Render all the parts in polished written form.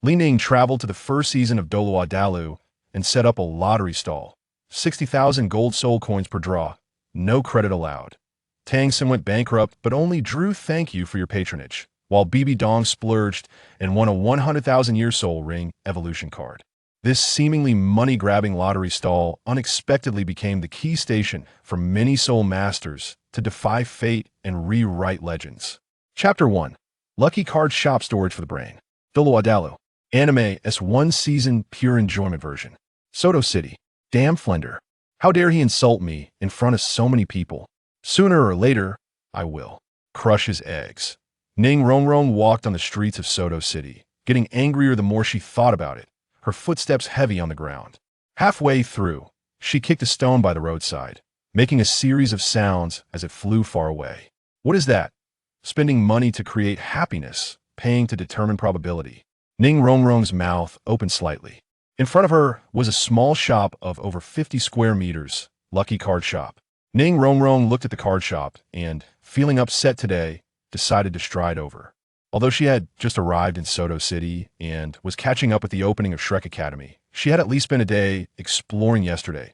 Ning traveled to the first season of Douluo and set up a lottery stall. 60,000 gold soul coins per draw. No credit allowed. Tang San went bankrupt but only drew thank you for your patronage, while Bibidong splurged and won a 100,000-year soul ring evolution card. This seemingly money-grabbing lottery stall unexpectedly became the key station for many soul masters to defy fate and rewrite legends. Chapter 1. Lucky Card Shop Storage for the Brain. Douluo. Anime S1 Season Pure Enjoyment Version. Soto City. Damn Flender. How dare he insult me in front of so many people? Sooner or later, I will. Crush his eggs. Ning walked on the streets of Soto City, getting angrier the more she thought about it, her footsteps heavy on the ground. Halfway through, she kicked a stone by the roadside, making a series of sounds as it flew far away. What is that? Spending money to create happiness, paying to determine probability. Ning's mouth opened slightly. In front of her was a small shop of over 50 square meters, Lucky Card Shop. Ning looked at the card shop and, feeling upset today, decided to stride over. Although she had just arrived in Soto City and was catching up with the opening of Shrek Academy, she had at least spent a day exploring yesterday.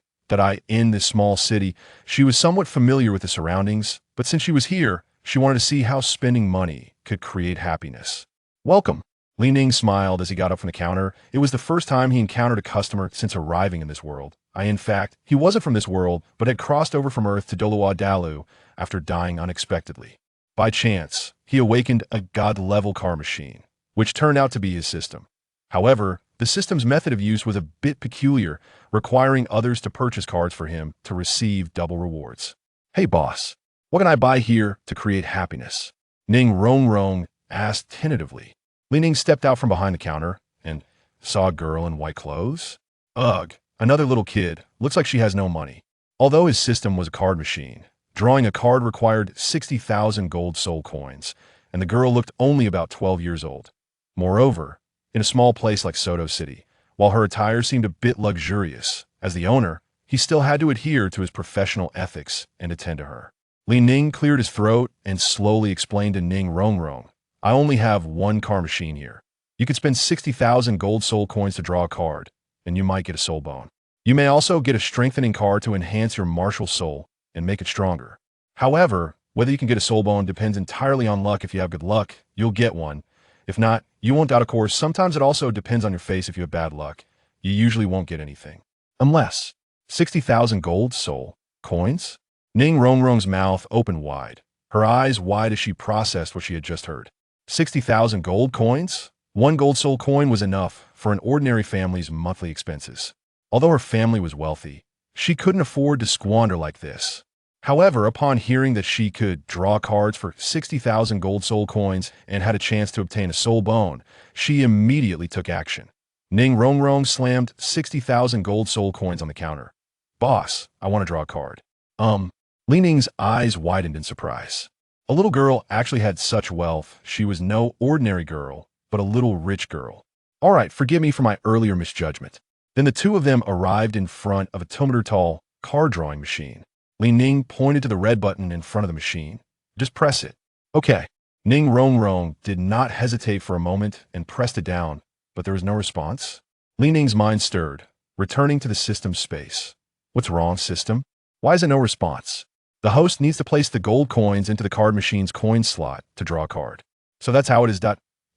In this small city, she was somewhat familiar with the surroundings, but since she was here, she wanted to see how spending money could create happiness. Welcome. Ning smiled as he got up from the counter. It was the first time he encountered a customer since arriving in this world. In fact, he wasn't from this world, but had crossed over from Earth to Douluo after dying unexpectedly. By chance, he awakened a god-level car machine, which turned out to be his system. However, the system's method of use was a bit peculiar, requiring others to purchase cards for him to receive double rewards. Hey boss, what can I buy here to create happiness? Ning asked tentatively. Ning stepped out from behind the counter and saw a girl in white clothes. Ugh, another little kid. Looks like she has no money. Although his system was a card machine, drawing a card required 60,000 gold soul coins, and the girl looked only about 12 years old. Moreover, in a small place like Soto City, while her attire seemed a bit luxurious, as the owner, he still had to adhere to his professional ethics and attend to her. Ning cleared his throat and slowly explained to Ning I only have one car machine here. You could spend 60,000 gold soul coins to draw a card, and you might get a soul bone. You may also get a strengthening card to enhance your martial soul and make it stronger. However, whether you can get a soul bone depends entirely on luck. If you have good luck, you'll get one. If not, you won't. Of course, sometimes it also depends on your face. If you have bad luck, you usually won't get anything. Unless 60,000 gold soul coins? Ning's mouth opened wide, her eyes wide as she processed what she had just heard. 60,000 gold coins? One gold soul coin was enough for an ordinary family's monthly expenses. Although her family was wealthy, she couldn't afford to squander like this. However, upon hearing that she could draw cards for 60,000 gold soul coins and had a chance to obtain a soul bone, she immediately took action. Ning slammed 60,000 gold soul coins on the counter. Boss, I want to draw a card. Li Ning's eyes widened in surprise. A little girl actually had such wealth. She was no ordinary girl, but a little rich girl. All right, forgive me for my earlier misjudgment. Then the two of them arrived in front of a 2-meter-tall card drawing machine. Ning pointed to the red button in front of the machine. Just press it. Okay. Ning did not hesitate for a moment and pressed it down, but there was no response. Ning's mind stirred, returning to the system's space. What's wrong, system? Why is there no response? The host needs to place the gold coins into the card machine's coin slot to draw a card. So that's how it is.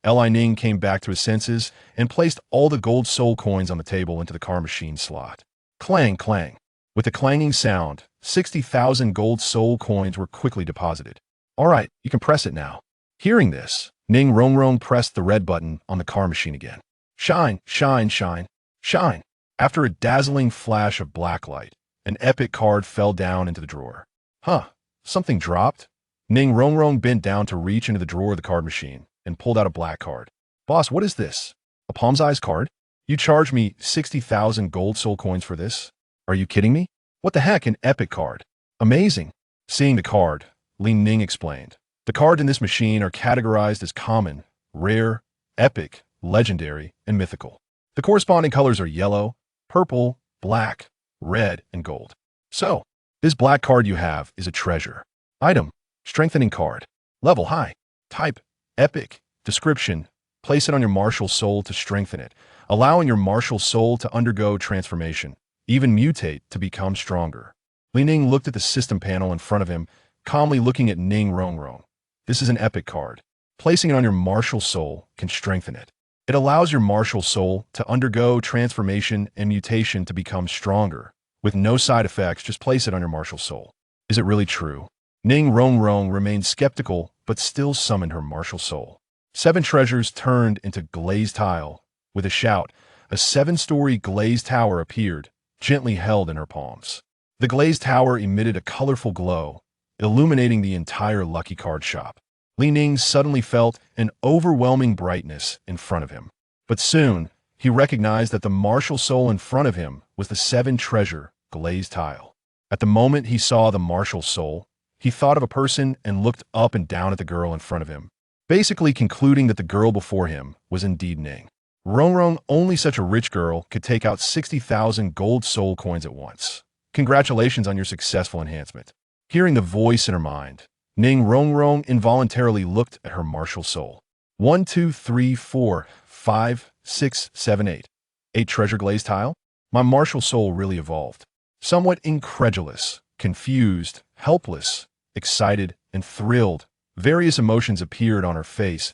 Ning came back to his senses and placed all the gold soul coins on the table into the card machine slot. Clang, clang. With a clanging sound, 60,000 gold soul coins were quickly deposited. All right, you can press it now. Hearing this, Ning pressed the red button on the card machine again. Shine, shine, shine, shine. After a dazzling flash of black light, an epic card fell down into the drawer. Huh, something dropped? Ning bent down to reach into the drawer of the card machine and pulled out a black card. Boss, what is this? A palm-sized card? You charged me 60,000 gold soul coins for this? Are you kidding me? What the heck, an epic card? Amazing. Seeing the card, Ning explained. The cards in this machine are categorized as common, rare, epic, legendary, and mythical. The corresponding colors are yellow, purple, black, red, and gold. So, this black card you have is a treasure. Item, strengthening card. Level high. Type, epic. Description, Place it on your martial soul to strengthen it, allowing your martial soul to undergo transformation, even mutate to become stronger. Li Ning looked at the system panel in front of him, calmly looking at Ning Rongrong. This is an epic card. Placing it on your martial soul can strengthen it. It allows your martial soul to undergo transformation and mutation to become stronger. With no side effects, just place it on your martial soul. Is it really true? Ning Rongrong remained skeptical, but still summoned her martial soul. 7 treasures turned into glazed tile. With a shout, a 7-story glazed tower appeared, gently held in her palms. The glazed tower emitted a colorful glow, illuminating the entire lucky card shop. Li Ning suddenly felt an overwhelming brightness in front of him. But soon, he recognized that the martial soul in front of him was the 7-treasure glazed tile. At the moment he saw the martial soul, he thought of a person and looked up and down at the girl in front of him, basically concluding that the girl before him was indeed Ning. Rongrong, only such a rich girl could take out 60,000 gold soul coins at once. Congratulations on your successful enhancement. Hearing the voice in her mind, Ning Rongrong involuntarily looked at her martial soul. 1, 2, 3, 4, 5, 6, 7, 8. 8 treasure glazed tile? My martial soul really evolved. Somewhat incredulous, confused, helpless, excited, and thrilled, various emotions appeared on her face.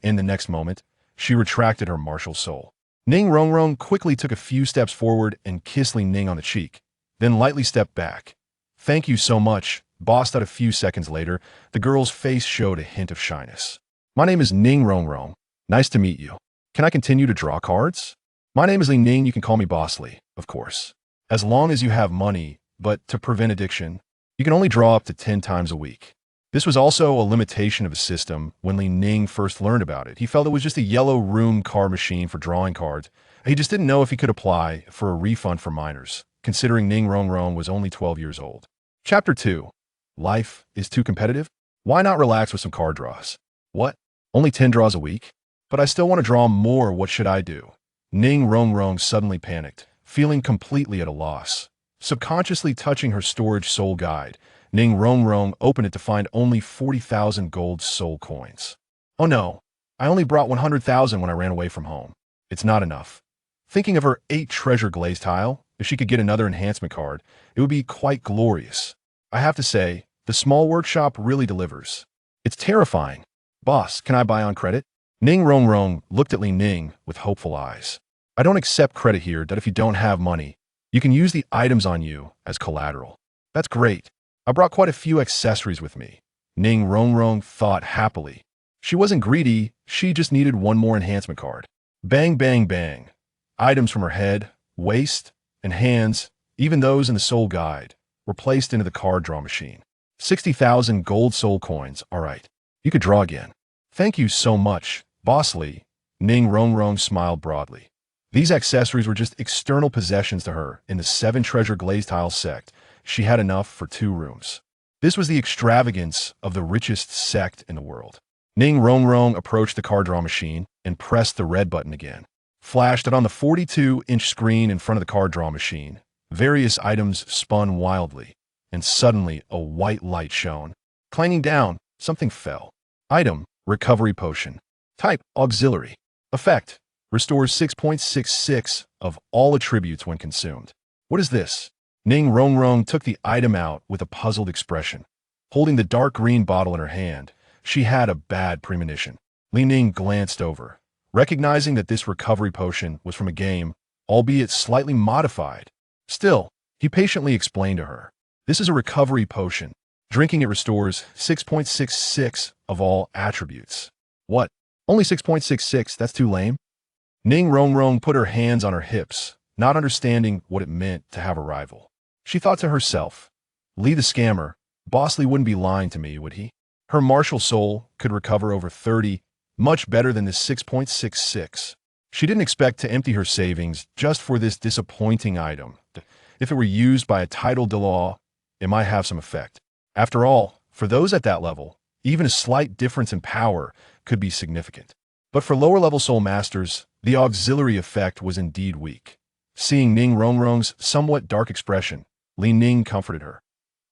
In the next moment, she retracted her martial soul. Ning Rongrong quickly took a few steps forward and kissed Li Ning on the cheek, then lightly stepped back. Thank you so much, boss. A few seconds later, the girl's face showed a hint of shyness. My name is Ning Rongrong. Nice to meet you. Can I continue to draw cards? My name is Li Ning. You can call me Boss Li, of course. As long as you have money, but to prevent addiction, you can only draw up to 10 times a week. This was also a limitation of the system when Li Ning first learned about it. He felt it was just a yellow room card machine for drawing cards. He just didn't know if he could apply for a refund for minors, considering Ning Rongrong was only 12 years old. Chapter 2. Life is too competitive? Why not relax with some card draws? What? Only 10 draws a week? But I still want to draw more. What should I do? Ning Rongrong suddenly panicked, feeling completely at a loss. Subconsciously touching her storage soul guide, Ning Rongrong opened it to find only 40,000 gold soul coins. Oh no, I only brought 100,000 when I ran away from home. It's not enough. Thinking of her 8 treasure glazed tile, if she could get another enhancement card, it would be quite glorious. I have to say, the small workshop really delivers. It's terrifying. Boss, can I buy on credit? Ning Rongrong looked at Li Ning with hopeful eyes. I don't accept credit here. That if you don't have money, you can use the items on you as collateral. That's great. I brought quite a few accessories with me. Ning Rongrong thought happily. She wasn't greedy, she just needed one more enhancement card. Bang, bang, bang. Items from her head, waist, and hands, even those in the soul guide, were placed into the card draw machine. 60,000 gold soul coins, alright. You could draw again. Thank you so much, Boss Li. Ning Rongrong smiled broadly. These accessories were just external possessions to her. In the 7-treasure glazed tile sect, she had enough for 2 rooms. This was the extravagance of the richest sect in the world. Ning Rongrong approached the card draw machine and pressed the red button again. Flashed it on the 42-inch screen in front of the card draw machine. Various items spun wildly, and suddenly a white light shone. Clanging down, something fell. Item, recovery potion. Type, auxiliary. Effect, restores 6.66 of all attributes when consumed. What is this? Ning Rongrong took the item out with a puzzled expression. Holding the dark green bottle in her hand, she had a bad premonition. Li Ning glanced over, recognizing that this recovery potion was from a game, albeit slightly modified. Still, he patiently explained to her, this is a recovery potion. Drinking it restores 6.66 of all attributes. What? Only 6.66? That's too lame? Ning Rongrong put her hands on her hips, not understanding what it meant to have a rival. She thought to herself, Li the scammer, Boss Li wouldn't be lying to me, would he? Her martial soul could recover over 30, much better than this 6.66. She didn't expect to empty her savings just for this disappointing item. If it were used by a title Douluo, it might have some effect. After all, for those at that level, even a slight difference in power could be significant. But for lower-level soul masters, the auxiliary effect was indeed weak. Seeing Ning Rongrong's somewhat dark expression, Li Ning comforted her.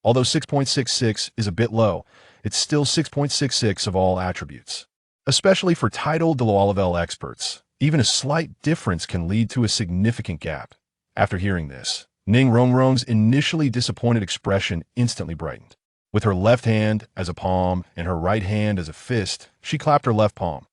Although 6.66 is a bit low, it's still 6.66 of all attributes. especially for titled Douluo experts. Even a slight difference can lead to a significant gap. After hearing this, Ning Rongrong's initially disappointed expression instantly brightened. With her left hand as a palm and her right hand as a fist, she clapped her left palm.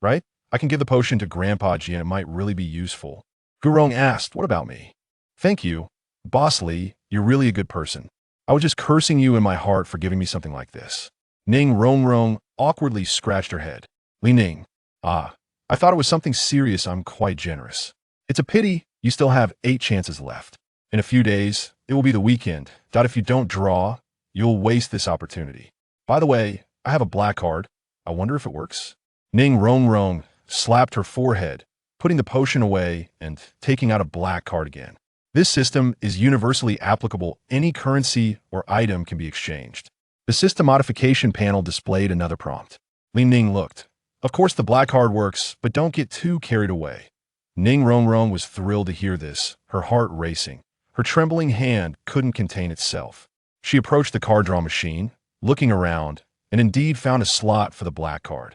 Right? I can give the potion to Grandpa Ji and it might really be useful. Gurong asked, what about me? Thank you. Boss Li, you're really a good person. I was just cursing you in my heart for giving me something like this. Ning Rongrong awkwardly scratched her head. Li Ning. I thought it was something serious. I'm quite generous. It's a pity you still have 8 chances left. In a few days, it will be the weekend. If you don't draw, you'll waste this opportunity. By the way, I have a black card. I wonder if it works. Ning Rongrong slapped her forehead, putting the potion away and taking out a black card again. This system is universally applicable. Any currency or item can be exchanged. The system modification panel displayed another prompt. Li Ning looked. Of course the black card works, but don't get too carried away. Ning Rongrong was thrilled to hear this, her heart racing. Her trembling hand couldn't contain itself. She approached the card draw machine, looking around, and indeed found a slot for the black card.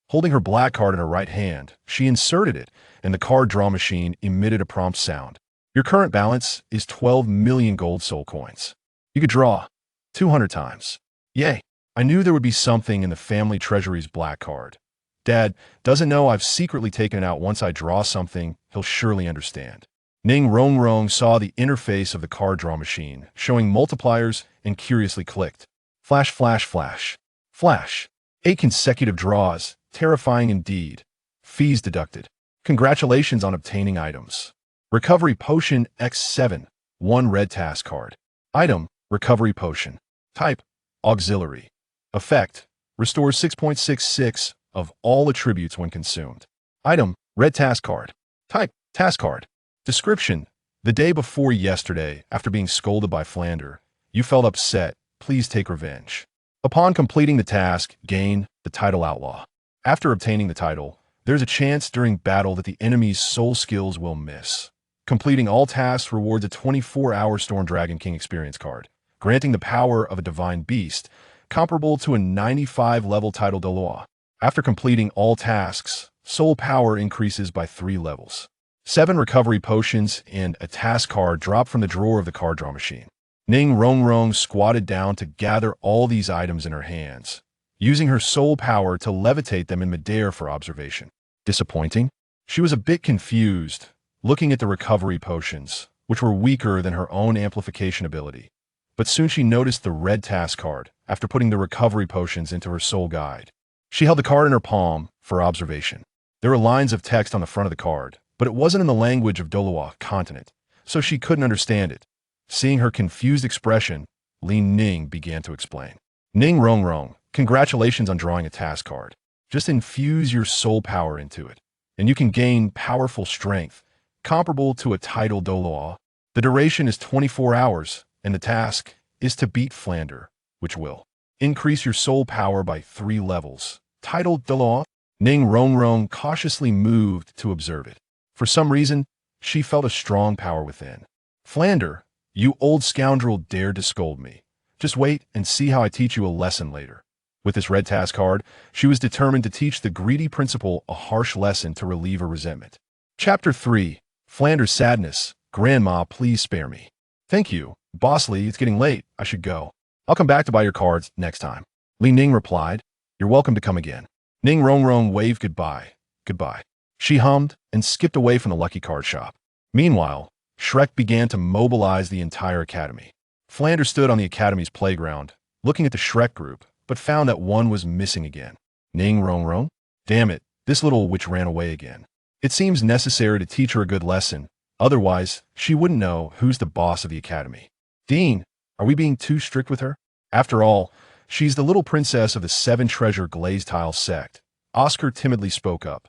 Holding her black card in her right hand, she inserted it, and the card draw machine emitted a prompt sound. Your current balance is 12 million gold soul coins. You could draw 200 times. Yay! I knew there would be something in the family treasury's black card. Dad doesn't know I've secretly taken it out. Once I draw something, he'll surely understand. Ning Rongrong saw the interface of the card draw machine, showing multipliers, and curiously clicked. Flash, flash, flash. Flash. 8 consecutive draws. Terrifying indeed. Fees deducted. Congratulations on obtaining items. Recovery Potion X7. 1 red task card. Item, Recovery Potion. Type, Auxiliary. Effect, restores 6.66 of all attributes when consumed. Item, red task card. Type, task card. Description, the day before yesterday, after being scolded by Flander, you felt upset. Please take revenge. Upon completing the task, gain the title Outlaw. After obtaining the title, there's a chance during battle that the enemy's soul skills will miss. Completing all tasks rewards a 24-hour Storm Dragon King experience card, granting the power of a divine beast, comparable to a 95-level title Douluo. After completing all tasks, soul power increases by 3 levels. 7 recovery potions and a task card drop from the drawer of the card draw machine. Ning Rongrong squatted down to gather all these items in her hands, using her soul power to levitate them in midair for observation. Disappointing? She was a bit confused, looking at the recovery potions, which were weaker than her own amplification ability. But soon she noticed the red task card after putting the recovery potions into her soul guide. She held the card in her palm for observation. There were lines of text on the front of the card, but it wasn't in the language of Douluo continent, so she couldn't understand it. Seeing her confused expression, Li Ning began to explain. Ning Rongrong, congratulations on drawing a task card. Just infuse your soul power into it, and you can gain powerful strength, comparable to a title Douluo. The duration is 24 hours, and the task is to beat Flander, which will increase your soul power by 3 levels. Titled Douluo, Ning Rongrong cautiously moved to observe it. For some reason, she felt a strong power within. Flander, you old scoundrel dared to scold me. Just wait and see how I teach you a lesson later. With this red task card, she was determined to teach the greedy principal a harsh lesson to relieve her resentment. Chapter 3. Flander's Sadness. Grandma, please spare me. Thank you. Boss Li, it's getting late. I should go. I'll come back to buy your cards next time. Li Ning replied. You're welcome to come again. Ning Rongrong waved goodbye. Goodbye. She hummed and skipped away from the lucky card shop. Meanwhile, Shrek began to mobilize the entire academy. Flander stood on the academy's playground, looking at the Shrek group, but found that one was missing again. Ning Rongrong? Damn it, this little witch ran away again. It seems necessary to teach her a good lesson, otherwise she wouldn't know who's the boss of the academy. Dean, are we being too strict with her? After all, she's the little princess of the 7-treasure glazed tile sect. Oscar timidly spoke up.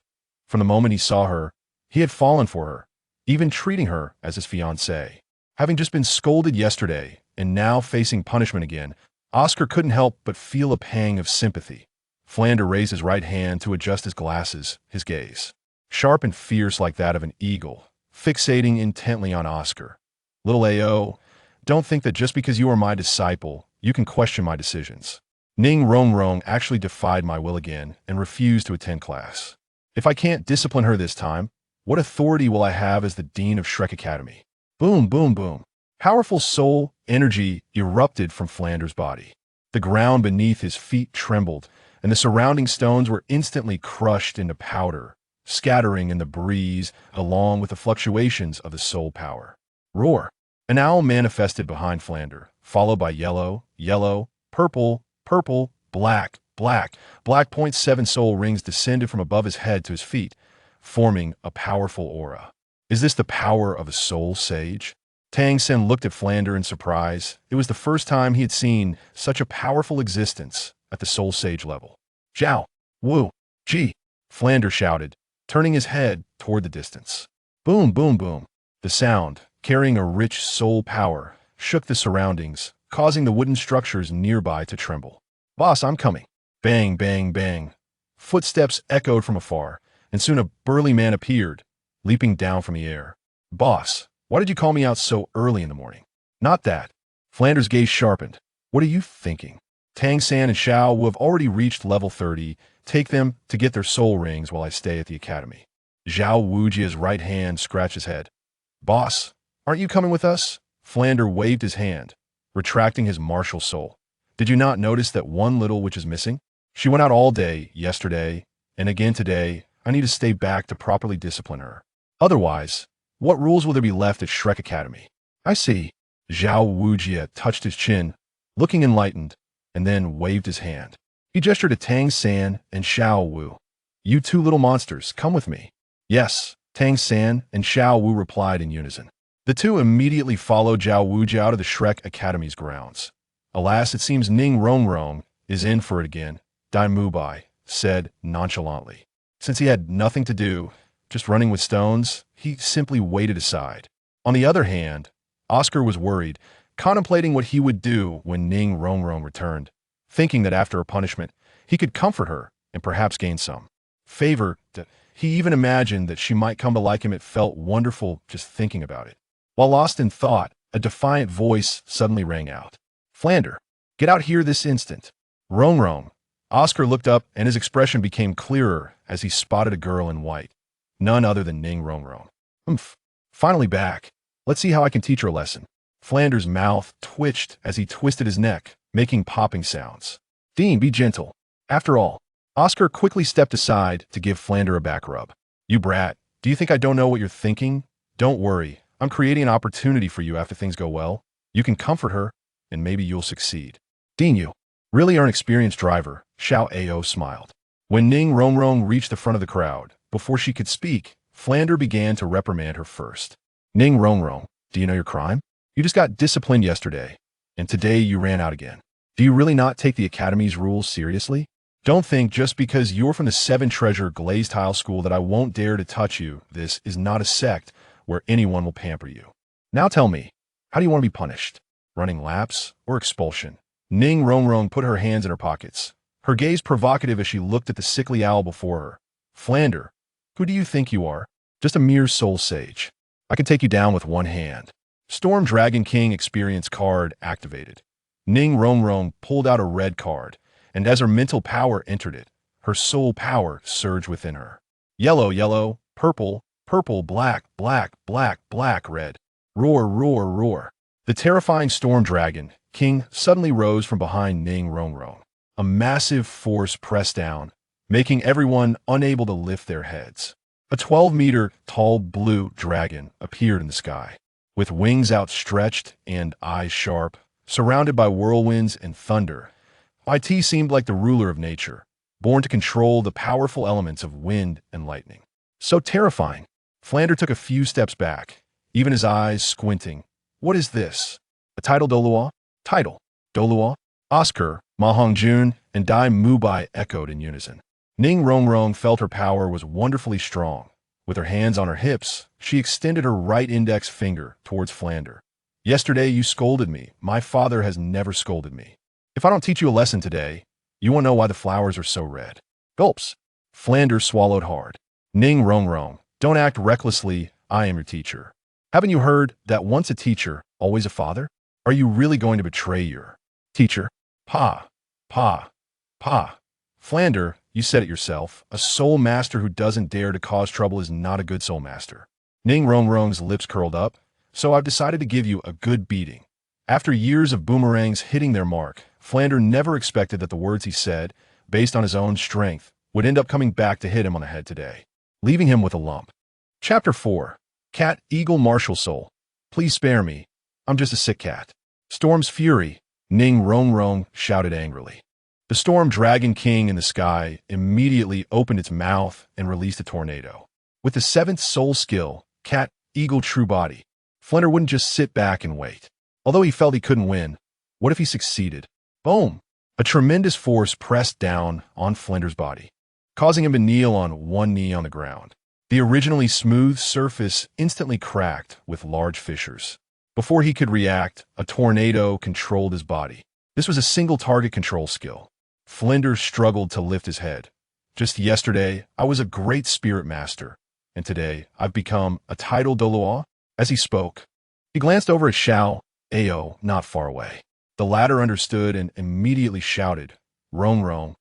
From the moment he saw her, he had fallen for her, even treating her as his fiancée. Having just been scolded yesterday, and now facing punishment again, Oscar couldn't help but feel a pang of sympathy. Flander raised his right hand to adjust his glasses, his gaze, sharp and fierce like that of an eagle, fixating intently on Oscar. Little A.O., don't think that just because you are my disciple, you can question my decisions. Ning Rong actually defied my will again and refused to attend class. If I can't discipline her this time, what authority will I have as the dean of Shrek Academy? Boom, boom, boom. Powerful soul energy erupted from Flander's body. The ground beneath his feet trembled, and the surrounding stones were instantly crushed into powder, scattering in the breeze along with the fluctuations of the soul power. Roar! An owl manifested behind Flander, followed by yellow, yellow, purple, purple, black, black. Black .7 soul rings descended from above his head to his feet, forming a powerful aura. Is this the power of a soul sage? Tang San looked at Flander in surprise. It was the first time he had seen such a powerful existence at the soul sage level. Zhao! Wu! Ji! Flander shouted, turning his head toward the distance. Boom, boom, boom. The sound, carrying a rich soul power, shook the surroundings, causing the wooden structures nearby to tremble. Boss, I'm coming. Bang, bang, bang. Footsteps echoed from afar, and soon a burly man appeared, leaping down from the air. Boss, why did you call me out so early in the morning? Not that. Flander's gaze sharpened. What are you thinking? Tang San and Xiao will have already reached level 30. Take them to get their soul rings while I stay at the academy. Zhao Wujia's right hand scratched his head. Boss, aren't you coming with us? Flander waved his hand, retracting his martial soul. Did you not notice that one little witch is missing? She went out all day yesterday, and again today. I need to stay back to properly discipline her. Otherwise, what rules will there be left at Shrek Academy? I see. Zhao Wujia touched his chin, looking enlightened, and then waved his hand. He gestured to Tang San and Xiao Wu. You two little monsters, come with me. Yes, Tang San and Xiao Wu replied in unison. The two immediately followed Zhao Wujia out of the Shrek Academy's grounds. Alas, it seems Ning Rong is in for it again, Dai Mubai said nonchalantly. Since he had nothing to do, just running with stones, he simply waited aside. On the other hand, Oscar was worried, contemplating what he would do when Ning Rong returned, thinking that after a punishment, he could comfort her and perhaps gain some favor. He even imagined that she might come to like him. It felt wonderful just thinking about it. While lost in thought, a defiant voice suddenly rang out. Flander, get out here this instant. Rong. Oscar looked up and his expression became clearer as he spotted a girl in white. None other than Ning Rong. Humph. Finally back. Let's see how I can teach her a lesson. Flander's mouth twitched as he twisted his neck, making popping sounds. Dean, be gentle. After all, Oscar quickly stepped aside to give Flander a back rub. You brat, do you think I don't know what you're thinking? Don't worry, I'm creating an opportunity for you after things go well. You can comfort her, and maybe you'll succeed. Dean, you really are an experienced driver, Xiao Ao smiled. When Ning Rong reached the front of the crowd, before she could speak, Flander began to reprimand her first. Ning Rong, do you know your crime? You just got disciplined yesterday, and today you ran out again. Do you really not take the Academy's rules seriously? Don't think just because you're from the Seven Treasure Glazed Tile School that I won't dare to touch you. This is not a sect where anyone will pamper you. Now tell me, how do you want to be punished? Running laps or expulsion? Ning Rong put her hands in her pockets, her gaze provocative as she looked at the sickly owl before her. Flander, who do you think you are? Just a mere soul sage. I can take you down with one hand. Storm Dragon King experience card activated. Ning Rong pulled out a red card, and as her mental power entered it, her soul power surged within her. Yellow, purple, black, red. Roar. The terrifying Storm Dragon King suddenly rose from behind Ning Rong. A massive force pressed down, making everyone unable to lift their heads. A 12-meter tall blue dragon appeared in the sky, with wings outstretched and eyes sharp, surrounded by whirlwinds and thunder. IT seemed like the ruler of nature, born to control the powerful elements of wind and lightning. So terrifying. Flander took a few steps back, even his eyes squinting. What is this? A title Douluo? Title. Douluo? Oscar, Ma Hongjun, and Dai Mubai echoed in unison. Ning Rong felt her power was wonderfully strong. With her hands on her hips, she extended her right index finger towards Flander. Yesterday you scolded me. My father has never scolded me. If I don't teach you a lesson today, you won't know why the flowers are so red. Gulps. Flander swallowed hard. Ning Rong, don't act recklessly. I am your teacher. Haven't you heard that once a teacher, always a father? Are you really going to betray your teacher? Pa. Pa. Pa. Flander, you said it yourself. A soul master who doesn't dare to cause trouble is not a good soul master. Ning Rongrong's lips curled up. So I've decided to give you a good beating. After years of boomerangs hitting their mark, Flander never expected that the words he said, based on his own strength, would end up coming back to hit him on the head today, leaving him with a lump. Chapter 4. Cat, Eagle, Martial Soul. Please spare me. I'm just a sick cat. Storm's fury, Ning Rongrong shouted angrily. The storm dragon king in the sky immediately opened its mouth and released a tornado. With the 7th soul skill, Cat, Eagle, True Body, Flander wouldn't just sit back and wait. Although he felt he couldn't win, what if he succeeded? Boom! A tremendous force pressed down on Flander's body, causing him to kneel on one knee on the ground. The originally smooth surface instantly cracked with large fissures. Before he could react, a tornado controlled his body. This was a single target control skill. Flander struggled to lift his head. Just yesterday, I was a great spirit master, and today I've become a titled Douluo. As he spoke, he glanced over at Xiao Ao, not far away. The latter understood and immediately shouted, Rongrong,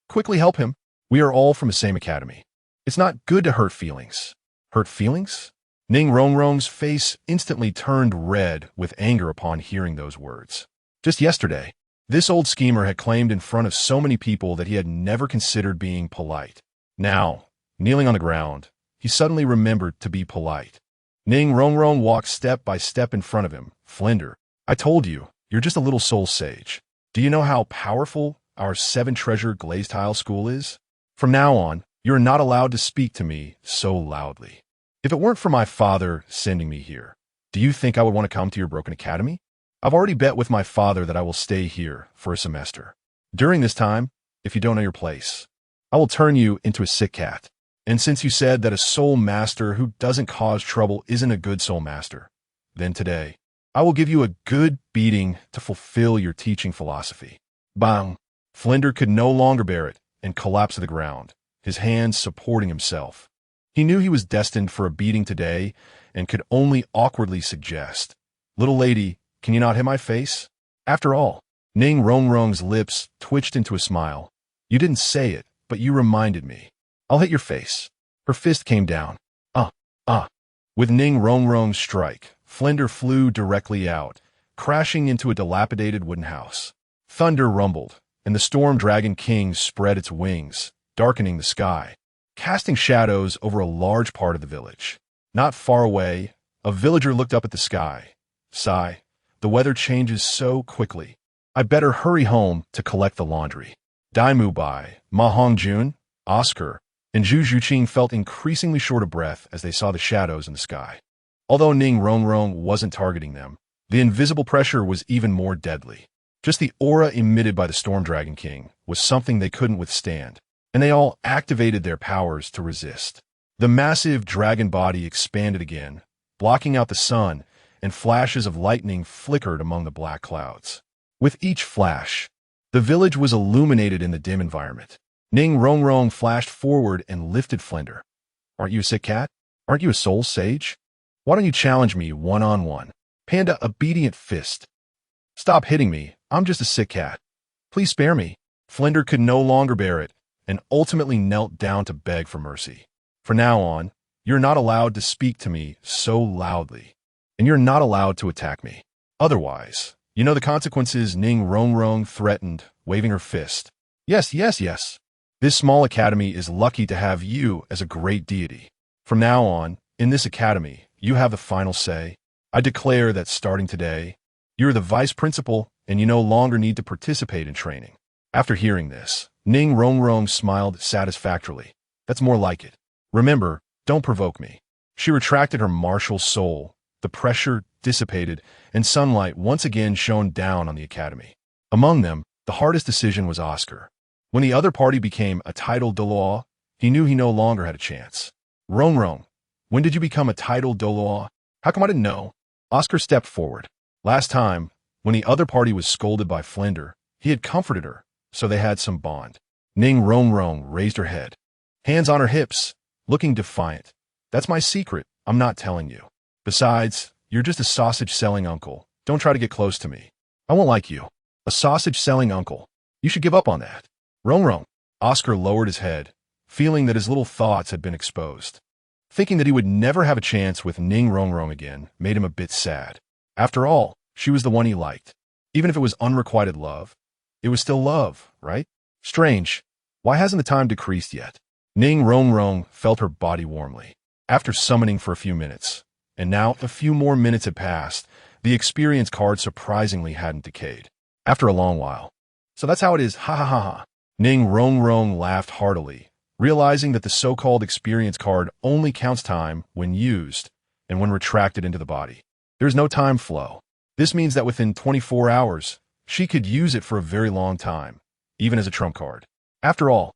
quickly help him. We are all from the same academy. It's not good to hurt feelings. Hurt feelings? Ning Rongrong's face instantly turned red with anger upon hearing those words. Just yesterday, this old schemer had claimed in front of so many people that he had never considered being polite. Now, kneeling on the ground, he suddenly remembered to be polite. Ning Rongrong walked step by step in front of him. Flander, I told you, you're just a little soul sage. Do you know how powerful our 7-treasure glazed tile school is? From now on, you're not allowed to speak to me so loudly. If it weren't for my father sending me here, do you think I would want to come to your broken academy? I've already bet with my father that I will stay here for a semester. During this time, if you don't know your place, I will turn you into a sick cat. And since you said that a soul master who doesn't cause trouble isn't a good soul master, then today, I will give you a good beating to fulfill your teaching philosophy. Bang! Flander could no longer bear it and collapsed to the ground, his hands supporting himself. He knew he was destined for a beating today and could only awkwardly suggest, Little lady, can you not hit my face? After all, Ning Rongrong's lips twitched into a smile. You didn't say it, but you reminded me. I'll hit your face. Her fist came down. With Ning Rongrong's strike, Flander flew directly out, crashing into a dilapidated wooden house. Thunder rumbled, and the Storm Dragon King spread its wings, darkening the sky, casting shadows over a large part of the village. Not far away, a villager looked up at the sky. Sigh, the weather changes so quickly. I better hurry home to collect the laundry. Daimu Bai, Ma Hongjun, Oscar, and Zhu Zhuqing felt increasingly short of breath as they saw the shadows in the sky. Although Ning Rongrong wasn't targeting them, the invisible pressure was even more deadly. Just the aura emitted by the Storm Dragon King was something they couldn't withstand, and they all activated their powers to resist. The massive dragon body expanded again, blocking out the sun, and flashes of lightning flickered among the black clouds. With each flash, the village was illuminated in the dim environment. Ning Rongrong flashed forward and lifted Flander. Aren't you a sick cat? Aren't you a soul sage? Why don't you challenge me one-on-one? Panda obedient fist. Stop hitting me. I'm just a sick cat. Please spare me. Flander could no longer bear it and ultimately knelt down to beg for mercy. From now on, you're not allowed to speak to me so loudly, and you're not allowed to attack me. Otherwise, you know the consequences. Ning Rongrong threatened, waving her fist. Yes. This small academy is lucky to have you as a great deity. From now on, in this academy, you have the final say. I declare that starting today, you're the vice principal and you no longer need to participate in training. After hearing this, Ning Rongrong smiled satisfactorily. That's more like it. Remember, don't provoke me. She retracted her martial soul. The pressure dissipated, and sunlight once again shone down on the academy. Among them, the hardest decision was Oscar. When the other party became a titled Douluo, he knew he no longer had a chance. Rongrong, when did you become a titled Douluo? How come I didn't know? Oscar stepped forward. Last time, when the other party was scolded by Flander, he had comforted her, so they had some bond. Ning Rongrong raised her head, hands on her hips, looking defiant. That's my secret. I'm not telling you. Besides, you're just a sausage-selling uncle. Don't try to get close to me. I won't like you. A sausage-selling uncle. You should give up on that. Rong Rong. Oscar lowered his head, feeling that his little thoughts had been exposed. Thinking that he would never have a chance with Ning Rong Rong again made him a bit sad. After all, she was the one he liked. Even if it was unrequited love, it was still love, right? Strange. Why hasn't the time decreased yet? Ning Rong Rong felt her body warmly. After summoning for a few minutes, and now a few more minutes had passed, the experience card surprisingly hadn't decayed. After a long while. So that's how it is, ha ha ha ha. Ning Rong Rong laughed heartily, realizing that the so-called experience card only counts time when used and when retracted into the body. There's no time flow. This means that within 24 hours, she could use it for a very long time, even as a trump card. After all,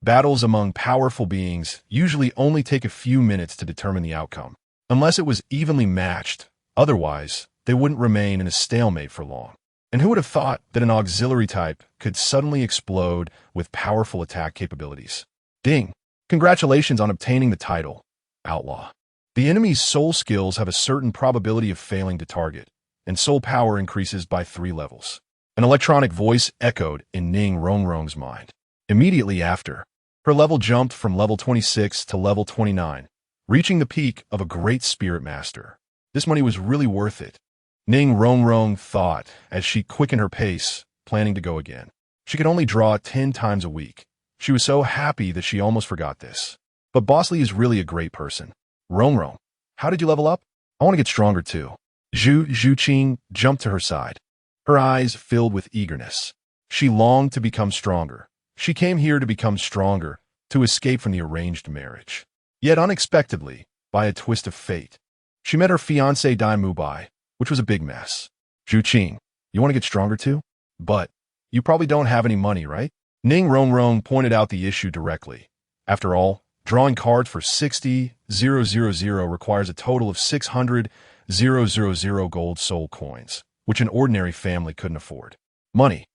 battles among powerful beings usually only take a few minutes to determine the outcome, unless it was evenly matched. Otherwise, they wouldn't remain in a stalemate for long. And who would have thought that an auxiliary type could suddenly explode with powerful attack capabilities? Ding! Congratulations on obtaining the title, Outlaw. The enemy's soul skills have a certain probability of failing to target, and soul power increases by 3 levels. An electronic voice echoed in Ning Rong Rong's mind. Immediately after, her level jumped from level 26 to level 29, reaching the peak of a great spirit master. This money was really worth it. Ning Rong Rong thought as she quickened her pace, planning to go again. She could only draw 10 times a week. She was so happy that she almost forgot this. But Boss Lee is really a great person. Rong Rong, how did you level up? I want to get stronger too. Zhu Zhuqing jumped to her side. Her eyes filled with eagerness. She longed to become stronger. She came here to become stronger, to escape from the arranged marriage. Yet unexpectedly, by a twist of fate, she met her fiancé Dai Mubai, which was a big mess. Zhuqing, you want to get stronger too? But you probably don't have any money, right? Ning Rong Rong pointed out the issue directly. After all, drawing cards for 60,000 requires a total of 600,000 gold soul coins, which an ordinary family couldn't afford. Money.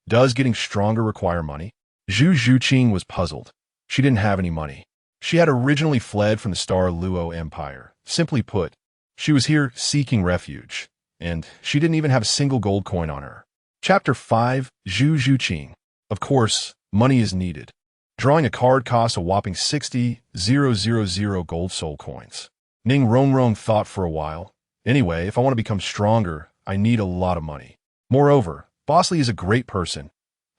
Does getting stronger require money? Zhu Zhuqing was puzzled. She didn't have any money. She had originally fled from the Star Luo Empire. Simply put, she was here seeking refuge, and she didn't even have a single gold coin on her. Chapter 5, Zhu Zhuqing. Of course, money is needed. Drawing a card costs a whopping 60,000 gold soul coins. Ning Rong Rong thought for a while. Anyway, if I want to become stronger, I need a lot of money. Moreover, Boss Lee is a great person.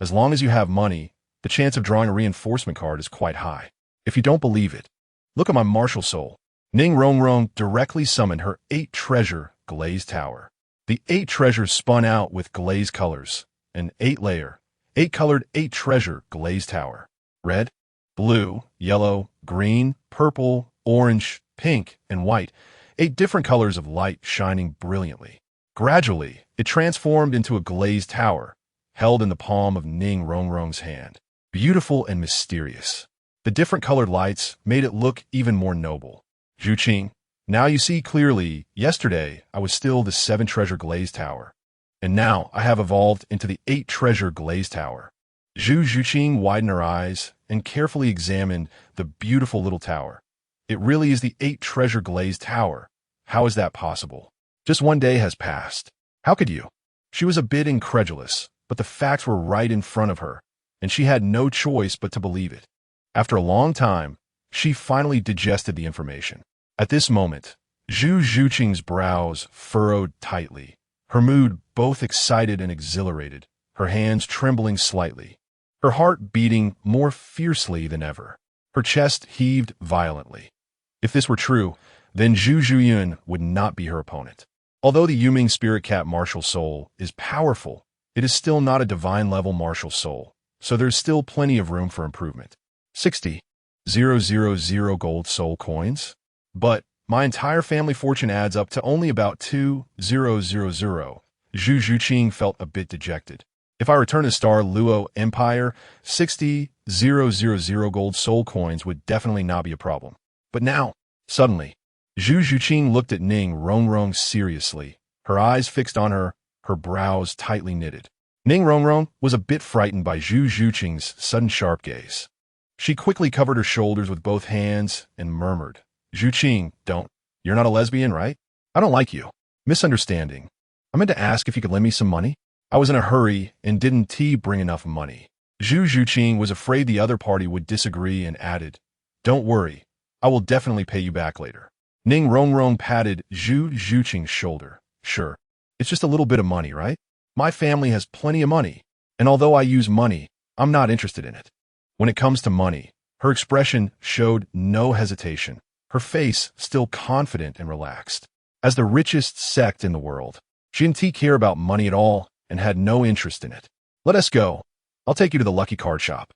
As long as you have money, the chance of drawing a reinforcement card is quite high. If you don't believe it, look at my martial soul. Ning Rong Rong directly summoned her 8-treasure glazed tower. The 8 treasures spun out with glazed colors, an 8-layer, 8-colored 8-treasure glazed tower. Red, blue, yellow, green, purple, orange, pink, and white, 8 different colors of light shining brilliantly. Gradually, it transformed into a glazed tower, held in the palm of Ning Rong Rong's hand. Beautiful and mysterious. The different colored lights made it look even more noble. Zhuqing, now you see clearly, yesterday I was still the 7-treasure glazed tower, and now I have evolved into the 8-treasure glazed tower. Zhu Zhuqing widened her eyes and carefully examined the beautiful little tower. It really is the 8-treasure glazed tower. How is that possible? Just one day has passed. How could you? She was a bit incredulous, but the facts were right in front of her, and she had no choice but to believe it. After a long time, she finally digested the information. At this moment, Zhu Zhuqing's brows furrowed tightly, her mood both excited and exhilarated, her hands trembling slightly, her heart beating more fiercely than ever. Her chest heaved violently. If this were true, then Zhu Zhuyun would not be her opponent. Although the Yuming Spirit Cat martial soul is powerful, it is still not a divine-level martial soul, so there's still plenty of room for improvement. 60,000 gold soul coins? But my entire family fortune adds up to only about 2,000. Zhu Zhuqing felt a bit dejected. If I return to Star Luo Empire, 60,000 gold soul coins would definitely not be a problem. But now, suddenly, Zhu Zhuqing looked at Ning Rong Rong seriously, her eyes fixed on her, her brows tightly knitted. Ning Rong Rong was a bit frightened by Zhu Zhuqing's sudden sharp gaze. She quickly covered her shoulders with both hands and murmured, Zhuqing, you're not a lesbian, right? I don't like you. Misunderstanding. I meant to ask if you could lend me some money. I was in a hurry and didn't bring enough money. Zhu Zhuqing was afraid the other party would disagree and added, "Don't worry, I will definitely pay you back later." Ning Rongrong patted Zhu Zhuqing's shoulder. "Sure, it's just a little bit of money, right? My family has plenty of money, and although I use money, I'm not interested in it." When it comes to money, her expression showed no hesitation, her face still confident and relaxed. As the richest sect in the world, she didn't care about money at all and had no interest in it. "Let us go. I'll take you to the lucky card shop."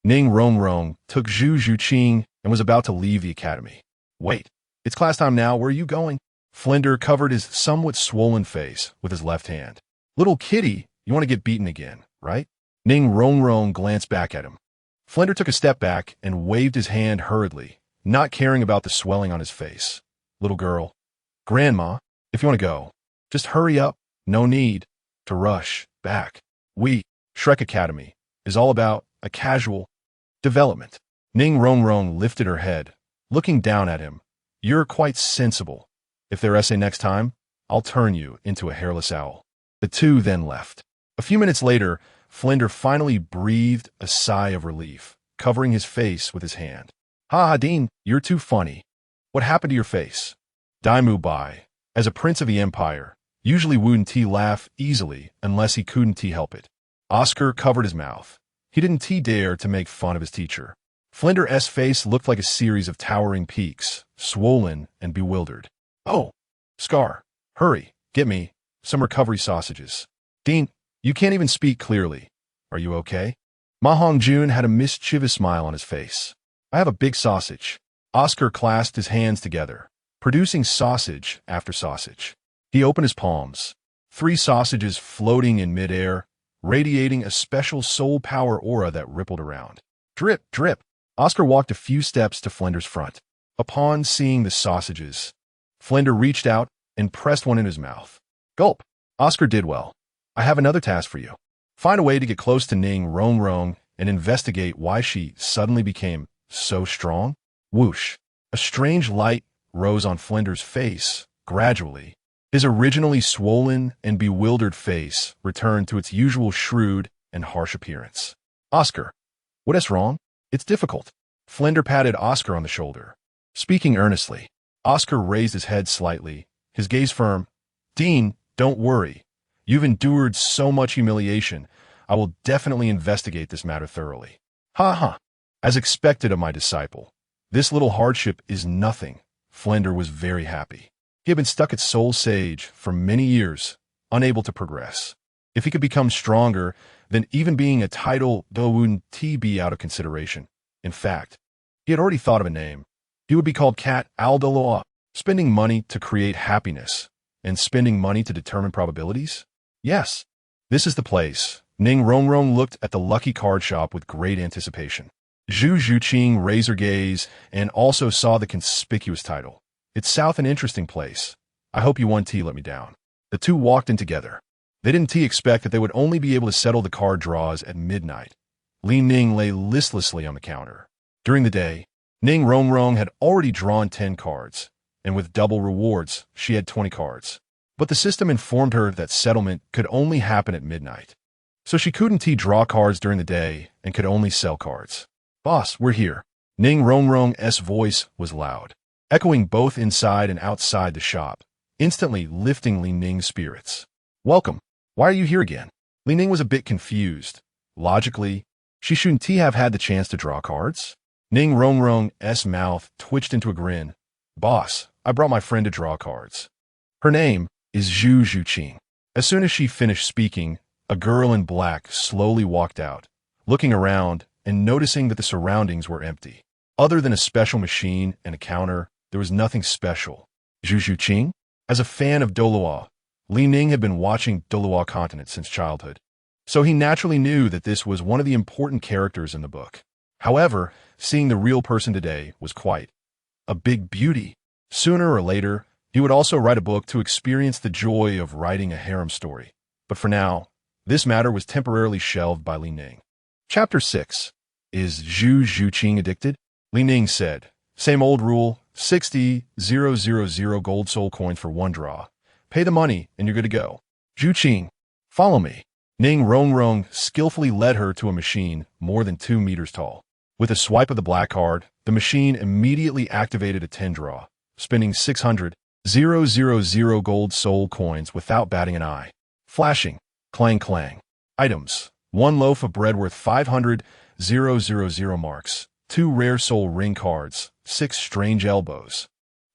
Ning Rongrong took Zhu Zhuqing and was about to leave the academy. "Wait, it's class time now. Where are you going?" Flinder covered his somewhat swollen face with his left hand. "Little kitty, you want to get beaten again, right?" Ning Rongrong glanced back at him. Flinder took a step back and waved his hand hurriedly, not caring about the swelling on his face. "Little girl, Grandma, if you want to go, just hurry up. No need to rush back. Shrek Academy is all about a casual development." Ning Rongrong lifted her head, looking down at him. "You're quite sensible. If their essay next time, I'll turn you into a hairless owl." The two then left. A few minutes later, Flinder finally breathed a sigh of relief, covering his face with his hand. "Ha ha, Dean, you're too funny. What happened to your face?" Daimu Bai, as a prince of the empire, usually wouldn't laugh easily unless he couldn't help it. Oscar covered his mouth. He didn't dare to make fun of his teacher. Flinder's face looked like a series of towering peaks, swollen and bewildered. "Oh, Scar, hurry, get me some recovery sausages." "Dean, you can't even speak clearly. Are you okay?" Ma Hongjun had a mischievous smile on his face. "I have a big sausage." Oscar clasped his hands together, producing sausage after sausage. He opened his palms. 3 sausages floating in midair, radiating a special soul power aura that rippled around. Drip, drip. Oscar walked a few steps to Flinder's front. Upon seeing the sausages, Flinder reached out and pressed one in his mouth. Gulp. Oscar did well. "I have another task for you. Find a way to get close to Ning Rongrong and investigate why she suddenly became so strong." Whoosh. A strange light rose on Flinder's face, gradually. His originally swollen and bewildered face returned to its usual shrewd and harsh appearance. "Oscar, what is wrong?" "It's difficult." Flinder patted Oscar on the shoulder. Speaking earnestly, Oscar raised his head slightly, his gaze firm. "Dean, don't worry. You've endured so much humiliation. I will definitely investigate this matter thoroughly." "Ha ha. As expected of my disciple. This little hardship is nothing." Flinder was very happy. He had been stuck at Soul Sage for many years, unable to progress. If he could become stronger, then even being a title wouldn't be out of consideration. In fact, he had already thought of a name. He would be called Cat Douluo, spending money to create happiness, and spending money to determine probabilities? Yes, this is the place. Ning Rongrong looked at the lucky card shop with great anticipation. Zhu Zhuqing raised her gaze and also saw the conspicuous title. "It's south an interesting place. I hope you won't let me down." The two walked in together. They didn't expect that they would only be able to settle the card draws at midnight. Li Ning lay listlessly on the counter. During the day, Ning Rongrong had already drawn 10 cards, and with double rewards, she had 20 cards. But the system informed her that settlement could only happen at midnight. So she couldn't draw cards during the day and could only sell cards. "Boss, we're here." Ning Rongrong's voice was loud, echoing both inside and outside the shop, instantly lifting Li Ning's spirits. "Welcome. Why are you here again?" Li Ning was a bit confused. Logically, she shouldn't have had the chance to draw cards. Ning Rongrong's mouth twitched into a grin. "Boss, I brought my friend to draw cards. Her name is Zhu Zhuqing." As soon as she finished speaking, a girl in black slowly walked out, looking around and noticing that the surroundings were empty. Other than a special machine and a counter, there was nothing special. Zhu Zhuqing? As a fan of Douluo, Li Ning had been watching Douluo content since childhood, so he naturally knew that this was one of the important characters in the book. However, seeing the real person today was quite a big beauty. Sooner or later, he would also write a book to experience the joy of writing a harem story. But for now, this matter was temporarily shelved by Li Ning. Chapter 6. Is Zhu Zhuqing addicted? Li Ning said, "Same old rule, 60,000 gold soul coins for one draw. Pay the money and you're good to go. Zhuqing, follow me." Ning Rongrong skillfully led her to a machine more than 2 meters tall. With a swipe of the black card, the machine immediately activated a 10 draw, spinning 600,000 gold soul coins without batting an eye. Flashing, clang clang. Items: 1 loaf of bread worth 500,000 marks, 2 rare soul ring cards, 6 strange elbows,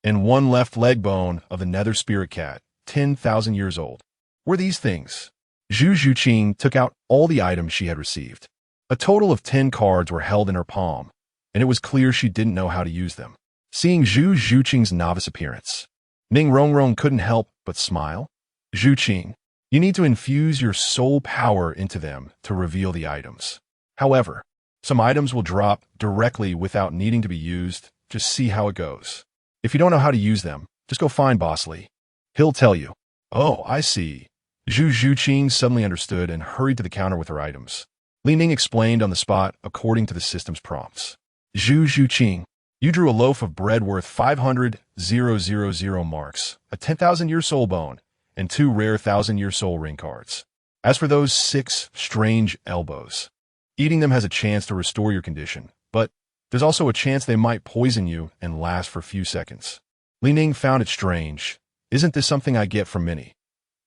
and 1 left leg bone of the nether spirit cat, 10,000 years old. Were these things? Zhu Zhuqing took out all the items she had received. A total of 10 cards were held in her palm, and it was clear she didn't know how to use them. Seeing Zhu Zhuqing's novice appearance, Ning Rongrong couldn't help but smile. Zhuqing, you need to infuse your soul power into them to reveal the items. However, some items will drop directly without needing to be used. Just see how it goes. If you don't know how to use them, just go find Boss Li. He'll tell you. Oh, I see. Zhu Zhuqing suddenly understood and hurried to the counter with her items. Li Ning explained on the spot according to the system's prompts. Zhu Zhuqing, you drew a loaf of bread worth 500,000 marks, a 10,000-year soul bone, and 2 rare 1,000-year soul ring cards. As for those 6 strange elbows, eating them has a chance to restore your condition, but there's also a chance they might poison you and last for a few seconds. Li Ning found it strange. Isn't this something I get from many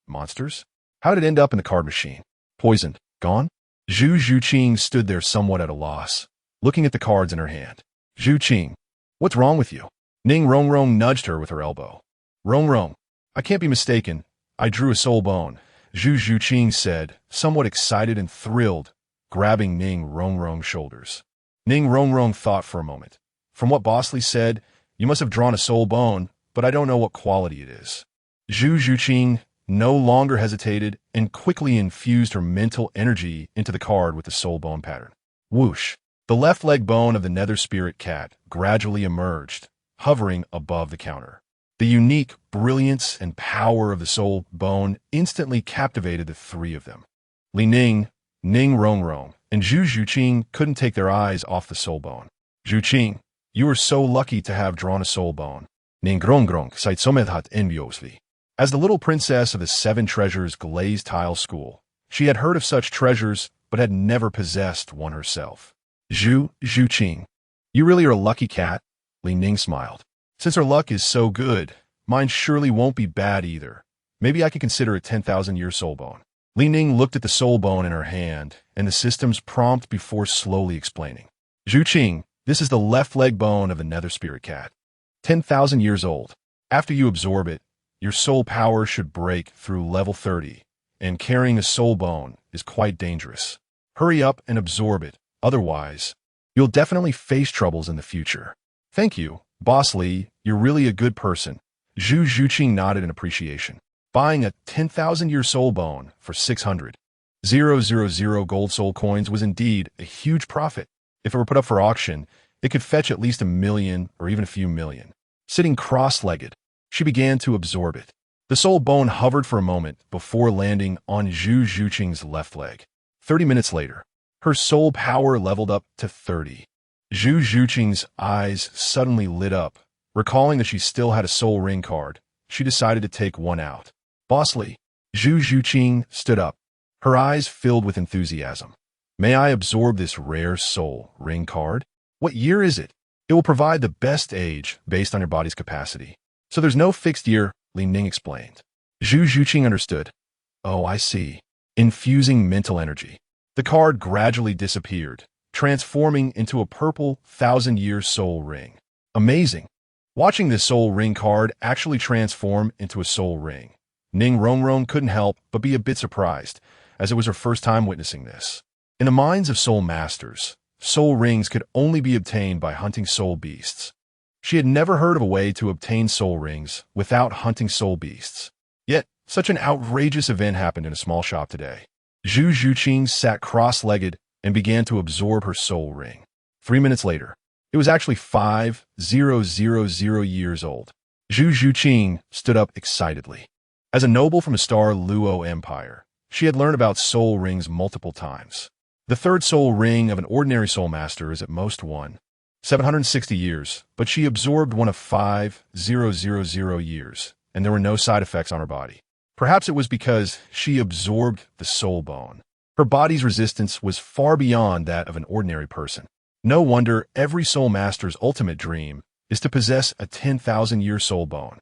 monsters? How did it end up in the card machine? Poisoned? Gone? Zhu Zhuqing stood there somewhat at a loss, looking at the cards in her hand. Zhuqing, what's wrong with you? Ning Rongrong nudged her with her elbow. Rongrong, I can't be mistaken. I drew a soul bone, Zhu Zhuqing said, somewhat excited and thrilled, grabbing Ning Rongrong's shoulders. Ning Rongrong thought for a moment. From what Boss Li said, you must have drawn a soul bone, but I don't know what quality it is. Zhu Zhuqing no longer hesitated and quickly infused her mental energy into the card with the soul bone pattern. Whoosh! The left leg bone of the nether spirit cat gradually emerged, hovering above the counter. The unique brilliance and power of the soul bone instantly captivated the 3 of them. Li Ning, Ning Rongrong, and Zhu Zhuqing couldn't take their eyes off the soul bone. Zhuqing, you were so lucky to have drawn a soul bone. Ning Rongrong seid somedhat enviosly. As the little princess of the 7 treasures glazed tile school, she had heard of such treasures but had never possessed one herself. Zhu Zhuqing, you really are a lucky cat, Li Ning smiled. Since her luck is so good, mine surely won't be bad either. Maybe I could consider it 10,000-year soul bone. Li Ning looked at the soul bone in her hand and the system's prompt before slowly explaining. Zhuqing, this is the left leg bone of the nether spirit cat. 10,000 years old. After you absorb it, your soul power should break through level 30, and carrying a soul bone is quite dangerous. Hurry up and absorb it, otherwise, you'll definitely face troubles in the future. Thank you, Boss Li, you're really a good person. Zhu Zhuqing nodded in appreciation. Buying a 10,000-year soul bone for 600,000 gold soul coins was indeed a huge profit. If it were put up for auction, it could fetch at least 1 million or even a few million. Sitting cross-legged, she began to absorb it. The soul bone hovered for a moment before landing on Zhu Zhuqing's left leg. 30 minutes later, her soul power leveled up to 30. Zhu Zhuqing's eyes suddenly lit up. Recalling that she still had a soul ring card, she decided to take one out. Boss Li, Zhu Zhuqing stood up, her eyes filled with enthusiasm. May I absorb this rare soul ring card? What year is it? It will provide the best age based on your body's capacity. So there's no fixed year, Li Ning explained. Zhu Zhuqing understood. Oh, I see. Infusing mental energy. The card gradually disappeared, transforming into a purple 1,000-year soul ring. Amazing. Watching this soul ring card actually transform into a soul ring, Ning Rongrong couldn't help but be a bit surprised, as it was her first time witnessing this. In the minds of soul masters, soul rings could only be obtained by hunting soul beasts. She had never heard of a way to obtain soul rings without hunting soul beasts. Yet, such an outrageous event happened in a small shop today. Zhu Zhuqing sat cross-legged and began to absorb her soul ring. 3 minutes later, it was actually 5,000 years old. Zhu Zhuqing stood up excitedly. As a noble from a star Luo Empire, she had learned about soul rings multiple times. The 3rd soul ring of an ordinary soul master is at most 760 years, but she absorbed one of 5,000 years, and there were no side effects on her body. Perhaps it was because she absorbed the soul bone. Her body's resistance was far beyond that of an ordinary person. No wonder every soul master's ultimate dream is to possess a 10,000-year soul bone.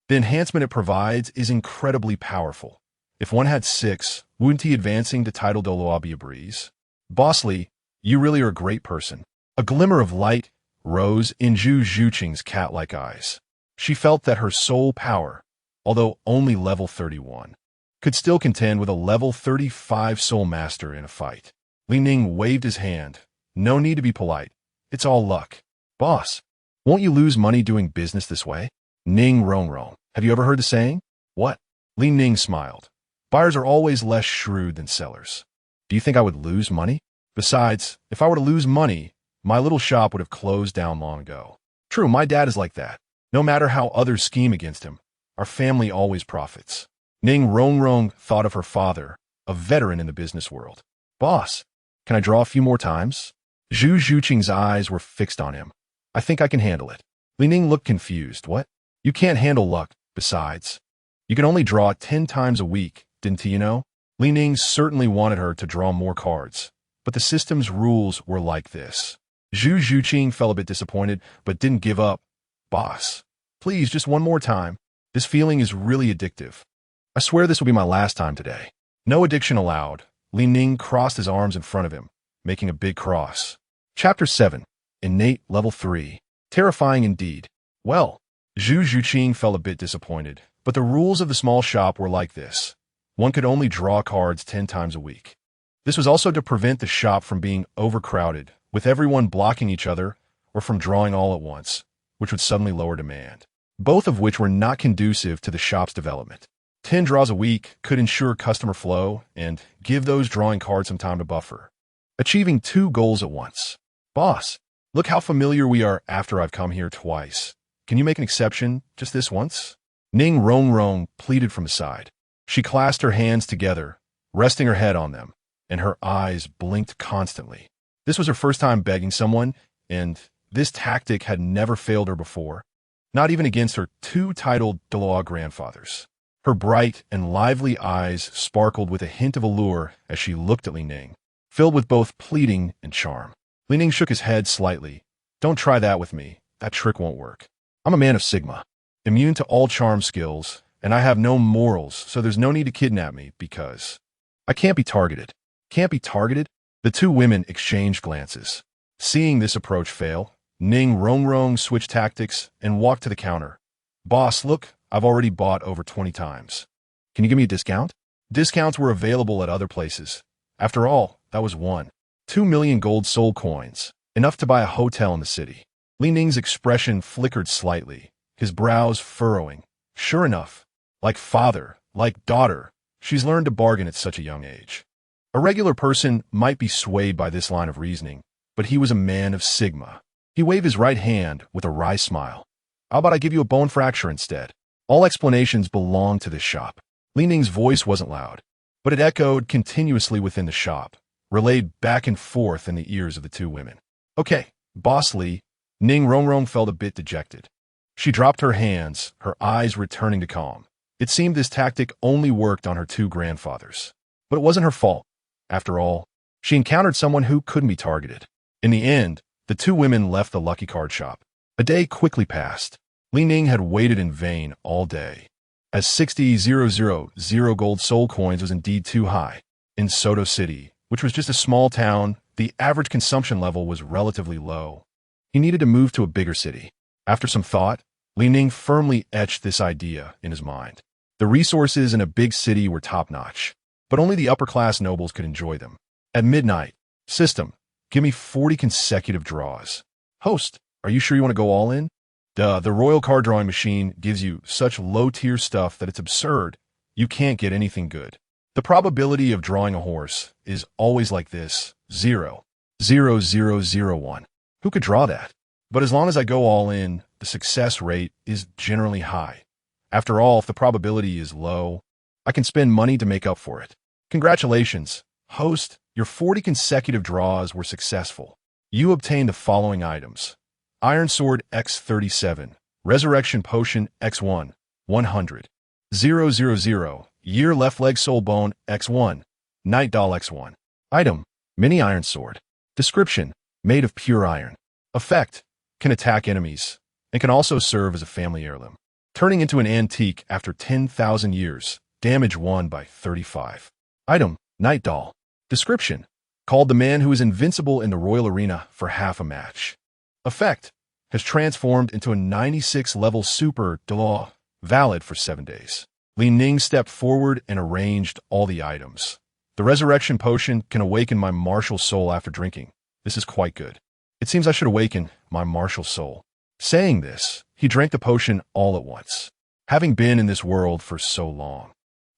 The enhancement it provides is incredibly powerful. If one had 6, wouldn't he advancing to title Douluo be a breeze? Boss Li, you really are a great person. A glimmer of light rose in Zhu Zhuqing's cat-like eyes. She felt that her soul power, although only level 31, could still contend with a level 35 soul master in a fight. Ning waved his hand. No need to be polite. It's all luck. Boss, won't you lose money doing business this way? Ning Rongrong. Have you ever heard the saying? What? Ning smiled. Buyers are always less shrewd than sellers. Do you think I would lose money? Besides, if I were to lose money, my little shop would have closed down long ago. True, my dad is like that. No matter how others scheme against him, our family always profits. Ning Rongrong thought of her father, a veteran in the business world. Boss, can I draw a few more times? Zhu Zhuqing's eyes were fixed on him. I think I can handle it. Ning looked confused. What? You can't handle luck. Besides, you can only draw 10 times a week, didn't you know? Ning certainly wanted her to draw more cards, but the system's rules were like this. Zhu Zhuqing felt a bit disappointed, but didn't give up. Boss, please, just one more time. This feeling is really addictive. I swear this will be my last time today. No addiction allowed. Ning crossed his arms in front of him, making a big cross. Chapter 7. Innate Level 3. Terrifying indeed. Well, Zhu Zhuqing felt a bit disappointed, but the rules of the small shop were like this. One could only draw cards 10 times a week. This was also to prevent the shop from being overcrowded, with everyone blocking each other, or from drawing all at once, which would suddenly lower demand, both of which were not conducive to the shop's development. 10 draws a week could ensure customer flow and give those drawing cards some time to buffer, achieving 2 goals at once. Boss, look how familiar we are after I've come here twice. Can you make an exception just this once? Ning Rongrong pleaded from the side. She clasped her hands together, resting her head on them, and her eyes blinked constantly. This was her first time begging someone, and this tactic had never failed her before, not even against her 2 titled Douluo grandfathers. Her bright and lively eyes sparkled with a hint of allure as she looked at Ning, filled with both pleading and charm. Ning shook his head slightly. Don't try that with me. That trick won't work. I'm a man of Sigma, immune to all charm skills, and I have no morals, so there's no need to kidnap me because I can't be targeted. Can't be targeted? The 2 women exchanged glances. Seeing this approach fail, Ning Rongrong switched tactics and walked to the counter. Boss, look, I've already bought over 20 times. Can you give me a discount? Discounts were available at other places. After all, that was 2 million gold soul coins, enough to buy a hotel in the city. Ning's expression flickered slightly, his brows furrowing. Sure enough, like father, like daughter, she's learned to bargain at such a young age. A regular person might be swayed by this line of reasoning, but he was a man of Sigma. He waved his right hand with a wry smile. How about I give you a bone fracture instead? All explanations belonged to this shop. Ning's voice wasn't loud, but it echoed continuously within the shop, relayed back and forth in the ears of the 2 women. Okay, Boss Li. Ning Rongrong felt a bit dejected. She dropped her hands, her eyes returning to calm. It seemed this tactic only worked on her 2 grandfathers. But it wasn't her fault. After all, she encountered someone who couldn't be targeted. In the end, the 2 women left the lucky card shop. A day quickly passed. Ning had waited in vain all day, as 60,000 gold soul coins was indeed too high. In Soto City, which was just a small town, the average consumption level was relatively low. He needed to move to a bigger city. After some thought, Ning firmly etched this idea in his mind. The resources in a big city were top-notch, but only the upper-class nobles could enjoy them. At midnight, system, give me 40 consecutive draws. Host, are you sure you want to go all in? The royal card drawing machine gives you such low-tier stuff that it's absurd. You can't get anything good. The probability of drawing a horse is always like this, 0.0001. Who could draw that? But as long as I go all in, the success rate is generally high. After all, if the probability is low, I can spend money to make up for it. Congratulations, host, your 40 consecutive draws were successful. You obtained the following items. Iron Sword X37, Resurrection Potion X1, 100, 000, Year left leg soul bone X1. Night doll X1. Item: mini iron sword. Description: made of pure iron. Effect: can attack enemies, and can also serve as a family heirloom. Turning into an antique after 10,000 years. Damage 1 by 35. Item: night doll. Description: called the man who is invincible in the royal arena for half a match. Effect: has transformed into a 96-level super Douluo, valid for 7 days. Ning stepped forward and arranged all the items. The resurrection potion can awaken my martial soul after drinking. This is quite good. It seems I should awaken my martial soul. Saying this, he drank the potion all at once. Having been in this world for so long,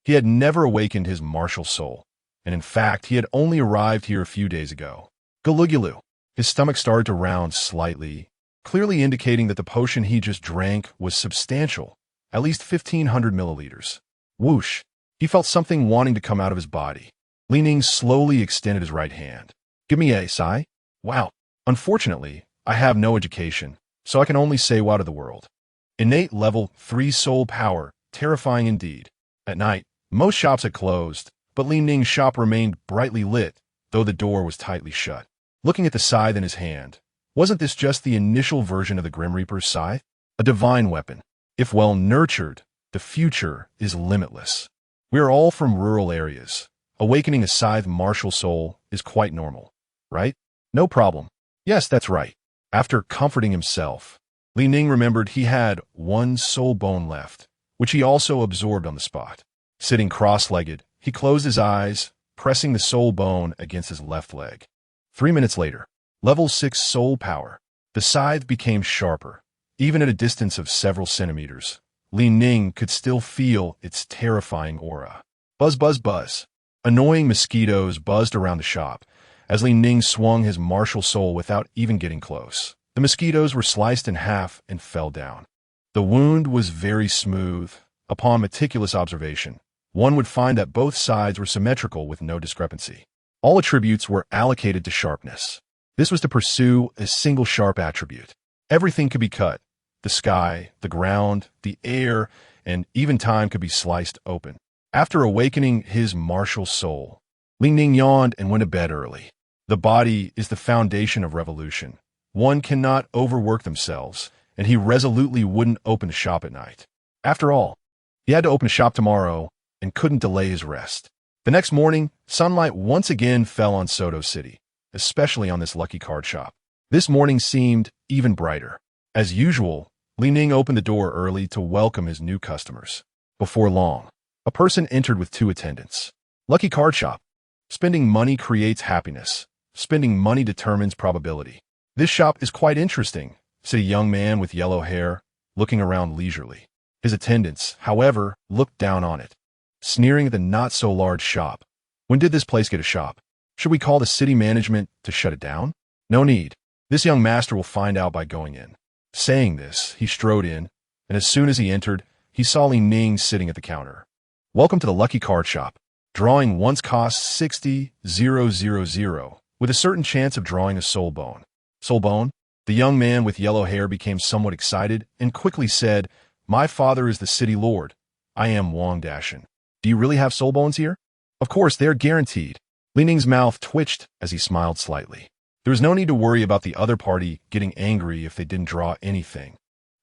he had never awakened his martial soul, and in fact, he had only arrived here a few days ago. Galugulu. His stomach started to round slightly, clearly indicating that the potion he just drank was substantial, at least 1,500 milliliters. Whoosh. He felt something wanting to come out of his body. Ning slowly extended his right hand. Give me a sigh. Wow. Unfortunately, I have no education, so I can only say wow to the world. Innate level 3 soul power, terrifying indeed. At night, most shops had closed, but Ning's shop remained brightly lit, though the door was tightly shut. Looking at the scythe in his hand, wasn't this just the initial version of the Grim Reaper's scythe? A divine weapon. If well nurtured, the future is limitless. We are all from rural areas. Awakening a scythe martial soul is quite normal, right? No problem. Yes, that's right. After comforting himself, Ning remembered he had one soul bone left, which he also absorbed on the spot. Sitting cross-legged, he closed his eyes, pressing the soul bone against his left leg. 3 minutes later, level 6 soul power. The scythe became sharper. Even at a distance of several centimeters, Ning could still feel its terrifying aura. Buzz, buzz, buzz. Annoying mosquitoes buzzed around the shop as Ning swung his martial soul without even getting close. The mosquitoes were sliced in half and fell down. The wound was very smooth. Upon meticulous observation, one would find that both sides were symmetrical with no discrepancy. All attributes were allocated to sharpness. This was to pursue a single sharp attribute. Everything could be cut. The sky, the ground, the air, and even time could be sliced open. After awakening his martial soul, Ning yawned and went to bed early. The body is the foundation of revolution. One cannot overwork themselves, and he resolutely wouldn't open the shop at night. After all, he had to open a shop tomorrow and couldn't delay his rest. The next morning, sunlight once again fell on Soto City, especially on this lucky card shop. This morning seemed even brighter. As usual, Ning opened the door early to welcome his new customers. Before long, a person entered with 2 attendants. Lucky card shop. Spending money creates happiness. Spending money determines probability. This shop is quite interesting, said a young man with yellow hair, looking around leisurely. His attendants, however, looked down on it, sneering at the not-so-large shop. When did this place get a shop? Should we call the city management to shut it down? No need. This young master will find out by going in. Saying this, he strode in, and as soon as he entered, he saw Ning sitting at the counter. Welcome to the Lucky Card Shop. Drawing once costs 60,000, with a certain chance of drawing a soul bone. Soul bone? The young man with yellow hair became somewhat excited and quickly said, My father is the city lord. I am Wang Dashin. Do you really have soul bones here? Of course, they're guaranteed. Ning's mouth twitched as he smiled slightly. There was no need to worry about the other party getting angry if they didn't draw anything.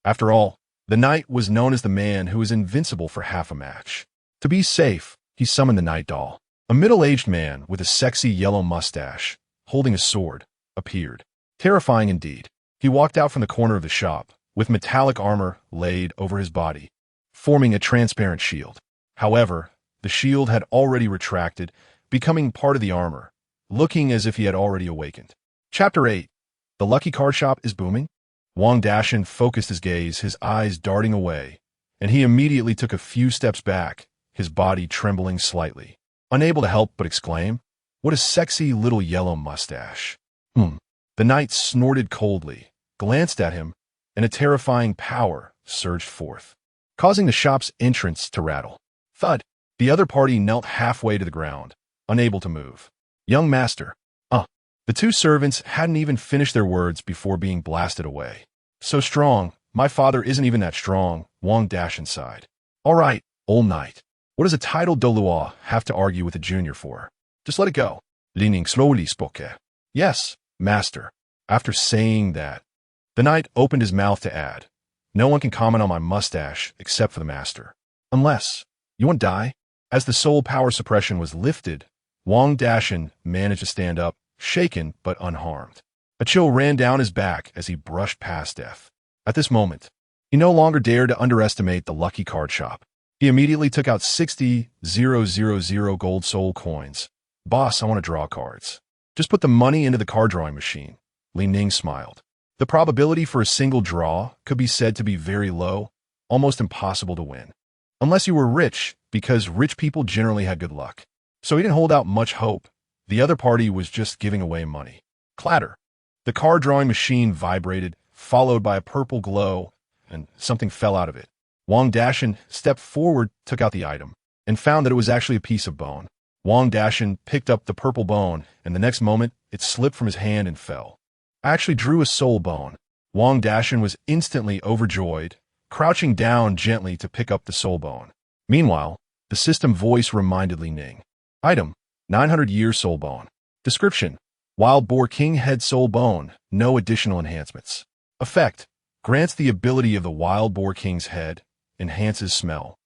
After all, the knight was known as the man who was invincible for half a match. To be safe, he summoned the night doll. A middle-aged man with a sexy yellow mustache, holding a sword, appeared. Terrifying indeed. He walked out from the corner of the shop, with metallic armor laid over his body, forming a transparent shield. However, the shield had already retracted, becoming part of the armor, looking as if he had already awakened. Chapter 8. The Lucky Card Shop is booming? Wang Dashin focused his gaze, his eyes darting away, and he immediately took a few steps back, his body trembling slightly, unable to help but exclaim, What a sexy little yellow mustache. The knight snorted coldly, glanced at him, and a terrifying power surged forth, causing the shop's entrance to rattle. Thud! The other party knelt halfway to the ground, unable to move. Young master. The 2 servants hadn't even finished their words before being blasted away. So strong, my father isn't even that strong, Wang Dashin sighed. All right, old knight. What does a titled Douluo have to argue with a junior for? Just let it go. Ning slowly spoke. Yes, master. After saying that, the knight opened his mouth to add, no one can comment on my mustache except for the master. Unless you want to die? As the soul power suppression was lifted, Wang Dashan managed to stand up, shaken but unharmed. A chill ran down his back as he brushed past death. At this moment, he no longer dared to underestimate the lucky card shop. He immediately took out 60,000 gold soul coins. Boss, I want to draw cards. Just put the money into the card drawing machine. Ning smiled. The probability for a single draw could be said to be very low, almost impossible to win. Unless you were rich, because rich people generally had good luck. So he didn't hold out much hope. The other party was just giving away money. Clatter. The card drawing machine vibrated, followed by a purple glow, and something fell out of it. Wang Dashan stepped forward, took out the item, and found that it was actually a piece of bone. Wang Dashan picked up the purple bone, and the next moment, it slipped from his hand and fell. I actually drew a soul bone. Wang Dashan was instantly overjoyed, crouching down gently to pick up the soul bone. Meanwhile, the system voice reminded Ning. Item, 900-year soul bone. Description, Wild Boar King head soul bone, no additional enhancements. Effect, grants the ability of the Wild Boar King's head, enhances smell,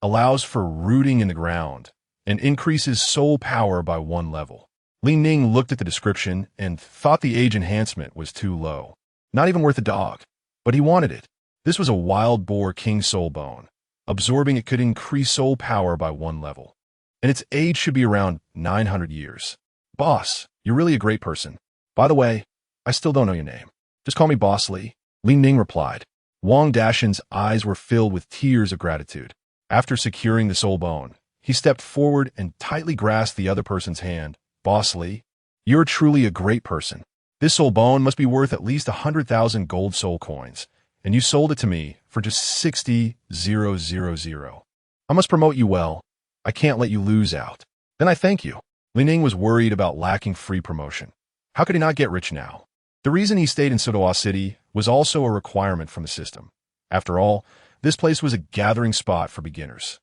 allows for rooting in the ground, and increases soul power by 1 level. Ning looked at the description and thought the age enhancement was too low. Not even worth a dog. But he wanted it. This was a Wild Boar King soul bone. Absorbing it could increase soul power by 1 level. And its age should be around 900 years. Boss, you're really a great person. By the way, I still don't know your name. Just call me Boss Lee. Ning replied. Wang Dashan's eyes were filled with tears of gratitude. After securing the soul bone, he stepped forward and tightly grasped the other person's hand. Boss Lee, you're truly a great person. This soul bone must be worth at least 100,000 gold soul coins, and you sold it to me for just 60,000. I must promote you well. I can't let you lose out. Then I thank you. Ning was worried about lacking free promotion. How could he not get rich now? The reason he stayed in Douluo City was also a requirement from the system. After all, this place was a gathering spot for beginners.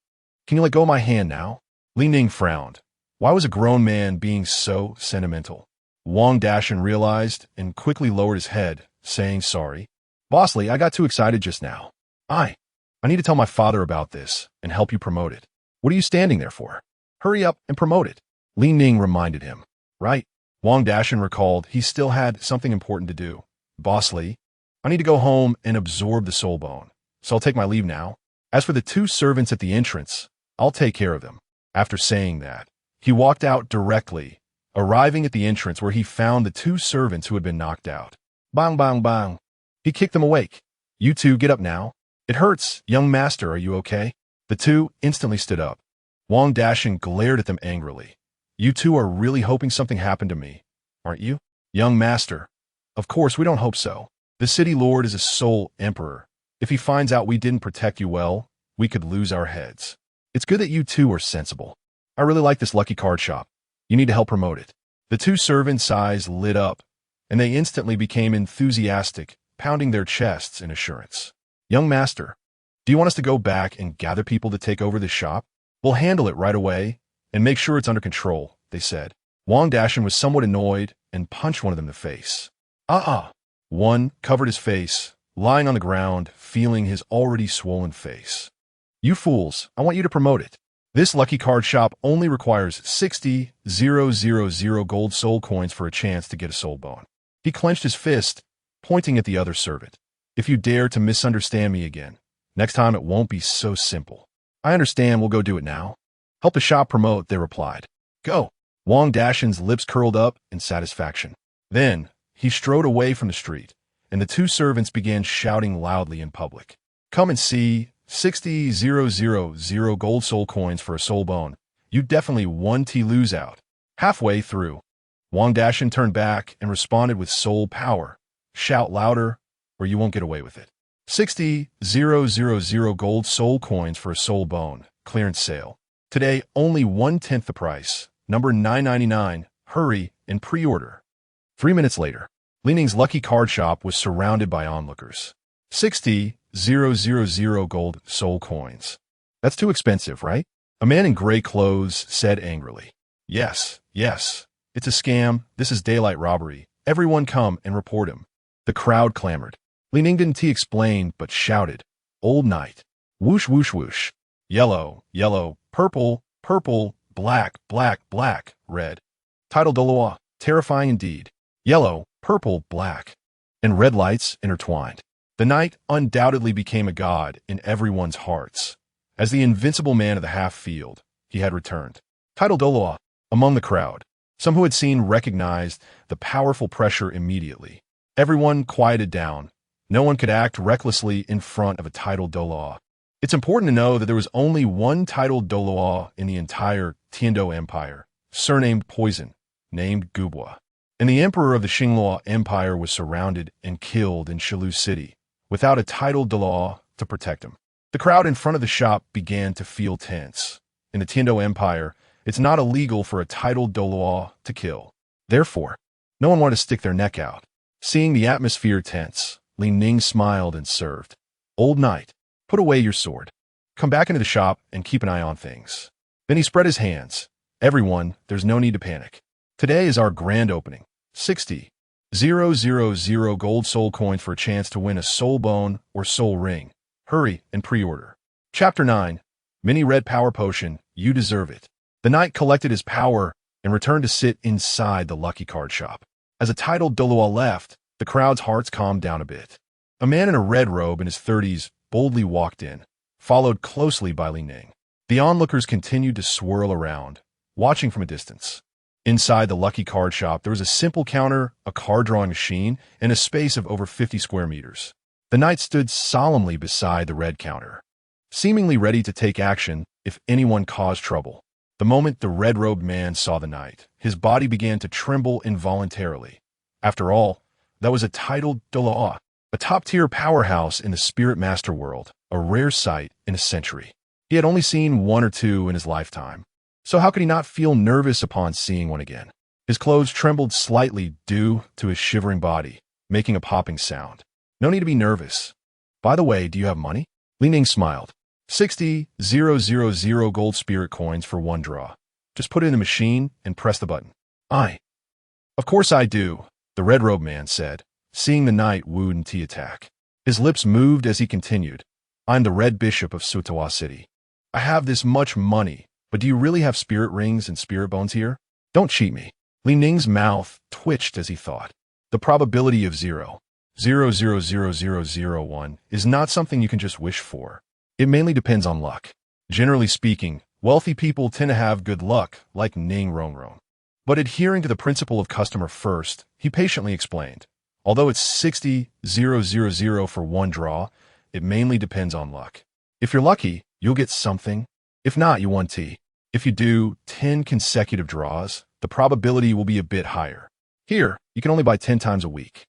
Can you let go of my hand now? Ning frowned. Why was a grown man being so sentimental? Wang Dashan realized and quickly lowered his head, saying sorry. Boss Lee, I got too excited just now. I need to tell my father about this and help you promote it. What are you standing there for? Hurry up and promote it. Ning reminded him. Right. Wang Dashan recalled he still had something important to do. Boss Lee, I need to go home and absorb the soul bone, so I'll take my leave now. As for the 2 servants at the entrance, I'll take care of them. After saying that, he walked out directly, arriving at the entrance where he found the 2 servants who had been knocked out. Bang, bang, bang. He kicked them awake. You 2 get up now. It hurts. Young master, are you okay? The 2 instantly stood up. Wang Dashan glared at them angrily. You 2 are really hoping something happened to me, aren't you? Young master. Of course, we don't hope so. The city lord is a soul emperor. If he finds out we didn't protect you well, we could lose our heads. It's good that you 2 are sensible. I really like this lucky card shop. You need to help promote it. The 2 servants' eyes lit up, and they instantly became enthusiastic, pounding their chests in assurance. Young master, do you want us to go back and gather people to take over this shop? We'll handle it right away and make sure it's under control, they said. Wang Dashan was somewhat annoyed and punched one of them in the face. One covered his face, lying on the ground, feeling his already swollen face. You fools, I want you to promote it. This lucky card shop only requires 60,000 gold soul coins for a chance to get a soul bone. He clenched his fist, pointing at the other servant. If you dare to misunderstand me again, next time it won't be so simple. I understand, we'll go do it now. Help the shop promote, they replied. Go. Wang Dashan's lips curled up in satisfaction. Then, he strode away from the street, and the 2 servants began shouting loudly in public. Come and see. 60,000 gold soul coins for a soul bone. You definitely won to lose out. Halfway through, Wang Dashan turned back and responded with soul power. Shout louder, or you won't get away with it. 60,000 gold soul coins for a soul bone. Clearance sale. Today, only 1/10 the price. Number 999. Hurry and pre-order. 3 minutes later, Ning's lucky card shop was surrounded by onlookers. 60,000 gold soul coins. That's too expensive, right? A man in gray clothes said angrily. Yes, yes. It's a scam. This is daylight robbery. Everyone come and report him. The crowd clamored. Ning didn't explain, but shouted. Old Knight. Whoosh, whoosh, whoosh. Yellow, yellow, purple, purple, black, black, black, red. Title Douluo, terrifying indeed. Yellow, purple, black. And red lights intertwined. The knight undoubtedly became a god in everyone's hearts. As the invincible man of the half-field, he had returned. Title Douluo, among the crowd. Some who had seen recognized the powerful pressure immediately. Everyone quieted down. No one could act recklessly in front of a titled Douluo. It's important to know that there was only one titled Douluo in the entire Tiando Empire, surnamed Poison, named Gubwa. And the emperor of the Xingluo Empire was surrounded and killed in Shilu City, without a titled Douluo to protect him. The crowd in front of the shop began to feel tense. In the Tiando Empire, it's not illegal for a titled Douluo to kill. Therefore, no one wanted to stick their neck out. Seeing the atmosphere tense, Ning smiled and served. Old Knight, put away your sword. Come back into the shop and keep an eye on things. Then he spread his hands. Everyone, there's no need to panic. Today is our grand opening. 60,000 gold soul coins for a chance to win a soul bone or soul ring. Hurry and pre-order. Chapter 9. Mini Red Power Potion. You deserve it. The knight collected his power and returned to sit inside the Lucky Card shop. As a titled Douluo left, the crowd's hearts calmed down a bit. A man in a red robe in his 30s boldly walked in, followed closely by Ning. The onlookers continued to swirl around, watching from a distance. Inside the Lucky Card shop, there was a simple counter, a card-drawing machine, and a space of over 50 square meters. The knight stood solemnly beside the red counter, seemingly ready to take action if anyone caused trouble. The moment the red-robed man saw the knight, his body began to tremble involuntarily. After all, that was a titled Douluo, a top-tier powerhouse in the Spirit Master world, a rare sight in a century. He had only seen one or two in his lifetime, so how could he not feel nervous upon seeing one again? His clothes trembled slightly due to his shivering body, making a popping sound. No need to be nervous. By the way, do you have money? Ning smiled. 60,000 gold spirit coins for one draw. Just put it in the machine and press the button. Of course I do, the red-robed man said, seeing the knight wooed and attack. His lips moved as he continued. I'm the Red Bishop of Sutawa City. I have this much money, but do you really have spirit rings and spirit bones here? Don't cheat me. Ning's mouth twitched as he thought. The probability of 0.000001 is not something you can just wish for. It mainly depends on luck. Generally speaking, wealthy people tend to have good luck, like Ning Rongrong. But adhering to the principle of customer first, he patiently explained. Although it's 60,000 for one draw, it mainly depends on luck. If you're lucky, you'll get something. If not, you won tea. If you do 10 consecutive draws, the probability will be a bit higher. Here, you can only buy 10 times a week.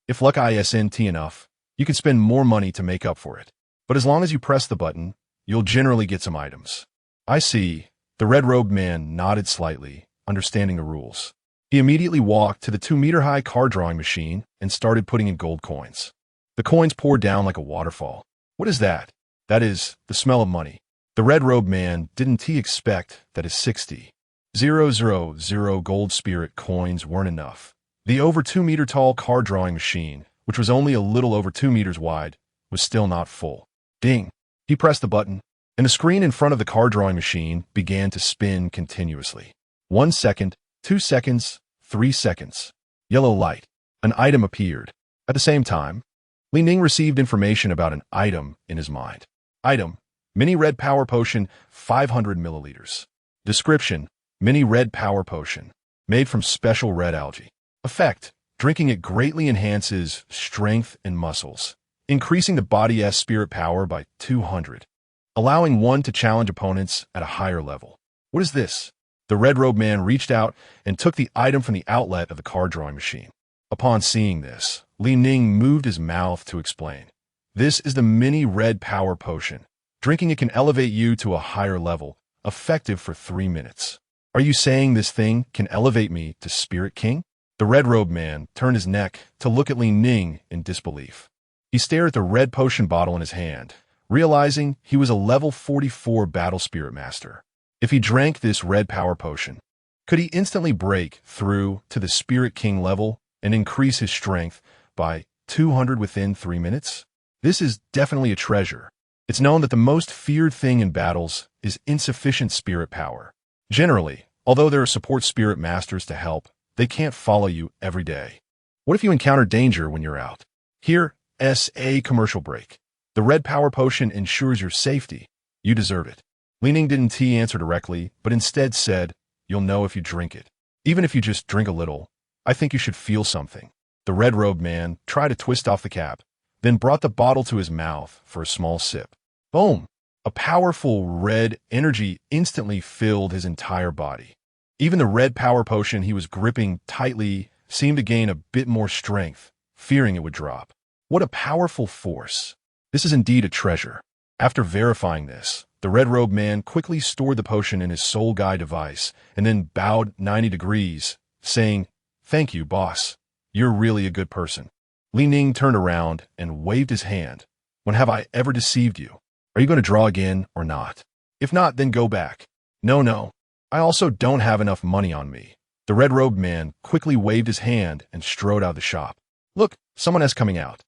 If luck isn't enough, you can spend more money to make up for it. But as long as you press the button, you'll generally get some items. I see. The red-robed man nodded slightly, understanding the rules. He immediately walked to the 2-meter-high card-drawing machine and started putting in gold coins. The coins poured down like a waterfall. What is that? That is the smell of money. The red-robed man didn't expect that his 60,000 gold spirit coins weren't enough. The over 2-meter-tall card-drawing machine, which was only a little over 2 meters wide, was still not full. Ding! He pressed the button, and the screen in front of the card-drawing machine began to spin continuously. 1 second, 2 seconds, 3 seconds. Yellow light. An item appeared. At the same time, Ning received information about an item in his mind. Item: Mini Red Power Potion, 500 milliliters. Description: Mini Red Power Potion, made from special red algae. Effect: drinking it greatly enhances strength and muscles, increasing the body's spirit power by 200, allowing one to challenge opponents at a higher level. What is this? The red-robed man reached out and took the item from the outlet of the card-drawing machine. Upon seeing this, Ning moved his mouth to explain. This is the Mini Red Power Potion. Drinking it can elevate you to a higher level, effective for 3 minutes. Are you saying this thing can elevate me to Spirit King? The red-robed man turned his neck to look at Ning in disbelief. He stared at the red potion bottle in his hand, realizing he was a level 44 battle spirit master. If he drank this red power potion, could he instantly break through to the Spirit King level and increase his strength by 200 within 3 minutes? This is definitely a treasure. It's known that the most feared thing in battles is insufficient spirit power. Generally, although there are support spirit masters to help, they can't follow you every day. What if you encounter danger when you're out? Here, a commercial break. The red power potion ensures your safety. You deserve it. Ning didn't answer directly, but instead said, "You'll know if you drink it. Even if you just drink a little, I think you should feel something." The red-robed man tried to twist off the cap, then brought the bottle to his mouth for a small sip. Boom! A powerful red energy instantly filled his entire body. Even the red power potion he was gripping tightly seemed to gain a bit more strength, fearing it would drop. What a powerful force! This is indeed a treasure. After verifying this, the red-robed man quickly stored the potion in his soul guide device and then bowed 90 degrees, saying, "Thank you, boss. You're really a good person." Ning turned around and waved his hand. "When have I ever deceived you? Are you going to draw again or not? If not, then go back." No. I also don't have enough money on me." The red-robed man quickly waved his hand and strode out of the shop. "Look, someone is coming out."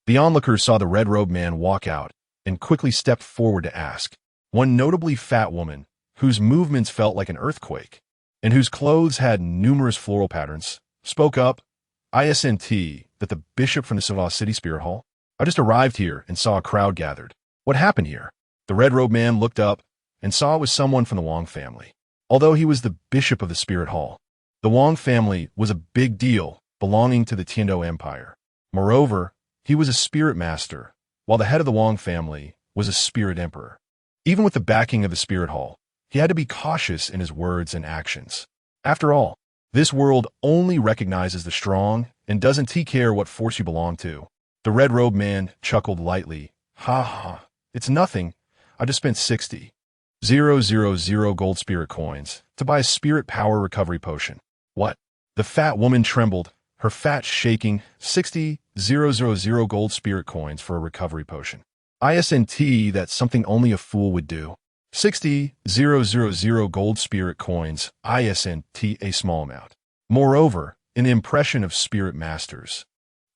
The onlookers saw the red-robed man walk out and quickly stepped forward to ask. One notably fat woman, whose movements felt like an earthquake, and whose clothes had numerous floral patterns, spoke up. "Isn't that the bishop from the Sava City Spirit Hall? I just arrived here and saw a crowd gathered. What happened here?" The red-robed man looked up and saw it was someone from the Wong family. Although he was the bishop of the Spirit Hall, the Wong family was a big deal, belonging to the Tiando Empire. Moreover, he was a spirit master, while the head of the Wong family was a spirit emperor. Even with the backing of the Spirit Hall, he had to be cautious in his words and actions. After all, this world only recognizes the strong and doesn't care what force you belong to. The red-robed man chuckled lightly. "Ha, it's nothing. I just spent 60,000 gold spirit coins to buy a spirit power recovery potion." "What?" The fat woman trembled, her fat shaking. 60,000 gold spirit coins for a recovery potion. Isn't that something only a fool would do? 60,000 gold spirit coins, isn't a small amount. Moreover, in the impression of spirit masters,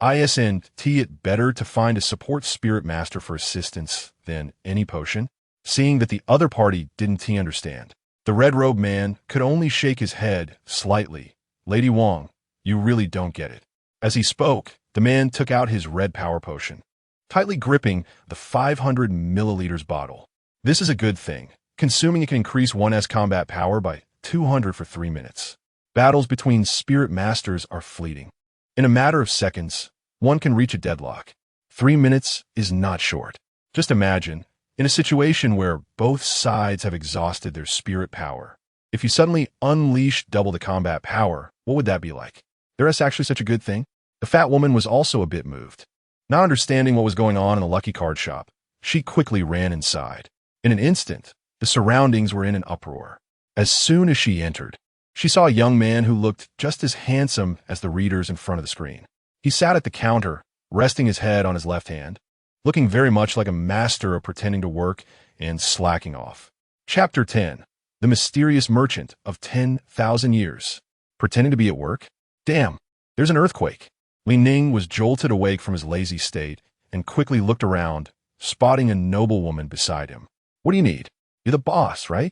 isn't it better to find a support spirit master for assistance than any potion? Seeing that the other party didn't understand, the red-robed man could only shake his head slightly. "Lady Wong, you really don't get it." As he spoke, the man took out his red power potion, tightly gripping the 500 milliliters bottle. This is a good thing. Consuming it can increase one's combat power by 200 for 3 minutes. Battles between spirit masters are fleeting. In a matter of seconds, one can reach a deadlock. 3 minutes is not short. Just imagine, in a situation where both sides have exhausted their spirit power, if you suddenly unleash double the combat power, what would that be like? There is actually such a good thing? The fat woman was also a bit moved. Not understanding what was going on in the Lucky Card shop, she quickly ran inside. In an instant, the surroundings were in an uproar. As soon as she entered, she saw a young man who looked just as handsome as the readers in front of the screen. He sat at the counter, resting his head on his left hand, looking very much like a master of pretending to work and slacking off. Chapter 10. The Mysterious Merchant of 10,000 Years. Pretending to be at work? Damn, there's an earthquake. Ning was jolted awake from his lazy state and quickly looked around, spotting a noblewoman beside him. "What do you need? You're the boss, right?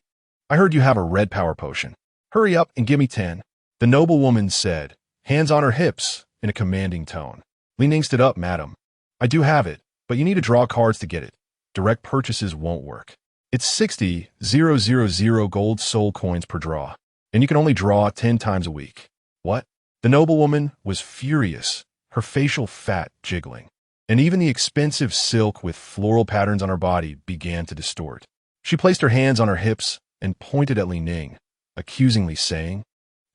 I heard you have a red power potion. Hurry up and give me 10. The noblewoman said, hands on her hips, in a commanding tone. Ning stood up. "Madam, I do have it, but you need to draw cards to get it. Direct purchases won't work. It's 60,000 gold soul coins per draw, and you can only draw 10 times a week." "What?" The noblewoman was furious, her facial fat jiggling, and even the expensive silk with floral patterns on her body began to distort. She placed her hands on her hips and pointed at Ning, accusingly saying,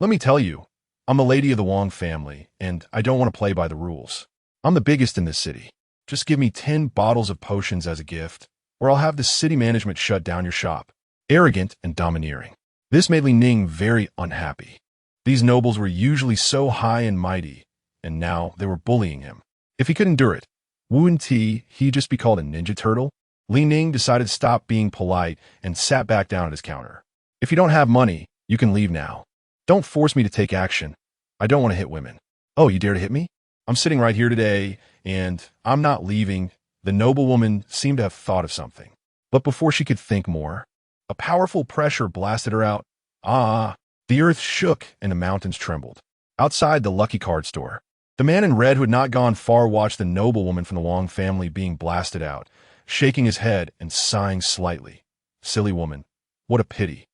"Let me tell you, I'm a lady of the Wong family, and I don't want to play by the rules. I'm the biggest in this city. Just give me 10 bottles of potions as a gift, or I'll have the city management shut down your shop." Arrogant and domineering. This made Ning very unhappy. These nobles were usually so high and mighty, and now they were bullying him. If he could endure it, wouldn't he just be called a ninja turtle? Ning decided to stop being polite and sat back down at his counter. If you don't have money, you can leave now. Don't force me to take action. I don't want to hit women. Oh, you dare to hit me? I'm sitting right here today, and I'm not leaving. The noblewoman seemed to have thought of something. But before she could think more, a powerful pressure blasted her out. Ah! The earth shook and the mountains trembled. Outside the Lucky Card store, the man in red who had not gone far watched the noblewoman from the Wong family being blasted out, shaking his head and sighing slightly. Silly woman. What a pity.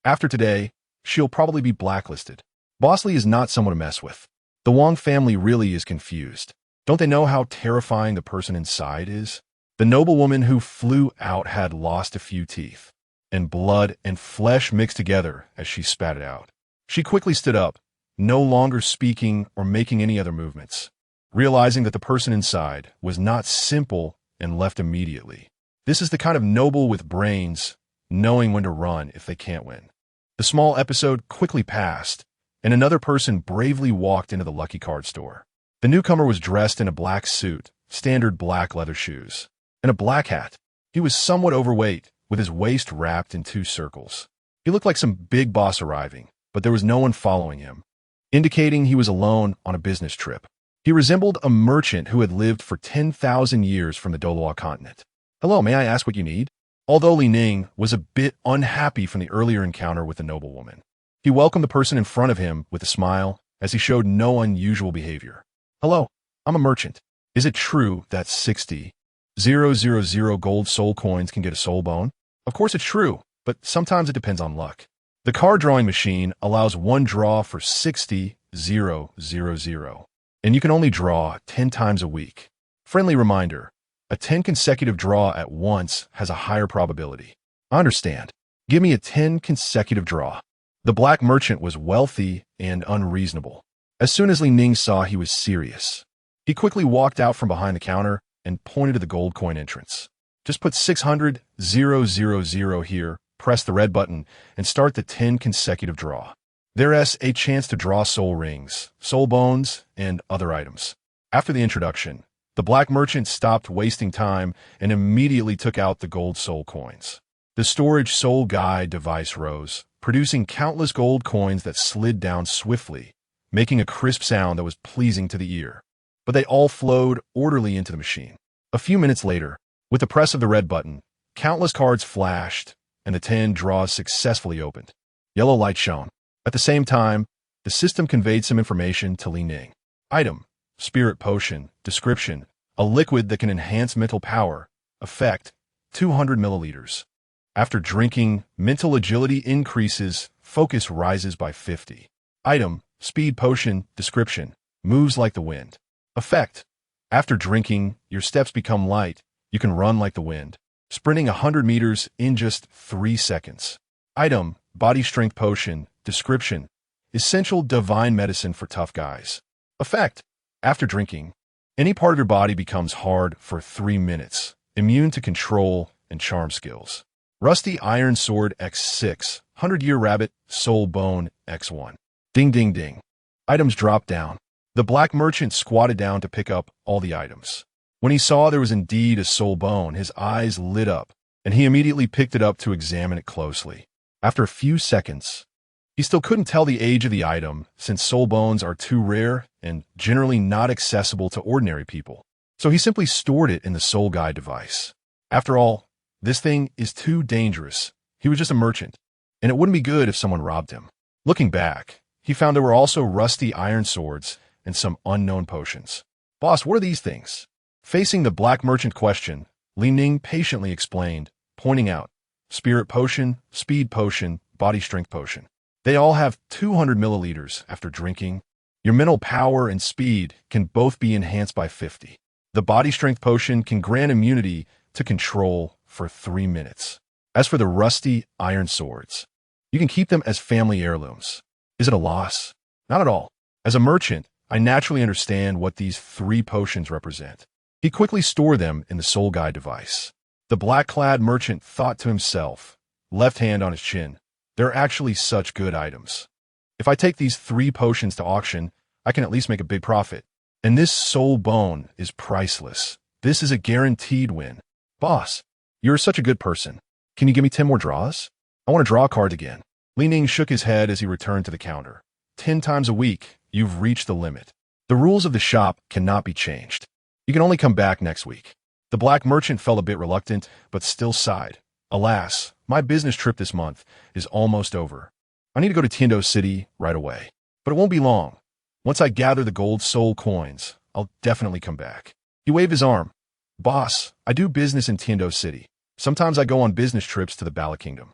After today, she'll probably be blacklisted. Boss Lee is not someone to mess with. The Wong family really is confused. Don't they know how terrifying the person inside is? The noblewoman who flew out had lost a few teeth, and blood and flesh mixed together as she spat it out. She quickly stood up, no longer speaking or making any other movements, realizing that the person inside was not simple and left immediately. This is the kind of noble with brains, knowing when to run if they can't win. The small episode quickly passed, and another person bravely walked into the Lucky Card store. The newcomer was dressed in a black suit, standard black leather shoes, and a black hat. He was somewhat overweight, with his waist wrapped in 2 circles. He looked like some big boss arriving, but there was no one following him, indicating he was alone on a business trip. He resembled a merchant who had lived for 10,000 years from the Douluo continent. Hello, may I ask what you need? Although Ning was a bit unhappy from the earlier encounter with the noblewoman, he welcomed the person in front of him with a smile as he showed no unusual behavior. Hello, I'm a merchant. Is it true that 60,000 gold soul coins can get a soul bone? Of course it's true, but sometimes it depends on luck. The card drawing machine allows 1 draw for 60,000, and you can only draw 10 times a week. Friendly reminder, a 10 consecutive draw at once has a higher probability. I understand. Give me a 10 consecutive draw. The black merchant was wealthy and unreasonable. As soon as Ning saw he was serious, he quickly walked out from behind the counter and pointed to the gold coin entrance. Just put 600,000 here, press the red button, and start the 10 consecutive draw. There's a chance to draw soul rings, soul bones, and other items. After the introduction, the black merchant stopped wasting time and immediately took out the gold soul coins. The storage soul guide device rose, producing countless gold coins that slid down swiftly, making a crisp sound that was pleasing to the ear. But they all flowed orderly into the machine. A few minutes later, with the press of the red button, countless cards flashed, and the 10 draws successfully opened. Yellow light shone. At the same time, the system conveyed some information to Ning. Item, spirit potion, description, a liquid that can enhance mental power, effect, 200 milliliters. After drinking, mental agility increases, focus rises by 50. Item, speed potion, description, moves like the wind. Effect, after drinking, your steps become light, you can run like the wind, sprinting 100 meters in just 3 seconds. Item, body strength potion, description, essential divine medicine for tough guys. Effect, after drinking, any part of your body becomes hard for 3 minutes, immune to control and charm skills. Rusty Iron Sword X6, 100-Year Rabbit, Soul Bone X1. Ding ding ding. Items dropped down. The black merchant squatted down to pick up all the items. When he saw there was indeed a soul bone, his eyes lit up, and he immediately picked it up to examine it closely. After a few seconds, he still couldn't tell the age of the item, since soul bones are too rare and generally not accessible to ordinary people. So he simply stored it in the soul guide device. After all, this thing is too dangerous. He was just a merchant, and it wouldn't be good if someone robbed him. Looking back, he found there were also rusty iron swords and some unknown potions. Boss, what are these things? Facing the black merchant question, Ning patiently explained, pointing out, spirit potion, speed potion, body strength potion. They all have 200 milliliters after drinking. Your mental power and speed can both be enhanced by 50. The body strength potion can grant immunity to control for 3 minutes. As for the rusty iron swords, you can keep them as family heirlooms. Is it a loss? Not at all. As a merchant, I naturally understand what these 3 potions represent. He quickly stored them in the soul guide device. The black-clad merchant thought to himself, left hand on his chin, they're actually such good items. If I take these 3 potions to auction, I can at least make a big profit. And this soul bone is priceless. This is a guaranteed win. Boss, you're such a good person. Can you give me 10 more draws? I want to draw cards again. Li Ning shook his head as he returned to the counter. 10 times a week, you've reached the limit. The rules of the shop cannot be changed. You can only come back next week. The black merchant felt a bit reluctant, but still sighed. Alas, my business trip this month is almost over. I need to go to Tiando City right away. But it won't be long. Once I gather the gold soul coins, I'll definitely come back. He waved his arm. Boss, I do business in Tiando City. Sometimes I go on business trips to the Bala Kingdom.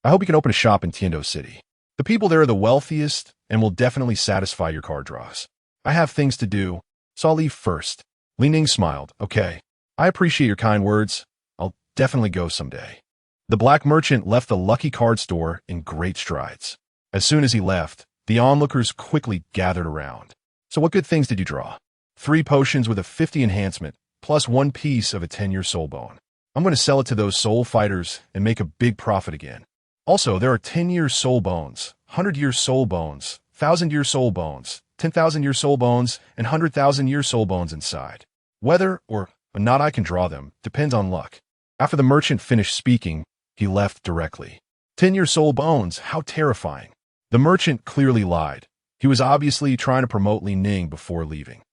I hope you can open a shop in Tiando City. The people there are the wealthiest and will definitely satisfy your card draws. I have things to do, so I'll leave first. Li Ning smiled. Okay. I appreciate your kind words. I'll definitely go someday. The black merchant left the lucky card store in great strides. As soon as he left, the onlookers quickly gathered around. So what good things did you draw? 3 potions with a 50 enhancement, plus 1 piece of a 10-year soul bone. I'm going to sell it to those soul fighters and make a big profit again. Also, there are 10-year soul bones, 100-year soul bones, 1,000-year soul bones, 10,000-year soul bones, and 100,000-year soul bones inside. Whether or not I can draw them depends on luck. After the merchant finished speaking, he left directly. 10-year soul bones, how terrifying. The merchant clearly lied. He was obviously trying to promote Li Ning before leaving.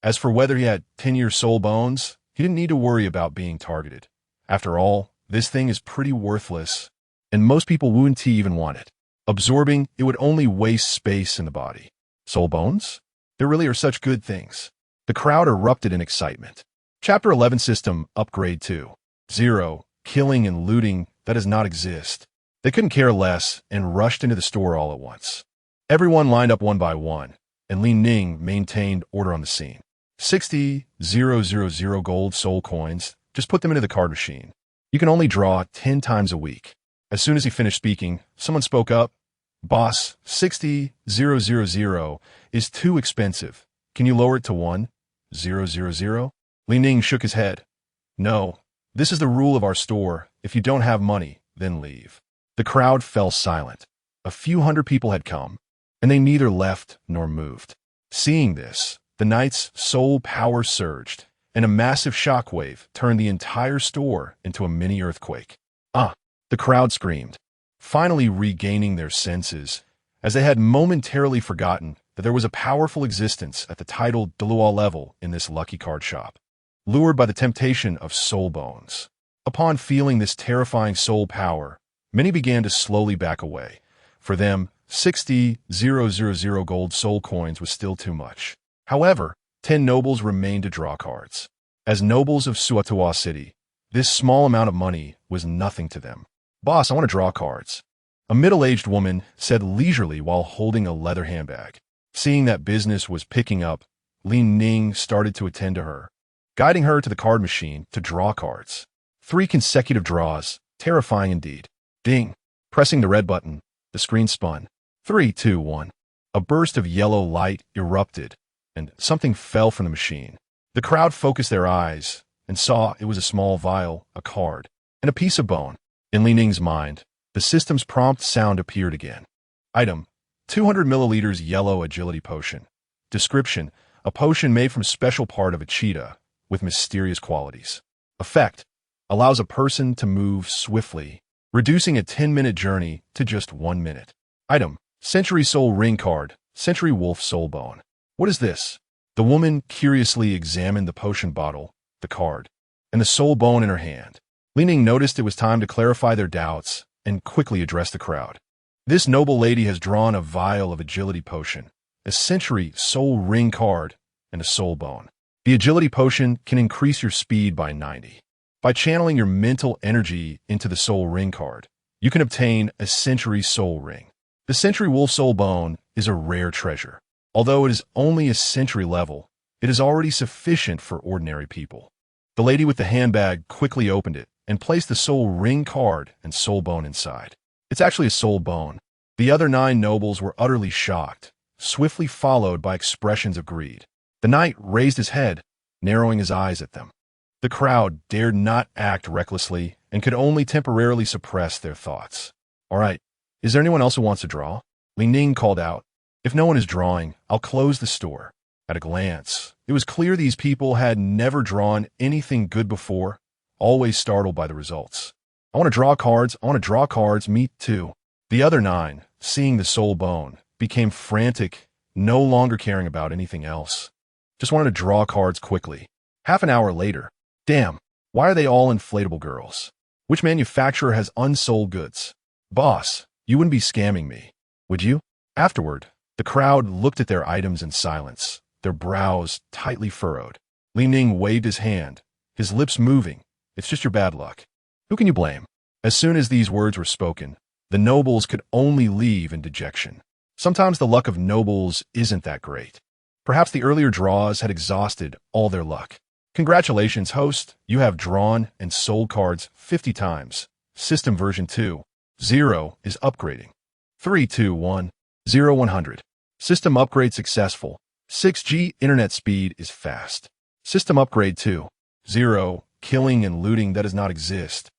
As for whether he had 10-year soul bones, he didn't need to worry about being targeted. After all, this thing is pretty worthless, and most people wouldn't even want it. Absorbing, it would only waste space in the body. Soul bones? There really are such good things. The crowd erupted in excitement. Chapter 11 System Upgrade 2.0 Killing and looting that does not exist. They couldn't care less and rushed into the store all at once. Everyone lined up one by one, and Li Ning maintained order on the scene. 60,000 gold soul coins. Just put them into the card machine. You can only draw 10 times a week. As soon as he finished speaking, someone spoke up. Boss, 60,000 is too expensive. Can you lower it to 1,000? Li Ning shook his head. No, this is the rule of our store. If you don't have money, then leave. The crowd fell silent. A few hundred people had come, and they neither left nor moved. Seeing this, the knight's soul power surged, and a massive shockwave turned the entire store into a mini earthquake. The crowd screamed, finally regaining their senses, as they had momentarily forgotten that there was a powerful existence at the titled Douluo level in this lucky card shop. Lured by the temptation of soul bones. Upon feeling this terrifying soul power, many began to slowly back away. For them, 60,000 gold soul coins was still too much. However, 10 nobles remained to draw cards. As nobles of Suatua City, this small amount of money was nothing to them. Boss, I want to draw cards. A middle-aged woman said leisurely while holding a leather handbag. Seeing that business was picking up, Li Ning started to attend to her, guiding her to the card machine to draw cards. 3 consecutive draws, terrifying indeed. Ding! Pressing the red button, the screen spun. 3, 2, 1. A burst of yellow light erupted, and something fell from the machine. The crowd focused their eyes and saw it was a small vial, a card, and a piece of bone. In Li Ning's mind, the system's prompt sound appeared again. Item: 200 milliliters yellow agility potion. Description: a potion made from special part of a cheetah with mysterious qualities. Effect: allows a person to move swiftly, reducing a 10-minute journey to just 1 minute. Item: Century Soul Ring Card, Century Wolf Soul Bone. What is this? The woman curiously examined the potion bottle, the card, and the soul bone in her hand. Li Ning noticed it was time to clarify their doubts and quickly addressed the crowd. This noble lady has drawn a vial of agility potion, a Century Soul Ring Card, and a soul bone. The agility potion can increase your speed by 90. By channeling your mental energy into the soul ring card, you can obtain a Century Soul Ring. The Century Wolf Soul Bone is a rare treasure. Although it is only a century level, it is already sufficient for ordinary people. The lady with the handbag quickly opened it and placed the soul ring card and soul bone inside. It's actually a soul bone. The other 9 nobles were utterly shocked, swiftly followed by expressions of greed. The knight raised his head, narrowing his eyes at them. The crowd dared not act recklessly and could only temporarily suppress their thoughts. All right, is there anyone else who wants to draw? Li Ning called out. If no one is drawing, I'll close the store. At a glance, it was clear these people had never drawn anything good before, always startled by the results. I want to draw cards, me too. The other 9, seeing the soul bone, became frantic, no longer caring about anything else. Just wanted to draw cards quickly. Half an hour later, damn, why are they all inflatable girls? Which manufacturer has unsold goods? Boss, you wouldn't be scamming me, would you? Afterward, the crowd looked at their items in silence, their brows tightly furrowed. Ning waved his hand, his lips moving. It's just your bad luck. Who can you blame? As soon as these words were spoken, the nobles could only leave in dejection. Sometimes the luck of nobles isn't that great. Perhaps the earlier draws had exhausted all their luck. Congratulations, host. You have drawn and sold cards 50 times. System version 2.0 is upgrading. 3210100. System upgrade successful. 6G internet speed is fast. System upgrade 2.0. Killing and looting that does not exist.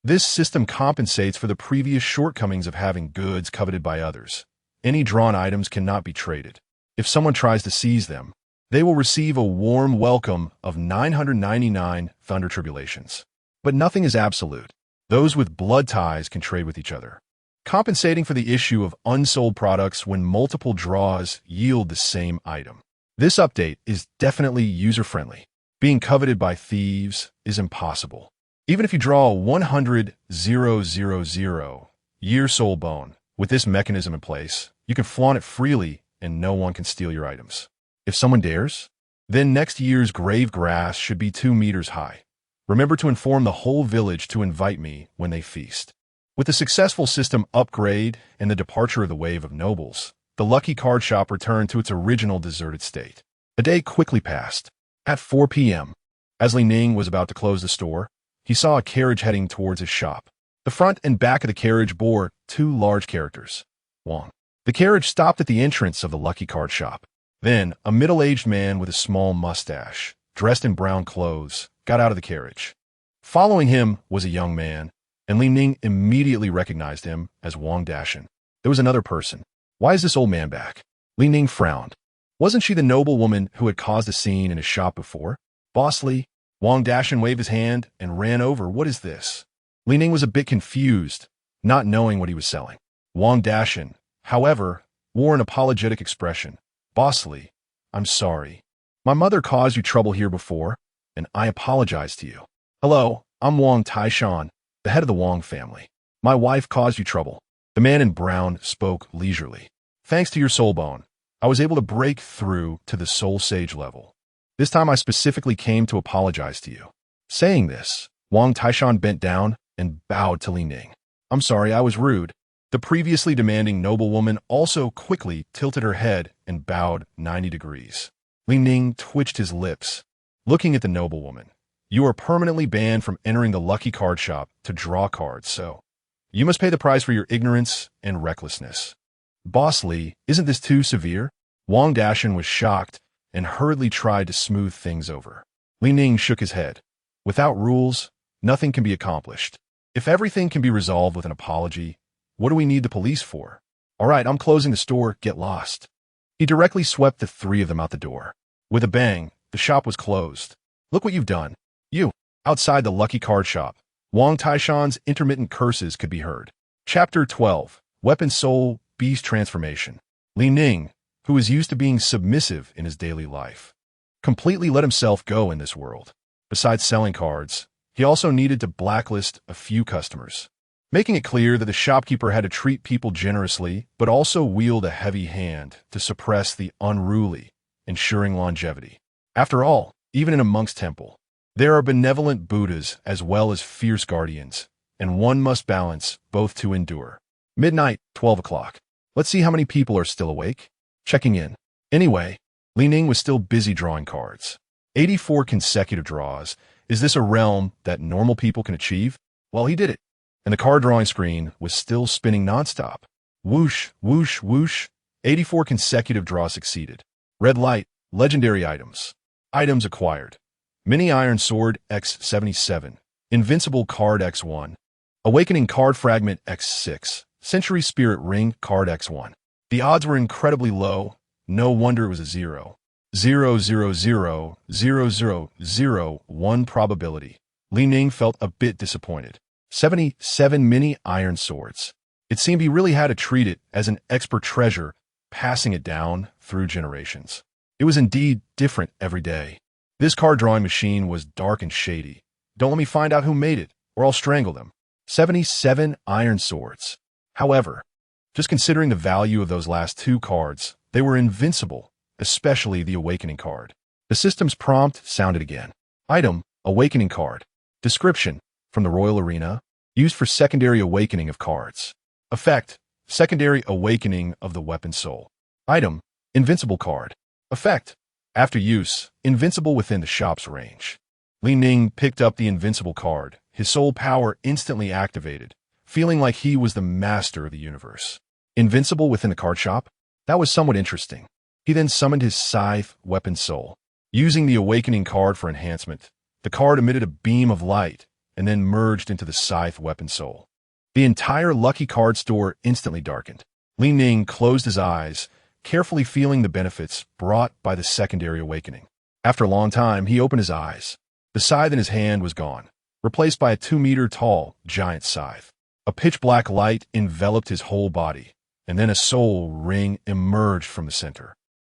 This system compensates for the previous shortcomings of having goods coveted by others. Any drawn items cannot be traded. If someone tries to seize them, they will receive a warm welcome of 999 thunder tribulations. But nothing is absolute. Those with blood ties can trade with each other, compensating for the issue of unsold products when multiple draws yield the same item. This update is definitely user-friendly. Being coveted by thieves is impossible. Even if you draw a 100,000 year soul bone, with this mechanism in place, you can flaunt it freely and no one can steal your items. If someone dares, then next year's grave grass should be 2 meters high. Remember to inform the whole village to invite me when they feast. With the successful system upgrade and the departure of the wave of nobles, the lucky card shop returned to its original deserted state. A day quickly passed. At 4 p.m., as Ning was about to close the store, he saw a carriage heading towards his shop. The front and back of the carriage bore 2 large characters. Wong. The carriage stopped at the entrance of the lucky card shop. Then, a middle-aged man with a small mustache, dressed in brown clothes, got out of the carriage. Following him was a young man, and Ning immediately recognized him as Wang Dashan. There was another person. Why is this old man back? Ning frowned. Wasn't she the noblewoman who had caused a scene in his shop before? Boss Li, Wang Dashan waved his hand and ran over. What is this? Ning was a bit confused, not knowing what he was selling. Wang Dashan, however, wore an apologetic expression. Boss Li, I'm sorry. My mother caused you trouble here before, and I apologize to you. Hello, I'm Wang Taishan, the head of the Wang family. My wife caused you trouble. The man in brown spoke leisurely. Thanks to your soul bone, I was able to break through to the soul sage level. This time I specifically came to apologize to you. Saying this, Wang Taishan bent down and bowed to Ning. I'm sorry, I was rude. The previously demanding noblewoman also quickly tilted her head and bowed 90 degrees. Ning twitched his lips, looking at the noblewoman. You are permanently banned from entering the lucky card shop to draw cards, so you must pay the price for your ignorance and recklessness. Boss Li, isn't this too severe? Wang Dashan was shocked and hurriedly tried to smooth things over. Ning shook his head. Without rules, nothing can be accomplished. If everything can be resolved with an apology, what do we need the police for? All right, I'm closing the store, get lost. He directly swept the 3 of them out the door. With a bang, the shop was closed. Look what you've done. You, outside the lucky card shop. Wang Taishan's intermittent curses could be heard. Chapter 12, Weapon Soul Beast Transformation. Ning, who was used to being submissive in his daily life, completely let himself go in this world. Besides selling cards, he also needed to blacklist a few customers, making it clear that the shopkeeper had to treat people generously, but also wield a heavy hand to suppress the unruly, ensuring longevity. After all, even in a monk's temple, there are benevolent Buddhas as well as fierce guardians, and one must balance both to endure. Midnight, 12 o'clock. Let's see how many people are still awake. Checking in. Anyway, Ning was still busy drawing cards. 84 consecutive draws. Is this a realm that normal people can achieve? Well, he did it. And the card drawing screen was still spinning nonstop. Whoosh, whoosh, whoosh. 84 consecutive draws succeeded. Red light, legendary items. Items acquired. Mini Iron Sword X77. Invincible Card X1. Awakening Card Fragment X6. Century Spirit Ring Card X1. The odds were incredibly low. No wonder it was a 0.0000001 probability. Ning felt a bit disappointed. 77 mini iron swords. It seemed he really had to treat it as an expert treasure, passing it down through generations. It was indeed different every day. This card drawing machine was dark and shady. Don't let me find out who made it, or I'll strangle them. 77 iron swords. However, just considering the value of those last two cards, they were invincible, especially the Awakening card. The system's prompt sounded again. Item, Awakening card. Description, from the Royal Arena, used for secondary awakening of cards. Effect, secondary awakening of the weapon soul. Item, Invincible card. Effect, after use, invincible within the shop's range. Ning picked up the Invincible card, his soul power instantly activated, feeling like he was the master of the universe. Invincible within the card shop? That was somewhat interesting. He then summoned his Scythe weapon soul. Using the Awakening card for enhancement, the card emitted a beam of light and then merged into the Scythe weapon soul. The entire Lucky Card store instantly darkened. Ning closed his eyes, carefully feeling the benefits brought by the secondary awakening. After a long time, he opened his eyes. The scythe in his hand was gone, replaced by a 2-meter-tall giant scythe. A pitch-black light enveloped his whole body, and then a soul ring emerged from the center.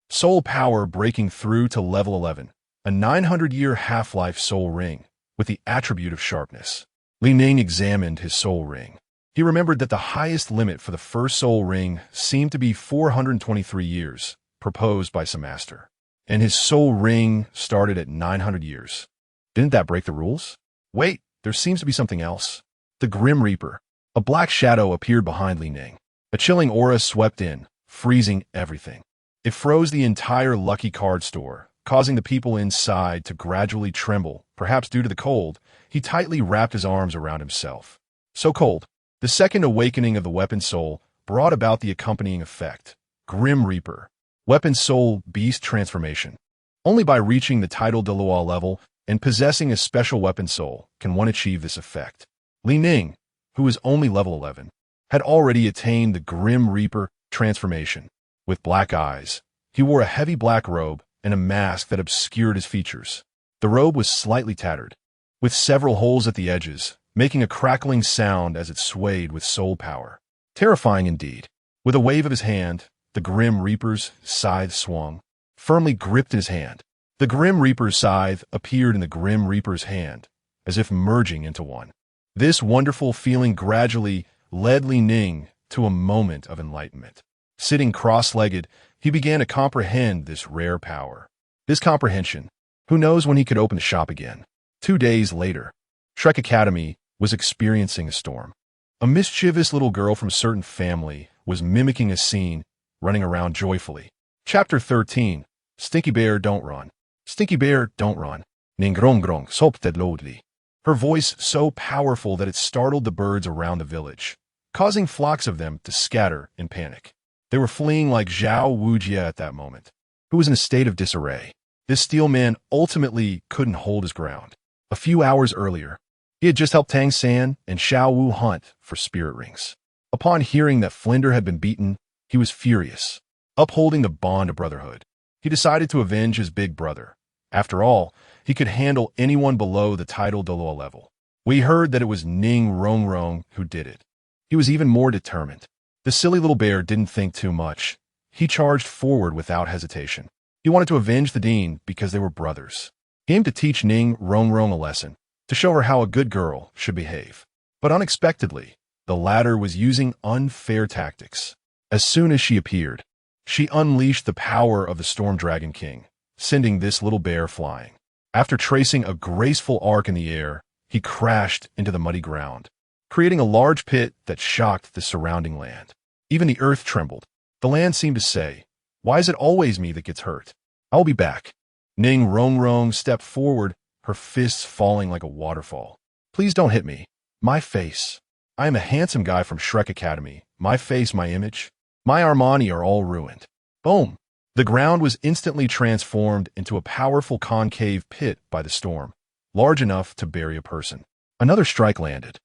Soul power breaking through to level 11, a 900-year half-life soul ring with the attribute of sharpness. Ning examined his soul ring. He remembered that the highest limit for the first soul ring seemed to be 423 years, proposed by some master. And his soul ring started at 900 years. Didn't that break the rules? Wait, there seems to be something else. The Grim Reaper. A black shadow appeared behind Ning. A chilling aura swept in, freezing everything. It froze the entire Lucky Card store, causing the people inside to gradually tremble, perhaps due to the cold. He tightly wrapped his arms around himself. So cold. The second awakening of the weapon soul brought about the accompanying effect. Grim Reaper. Weapon soul beast transformation. Only by reaching the title Douluo level and possessing a special weapon soul can one achieve this effect. Ning, who was only level 11, had already attained the Grim Reaper transformation. With black eyes, he wore a heavy black robe and a mask that obscured his features. The robe was slightly tattered, with several holes at the edges, making a crackling sound as it swayed with soul power. Terrifying indeed. With a wave of his hand, the Grim Reaper's scythe swung, firmly gripped in his hand. The Grim Reaper's scythe appeared in the Grim Reaper's hand, as if merging into one. This wonderful feeling gradually led Ning to a moment of enlightenment. Sitting cross-legged, he began to comprehend this rare power. This comprehension, who knows when he could open the shop again? 2 days later, Shrek Academy was experiencing a storm. A mischievous little girl from a certain family was mimicking a scene, running around joyfully. Chapter 13. Stinky Bear Don't Run. Stinky Bear Don't Run. Ning grong grong sopted loudly. Her voice so powerful that it startled the birds around the village, causing flocks of them to scatter in panic. They were fleeing like Zhao Wujia at that moment, who was in a state of disarray. This steel man ultimately couldn't hold his ground. A few hours earlier, he had just helped Tang San and Xiao Wu hunt for spirit rings. Upon hearing that Flinder had been beaten, he was furious. Upholding the bond of brotherhood, he decided to avenge his big brother. After all, he could handle anyone below the title Douluo level. We heard that it was Ning Rongrong who did it. He was even more determined. The silly little bear didn't think too much. He charged forward without hesitation. He wanted to avenge the dean because they were brothers. He aimed to teach Ning Rongrong a lesson, to show her how a good girl should behave. But unexpectedly, the latter was using unfair tactics. As soon as she appeared, she unleashed the power of the Storm Dragon King, sending this little bear flying. After tracing a graceful arc in the air, he crashed into the muddy ground, creating a large pit that shocked the surrounding land. Even the earth trembled. The land seemed to say, "Why is it always me that gets hurt? I'll be back." Ning Rongrong stepped forward, her fists falling like a waterfall. "Please don't hit me. My face. I am a handsome guy from Shrek Academy. My face, my image, my Armani are all ruined." Boom! The ground was instantly transformed into a powerful concave pit by the storm, large enough to bury a person. Another strike landed.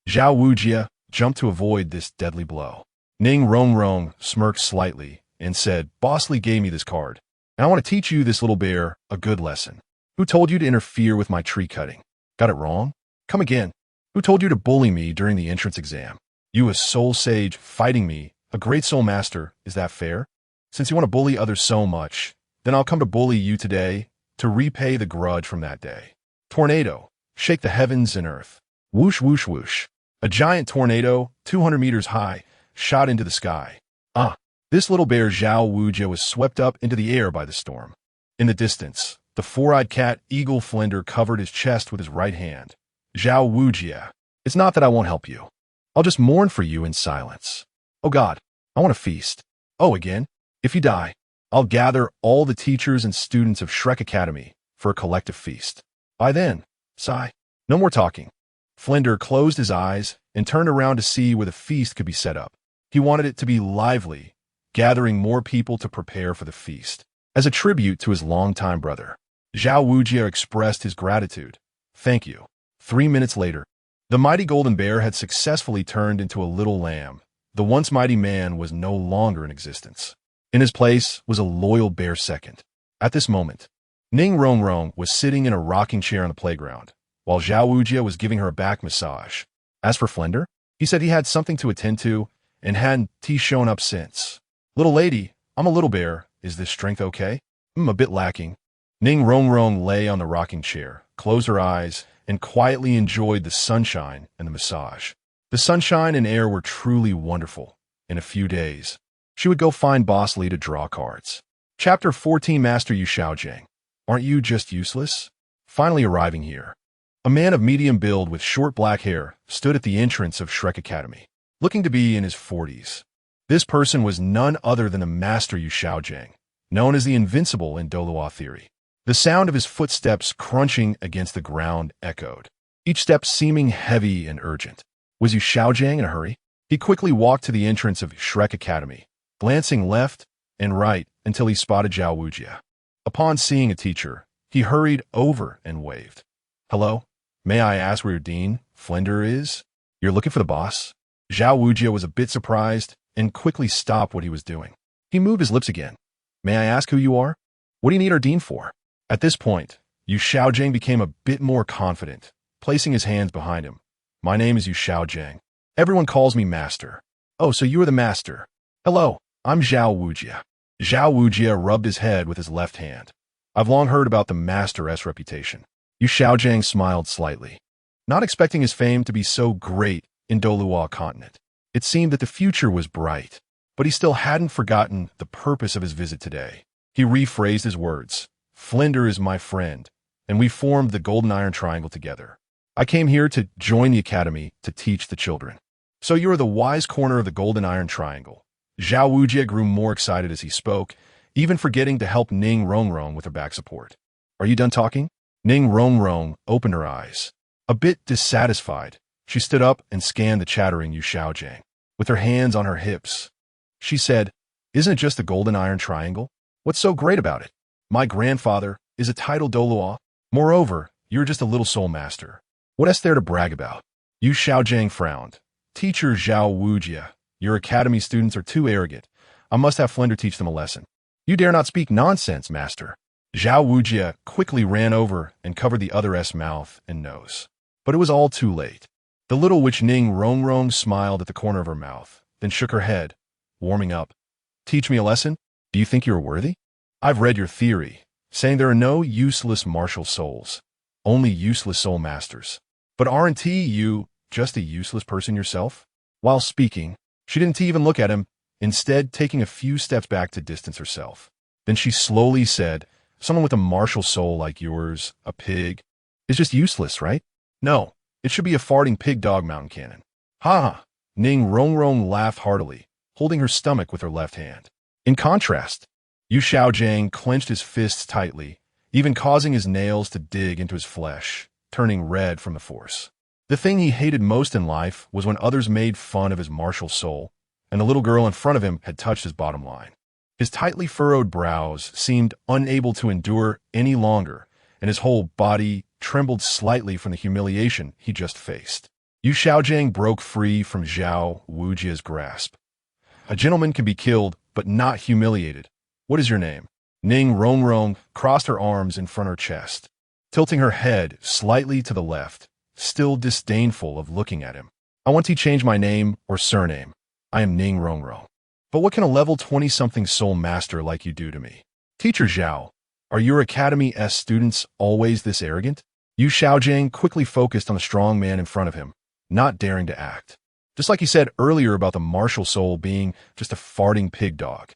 Zhao Wujia jumped to avoid this deadly blow. Ning Rongrong smirked slightly and said, "Boss Lee gave me this card, and I want to teach you, this little bear, a good lesson. Who told you to interfere with my tree cutting? Got it wrong? Come again. Who told you to bully me during the entrance exam? You, a soul sage, fighting me, a great soul master, is that fair? Since you want to bully others so much, then I'll come to bully you today to repay the grudge from that day. Tornado, shake the heavens and earth. Whoosh, whoosh, whoosh. A giant tornado, 200 meters high, shot into the sky. This little bear Zhao Wujia was swept up into the air by the storm. In the distance, the four-eyed cat Eagle Flinder covered his chest with his right hand. Zhao Wujia, it's not that I won't help you. I'll just mourn for you in silence. Oh God, I want to feast. Oh, again? If you die, I'll gather all the teachers and students of Shrek Academy for a collective feast. By then, sigh. No more talking. Flinder closed his eyes and turned around to see where the feast could be set up. He wanted it to be lively, gathering more people to prepare for the feast. As a tribute to his longtime brother, Zhao Wujia expressed his gratitude. Thank you. 3 minutes later, the mighty golden bear had successfully turned into a little lamb. The once mighty man was no longer in existence. In his place was a loyal bear second. At this moment, Ning was sitting in a rocking chair on the playground, while Zhao Wujia was giving her a back massage. As for Flinder, he said he had something to attend to and hadn't shown up since. Little lady, I'm a little bear. Is this strength okay? A bit lacking. Ning lay on the rocking chair, closed her eyes, and quietly enjoyed the sunshine and the massage. The sunshine and air were truly wonderful. In a few days, she would go find Boss Li to draw cards. Chapter 14 Master Yu Xiaojiang. Aren't you just useless? Finally arriving here. A man of medium build with short black hair stood at the entrance of Shrek Academy, looking to be in his 40s. This person was none other than the Master Yu Xiaojiang, known as the Invincible in Douluo theory. The sound of his footsteps crunching against the ground echoed, each step seeming heavy and urgent. Was Yu Xiaojiang in a hurry? He quickly walked to the entrance of Shrek Academy, glancing left and right until he spotted Zhao Wujia. Upon seeing a teacher, he hurried over and waved. Hello? May I ask where your dean, Flinder, is? You're looking for the boss? Zhao Wujia was a bit surprised and quickly stopped what he was doing. He moved his lips again. May I ask who you are? What do you need our dean for? At this point, Yu Xiaojiang became a bit more confident, placing his hands behind him. My name is Yu Xiaojiang. Everyone calls me Master. Oh, so you are the Master. Hello, I'm Zhao Wujia. Zhao Wujia rubbed his head with his left hand. I've long heard about the Master's reputation. Yu Xiaojiang smiled slightly, not expecting his fame to be so great in Douluo continent. It seemed that the future was bright, but he still hadn't forgotten the purpose of his visit today. He rephrased his words. Flinder is my friend, and we formed the Golden Iron Triangle together. I came here to join the academy to teach the children. So you are the wise corner of the Golden Iron Triangle. Zhao Wujia grew more excited as he spoke, even forgetting to help Ning with her back support. Are you done talking? Ning opened her eyes. A bit dissatisfied, she stood up and scanned the chattering Yu Xiaojiang. With her hands on her hips, she said, Isn't it just the Golden Iron Triangle? What's so great about it? My grandfather is a titled Douluo. Moreover, you're just a little soul master. What is there to brag about? Yu Xiaojiang frowned. Teacher Zhao Wujia, your academy students are too arrogant. I must have Flinder teach them a lesson. You dare not speak nonsense, master. Zhao Wujia quickly ran over and covered the other's mouth and nose. But it was all too late. The little witch Ning smiled at the corner of her mouth, then shook her head, warming up. Teach me a lesson? Do you think you are worthy? I've read your theory, saying there are no useless martial souls, only useless soul masters. But aren't you just a useless person yourself? While speaking, she didn't even look at him, instead taking a few steps back to distance herself. Then she slowly said, Someone with a martial soul like yours, a pig, is just useless, right? No, it should be a farting pig dog mountain cannon. Ha ha! Ning laughed heartily, holding her stomach with her left hand. In contrast, Yu Xiaojiang clenched his fists tightly, even causing his nails to dig into his flesh, turning red from the force. The thing he hated most in life was when others made fun of his martial soul, and the little girl in front of him had touched his bottom line. His tightly furrowed brows seemed unable to endure any longer, and his whole body trembled slightly from the humiliation he just faced. Yu Xiaojiang broke free from Zhao Wujia's grasp. A gentleman can be killed, but not humiliated. What is your name? Ning crossed her arms in front of her chest, tilting her head slightly to the left, still disdainful of looking at him. I want to change my name or surname. I am Ning Rongrong. But what can a level 20-something soul master like you do to me? Teacher Zhao, are your Academy-S students always this arrogant? Yu Xiaojiang quickly focused on the strong man in front of him, not daring to act. Just like he said earlier about the martial soul being just a farting pig dog.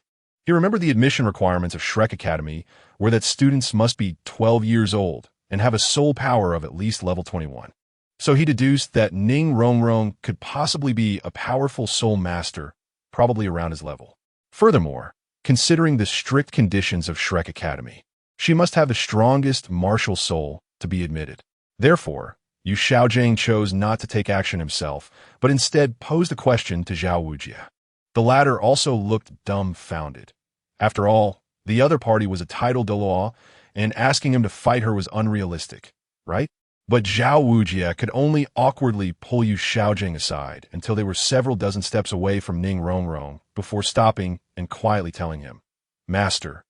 He remembered the admission requirements of Shrek Academy, where that students must be 12 years old and have a soul power of at least level 21. So he deduced that Ning Rongrong could possibly be a powerful soul master, probably around his level. Furthermore, considering the strict conditions of Shrek Academy, she must have the strongest martial soul to be admitted. Therefore, Yu Xiaojiang chose not to take action himself, but instead posed a question to Zhao Wujia. The latter also looked dumbfounded. After all, the other party was a titled Douluo, and asking him to fight her was unrealistic, right? But Zhao Wujia could only awkwardly pull Yu Xiaojiang aside until they were several dozen steps away from Ning Rongrong before stopping and quietly telling him, Master,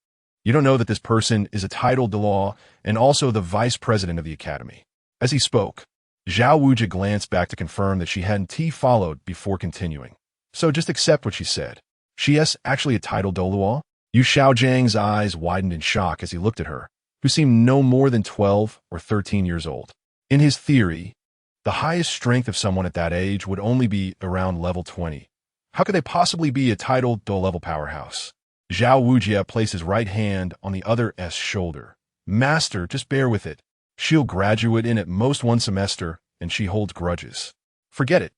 you don't know that this person is a titled Douluo and also the vice president of the academy. As he spoke, Zhao Wujia glanced back to confirm that she hadn't followed before continuing. So just accept what she said. She is actually a titled Douluo? Yu Xiaojiang's eyes widened in shock as he looked at her, who seemed no more than 12 or 13 years old. In his theory, the highest strength of someone at that age would only be around level 20. How could they possibly be a titled Douluo powerhouse? Zhao Wujia placed his right hand on the other's shoulder. Master, just bear with it. She'll graduate in at most 1 semester, and she holds grudges. Forget it.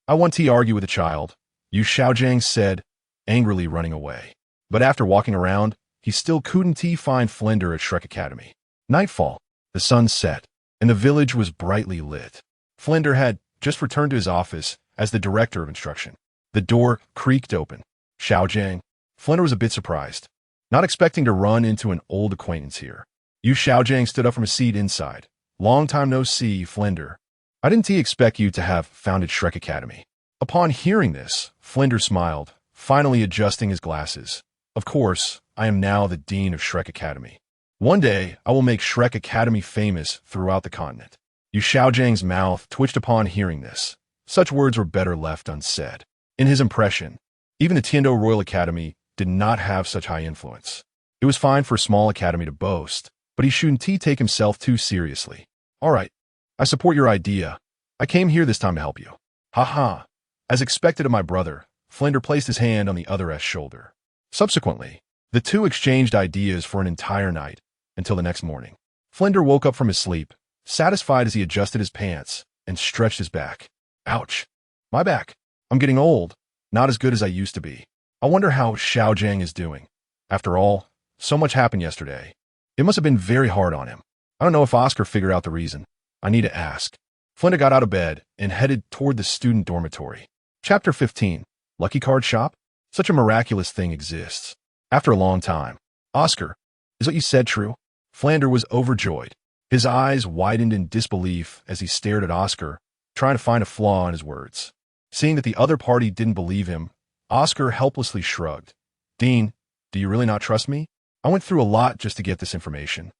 I want to argue with a child, Yu Xiaojiang said, angrily running away. But after walking around, he still couldn't find Flender at Shrek Academy. Nightfall. The sun set, and the village was brightly lit. Flender had just returned to his office as the director of instruction. The door creaked open. Xiaojiang. Flender was a bit surprised, not expecting to run into an old acquaintance here. Yu Xiaojiang stood up from his seat inside. Long time no see, Flender. I didn't expect you to have founded Shrek Academy. Upon hearing this, Flender smiled, finally adjusting his glasses. Of course, I am now the dean of Shrek Academy. One day, I will make Shrek Academy famous throughout the continent. Yu Xiaojiang's mouth twitched upon hearing this. Such words were better left unsaid. In his impression, even the Tiando Royal Academy did not have such high influence. It was fine for a small academy to boast, but he shouldn't take himself too seriously. All right, I support your idea. I came here this time to help you. Ha. As expected of my brother, Flender placed his hand on the other's shoulder. Subsequently, the two exchanged ideas for an entire night, until the next morning. Flender woke up from his sleep, satisfied as he adjusted his pants and stretched his back. Ouch. My back. I'm getting old. Not as good as I used to be. I wonder how Xiaojiang is doing. After all, so much happened yesterday. It must have been very hard on him. I don't know if Oscar figured out the reason. I need to ask. Flender got out of bed and headed toward the student dormitory. Chapter 15. Lucky Card Shop? Such a miraculous thing exists. After a long time. Oscar, is what you said true? Flender was overjoyed. His eyes widened in disbelief as he stared at Oscar, trying to find a flaw in his words. Seeing that the other party didn't believe him, Oscar helplessly shrugged. Dean, do you really not trust me? I went through a lot just to get this information.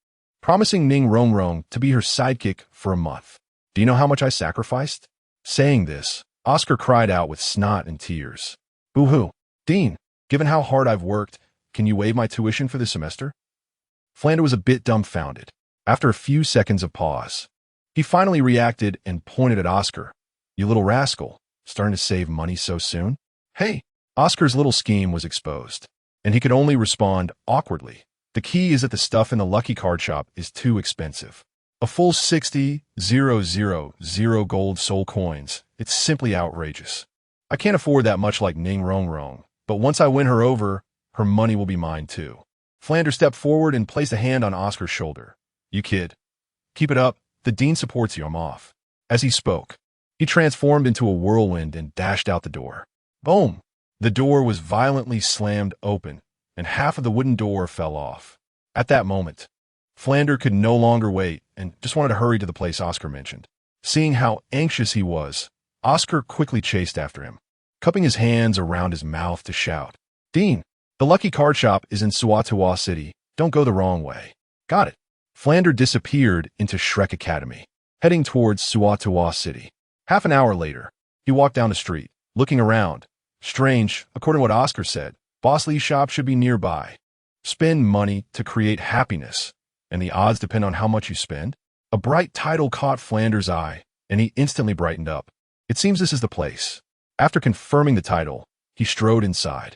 Promising Ning Rongrong to be her sidekick for a month. Do you know how much I sacrificed? Saying this, Oscar cried out with snot and tears. Boo-hoo. Dean, given how hard I've worked, can you waive my tuition for this semester? Flender was a bit dumbfounded. After a few seconds of pause, he finally reacted and pointed at Oscar. You little rascal, starting to save money so soon? Hey! Oscar's little scheme was exposed, and he could only respond awkwardly. The key is that the stuff in the Lucky Card Shop is too expensive. A full 60,000 gold soul coins. It's simply outrageous. I can't afford that much like Ning Rongrong, but once I win her over, her money will be mine too. Flender stepped forward and placed a hand on Oscar's shoulder. You kid. Keep it up. The dean supports you. I'm off. As he spoke, he transformed into a whirlwind and dashed out the door. Boom! The door was violently slammed open, and half of the wooden door fell off. At that moment, Flender could no longer wait and just wanted to hurry to the place Oscar mentioned. Seeing how anxious he was, Oscar quickly chased after him, cupping his hands around his mouth to shout, Dean, the Lucky Card Shop is in Suatuwa City. Don't go the wrong way. Got it. Flender disappeared into Shrek Academy, heading towards Suatuwa City. Half an hour later, He walked down the street, looking around. Strange, according to what Oscar said, Boss Lee's shop should be nearby. Spend money to create happiness, and the odds depend on how much you spend. A bright title caught Flanders' eye, and he instantly brightened up. It seems this is the place. After confirming the title, he strode inside.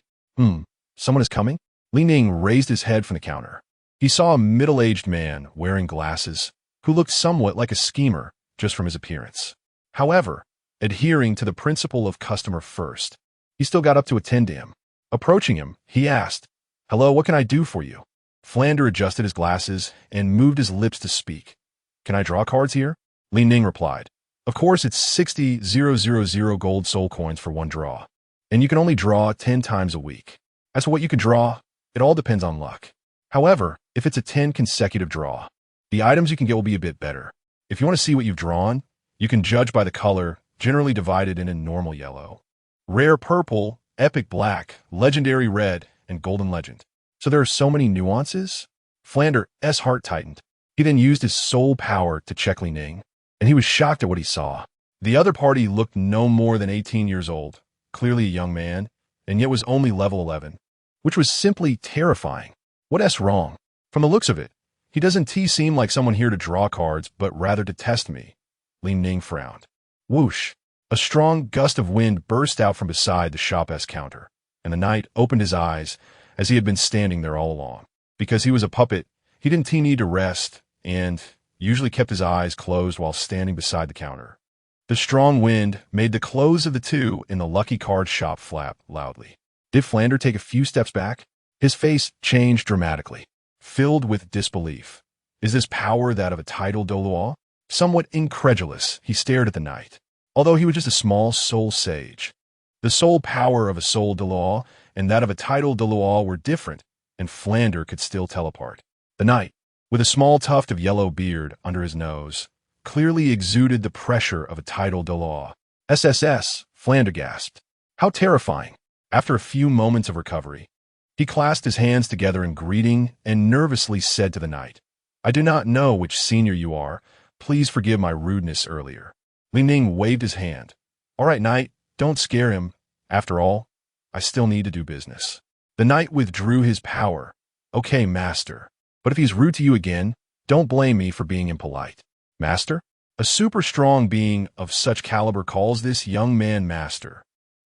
Someone is coming? Ning raised his head from the counter. He saw a middle-aged man wearing glasses, who looked somewhat like a schemer just from his appearance. However, adhering to the principle of customer first, he still got up to attend to him. Approaching him, he asked, "Hello, what can I do for you?" Flander adjusted his glasses and moved his lips to speak. "Can I draw cards here?" Ning replied. "Of course, it's 60,000 gold soul coins for one draw, and you can only draw 10 times a week. As for what you can draw, it all depends on luck. However, if it's a 10 consecutive draw, the items you can get will be a bit better. If you want to see what you've drawn, you can judge by the color, generally divided into normal yellow, rare purple, epic black, legendary red, and golden legend. So there are so many nuances?" Flander's heart tightened. He then used his soul power to check Ning, and he was shocked at what he saw. The other party looked no more than 18 years old, clearly a young man, and yet was only level 11, which was simply terrifying. What's wrong? From the looks of it, he doesn't seem like someone here to draw cards, but rather to test me. Ning frowned. Whoosh! A strong gust of wind burst out from beside the shop's counter, and the knight opened his eyes as he had been standing there all along. Because he was a puppet, he didn't need to rest, and usually kept his eyes closed while standing beside the counter. The strong wind made the clothes of the two in the lucky card shop flap loudly. Did Flander take a few steps back? His face changed dramatically, filled with disbelief. Is this power that of a title Douluo? Somewhat incredulous, he stared at the knight. Although he was just a small soul sage, the soul power of a soul Douluo and that of a title Douluo were different, and Flander could still tell apart. The knight, with a small tuft of yellow beard under his nose, clearly exuded the pressure of a title Douluo. SSS, Flander gasped. How terrifying. After a few moments of recovery, he clasped his hands together in greeting and nervously said to the knight, "I do not know which senior you are. Please forgive my rudeness earlier." Ning waved his hand. "All right, knight, don't scare him. After all, I still need to do business." The knight withdrew his power. "Okay, master. But if he's rude to you again, don't blame me for being impolite." "Master?" A super strong being of such caliber calls this young man master.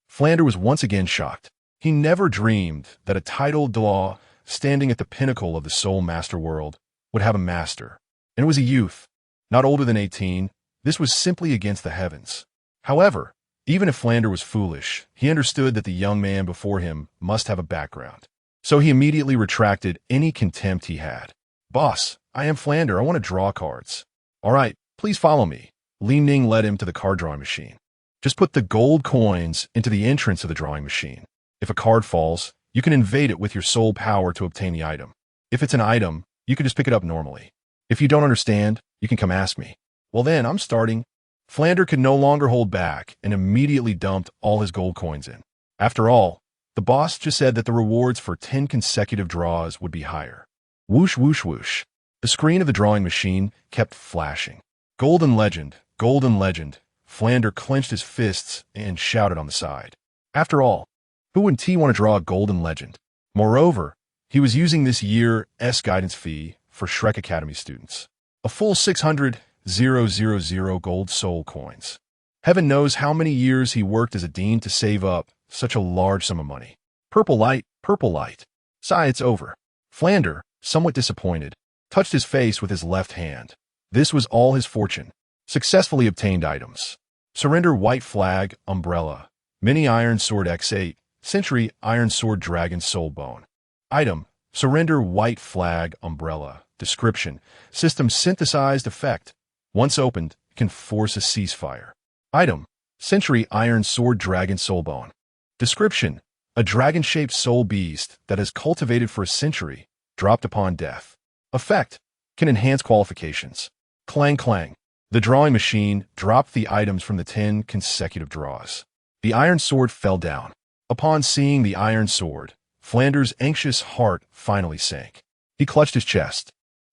Flander was once again shocked. He never dreamed that a titled Douluo, standing at the pinnacle of the soul master world, would have a master. And it was a youth, not older than 18. This was simply against the heavens. However, even if Flander was foolish, he understood that the young man before him must have a background. So he immediately retracted any contempt he had. "Boss, I am Flander. I want to draw cards." "All right, please follow me." Ning led him to the card drawing machine. "Just put the gold coins into the entrance of the drawing machine. If a card falls, you can invade it with your soul power to obtain the item. If it's an item, you can just pick it up normally. If you don't understand, you can come ask me." "Well then, I'm starting." Flander could no longer hold back and immediately dumped all his gold coins in. After all, the boss just said that the rewards for 10 consecutive draws would be higher. Whoosh, whoosh, whoosh. The screen of the drawing machine kept flashing. Golden legend, golden legend. Flander clenched his fists and shouted on the side. After all, who wouldn't want to draw a golden legend? Moreover, he was using this year's guidance fee for Shrek Academy students. A full 600,000 gold soul coins. Heaven knows how many years he worked as a dean to save up such a large sum of money. Purple light, purple light. Sigh, it's over. Flander, somewhat disappointed, touched his face with his left hand. This was all his fortune. Successfully obtained items. Surrender white flag, umbrella. Mini iron sword X8. Century iron sword dragon soul bone. Item. Surrender white flag, umbrella. Description. System synthesized effect. Once opened, can force a ceasefire. Item. Century iron sword dragon soul bone. Description. A dragon-shaped soul beast that is cultivated for a century, dropped upon death. Effect. Can enhance qualifications. Clang clang. The drawing machine dropped the items from the 10 consecutive draws. The iron sword fell down. Upon seeing the iron sword, Flander's anxious heart finally sank. He clutched his chest,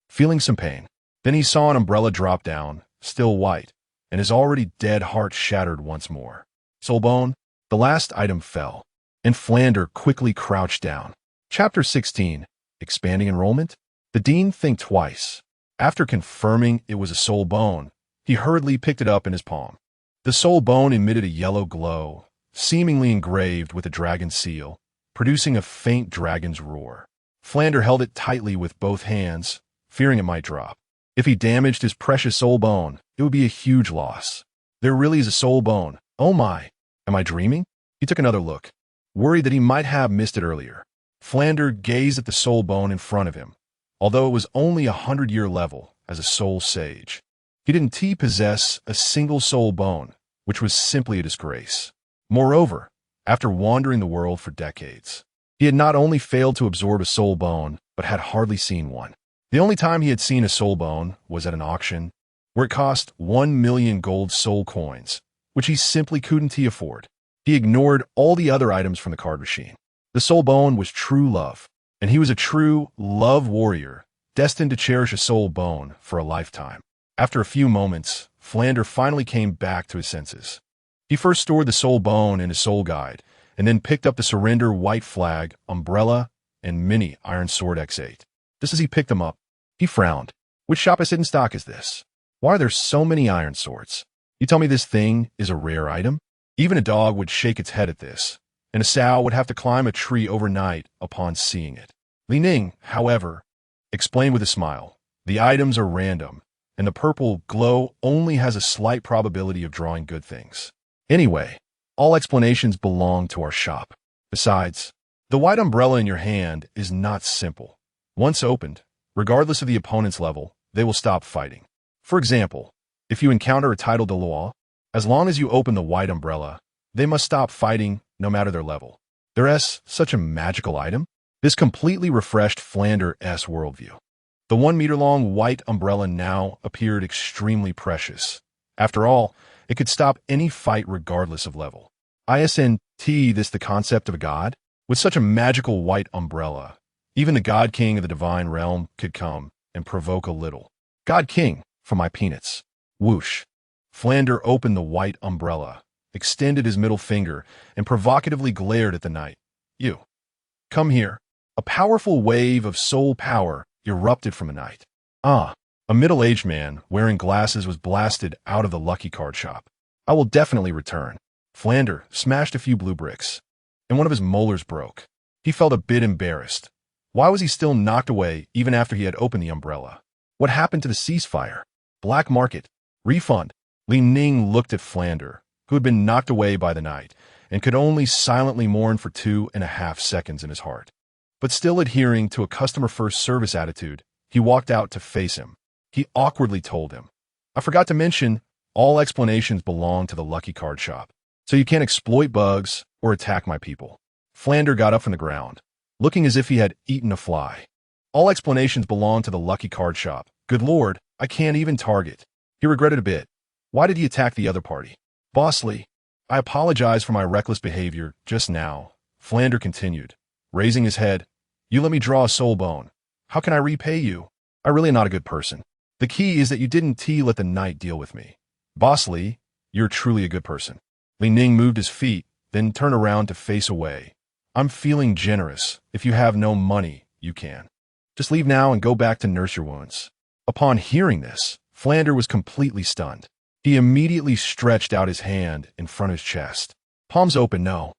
feeling some pain. Then he saw an umbrella drop down, still white, and his already dead heart shattered once more. Soul bone. The last item fell, and Flander quickly crouched down. Chapter 16. Expanding enrollment? The dean think twice. After confirming it was a soul bone, he hurriedly picked it up in his palm. The soul bone emitted a yellow glow, seemingly engraved with a dragon seal, producing a faint dragon's roar. Flander held it tightly with both hands, fearing it might drop. If he damaged his precious soul bone, it would be a huge loss. There really is a soul bone. Oh my! Am I dreaming? He took another look, worried that he might have missed it earlier. Flander gazed at the soul bone in front of him, although it was only 100-year level as a soul sage. He didn't possess a single soul bone, which was simply a disgrace. Moreover, after wandering the world for decades, he had not only failed to absorb a soul bone, but had hardly seen one. The only time he had seen a soul bone was at an auction, where it cost 1 million gold soul coins, which he simply couldn't afford. He ignored all the other items from the card machine. The soul bone was true love, and he was a true love warrior, destined to cherish a soul bone for a lifetime. After a few moments, Flander finally came back to his senses. He first stored the soul bone in his soul guide, and then picked up the surrender white flag, umbrella, and mini iron sword X8. Just as he picked them up, he frowned. Which shop is in stock is this? Why are there so many iron swords? You tell me this thing is a rare item? Even a dog would shake its head at this, and a sow would have to climb a tree overnight upon seeing it. Ning, however, explained with a smile, the items are random, and the purple glow only has a slight probability of drawing good things. Anyway, all explanations belong to our shop. Besides, the white umbrella in your hand is not simple. Once opened, regardless of the opponent's level, they will stop fighting. For example, if you encounter a title Douluo, as long as you open the white umbrella, they must stop fighting no matter their level. There's such a magical item. This completely refreshed Flander's worldview. The 1-meter-long white umbrella now appeared extremely precious. After all, it could stop any fight regardless of level. Isn't this the concept of a god? With such a magical white umbrella, even the God King of the Divine Realm could come and provoke a little. God King, for my peanuts. Whoosh. Flander opened the white umbrella, extended his middle finger, and provocatively glared at the knight. You. Come here. A powerful wave of soul power erupted from the knight. A middle-aged man wearing glasses was blasted out of the lucky card shop. I will definitely return. Flander smashed a few blue bricks, and one of his molars broke. He felt a bit embarrassed. Why was he still knocked away even after he had opened the umbrella? What happened to the ceasefire? Black market? Refund? Ning looked at Flander, who had been knocked away by the knight, and could only silently mourn for 2.5 seconds in his heart. But still adhering to a customer-first service attitude, he walked out to face him. He awkwardly told him, I forgot to mention, all explanations belong to the lucky card shop, so you can't exploit bugs or attack my people. Flander got up from the ground, looking as if he had eaten a fly. All explanations belong to the lucky card shop. Good lord, I can't even target. He regretted a bit. Why did he attack the other party? Bossly, I apologize for my reckless behavior just now, Flander continued, raising his head. You let me draw a soul bone. How can I repay you? I'm really not a good person. The key is that you didn't let the knight deal with me. Bossly, you're truly a good person. Ning moved his feet, then turned around to face away. I'm feeling generous. If you have no money, you can. Just leave now and go back to nurse your wounds. Upon hearing this, Flander was completely stunned. He immediately stretched out his hand in front of his chest. Palms open, no.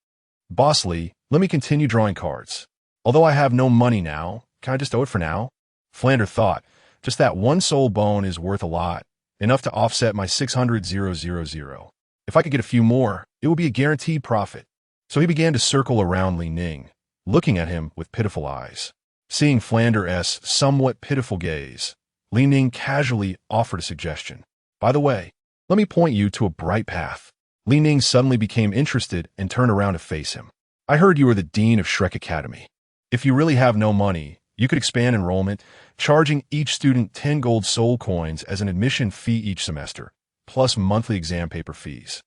Bossly, let me continue drawing cards. Although I have no money now, can I just owe it for now? Flander thought, just that one soul bone is worth a lot, enough to offset my 600,000. If I could get a few more, it would be a guaranteed profit. So he began to circle around Ning, looking at him with pitiful eyes. Seeing Flander's somewhat pitiful gaze, Ning casually offered a suggestion. By the way, let me point you to a bright path. Ning suddenly became interested and turned around to face him. I heard you were the dean of Shrek Academy. If you really have no money, you could expand enrollment, charging each student 10 gold soul coins as an admission fee each semester, plus monthly exam paper fees,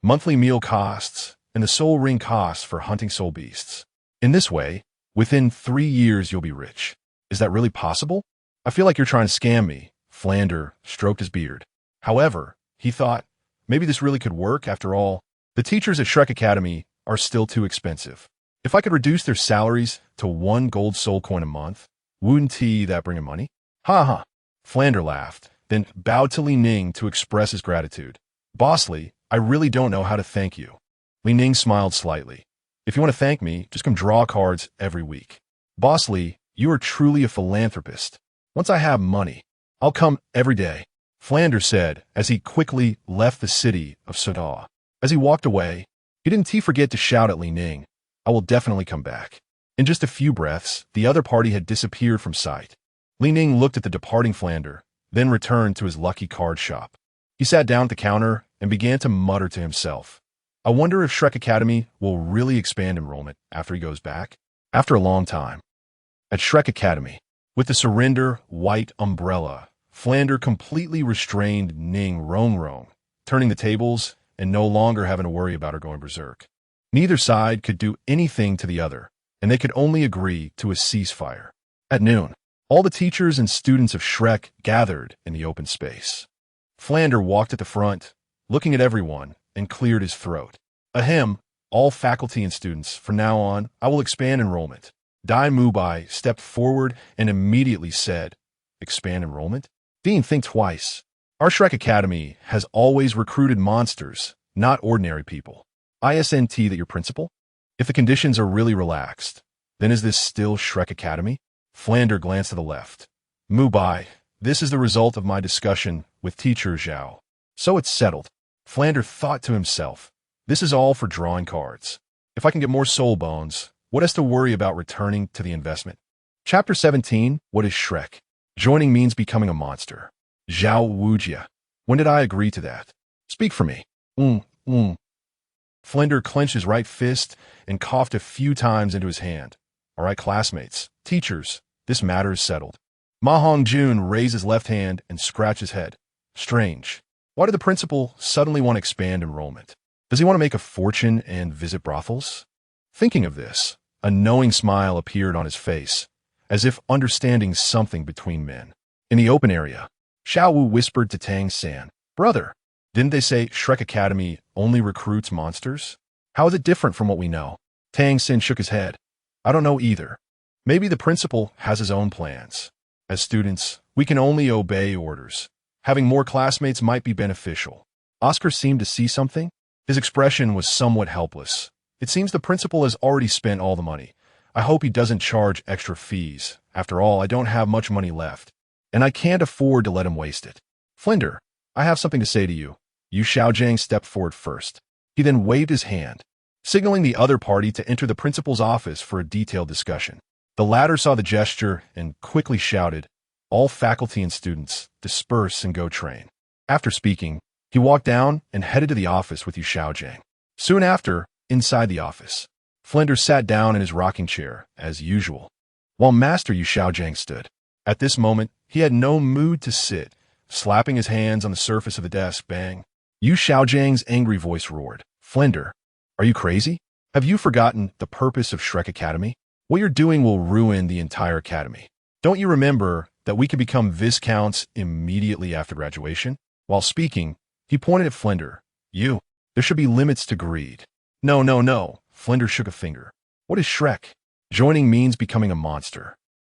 monthly meal costs, and the soul ring costs for hunting soul beasts. In this way, within 3 years you'll be rich. Is that really possible? I feel like you're trying to scam me. Flander stroked his beard. However, he thought, maybe this really could work after all. The teachers at Shrek Academy are still too expensive. If I could reduce their salaries to 1 gold soul coin a month, wouldn't that bring in money? Ha ha. Flander laughed, then bowed to Ning to express his gratitude. Boss Li, I really don't know how to thank you. Ning smiled slightly. If you want to thank me, just come draw cards every week. Boss Li, you are truly a philanthropist. Once I have money, I'll come every day, Flander said as he quickly left the city of Soda. As he walked away, he didn't forget to shout at Ning, I will definitely come back. In just a few breaths, the other party had disappeared from sight. Ning looked at the departing Flander, then returned to his lucky card shop. He sat down at the counter and began to mutter to himself. I wonder if Shrek Academy will really expand enrollment after he goes back. After a long time. At Shrek Academy, with the surrender white umbrella, Flander completely restrained Ning Rong, turning the tables and no longer having to worry about her going berserk. Neither side could do anything to the other, and they could only agree to a ceasefire. At noon, all the teachers and students of Shrek gathered in the open space. Flander walked at the front, looking at everyone, and cleared his throat. Ahem, all faculty and students, from now on, I will expand enrollment. Dai Mubai stepped forward and immediately said, expand enrollment? Dean, think twice. Our Shrek Academy has always recruited monsters, not ordinary people. Isn't that your principle? If the conditions are really relaxed, then is this still Shrek Academy? Flander glanced to the left. Mubai, this is the result of my discussion with Teacher Zhao. So it's settled. Flander thought to himself, this is all for drawing cards. If I can get more soul bones, what has to worry about returning to the investment? Chapter 17, What is Shrek? Joining means becoming a monster. Zhao Wujia. When did I agree to that? Speak for me. Flander clenched his right fist and coughed a few times into his hand. All right, classmates, teachers, this matter is settled. Ma Hongjun raised his left hand and scratched his head. Strange. Why did the principal suddenly want to expand enrollment? Does he want to make a fortune and visit brothels? Thinking of this, a knowing smile appeared on his face, as if understanding something between men. In the open area, Xiao Wu whispered to Tang San, Brother, didn't they say Shrek Academy only recruits monsters? How is it different from what we know? Tang San shook his head. I don't know either. Maybe the principal has his own plans. As students, we can only obey orders. Having more classmates might be beneficial. Oscar seemed to see something. His expression was somewhat helpless. It seems the principal has already spent all the money. I hope he doesn't charge extra fees. After all, I don't have much money left, and I can't afford to let him waste it. Flinder, I have something to say to you. Yu Xiaojiang stepped forward first. He then waved his hand, signaling the other party to enter the principal's office for a detailed discussion. The latter saw the gesture and quickly shouted, all faculty and students, disperse and go train. After speaking, he walked down and headed to the office with Yu Xiaojiang. Soon after, inside the office, Flinder sat down in his rocking chair, as usual, while Master Yu Xiaojiang stood. At this moment, he had no mood to sit, slapping his hands on the surface of the desk, bang. Yu Xiaojiang's angry voice roared, Flinder, are you crazy? Have you forgotten the purpose of Shrek Academy? What you're doing will ruin the entire academy. Don't you remember that we could become Viscounts immediately after graduation? While speaking, he pointed at Flinder. There should be limits to greed. No. Flinder shook a finger. What is Shrek? Joining means becoming a monster.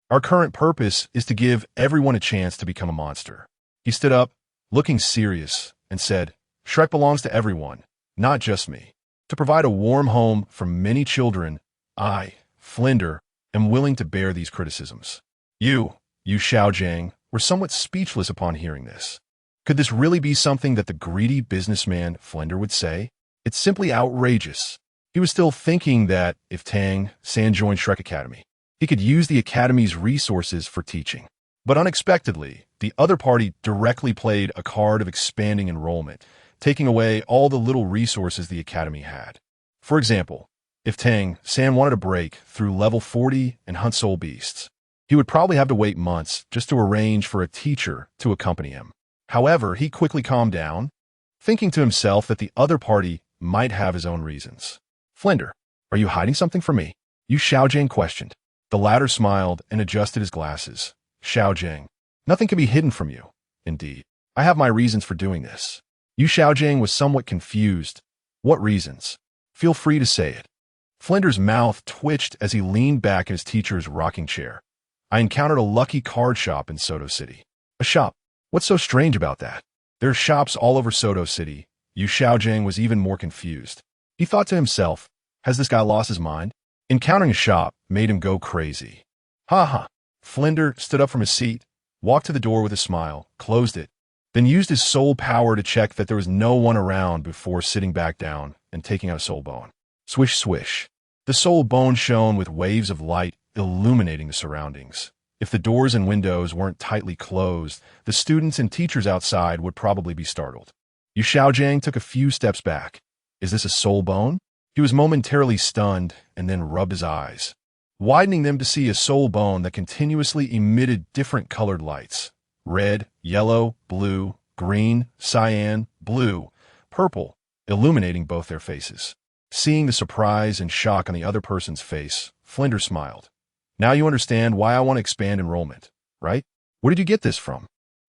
Our current purpose is to give everyone a chance to become a monster. He stood up, looking serious, and said, Shrek belongs to everyone, not just me. To provide a warm home for many children, I, Flinder, am willing to bear these criticisms. Yu Xiaojiang, were somewhat speechless upon hearing this. Could this really be something that the greedy businessman Flinder would say? It's simply outrageous. He was still thinking that if Tang San joined Shrek Academy, he could use the academy's resources for teaching. But unexpectedly, the other party directly played a card of expanding enrollment, taking away all the little resources the academy had. For example, if Tang San wanted to break through level 40 and hunt soul beasts, he would probably have to wait months just to arrange for a teacher to accompany him. However, he quickly calmed down, thinking to himself that the other party might have his own reasons. Flinder, are you hiding something from me? Yu Xiaojiang questioned. The latter smiled and adjusted his glasses. Xiaojiang, nothing can be hidden from you. Indeed, I have my reasons for doing this. Yu Xiaojiang was somewhat confused, What reasons? Feel free to say it. Flinder's mouth twitched as he leaned back in his teacher's rocking chair. I encountered a lucky card shop in Soto City. A shop? What's so strange about that? There are shops all over Soto City. Yu Xiaojiang was even more confused. He thought to himself, has this guy lost his mind? Encountering a shop made him go crazy. Ha ha. Flinder stood up from his seat, walked to the door with a smile, closed it, then used his soul power to check that there was no one around before sitting back down and taking out a soul bone. Swish, swish. The soul bone shone with waves of light illuminating the surroundings. If the doors and windows weren't tightly closed, the students and teachers outside would probably be startled. Yu Xiaojiang took a few steps back. Is this a soul bone? He was momentarily stunned and then rubbed his eyes, widening them to see a soul bone that continuously emitted different colored lights. Red, yellow, blue, green, cyan, blue, purple, illuminating both their faces. Seeing the surprise and shock on the other person's face, Flinder smiled. Now you understand why I want to expand enrollment, right? Where did you get this from?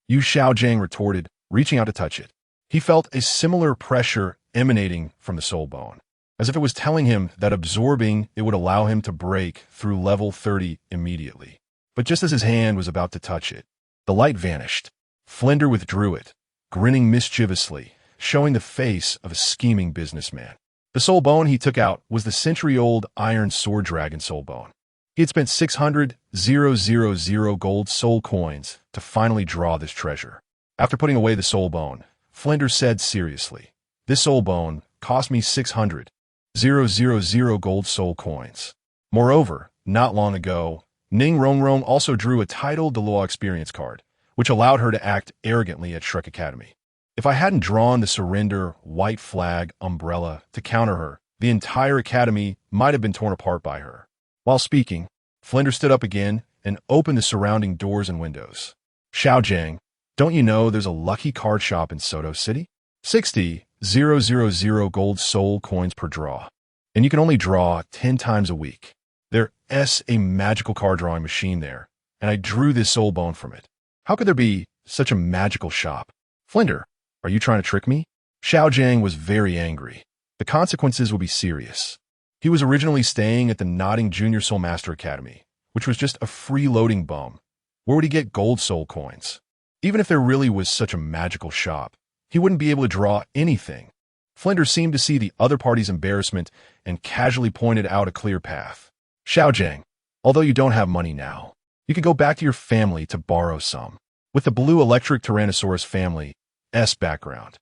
Yu Xiaojiang retorted, reaching out to touch it. He felt a similar pressure emanating from the soul bone, as if it was telling him that absorbing it would allow him to break through level 30 immediately. But just as his hand was about to touch it, the light vanished. Flinder withdrew it, grinning mischievously, showing the face of a scheming businessman. The soul bone he took out was the century-old Iron Sword Dragon soul bone. He had spent 600,000 gold soul coins to finally draw this treasure. After putting away the soul bone, Flinder said seriously, this soul bone cost me 600,000 gold soul coins. Moreover, not long ago, Ning also drew a titled Douluo experience card, which allowed her to act arrogantly at Shrek Academy. If I hadn't drawn the surrender white flag umbrella to counter her, the entire academy might have been torn apart by her. While speaking, Flinder stood up again and opened the surrounding doors and windows. Xiaojiang, don't you know there's a lucky card shop in Soto City? 60,000 gold soul coins per draw, and you can only draw 10 times a week. There's a magical card drawing machine there, and I drew this soul bone from it. How could there be such a magical shop? Flinder, are you trying to trick me? Xiaojiang was very angry. The consequences would be serious. He was originally staying at the Nodding Junior Soul Master Academy, which was just a freeloading bum. Where would he get gold soul coins? Even if there really was such a magical shop, he wouldn't be able to draw anything. Flinder seemed to see the other party's embarrassment and casually pointed out a clear path. Xiaojiang, although you don't have money now, you could go back to your family to borrow some. With the blue electric Tyrannosaurus family's background,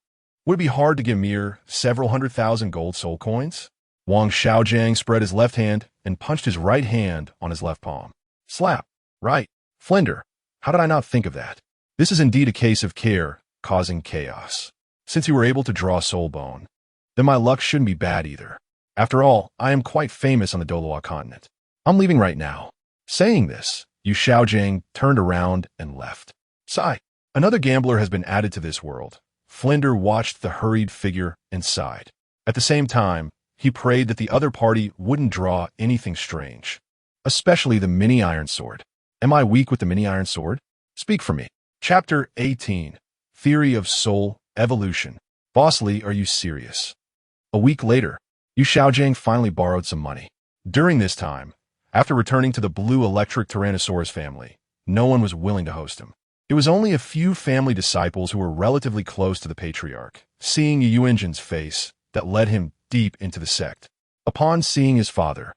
would it be hard to give mere several 100,000 gold soul coins? Wang Xiaojiang spread his left hand and punched his right hand on his left palm. Slap. Right. Flinder, how did I not think of that? This is indeed a case of care causing chaos. Since you were able to draw soul bone, then my luck shouldn't be bad either. After all, I am quite famous on the Douluo continent. I'm leaving right now. Saying this, Yu Xiaojiang turned around and left. Sigh. Another gambler has been added to this world. Flinder watched the hurried figure and sighed. At the same time, he prayed that the other party wouldn't draw anything strange, especially the mini iron sword. Am I weak with the mini iron sword? Speak for me. Chapter 18. Theory of Soul Evolution. Boss Lee, are you serious? A week later, Yu Xiaojiang finally borrowed some money. During this time, after returning to the blue electric Tyrannosaurus family, no one was willing to host him. It was only a few family disciples who were relatively close to the patriarch, seeing Yu Enjin's face, that led him deep into the sect. Upon seeing his father,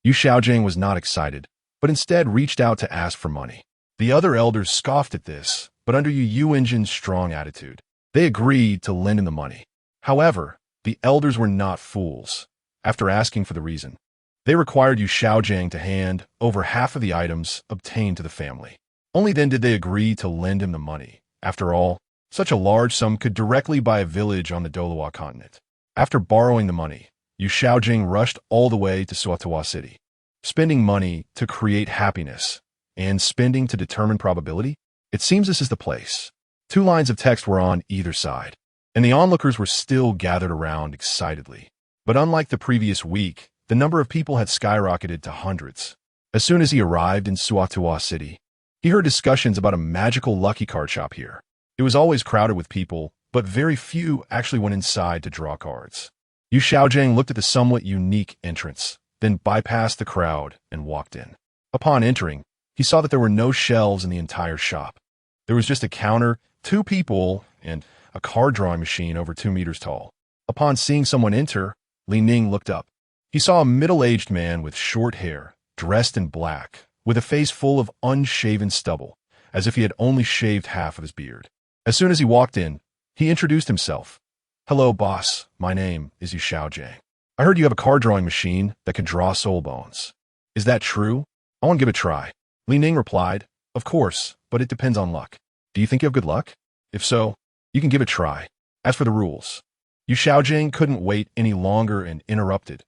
Yu Xiaojiang was not excited, but instead reached out to ask for money. The other elders scoffed at this, but under Yu Enjin's strong attitude, they agreed to lend him the money. However, the elders were not fools. After asking for the reason, they required Yu Xiaojiang to hand over half of the items obtained to the family. Only then did they agree to lend him the money. After all, such a large sum could directly buy a village on the Douluo continent. After borrowing the money, Yu Xiaojiang rushed all the way to Suatuwa City. Spending money to create happiness and spending to determine probability? It seems this is the place. 2 lines of text were on either side, and the onlookers were still gathered around excitedly. But unlike the previous week, the number of people had skyrocketed to hundreds. As soon as he arrived in Suatuwa City, he heard discussions about a magical lucky card shop here. It was always crowded with people, but very few actually went inside to draw cards. Yu Xiaojiang looked at the somewhat unique entrance, then bypassed the crowd and walked in. Upon entering, he saw that there were no shelves in the entire shop. There was just a counter, 2 people, and a card drawing machine over 2 meters tall. Upon seeing someone enter, Ning looked up. He saw a middle-aged man with short hair, dressed in black, with a face full of unshaven stubble, as if he had only shaved half of his beard. As soon as he walked in, he introduced himself. "Hello, boss. My name is Yu Xiaojiang. I heard you have a card drawing machine that can draw soul bones. Is that true? I want to give it a try." Ning replied, "Of course, but it depends on luck. Do you think you have good luck? If so, you can give it a try. As for the rules." Yu Xiaojiang couldn't wait any longer and interrupted.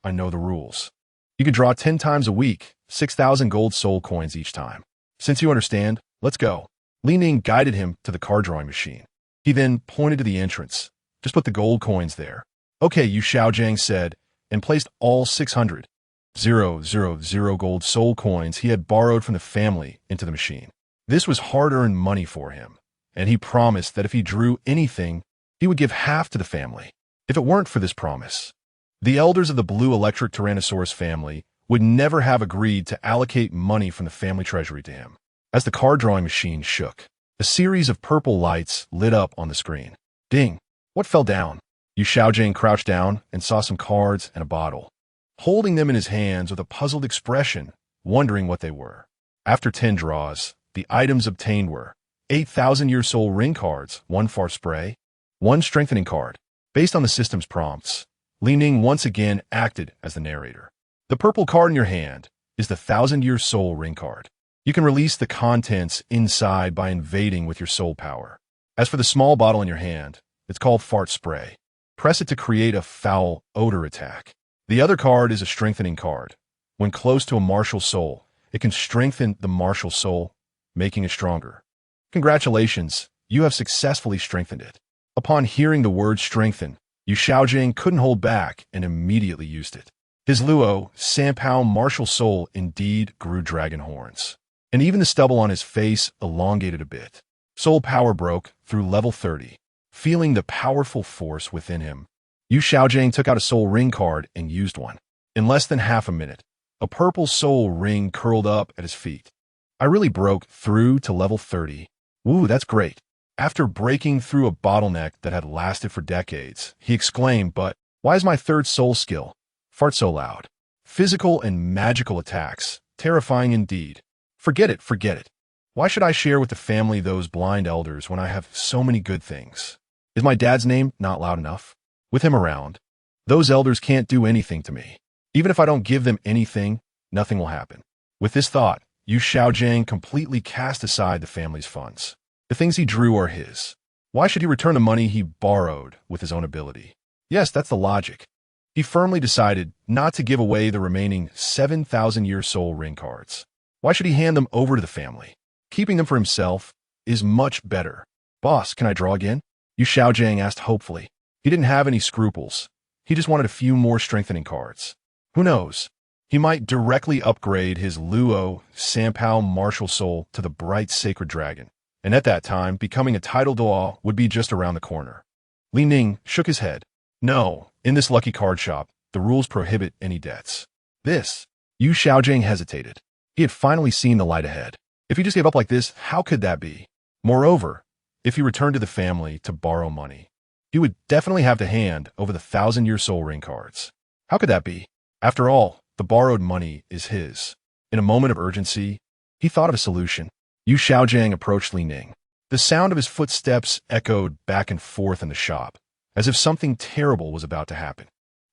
"I know the rules. You can draw 10 times a week, 6,000 gold soul coins each time. Since you understand, let's go." Ning guided him to the card drawing machine. He then pointed to the entrance. "Just put the gold coins there." "Okay," Yu Xiaojiang said, and placed all 600,000 gold soul coins he had borrowed from the family into the machine. This was hard-earned money for him, and he promised that if he drew anything, he would give half to the family. If it weren't for this promise, the elders of the blue electric Tyrannosaurus family would never have agreed to allocate money from the family treasury to him. As the card drawing machine shook, a series of purple lights lit up on the screen. Ding! What fell down? Yu Xiaojiang crouched down and saw some cards and a bottle. Holding them in his hands with a puzzled expression, wondering what they were. After 10 draws, the items obtained were 8,000-year soul ring cards, 1 far spray, 1 strengthening card. Based on the system's prompts, Ning once again acted as the narrator. The purple card in your hand is the 1,000-year soul ring card. You can release the contents inside by invading with your soul power. As for the small bottle in your hand, it's called fart spray. Press it to create a foul odor attack. The other card is a strengthening card. When close to a martial soul, it can strengthen the martial soul, making it stronger. Congratulations, you have successfully strengthened it. Upon hearing the word strengthen, Yu Xiaojiang couldn't hold back and immediately used it. His Luo, Sanpao martial soul indeed grew dragon horns. And even the stubble on his face elongated a bit. Soul power broke through level 30. Feeling the powerful force within him, Yu Xiaojiang took out a soul ring card and used one. In less than half a minute, a purple soul ring curled up at his feet. "I really broke through to level 30. Woo, that's great." After breaking through a bottleneck that had lasted for decades, he exclaimed, "But why is my 3rd soul skill, fart, so loud? Physical and magical attacks, terrifying indeed. Forget it, forget it. Why should I share with the family those blind elders when I have so many good things? Is my dad's name not loud enough? With him around, those elders can't do anything to me. Even if I don't give them anything, nothing will happen." With this thought, Yu Xiaojiang completely cast aside the family's funds. The things he drew are his. Why should he return the money he borrowed with his own ability? Yes, that's the logic. He firmly decided not to give away the remaining 7,000-year soul ring cards. Why should he hand them over to the family? Keeping them for himself is much better. "Boss, can I draw again?" Yu Xiaojiang asked hopefully. He didn't have any scruples. He just wanted a few more strengthening cards. Who knows? He might directly upgrade his Luo, Sanpao martial soul to the bright sacred dragon. And at that time, becoming a title Douluo would be just around the corner. Ning shook his head. "No, in this lucky card shop, the rules prohibit any debts." This, Yu Xiaojiang hesitated. He had finally seen the light ahead. If he just gave up like this, how could that be? Moreover, if he returned to the family to borrow money, he would definitely have to hand over the 1,000-year soul ring cards. How could that be? After all, the borrowed money is his. In a moment of urgency, he thought of a solution. Yu Xiaojiang approached Ning. The sound of his footsteps echoed back and forth in the shop, as if something terrible was about to happen.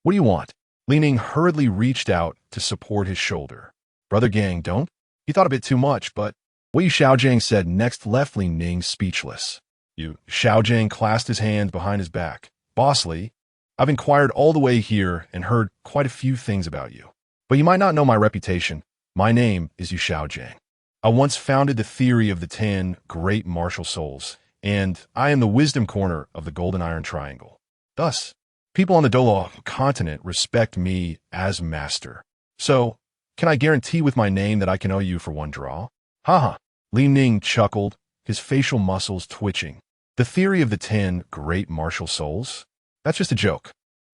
"What do you want?" Ning hurriedly reached out to support his shoulder. "Brother Gang, don't." He thought a bit too much, but what Yu Xiaojiang said next left Ning speechless. Yu Xiaojiang clasped his hand behind his back. "Boss Li, I've inquired all the way here and heard quite a few things about you. But you might not know my reputation. My name is Yu Xiaojiang. I once founded the theory of the 10 great martial souls, and I am the wisdom corner of the Golden Iron Triangle. Thus, people on the Douluo continent respect me as master. So, can I guarantee with my name that I can owe you for 1 draw?" "Haha." Ning chuckled, his facial muscles twitching. "The theory of the 10 great martial souls? That's just a joke.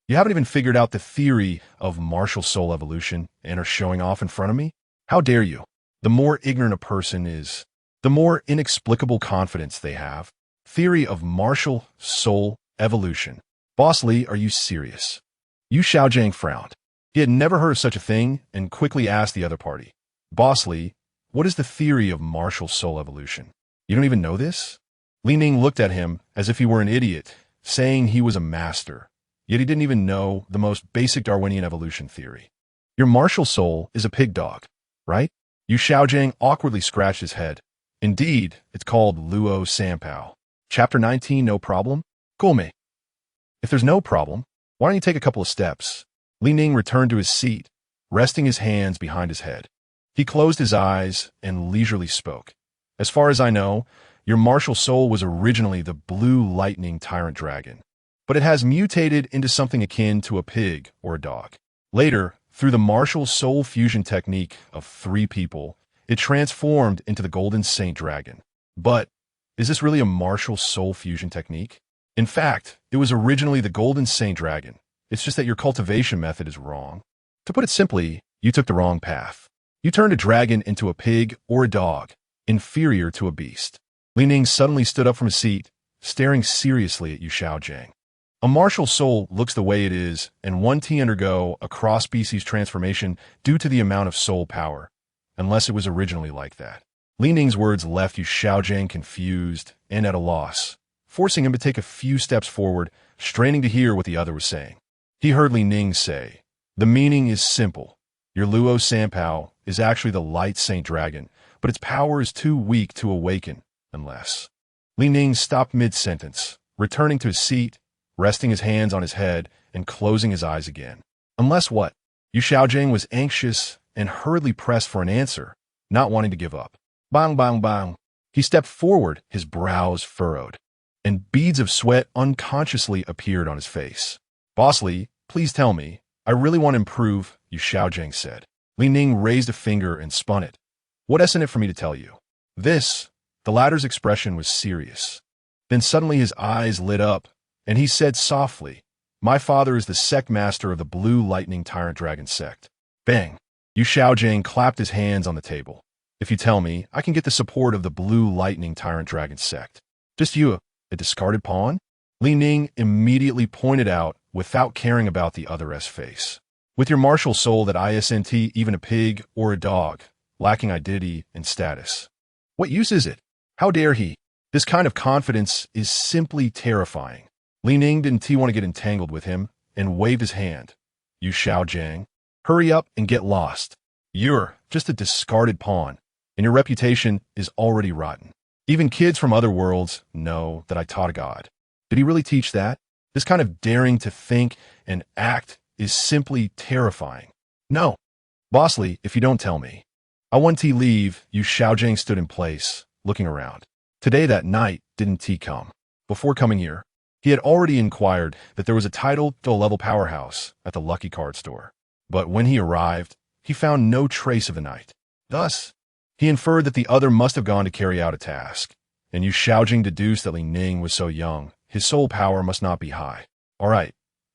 You haven't even figured out the theory of martial soul evolution and are showing off in front of me? How dare you? The more ignorant a person is, the more inexplicable confidence they have. Theory of martial soul evolution. Boss Li, are you serious? Yu Xiaojiang frowned. He had never heard of such a thing and quickly asked the other party. Boss Li, what is the theory of martial soul evolution? You don't even know this? Li Ning looked at him as if he were an idiot, saying he was a master. Yet he didn't even know the most basic Darwinian evolution theory. Your martial soul is a pig dog, right? Yu Xiaojiang awkwardly scratched his head. Indeed, it's called Luo Sanpao. Chapter 19, no problem? Gome. If there's no problem, why don't you take a couple of steps? Li Ning returned to his seat, resting his hands behind his head. He closed his eyes and leisurely spoke. As far as I know, your martial soul was originally the blue lightning tyrant dragon, but it has mutated into something akin to a pig or a dog. Later, through the martial soul fusion technique of 3 people, it transformed into the golden saint dragon. But is this really a martial soul fusion technique? In fact, it was originally the golden saint dragon. It's just that your cultivation method is wrong. To put it simply, you took the wrong path. You turned a dragon into a pig or a dog, inferior to a beast. Li Ning suddenly stood up from his seat, staring seriously at Yu Xiaojiang. A martial soul looks the way it is, and one T undergo a cross-species transformation due to the amount of soul power, unless it was originally like that. Li Ning's words left Yu Xiaojiang confused and at a loss, forcing him to take a few steps forward, straining to hear what the other was saying. He heard Li Ning say, the meaning is simple. Your Luo Sanpao is actually the light saint dragon, but its power is too weak to awaken, unless... Li Ning stopped mid-sentence, returning to his seat, resting his hands on his head, and closing his eyes again. Unless what? Yu Xiaojiang was anxious and hurriedly pressed for an answer, not wanting to give up. Bang, bang, bang. He stepped forward, his brows furrowed, and beads of sweat unconsciously appeared on his face. Boss Li, please tell me. I really want to improve, Yu Xiaojiang said. Li Ning raised a finger and spun it. What isn't it for me to tell you? This. The latter's expression was serious. Then suddenly his eyes lit up, and he said softly, my father is the sect master of the Blue Lightning Tyrant Dragon sect. Bang! Yu Xiaojiang clapped his hands on the table. If you tell me, I can get the support of the Blue Lightning Tyrant Dragon sect. Just you, a discarded pawn? Li Ning immediately pointed out without caring about the other's face. With your martial soul that isn't even a pig or a dog, lacking identity and status. What use is it? How dare he? This kind of confidence is simply terrifying. Li Ning didn't want to get entangled with him and waved his hand. Yu Xiaojiang, hurry up and get lost. You're just a discarded pawn, and your reputation is already rotten. Even kids from other worlds know that I taught a god. Did he really teach that? This kind of daring to think and act is simply terrifying. No. Boss Li, if you don't tell me. I want to leave. Yu Xiaojiang stood in place, looking around. Today that night, didn't he come? Before coming here, he had already inquired that there was a title to a level powerhouse at the Lucky Card store. But when he arrived, he found no trace of the knight. Thus, he inferred that the other must have gone to carry out a task, and Yu Xiaojiang deduced that Li Ning was so young, his soul power must not be high. All right,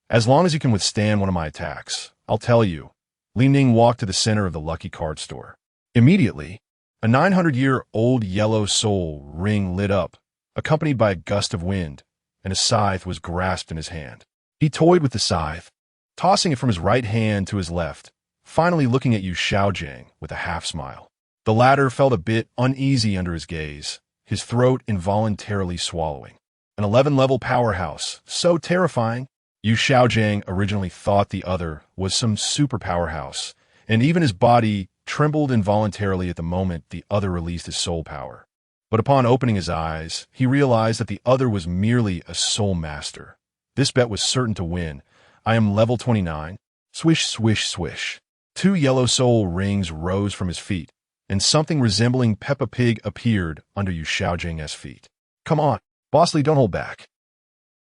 as long as you can withstand one of my attacks, I'll tell you. Li Ning walked to the center of the Lucky Card store. Immediately, a 900-year-old yellow soul ring lit up, accompanied by a gust of wind, and a scythe was grasped in his hand. He toyed with the scythe, tossing it from his right hand to his left, finally looking at Yu Xiaojiang with a half-smile. The latter felt a bit uneasy under his gaze, his throat involuntarily swallowing. An 11-level powerhouse, so terrifying. Yu Xiaojiang originally thought the other was some super powerhouse, and even his body trembled involuntarily at the moment the other released his soul power. But upon opening his eyes, he realized that the other was merely a soul master. This bet was certain to win. I am level 29. Swish, swish, swish. 2 yellow soul rings rose from his feet, and something resembling Peppa Pig appeared under Yu Xiaojiang's feet. Come on, Boss Li, don't hold back.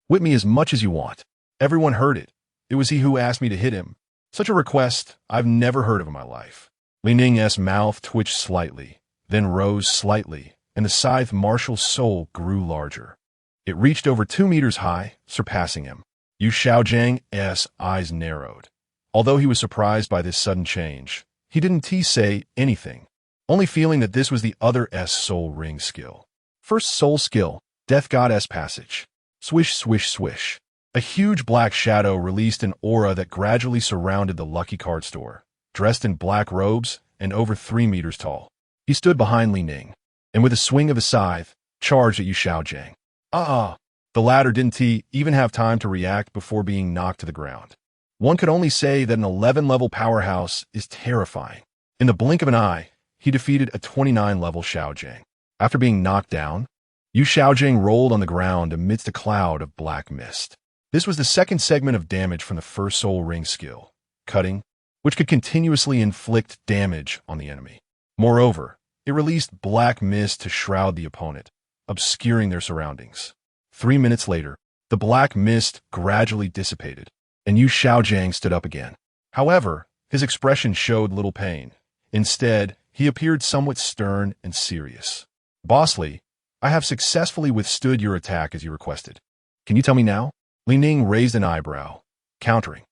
Whip me as much as you want. Everyone heard it. It was he who asked me to hit him. Such a request I've never heard of in my life. Li Ning's mouth twitched slightly, then rose slightly, and the scythe martial soul grew larger. It reached over 2 meters high, surpassing him. Yu Xiaojiang's eyes narrowed. Although he was surprised by this sudden change, he didn't say anything, only feeling that this was the other's soul ring skill. First soul skill, Death Goddess Passage. Swish, swish, swish. A huge black shadow released an aura that gradually surrounded the Lucky Card Store, dressed in black robes and over 3 meters tall. He stood behind Ning, and with a swing of his scythe, charged at Yu Xiaojiang. The latter didn't even have time to react before being knocked to the ground. One could only say that an 11-level powerhouse is terrifying. In the blink of an eye, he defeated a 29-level Xiaojiang. After being knocked down, Yu Xiaojiang rolled on the ground amidst a cloud of black mist. This was the second segment of damage from the first soul ring skill, cutting, which could continuously inflict damage on the enemy. Moreover, it released black mist to shroud the opponent, obscuring their surroundings. 3 minutes later, the black mist gradually dissipated, and Yu Xiaojiang stood up again. However, his expression showed little pain. Instead, he appeared somewhat stern and serious. "Bossly, I have successfully withstood your attack as you requested. Can you tell me now?" Ning raised an eyebrow, countering.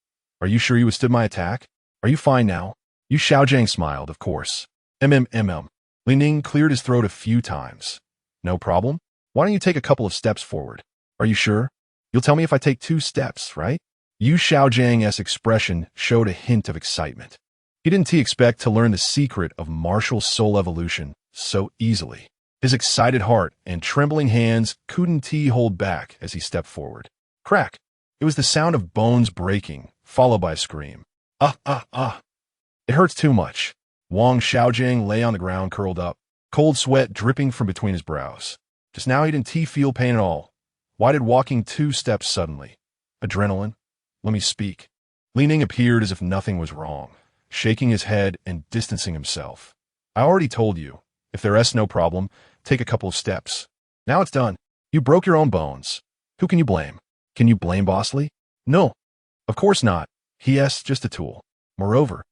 "Are you sure you withstood my attack? Are you fine now?" Yu Xiaojiang smiled, of course. Ning cleared his throat a few times. "No problem. Why don't you take a couple of steps forward? Are you sure? You'll tell me if I take 2 steps, right?" Yu Xiaojiang's expression showed a hint of excitement. He didn't expect to learn the secret of martial soul evolution so easily. His excited heart and trembling hands couldn't hold back as he stepped forward. Crack! It was the sound of bones breaking, followed by a scream. It hurts too much. Wang Xiaojiang lay on the ground curled up, cold sweat dripping from between his brows. Just now he didn't feel pain at all. Why did walking 2 steps suddenly? Adrenaline? Let me speak. Ning appeared as if nothing was wrong, shaking his head and distancing himself. "I already told you. If there's no problem, take a couple of steps. Now it's done. You broke your own bones. Who can you blame? Can you blame Bossly? No. Of course not. He's just a tool. Moreover,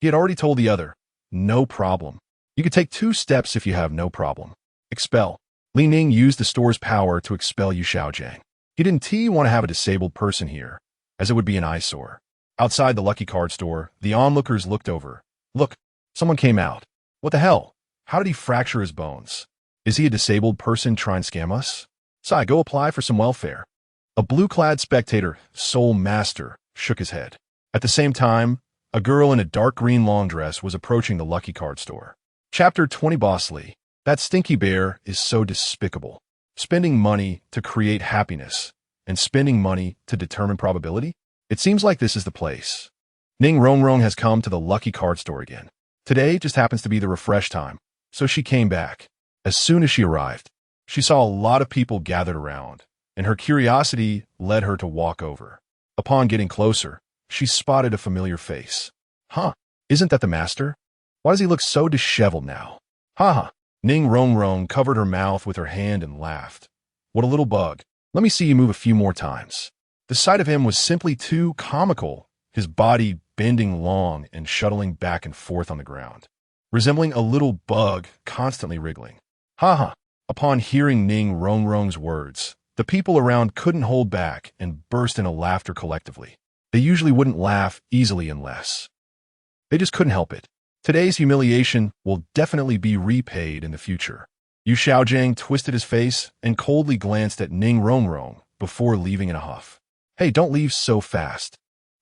he had already told the other, no problem. You could take 2 steps if you have no problem. Expel." Ning used the store's power to expel Yu Xiaojiang. He didn't want to have a disabled person here, as it would be an eyesore. Outside the Lucky Card Store, the onlookers looked over. "Look, someone came out. What the hell? How did he fracture his bones? Is he a disabled person trying to scam us? Sai, go apply for some welfare." A blue-clad spectator, Soul Master, shook his head. At the same time, a girl in a dark green long dress was approaching the Lucky Card Store. Chapter 20. Bossly. That stinky bear is so despicable. Spending money to create happiness, and spending money to determine probability? It seems like this is the place. Ning Rongrong has come to the Lucky Card Store again. Today just happens to be the refresh time, so she came back. As soon as she arrived, she saw a lot of people gathered around, and her curiosity led her to walk over. Upon getting closer, she spotted a familiar face. Isn't that the master? Why does he look so disheveled now? Ning Rongrong covered her mouth with her hand and laughed. "What a little bug. Let me see you move a few more times." The sight of him was simply too comical, his body bending long and shuttling back and forth on the ground, resembling a little bug constantly wriggling. Upon hearing Ning Rongrong's words, the people around couldn't hold back and burst into laughter collectively. They usually wouldn't laugh easily unless they just couldn't help it. Today's humiliation will definitely be repaid in the future. Yu Xiaojiang twisted his face and coldly glanced at Ning Rongrong before leaving in a huff. "Hey, don't leave so fast.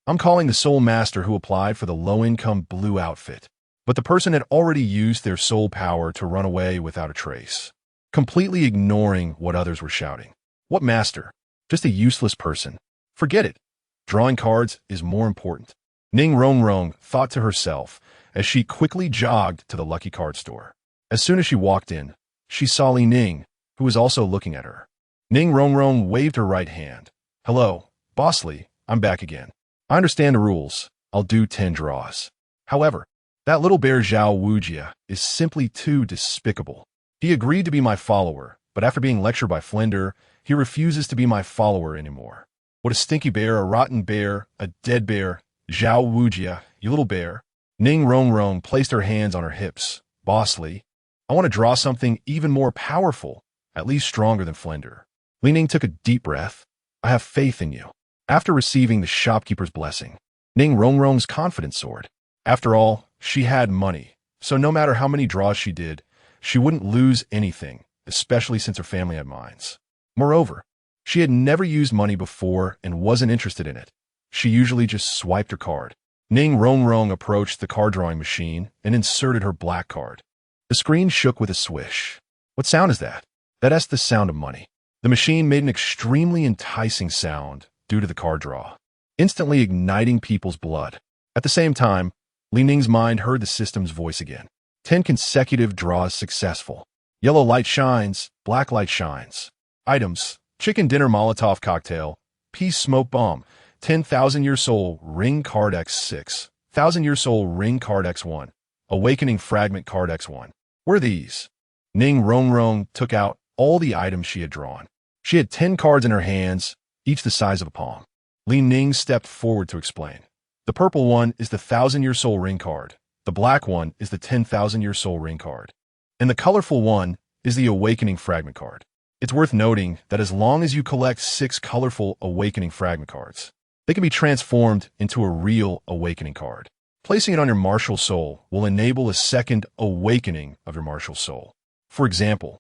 I'm calling the Soul Master who applied for the low-income blue outfit." But the person had already used their soul power to run away without a trace, completely ignoring what others were shouting. "What master? Just a useless person. Forget it. Drawing cards is more important." Ning Rongrong thought to herself as she quickly jogged to the Lucky Card Store. As soon as she walked in, she saw Ning, who was also looking at her. Ning Rongrong waved her right hand. "Hello, Bossly, I'm back again. I understand the rules. I'll do 10 draws. However, that little bear Zhao Wujia is simply too despicable. He agreed to be my follower, but after being lectured by Flender, he refuses to be my follower anymore. What a stinky bear, a rotten bear, a dead bear. Zhao Wujia, you little bear." Ning Rongrong placed her hands on her hips. "Bossly, I want to draw something even more powerful, at least stronger than Flender." Ning took a deep breath. "I have faith in you. After receiving the shopkeeper's blessing, Ning Rongrong's confidence soared. After all, she had money, so no matter how many draws she did, she wouldn't lose anything, especially since her family had mines. Moreover, she had never used money before and wasn't interested in it. She usually just swiped her card. Ning Rongrong approached the card drawing machine and inserted her black card. The screen shook with a swish. What sound is that? That's the sound of money. The machine made an extremely enticing sound due to the card draw, instantly igniting people's blood. At the same time, Li Ning's mind heard the system's voice again. 10 consecutive draws successful. Yellow light shines, black light shines. Items: chicken dinner Molotov cocktail, peace smoke bomb, 10,000-year soul ring card X6, 1,000-year soul ring card X1, awakening fragment card X1. What are these? Ning Rongrong took out all the items she had drawn. She had 10 cards in her hands, each the size of a palm. Li Ning stepped forward to explain. The purple one is the 1,000-year soul ring card. The black one is the 10,000-year soul ring card. And the colorful one is the awakening fragment card. It's worth noting that as long as you collect 6 colorful awakening fragment cards, they can be transformed into a real awakening card. Placing it on your martial soul will enable a second awakening of your martial soul. For example,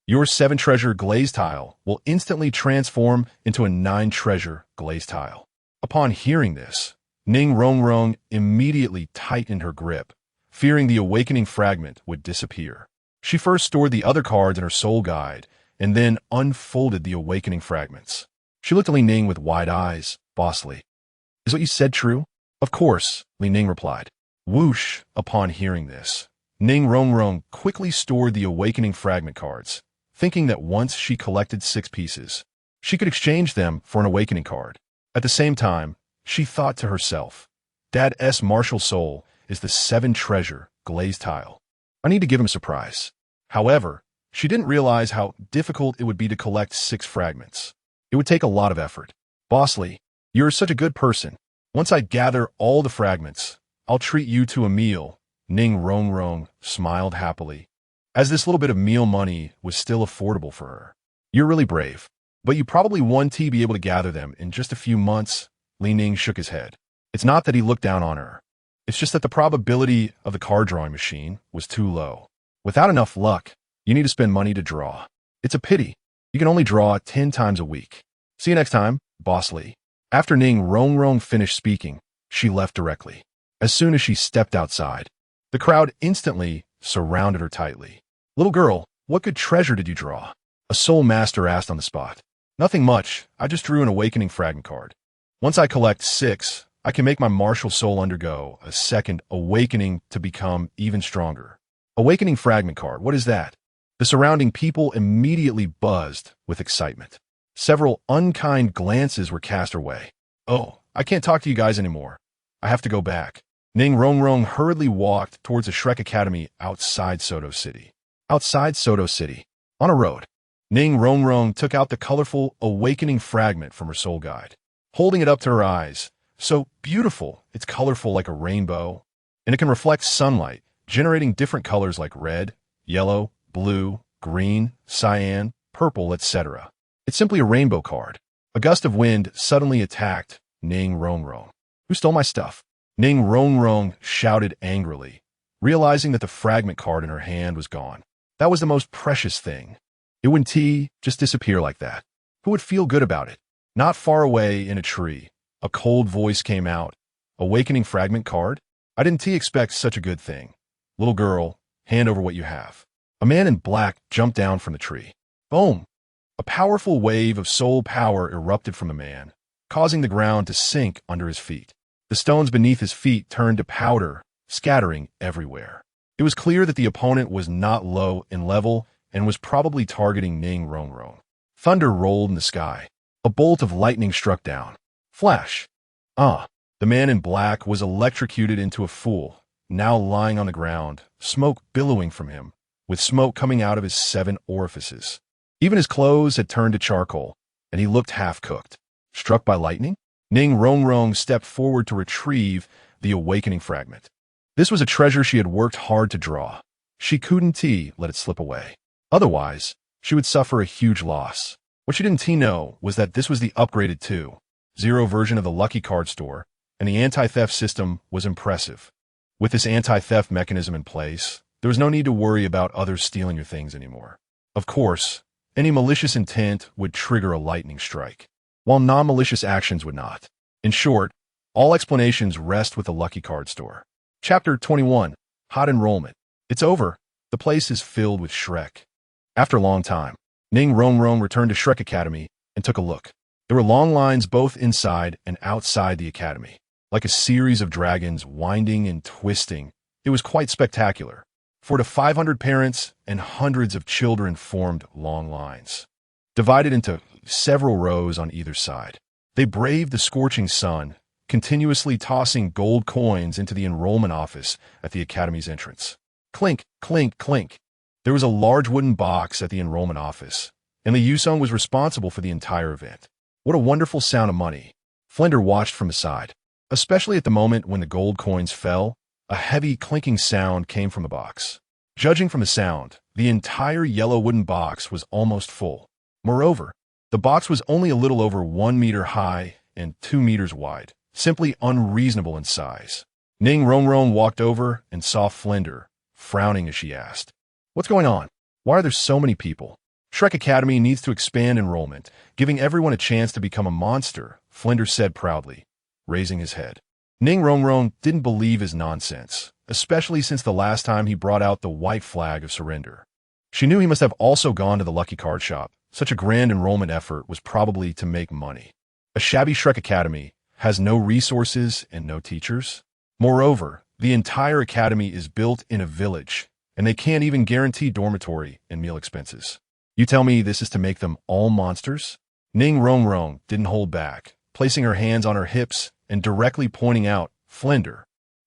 your 7-treasure glaze tile will instantly transform into a 9-treasure glaze tile. Upon hearing this, Ning Rongrong immediately tightened her grip, fearing the awakening fragment would disappear. She first stored the other cards in her soul guide, and then unfolded the awakening fragments. She looked at Li Ning with wide eyes. Bossly. Is what you said true? Of course, Li Ning replied. Whoosh! Upon hearing this, Ning Rongrong quickly stored the awakening fragment cards, thinking that once she collected 6 pieces, she could exchange them for an awakening card. At the same time, she thought to herself, Dad's martial soul is the 7-treasure glaze tile. I need to give him a surprise. However, she didn't realize how difficult it would be to collect 6 fragments. It would take a lot of effort. Bossly, you're such a good person. Once I gather all the fragments, I'll treat you to a meal. Ning Rongrong smiled happily, as this little bit of meal money was still affordable for her. You're really brave, but you probably won't be able to gather them in just a few months. Li Ning shook his head. It's not that he looked down on her. It's just that the probability of the card drawing machine was too low. Without enough luck, you need to spend money to draw. It's a pity. You can only draw 10 times a week. See you next time, Boss Li. After Ning Rongrong finished speaking, she left directly. As soon as she stepped outside, the crowd instantly surrounded her tightly. Little girl, what good treasure did you draw? A soul master asked on the spot. Nothing much. I just drew an awakening fragment card. Once I collect 6, I can make my martial soul undergo a second awakening to become even stronger. Awakening fragment card, what is that? The surrounding people immediately buzzed with excitement. Several unkind glances were cast her way. Oh, I can't talk to you guys anymore. I have to go back. Ning Rongrong hurriedly walked towards the Shrek Academy outside Soto City. Outside Soto City, on a road, Ning Rongrong took out the colorful awakening fragment from her soul guide, holding it up to her eyes. So beautiful, it's colorful like a rainbow, and it can reflect sunlight, generating different colors like red, yellow, blue, green, cyan, purple, etc. It's simply a rainbow card. A gust of wind suddenly attacked Ning Rongrong. Who stole my stuff? Ning Rongrong shouted angrily, realizing that the fragment card in her hand was gone. That was the most precious thing. It wouldn't just disappear like that. Who would feel good about it? Not far away in a tree, a cold voice came out. Awakening fragment card? I didn't expect such a good thing. Little girl, hand over what you have. A man in black jumped down from the tree. Boom! A powerful wave of soul power erupted from the man, causing the ground to sink under his feet. The stones beneath his feet turned to powder, scattering everywhere. It was clear that the opponent was not low in level and was probably targeting Ning Rongrong. Thunder rolled in the sky. A bolt of lightning struck down. Flash! The man in black was electrocuted into a fool, now lying on the ground, smoke billowing from him, with smoke coming out of his 7 orifices. Even his clothes had turned to charcoal, and he looked half-cooked. Struck by lightning? Ning Rongrong stepped forward to retrieve the awakening fragment. This was a treasure she had worked hard to draw. She couldn't let it slip away. Otherwise, she would suffer a huge loss. What she didn't know was that this was the upgraded 2. zero version of the Lucky Card store, and the anti-theft system was impressive. With this anti-theft mechanism in place, there was no need to worry about others stealing your things anymore. Of course, any malicious intent would trigger a lightning strike, while non-malicious actions would not. In short, all explanations rest with the Lucky Card store. Chapter 21. Hot Enrollment. It's over. The place is filled with Shrek. After a long time, Ning returned to Shrek Academy and took a look. There were long lines both inside and outside the academy, like a series of dragons winding and twisting. It was quite spectacular. 400 to 500 parents and hundreds of children formed long lines, divided into several rows on either side. They braved the scorching sun, continuously tossing gold coins into the enrollment office at the academy's entrance. Clink, clink, clink. There was a large wooden box at the enrollment office, and Li Yusung was responsible for the entire event. What a wonderful sound of money. Flender watched from the side. Especially at the moment when the gold coins fell, a heavy clinking sound came from the box. Judging from the sound, the entire yellow wooden box was almost full. Moreover, the box was only a little over 1 meter high and 2 meters wide, simply unreasonable in size. Ning walked over and saw Flender, frowning as she asked, "What's going on? Why are there so many people?" "Shrek Academy needs to expand enrollment, giving everyone a chance to become a monster," Flender said proudly, raising his head. Ning didn't believe his nonsense, especially since the last time he brought out the white flag of surrender. She knew he must have also gone to the Lucky Card shop. Such a grand enrollment effort was probably to make money. A shabby Shrek Academy has no resources and no teachers. Moreover, the entire academy is built in a village, and they can't even guarantee dormitory and meal expenses. You tell me this is to make them all monsters? Ning didn't hold back, placing her hands on her hips and directly pointing out, "Flender,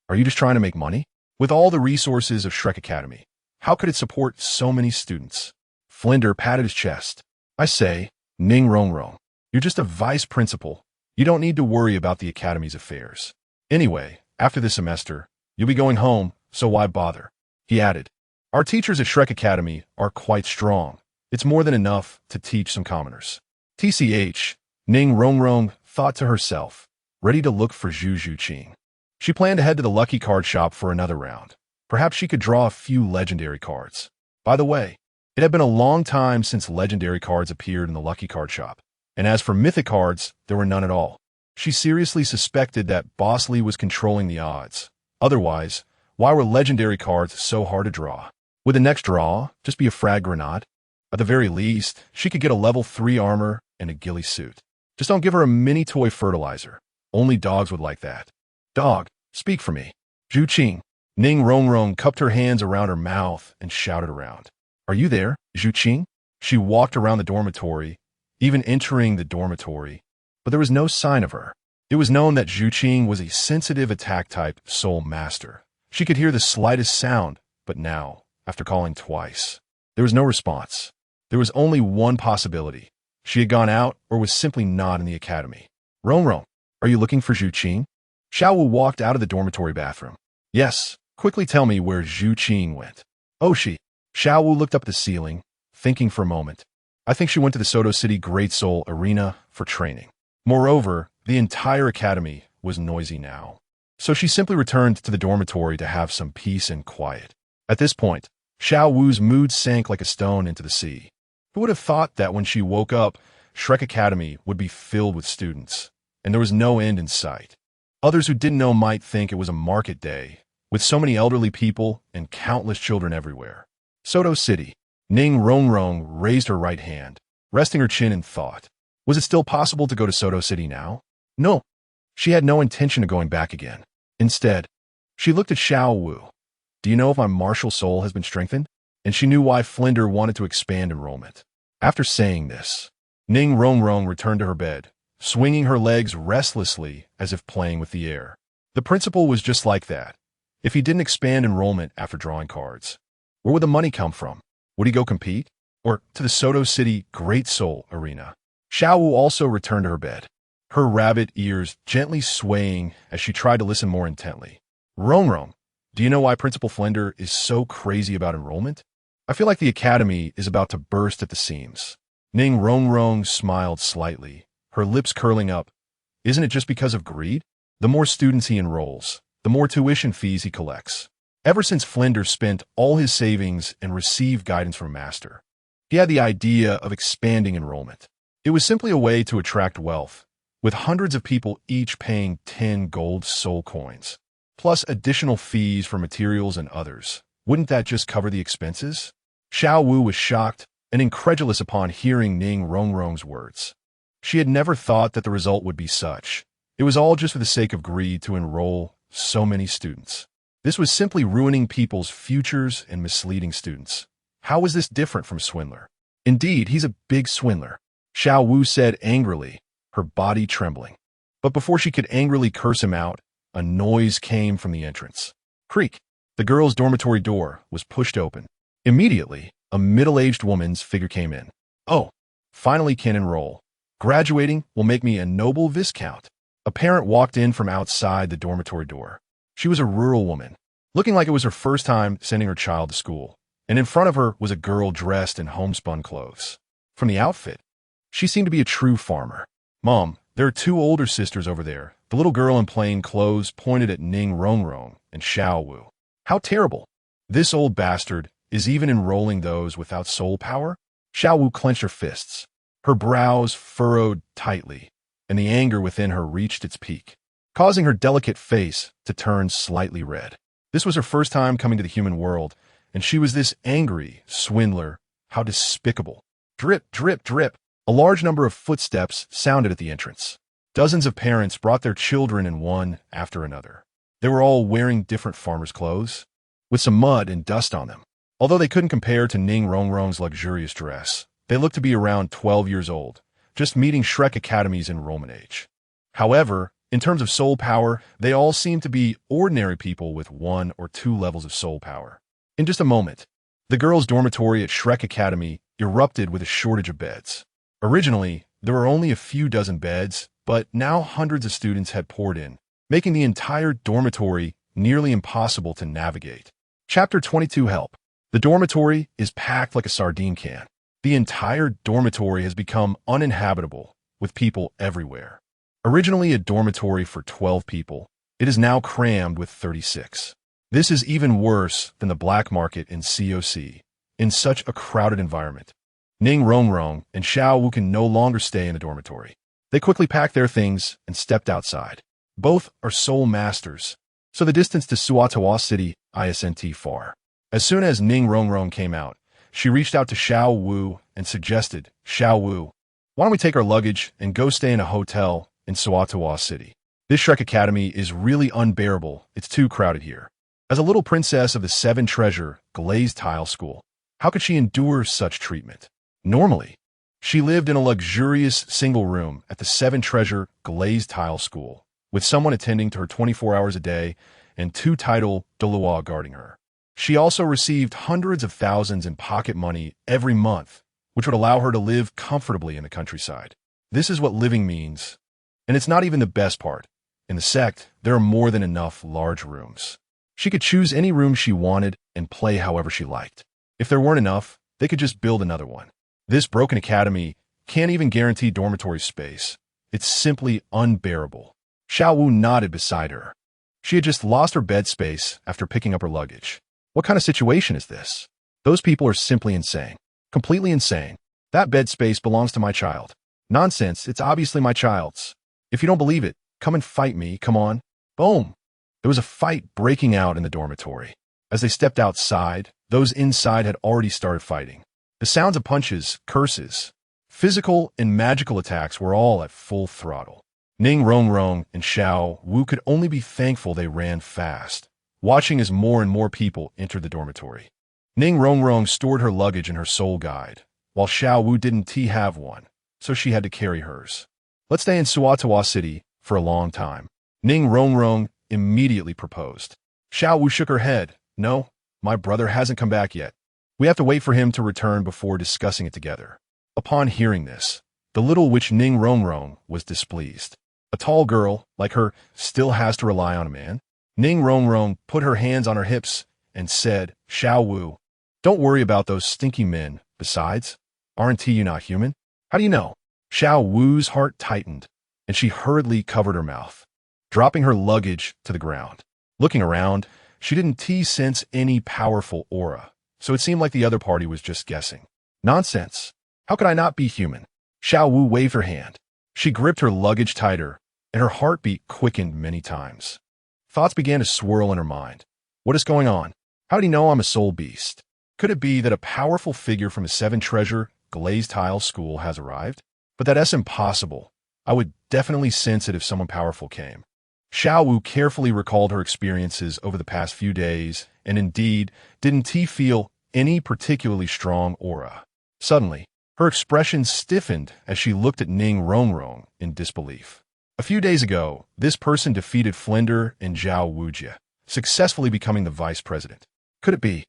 are you just trying to make money? With all the resources of Shrek Academy, how could it support so many students?" Flender patted his chest. "I say, Ning you're just a vice principal. You don't need to worry about the academy's affairs. Anyway, after this semester, you'll be going home, so why bother?" He added, "Our teachers at Shrek Academy are quite strong. It's more than enough to teach some commoners." TCH, Ning thought to herself, ready to look for Zhu Qing. She planned to head to the Lucky Card shop for another round. Perhaps she could draw a few legendary cards. By the way, it had been a long time since legendary cards appeared in the Lucky Card shop, and as for mythic cards, there were none at all. She seriously suspected that Boss Lee was controlling the odds. Otherwise, why were legendary cards so hard to draw? Would the next draw just be a frag grenade? At the very least, she could get a level 3 armor and a ghillie suit. Just don't give her a mini toy fertilizer. Only dogs would like that. "Dog, speak for me." Zhu Qing. Ning cupped her hands around her mouth and shouted around, "Are you there, Zhu Qing?" She walked around the dormitory, even entering the dormitory, but there was no sign of her. It was known that Zhu Qing was a sensitive attack-type soul master. She could hear the slightest sound, but now, after calling twice, there was no response. There was only one possibility. She had gone out or was simply not in the academy. Rong, are you looking for Zhu Qing?" Xiao Wu walked out of the dormitory bathroom. "Yes, quickly tell me where Zhu Qing went." "Oh, she." Xiao Wu looked up at the ceiling, thinking for a moment. "I think she went to the Soto City Great Soul Arena for training." Moreover, the entire academy was noisy now, so she simply returned to the dormitory to have some peace and quiet. At this point, Xiao Wu's mood sank like a stone into the sea. Who would have thought that when she woke up, Shrek Academy would be filled with students, and there was no end in sight? Others who didn't know might think it was a market day, with so many elderly people and countless children everywhere. Soto City. Ning raised her right hand, resting her chin in thought. Was it still possible to go to Soto City now? No. She had no intention of going back again. Instead, she looked at Xiao Wu. "Do you know if my martial soul has been strengthened?" And she knew why Flender wanted to expand enrollment. After saying this, Ning returned to her bed, swinging her legs restlessly as if playing with the air. The principal was just like that. If he didn't expand enrollment after drawing cards, where would the money come from? Would he go compete? Or to the Soto City Great Soul Arena? Xiao Wu also returned to her bed, her rabbit ears gently swaying as she tried to listen more intently. Rong, do you know why Principal Flender is so crazy about enrollment? I feel like the academy is about to burst at the seams. Ning smiled slightly, her lips curling up. Isn't it just because of greed? The more students he enrolls, the more tuition fees he collects. Ever since Flinders spent all his savings and received guidance from Master, he had the idea of expanding enrollment. It was simply a way to attract wealth, with hundreds of people each paying 10 gold soul coins, plus additional fees for materials and others. Wouldn't that just cover the expenses? Xiao Wu was shocked and incredulous upon hearing Ning Rongrong's words. She had never thought that the result would be such. It was all just for the sake of greed to enroll so many students. This was simply ruining people's futures and misleading students. How was this different from Swindler? Indeed, he's a big swindler, Xiao Wu said angrily, her body trembling. But before she could angrily curse him out, a noise came from the entrance. Creak! The girls' dormitory door was pushed open. Immediately, a middle-aged woman's figure came in. Oh, finally can enroll. Graduating will make me a noble viscount. A parent walked in from outside the dormitory door. She was a rural woman, looking like it was her first time sending her child to school, and in front of her was a girl dressed in homespun clothes. From the outfit, she seemed to be a true farmer. Mom, there are two older sisters over there. The little girl in plain clothes pointed at Ning Rongrong and Xiao Wu. How terrible. This old bastard is even enrolling those without soul power? Xiao Wu clenched her fists. Her brows furrowed tightly, and the anger within her reached its peak, causing her delicate face to turn slightly red. This was her first time coming to the human world, and she was this angry swindler. How despicable. Drip, drip, drip. A large number of footsteps sounded at the entrance. Dozens of parents brought their children in one after another. They were all wearing different farmers' clothes, with some mud and dust on them. Although they couldn't compare to Ning Rongrong's luxurious dress, they looked to be around 12 years old, just meeting Shrek Academy's enrollment age. However, in terms of soul power, they all seemed to be ordinary people with 1 or 2 levels of soul power. In just a moment, the girls' dormitory at Shrek Academy erupted with a shortage of beds. Originally, there were only a few dozen beds, but now hundreds of students had poured in, making the entire dormitory nearly impossible to navigate. Chapter 22 Help. The dormitory is packed like a sardine can. The entire dormitory has become uninhabitable, with people everywhere. Originally a dormitory for 12 people, it is now crammed with 36. This is even worse than the black market in COC. In such a crowded environment, Ning Rongrong and Xiao Wu can no longer stay in the dormitory. They quickly packed their things and stepped outside. Both are soul masters, so the distance to Suatawa City isn't far. As soon as Ning Rongrong came out, she reached out to Xiao Wu and suggested, Xiao Wu, why don't we take our luggage and go stay in a hotel in Suatawa City? This Shrek Academy is really unbearable. It's too crowded here. As a little princess of the 7 Treasure glazed tile school, how could she endure such treatment? Normally, she lived in a luxurious single room at the 7 Treasure glazed tile school, with someone attending to her 24 hours a day and 2 title Douluo guarding her. She also received hundreds of thousands in pocket money every month, which would allow her to live comfortably in the countryside. This is what living means. And it's not even the best part. In the sect, there are more than enough large rooms. She could choose any room she wanted and play however she liked. If there weren't enough, they could just build another one. This broken academy can't even guarantee dormitory space. It's simply unbearable. Xiao Wu nodded beside her. She had just lost her bed space after picking up her luggage. What kind of situation is this? Those people are simply insane. Completely insane. That bed space belongs to my child. Nonsense, it's obviously my child's. If you don't believe it, come and fight me, come on. Boom. There was a fight breaking out in the dormitory. As they stepped outside, those inside had already started fighting. The sounds of punches, curses, physical and magical attacks were all at full throttle. Ning Rongrong and Xiao Wu could only be thankful they ran fast, watching as more and more people entered the dormitory. Ning Rongrong stored her luggage in her soul guide, while Xiao Wu didn't have one, so she had to carry hers. Let's stay in Suatawa City for a long time. Ning Rongrong immediately proposed. Xiao Wu shook her head. No, my brother hasn't come back yet. We have to wait for him to return before discussing it together. Upon hearing this, the little witch Ning Rongrong was displeased. A tall girl, like her, still has to rely on a man. Ning Rongrong put her hands on her hips and said, Xiao Wu, don't worry about those stinky men. Besides, aren't you not human? How do you know? Xiao Wu's heart tightened, and she hurriedly covered her mouth, dropping her luggage to the ground. Looking around, she didn't sense any powerful aura, so it seemed like the other party was just guessing. Nonsense. How could I not be human? Xiao Wu waved her hand. She gripped her luggage tighter, and her heartbeat quickened many times. Thoughts began to swirl in her mind. What is going on? How do you know I'm a soul beast? Could it be that a powerful figure from a seven-treasure, glazed tile school has arrived? But that's impossible. I would definitely sense it if someone powerful came. Xiao Wu carefully recalled her experiences over the past few days, and indeed, didn't feel any particularly strong aura. Suddenly, her expression stiffened as she looked at Ning Rongrong in disbelief. A few days ago, this person defeated Flender and Zhao Wujie, successfully becoming the vice president. Could it be?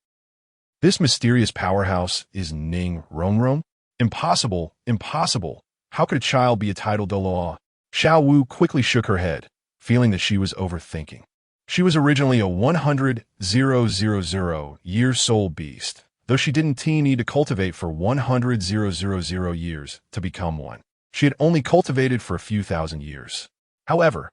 This mysterious powerhouse is Ning Rongrong? Impossible, impossible. How could a child be a title Douluo? Xiao Wu quickly shook her head, feeling that she was overthinking. She was originally a 100,000-year soul beast, though she didn't need to cultivate for 100,000 years to become one. She had only cultivated for a few thousand years. However,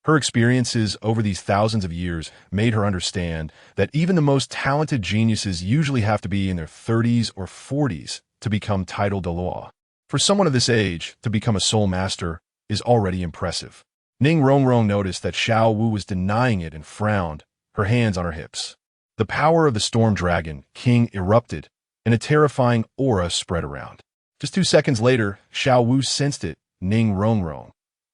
her experiences over these thousands of years made her understand that even the most talented geniuses usually have to be in their 30s or 40s to become title Douluo. For someone of this age to become a soul master is already impressive. Ning Rongrong noticed that Xiao Wu was denying it and frowned, her hands on her hips. The power of the storm dragon, King, erupted, and a terrifying aura spread around. Just 2 seconds later, Xiao Wu sensed it. Ning Rongrong.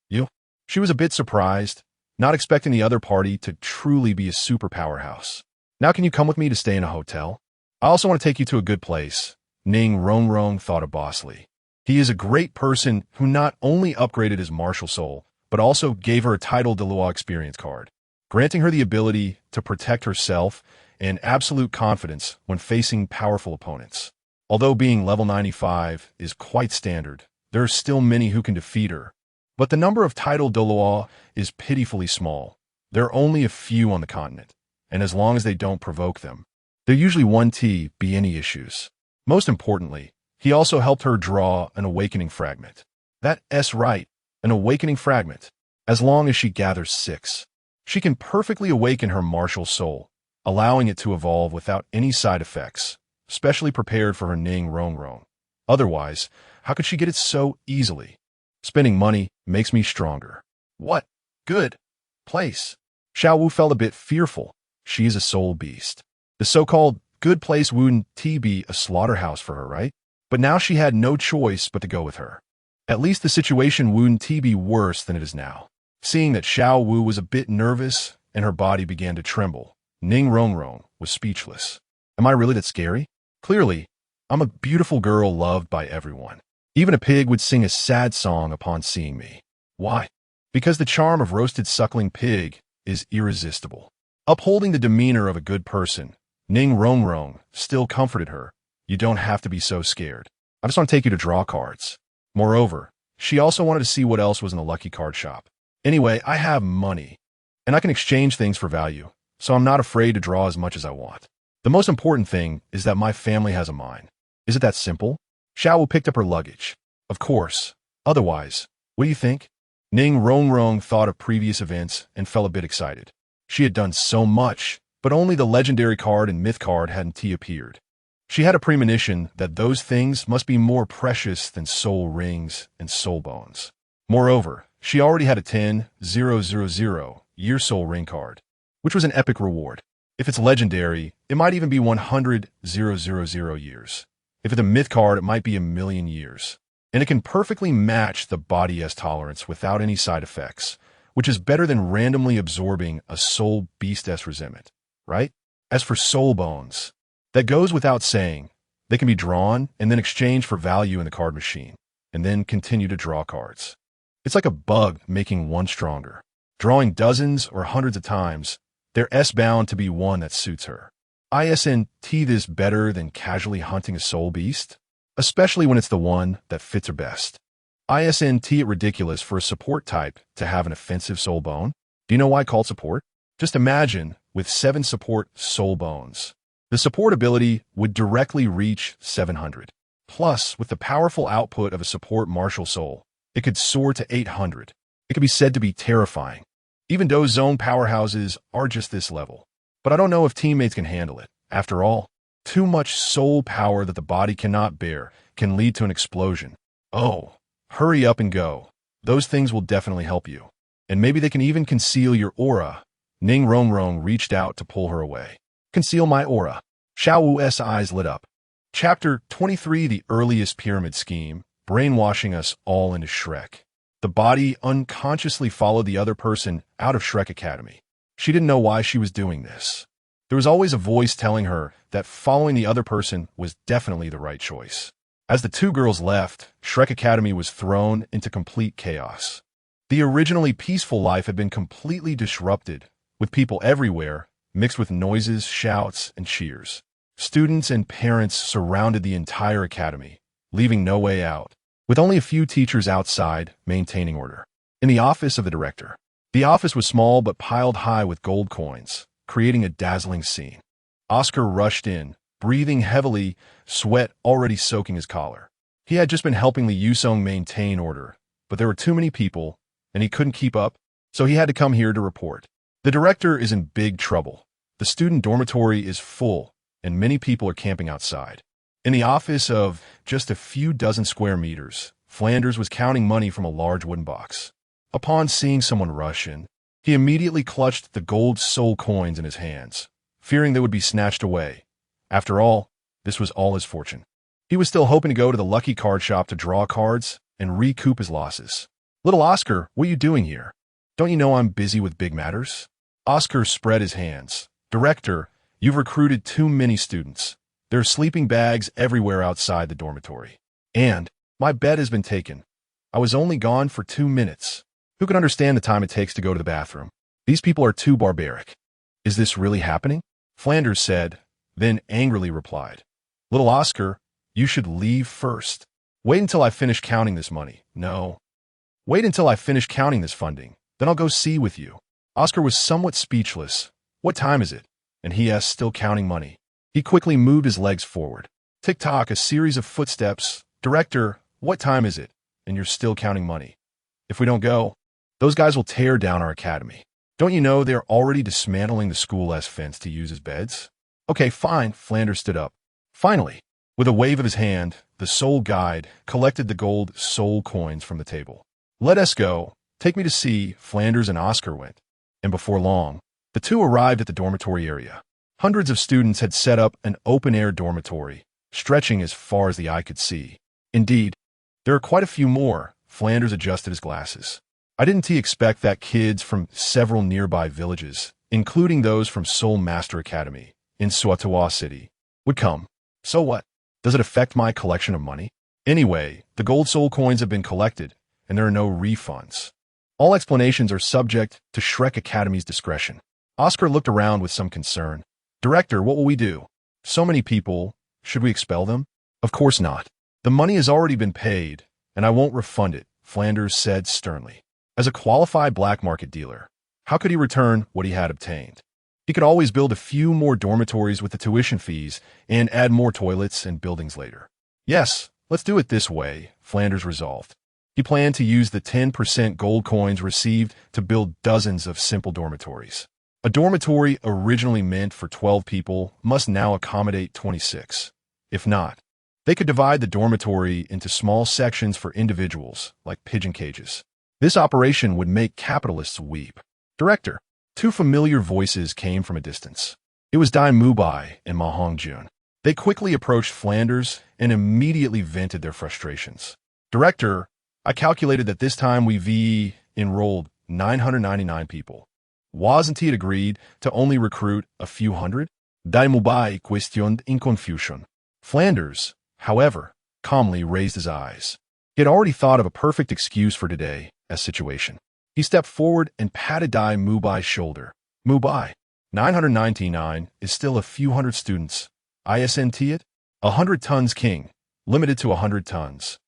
You? She was a bit surprised, not expecting the other party to truly be a super powerhouse. Now can you come with me to stay in a hotel? I also want to take you to a good place. Ning Rongrong thought bossily. He is a great person who not only upgraded his martial soul, but also gave her a title Douluo experience card, granting her the ability to protect herself and absolute confidence when facing powerful opponents. Although being level 95 is quite standard, there are still many who can defeat her. But the number of title Douluo is pitifully small. There are only a few on the continent, and as long as they don't provoke them, there usually won't be any issues. Most importantly, he also helped her draw an awakening fragment. That's right, an awakening fragment. As long as she gathers 6, she can perfectly awaken her martial soul, allowing it to evolve without any side effects, specially prepared for her Ning Rongrong. Otherwise, how could she get it so easily? Spending money makes me stronger. What? Good place. Xiao Wu felt a bit fearful. She is a soul beast. The so-called good place wouldn't be a slaughterhouse for her, right? But now she had no choice but to go with her. At least the situation wouldn't be worse than it is now. Seeing that Xiao Wu was a bit nervous and her body began to tremble, Ning Rongrong was speechless. Am I really that scary? Clearly, I'm a beautiful girl loved by everyone. Even a pig would sing a sad song upon seeing me. Why? Because the charm of roasted suckling pig is irresistible. Upholding the demeanor of a good person, Ning Rongrong still comforted her. You don't have to be so scared. I just want to take you to draw cards. Moreover, she also wanted to see what else was in the lucky card shop. Anyway, I have money, and I can exchange things for value, so I'm not afraid to draw as much as I want. The most important thing is that my family has a mine. Is it that simple? Xiao Wu picked up her luggage. Of course. Otherwise, what do you think? Ning Rongrong thought of previous events and felt a bit excited. She had done so much, but only the legendary card and myth card hadn't appeared. She had a premonition that those things must be more precious than soul rings and soul bones. Moreover, she already had a 10,000-year soul ring card, which was an epic reward. If it's legendary, it might even be 100,000 years. If it's a myth card, it might be 1,000,000 years. And it can perfectly match the body's tolerance without any side effects, which is better than randomly absorbing a soul beast's resentment, right? As for soul bones, that goes without saying. They can be drawn and then exchanged for value in the card machine, and then continue to draw cards. It's like a bug making one stronger. Drawing dozens or hundreds of times, there's bound to be one that suits her. Isn't this better than casually hunting a soul beast? Especially when it's the one that fits her best. Isn't it ridiculous for a support type to have an offensive soul bone? Do you know why called support? Just imagine with 7 support soul bones. The support ability would directly reach 700. Plus, with the powerful output of a support martial soul, it could soar to 800. It could be said to be terrifying. Even though zone powerhouses are just this level. But I don't know if teammates can handle it. After all, too much soul power that the body cannot bear can lead to an explosion. Oh, hurry up and go. Those things will definitely help you. And maybe they can even conceal your aura. Ning Rong reached out to pull her away. Conceal my aura. Xiao Wu's eyes lit up. Chapter 23, The Earliest Pyramid Scheme, brainwashing us all into Shrek. The body unconsciously followed the other person out of Shrek Academy. She didn't know why she was doing this. There was always a voice telling her that following the other person was definitely the right choice. As the two girls left, Shrek Academy was thrown into complete chaos. The originally peaceful life had been completely disrupted, with people everywhere, mixed with noises, shouts, and cheers. Students and parents surrounded the entire academy, leaving no way out, with only a few teachers outside maintaining order. In the office of the director. The office was small but piled high with gold coins, creating a dazzling scene. Oscar rushed in, breathing heavily, sweat already soaking his collar. He had just been helping Li Yusong maintain order, but there were too many people, and he couldn't keep up, so he had to come here to report. The director is in big trouble. The student dormitory is full, and many people are camping outside. In the office of just a few dozen square meters, Flanders was counting money from a large wooden box. Upon seeing someone rush in, he immediately clutched the gold soul coins in his hands, fearing they would be snatched away. After all, this was all his fortune. He was still hoping to go to the lucky card shop to draw cards and recoup his losses. Little Oscar, what are you doing here? Don't you know I'm busy with big matters? Oscar spread his hands. Director, you've recruited too many students. There are sleeping bags everywhere outside the dormitory. And my bed has been taken. I was only gone for 2 minutes. Who can understand the time it takes to go to the bathroom? These people are too barbaric. Is this really happening? Flanders said, then angrily replied. Little Oscar, you should leave first. Wait until I finish counting this money. No. Wait until I finish counting this funding. Then I'll go see with you. Oscar was somewhat speechless. What time is it? And he is still counting money. He quickly moved his legs forward. Tick-tock, a series of footsteps. Director, what time is it? And you're still counting money. If we don't go, those guys will tear down our academy. Don't you know they're already dismantling the school-s fence to use as beds? Okay, fine, Flanders stood up. Finally, with a wave of his hand, the soul guide collected the gold soul coins from the table. Let us go. Take me to see, Flanders and Oscar went. And before long, the two arrived at the dormitory area. Hundreds of students had set up an open-air dormitory, stretching as far as the eye could see. Indeed, there are quite a few more. Flanders adjusted his glasses. I didn't expect that kids from several nearby villages, including those from Soul Master Academy in Swatoa City, would come. So what? Does it affect my collection of money? Anyway, the gold soul coins have been collected, and there are no refunds. All explanations are subject to Shrek Academy's discretion. Oscar looked around with some concern. Director, what will we do? So many people. Should we expel them? Of course not. The money has already been paid, and I won't refund it, Flanders said sternly. As a qualified black market dealer, how could he return what he had obtained? He could always build a few more dormitories with the tuition fees and add more toilets and buildings later. Yes, let's do it this way, Flanders resolved. He planned to use the 10% gold coins received to build dozens of simple dormitories. A dormitory originally meant for 12 people must now accommodate 26. If not, they could divide the dormitory into small sections for individuals, like pigeon cages. This operation would make capitalists weep. Director, two familiar voices came from a distance. It was Dai Mubai and Ma Hongjun. They quickly approached Flanders and immediately vented their frustrations. Director, I calculated that this time we enrolled 999 people. Wasn't he agreed to only recruit a few hundred? Dai Mubai questioned in confusion. Flanders, however, calmly raised his eyes. He had already thought of a perfect excuse for today's situation. He stepped forward and patted Dai Mubai's shoulder. Mubai, 999 is still a few hundred students. Isn't it? 100 tons king, limited to 100 tons.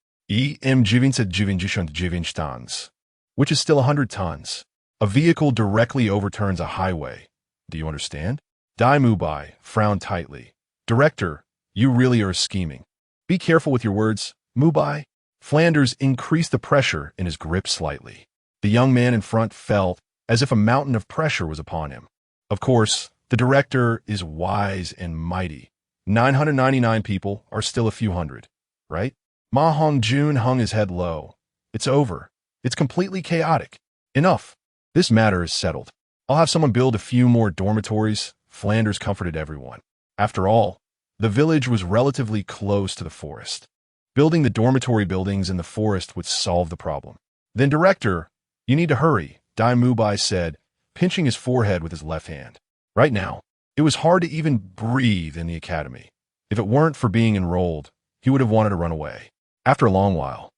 Tons, which is still 100 tons. A vehicle directly overturns a highway. Do you understand? Dai Mubai frowned tightly. Director, you really are scheming. Be careful with your words, Mubai. Flanders increased the pressure in his grip slightly. The young man in front felt as if a mountain of pressure was upon him. Of course, the director is wise and mighty. 999 people are still a few hundred, right? Ma Hong-jun hung his head low. It's over. It's completely chaotic. Enough. This matter is settled. I'll have someone build a few more dormitories. Flanders comforted everyone. After all, the village was relatively close to the forest. Building the dormitory buildings in the forest would solve the problem. Then, Director, you need to hurry, Dai Mubai said, pinching his forehead with his left hand. Right now, it was hard to even breathe in the academy. If it weren't for being enrolled, he would have wanted to run away. After a long while,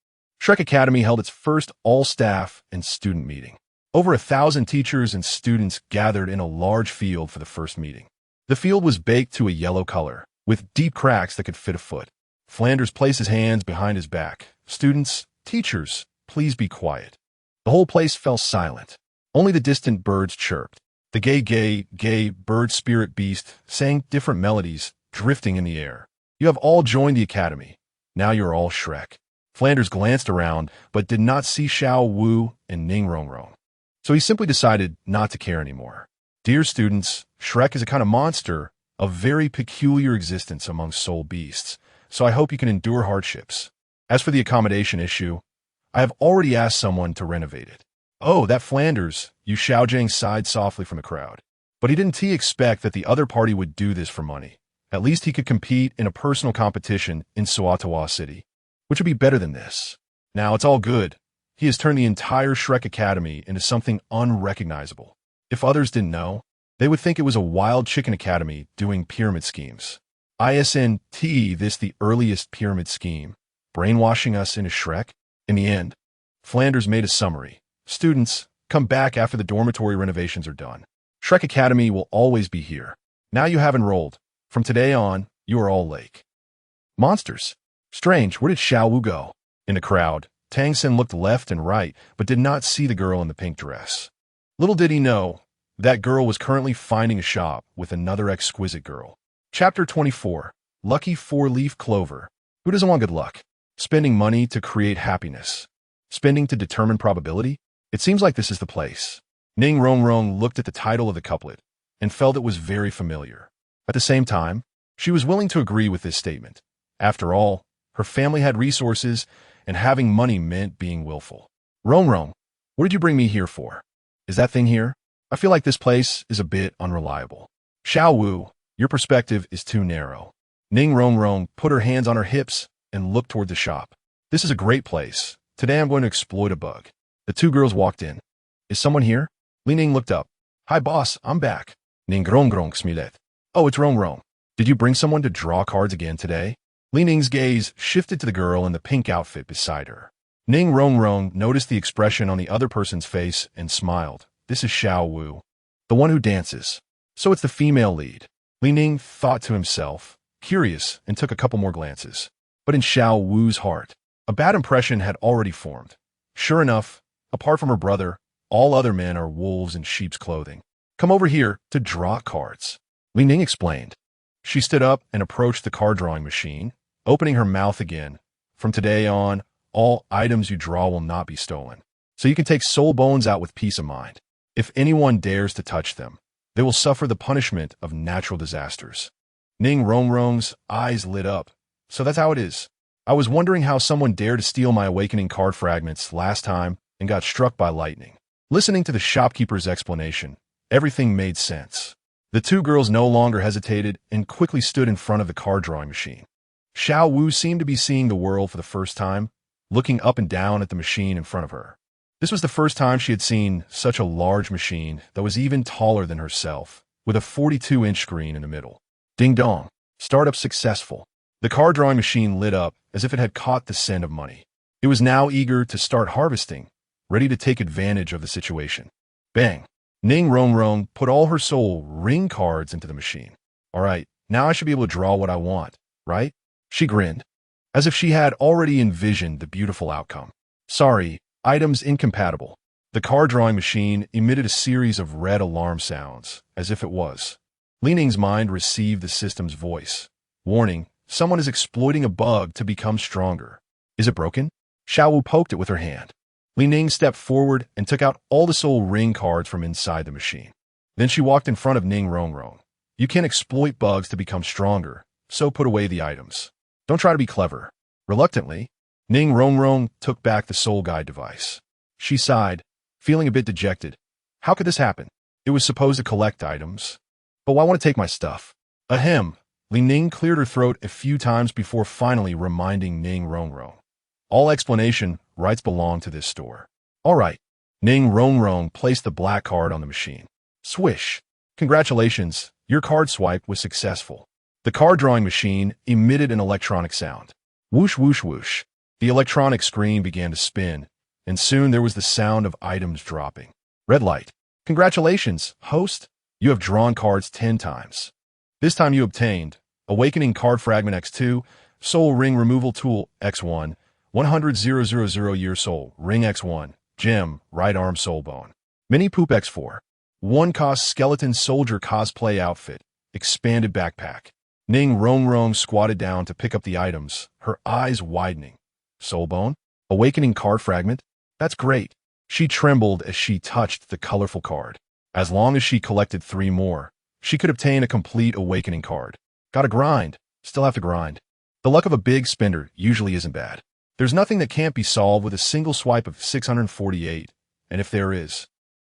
Shrek Academy held its first all-staff and student meeting. Over 1,000 teachers and students gathered in a large field for the first meeting. The field was baked to a yellow color, with deep cracks that could fit a foot. Flanders placed his hands behind his back. Students, teachers, please be quiet. The whole place fell silent. Only the distant birds chirped. The gay bird spirit beast sang different melodies, drifting in the air. You have all joined the academy. Now you're all Shrek. Flanders glanced around, but did not see Xiao Wu and Ning Rongrong. So he simply decided not to care anymore. Dear students, Shrek is a kind of monster, a very peculiar existence among soul beasts, so I hope you can endure hardships. As for the accommodation issue, I have already asked someone to renovate it. Oh, that Flanders, Yu Xiaojing sighed softly from the crowd. But he didn't expect that the other party would do this for money. At least he could compete in a personal competition in Suatawa City, which would be better than this. Now it's all good. He has turned the entire Shrek Academy into something unrecognizable. If others didn't know, they would think it was a wild chicken academy doing pyramid schemes. Isn't this the earliest pyramid scheme, brainwashing us into Shrek? In the end, Flanders made a summary. Students, come back after the dormitory renovations are done. Shrek Academy will always be here. Now you have enrolled. From today on, you are all Lake. Monsters. Strange, where did Xiao Wu go? In the crowd, Tang San looked left and right, but did not see the girl in the pink dress. Little did he know, that girl was currently finding a shop with another exquisite girl. Chapter 24. Lucky Four-Leaf Clover. Who doesn't want good luck? Spending money to create happiness. Spending to determine probability? It seems like this is the place. Ning Rongrong looked at the title of the couplet and felt it was very familiar. At the same time, she was willing to agree with this statement. After all, her family had resources, and having money meant being willful. Rongrong, what did you bring me here for? Is that thing here? I feel like this place is a bit unreliable. Xiao Wu, your perspective is too narrow. Ning Rongrong put her hands on her hips and looked toward the shop. This is a great place. Today I'm going to exploit a bug. The two girls walked in. Is someone here? Li Ning looked up. Hi boss, I'm back. Ning Rongrong smilet. Oh, it's Rongrong. Did you bring someone to draw cards again today? Li Ning's gaze shifted to the girl in the pink outfit beside her. Ning Rongrong noticed the expression on the other person's face and smiled. This is Xiao Wu, the one who dances. So it's the female lead. Li Ning thought to himself, curious, and took a couple more glances. But in Xiao Wu's heart, a bad impression had already formed. Sure enough, apart from her brother, all other men are wolves in sheep's clothing. Come over here to draw cards. Li Ning explained. She stood up and approached the card drawing machine, opening her mouth again. From today on, all items you draw will not be stolen. So you can take soul bones out with peace of mind. If anyone dares to touch them, they will suffer the punishment of natural disasters. Ning Rongrong's eyes lit up. So that's how it is. I was wondering how someone dared to steal my awakening card fragments last time and got struck by lightning. Listening to the shopkeeper's explanation, everything made sense. The two girls no longer hesitated and quickly stood in front of the card drawing machine. Xiao Wu seemed to be seeing the world for the first time, looking up and down at the machine in front of her. This was the first time she had seen such a large machine that was even taller than herself, with a 42-inch screen in the middle. Ding dong. Startup successful. The card drawing machine lit up as if it had caught the scent of money. It was now eager to start harvesting, ready to take advantage of the situation. Bang. Ning Rongrong put all her soul ring cards into the machine. All right, now I should be able to draw what I want, right? She grinned, as if she had already envisioned the beautiful outcome. Sorry, items incompatible. The card drawing machine emitted a series of red alarm sounds, as if it was. Li Ning's mind received the system's voice. Warning, someone is exploiting a bug to become stronger. Is it broken? Xiao Wu poked it with her hand. Ning stepped forward and took out all the soul ring cards from inside the machine. Then she walked in front of Ning Rongrong. You can exploit bugs to become stronger, so put away the items. Don't try to be clever. Reluctantly, Ning Rongrong took back the soul guide device. She sighed, feeling a bit dejected. How could this happen? It was supposed to collect items. But why want to take my stuff? Ahem. Ning cleared her throat a few times before finally reminding Ning Rongrong. All explanation rights belong to this store. All right. Ning Rongrong placed the black card on the machine. Swish. Congratulations, your card swipe was successful. The card drawing machine emitted an electronic sound. Whoosh, whoosh, whoosh. The electronic screen began to spin, and soon there was the sound of items dropping. Red light. Congratulations, host. You have drawn cards 10 times. This time you obtained Awakening Card Fragment X2, Soul Ring Removal Tool X1, 100,000 Year Soul Ring X1, Gem, Right Arm Soul Bone. Mini Poop X4. 1 cost Skeleton Soldier Cosplay Outfit, Expanded Backpack. Ning Rongrong squatted down to pick up the items, her eyes widening. Soul Bone? Awakening Card Fragment? That's great. She trembled as she touched the colorful card. As long as she collected 3 more, she could obtain a complete Awakening card. Gotta grind. Still have to grind. The luck of a big spender usually isn't bad. There's nothing that can't be solved with a single swipe of 648, and if there is,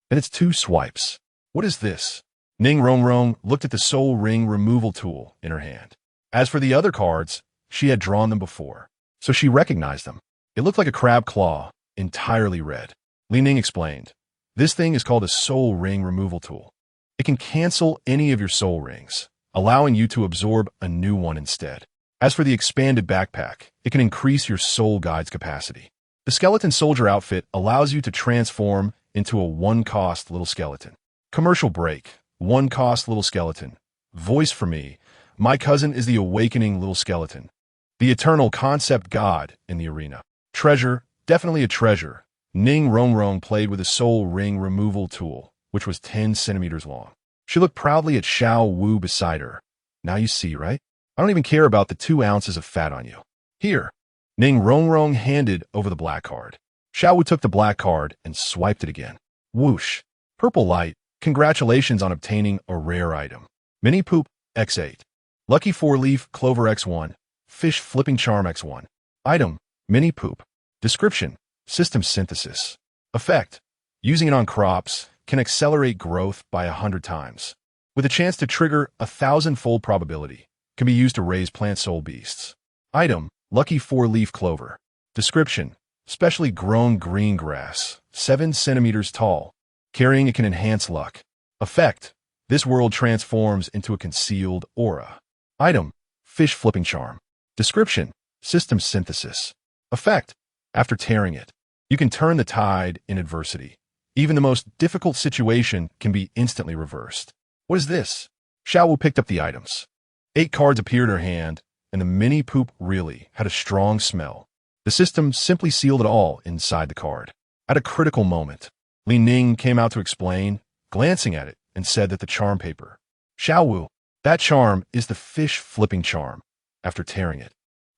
then it's 2 swipes. What is this? Ning Rongrong looked at the soul ring removal tool in her hand. As for the other cards, she had drawn them before, so she recognized them. It looked like a crab claw, entirely red. Ning explained, this thing is called a soul ring removal tool. It can cancel any of your soul rings, allowing you to absorb a new one instead. As for the expanded backpack, it can increase your soul guide's capacity. The skeleton soldier outfit allows you to transform into a 1-cost little skeleton. Commercial break. 1-cost little skeleton. Voice for me. My cousin is the awakening little skeleton. The eternal concept god in the arena. Treasure. Definitely a treasure. Ning Rongrong played with a soul ring removal tool, which was 10 centimeters long. She looked proudly at Xiao Wu beside her. Now you see, right? I don't even care about the 2 ounces of fat on you. Here. Ning Rongrong handed over the black card. Xiao Wu took the black card and swiped it again. Whoosh. Purple light. Congratulations on obtaining a rare item. Mini Poop X8. Lucky 4-leaf Clover X1. Fish Flipping Charm X1. Item. Mini Poop. Description. System synthesis. Effect. Using it on crops can accelerate growth by 100 times. With a chance to trigger a 1,000-fold probability. Can be used to raise plant soul beasts. Item. Lucky 4-leaf Clover. Description. Specially grown green grass. 7 centimeters tall. Carrying it can enhance luck. Effect. This world transforms into a concealed aura. Item. Fish Flipping Charm. Description. System synthesis. Effect. After tearing it, you can turn the tide in adversity. Even the most difficult situation can be instantly reversed. What is this? Xiao Wu picked up the items. 8 cards appeared in her hand, and the mini poop really had a strong smell. The system simply sealed it all inside the card. At a critical moment, Ning came out to explain, glancing at it, and said that the charm paper. Xiao Wu, that charm is the fish flipping charm. After tearing it,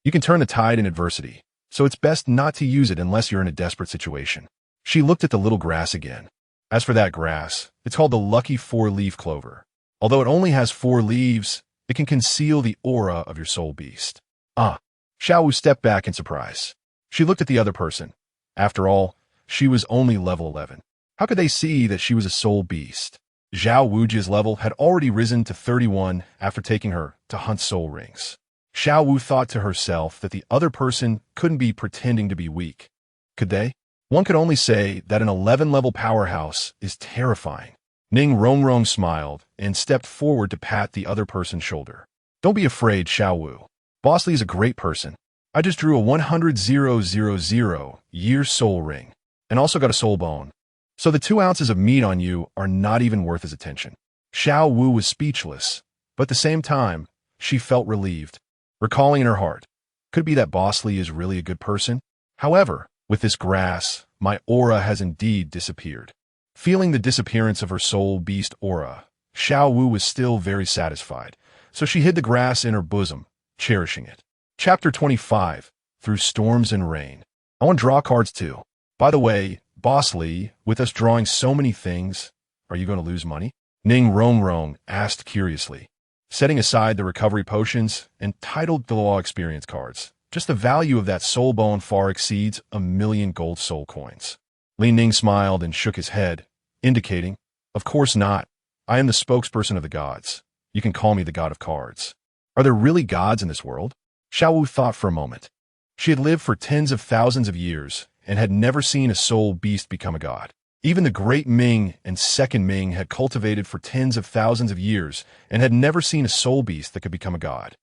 you can turn the tide in adversity, so it's best not to use it unless you're in a desperate situation. She looked at the little grass again. As for that grass, it's called the lucky 4-leaf clover. Although it only has 4 leaves, it can conceal the aura of your soul beast. Xiao Wu stepped back in surprise. She looked at the other person. After all, she was only level 11. How could they see that she was a soul beast? Zhao Wuji's level had already risen to 31 after taking her to hunt soul rings. Xiao Wu thought to herself that the other person couldn't be pretending to be weak. Could they? One could only say that an 11-level powerhouse is terrifying. Ning Rongrong smiled and stepped forward to pat the other person's shoulder. Don't be afraid, Xiao Wu. Boss Li is a great person. I just drew a 100,000 year soul ring and also got a soul bone. So the 2 ounces of meat on you are not even worth his attention. Xiao Wu was speechless, but at the same time, she felt relieved, recalling in her heart, could it be that Boss Li is really a good person? However, with this grass, my aura has indeed disappeared. Feeling the disappearance of her soul beast aura, Xiao Wu was still very satisfied, so she hid the grass in her bosom, cherishing it. Chapter 25, Through Storms and Rain. I want to draw cards too. By the way, Boss Li, with us drawing so many things, are you going to lose money? Ning Rong asked curiously, setting aside the recovery potions and titled Douluo experience cards. Just the value of that soul bone far exceeds 1,000,000 gold soul coins. Li Ning smiled and shook his head, indicating, of course not. I am the spokesperson of the gods. You can call me the god of cards. Are there really gods in this world? Xiao Wu thought for a moment. She had lived for tens of thousands of years and had never seen a soul beast become a god. Even the great Ming and second Ming had cultivated for tens of thousands of years and had never seen a soul beast that could become a god.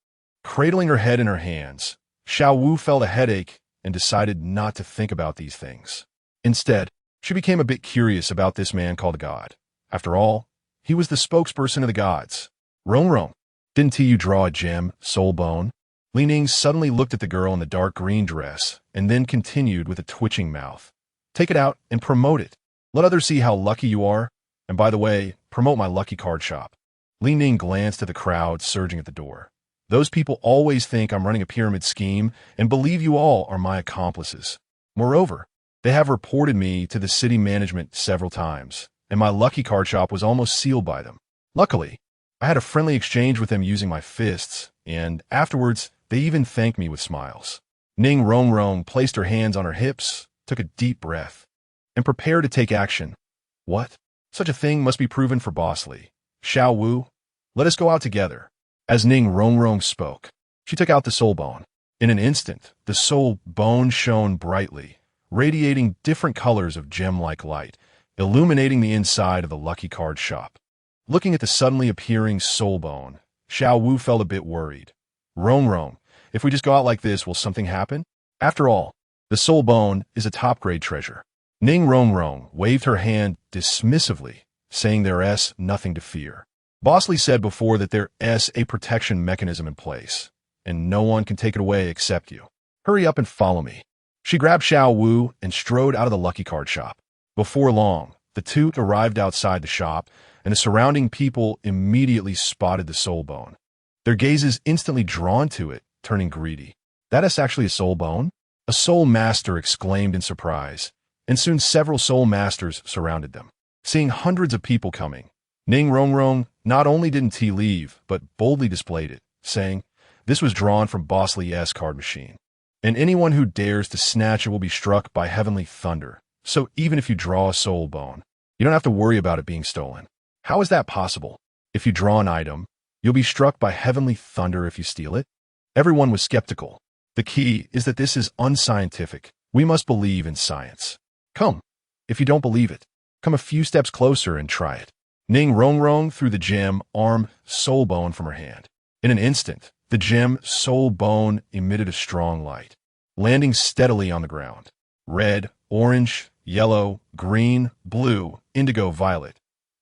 Cradling her head in her hands, Xiao Wu felt a headache and decided not to think about these things. Instead, she became a bit curious about this man called a god. After all, he was the spokesperson of the gods. Rong, didn't you draw a gem, soul bone? Li Ning suddenly looked at the girl in the dark green dress and then continued with a twitching mouth. Take it out and promote it. Let others see how lucky you are. And by the way, promote my lucky card shop. Li Ning glanced at the crowd surging at the door. Those people always think I'm running a pyramid scheme and believe you all are my accomplices. Moreover, they have reported me to the city management several times, and my lucky card shop was almost sealed by them. Luckily, I had a friendly exchange with them using my fists, and afterwards, they even thanked me with smiles. Ning Rong placed her hands on her hips, took a deep breath, and prepared to take action. What? Such a thing must be proven for Boss Li. Xiao Wu, let us go out together. As Ning Rong spoke, she took out the soul bone. In an instant, the soul bone shone brightly, radiating different colors of gem-like light, illuminating the inside of the lucky card shop. Looking at the suddenly appearing soul bone, Xiao Wu felt a bit worried. Rong, if we just go out like this, will something happen? After all, the soul bone is a top-grade treasure. Ning Rong waved her hand dismissively, saying there's nothing to fear. Boss Li said before that there's a protection mechanism in place, and no one can take it away except you. Hurry up and follow me. She grabbed Xiao Wu and strode out of the lucky card shop. Before long, the two arrived outside the shop, and the surrounding people immediately spotted the soul bone. Their gazes instantly drawn to it, turning greedy. That is actually a soul bone? A soul master exclaimed in surprise, and soon several soul masters surrounded them. Seeing hundreds of people coming, Ning Rong not only didn't he leave, but boldly displayed it, saying, this was drawn from Boss Li's card machine, and anyone who dares to snatch it will be struck by heavenly thunder. So even if you draw a soul bone, you don't have to worry about it being stolen. How is that possible? If you draw an item, you'll be struck by heavenly thunder if you steal it? Everyone was skeptical. The key is that this is unscientific. We must believe in science. Come, if you don't believe it, come a few steps closer and try it. Ning Rong threw the gem, arm, soul bone from her hand. In an instant, the gem, soul bone emitted a strong light, landing steadily on the ground. Red, orange, yellow, green, blue, indigo, violet.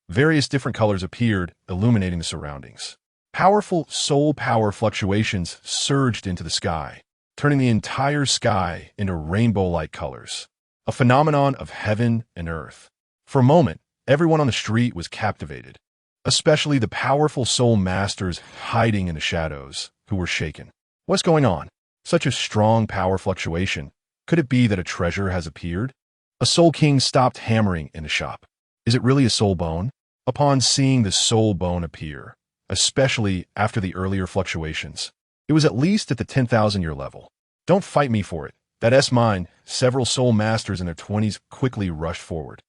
Various different colors appeared, illuminating the surroundings. Powerful soul power fluctuations surged into the sky, turning the entire sky into rainbow-like colors, a phenomenon of heaven and earth. For a moment, everyone on the street was captivated, especially the powerful soul masters hiding in the shadows, who were shaken. What's going on? Such a strong power fluctuation. Could it be that a treasure has appeared? A soul king stopped hammering in the shop. Is it really a soul bone? Upon seeing the soul bone appear, especially after the earlier fluctuations, it was at least at the 10,000-year level. Don't fight me for it. That's mine. Several soul masters in their 20s quickly rushed forward.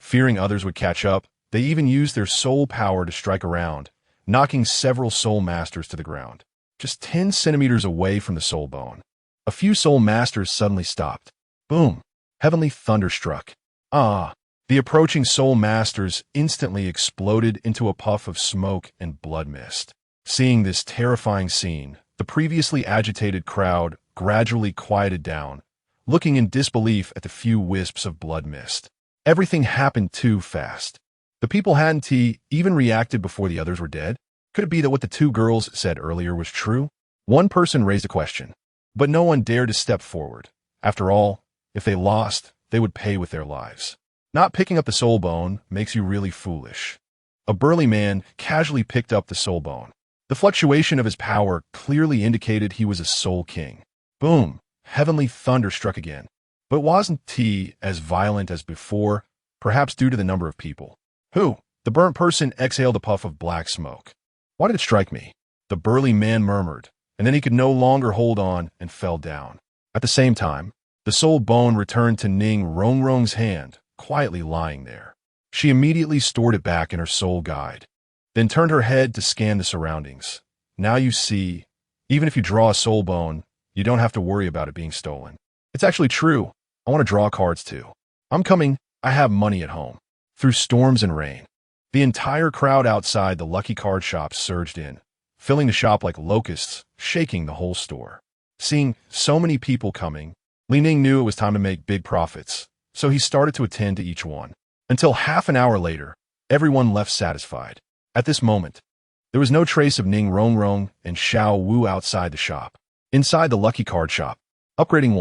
Fearing others would catch up, they even used their soul power to strike around, knocking several soul masters to the ground. Just 10 centimeters away from the soul bone, a few soul masters suddenly stopped. Boom! Heavenly thunder struck. The approaching soul masters instantly exploded into a puff of smoke and blood mist. Seeing this terrifying scene, the previously agitated crowd gradually quieted down, looking in disbelief at the few wisps of blood mist. Everything happened too fast. The people hadn't even reacted before the others were dead. Could it be that what the two girls said earlier was true? One person raised a question, but no one dared to step forward. After all, if they lost, they would pay with their lives. Not picking up the soul bone makes you really foolish. A burly man casually picked up the soul bone. The fluctuation of his power clearly indicated he was a soul king. Boom! Heavenly thunder struck again. But wasn't T as violent as before, perhaps due to the number of people? Who? The burnt person exhaled a puff of black smoke. Why did it strike me? The burly man murmured, and then he could no longer hold on and fell down. At the same time, the soul bone returned to Ning Rongrong's hand, quietly lying there. She immediately stored it back in her soul guide, then turned her head to scan the surroundings. Now you see, even if you draw a soul bone, you don't have to worry about it being stolen. It's actually true. I want to draw cards too. I'm coming. I have money at home. Through storms and rain, the entire crowd outside the Lucky Card shop surged in, filling the shop like locusts, shaking the whole store. Seeing so many people coming, Ning knew it was time to make big profits, so he started to attend to each one. Until half an hour later, everyone left satisfied. At this moment, there was no trace of Ning Rongrong and Xiao Wu outside the shop. Inside the Lucky Card shop, upgrading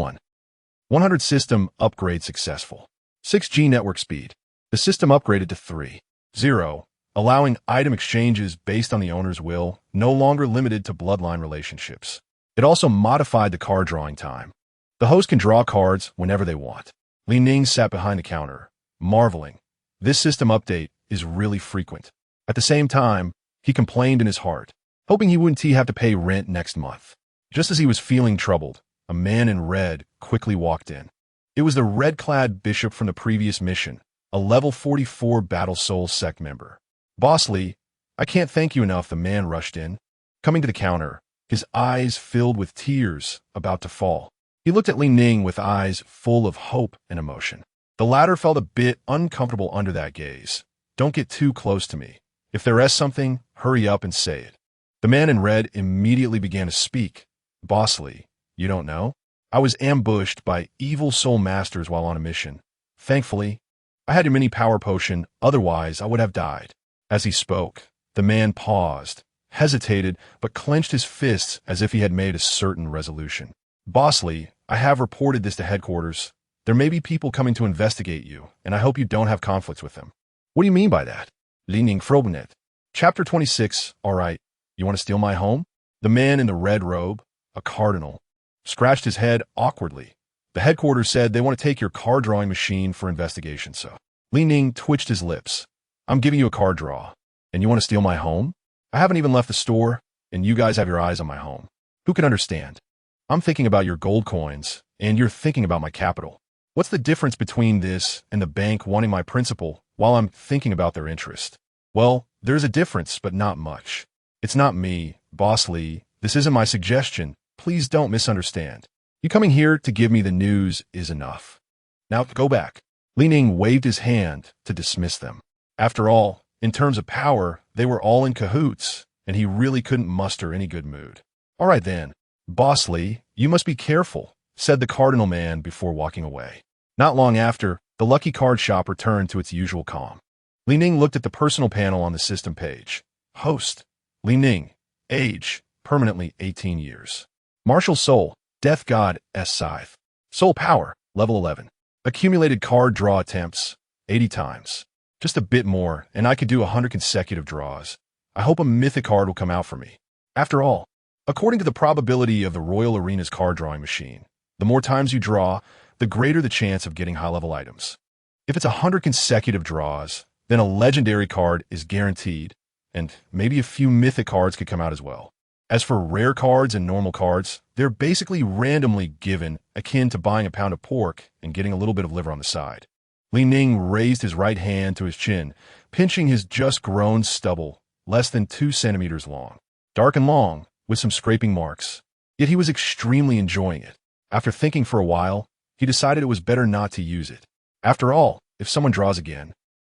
100 system upgrade successful. 6G network speed. The system upgraded to 3.0, allowing item exchanges based on the owner's will, no longer limited to bloodline relationships. It also modified the card drawing time. The host can draw cards whenever they want. Ning sat behind the counter, marveling. This system update is really frequent. At the same time, he complained in his heart, hoping he wouldn't have to pay rent next month. Just as he was feeling troubled, a man in red quickly walked in. It was the red-clad bishop from the previous mission, a level 44 Battle Soul sect member. Boss Lee, I can't thank you enough, the man rushed in. Coming to the counter, his eyes filled with tears, about to fall. He looked at Ning with eyes full of hope and emotion. The latter felt a bit uncomfortable under that gaze. Don't get too close to me. If there is something, hurry up and say it. The man in red immediately began to speak. Boss Lee, you don't know? I was ambushed by evil soul masters while on a mission. Thankfully, I had a mini power potion, otherwise I would have died. As he spoke, the man paused, hesitated, but clenched his fists as if he had made a certain resolution. Boss Lee, I have reported this to headquarters. There may be people coming to investigate you, and I hope you don't have conflicts with them. What do you mean by that? Ning Frobnet. Chapter 26, all right, you want to steal my home? The man in the red robe, a cardinal, scratched his head awkwardly. The headquarters said they want to take your card drawing machine for investigation, so. Ning twitched his lips. I'm giving you a card draw, and you want to steal my home? I haven't even left the store, and you guys have your eyes on my home. Who can understand? I'm thinking about your gold coins, and you're thinking about my capital. What's the difference between this and the bank wanting my principal while I'm thinking about their interest? Well, there's a difference, but not much. It's not me, Boss Lee. This isn't my suggestion. Please don't misunderstand. You coming here to give me the news is enough. Now go back. Ning waved his hand to dismiss them. After all, in terms of power, they were all in cahoots, and he really couldn't muster any good mood. All right then, Boss Lee, you must be careful, said the cardinal man before walking away. Not long after, the Lucky Card shop returned to its usual calm. Ning looked at the personal panel on the system page. Host, Ning, age, permanently 18 years. Martial Soul, Death God S. Scythe. Soul Power, level 11. Accumulated card draw attempts, 80 times. Just a bit more, and I could do 100 consecutive draws. I hope a mythic card will come out for me. After all, according to the probability of the Royal Arena's card drawing machine, the more times you draw, the greater the chance of getting high-level items. If it's 100 consecutive draws, then a legendary card is guaranteed, and maybe a few mythic cards could come out as well. As for rare cards and normal cards, they're basically randomly given, akin to buying a pound of pork and getting a little bit of liver on the side. Ning raised his right hand to his chin, pinching his just-grown stubble, less than 2 centimeters long. Dark and long, with some scraping marks. Yet he was extremely enjoying it. After thinking for a while, he decided it was better not to use it. After all, if someone draws again,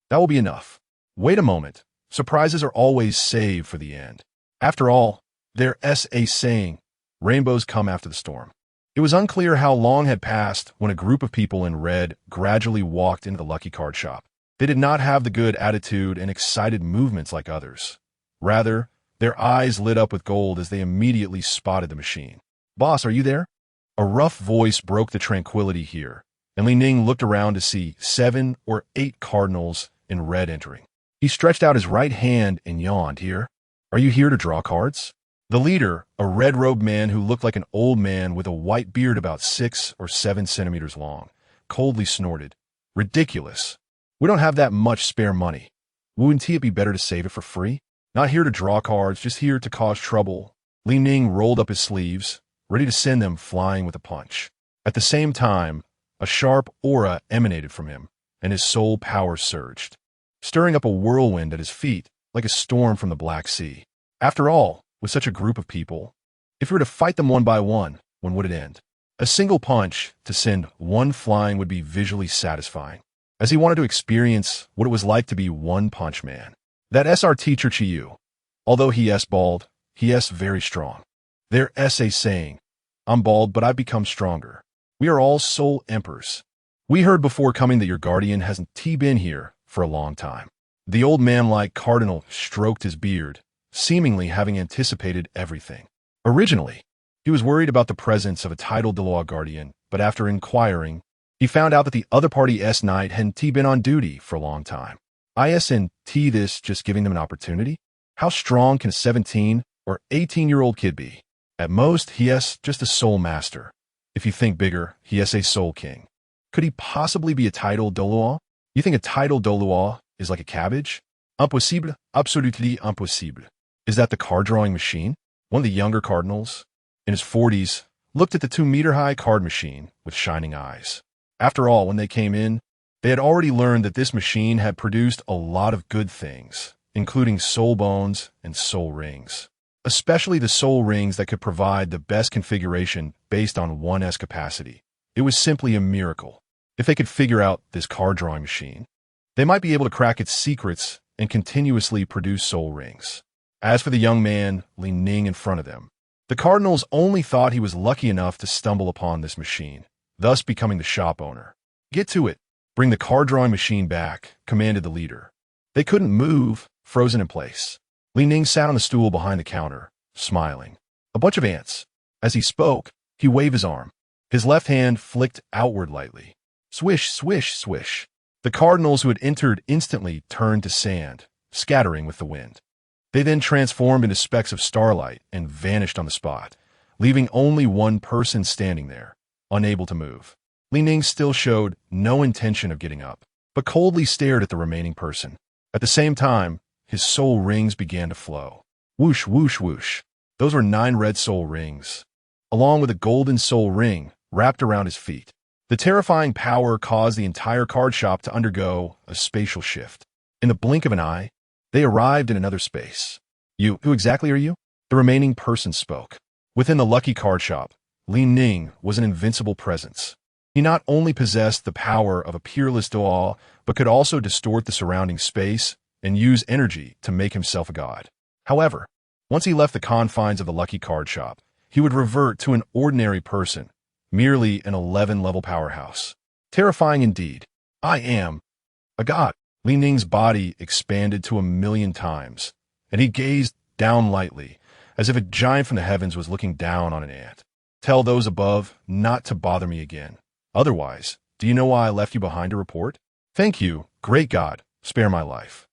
that will be enough. Wait a moment. Surprises are always saved for the end. After all, there's a saying, rainbows come after the storm. It was unclear how long had passed when a group of people in red gradually walked into the Lucky Card shop. They did not have the good attitude and excited movements like others. Rather, their eyes lit up with gold as they immediately spotted the machine. Boss, are you there? A rough voice broke the tranquility here, and Ning looked around to see 7 or 8 cardinals in red entering. He stretched out his right hand and yawned. Here, are you here to draw cards? The leader, a red-robed man who looked like an old man with a white beard about 6 or 7 centimeters long, coldly snorted. Ridiculous. We don't have that much spare money. Wouldn't it be better to save it for free? Not here to draw cards, just here to cause trouble. Ning rolled up his sleeves, ready to send them flying with a punch. At the same time, a sharp aura emanated from him, and his soul power surged, stirring up a whirlwind at his feet like a storm from the Black Sea. After all, with such a group of people, if you were to fight them one by one, when would it end? A single punch to send one flying would be visually satisfying, as he wanted to experience what it was like to be One Punch Man. That SR teacher Chiyu, although he is bald, he is very strong. Their essay saying, I'm bald, but I've become stronger. We are all soul emperors. We heard before coming that your guardian hasn't been here for a long time. The old man-like cardinal stroked his beard, seemingly having anticipated everything. Originally, he was worried about the presence of a titled Douluo guardian, but after inquiring, he found out that the other party's knight hadn't been on duty for a long time. Isn't this just giving them an opportunity? How strong can a 17 or 18-year-old kid be? At most, he is just a soul master. If you think bigger, he is a soul king. Could he possibly be a titled Douluo? You think a titled Douluo is like a cabbage? Impossible, absolutely impossible. Is that the card-drawing machine? One of the younger cardinals, in his 40s, looked at the 2-meter-high card machine with shining eyes. After all, when they came in, they had already learned that this machine had produced a lot of good things, including soul bones and soul rings. Especially the soul rings that could provide the best configuration based on one's capacity. It was simply a miracle. If they could figure out this card-drawing machine, they might be able to crack its secrets and continuously produce soul rings. As for the young man, Ning in front of them, the cardinals only thought he was lucky enough to stumble upon this machine, thus becoming the shop owner. Get to it. Bring the card-drawing machine back, commanded the leader. They couldn't move, frozen in place. Ning sat on the stool behind the counter, smiling. A bunch of ants. As he spoke, he waved his arm. His left hand flicked outward lightly. Swish, swish, swish. The cardinals who had entered instantly turned to sand, scattering with the wind. They then transformed into specks of starlight and vanished on the spot, leaving only one person standing there, unable to move. Ning still showed no intention of getting up, but coldly stared at the remaining person. At the same time, his soul rings began to flow. Whoosh, whoosh, whoosh. Those were 9 red soul rings, along with a golden soul ring wrapped around his feet. The terrifying power caused the entire card shop to undergo a spatial shift. In the blink of an eye, they arrived in another space. Who exactly are you? The remaining person spoke. Within the lucky card shop, Ning was an invincible presence. He not only possessed the power of a peerless Douluo, but could also distort the surrounding space and use energy to make himself a god. However, once he left the confines of the lucky card shop, he would revert to an ordinary person, merely an 11-level powerhouse. Terrifying indeed. I am a god. Ning's body expanded to 1,000,000 times, and he gazed down lightly, as if a giant from the heavens was looking down on an ant. Tell those above not to bother me again. Otherwise, do you know why I left you behind to report? Thank you, great God, spare my life.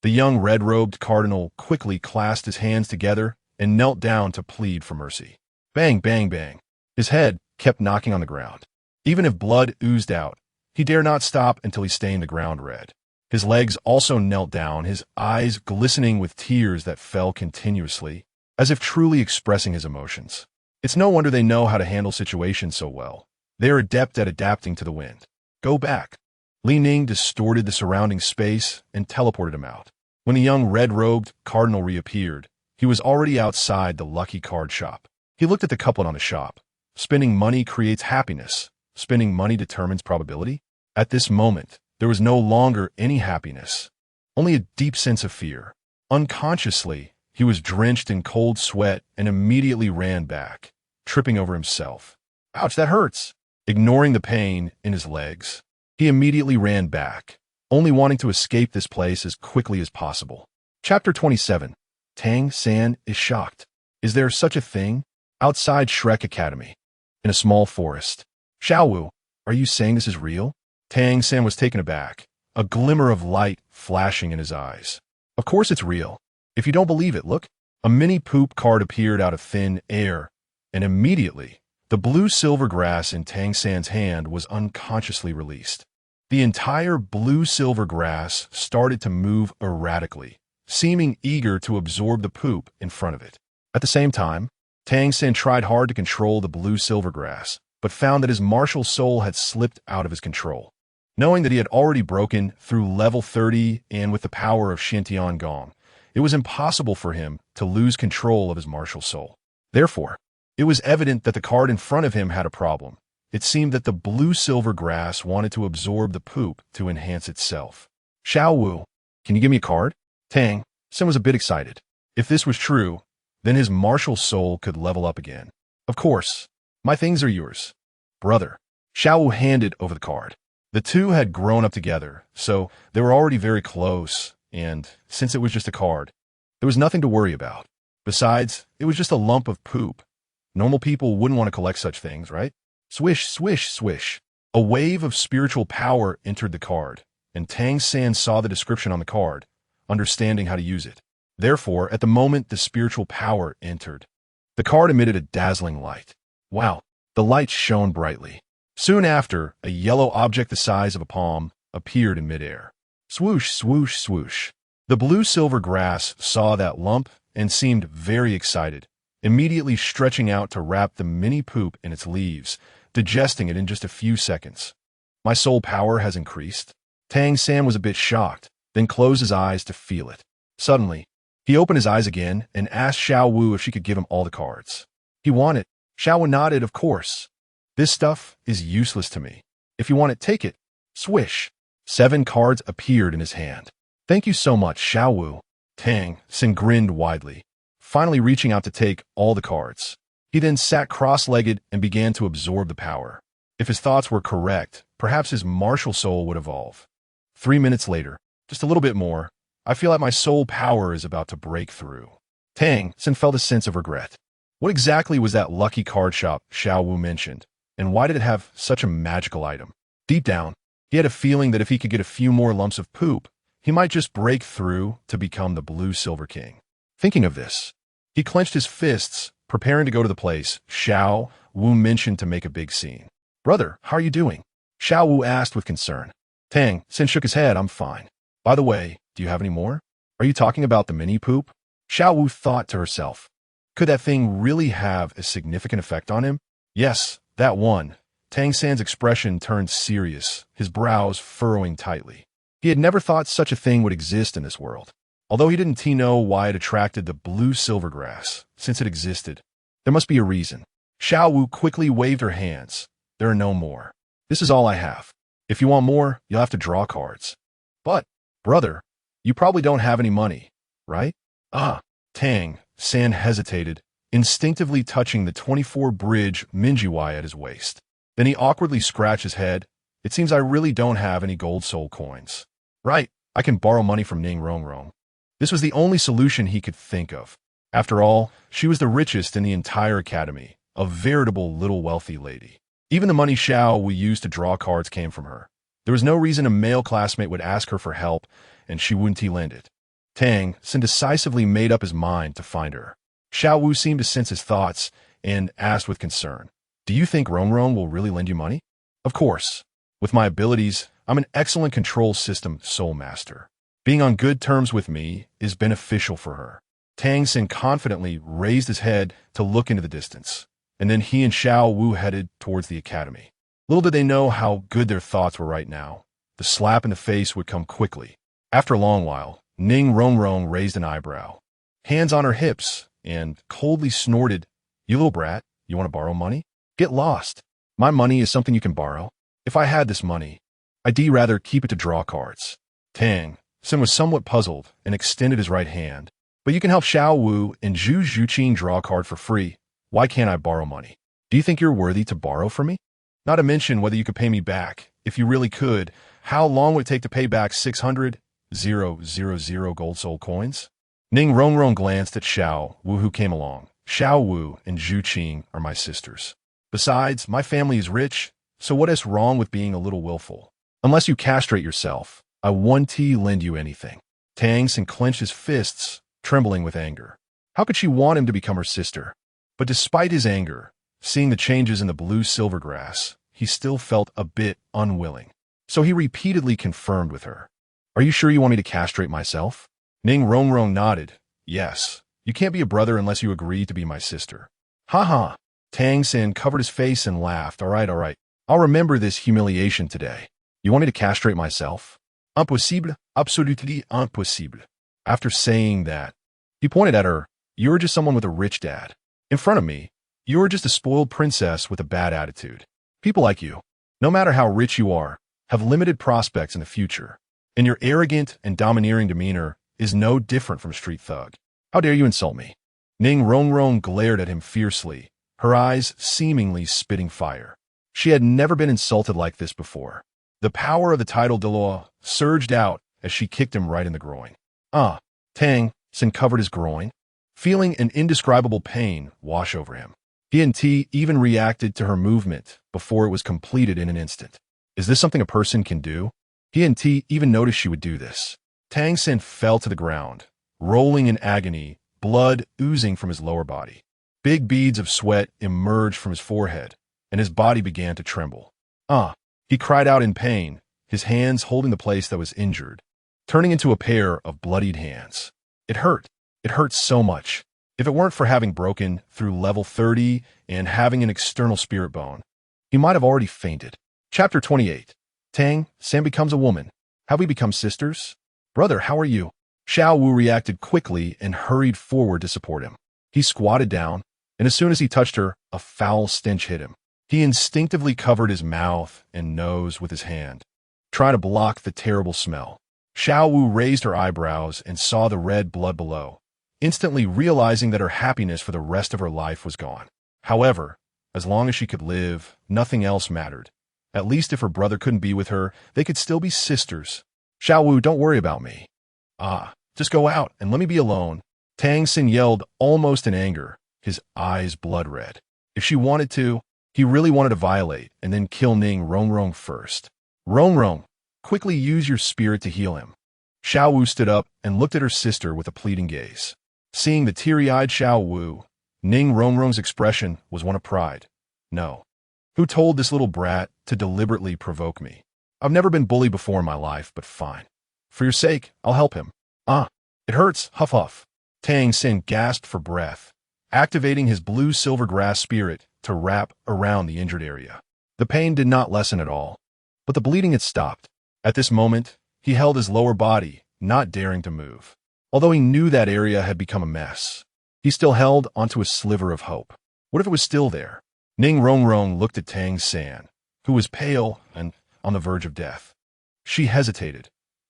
The young red-robed cardinal quickly clasped his hands together and knelt down to plead for mercy. Bang, bang, bang. His head kept knocking on the ground. Even if blood oozed out, he dared not stop until he stained the ground red. His legs also knelt down, his eyes glistening with tears that fell continuously, as if truly expressing his emotions. It's no wonder they know how to handle situations so well. They are adept at adapting to the wind. Go back. Ning distorted the surrounding space and teleported him out. When the young red-robed cardinal reappeared, he was already outside the lucky card shop. He looked at the couplet on the shop. Spending money creates happiness. Spending money determines probability. At this moment, there was no longer any happiness, only a deep sense of fear. Unconsciously, he was drenched in cold sweat and immediately ran back, tripping over himself. Ouch, that hurts! Ignoring the pain in his legs, he immediately ran back, only wanting to escape this place as quickly as possible. Chapter 27. Tang San is shocked. Is there such a thing? Outside Shrek Academy. In a small forest. Xiaowu, are you saying this is real? Tang San was taken aback, a glimmer of light flashing in his eyes. Of course it's real. If you don't believe it, look. A mini poop card appeared out of thin air, and immediately, The blue-silver grass in Tang San's hand was unconsciously released. The entire blue-silver grass started to move erratically, seeming eager to absorb the poop in front of it. At the same time, Tang San tried hard to control the blue-silver grass, but found that his martial soul had slipped out of his control. Knowing that he had already broken through level 30 and with the power of Shintian Gong, it was impossible for him to lose control of his martial soul. Therefore, it was evident that the card in front of him had a problem. It seemed that the blue-silver grass wanted to absorb the poop to enhance itself. Xiao Wu, can you give me a card? Tang San was a bit excited. If this was true, then his martial soul could level up again. Of course, my things are yours. Brother. Xiao Wu handed over the card. The two had grown up together, so they were already very close, and since it was just a card, there was nothing to worry about. Besides, it was just a lump of poop. Normal people wouldn't want to collect such things, right? Swish, swish, swish. A wave of spiritual power entered the card, and Tang San saw the description on the card, understanding how to use it. Therefore, at the moment the spiritual power entered, the card emitted a dazzling light. Wow, the light shone brightly. Soon after, a yellow object the size of a palm appeared in midair. Swoosh, swoosh, swoosh. The blue-silver grass saw that lump and seemed very excited, immediately stretching out to wrap the mini poop in its leaves, digesting it in just a few seconds. My soul power has increased. Tang San was a bit shocked, then closed his eyes to feel it. Suddenly, he opened his eyes again and asked Xiao Wu if she could give him all the cards. He wanted. Xiao Wu nodded, of course. This stuff is useless to me. If you want it, take it. Swish. 7 cards appeared in his hand. Thank you so much, Xiao Wu. Tang San grinned widely, finally reaching out to take all the cards. He then sat cross-legged and began to absorb the power. If his thoughts were correct, perhaps his martial soul would evolve. 3 minutes later, just a little bit more, I feel like my soul power is about to break through. Tang San felt a sense of regret. What exactly was that lucky card shop Xiao Wu mentioned, and why did it have such a magical item? Deep down, he had a feeling that if he could get a few more lumps of poop, he might just break through to become the Blue-Silver King. Thinking of this, he clenched his fists, preparing to go to the place Xiao Wu mentioned to make a big scene. Brother, how are you doing? Xiao Wu asked with concern. Tang San shook his head. I'm fine. By the way, do you have any more? Are you talking about the mini poop? Xiao Wu thought to herself. Could that thing really have a significant effect on him? Yes, that one. Tang San's expression turned serious, his brows furrowing tightly. He had never thought such a thing would exist in this world. Although he didn't know why it attracted the blue-silver grass, since it existed, there must be a reason. Xiao Wu quickly waved her hands. There are no more. This is all I have. If you want more, you'll have to draw cards. But, brother, you probably don't have any money, right? Tang San hesitated, instinctively touching the 24 bridge Minjiwai at his waist. Then he awkwardly scratched his head. It seems I really don't have any gold soul coins. Right, I can borrow money from Ning Rongrong. This was the only solution he could think of. After all, she was the richest in the entire academy, a veritable little wealthy lady. Even the money Xiao Wu used to draw cards came from her. There was no reason a male classmate would ask her for help, and she wouldn't lend it. Tang San decisively made up his mind to find her. Xiao Wu seemed to sense his thoughts and asked with concern, Do you think Rongrong will really lend you money? Of course. With my abilities, I'm an excellent control system soul master. Being on good terms with me is beneficial for her. Tang San confidently raised his head to look into the distance, and then he and Xiao Wu headed towards the academy. Little did they know how good their thoughts were right now. The slap in the face would come quickly. After a long while, Ning Rongrong raised an eyebrow, hands on her hips, and coldly snorted, You little brat, you want to borrow money? Get lost. My money is something you can borrow. If I had this money, I'd rather keep it to draw cards. Tang San was somewhat puzzled and extended his right hand. But you can help Xiao Wu and Zhu Zhuqing draw a card for free. Why can't I borrow money? Do you think you're worthy to borrow from me? Not to mention whether you could pay me back. If you really could, how long would it take to pay back 600,000 gold soul coins? Ning Rongrong glanced at Xiao Wu who came along. Xiao Wu and Zhu Qing are my sisters. Besides, my family is rich, so what is wrong with being a little willful? Unless you castrate yourself, I won't lend you anything. Tang San clenched his fists, trembling with anger. How could she want him to become her sister? But despite his anger, Seeing the changes in the blue-silver grass, he still felt a bit unwilling. So he repeatedly confirmed with her. Are you sure you want me to castrate myself? Ning Rongrong nodded. Yes. You can't be a brother unless you agree to be my sister. Ha ha. Tang San covered his face and laughed. All right. I'll remember this humiliation today. You want me to castrate myself? Impossible. Absolutely impossible. After saying that, he pointed at her. You're just someone with a rich dad. In front of me, you're just a spoiled princess with a bad attitude. People like you, no matter how rich you are, have limited prospects in the future. And your arrogant and domineering demeanor is no different from a street thug. How dare you insult me? Ning Rongrong glared at him fiercely, her eyes seemingly spitting fire. She had never been insulted like this before. The power of the title Douluo surged out as she kicked him right in the groin. Tang San covered his groin, feeling an indescribable pain wash over him. He and T even reacted to her movement before it was completed in an instant. Is this something a person can do? He and T even noticed she would do this. Tang San fell to the ground, rolling in agony, blood oozing from his lower body. Big beads of sweat emerged from his forehead, and his body began to tremble. He cried out in pain, his hands holding the place that was injured, turning into a pair of bloodied hands. It hurt. It hurt so much. If it weren't for having broken through level 30 and having an external spirit bone, he might have already fainted. Chapter 28. Tang San becomes a woman. Have we become sisters? Brother, how are you? Xiao Wu reacted quickly and hurried forward to support him. He squatted down, and as soon as he touched her, a foul stench hit him. He instinctively covered his mouth and nose with his hand, trying to block the terrible smell. Xiao Wu raised her eyebrows and saw the red blood below, instantly realizing that her happiness for the rest of her life was gone. However, as long as she could live, nothing else mattered. At least if her brother couldn't be with her, they could still be sisters. Xiao Wu, don't worry about me. Just go out and let me be alone. Tang San yelled almost in anger, his eyes blood red. If she wanted to, he really wanted to violate and then kill Ning Rongrong first. Rongrong, quickly use your spirit to heal him. Xiao Wu stood up and looked at her sister with a pleading gaze. Seeing the teary-eyed Xiao Wu, Ning Rongrong's expression was one of pride. No. Who told this little brat to deliberately provoke me? I've never been bullied before in my life, but fine. For your sake, I'll help him. It hurts, huff huff. Tang San gasped for breath, activating his blue-silver grass spirit to wrap around the injured area. The pain did not lessen at all, but the bleeding had stopped. At this moment, he held his lower body, not daring to move. Although he knew that area had become a mess, he still held onto a sliver of hope. What if it was still there? Ning Rongrong looked at Tang San, who was pale and on the verge of death. She hesitated.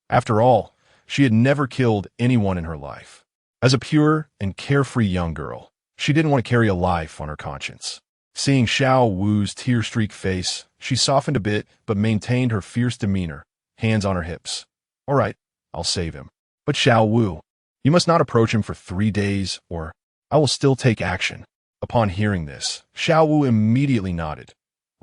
After all, she had never killed anyone in her life. As a pure and carefree young girl, she didn't want to carry a life on her conscience. Seeing Xiao Wu's tear-streaked face, she softened a bit but maintained her fierce demeanor, hands on her hips. All right, I'll save him. But Xiao Wu, you must not approach him for 3 days, or I will still take action. Upon hearing this, Xiao Wu immediately nodded.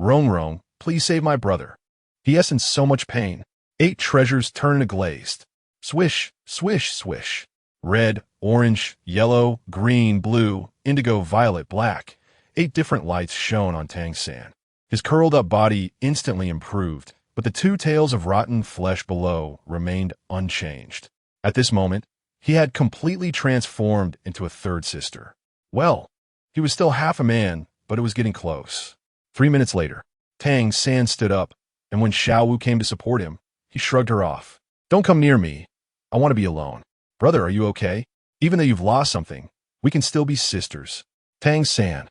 Rongrong, please save my brother. He is in so much pain. 8 treasures turned into glazed. Swish, swish, swish. Red, orange, yellow, green, blue, indigo, violet, black. 8 different lights shone on Tang San. His curled-up body instantly improved, but the 2 tails of rotten flesh below remained unchanged. At this moment, he had completely transformed into a third sister. Well, he was still half a man, but it was getting close. 3 minutes later, Tang San stood up, and when Xiao Wu came to support him, he shrugged her off. Don't come near me. I want to be alone. Brother, are you okay? Even though you've lost something, we can still be sisters. Tang San,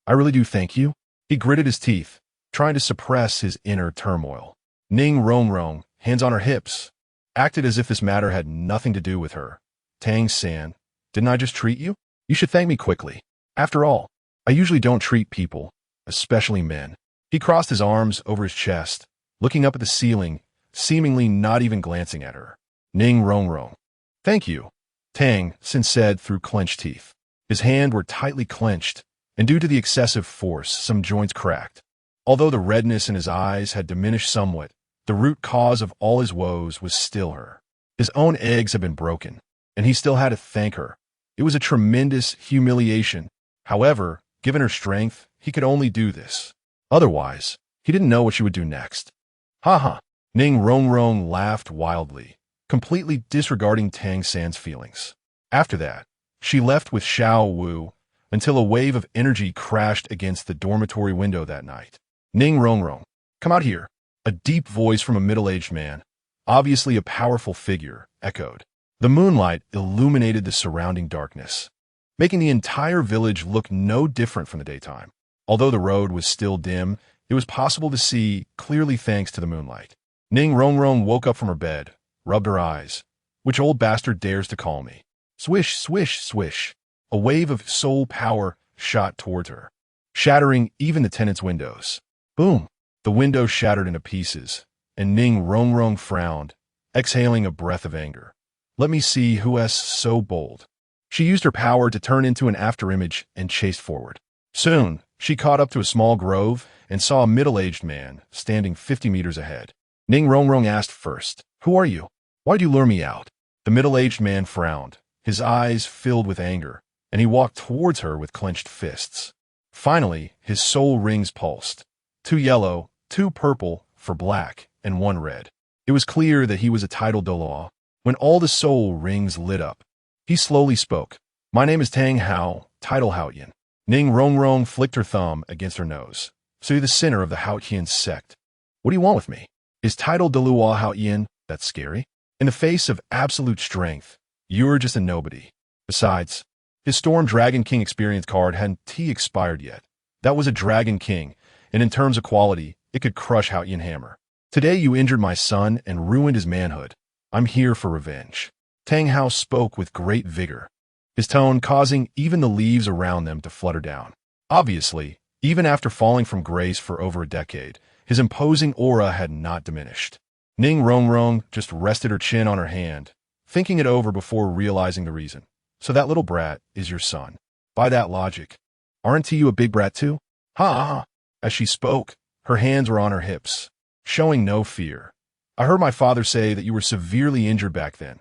I really do thank you. He gritted his teeth, trying to suppress his inner turmoil. Ning Rongrong, hands on her hips, acted as if this matter had nothing to do with her. Tang San, didn't I just treat you? You should thank me quickly. After all, I usually don't treat people, especially men. He crossed his arms over his chest, looking up at the ceiling, seemingly not even glancing at her. Ning Rongrong. Thank you, Tang San said through clenched teeth. His hands were tightly clenched, and due to the excessive force, some joints cracked. Although the redness in his eyes had diminished somewhat, the root cause of all his woes was still her. His own eggs had been broken, and he still had to thank her. It was a tremendous humiliation. However, given her strength, he could only do this. Otherwise, he didn't know what she would do next. Ha ha! Ning Rongrong laughed wildly, completely disregarding Tang San's feelings. After that, she left with Xiao Wu until a wave of energy crashed against the dormitory window that night. Ning Rongrong, come out here. A deep voice from a middle-aged man, obviously a powerful figure, echoed. The moonlight illuminated the surrounding darkness, making the entire village look no different from the daytime. Although the road was still dim, it was possible to see clearly thanks to the moonlight. Ning Rongrong woke up from her bed, rubbed her eyes. Which old bastard dares to call me? Swish, swish, swish. A wave of soul power shot towards her, shattering even the tenant's windows. Boom! The window shattered into pieces, and Ning Rongrong frowned, exhaling a breath of anger. Let me see who's so bold. She used her power to turn into an afterimage and chased forward. Soon, she caught up to a small grove and saw a middle-aged man standing 50 meters ahead. Ning Rongrong asked first, "Who are you? Why'd you lure me out?" The middle-aged man frowned, his eyes filled with anger, and he walked towards her with clenched fists. Finally, his soul rings pulsed. 2 yellow, 2 purple for black, and 1 red. It was clear that he was a titled Douluo. When all the soul rings lit up, he slowly spoke. My name is Tang Hao, title Haoyan. Ning Rongrong flicked her thumb against her nose. So you're the center of the Haoyan sect. What do you want with me? Is title Douluo Haoyan that scary? In the face of absolute strength, you're just a nobody. Besides, his Storm Dragon King experience card hadn't expired yet. That was a Dragon King, and in terms of quality, it could crush Haoyan Hammer. Today you injured my son and ruined his manhood. I'm here for revenge. Tang Hao spoke with great vigor, his tone causing even the leaves around them to flutter down. Obviously, even after falling from grace for over a decade, his imposing aura had not diminished. Ning Rongrong just rested her chin on her hand, thinking it over before realizing the reason. So that little brat is your son. By that logic, aren't you a big brat too? Ha ha! As she spoke, her hands were on her hips, showing no fear. I heard my father say that you were severely injured back then.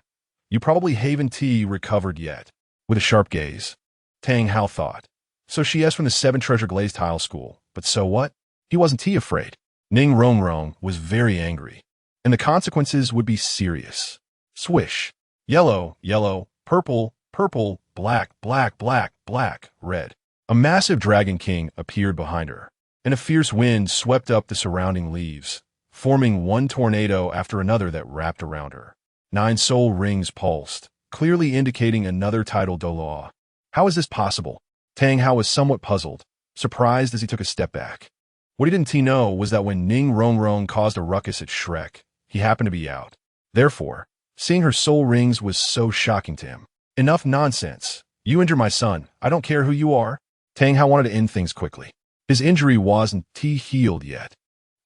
You probably haven't recovered yet. With a sharp gaze, Tang Hao thought. So she is from the 7 Treasure Glazed Tile School, but so what? He wasn't afraid. Ning Rongrong was very angry, and the consequences would be serious. Swish. Yellow, yellow, purple, purple, black, black, black, black, red. A massive Dragon King appeared behind her, and a fierce wind swept up the surrounding leaves, forming one tornado after another that wrapped around her. 9 soul rings pulsed, clearly indicating another title Douluo. How is this possible? Tang Hao was somewhat puzzled, surprised as he took a step back. What he didn't know was that when Ning Rongrong caused a ruckus at Shrek, he happened to be out. Therefore, seeing her soul rings was so shocking to him. Enough nonsense. You injure my son. I don't care who you are. Tang Hao wanted to end things quickly. His injury wasn't healed yet,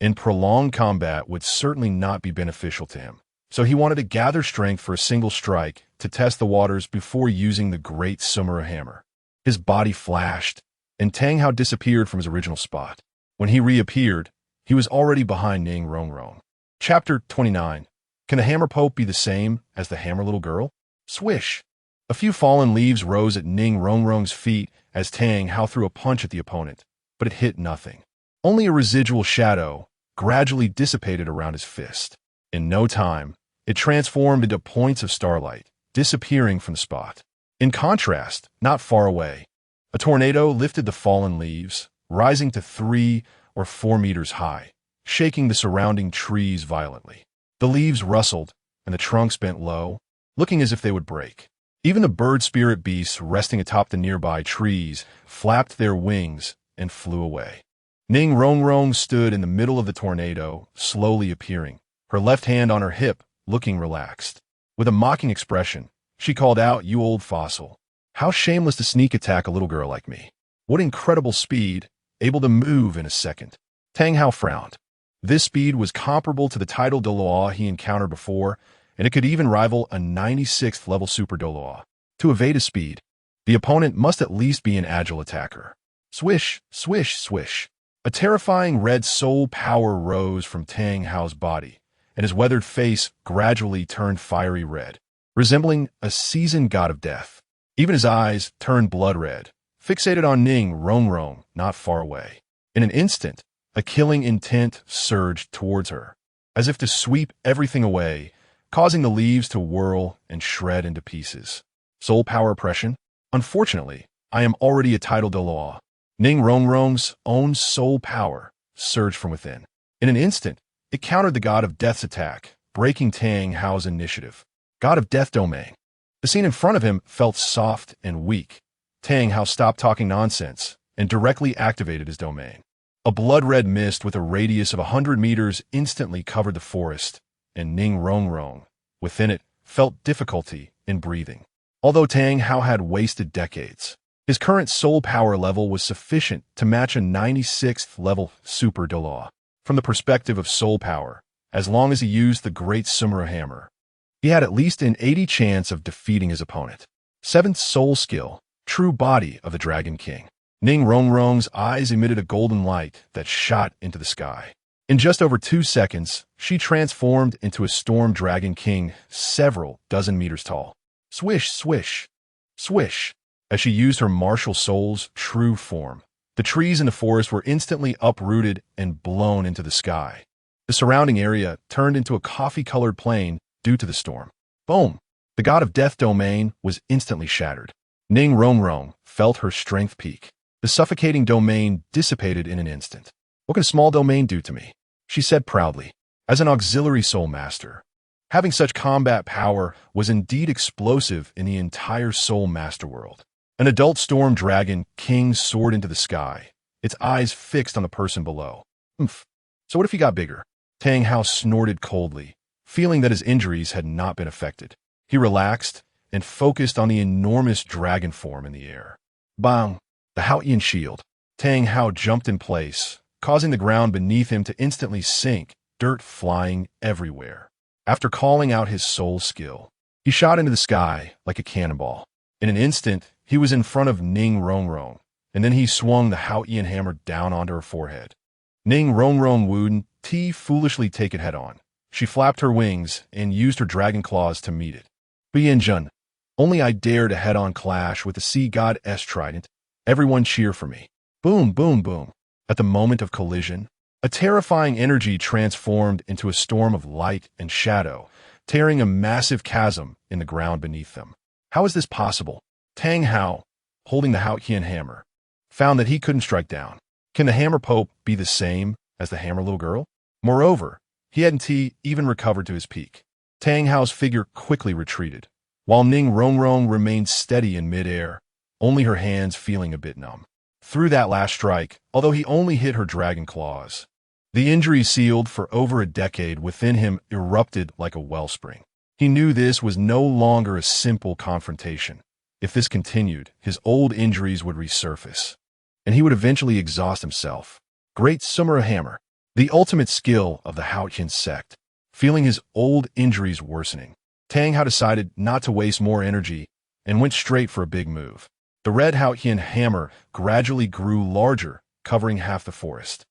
and prolonged combat would certainly not be beneficial to him. So he wanted to gather strength for a single strike to test the waters before using the great Sumura hammer. His body flashed, and Tang Hao disappeared from his original spot. When he reappeared, he was already behind Ning Rongrong. Chapter 29. Can the Hammer Pope be the same as the Hammer Little Girl? Swish! A few fallen leaves rose at Ning Rongrong's feet as Tang Hao threw a punch at the opponent, but it hit nothing. Only a residual shadow gradually dissipated around his fist. In no time, it transformed into points of starlight, disappearing from the spot. In contrast, not far away, a tornado lifted the fallen leaves, rising to 3 or 4 meters high, shaking the surrounding trees violently. The leaves rustled, and the trunks bent low, looking as if they would break. Even the bird spirit beasts resting atop the nearby trees flapped their wings and flew away. Ning Rongrong stood in the middle of the tornado, slowly appearing, her left hand on her hip, looking relaxed. With a mocking expression, she called out, "You old fossil. How shameless to sneak attack a little girl like me. What incredible speed, able to move in a second." Tang Hao frowned. This speed was comparable to the title Douluo he encountered before, and it could even rival a 96th level Super Douluo. To evade his speed, the opponent must at least be an agile attacker. Swish, swish, swish. A terrifying red soul power rose from Tang Hao's body, and his weathered face gradually turned fiery red, resembling a seasoned god of death. Even his eyes turned blood red, fixated on Ning Rongrong not far away. In an instant, a killing intent surged towards her, as if to sweep everything away, causing the leaves to whirl and shred into pieces. Soul power oppression? Unfortunately, I am already a title Douluo. Ning Rongrong's own soul power surged from within. In an instant, it countered the God of Death's attack, breaking Tang Hao's initiative. God of Death domain. The scene in front of him felt soft and weak. Tang Hao stopped talking nonsense and directly activated his domain. A blood-red mist with a radius of 100 meters instantly covered the forest, and Ning Rongrong, within it, felt difficulty in breathing. Although Tang Hao had wasted decades, his current soul power level was sufficient to match a 96th level Super Douluo. From the perspective of soul power, as long as he used the Great Sumura Hammer, he had at least an 80 chance of defeating his opponent. 7th Soul Skill, True Body of the Dragon King. Ning Rongrong's eyes emitted a golden light that shot into the sky. In just over 2 seconds, she transformed into a storm dragon king several dozen meters tall. Swish, swish, swish. As she used her martial soul's true form, the trees in the forest were instantly uprooted and blown into the sky. The surrounding area turned into a coffee-colored plain due to the storm. Boom! The God of Death domain was instantly shattered. Ning Rongrong felt her strength peak. The suffocating domain dissipated in an instant. What can a small domain do to me? She said proudly. As an auxiliary soul master, having such combat power was indeed explosive in the entire soul master world. An adult storm dragon king soared into the sky, its eyes fixed on the person below. Oomph. So what if he got bigger? Tang Hao snorted coldly, feeling that his injuries had not been affected. He relaxed and focused on the enormous dragon form in the air. Bang! The Haotian shield. Tang Hao jumped in place, causing the ground beneath him to instantly sink, dirt flying everywhere. After calling out his soul skill, he shot into the sky like a cannonball. In an instant, he was in front of Ning Rongrong, and then he swung the Haotian hammer down onto her forehead. Ning Rongrong wouldn't foolishly take it head-on. She flapped her wings and used her dragon claws to meet it. Bianjun, only I dare to head-on clash with the sea god S trident. Everyone cheer for me. Boom, boom, boom. At the moment of collision, a terrifying energy transformed into a storm of light and shadow, tearing a massive chasm in the ground beneath them. How is this possible? Tang Hao, holding the Haotian hammer, found that he couldn't strike down. Can the Hammer Pope be the same as the Hammer Little Girl? Moreover, he hadn't even recovered to his peak. Tang Hao's figure quickly retreated, while Ning Rongrong remained steady in midair, only her hands feeling a bit numb. Through that last strike, although he only hit her dragon claws, the injury sealed for over a decade within him erupted like a wellspring. He knew this was no longer a simple confrontation. If this continued, his old injuries would resurface, and he would eventually exhaust himself. Great Sumura Hammer, the ultimate skill of the Haotian sect. Feeling his old injuries worsening, Tang Hao decided not to waste more energy and went straight for a big move. The red Haotian hammer gradually grew larger, covering half the forest.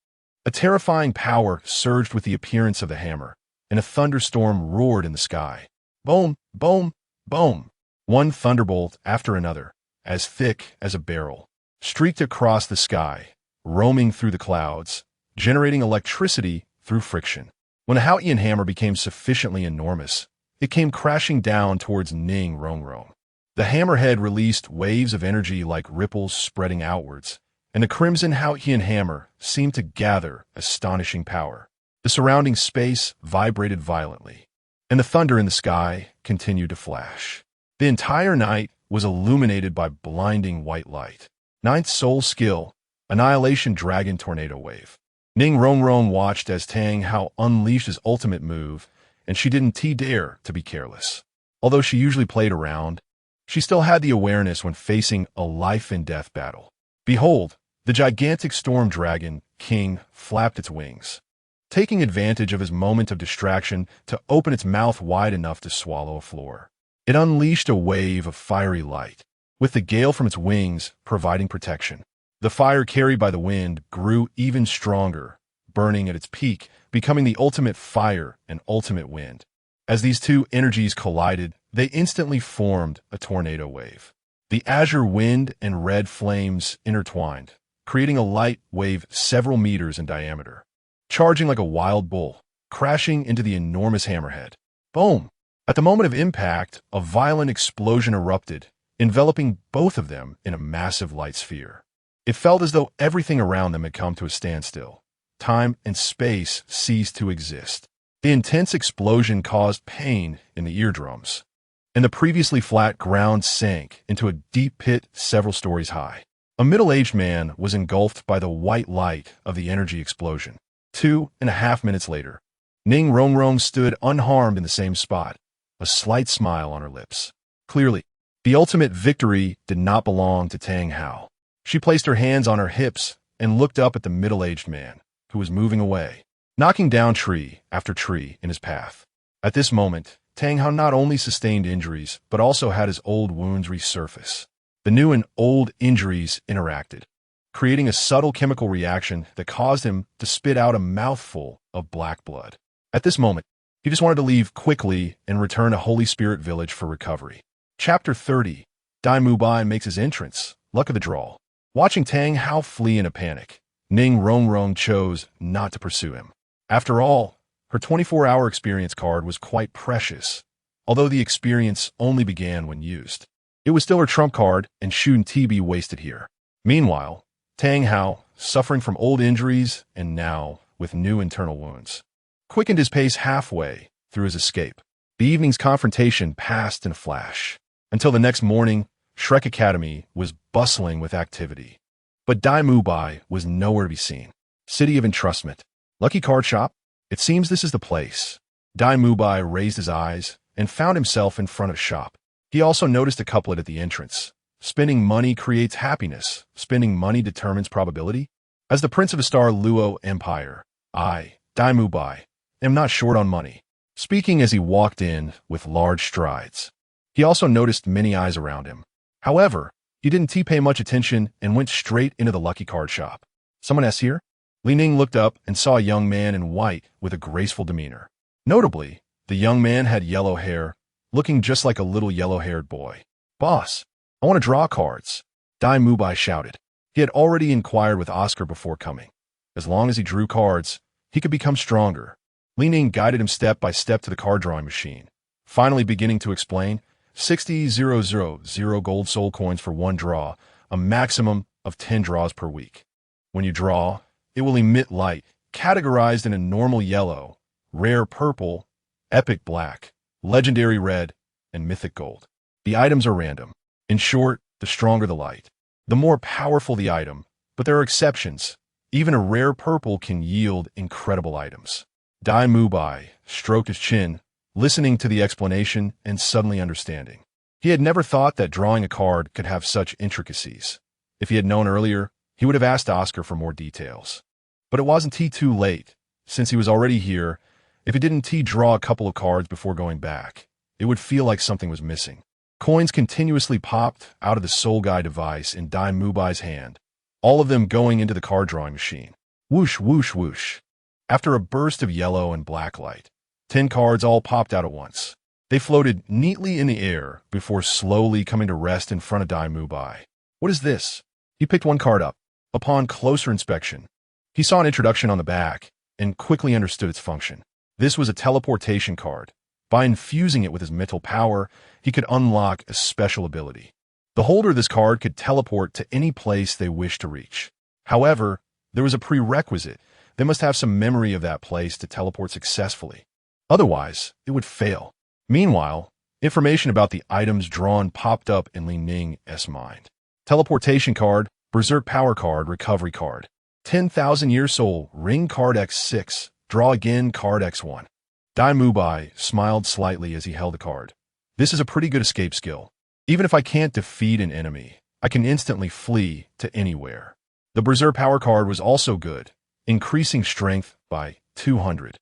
A terrifying power surged with the appearance of the hammer, and a thunderstorm roared in the sky. Boom, boom, boom. One thunderbolt after another, as thick as a barrel, streaked across the sky, roaming through the clouds, generating electricity through friction. When a Haotian hammer became sufficiently enormous, it came crashing down towards Ning Rongrong. The hammerhead released waves of energy like ripples spreading outwards, and the crimson Haotian hammer seemed to gather astonishing power. The surrounding space vibrated violently, and the thunder in the sky continued to flash. The entire night was illuminated by blinding white light. 9th Soul Skill, Annihilation Dragon Tornado Wave. Ning Rongrong watched as Tang Hao unleashed his ultimate move, and she didn't dare to be careless. Although she usually played around, she still had the awareness when facing a life-and-death battle. Behold, the gigantic storm dragon, King, flapped its wings, taking advantage of his moment of distraction to open its mouth wide enough to swallow a floor. It unleashed a wave of fiery light, with the gale from its wings providing protection. The fire carried by the wind grew even stronger, burning at its peak, becoming the ultimate fire and ultimate wind. As these two energies collided, they instantly formed a tornado wave. The azure wind and red flames intertwined, creating a light wave several meters in diameter, charging like a wild bull, crashing into the enormous hammerhead. Boom! At the moment of impact, a violent explosion erupted, enveloping both of them in a massive light sphere. It felt as though everything around them had come to a standstill. Time and space ceased to exist. The intense explosion caused pain in the eardrums, and the previously flat ground sank into a deep pit several stories high. A middle-aged man was engulfed by the white light of the energy explosion. 2.5 minutes later, Ning Rongrong stood unharmed in the same spot, a slight smile on her lips. Clearly, the ultimate victory did not belong to Tang Hao. She placed her hands on her hips and looked up at the middle-aged man, who was moving away, knocking down tree after tree in his path. At this moment, Tang Hao not only sustained injuries, but also had his old wounds resurface. The new and old injuries interacted, creating a subtle chemical reaction that caused him to spit out a mouthful of black blood. At this moment, he just wanted to leave quickly and return to Holy Spirit Village for recovery. Chapter 30. Dai Mubai makes his entrance. Luck of the draw. Watching Tang Hao flee in a panic, Ning Rongrong chose not to pursue him. After all, her 24-hour experience card was quite precious, although the experience only began when used. It was still her trump card, and shouldn't be wasted here. Meanwhile, Tang Hao, suffering from old injuries and now with new internal wounds, quickened his pace halfway through his escape. The evening's confrontation passed in a flash. Until the next morning, Shrek Academy was bustling with activity. But Dai Mubai was nowhere to be seen. City of Entrustment. Lucky Card Shop? It seems this is the place. Dai Mubai raised his eyes and found himself in front of a shop. He also noticed a couplet at the entrance. Spending money creates happiness. Spending money determines probability. As the Prince of a Star Luo Empire, I, Dai Mubai, am not short on money. Speaking as he walked in with large strides. He also noticed many eyes around him. However, he didn't pay much attention and went straight into the Lucky Card Shop. Someone else here? Li Ning looked up and saw a young man in white with a graceful demeanor. Notably, the young man had yellow hair, looking just like a little yellow-haired boy. Boss, I want to draw cards, Dai Mubai shouted. He had already inquired with Oscar before coming. As long as he drew cards, he could become stronger. Li Ning guided him step by step to the card drawing machine, finally beginning to explain, 60,000 gold soul coins for one draw, a maximum of 10 draws per week. When you draw, it will emit light, categorized in a normal yellow, rare purple, epic black, legendary red, and mythic gold. The items are random. In short, the stronger the light, the more powerful the item, but there are exceptions. Even a rare purple can yield incredible items. Dai Mubai stroked his chin, listening to the explanation and suddenly understanding. He had never thought that drawing a card could have such intricacies. If he had known earlier, he would have asked Oscar for more details. But it wasn't too late, since he was already here. If he didn't draw a couple of cards before going back, it would feel like something was missing. Coins continuously popped out of the Soul Guy device in Dai Mubai's hand, all of them going into the card drawing machine. Whoosh, whoosh, whoosh. After a burst of yellow and black light, 10 cards all popped out at once. They floated neatly in the air before slowly coming to rest in front of Dai Mubai. What is this? He picked one card up. Upon closer inspection, he saw an introduction on the back and quickly understood its function. This was a teleportation card. By infusing it with his mental power, he could unlock a special ability. The holder of this card could teleport to any place they wished to reach. However, there was a prerequisite. They must have some memory of that place to teleport successfully. Otherwise, it would fail. Meanwhile, information about the items drawn popped up in Li Ning's mind. Teleportation card, Berserk Power card, Recovery card. 10,000 Year Soul, Ring card X6, Draw again card X1. Dai Mubai smiled slightly as he held the card. This is a pretty good escape skill. Even if I can't defeat an enemy, I can instantly flee to anywhere. The Berserk Power card was also good, increasing strength by 200.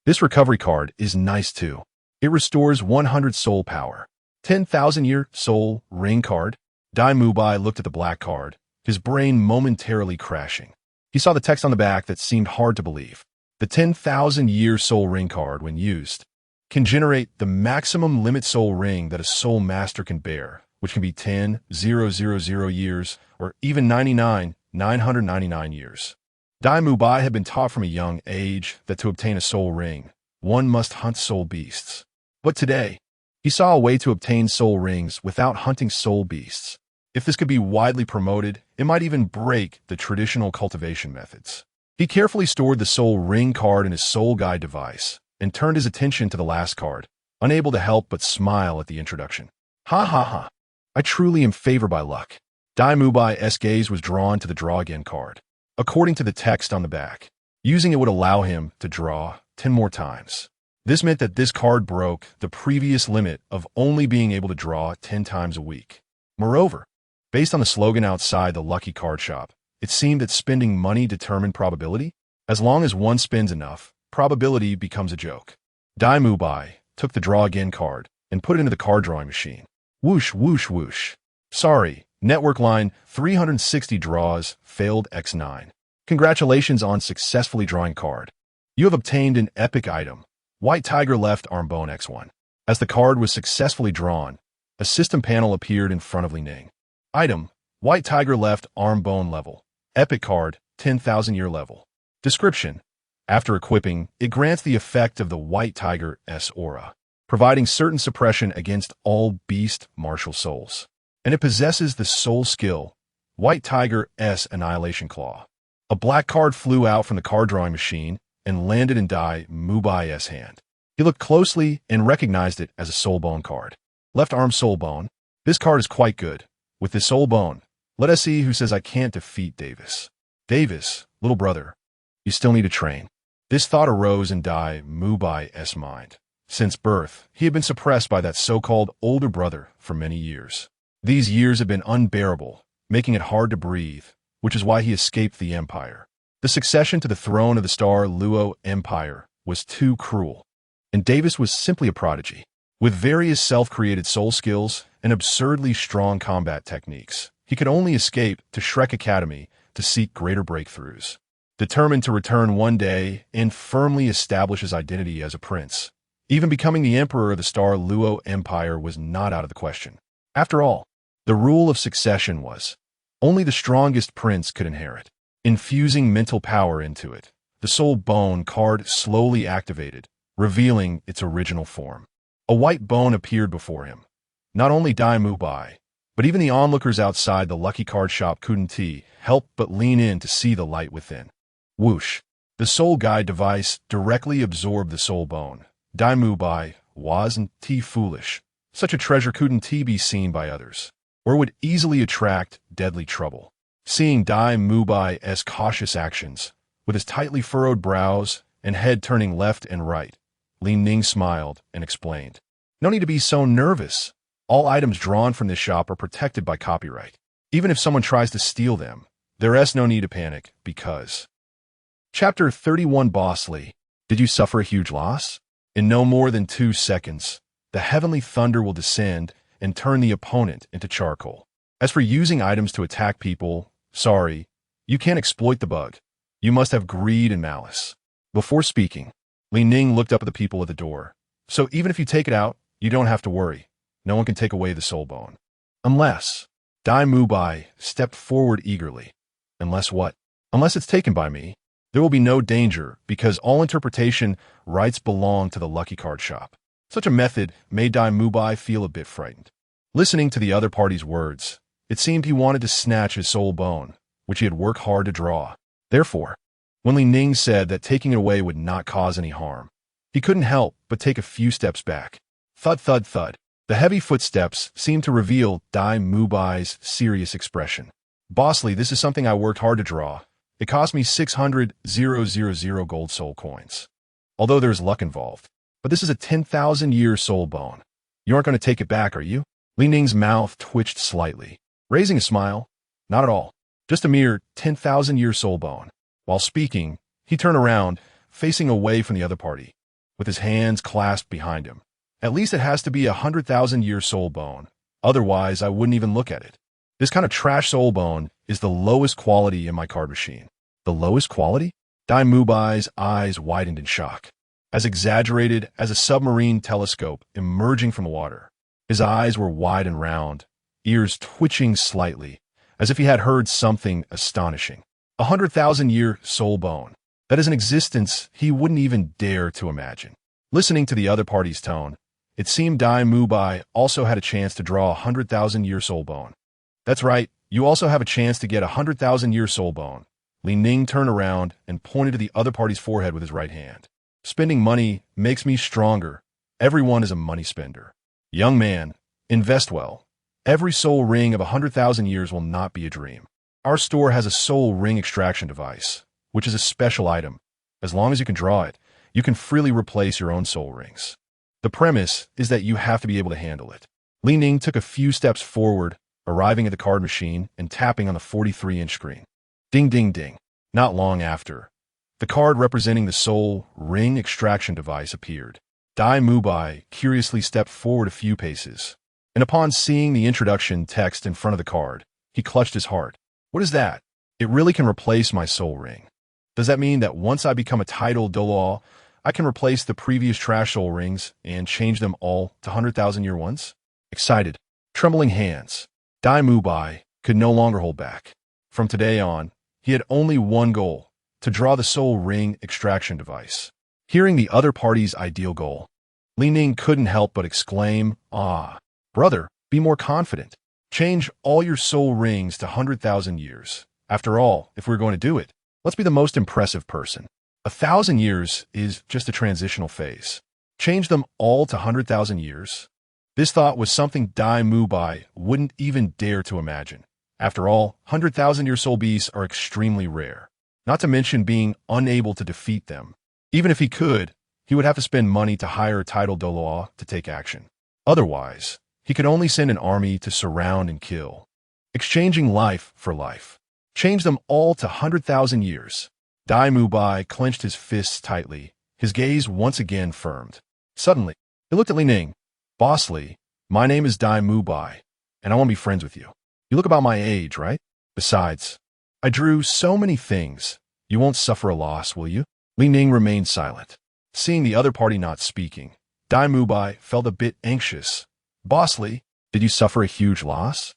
This recovery card is nice too. It restores 100 soul power. 10,000 Year Soul Ring card. Dai Mubai looked at the black card, his brain momentarily crashing. He saw the text on the back that seemed hard to believe. The 10,000 Year Soul Ring card, when used, can generate the maximum limit soul ring that a soul master can bear, which can be 10,000 years, or even 99,999 years. Dai Mubai had been taught from a young age that to obtain a soul ring, one must hunt soul beasts. But today, he saw a way to obtain soul rings without hunting soul beasts. If this could be widely promoted, it might even break the traditional cultivation methods. He carefully stored the soul ring card in his soul guide device and turned his attention to the last card, unable to help but smile at the introduction. Ha ha ha. I truly am favored by luck. Dai Mubai's gaze was drawn to the draw again card. According to the text on the back, using it would allow him to draw 10 more times. This meant that this card broke the previous limit of only being able to draw 10 times a week. Moreover, based on the slogan outside the lucky card shop, it seemed that spending money determined probability. As long as one spends enough, probability becomes a joke. Dai Mubai took the draw again card and put it into the card drawing machine. Whoosh, whoosh, whoosh. Sorry, network line 360 draws, failed X9. Congratulations on successfully drawing card. You have obtained an epic item, White Tiger Left Arm Bone X1. As the card was successfully drawn, a system panel appeared in front of Ning. Item, White Tiger Left Arm Bone Level. Epic card, 10,000 year level. Description. After equipping, it grants the effect of the White Tiger's aura, providing certain suppression against all beast martial souls. And it possesses the soul skill, White Tiger's Annihilation Claw. A black card flew out from the card drawing machine and landed in Dai Mubai's hand. He looked closely and recognized it as a soul bone card. Left arm soul bone. This card is quite good. With this soul bone, let us see who says I can't defeat Davis. Davis, little brother, you still need to train. This thought arose in Dai Mubai's mind. Since birth, he had been suppressed by that so-called older brother for many years. These years had been unbearable, making it hard to breathe, which is why he escaped the empire. The succession to the throne of the Douluo Empire was too cruel, and Davis was simply a prodigy. With various self-created soul skills and absurdly strong combat techniques, he could only escape to Shrek Academy to seek greater breakthroughs. Determined to return one day and firmly establish his identity as a prince, even becoming the emperor of the Douluo Empire was not out of the question. After all, the rule of succession was, only the strongest prince could inherit. Infusing mental power into it, the soul bone card slowly activated, revealing its original form. A white bone appeared before him. Not only Dai Mubai, but even the onlookers outside the lucky card shop couldn't help but lean in to see the light within. Whoosh! The soul guide device directly absorbed the soul bone. Dai Mubai wasn't foolish. Such a treasure couldn't be seen by others, or would easily attract deadly trouble. Seeing Dai Mubai's cautious actions, with his tightly furrowed brows and head turning left and right, Ning smiled and explained, "No need to be so nervous. All items drawn from this shop are protected by copyright. Even if someone tries to steal them, there's no need to panic because..." Chapter 31 Bossly, did you suffer a huge loss? In no more than 2 seconds, the heavenly thunder will descend and turn the opponent into charcoal. As for using items to attack people, sorry, you can't exploit the bug. You must have greed and malice. Before speaking, Ning looked up at the people at the door. So even if you take it out, you don't have to worry. No one can take away the soul bone. Unless... Dai Mubai stepped forward eagerly. Unless what? Unless it's taken by me. There will be no danger because all interpretation rights belong to the lucky card shop. Such a method made Dai Mubai feel a bit frightened. Listening to the other party's words, it seemed he wanted to snatch his soul bone, which he had worked hard to draw. Therefore, when Ning said that taking it away would not cause any harm, he couldn't help but take a few steps back. Thud, thud, thud. The heavy footsteps seemed to reveal Dai Mubai's serious expression. Bossly, this is something I worked hard to draw. It cost me 600,000 gold soul coins. Although there's luck involved. But this is a 10,000-year soul bone. You aren't going to take it back, are you? Ning's mouth twitched slightly, raising a smile. Not at all. Just a mere 10,000-year soul bone. While speaking, he turned around, facing away from the other party, with his hands clasped behind him. At least it has to be a 100,000-year soul bone. Otherwise, I wouldn't even look at it. This kind of trash soul bone is the lowest quality in my card machine. The lowest quality? Dai Mubai's eyes widened in shock. As exaggerated as a submarine telescope emerging from the water. His eyes were wide and round, ears twitching slightly, as if he had heard something astonishing. 100,000-year soul bone. That is an existence he wouldn't even dare to imagine. Listening to the other party's tone, it seemed Dai Mubai also had a chance to draw a 100,000-year soul bone. That's right, you also have a chance to get a 100,000-year soul bone. Ning turned around and pointed to the other party's forehead with his right hand. Spending money makes me stronger. Everyone is a money spender. Young man, invest well. Every soul ring of 100,000 years will not be a dream. Our store has a soul ring extraction device, which is a special item. As long as you can draw it, you can freely replace your own soul rings. The premise is that you have to be able to handle it. Ning took a few steps forward, arriving at the card machine and tapping on the 43-inch screen. Ding, ding, ding. Not long after, the card representing the soul ring extraction device appeared. Dai Mubai curiously stepped forward a few paces, and upon seeing the introduction text in front of the card, he clutched his heart. What is that? It really can replace my soul ring. Does that mean that once I become a titled Douluo, I can replace the previous trash soul rings and change them all to 100,000-year ones? Excited, trembling hands, Dai Mubai could no longer hold back. From today on, he had only one goal, to draw the soul ring extraction device. Hearing the other party's ideal goal, Ning couldn't help but exclaim, "Ah, brother, be more confident. Change all your soul rings to 100,000 years. After all, if we're going to do it, let's be the most impressive person. 1,000 years is just a transitional phase. Change them all to 100,000 years." This thought was something Dai Mubai wouldn't even dare to imagine. After all, 100,000-year soul beasts are extremely rare, not to mention being unable to defeat them. Even if he could, he would have to spend money to hire a titled Douluo to take action. Otherwise, he could only send an army to surround and kill. Exchanging life for life. Change them all to 100,000 years. Dai Mubai clenched his fists tightly, his gaze once again firmed. Suddenly, he looked at Ning. "Boss Li, my name is Dai Mubai, and I want to be friends with you. You look about my age, right? Besides, I drew so many things. You won't suffer a loss, will you?" Ning remained silent. Seeing the other party not speaking, Dai Mubai felt a bit anxious. "Boss Li, did you suffer a huge loss?"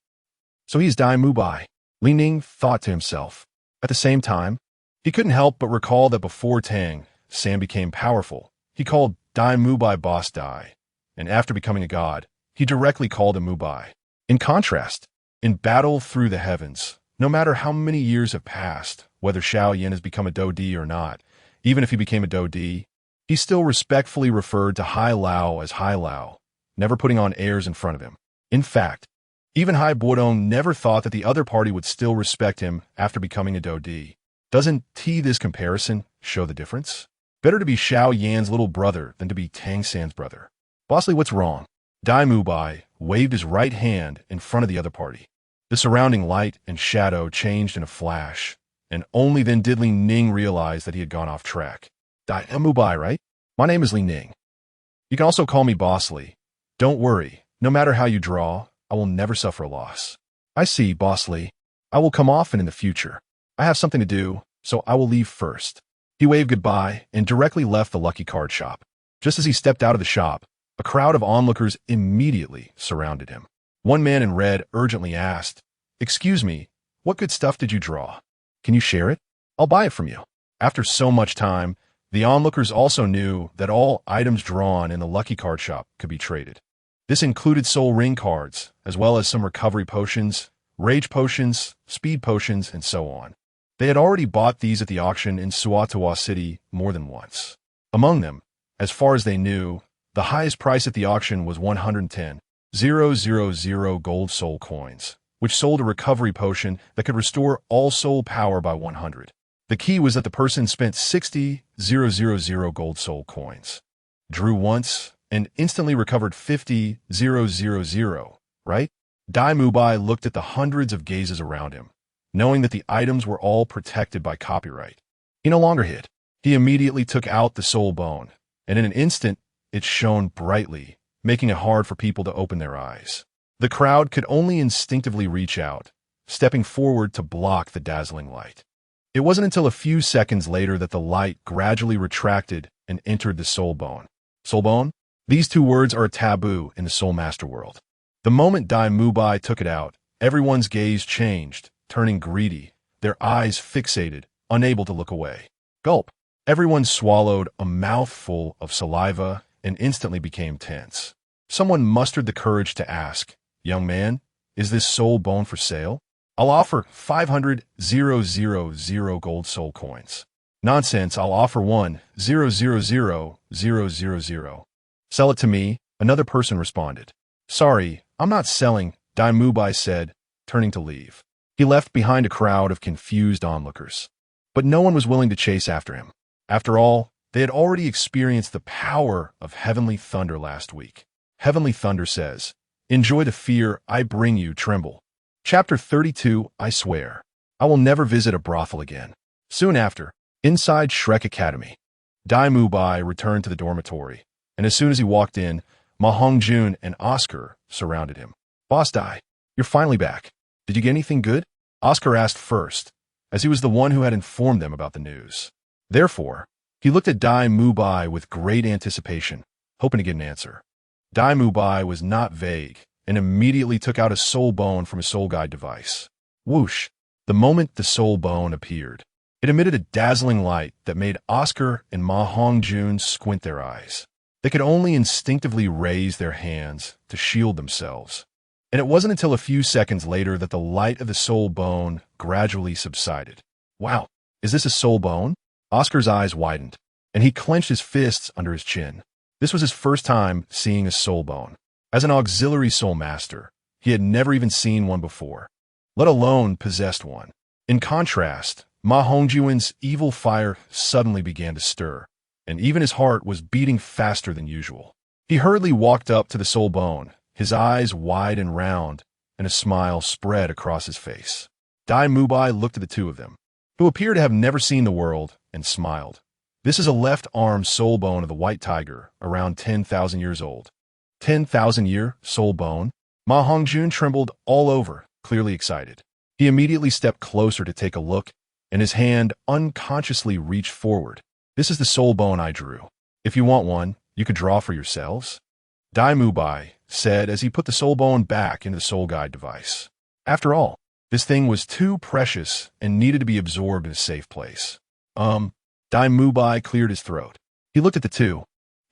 So he's Dai Mubai, Ning thought to himself. At the same time, he couldn't help but recall that before Tang San became powerful, he called Dai Mubai Boss Dai, and after becoming a god, he directly called him Mubai. In contrast, in battle through the heavens, no matter how many years have passed, whether Xiao Yan has become a Dodi or not, even if he became a Dodi, he still respectfully referred to Hai Lao as Hai Lao, never putting on airs in front of him. In fact, even Hai Bibidong never thought that the other party would still respect him after becoming a Dodi. Doesn't this comparison show the difference? Better to be Xiao Yan's little brother than to be Tang San's brother. "Boss Li, what's wrong?" Dai Mubai waved his right hand in front of the other party. The surrounding light and shadow changed in a flash, and only then did Ning realize that he had gone off track. "Dai Mubai, right? My name is Ning. You can also call me Boss Li. Don't worry, no matter how you draw, I will never suffer a loss." "I see, Boss Li. I will come often in the future. I have something to do, so I will leave first." He waved goodbye and directly left the lucky card shop. Just as he stepped out of the shop, a crowd of onlookers immediately surrounded him. One man in red urgently asked, "Excuse me, what good stuff did you draw? Can you share it? I'll buy it from you." After so much time, the onlookers also knew that all items drawn in the lucky card shop could be traded. This included soul ring cards, as well as some recovery potions, rage potions, speed potions, and so on. They had already bought these at the auction in Suatawa City more than once. Among them, as far as they knew, the highest price at the auction was 110,000 gold soul coins, which sold a recovery potion that could restore all soul power by 100. The key was that the person spent 60,000 gold soul coins, drew once, and instantly recovered 50,000, right? Dai Mubai looked at the hundreds of gazes around him, knowing that the items were all protected by copyright. He no longer hid. He immediately took out the soul bone, and in an instant, it shone brightly, making it hard for people to open their eyes. The crowd could only instinctively reach out, stepping forward to block the dazzling light. It wasn't until a few seconds later that the light gradually retracted and entered the soul bone. Soul bone? These two words are a taboo in the Soul Master world. The moment Dai Mubai took it out, everyone's gaze changed, turning greedy, their eyes fixated, unable to look away. Gulp. Everyone swallowed a mouthful of saliva and instantly became tense. Someone mustered the courage to ask, "Young man, is this soul bone for sale? I'll offer 500,000 gold soul coins." "Nonsense, I'll offer 1,000,000. Sell it to me," another person responded. "Sorry, I'm not selling," Dai Mubai said, turning to leave. He left behind a crowd of confused onlookers. But no one was willing to chase after him. After all, they had already experienced the power of heavenly thunder last week. Heavenly thunder says, "Enjoy the fear I bring you, tremble." Chapter 32, I swear. I will never visit a brothel again. Soon after, inside Shrek Academy, Dai Mubai returned to the dormitory, and as soon as he walked in, Ma Hongjun and Oscar surrounded him. "Boss Dai, you're finally back. Did you get anything good?" Oscar asked first, as he was the one who had informed them about the news. Therefore, he looked at Dai Mubai with great anticipation, hoping to get an answer. Dai Mubai was not vague, and immediately took out a soul bone from his soul guide device. Whoosh! The moment the soul bone appeared, it emitted a dazzling light that made Oscar and Ma Hongjun squint their eyes. They could only instinctively raise their hands to shield themselves. And it wasn't until a few seconds later that the light of the soul bone gradually subsided. "Wow, is this a soul bone?" Oscar's eyes widened, and he clenched his fists under his chin. This was his first time seeing a soul bone. As an auxiliary soul master, he had never even seen one before, let alone possessed one. In contrast, Ma Hongjun's evil fire suddenly began to stir, and even his heart was beating faster than usual. He hurriedly walked up to the soul bone, his eyes wide and round, and a smile spread across his face. Dai Mubai looked at the two of them, who appeared to have never seen the world, and smiled. "This is a left-arm soul bone of the white tiger, around 10,000 years old." 10,000-year soul bone? Ma Hongjun trembled all over, clearly excited. He immediately stepped closer to take a look, and his hand unconsciously reached forward. "This is the soul bone I drew. If you want one, you could draw for yourselves," Dai Mubai said as he put the soul bone back into the soul guide device. After all, this thing was too precious and needed to be absorbed in a safe place. Dai Mubai cleared his throat. He looked at the two,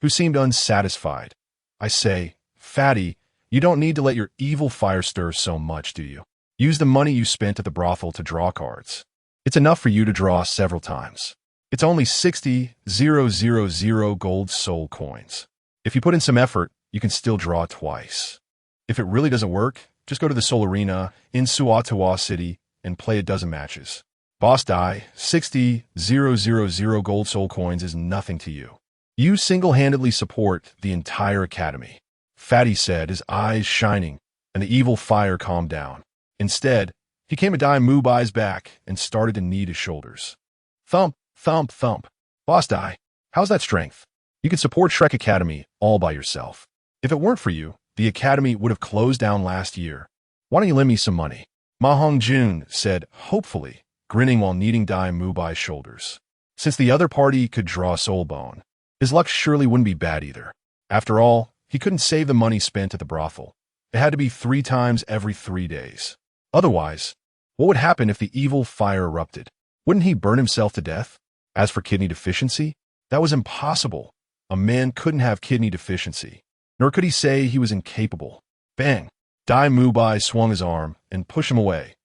who seemed unsatisfied. "I say, fatty, you don't need to let your evil fire stir so much, do you? Use the money you spent at the brothel to draw cards. It's enough for you to draw several times. It's only 60,000 gold soul coins. If you put in some effort, you can still draw twice. If it really doesn't work, just go to the Soul Arena in Suatawa City and play a dozen matches. Boss Dai, 60,000 gold soul coins is nothing to you. You single-handedly support the entire academy," Fatty said, his eyes shining, and the evil fire calmed down. Instead, he came to Dai Mubai's back and started to knead his shoulders. Thump, thump, thump. "Boss Dai, how's that strength? You can support Shrek Academy all by yourself. If it weren't for you, the academy would have closed down last year. Why don't you lend me some money?" Ma Hongjun said hopefully, grinning while kneading Dai Mubai's shoulders. Since the other party could draw soul bone, his luck surely wouldn't be bad either. After all, he couldn't save the money spent at the brothel. It had to be 3 times every 3 days. Otherwise, what would happen if the evil fire erupted? Wouldn't he burn himself to death? As for kidney deficiency, that was impossible. A man couldn't have kidney deficiency, nor could he say he was incapable. Bang! Dai Mubai swung his arm and pushed him away.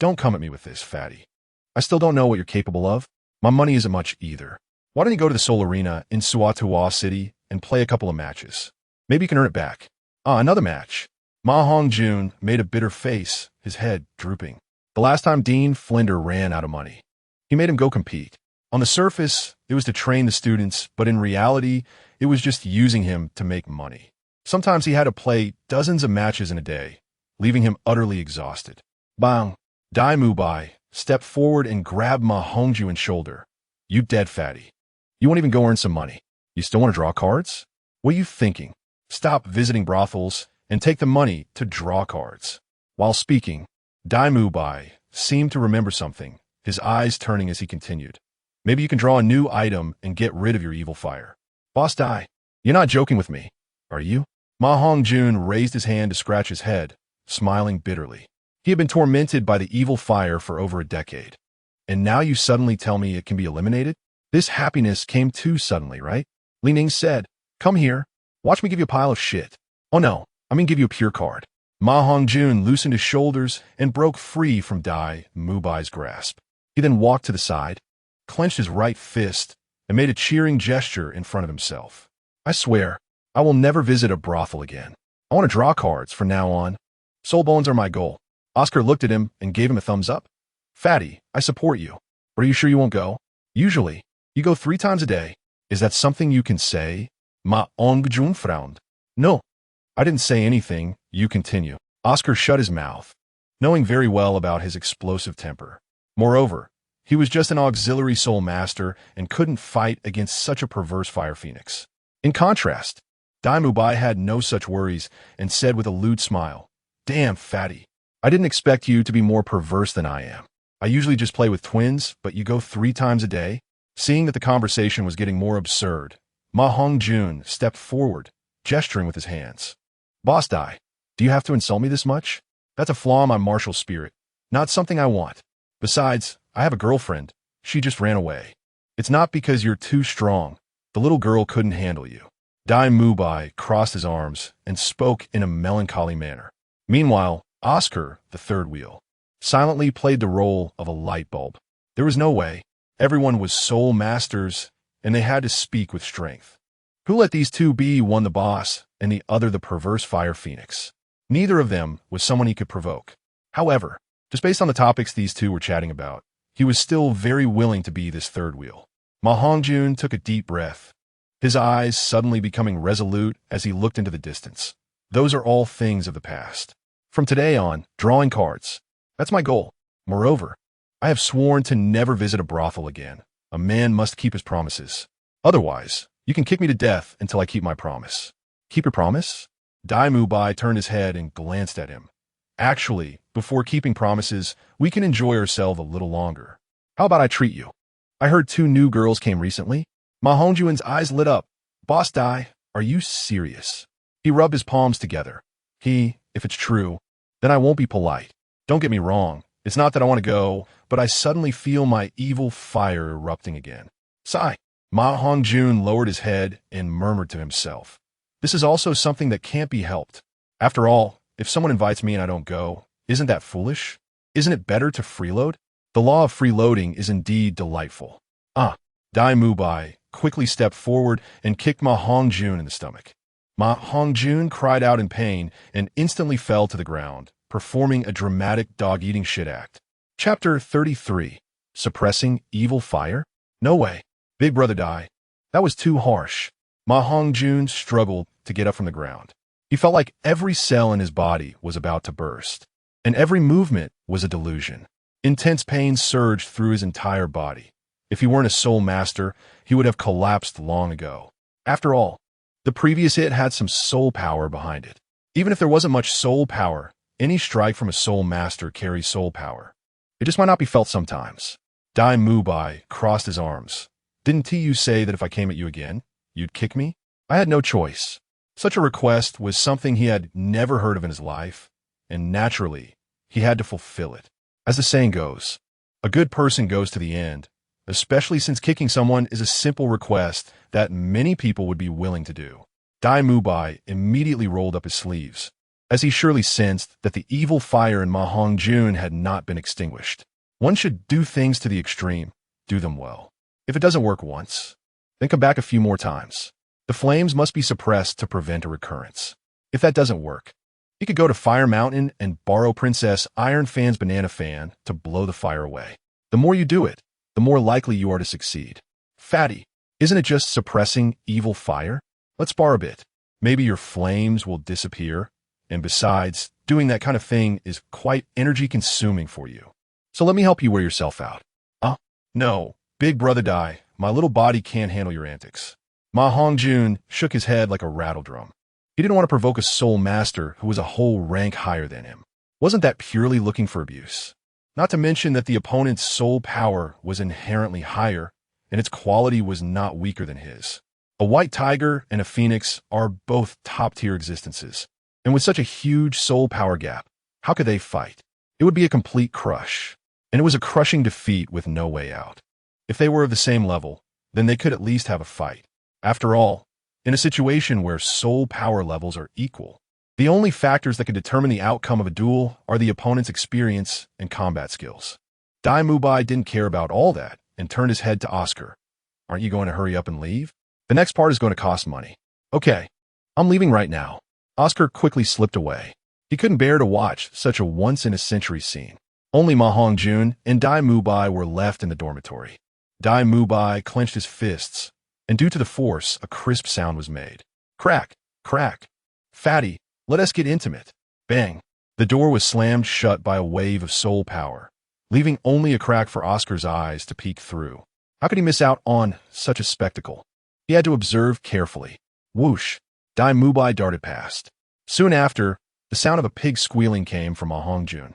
"Don't come at me with this, fatty. I still don't know what you're capable of. My money isn't much either. Why don't you go to the Soul Arena in Suatawa City and play a couple of matches? Maybe you can earn it back." Another match. Ma Hongjun made a bitter face, his head drooping. The last time Dean Flinder ran out of money, he made him go compete. On the surface, it was to train the students, but in reality, it was just using him to make money. Sometimes he had to play dozens of matches in a day, leaving him utterly exhausted. Bang! Dai Mubai stepped forward and grabbed Ma Hongjun's shoulder. "You dead fatty. You won't even go earn some money. You still want to draw cards? What are you thinking? Stop visiting brothels and take the money to draw cards." While speaking, Dai Mubai seemed to remember something, his eyes turning as he continued. "Maybe you can draw a new item and get rid of your evil fire." "Boss Dai, you're not joking with me, are you?" Ma Hongjun raised his hand to scratch his head, smiling bitterly. He had been tormented by the evil fire for over a decade. And now you suddenly tell me it can be eliminated? This happiness came too suddenly, right? Ning said, "Come here. Watch me give you a pile of shit." "Oh no, I mean give you a pure card." Ma Hongjun loosened his shoulders and broke free from Dai Mubai's grasp. He then walked to the side, clenched his right fist, and made a cheering gesture in front of himself. "I swear, I will never visit a brothel again. I want to draw cards from now on. Soul bones are my goal." Oscar looked at him and gave him a thumbs up. "Fatty, I support you. But are you sure you won't go? Usually, you go 3 times a day. Is that something you can say?" Ma Hongjun frowned. "No, I didn't say anything. You continue." Oscar shut his mouth, knowing very well about his explosive temper. Moreover, he was just an auxiliary soul master and couldn't fight against such a perverse fire phoenix. In contrast, Dai Mubai had no such worries and said with a lewd smile, "Damn, Fatty, I didn't expect you to be more perverse than I am. I usually just play with twins, but you go 3 times a day?" Seeing that the conversation was getting more absurd, Ma Hongjun stepped forward, gesturing with his hands. "Boss Dai, do you have to insult me this much? That's a flaw in my martial spirit, not something I want. Besides, I have a girlfriend. She just ran away. It's not because you're too strong. The little girl couldn't handle you." Dai Mubai crossed his arms and spoke in a melancholy manner. Meanwhile, Oscar, the third wheel, silently played the role of a light bulb. There was no way. Everyone was soul masters, and they had to speak with strength. Who let these two be, one the boss, and the other the perverse fire phoenix? Neither of them was someone he could provoke. However, just based on the topics these two were chatting about, he was still very willing to be this third wheel. Ma Hongjun took a deep breath, his eyes suddenly becoming resolute as he looked into the distance. Those are all things of the past. From today on, drawing cards. That's my goal. Moreover, I have sworn to never visit a brothel again. A man must keep his promises. Otherwise, you can kick me to death until I keep my promise. Keep your promise? Dai Mubai turned his head and glanced at him. Actually, before keeping promises, we can enjoy ourselves a little longer. How about I treat you? I heard 2 new girls came recently. Ma Hongjun's eyes lit up. Boss Dai, are you serious? He rubbed his palms together. If it's true, then I won't be polite. Don't get me wrong. It's not that I want to go, but I suddenly feel my evil fire erupting again. Sigh. Ma Hongjun lowered his head and murmured to himself. This is also something that can't be helped. After all, if someone invites me and I don't go, isn't that foolish? Isn't it better to freeload? The law of freeloading is indeed delightful. Dai Mubai quickly stepped forward and kicked Ma Hongjun in the stomach. Ma Hongjun cried out in pain and instantly fell to the ground, performing a dramatic dog-eating shit act. Chapter 33. Suppressing Evil Fire? No way. Big Brother Dai. That was too harsh. Ma Hongjun struggled to get up from the ground. He felt like every cell in his body was about to burst, and every movement was a delusion. Intense pain surged through his entire body. If he weren't a soul master, he would have collapsed long ago. After all, the previous hit had some soul power behind it. Even if there wasn't much soul power, any strike from a soul master carries soul power. It just might not be felt sometimes. Dai Mubai crossed his arms. Didn't you say that if I came at you again, you'd kick me? I had no choice. Such a request was something he had never heard of in his life, and naturally, he had to fulfill it. As the saying goes, a good person goes to the end, especially since kicking someone is a simple request that many people would be willing to do. Dai Mubai immediately rolled up his sleeves, as he surely sensed that the evil fire in Ma Hongjun had not been extinguished. One should do things to the extreme, do them well. If it doesn't work once, then come back a few more times. The flames must be suppressed to prevent a recurrence. If that doesn't work, he could go to Fire Mountain and borrow Princess Iron Fan's banana fan to blow the fire away. The more you do it, the more likely you are to succeed. Fatty, isn't it just suppressing evil fire? Let's spar a bit. Maybe your flames will disappear, and besides, doing that kind of thing is quite energy-consuming for you. So let me help you wear yourself out. No, Big Brother Dai, my little body can't handle your antics. Ma Hongjun shook his head like a rattle drum. He didn't want to provoke a soul master who was a whole rank higher than him. Wasn't that purely looking for abuse? Not to mention that the opponent's soul power was inherently higher, and its quality was not weaker than his. A white tiger and a phoenix are both top-tier existences. And with such a huge soul power gap, how could they fight? It would be a complete crush. And it was a crushing defeat with no way out. If they were of the same level, then they could at least have a fight. After all, in a situation where soul power levels are equal, the only factors that can determine the outcome of a duel are the opponent's experience and combat skills. Dai Mubai didn't care about all that and turned his head to Oscar. Aren't you going to hurry up and leave? The next part is going to cost money. Okay, I'm leaving right now. Oscar quickly slipped away. He couldn't bear to watch such a once-in-a-century scene. Only Ma Hongjun and Dai Mubai were left in the dormitory. Dai Mubai clenched his fists, and due to the force, a crisp sound was made. Crack, crack. Fatty, let us get intimate. Bang. The door was slammed shut by a wave of soul power, leaving only a crack for Oscar's eyes to peek through. How could he miss out on such a spectacle? He had to observe carefully. Whoosh. Dai Mubai darted past. Soon after, the sound of a pig squealing came from Ma Hongjun.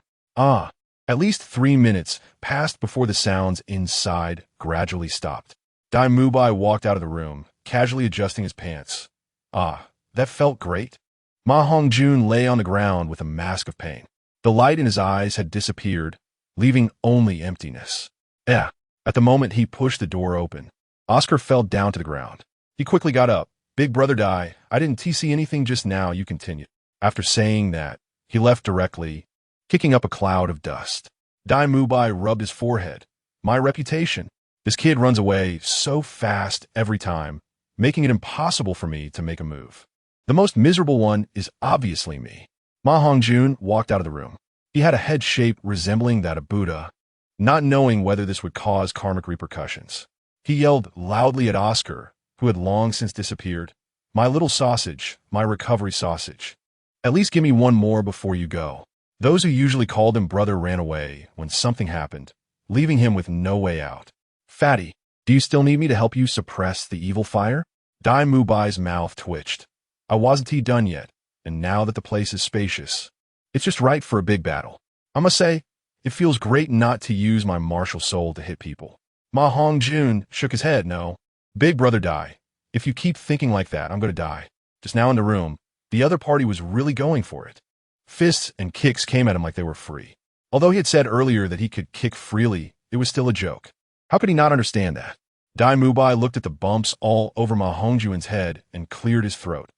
At least 3 minutes passed before the sounds inside gradually stopped. Dai Mubai walked out of the room, casually adjusting his pants. That felt great. Ma Hongjun lay on the ground with a mask of pain. The light in his eyes had disappeared, leaving only emptiness. At the moment he pushed the door open, Oscar fell down to the ground. He quickly got up. Big brother Dai, I didn't see anything just now, you continued. After saying that, he left directly, kicking up a cloud of dust. Dai Mubai rubbed his forehead. My reputation. This kid runs away so fast every time, making it impossible for me to make a move. The most miserable one is obviously me. Ma Hongjun walked out of the room. He had a head shape resembling that of Buddha, not knowing whether this would cause karmic repercussions. He yelled loudly at Oscar, who had long since disappeared. My little sausage, my recovery sausage. At least give me one more before you go. Those who usually called him brother ran away when something happened, leaving him with no way out. Fatty, do you still need me to help you suppress the evil fire? Dai Mubai's mouth twitched. I wasn't done yet, and now that the place is spacious, it's just right for a big battle. I must say, it feels great not to use my martial soul to hit people. Ma Hongjun shook his head. No. Big brother Dai, if you keep thinking like that, I'm going to die. Just now in the room, the other party was really going for it. Fists and kicks came at him like they were free. Although he had said earlier that he could kick freely, it was still a joke. How could he not understand that? Dai Mubai looked at the bumps all over Ma Hongjun's head and cleared his throat.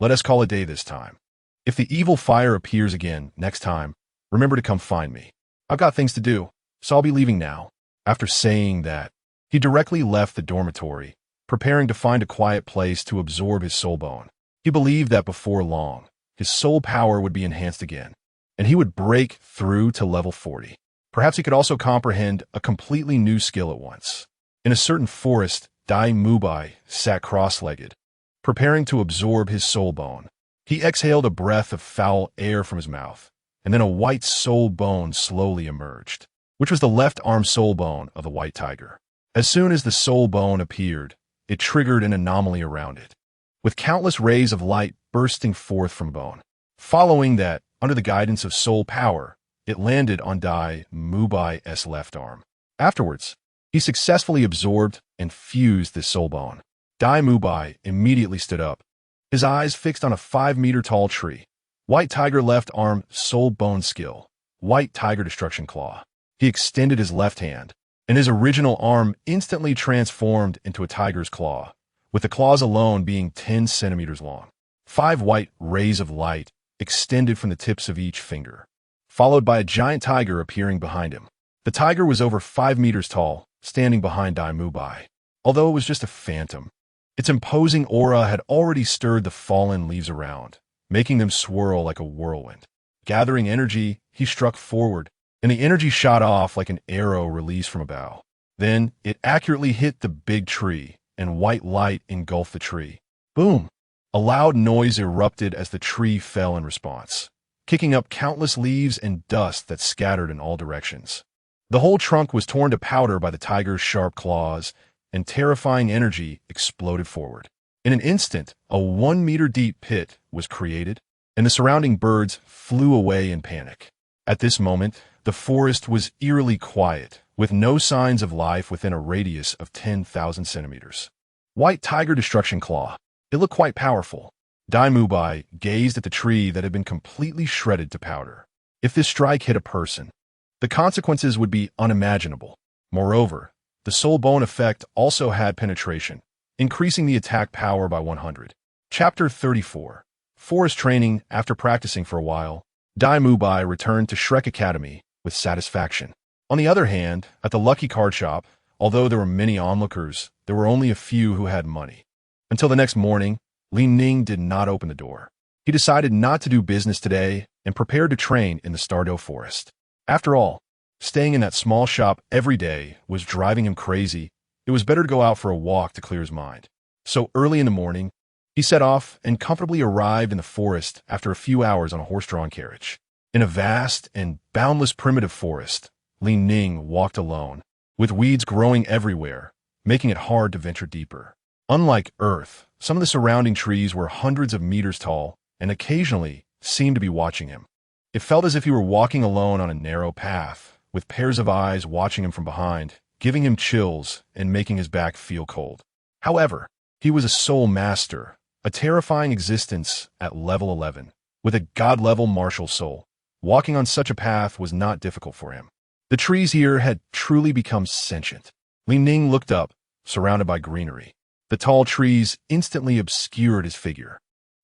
Let us call a day this time. If the evil fire appears again next time, remember to come find me. I've got things to do, so I'll be leaving now. After saying that, he directly left the dormitory, preparing to find a quiet place to absorb his soul bone. He believed that before long, his soul power would be enhanced again, and he would break through to level 40. Perhaps he could also comprehend a completely new skill at once. In a certain forest, Dai Mubai sat cross-legged, preparing to absorb his soul bone. He exhaled a breath of foul air from his mouth, and then a white soul bone slowly emerged, which was the left arm soul bone of the white tiger. As soon as the soul bone appeared, it triggered an anomaly around it, with countless rays of light bursting forth from bone. Following that, under the guidance of soul power, it landed on Dai Mubai's left arm. Afterwards, he successfully absorbed and fused this soul bone. Dai Mubai immediately stood up, his eyes fixed on a 5-meter-tall tree. White tiger left arm soul bone skill. White tiger destruction claw. He extended his left hand, and his original arm instantly transformed into a tiger's claw, with the claws alone being 10 centimeters long. 5 white rays of light extended from the tips of each finger, followed by a giant tiger appearing behind him. The tiger was over 5 meters tall, standing behind Dai Mubai. Although it was just a phantom, its imposing aura had already stirred the fallen leaves around, making them swirl like a whirlwind. Gathering energy, he struck forward, and the energy shot off like an arrow released from a bow. Then, it accurately hit the big tree, and white light engulfed the tree. Boom! A loud noise erupted as the tree fell in response, kicking up countless leaves and dust that scattered in all directions. The whole trunk was torn to powder by the tiger's sharp claws, and terrifying energy exploded forward. In an instant, a 1-meter-deep pit was created, and the surrounding birds flew away in panic. At this moment, the forest was eerily quiet, with no signs of life within a radius of 10,000 centimeters. White Tiger Destruction Claw. It looked quite powerful. Dai Mubai gazed at the tree that had been completely shredded to powder. If this strike hit a person, the consequences would be unimaginable. Moreover, the soul bone effect also had penetration, increasing the attack power by 100. Chapter 34. Forest Training. After practicing for a while, Dai Mubai returned to Shrek Academy with satisfaction. On the other hand, at the Lucky Card Shop, although there were many onlookers, there were only a few who had money. Until the next morning, Ning did not open the door. He decided not to do business today and prepared to train in the Stardew Forest. After all, staying in that small shop every day was driving him crazy. It was better to go out for a walk to clear his mind. So early in the morning, he set off and comfortably arrived in the forest after a few hours on a horse-drawn carriage. In a vast and boundless primitive forest, Ning walked alone, with weeds growing everywhere, making it hard to venture deeper. Unlike Earth, some of the surrounding trees were hundreds of meters tall and occasionally seemed to be watching him. It felt as if he were walking alone on a narrow path, with pairs of eyes watching him from behind, giving him chills and making his back feel cold. However, he was a soul master, a terrifying existence at level 11. With a god-level martial soul, walking on such a path was not difficult for him. The trees here had truly become sentient. Ning looked up, surrounded by greenery. The tall trees instantly obscured his figure.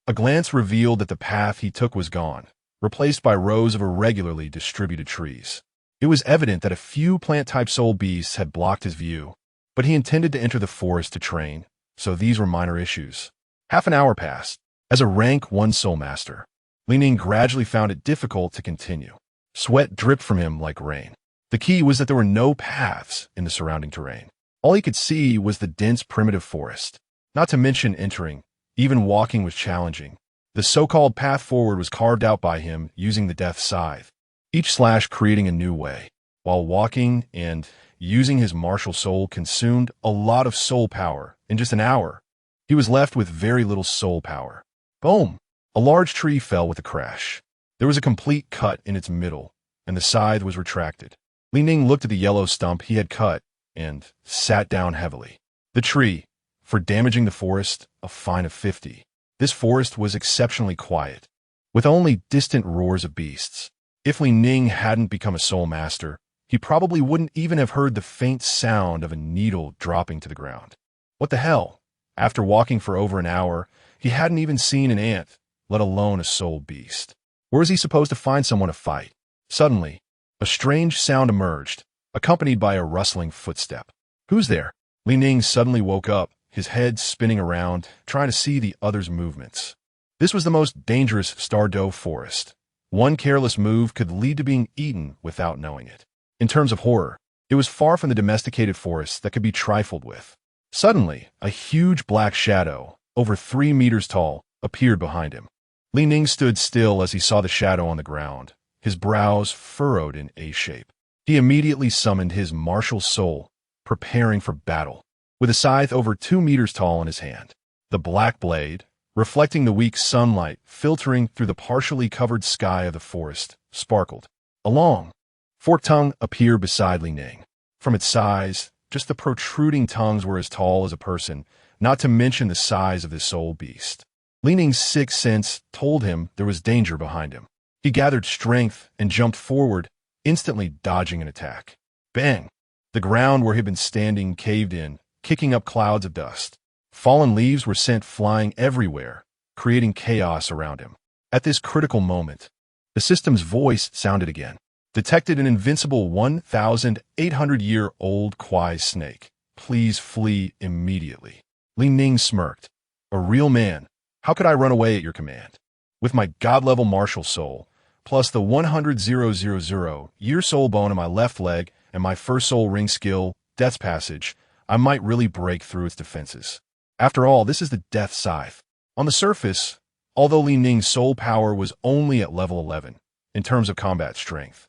A glance revealed that the path he took was gone, replaced by rows of irregularly distributed trees. It was evident that a few plant-type soul beasts had blocked his view, but he intended to enter the forest to train, so these were minor issues. Half an hour passed. As a rank 1 soul master, Ning gradually found it difficult to continue. Sweat dripped from him like rain. The key was that there were no paths in the surrounding terrain. All he could see was the dense primitive forest. Not to mention entering, even walking was challenging. The so-called path forward was carved out by him using the death scythe, each slash creating a new way. While walking and using his martial soul consumed a lot of soul power. In just an hour, he was left with very little soul power. Boom! A large tree fell with a crash. There was a complete cut in its middle, and the scythe was retracted. Ning looked at the yellow stump he had cut and sat down heavily. The tree, for damaging the forest, a fine of 50. This forest was exceptionally quiet, with only distant roars of beasts. If Ning hadn't become a soul master, he probably wouldn't even have heard the faint sound of a needle dropping to the ground. What the hell? After walking for over an hour, he hadn't even seen an ant, let alone a soul beast. Where was he supposed to find someone to fight? Suddenly, a strange sound emerged, accompanied by a rustling footstep. Who's there? Ning suddenly woke up, his head spinning around, trying to see the other's movements. This was the most dangerous Stardew forest. One careless move could lead to being eaten without knowing it. In terms of horror, it was far from the domesticated forest that could be trifled with. Suddenly, a huge black shadow, over 3 meters tall, appeared behind him. Ning stood still as he saw the shadow on the ground, his brows furrowed in a shape. He immediately summoned his martial soul, preparing for battle. With a scythe over 2 meters tall in his hand, the black blade, reflecting the weak sunlight filtering through the partially covered sky of the forest, sparkled. A long, forked tongue appeared beside Ning. From its size, just the protruding tongues were as tall as a person, not to mention the size of this soul beast. Ning's sixth sense told him there was danger behind him. He gathered strength and jumped forward, instantly dodging an attack. Bang! The ground where he had been standing caved in, kicking up clouds of dust. Fallen leaves were sent flying everywhere, creating chaos around him. At this critical moment, the system's voice sounded again. Detected an invincible 1,800-year-old Kwai snake. Please flee immediately. Ning smirked. A real man. How could I run away at your command? With my god-level martial soul, plus the 100,000-year soul bone in my left leg and my first soul ring skill, Death's Passage, I might really break through its defenses. After all, this is the Death Scythe. On the surface, although Ning's soul power was only at level 11, in terms of combat strength,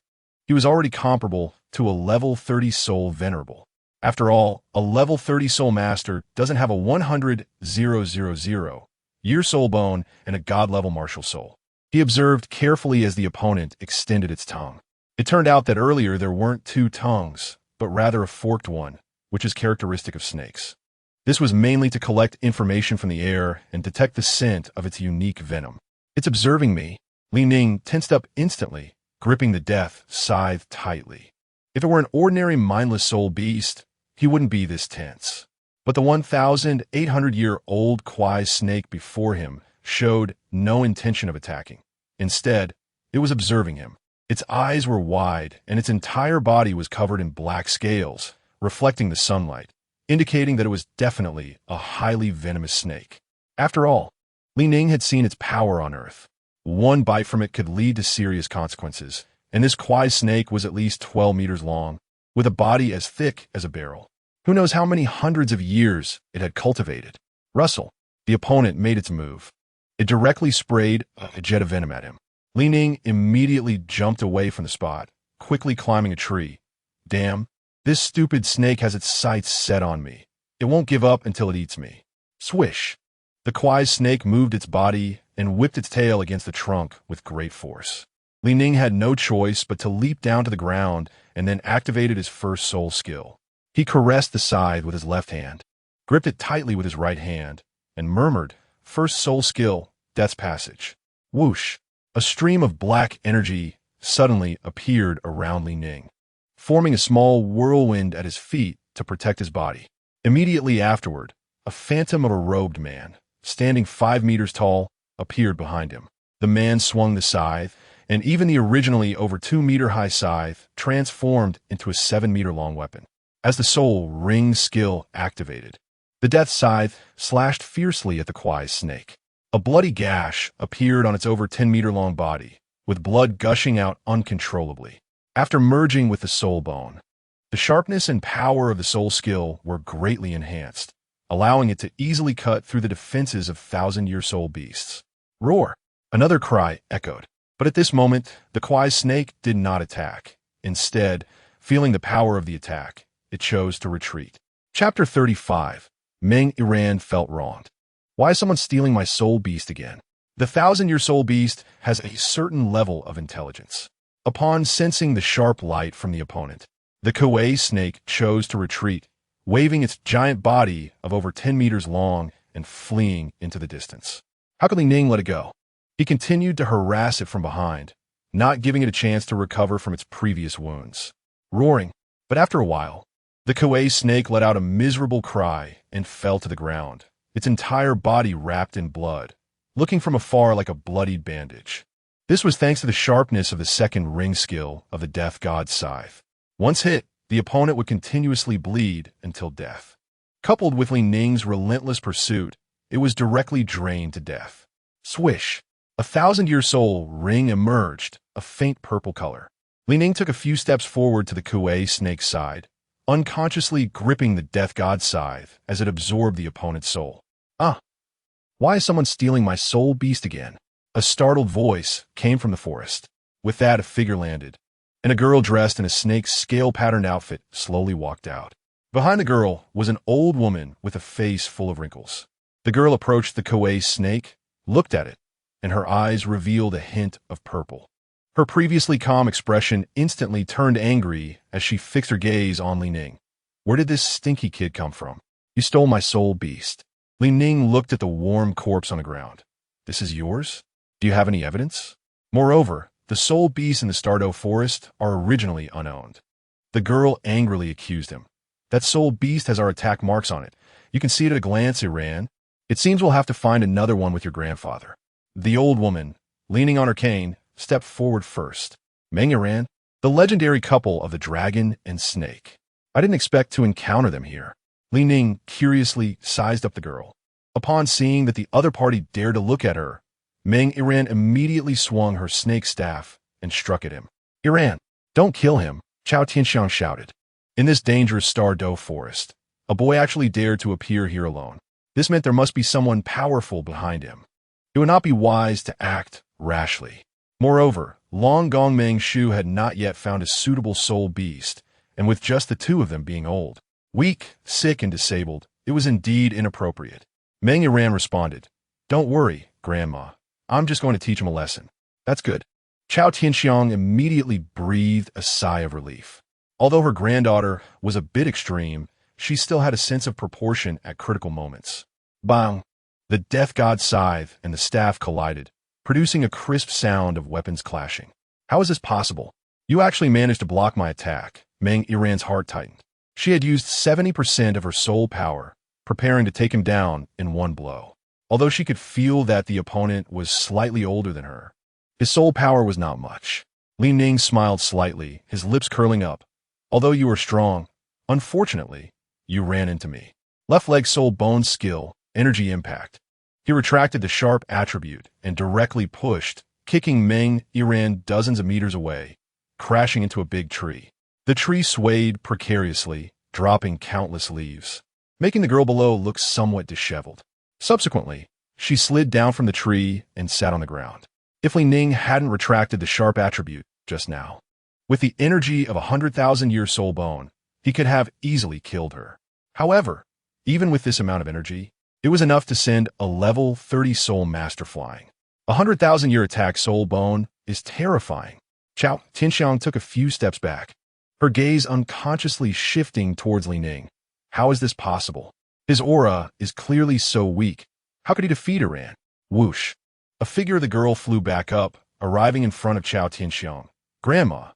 he was already comparable to a level 30 soul venerable. After all, a level 30 soul master doesn't have a 100,000-year soul bone and a god-level martial soul. He observed carefully as the opponent extended its tongue. It turned out that earlier there weren't 2 tongues, but rather a forked one, which is characteristic of snakes. This was mainly to collect information from the air and detect the scent of its unique venom. It's observing me. Ning tensed up instantly, gripping the death scythe tightly. If it were an ordinary mindless soul beast, he wouldn't be this tense. But the 1,800-year-old Kwai snake before him showed no intention of attacking. Instead, it was observing him. Its eyes were wide, and its entire body was covered in black scales, reflecting the sunlight, indicating that it was definitely a highly venomous snake. After all, Ning had seen its power on Earth. One bite from it could lead to serious consequences, and this Kwai snake was at least 12 meters long, with a body as thick as a barrel. Who knows how many hundreds of years it had cultivated? Russell, the opponent, made its move. It directly sprayed a jet of venom at him. Ning immediately jumped away from the spot, quickly climbing a tree. Damn, this stupid snake has its sights set on me. It won't give up until it eats me. Swish! The Kwai snake moved its body and whipped its tail against the trunk with great force. Ning had no choice but to leap down to the ground and then activated his first soul skill. He caressed the scythe with his left hand, gripped it tightly with his right hand, and murmured, "First soul skill, Death's Passage." Whoosh! A stream of black energy suddenly appeared around Ning, forming a small whirlwind at his feet to protect his body. Immediately afterward, a phantom of a robed man, standing 5 meters tall, appeared behind him. The man swung the scythe, and even the originally over 2-meter-high scythe transformed into a 7-meter-long weapon. As the soul ring skill activated, the death scythe slashed fiercely at the Kwai snake. A bloody gash appeared on its over 10-meter-long body, with blood gushing out uncontrollably. After merging with the soul bone, the sharpness and power of the soul skill were greatly enhanced, allowing it to easily cut through the defenses of 1,000-year soul beasts. Roar! Another cry echoed. But at this moment, the Kwai snake did not attack. Instead, feeling the power of the attack, it chose to retreat. Chapter 35. Meng Iran felt wronged. Why is someone stealing my soul beast again? The 1,000-year soul beast has a certain level of intelligence. Upon sensing the sharp light from the opponent, the Kwai snake chose to retreat, waving its giant body of over 10 meters long and fleeing into the distance. How could Ning let it go? He continued to harass it from behind, not giving it a chance to recover from its previous wounds. Roaring, but after a while, the Kwai snake let out a miserable cry and fell to the ground, its entire body wrapped in blood, looking from afar like a bloodied bandage. This was thanks to the sharpness of the second ring skill of the Death God's scythe. Once hit, the opponent would continuously bleed until death. Coupled with Ning's relentless pursuit, it was directly drained to death. Swish! A 1,000-year soul ring emerged, a faint purple color. Ning took a few steps forward to the Kwai snake's side, unconsciously gripping the Death God's scythe as it absorbed the opponent's soul. Why is someone stealing my soul beast again? A startled voice came from the forest. With that, a figure landed, and a girl dressed in a snake's scale-patterned outfit slowly walked out. Behind the girl was an old woman with a face full of wrinkles. The girl approached the Kwai snake, looked at it, and her eyes revealed a hint of purple. Her previously calm expression instantly turned angry as she fixed her gaze on Ning. Where did this stinky kid come from? You stole my soul beast. Ning looked at the warm corpse on the ground. This is yours? Do you have any evidence? Moreover, the soul beasts in the Stardew Forest are originally unowned. The girl angrily accused him. That soul beast has our attack marks on it. You can see it at a glance, Iran. It seems we'll have to find another one with your grandfather. The old woman, leaning on her cane, stepped forward first. Meng Iran, the legendary couple of the dragon and snake. I didn't expect to encounter them here. Ning curiously sized up the girl. Upon seeing that the other party dared to look at her, Meng Iran immediately swung her snake staff and struck at him. Iran, don't kill him, Chao Tianxiang shouted. In this dangerous Stardew Forest, a boy actually dared to appear here alone. This meant there must be someone powerful behind him. It would not be wise to act rashly. Moreover, Long Gong Meng Shu had not yet found a suitable soul beast, and with just the two of them being old, weak, sick, and disabled, it was indeed inappropriate. Meng Iran responded, Don't worry, Grandma. I'm just going to teach him a lesson. That's good. Chao Tianxiang immediately breathed a sigh of relief. Although her granddaughter was a bit extreme, she still had a sense of proportion at critical moments. Bang! The death god's scythe and the staff collided, producing a crisp sound of weapons clashing. How is this possible? You actually managed to block my attack. Meng Yiran's heart tightened. She had used 70% of her soul power, preparing to take him down in one blow. Although she could feel that the opponent was slightly older than her, his soul power was not much. Ning smiled slightly, his lips curling up. Although you are strong, unfortunately, you ran into me. Left leg soul bone skill, energy impact. He retracted the sharp attribute and directly pushed, kicking Meng Yiran dozens of meters away, crashing into a big tree. The tree swayed precariously, dropping countless leaves, making the girl below look somewhat disheveled. Subsequently, she slid down from the tree and sat on the ground. If Ning hadn't retracted the sharp attribute just now, with the energy of 100,000-year soul bone, he could have easily killed her. However, even with this amount of energy, it was enough to send a level 30 soul master flying. 100,000-year attack soul bone is terrifying. Chao Tianxiang took a few steps back, her gaze unconsciously shifting towards Ning. How is this possible? His aura is clearly so weak. How could he defeat Yiran? Whoosh! A figure of the girl flew back up, arriving in front of Chao Tianxiang. Grandma,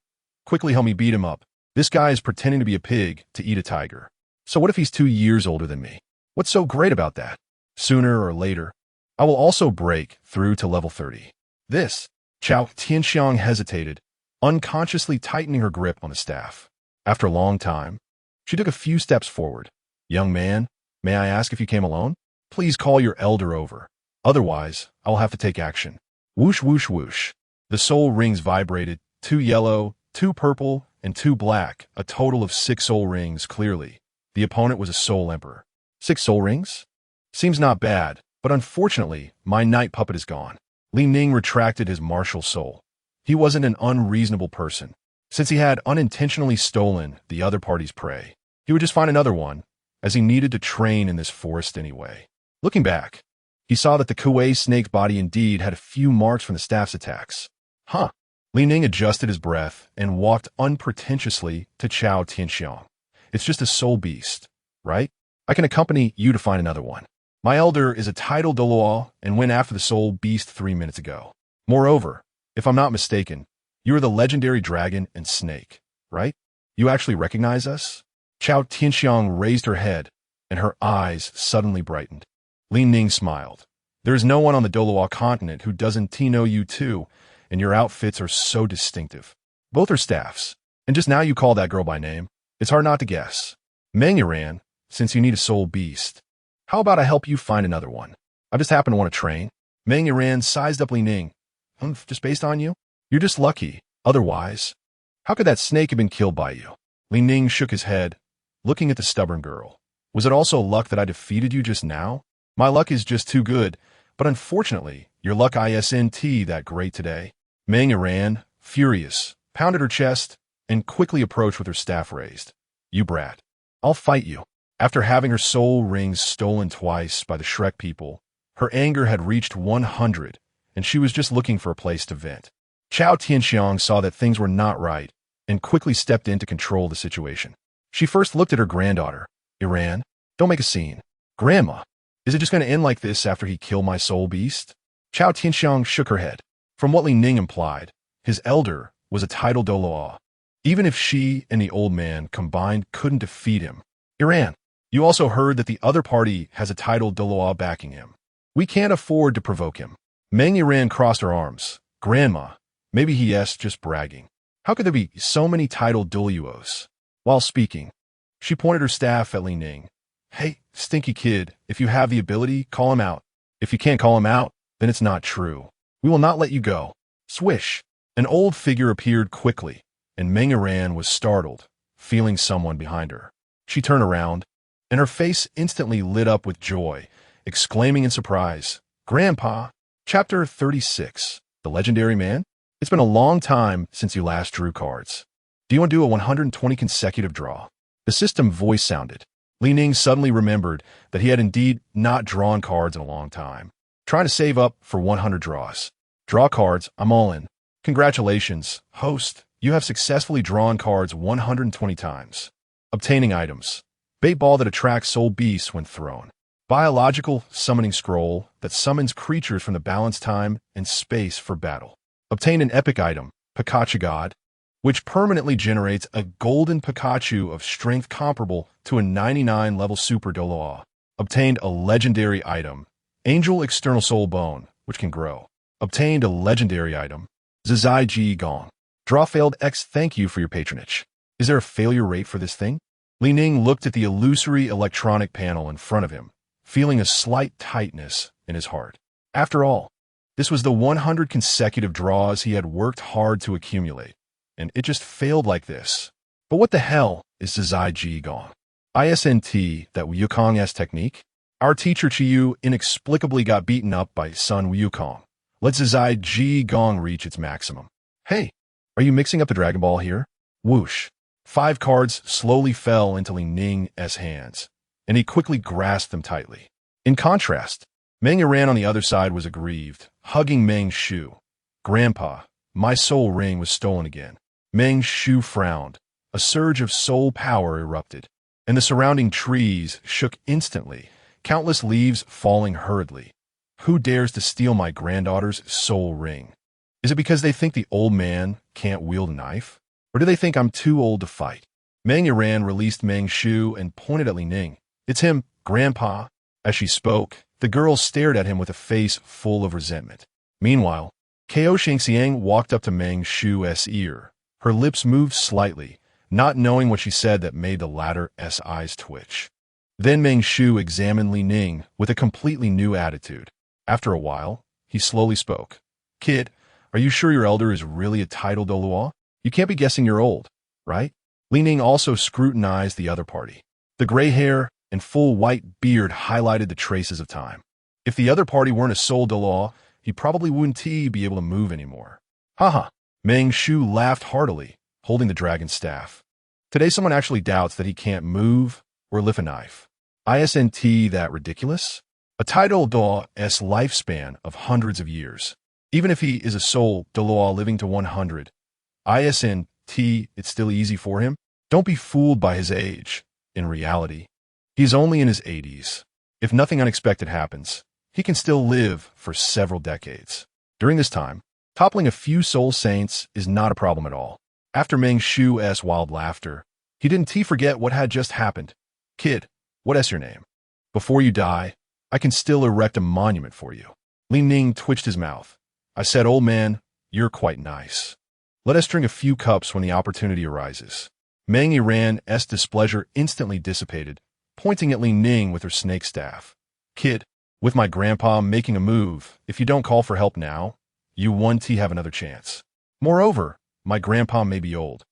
quickly help me beat him up. This guy is pretending to be a pig to eat a tiger. So what if he's 2 years older than me? What's so great about that? Sooner or later, I will also break through to level 30. This, Chao Tianxiang hesitated, unconsciously tightening her grip on the staff. After a long time, she took a few steps forward. Young man, may I ask if you came alone? Please call your elder over. Otherwise, I will have to take action. Whoosh, whoosh, whoosh. The soul rings vibrated, 2 yellow, 2 purple, and 2 black, a total of 6 soul rings clearly. The opponent was a soul emperor. 6 soul rings? Seems not bad, but unfortunately, my night puppet is gone. Ning retracted his martial soul. He wasn't an unreasonable person. Since he had unintentionally stolen the other party's prey, he would just find another one, as he needed to train in this forest anyway. Looking back, he saw that the Kuei snake's body indeed had a few marks from the staff's attacks. Huh. Ning adjusted his breath and walked unpretentiously to Chao Tianxiang. It's just a soul beast, right? I can accompany you to find another one. My elder is a titled Douluo and went after the soul beast 3 minutes ago. Moreover, if I'm not mistaken, you are the legendary dragon and snake, right? You actually recognize us? Chao Tianxiang raised her head, and her eyes suddenly brightened. Ning smiled. There is no one on the Douluo continent who doesn't know you too, and your outfits are so distinctive. Both are staffs, and just now you call that girl by name. It's hard not to guess. Meng Yiran, since you need a soul beast, how about I help you find another one? I just happen to want to train. Meng Yiran sized up Ning. Just based on you? You're just lucky. Otherwise, how could that snake have been killed by you? Ning shook his head, looking at the stubborn girl. Was it also luck that I defeated you just now? My luck is just too good, but unfortunately, your luck isn't that great today. Meng Yiran, furious, pounded her chest, and quickly approached with her staff raised. You brat. I'll fight you. After having her soul rings stolen twice by the Shrek people, her anger had reached 100, and she was just looking for a place to vent. Chao Tianxiang saw that things were not right, and quickly stepped in to control the situation. She first looked at her granddaughter. Yiran, don't make a scene. Grandma, is it just going to end like this after he killed my soul beast? Chao Tianxiang shook her head. From what Ning implied, his elder was a titled Douluo. Even if she and the old man combined couldn't defeat him. Yiran, you also heard that the other party has a titled Douluo backing him. We can't afford to provoke him. Meng Yiran crossed her arms. Grandma, maybe he's just bragging. How could there be so many titled Douluos? While speaking, she pointed her staff at Ning. Hey, stinky kid, if you have the ability, call him out. If you can't call him out, then it's not true. We will not let you go. Swish! An old figure appeared quickly, and Meng Yiran was startled, feeling someone behind her. She turned around, and her face instantly lit up with joy, exclaiming in surprise, Grandpa! Chapter 36. The Legendary Man? It's been a long time since you last drew cards. Do you want to do a 120 consecutive draw? The system voice sounded. Ning suddenly remembered that he had indeed not drawn cards in a long time. Trying to save up for 100 draws. Draw cards, I'm all in. Congratulations, host. You have successfully drawn cards 120 times. Obtaining items. Bait ball that attracts soul beasts when thrown. Biological summoning scroll that summons creatures from the balanced time and space for battle. Obtain an epic item, Pikachu God, which permanently generates a golden Pikachu of strength comparable to a 99 level Super Douluo. Obtained a legendary item, Angel External Soul Bone, which can grow. Obtained a legendary item, Zizai Ji Gong. Draw failed X. Thank you for your patronage. Is there a failure rate for this thing? Ning looked at the illusory electronic panel in front of him, feeling a slight tightness in his heart. After all, this was the 100 consecutive draws he had worked hard to accumulate, and it just failed like this. But what the hell is Zizai Ji Gong? ISNT, that Wukong's technique? Our teacher Chiyu inexplicably got beaten up by Sun Wukong. Let Zizai Ji Gong reach its maximum. Hey, are you mixing up the Dragon Ball here? Whoosh. 5 cards slowly fell into Ning's hands, and he quickly grasped them tightly. In contrast, Meng Yuan on the other side was aggrieved, hugging Meng Shu. Grandpa, my soul ring was stolen again. Meng Shu frowned. A surge of soul power erupted, and the surrounding trees shook instantly, countless leaves falling hurriedly. Who dares to steal my granddaughter's soul ring? Is it because they think the old man can't wield a knife? Or do they think I'm too old to fight? Meng Yuan released Meng Shu and pointed at Ning. It's him, Grandpa. As she spoke, the girl stared at him with a face full of resentment. Meanwhile, Ko Shangxiang walked up to Meng Shu's ear. Her lips moved slightly, not knowing what she said that made the latter's eyes twitch. Then Meng Shu examined Ning with a completely new attitude. After a while, he slowly spoke. Kid, are you sure your elder is really a titled Douluo? You can't be guessing you're old, right? Ning also scrutinized the other party. The gray hair and full white beard highlighted the traces of time. If the other party weren't a soul Douluo, he probably wouldn't be able to move anymore. Haha. Meng Shu laughed heartily, holding the dragon's staff. Today someone actually doubts that he can't move or lift a knife. ISNT that ridiculous? A title Douluo's lifespan of hundreds of years. Even if he is a soul Douluo living to 100, ISNT, it's still easy for him? Don't be fooled by his age. In reality, he's only in his 80s. If nothing unexpected happens, he can still live for several decades. During this time, toppling a few soul saints is not a problem at all. After Meng Shu's wild laughter, he didn't forget what had just happened. Kid, what's your name? Before you die, I can still erect a monument for you. Ning twitched his mouth. I said, old man, you're quite nice. Let us drink a few cups when the opportunity arises. Meng Yuan's displeasure instantly dissipated, pointing at Ning with her snake staff. Kid, with my grandpa making a move, if you don't call for help now, you won't have another chance. Moreover, my grandpa may be old.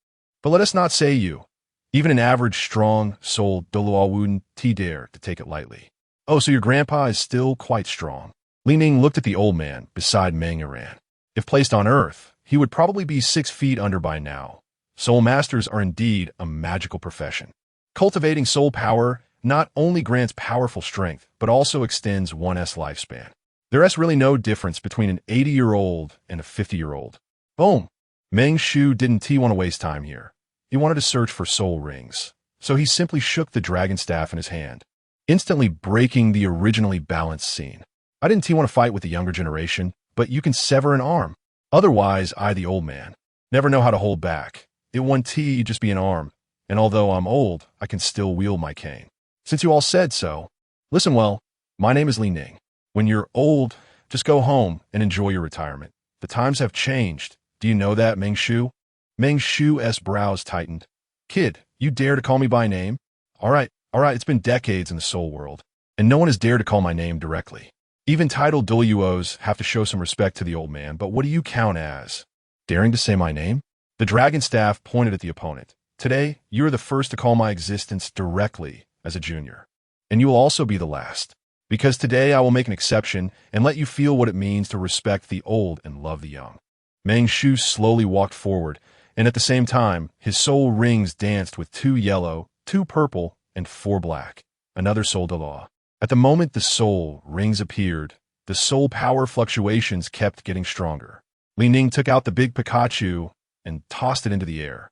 But let us not say you. Even an average strong soul Douluo wouldn't dare to take it lightly. Oh, so your grandpa is still quite strong. Ning looked at the old man beside Meng Yuan. If placed on Earth, he would probably be 6 feet under by now. Soul masters are indeed a magical profession. Cultivating soul power not only grants powerful strength, but also extends one's lifespan. There is really no difference between an 80-year-old and a 50-year-old. Boom! Meng Shu didn't want to waste time here. He wanted to search for soul rings, so he simply shook the dragon staff in his hand, instantly breaking the originally balanced scene. I didn't want to fight with the younger generation, but you can sever an arm. Otherwise, I, the old man, never know how to hold back. It won't just be an arm, and although I'm old, I can still wield my cane. Since you all said so, listen well, my name is Ning. When you're old, just go home and enjoy your retirement. The times have changed. Do you know that, Meng Shu? Meng Shu's brows tightened. Kid, you dare to call me by name? All right, it's been decades in the soul world, and no one has dared to call my name directly. Even titled Douluos have to show some respect to the old man, but what do you count as? Daring to say my name? The dragon staff pointed at the opponent. Today, you are the first to call my existence directly as a junior. And you will also be the last. Because today I will make an exception and let you feel what it means to respect the old and love the young. Meng Shu slowly walked forward, and at the same time, his soul rings danced with 2 yellow, 2 purple, and 4 black. Another soul Douluo. At the moment the soul rings appeared, the soul power fluctuations kept getting stronger. Ning took out the big Pikachu and tossed it into the air.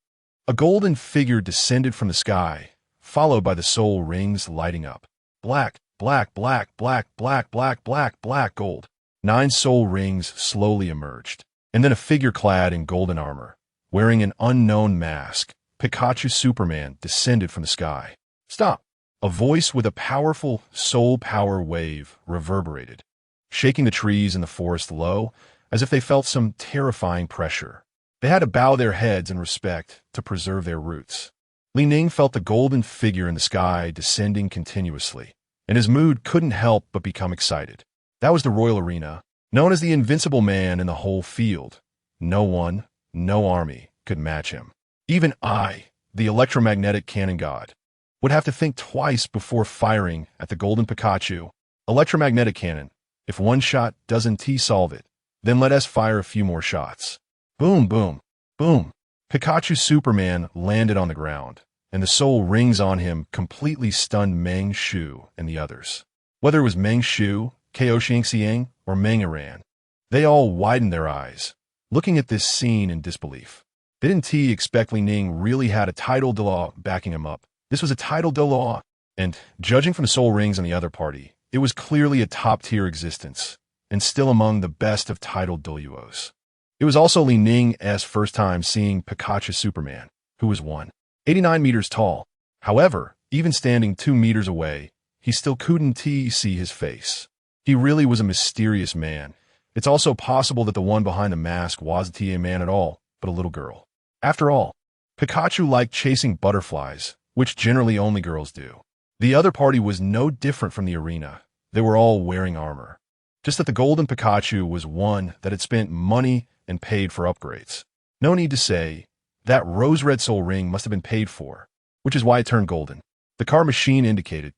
A golden figure descended from the sky, followed by the soul rings lighting up. Black, black, black, black, black, black, black, black, gold. 9 soul rings slowly emerged, and then a figure clad in golden armor, wearing an unknown mask, Pikachu Superman, descended from the sky. Stop! A voice with a powerful soul power wave reverberated, shaking the trees in the forest low, as if they felt some terrifying pressure. They had to bow their heads in respect to preserve their roots. Ning felt the golden figure in the sky descending continuously, and his mood couldn't help but become excited. That was the Royal Arena, known as the Invincible Man in the whole field. No one, no army could match him. Even I, the electromagnetic cannon god, would have to think twice before firing at the golden Pikachu. Electromagnetic cannon. If one shot doesn't solve it, then let us fire a few more shots. Boom, boom, boom. Pikachu Superman landed on the ground, and the soul rings on him completely stunned Meng Shu and the others. Whether it was Meng Shu, Ko Xingxiang, or Meng Iran, they all widened their eyes, looking at this scene in disbelief. They didn't expect Ning really had a title Douluo backing him up. This was a title Douluo, and judging from the soul rings on the other party, it was clearly a top-tier existence, and still among the best of titled Douluos. It was also Ning's first time seeing Pikachu Superman, who was 189 meters tall. However, even standing 2 meters away, he still couldn't see his face. He really was a mysterious man. It's also possible that the one behind the mask wasn't a man at all, but a little girl. After all, Pikachu liked chasing butterflies, which generally only girls do. The other party was no different from the arena. They were all wearing armor. Just that the golden Pikachu was one that had spent money and paid for upgrades. No need to say, that rose-red soul ring must have been paid for, which is why it turned golden. The card machine indicated,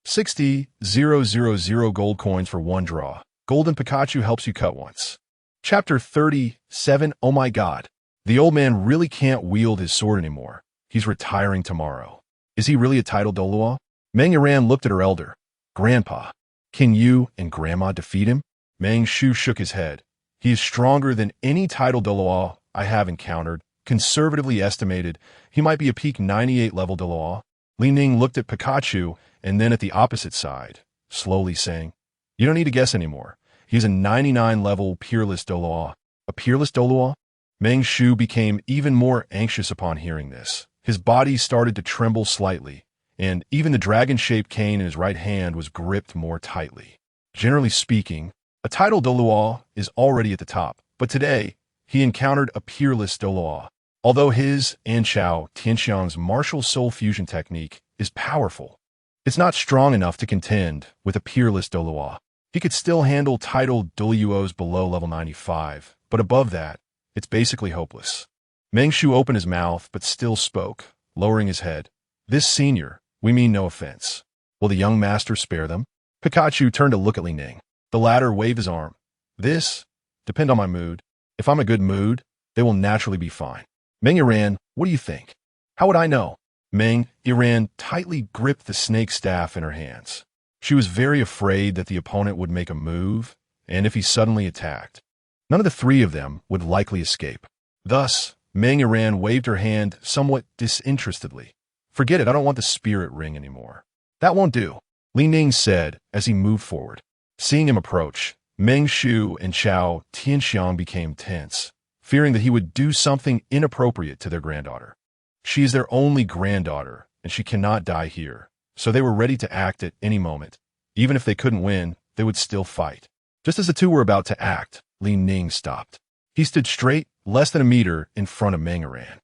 60,000 gold coins for 1 draw. Golden Pikachu helps you cut once. Chapter 37. Oh my god. The old man really can't wield his sword anymore. He's retiring tomorrow. Is he really a title Douluo? Meng Iran looked at her elder. Grandpa, can you and Grandma defeat him? Meng Shu shook his head. He is stronger than any title Douluo I have encountered. Conservatively estimated, he might be a peak 98 level Douluo. Ning looked at Pikachu and then at the opposite side, slowly saying, you don't need to guess anymore. He's a 99 level peerless Douluo. A peerless Douluo? Meng Shu became even more anxious upon hearing this. His body started to tremble slightly, and even the dragon-shaped cane in his right hand was gripped more tightly. Generally speaking, a title Douluo is already at the top, but today, he encountered a peerless Douluo. Although his and Xiao Tianxiang's martial soul fusion technique is powerful, it's not strong enough to contend with a peerless Douluo. He could still handle title Douluos below level 95, but above that, it's basically hopeless. Meng Shu opened his mouth but still spoke, lowering his head. This senior, we mean no offense. Will the young master spare them? Pikachu turned to look at Ning. The latter waved his arm. This depend on my mood. If I'm in a good mood, they will naturally be fine. Meng Iran, what do you think? How would I know? Meng Iran tightly gripped the snake staff in her hands. She was very afraid that the opponent would make a move, and if he suddenly attacked, none of the 3 of them would likely escape. Thus, Meng Iran waved her hand somewhat disinterestedly. Forget it, I don't want the spirit ring anymore. That won't do, Ning said as he moved forward. Seeing him approach, Meng Shu and Xiao Tianxiang became tense, fearing that he would do something inappropriate to their granddaughter. She is their only granddaughter, and she cannot die here, so they were ready to act at any moment. Even if they couldn't win, they would still fight. Just as the two were about to act, Ning stopped. He stood straight, less than a meter, in front of Meng Iran.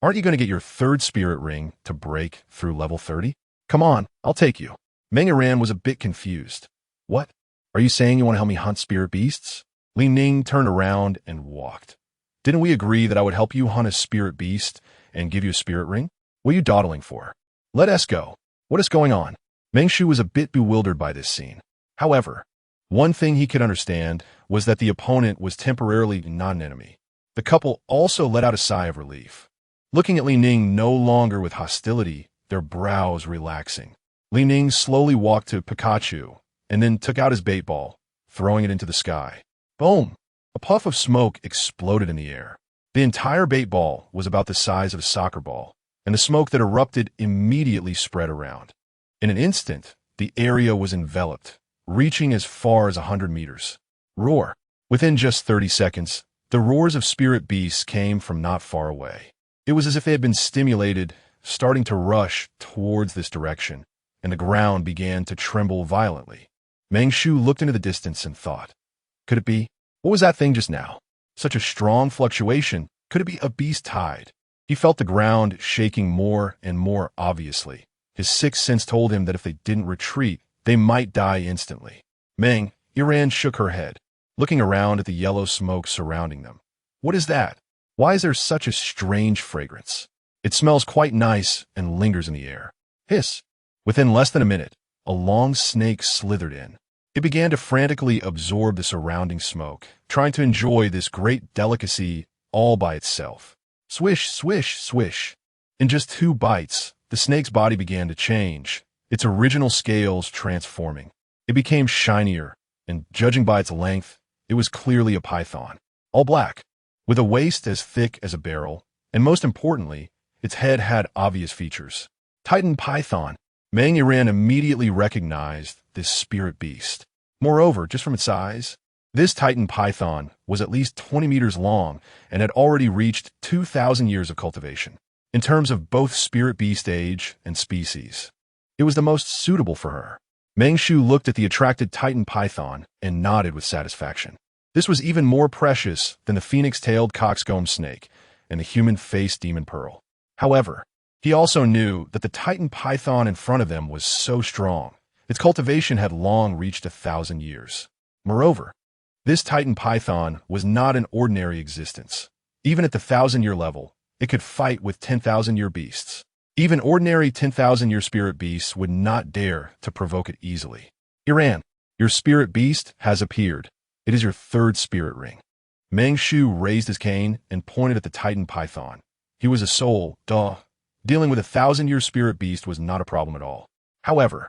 Aren't you going to get your 3rd spirit ring to break through level 30? Come on, I'll take you. Meng Iran was a bit confused. What? Are you saying you want to help me hunt spirit beasts? Ning turned around and walked. Didn't we agree that I would help you hunt a spirit beast and give you a spirit ring? What are you dawdling for? Let us go. What is going on? Meng Shu was a bit bewildered by this scene. However, one thing he could understand was that the opponent was temporarily not an enemy. The couple also let out a sigh of relief. Looking at Ning no longer with hostility, their brows relaxing. Ning slowly walked to Pikachu and then took out his bait ball, throwing it into the sky. Boom! A puff of smoke exploded in the air. The entire bait ball was about the size of a soccer ball, and the smoke that erupted immediately spread around. In an instant, the area was enveloped, reaching as far as 100 meters. Roar! Within just 30 seconds, the roars of spirit beasts came from not far away. It was as if they had been stimulated, starting to rush towards this direction, and the ground began to tremble violently. Meng Shu looked into the distance and thought, could it be? What was that thing just now? Such a strong fluctuation. Could it be a beast tide? He felt the ground shaking more and more obviously. His sixth sense told him that if they didn't retreat, they might die instantly. Meng Iran shook her head, looking around at the yellow smoke surrounding them. What is that? Why is there such a strange fragrance? It smells quite nice and lingers in the air. Hiss! Within less than a minute, a long snake slithered in. It began to frantically absorb the surrounding smoke, trying to enjoy this great delicacy all by itself. Swish, swish, swish. In just 2 bites, the snake's body began to change, its original scales transforming. It became shinier, and judging by its length, it was clearly a python, all black, with a waist as thick as a barrel, and most importantly, its head had obvious features. Titan python. Meng Iran immediately recognized this spirit beast. Moreover, just from its size, this Titan python was at least 20 meters long and had already reached 2,000 years of cultivation. In terms of both spirit beast age and species, it was the most suitable for her. Meng Shu looked at the attracted Titan python and nodded with satisfaction. This was even more precious than the phoenix-tailed coxcomb snake and the human-faced demon pearl. However, he also knew that the Titan python in front of them was so strong, its cultivation had long reached 1,000 years. Moreover, this Titan python was not an ordinary existence. Even at the 1,000-year level, it could fight with 10,000-year beasts. Even ordinary 10,000-year spirit beasts would not dare to provoke it easily. Iran, your spirit beast has appeared. It is your 3rd spirit ring. Meng Shu raised his cane and pointed at the Titan python. He was a soul, duh. Dealing with a 1,000-year spirit beast was not a problem at all. However,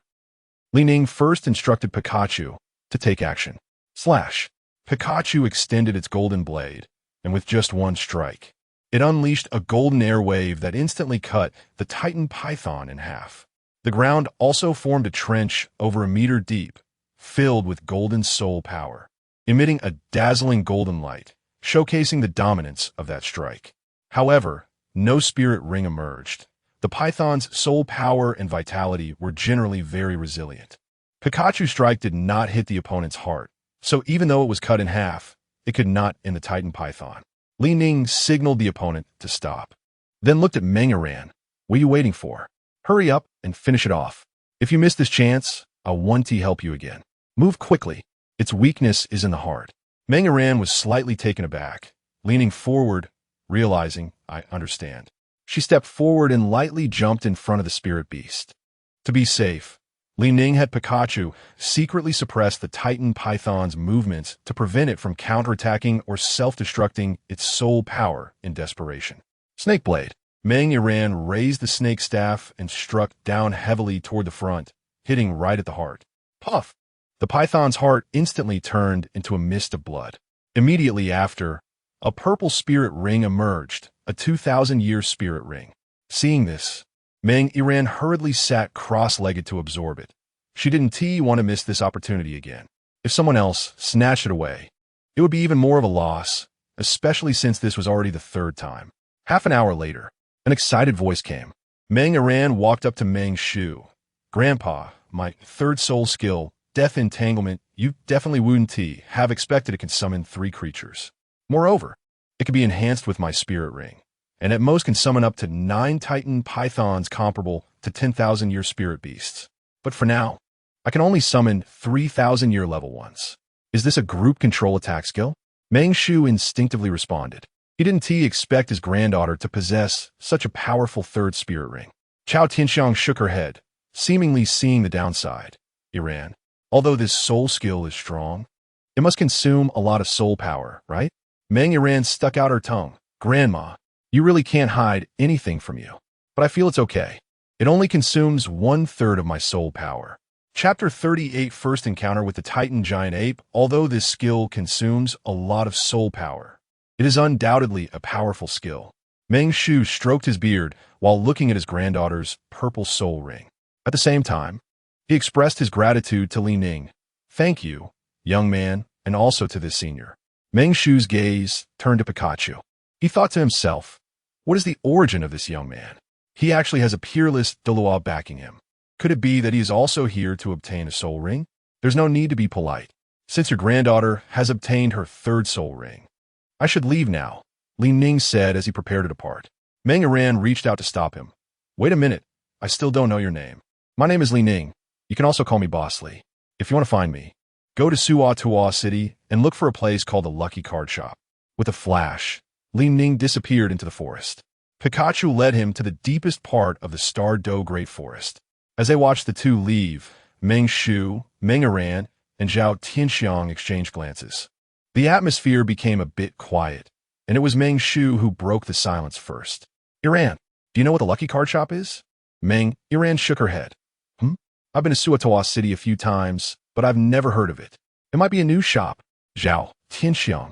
Ning first instructed Pikachu to take action. Slash. Pikachu extended its golden blade, and with just one strike, it unleashed a golden airwave that instantly cut the Titan python in half. The ground also formed a trench over 1 meter deep, filled with golden soul power, emitting a dazzling golden light, showcasing the dominance of that strike. However, no spirit ring emerged. The python's soul power and vitality were generally very resilient. Pikachu's strike did not hit the opponent's heart, so even though it was cut in half, it could not end the Titan python. Ning signaled the opponent to stop, then looked at Meng Iran. What are you waiting for? Hurry up and finish it off. If you miss this chance, I'll want to help you again. Move quickly. Its weakness is in the heart. Meng Iran was slightly taken aback, leaning forward, realizing, I understand. She stepped forward and lightly jumped in front of the spirit beast. To be safe, Ning had Pikachu secretly suppress the Titan python's movements to prevent it from counterattacking or self-destructing its soul power in desperation. Snake Blade. Meng Iran raised the snake staff and struck down heavily toward the front, hitting right at the heart. Puff! The python's heart instantly turned into a mist of blood. Immediately after, a purple spirit ring emerged, a 2,000-year spirit ring. Seeing this, Meng Iran hurriedly sat cross-legged to absorb it. She didn't want to miss this opportunity again. If someone else snatched it away, it would be even more of a loss, especially since this was already the 3rd time. Half an hour later, an excited voice came. Meng Iran walked up to Meng Shu. Grandpa, my 3rd soul skill, Death Entanglement, you definitely wouldn't have expected it can summon 3 creatures. Moreover, it can be enhanced with my spirit ring, and at most can summon up to 9 Titan pythons comparable to 10,000-year spirit beasts. But for now, I can only summon 3,000-year level ones. Is this a group control attack skill? Meng Shu instinctively responded. He didn't expect his granddaughter to possess such a powerful 3rd spirit ring. Chao Tianxiang shook her head, seemingly seeing the downside. Iran, although this soul skill is strong, it must consume a lot of soul power, right? Meng Iran stuck out her tongue. Grandma, you really can't hide anything from you. But I feel it's okay. It only consumes 1/3 of my soul power. Chapter 38 First Encounter with the Titan Giant Ape. Although this skill consumes a lot of soul power, it is undoubtedly a powerful skill. Meng Shu stroked his beard while looking at his granddaughter's purple soul ring. At the same time, he expressed his gratitude to Ning. Thank you, young man, and also to this senior. Meng Shu's gaze turned to Pikachu. He thought to himself, what is the origin of this young man? He actually has a peerless Douluo backing him. Could it be that he is also here to obtain a soul ring? There's no need to be polite, since your granddaughter has obtained her third soul ring. I should leave now, Ning said as he prepared to depart. Meng Ran reached out to stop him. Wait a minute, I still don't know your name. My name is Ning. You can also call me Boss Li. If you want to find me, go to Suwa City and look for a place called the Lucky Card Shop. With a flash, Ning disappeared into the forest. Pikachu led him to the deepest part of the Star-Do Great Forest. As they watched the two leave, Meng Shu, Meng Ran, and Zhao Tianxiang exchanged glances. The atmosphere became a bit quiet, and it was Meng Shu who broke the silence first. Iran, do you know what the Lucky Card Shop is? Iran shook her head. I've been to Suwa City a few times, but I've never heard of it. It might be a new shop. Zhao Tianxiang,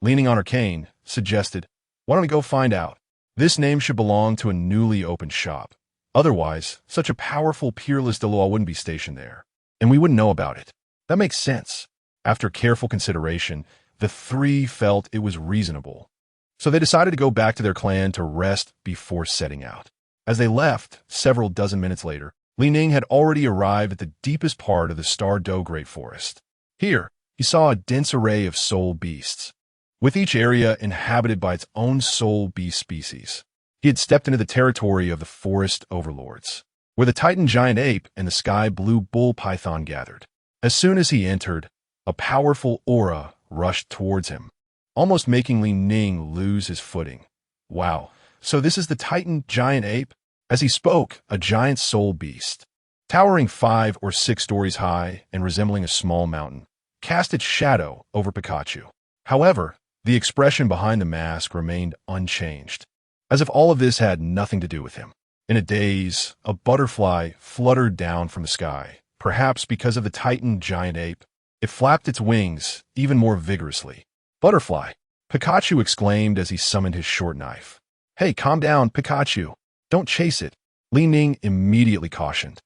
leaning on her cane, suggested, why don't we go find out? This name should belong to a newly opened shop. Otherwise, such a powerful, peerless Douluo wouldn't be stationed there, and we wouldn't know about it. That makes sense. After careful consideration, the three felt it was reasonable. So they decided to go back to their clan to rest before setting out. As they left, several dozen minutes later, Ning had already arrived at the deepest part of the Star-Do Great Forest. Here, he saw a dense array of soul beasts, with each area inhabited by its own soul beast species. He had stepped into the territory of the forest overlords, where the Titan giant ape and the sky blue bull python gathered. As soon as he entered, a powerful aura rushed towards him, almost making Ning lose his footing. Wow, so this is the Titan giant ape? As he spoke, a giant soul beast, towering 5 or 6 stories high and resembling a small mountain, cast its shadow over Pikachu. However, the expression behind the mask remained unchanged, as if all of this had nothing to do with him. In a daze, a butterfly fluttered down from the sky. Perhaps because of the Titan giant ape, it flapped its wings even more vigorously. Butterfly, Pikachu exclaimed as he summoned his short knife. Hey, calm down, Pikachu. Don't chase it, Ning immediately cautioned.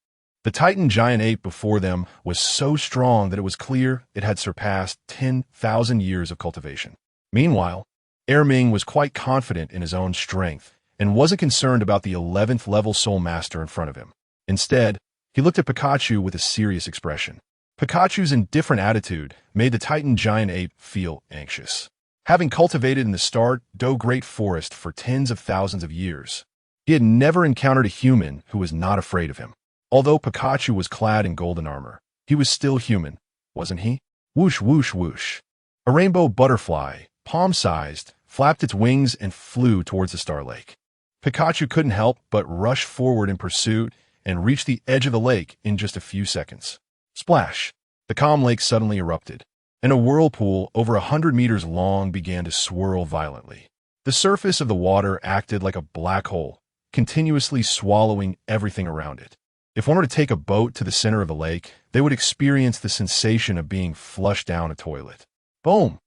The Titan giant ape before them was so strong that it was clear it had surpassed 10,000 years of cultivation. Meanwhile, Ming was quite confident in his own strength and wasn't concerned about the 11th level Soul Master in front of him. Instead, he looked at Pikachu with a serious expression. Pikachu's indifferent attitude made the Titan giant ape feel anxious. Having cultivated in the Star-Do Great Forest for tens of thousands of years, he had never encountered a human who was not afraid of him. Although Pikachu was clad in golden armor, he was still human, wasn't he? Whoosh, whoosh, whoosh. A rainbow butterfly, palm-sized, flapped its wings and flew towards the Star Lake. Pikachu couldn't help but rush forward in pursuit and reach the edge of the lake in just a few seconds. Splash! The calm lake suddenly erupted, and a whirlpool over 100 meters long began to swirl violently. The surface of the water acted like a black hole, continuously swallowing everything around it. If one were to take a boat to the center of the lake, they would experience the sensation of being flushed down a toilet. Boom!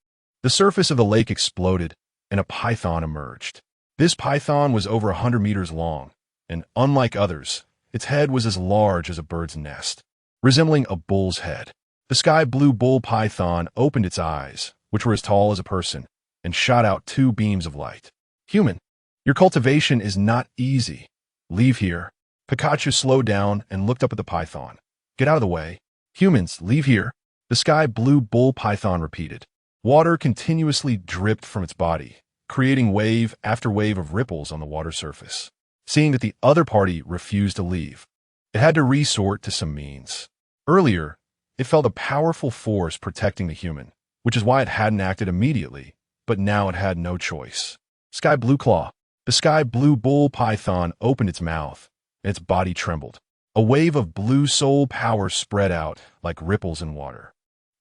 The surface of the lake exploded, and a python emerged. This python was over 100 meters long, and unlike others, its head was as large as a bird's nest, resembling a bull's head. The sky blue bull python opened its eyes, which were as tall as a person, and shot out 2 beams of light. Human, your cultivation is not easy. Leave here. Pikachu slowed down and looked up at the python. Get out of the way. Humans, leave here. The sky blue bull python repeated. Water continuously dripped from its body, creating wave after wave of ripples on the water surface. Seeing that the other party refused to leave, it had to resort to some means. Earlier, it felt a powerful force protecting the human, which is why it hadn't acted immediately, but now it had no choice. Sky Blue Claw. The sky blue bull python opened its mouth, and its body trembled. A wave of blue soul power spread out like ripples in water.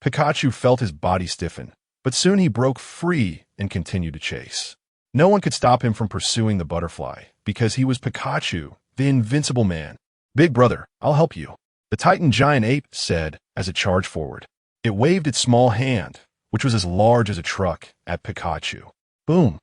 Pikachu felt his body stiffen, but soon he broke free and continued to chase. No one could stop him from pursuing the butterfly, because he was Pikachu, the invincible man. Big brother, I'll help you, the Titan giant ape said as it charged forward. It waved its small hand, which was as large as a truck, at Pikachu. Boom!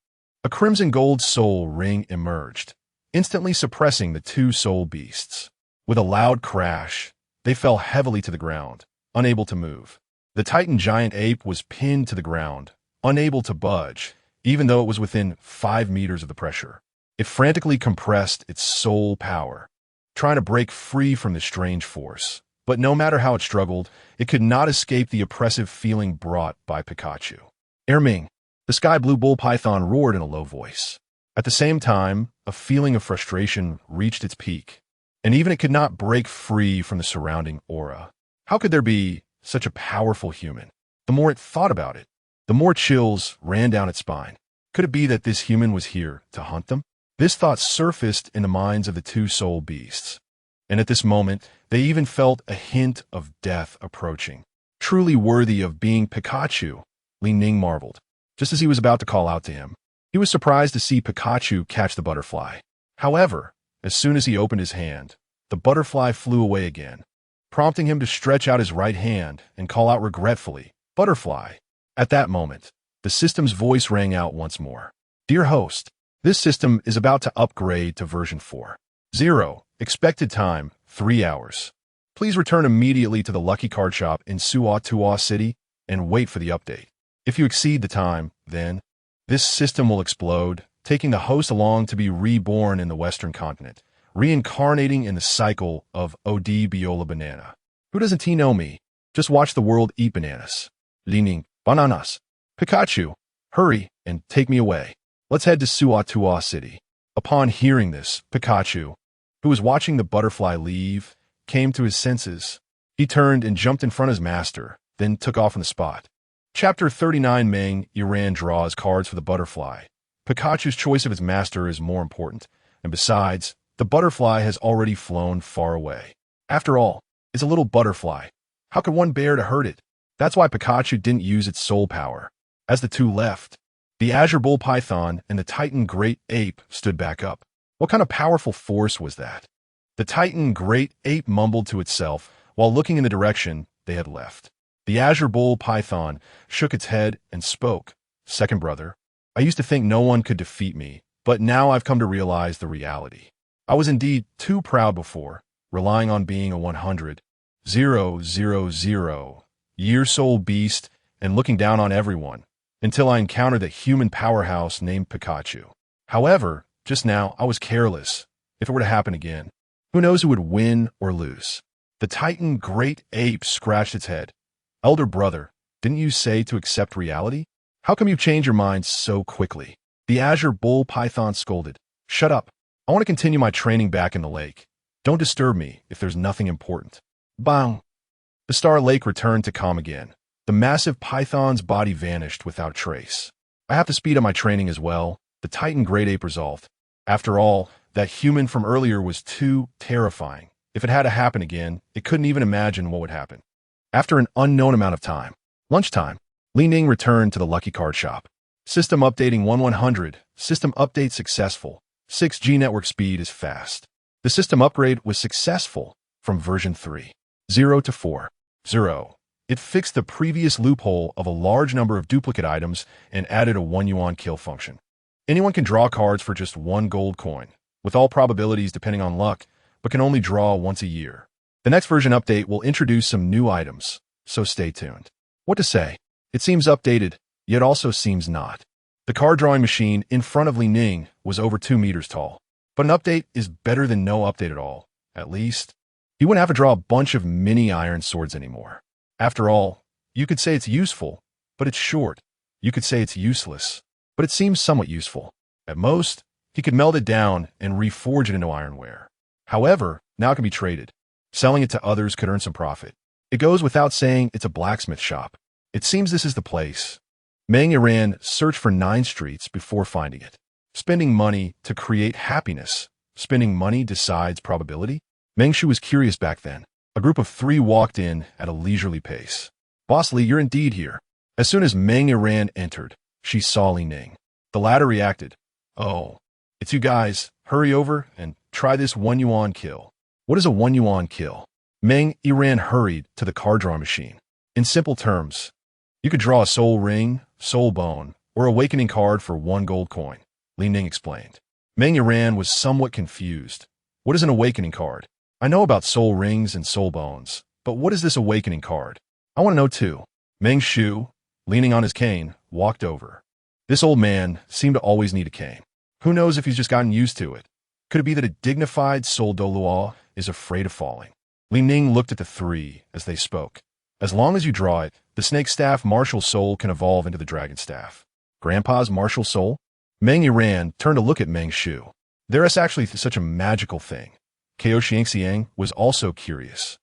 A crimson gold soul ring emerged, instantly suppressing the two soul beasts. With a loud crash, they fell heavily to the ground, unable to move. The Titan giant ape was pinned to the ground, unable to budge, even though it was within 5 meters of the pressure. It frantically compressed its soul power, trying to break free from this strange force. But no matter how it struggled, it could not escape the oppressive feeling brought by Pikachu. Ming, the sky blue bull python roared in a low voice. At the same time, a feeling of frustration reached its peak, and even it could not break free from the surrounding aura. How could there be such a powerful human? The more it thought about it, the more chills ran down its spine. Could it be that this human was here to hunt them? This thought surfaced in the minds of the two soul beasts, and at this moment, they even felt a hint of death approaching. Truly worthy of being Pikachu, Ning marveled. Just as he was about to call out to him, he was surprised to see Pikachu catch the butterfly. However, as soon as he opened his hand, the butterfly flew away again, prompting him to stretch out his right hand and call out regretfully, "Butterfly." At that moment, the system's voice rang out once more. "Dear host, this system is about to upgrade to version 4.0. Expected time, 3 hours. Please return immediately to the Lucky Card Shop in Suwa City and wait for the update. If you exceed the time, then this system will explode, taking the host along to be reborn in the Western continent, reincarnating in the cycle of OD Biola Banana. Who doesn't he know me? Just watch the world eat bananas. Ning, bananas. Pikachu, hurry and take me away. Let's head to Suwa City." Upon hearing this, Pikachu, who was watching the butterfly leave, came to his senses. He turned and jumped in front of his master, then took off on the spot. Chapter 39. Meng Yiran draws cards for the butterfly. Pikachu's choice of its master is more important, and besides, the butterfly has already flown far away. After all, it's a little butterfly. How could one bear to hurt it? That's why Pikachu didn't use its soul power. As the two left, the Azure Bull Python and the Titan Great Ape stood back up. What kind of powerful force was that? The Titan Great Ape mumbled to itself while looking in the direction they had left. The Azure Bull Python shook its head and spoke. "Second brother, I used to think no one could defeat me, but now I've come to realize the reality. I was indeed too proud before, relying on being a 100,000-year soul beast and looking down on everyone, until I encountered that human powerhouse named Pikachu. However, just now I was careless. If it were to happen again, who knows who would win or lose?" The Titan Great Ape scratched its head. "Elder brother, didn't you say to accept reality? How come you change your mind so quickly?" The Azure Bull Python scolded. "Shut up. I want to continue my training back in the lake. Don't disturb me if there's nothing important." Bang! The Star Lake returned to calm again. The massive python's body vanished without trace. "I have to speed up my training as well," the Titan Great Ape resolved. After all, that human from earlier was too terrifying. If it had to happen again, it couldn't even imagine what would happen. After an unknown amount of time, lunchtime, Ning returned to the Lucky Card Shop. System updating 1100. System update successful. 6G network speed is fast. The system upgrade was successful from version 3.0 to 4.0. It fixed the previous loophole of a large number of duplicate items and added a 1 yuan kill function. Anyone can draw cards for just 1 gold coin, with all probabilities depending on luck, but can only draw once a year. The next version update will introduce some new items, so stay tuned. What to say? It seems updated, yet also seems not. The card drawing machine in front of Ning was over 2 meters tall, but an update is better than no update at all. At least, he wouldn't have to draw a bunch of mini iron swords anymore. After all, you could say it's useful, but it's short. You could say it's useless, but it seems somewhat useful. At most, he could melt it down and reforge it into ironware. However, now it can be traded. Selling it to others could earn some profit. It goes without saying it's a blacksmith shop. It seems this is the place. Meng Yiran searched for 9 streets before finding it. Spending money to create happiness. Spending money decides probability? Meng Shu was curious back then. A group of 3 walked in at a leisurely pace. "Boss Li, you're indeed here." As soon as Meng Yiran entered, she saw Ning. The latter reacted. "Oh, it's you guys. Hurry over and try this 1 yuan kill." "What is a 1 yuan kill?" Meng Yiran hurried to the card draw machine. In simple terms, you could draw a soul ring, soul bone, or awakening card for 1 gold coin. Ning explained. Meng Yuran was somewhat confused. What is an awakening card? I know about soul rings and soul bones, but what is this awakening card? I want to know too. Meng Shu, leaning on his cane, walked over. This old man seemed to always need a cane. Who knows if he's just gotten used to it? Could it be that a dignified soul Douluo is afraid of falling? Ning looked at the three as they spoke. As long as you draw it, the snake staff martial soul can evolve into the dragon staff. Grandpa's martial soul? Meng Yuran turned to look at Meng Shu. There is actually such a magical thing. Ko Xiangxiang was also curious.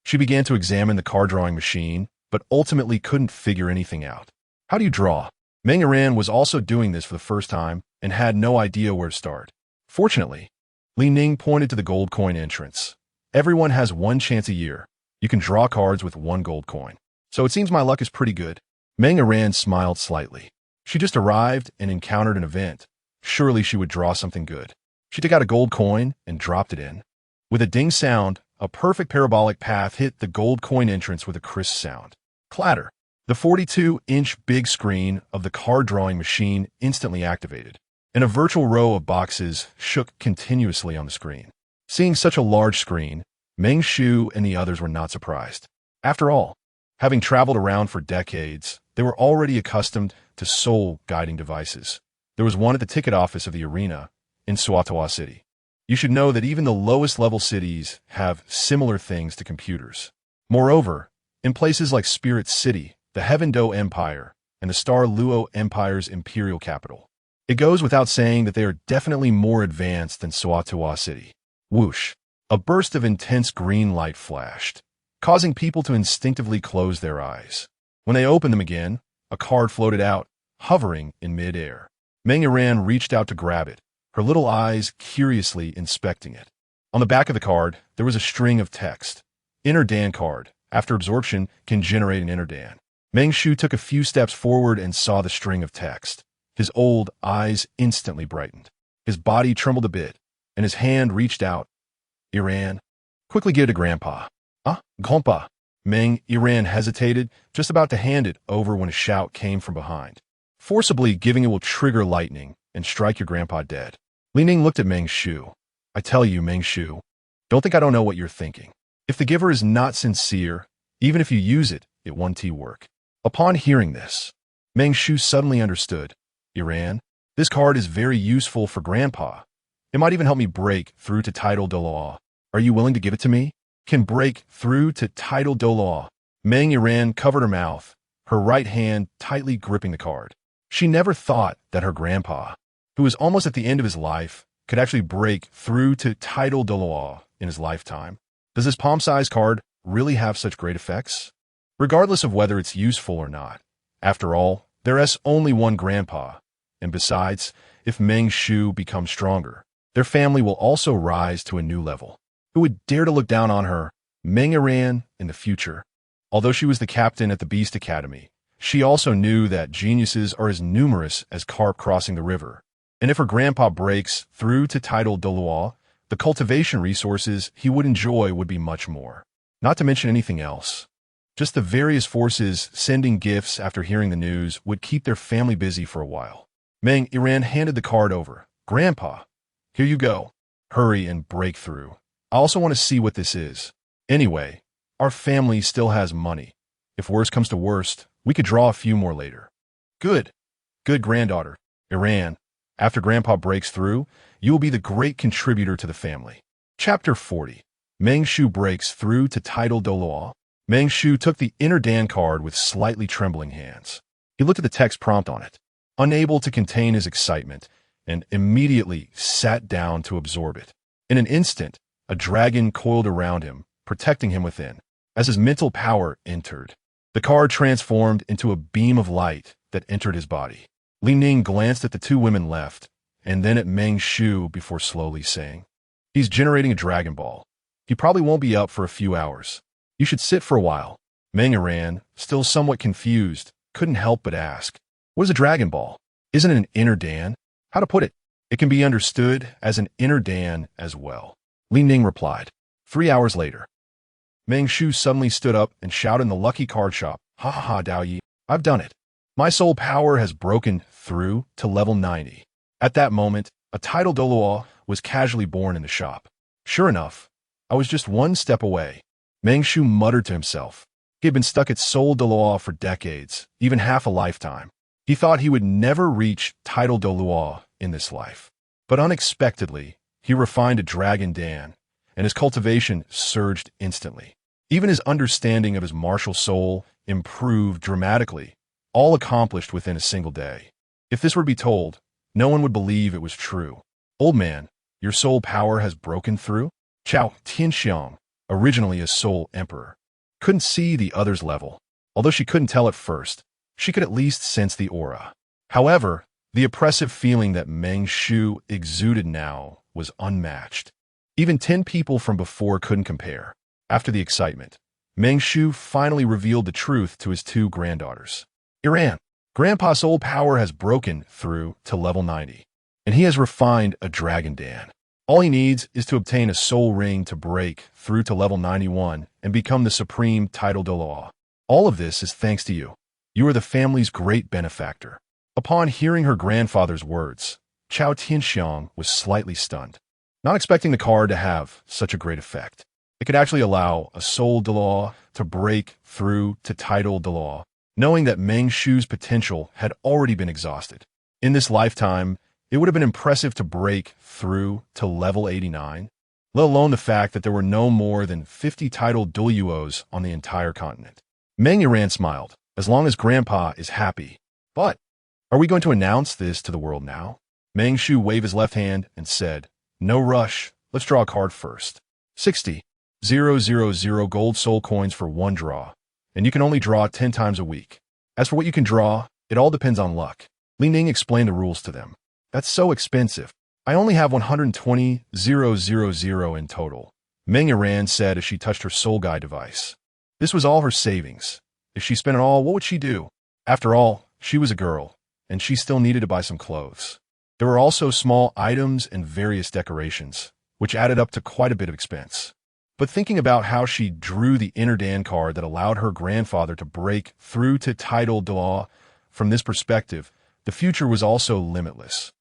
She began to examine the card drawing machine, but ultimately couldn't figure anything out. How do you draw? Meng Yuran was also doing this for the first time and had no idea where to start. Fortunately, Ning pointed to the gold coin entrance. Everyone has one chance a year. You can draw cards with one gold coin. So it seems my luck is pretty good. Meng Yuran smiled slightly. She just arrived and encountered an event. Surely she would draw something good. She took out a gold coin and dropped it in. With a ding sound, a perfect parabolic path hit the gold coin entrance with a crisp sound. Clatter. The 42-inch big screen of the card drawing machine instantly activated, and a virtual row of boxes shook continuously on the screen. Seeing such a large screen, Meng Shu and the others were not surprised. After all, having traveled around for decades, they were already accustomed to soul-guiding devices. There was one at the ticket office of the arena in Suatoa City. You should know that even the lowest-level cities have similar things to computers. Moreover, in places like Spirit City, the Heaven Do Empire, and the Star Luo Empire's imperial capital, it goes without saying that they are definitely more advanced than Suatoa City. Whoosh! A burst of intense green light flashed, causing people to instinctively close their eyes. When they opened them again, a card floated out, hovering in mid-air. Meng Yuran reached out to grab it, her little eyes curiously inspecting it. On the back of the card, there was a string of text. Inner Dan card, after absorption, can generate an inner Dan. Meng Shu took a few steps forward and saw the string of text. His old eyes instantly brightened. His body trembled a bit, and his hand reached out. Yuran, quickly give it to Grandpa. Grandpa. Meng Yuran hesitated, just about to hand it over when a shout came from behind. Forcibly giving it will trigger lightning and strike your grandpa dead. Ning looked at Meng Shu. I tell you, Meng Shu, don't think I don't know what you're thinking. If the giver is not sincere, even if you use it, it won't work. Upon hearing this, Meng Shu suddenly understood. Yuran, this card is very useful for Grandpa. It might even help me break through to Title Douluo. Are you willing to give it to me? Can break through to Title Douluo. Meng Yuran covered her mouth, her right hand tightly gripping the card. She never thought that her grandpa, who was almost at the end of his life, could actually break through to Title Douluo in his lifetime. Does this palm-sized card really have such great effects? Regardless of whether it's useful or not. After all, there is only one grandpa. And besides, if Meng Shu becomes stronger, their family will also rise to a new level. Who would dare to look down on her, Meng Yuran, in the future? Although she was the captain at the Beast Academy, she also knew that geniuses are as numerous as carp crossing the river. And if her grandpa breaks through to Title Douluo, the cultivation resources he would enjoy would be much more. Not to mention anything else. Just the various forces sending gifts after hearing the news would keep their family busy for a while. Meng Yuran handed the card over. Grandpa, here you go. Hurry and break through. I also want to see what this is. Anyway, our family still has money. If worst comes to worst, we could draw a few more later. Good. Good granddaughter. Yuran, after Grandpa breaks through, you will be the great contributor to the family. Chapter 40. Meng Shu breaks through to Title Douluo. Meng Shu took the inner Dan card with slightly trembling hands. He looked at the text prompt on it, unable to contain his excitement, and immediately sat down to absorb it. In an instant, a dragon coiled around him, protecting him within. As his mental power entered, the card transformed into a beam of light that entered his body. Ning glanced at the two women left, and then at Meng Shu before slowly saying, He's generating a Dragon Ball. He probably won't be up for a few hours. You should sit for a while. Meng Yuran, still somewhat confused, couldn't help but ask, What is a Dragon Ball? Isn't it an inner Dan? How to put it? It can be understood as an inner Dan as well. Ning replied. 3 hours later, Meng Shu suddenly stood up and shouted in the lucky card shop, Ha ha, Dao Yi, I've done it. My soul power has broken through to level 90. At that moment, a title Douluo was casually born in the shop. Sure enough, I was just one step away. Meng Shu muttered to himself. He had been stuck at Seoul Douluo for decades, even half a lifetime. He thought he would never reach title Douluo in this life. But unexpectedly, he refined a Dragon Dan, and his cultivation surged instantly. Even his understanding of his martial soul improved dramatically, all accomplished within a single day. If this were to be told, no one would believe it was true. Old man, your soul power has broken through? Chao Tianxiang, originally a soul emperor, couldn't see the other's level. Although she couldn't tell at first, she could at least sense the aura. However, the oppressive feeling that Meng Shu exuded now was unmatched. Even 10 people from before couldn't compare. After the excitement, Meng Shu finally revealed the truth to his 2 granddaughters. Iran, Grandpa's soul power has broken through to level 90, and he has refined a Dragon Dan. All he needs is to obtain a soul ring to break through to level 91 and become the supreme title Douluo. All of this is thanks to you. You are the family's great benefactor. Upon hearing her grandfather's words, Chao Tianxiang was slightly stunned, not expecting the card to have such a great effect. It could actually allow a soul Douluo to break through to title Douluo, knowing that Meng Shu's potential had already been exhausted. In this lifetime, it would have been impressive to break through to level 89, let alone the fact that there were no more than 50 title Douluos on the entire continent. Meng Yiran smiled, as long as Grandpa is happy. But, are we going to announce this to the world now? Meng Shu waved his left hand and said, no rush, let's draw a card first. 60,000 gold soul coins for 1 draw, and you can only draw 10 times a week. As for what you can draw, it all depends on luck. Ning explained the rules to them. That's so expensive. I only have 120,000 in total, Meng Yiran said as she touched her soul guide device. This was all her savings. If she spent it all, what would she do? After all, she was a girl, and she still needed to buy some clothes. There were also small items and various decorations, which added up to quite a bit of expense. But thinking about how she drew the inner Dan card that allowed her grandfather to break through to title Douluo, from this perspective, the future was also limitless.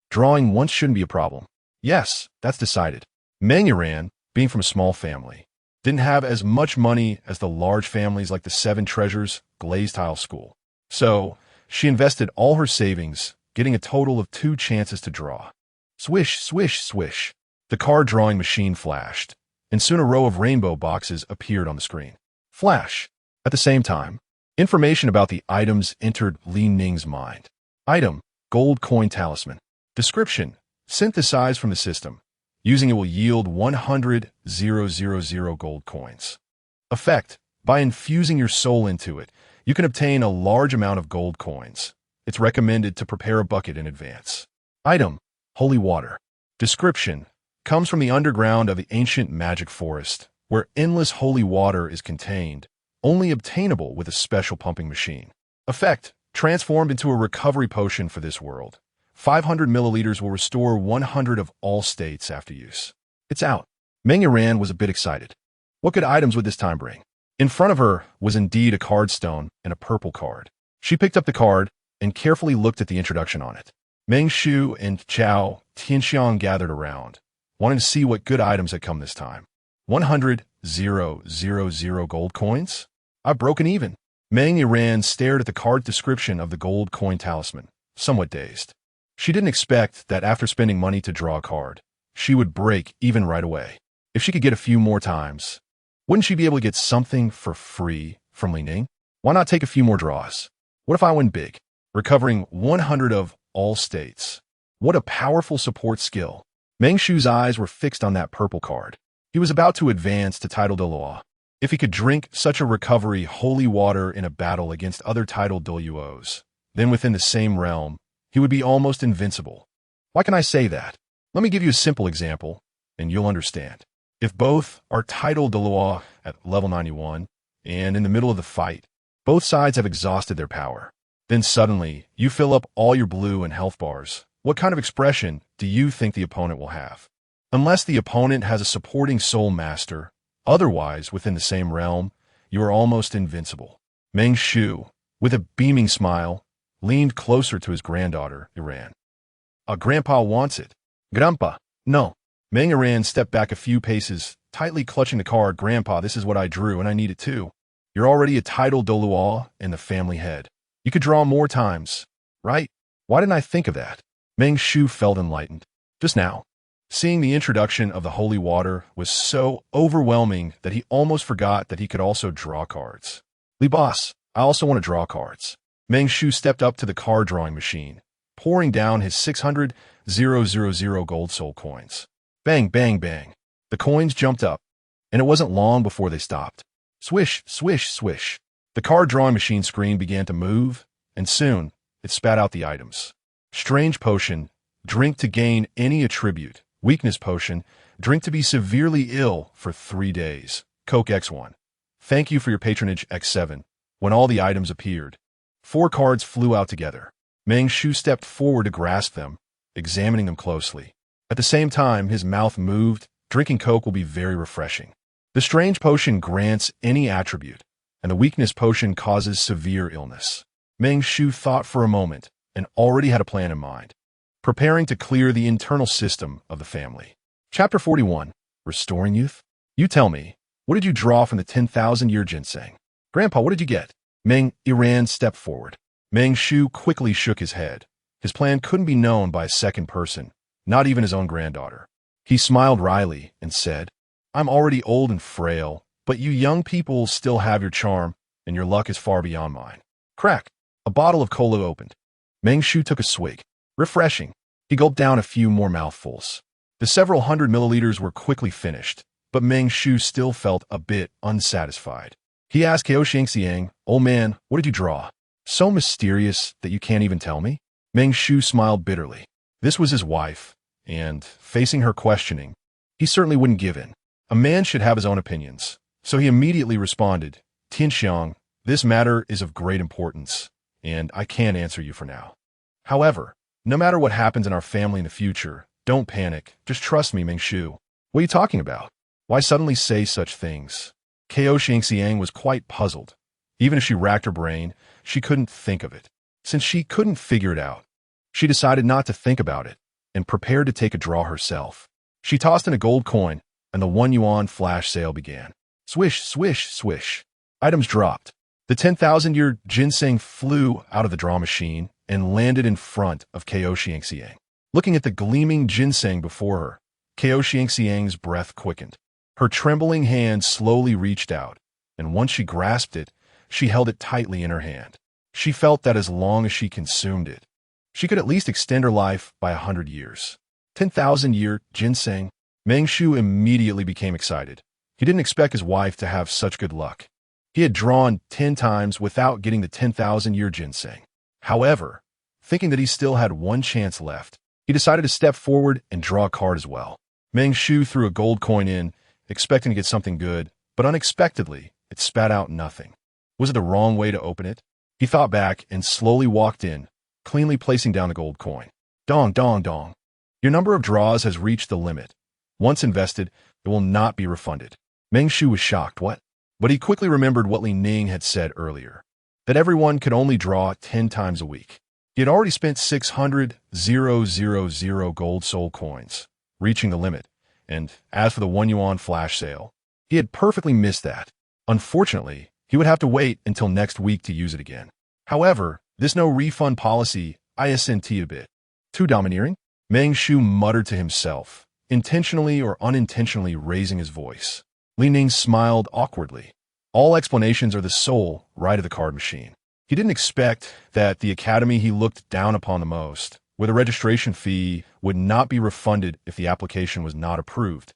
Drawing once shouldn't be a problem. Yes, that's decided. Meng Yiran, being from a small family, didn't have as much money as the large families like the 7 Treasures glazed tile school. So, she invested all her savings, getting a total of 2 chances to draw. Swish, swish, swish. The card drawing machine flashed, and soon a row of rainbow boxes appeared on the screen. Flash. At the same time, information about the items entered Li Ning's mind. Item, gold coin talisman. Description, synthesized from the system. Using it will yield 100,000 gold coins. Effect, by infusing your soul into it, you can obtain a large amount of gold coins. It's recommended to prepare a bucket in advance. Item, holy water. Description, comes from the underground of the ancient magic forest, where endless holy water is contained, only obtainable with a special pumping machine. Effect, transformed into a recovery potion for this world. 500 milliliters will restore 100 of all states after use. It's out. Meng Yiran was a bit excited. What good items would this time bring? In front of her was indeed a card stone and a purple card. She picked up the card and carefully looked at the introduction on it. Meng Shu and Chao Tianxiang gathered around, wanting to see what good items had come this time. 100,000 gold coins? I've broken even. Meng Yiran stared at the card description of the gold coin talisman, somewhat dazed. She didn't expect that after spending money to draw a card, she would break even right away. If she could get a few more times, wouldn't she be able to get something for free from Li Ning? Why not take a few more draws? What if I win big, recovering 100 of all states? What a powerful support skill. Meng Shu's eyes were fixed on that purple card. He was about to advance to title Douluo. If he could drink such a recovery holy water in a battle against other title Douluos, then within the same realm, he would be almost invincible. Why can I say that? Let me give you a simple example, and you'll understand. If both are title Douluo at level 91, and in the middle of the fight, both sides have exhausted their power, then suddenly you fill up all your blue and health bars. What kind of expression do you think the opponent will have? Unless the opponent has a supporting soul master, otherwise within the same realm, you are almost invincible. Meng Shu, with a beaming smile, leaned closer to his granddaughter, Iran. Grandpa wants it. Grandpa, no. Meng Iran stepped back a few paces, tightly clutching the card. Grandpa, this is what I drew, and I need it too. You're already a titled Douluo and the family head. You could draw more times, right? Why didn't I think of that? Meng Shu felt enlightened. Just now. Seeing the introduction of the holy water was so overwhelming that he almost forgot that he could also draw cards. Li boss, I also want to draw cards. Meng Shu stepped up to the card drawing machine, pouring down his 600,000 gold soul coins. Bang, bang, bang. The coins jumped up, and it wasn't long before they stopped. Swish, swish, swish. The card drawing machine screen began to move, and soon it spat out the items. Strange potion, drink to gain any attribute. Weakness potion, drink to be severely ill for 3 days. Coke X1. Thank you for your patronage X7. When all the items appeared, 4 cards flew out together. Meng Shu stepped forward to grasp them, examining them closely. At the same time, his mouth moved. Drinking Coke will be very refreshing. The strange potion grants any attribute, and the weakness potion causes severe illness. Meng Shu thought for a moment and already had a plan in mind, preparing to clear the internal system of the family. Chapter 41. Restoring Youth? You tell me, what did you draw from the 10,000-year ginseng? Grandpa, what did you get? Meng Iran stepped forward. Meng Shu quickly shook his head. His plan couldn't be known by a second person, not even his own granddaughter. He smiled wryly and said, I'm already old and frail, but you young people still have your charm, and your luck is far beyond mine. Crack! A bottle of cola opened. Meng Shu took a swig. Refreshing. He gulped down a few more mouthfuls. The several hundred milliliters were quickly finished, but Meng Shu still felt a bit unsatisfied. He asked Kao Xiang, old man, what did you draw? So mysterious that you can't even tell me? Meng Shu smiled bitterly. This was his wife, and, facing her questioning, he certainly wouldn't give in. A man should have his own opinions, so he immediately responded, Tianxiang, this matter is of great importance, and I can't answer you for now. However, no matter what happens in our family in the future, don't panic, just trust me, Meng Shu. What are you talking about? Why suddenly say such things? Kao Xiang was quite puzzled. Even if she racked her brain, she couldn't think of it. Since she couldn't figure it out, she decided not to think about it and prepared to take a draw herself. She tossed in a gold coin, and the 1 yuan flash sale began. Swish, swish, swish. Items dropped. The 10,000-year ginseng flew out of the draw machine and landed in front of Kao Xiang. Looking at the gleaming ginseng before her, Kao Xiang's breath quickened. Her trembling hand slowly reached out, and once she grasped it, she held it tightly in her hand. She felt that as long as she consumed it, she could at least extend her life by 100 years. 10,000-year ginseng. Meng Shu immediately became excited. He didn't expect his wife to have such good luck. He had drawn 10 times without getting the 10,000-year ginseng. However, thinking that he still had one chance left, he decided to step forward and draw a card as well. Meng Shu threw a gold coin in, expecting to get something good, but unexpectedly, it spat out nothing. Was it the wrong way to open it? He thought back and slowly walked in, cleanly placing down the gold coin. Dong, dong, dong. Your number of draws has reached the limit. Once invested, it will not be refunded. Meng Shu was shocked. What? But he quickly remembered what Ning had said earlier, that everyone could only draw 10 times a week. He had already spent 600,000 gold soul coins, reaching the limit, and as for the 1 yuan flash sale, he had perfectly missed that. Unfortunately, he would have to wait until next week to use it again. However, this no refund policy isn't a bit too domineering. Meng Shu muttered to himself, intentionally or unintentionally raising his voice. Ning smiled awkwardly. All explanations are the sole right of the card machine. He didn't expect that the academy he looked down upon the most, where the registration fee would not be refunded if the application was not approved,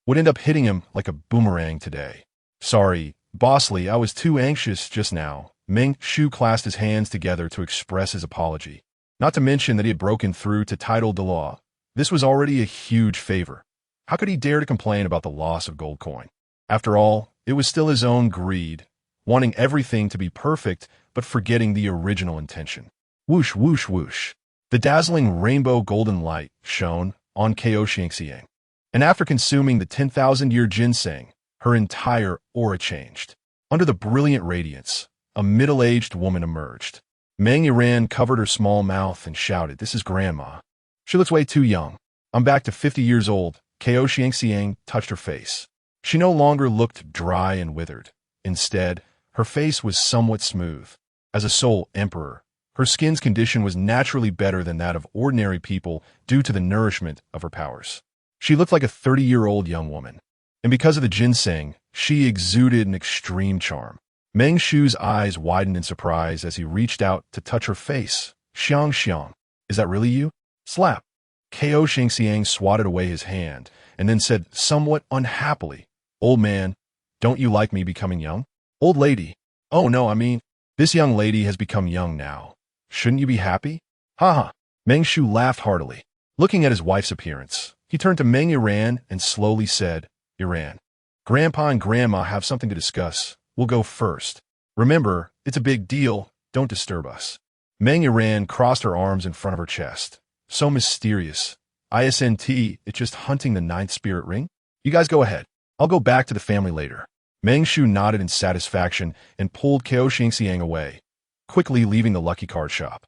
would end up hitting him like a boomerang today. Sorry, Bossly, I was too anxious just now. Meng Shu clasped his hands together to express his apology. Not to mention that he had broken through to title Douluo. This was already a huge favor. How could he dare to complain about the loss of gold coin? After all, it was still his own greed, wanting everything to be perfect but forgetting the original intention. Whoosh, whoosh, whoosh. The dazzling rainbow golden light shone on Kao Xiang. And after consuming the 10,000-year ginseng, her entire aura changed. Under the brilliant radiance, a middle-aged woman emerged. Meng Iran covered her small mouth and shouted, "This is Grandma." She looks way too young. I'm back to 50 years old. Ko Xiangxiang touched her face. She no longer looked dry and withered. Instead, her face was somewhat smooth. As a sole emperor, her skin's condition was naturally better than that of ordinary people due to the nourishment of her powers. She looked like a 30-year-old young woman. And because of the ginseng, she exuded an extreme charm. Meng Shu's eyes widened in surprise as he reached out to touch her face. Xiang, is that really you? Slap. Ko Xiangxiang swatted away his hand and then said somewhat unhappily, Old man, don't you like me becoming young? Old lady. Oh no, I mean, this young lady has become young now. Shouldn't you be happy? Haha. Meng Shu laughed heartily. Looking at his wife's appearance, he turned to Meng Yiran and slowly said, Yiran, Grandpa and Grandma have something to discuss. We'll go first. Remember, it's a big deal. Don't disturb us. Meng Yiran crossed her arms in front of her chest. So mysterious. ISNT, it's just hunting the ninth spirit ring? You guys go ahead. I'll go back to the family later. Meng Shu nodded in satisfaction and pulled Ko Xiangxiang away, quickly leaving the lucky card shop.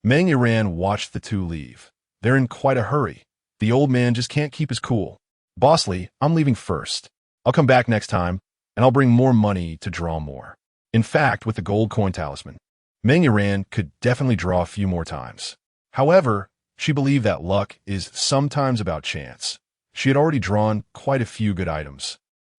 Meng Yiran watched the two leave. They're in quite a hurry. The old man just can't keep his cool. Bossly, I'm leaving first. I'll come back next time, and I'll bring more money to draw more. In fact, with the gold coin talisman, Meng Yiran could definitely draw a few more times. However, she believed that luck is sometimes about chance. She had already drawn quite a few good items.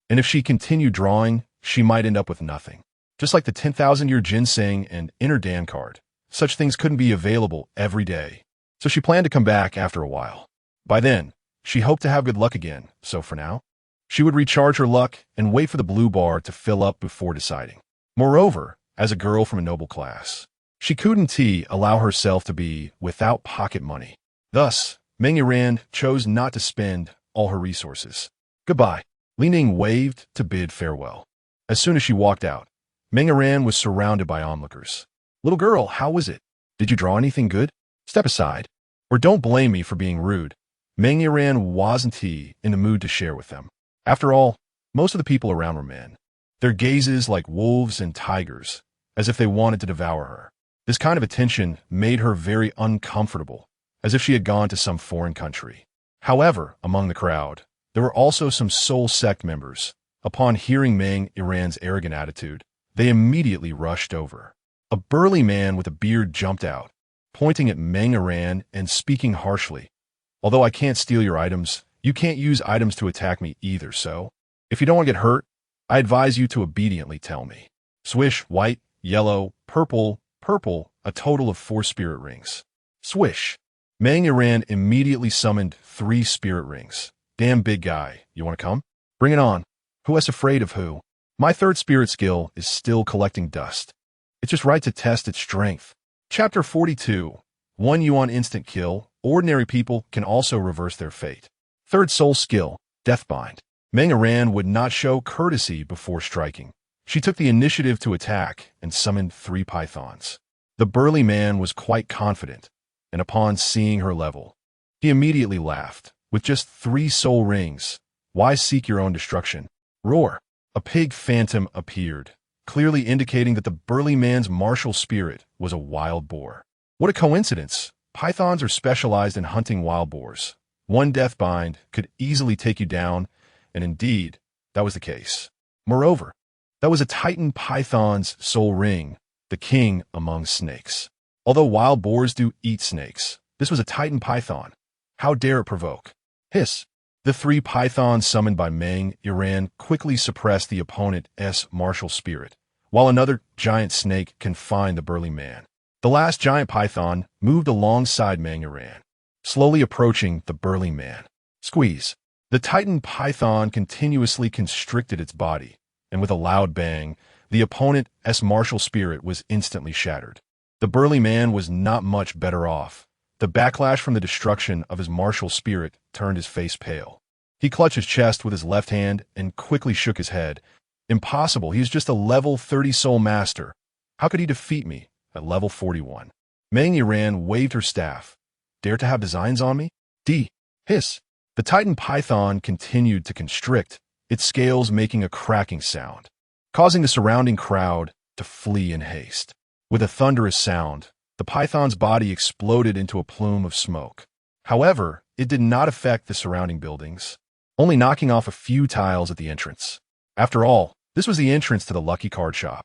And if she continued drawing, she might end up with nothing. Just like the 10,000-year ginseng and inner Dan card, such things couldn't be available every day. So she planned to come back after a while. By then, she hoped to have good luck again, so for now, she would recharge her luck and wait for the blue bar to fill up before deciding. Moreover, as a girl from a noble class, she couldn't allow herself to be without pocket money. Thus, Meng Yiran chose not to spend all her resources. Goodbye. Li Ning waved to bid farewell. As soon as she walked out, Meng Yiran was surrounded by onlookers. Little girl, how was it? Did you draw anything good? Step aside. Or don't blame me for being rude. Meng Yiran wasn't in the mood to share with them. After all, most of the people around were men. Their gazes like wolves and tigers, as if they wanted to devour her. This kind of attention made her very uncomfortable, as if she had gone to some foreign country. However, among the crowd, there were also some Soul Sect members. Upon hearing Meng Yiran's arrogant attitude, they immediately rushed over. A burly man with a beard jumped out, pointing at Meng Yiran and speaking harshly. Although I can't steal your items, you can't use items to attack me either, so if you don't want to get hurt, I advise you to obediently tell me. Swish, white, yellow, purple, a total of 4 spirit rings. Swish. Meng Yiran immediately summoned 3 spirit rings. Damn big guy, you want to come? Bring it on. Who is afraid of who? My 3rd spirit skill is still collecting dust. It's just right to test its strength. Chapter 42. 1 yuan instant kill. Ordinary people can also reverse their fate. 3rd soul skill, Deathbind. Meng Yiran would not show courtesy before striking. She took the initiative to attack and summoned 3 pythons. The burly man was quite confident, and upon seeing her level, he immediately laughed. With just 3 soul rings, why seek your own destruction? Roar! A pig phantom appeared, clearly indicating that the burly man's martial spirit was a wild boar. What a coincidence! Pythons are specialized in hunting wild boars. 1 Deathbind could easily take you down, and indeed, that was the case. Moreover, that was a Titan Python's soul ring, the king among snakes. Although wild boars do eat snakes, this was a Titan Python. How dare it provoke? Hiss. The 3 pythons summoned by Meng Yiran quickly suppressed the opponent's martial spirit, while another giant snake confined the burly man. The last giant python moved alongside Meng Yiran, slowly approaching the burly man. Squeeze. The Titan python continuously constricted its body, and with a loud bang, the opponent's martial spirit was instantly shattered. The burly man was not much better off. The backlash from the destruction of his martial spirit turned his face pale. He clutched his chest with his left hand and quickly shook his head. Impossible, he is just a level 30 soul master. How could he defeat me at level 41? Meng Yiran waved her staff. Dare to have designs on me? Hiss. The Titan python continued to constrict, its scales making a cracking sound, causing the surrounding crowd to flee in haste. With a thunderous sound, the python's body exploded into a plume of smoke. However, it did not affect the surrounding buildings, only knocking off a few tiles at the entrance. After all, this was the entrance to the Lucky Card Shop,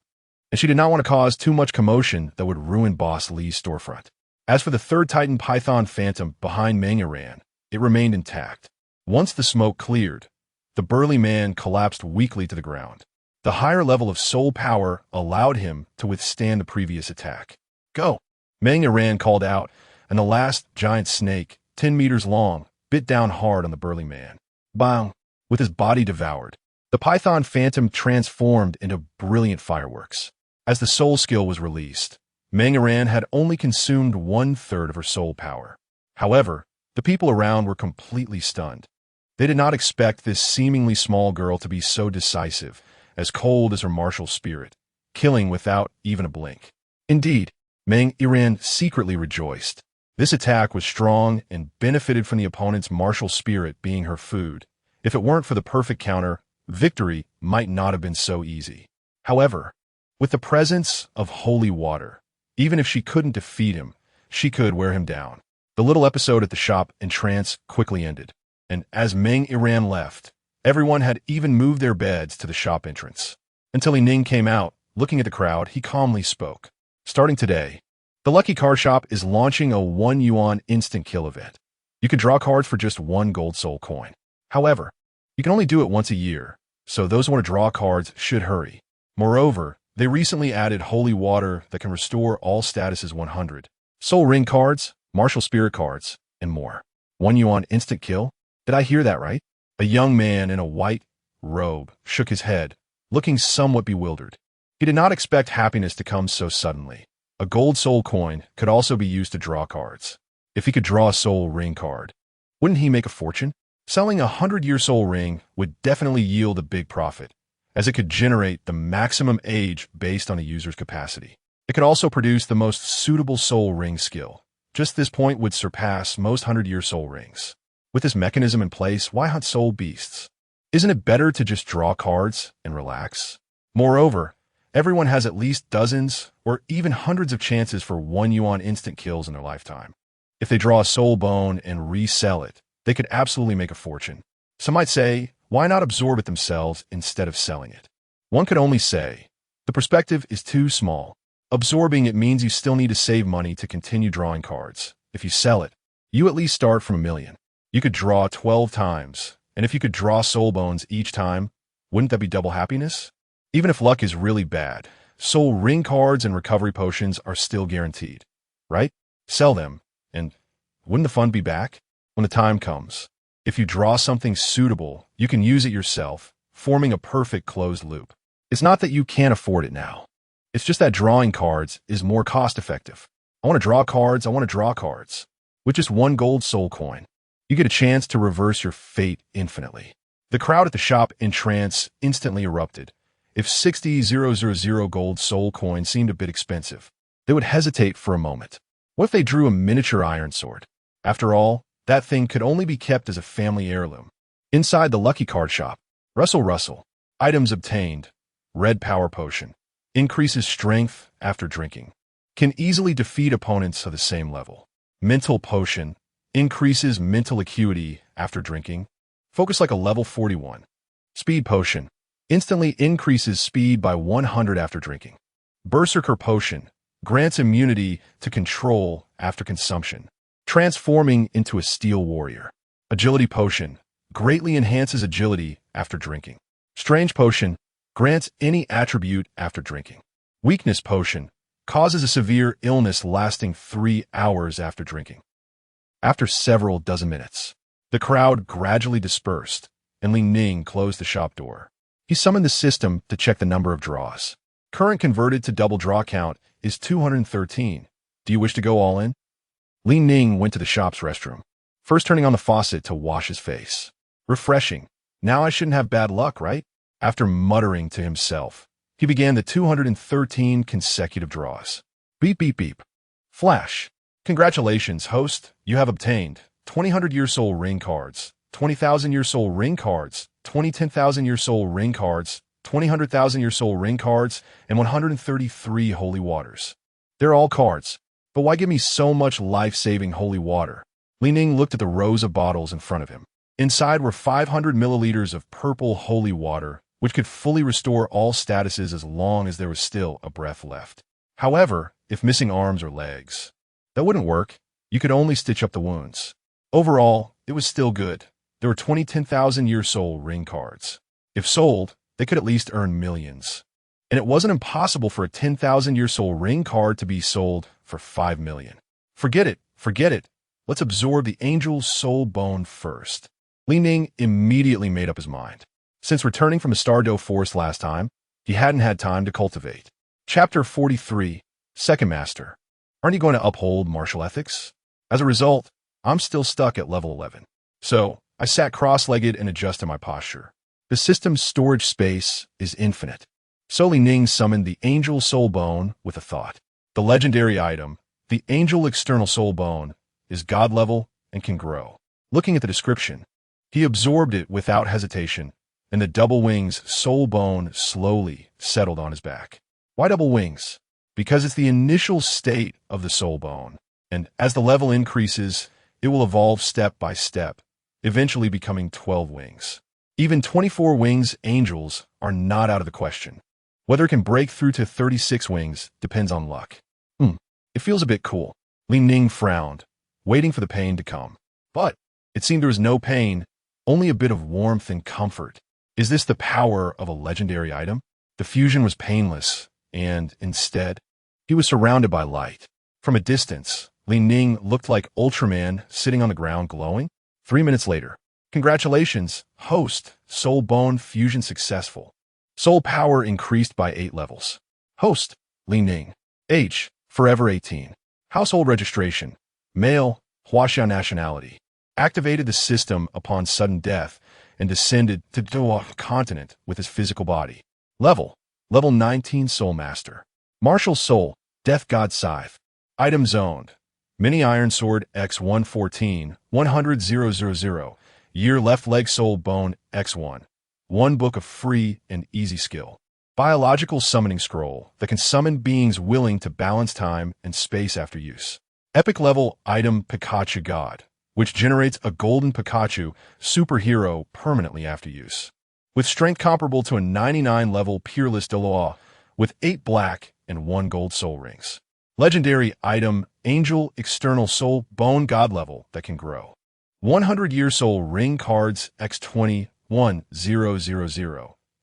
and she did not want to cause too much commotion that would ruin Boss Lee's storefront. As for the third Titan Python Phantom behind Ning, it remained intact. Once the smoke cleared, the burly man collapsed weakly to the ground. The higher level of soul power allowed him to withstand the previous attack. Go! Ning called out, and the last giant snake, 10 meters long, bit down hard on the burly man. Bang! With his body devoured, the Python Phantom transformed into brilliant fireworks. As the soul skill was released, Ning had only consumed 1/3 of her soul power. However, the people around were completely stunned. They did not expect this seemingly small girl to be so decisive, as cold as her martial spirit, killing without even a blink. Indeed, Ning secretly rejoiced. This attack was strong and benefited from the opponent's martial spirit being her food. If it weren't for the perfect counter, victory might not have been so easy. However, with the presence of holy water, even if she couldn't defeat him, she could wear him down. The little episode at the shop in trance quickly ended, and as Ning left, everyone had even moved their beds to the shop entrance. Until Ning came out, looking at the crowd, he calmly spoke. Starting today, the Lucky Card Shop is launching a 1 yuan instant kill event. You can draw cards for just 1 gold soul coin. However, you can only do it once a year, so those who want to draw cards should hurry. Moreover, they recently added holy water that can restore all statuses 100, soul ring cards, martial spirit cards, and more. 1 yuan instant kill? Did I hear that right? A young man in a white robe shook his head, looking somewhat bewildered. He did not expect happiness to come so suddenly. A gold soul coin could also be used to draw cards. If he could draw a soul ring card, wouldn't he make a fortune? Selling a 100-year soul ring would definitely yield a big profit, as it could generate the maximum age based on a user's capacity. It could also produce the most suitable soul ring skill. Just this point would surpass most 100-year soul rings. With this mechanism in place, why hunt soul beasts? Isn't it better to just draw cards and relax? Moreover, everyone has at least dozens or even hundreds of chances for 1 yuan instant kills in their lifetime. If they draw a soul bone and resell it, they could absolutely make a fortune. Some might say, why not absorb it themselves instead of selling it? One could only say, the perspective is too small. Absorbing it means you still need to save money to continue drawing cards. If you sell it, you at least start from 1 million. You could draw 12 times, and if you could draw soul bones each time, wouldn't that be double happiness? Even if luck is really bad, soul ring cards and recovery potions are still guaranteed, right? Sell them, and wouldn't the fun be back? When the time comes, if you draw something suitable, you can use it yourself, forming a perfect closed loop. It's not that you can't afford it now. It's just that drawing cards is more cost-effective. I want to draw cards, I want to draw cards. With just 1 gold soul coin, you get a chance to reverse your fate infinitely. The crowd at the shop in trance instantly erupted. If 60,000 gold soul coins seemed a bit expensive, they would hesitate for a moment. What if they drew a miniature iron sword? After all, that thing could only be kept as a family heirloom. Inside the Lucky Card Shop, Rustle. Items obtained. Red Power Potion. Increases strength after drinking. Can easily defeat opponents of the same level. Mental Potion. Increases mental acuity after drinking. Focus like a level 41. Speed Potion. Instantly increases speed by 100 after drinking. Berserker Potion. Grants immunity to control after consumption, transforming into a steel warrior. Agility Potion. Greatly enhances agility after drinking. Strange Potion. Grants any attribute after drinking. Weakness Potion. Causes a severe illness lasting 3 hours after drinking. After several dozen minutes, the crowd gradually dispersed, and Ning closed the shop door. He summoned the system to check the number of draws. Current converted to double draw count is 213. Do you wish to go all in? Ning went to the shop's restroom, first turning on the faucet to wash his face. Refreshing. Now I shouldn't have bad luck, right? After muttering to himself, he began the 213 consecutive draws. Beep. Flash. Congratulations, host. You have obtained 20,000-year soul ring cards, 20,000-year soul ring cards, 10,000-year soul ring cards, 100,000-year soul ring cards, and 133 holy waters. They're all cards, but why give me so much life-saving holy water? Ning looked at the rows of bottles in front of him. Inside were 500 milliliters of purple holy water, which could fully restore all statuses as long as there was still a breath left. However, if missing arms or legs, that wouldn't work. You could only stitch up the wounds. Overall, it was still good. There were 20 10,000-year soul ring cards. If sold, they could at least earn millions. And it wasn't impossible for a 10,000-year soul ring card to be sold for 5 million. Forget it, forget it. Let's absorb the angel's soul bone first. Ning immediately made up his mind. Since returning from the Stardow Forest last time, he hadn't had time to cultivate. Chapter 43, Second Master. Aren't you going to uphold martial ethics? As a result, I'm still stuck at level 11. So, I sat cross-legged and adjusted my posture. The system's storage space is infinite. So Ning summoned the Angel Soul Bone with a thought. The legendary item, the Angel External Soul Bone, is God level and can grow. Looking at the description, he absorbed it without hesitation, and the double wings soul bone slowly settled on his back. Why double wings? Because it's the initial state of the soul bone, and as the level increases, it will evolve step by step, eventually becoming 12 wings. Even 24 wings angels are not out of the question. Whether it can break through to 36 wings depends on luck. It feels a bit cool. Ning frowned, waiting for the pain to come. But it seemed there was no pain, only a bit of warmth and comfort. Is this the power of a legendary item? The fusion was painless, and instead, he was surrounded by light. From a distance, Ning looked like Ultraman sitting on the ground glowing. 3 minutes later, congratulations, host, soul bone fusion successful. Soul power increased by 8 levels. Host, Ning. Age, forever 18. Household registration, male, Huaxia nationality. Activated the system upon sudden death and descended to Douluo continent with his physical body. Level 19 Soul Master. Martial Soul, Death God Scythe. Item zoned. Mini Iron Sword X114, 100,000. Year Left Leg Soul Bone X1. 1 book of free and easy skill. Biological Summoning Scroll that can summon beings willing to balance time and space after use. Epic Level Item Pikachu God, which generates a golden Pikachu superhero permanently after use. With strength comparable to a 99 level Peerless Douluo, with 8 black and 1 gold soul rings. Legendary item Angel External Soul Bone God level that can grow. 100-year soul ring cards X20 1000.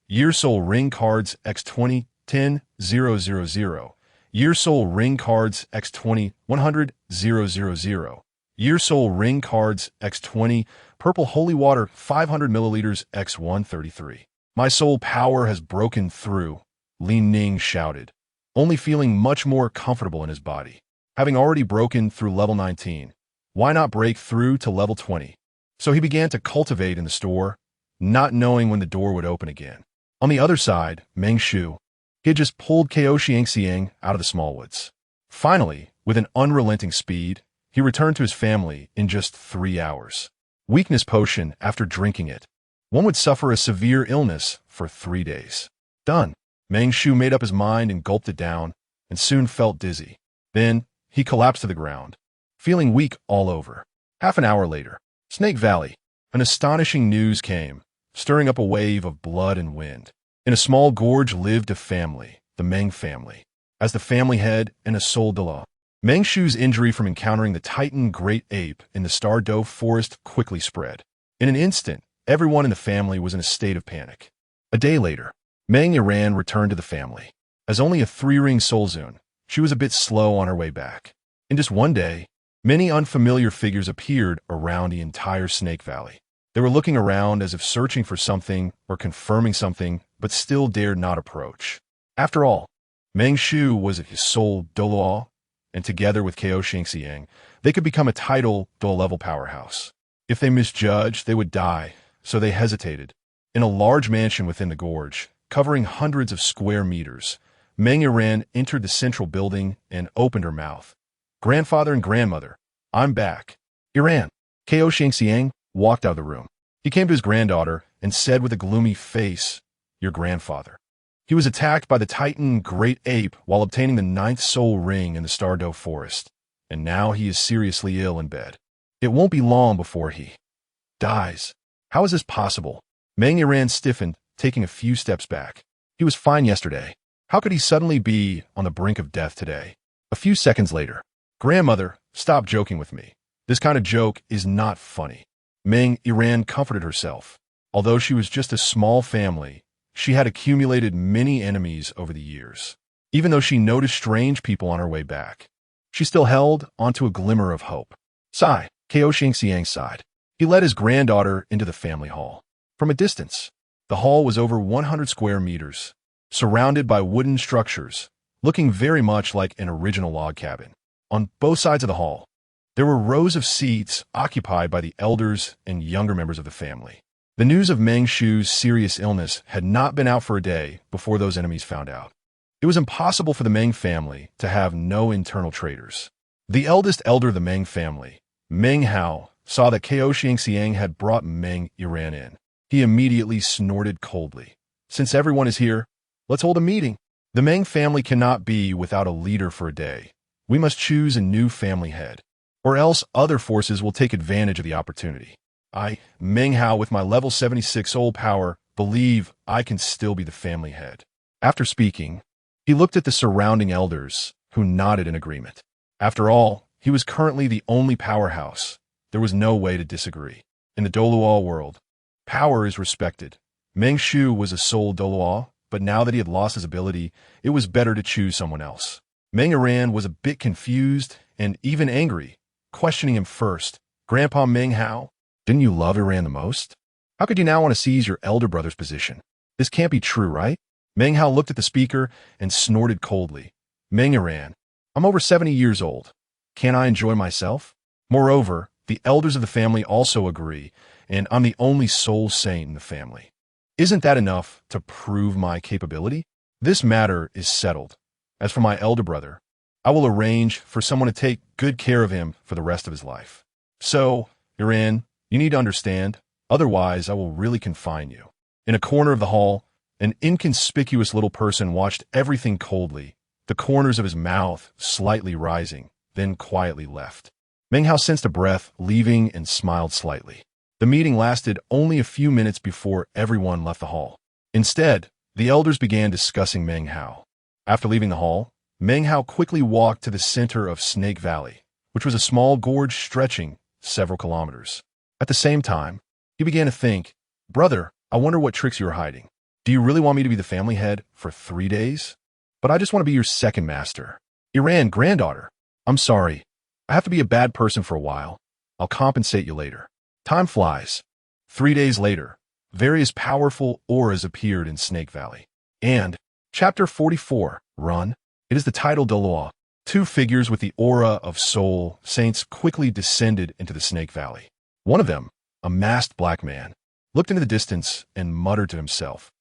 Year soul ring cards X20 10,000. Year soul ring cards X20 100,000. Year soul ring cards X20 purple holy water 500 milliliters X133. My soul power has broken through, Ning shouted, only feeling much more comfortable in his body. Having already broken through level 19, why not break through to level 20? So he began to cultivate in the store, not knowing when the door would open again. On the other side, Meng Shu, he had just pulled Ko Xiangxiang out of the Smallwoods. Finally, with an unrelenting speed, he returned to his family in just 3 hours. Weakness potion after drinking it. One would suffer a severe illness for 3 days. Done. Meng Shu made up his mind and gulped it down, and soon felt dizzy. Then, he collapsed to the ground, feeling weak all over. Half an hour later, Snake Valley, an astonishing news came, stirring up a wave of blood and wind. In a small gorge lived a family, the Meng family. As the family head and a soul Douluo, Meng Shu's injury from encountering the Titan Great Ape in the Stardow Forest quickly spread. In an instant, everyone in the family was in a state of panic. A day later, Meng Yiran returned to the family. As only a 3-ring soul zone, she was a bit slow on her way back. In just one day, many unfamiliar figures appeared around the entire Snake Valley. They were looking around as if searching for something or confirming something, but still dared not approach. After all, Meng Shu was his soul Douluo, and together with Ko Xiangxiang, they could become a title Douluo-level powerhouse. If they misjudged, they would die, so they hesitated. In a large mansion within the gorge, covering hundreds of square meters, Meng Yiran entered the central building and opened her mouth. Grandfather and grandmother, I'm back. Yiran. Ko Xiangxiang walked out of the room. He came to his granddaughter and said with a gloomy face, Your grandfather. He was attacked by the Titan Great Ape while obtaining the 9th soul ring in the Stardow Forest, and now he is seriously ill in bed. It won't be long before he dies. How is this possible? Meng Yiran stiffened, taking a few steps back. He was fine yesterday. How could he suddenly be on the brink of death today? A few seconds later. Grandmother, stop joking with me. This kind of joke is not funny. Meng Yiran comforted herself. Although she was just a small family, she had accumulated many enemies over the years. Even though she noticed strange people on her way back, she still held onto a glimmer of hope. Sigh, Ko Xingxiang sighed. He led his granddaughter into the family hall. From a distance, the hall was over 100 square meters, surrounded by wooden structures, looking very much like an original log cabin. On both sides of the hall, there were rows of seats occupied by the elders and younger members of the family. The news of Meng Shu's serious illness had not been out for a day before those enemies found out. It was impossible for the Meng family to have no internal traitors. The eldest elder of the Meng family, Meng Hao, saw that Ko Xingxiang had brought Meng Yiran in. He immediately snorted coldly. Since everyone is here, let's hold a meeting. The Meng family cannot be without a leader for a day. We must choose a new family head, or else other forces will take advantage of the opportunity. I, Meng Hao, with my level 76 soul power, believe I can still be the family head. After speaking, he looked at the surrounding elders, who nodded in agreement. After all, he was currently the only powerhouse. There was no way to disagree. In the Douluo world, power is respected. Meng Shu was a soul Douluo, but now that he had lost his ability, it was better to choose someone else. Meng Yiran was a bit confused and even angry, questioning him first. Grandpa Meng Hao, didn't you love Yiran the most? How could you now want to seize your elder brother's position? This can't be true, right? Meng Hao looked at the speaker and snorted coldly. Meng Yiran, I'm over 70 years old. Can't I enjoy myself? Moreover, the elders of the family also agree, and I'm the only soul saint in the family. Isn't that enough to prove my capability? This matter is settled. As for my elder brother, I will arrange for someone to take good care of him for the rest of his life. So, Yiran, you need to understand, otherwise I will really confine you. In a corner of the hall, an inconspicuous little person watched everything coldly, the corners of his mouth slightly rising, then quietly left. Meng Hao sensed a breath leaving and smiled slightly. The meeting lasted only a few minutes before everyone left the hall. Instead, the elders began discussing Meng Hao. After leaving the hall, Meng Hao quickly walked to the center of Snake Valley, which was a small gorge stretching several kilometers. At the same time, he began to think, Brother, I wonder what tricks you are hiding. Do you really want me to be the family head for 3 days? But I just want to be your second master. Yiran, granddaughter. I'm sorry. I have to be a bad person for a while. I'll compensate you later. Time flies. 3 days later, various powerful auras appeared in Snake Valley. And, Chapter 44, Run. It is the title Douluo. 2 figures with the aura of soul saints quickly descended into the Snake Valley. One of them, a masked black man, looked into the distance and muttered to himself.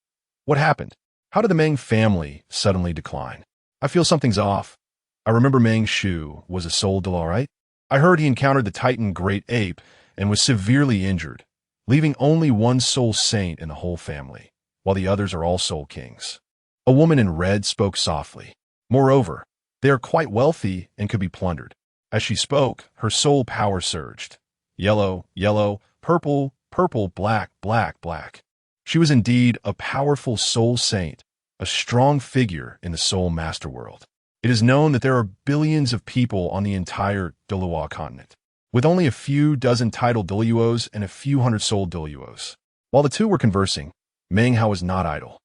What happened? How did the Meng family suddenly decline? I feel something's off. I remember Meng Shu was a soul Douluo, right? I heard he encountered the Titan Great Ape and was severely injured, leaving only one soul saint in the whole family, while the others are all soul kings. A woman in red spoke softly. Moreover, they are quite wealthy and could be plundered. As she spoke, her soul power surged. Yellow, yellow, purple, purple, black, black, black. She was indeed a powerful soul saint, a strong figure in the soul master world. It is known that there are billions of people on the entire Douluo continent, with only a few dozen titled Douluos and a few hundred soul Douluos. While the two were conversing, Meng Hao was not idle.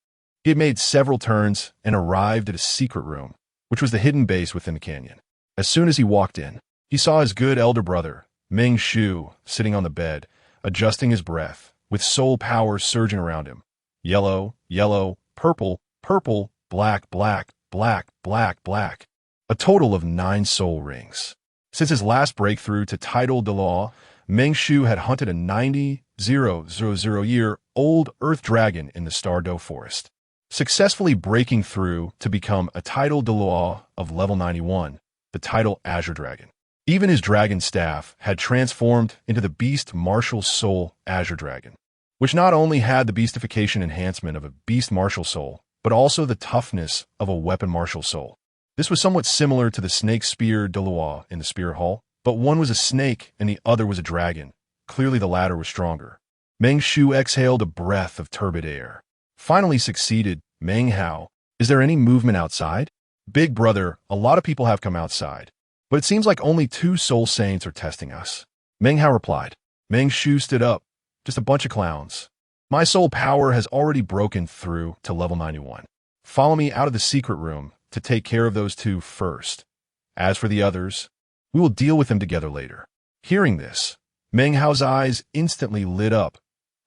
He had made several turns and arrived at a secret room, which was the hidden base within the canyon. As soon as he walked in, he saw his good elder brother, Meng Shu, sitting on the bed, adjusting his breath, with soul power surging around him. Yellow, yellow, purple, purple, black, black, black, black, black. A total of 9 soul rings. Since his last breakthrough to title Douluo, Meng Shu had hunted a 90,000-year-old earth dragon in the Stardow Forest, successfully breaking through to become a title Douluo of level 91, the title Azure Dragon. Even his dragon staff had transformed into the Beast Martial Soul Azure Dragon, which not only had the beastification enhancement of a Beast Martial Soul, but also the toughness of a Weapon Martial Soul. This was somewhat similar to the Snake Spear Douluo in the Spirit Hall, but one was a snake and the other was a dragon. Clearly the latter was stronger. Meng Shu exhaled a breath of turbid air. Finally succeeded. Meng Hao, is there any movement outside? Big brother, a lot of people have come outside, but it seems like only 2 soul saints are testing us. Meng Hao replied. Meng Shu stood up. Just a bunch of clowns. My soul power has already broken through to level 91. Follow me out of the secret room to take care of those 2 first. As for the others, we will deal with them together later. Hearing this, Meng Hao's eyes instantly lit up.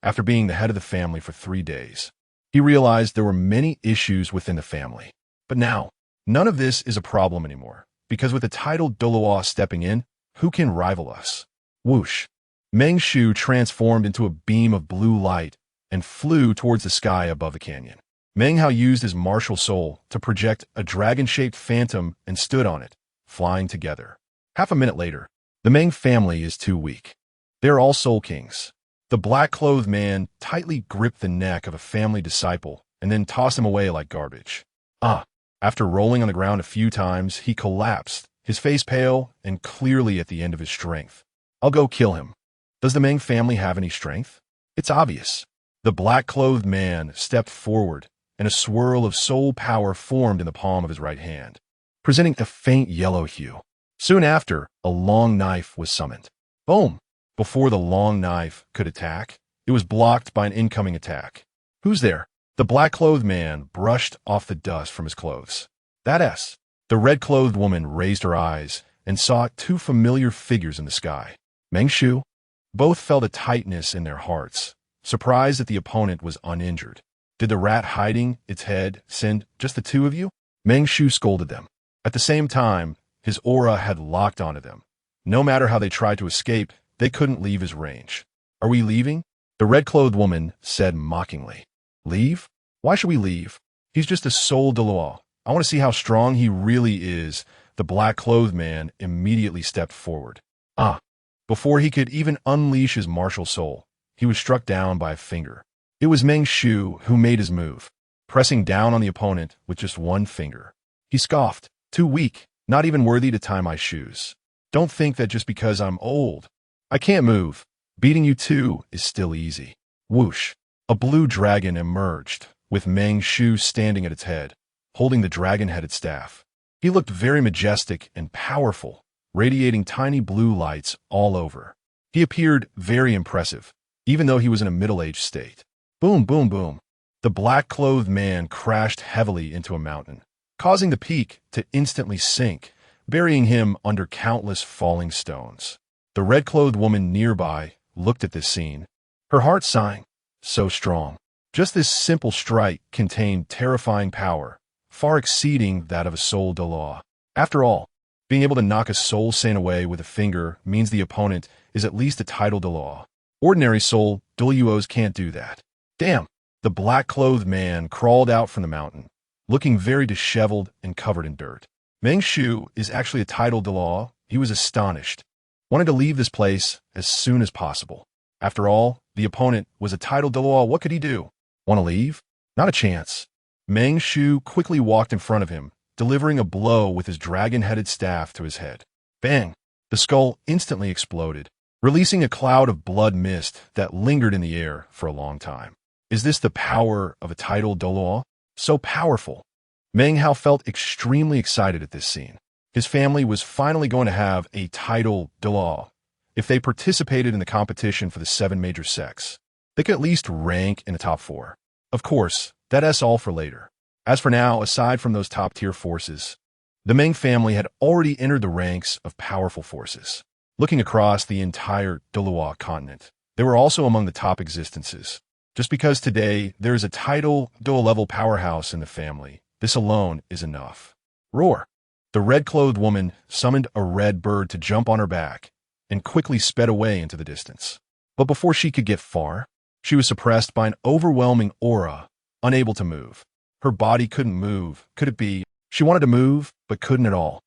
After being the head of the family for 3 days, he realized there were many issues within the family. But now, none of this is a problem anymore, because with the title Douluo stepping in, who can rival us? Whoosh! Meng Shu transformed into a beam of blue light and flew towards the sky above the canyon. Meng Hao used his martial soul to project a dragon-shaped phantom and stood on it, flying together. Half a minute later, the Meng family is too weak. They are all soul kings. The black-clothed man tightly gripped the neck of a family disciple and then tossed him away like garbage. After rolling on the ground a few times, he collapsed, his face pale and clearly at the end of his strength. I'll go kill him. Does the Meng family have any strength? It's obvious. The black-clothed man stepped forward, and a swirl of soul power formed in the palm of his right hand, presenting a faint yellow hue. Soon after, a long knife was summoned. Boom! Before the long knife could attack, it was blocked by an incoming attack. Who's there? The black-clothed man brushed off the dust from his clothes. That's. The red-clothed woman raised her eyes and saw 2 familiar figures in the sky. Meng Shu. Both felt a tightness in their hearts, surprised that the opponent was uninjured. Did the rat hiding its head send just the 2 of you? Meng Shu scolded them. At the same time, his aura had locked onto them. No matter how they tried to escape, they couldn't leave his range. Are we leaving? The red-clothed woman said mockingly. Leave? Why should we leave? He's just a soul Douluo. I want to see how strong he really is. The black-clothed man immediately stepped forward. Before he could even unleash his martial soul, he was struck down by a finger. It was Meng Shu who made his move, pressing down on the opponent with just 1 finger. He scoffed. Too weak, not even worthy to tie my shoes. Don't think that just because I'm old, I can't move. Beating you 2 is still easy. Whoosh! A blue dragon emerged, with Meng Shu standing at its head, holding the dragon-headed staff. He looked very majestic and powerful, radiating tiny blue lights all over. He appeared very impressive, even though he was in a middle-aged state. Boom, boom, boom. The black-clothed man crashed heavily into a mountain, causing the peak to instantly sink, burying him under countless falling stones. The red-clothed woman nearby looked at this scene, her heart sighing. So strong. Just this simple strike contained terrifying power, far exceeding that of a soul Douluo. After all, being able to knock a soul saint away with a finger means the opponent is at least a title Douluo. Ordinary soul Douluos can't do that. Damn! The black-clothed man crawled out from the mountain, looking very disheveled and covered in dirt. Meng Shu is actually a title Douluo. He was astonished. Wanted to leave this place as soon as possible. After all, the opponent was a title Douluo. What could he do? Want to leave? Not a chance. Meng Shu quickly walked in front of him, delivering a blow with his dragon-headed staff to his head. Bang! The skull instantly exploded, releasing a cloud of blood mist that lingered in the air for a long time. Is this the power of a title Douluo? So powerful. Meng Hao felt extremely excited at this scene. His family was finally going to have a title Douluo. If they participated in the competition for the 7 major sects, they could at least rank in the top 4. Of course, that's all for later. As for now, aside from those top-tier forces, the Meng family had already entered the ranks of powerful forces. Looking across the entire Douluo continent, they were also among the top existences. Just because today there is a title Douluo-level powerhouse in the family, this alone is enough. Roar! The red-clothed woman summoned a red bird to jump on her back and quickly sped away into the distance. But before she could get far, she was suppressed by an overwhelming aura, unable to move. Her body couldn't move. Could it be? She wanted to move, but couldn't at all.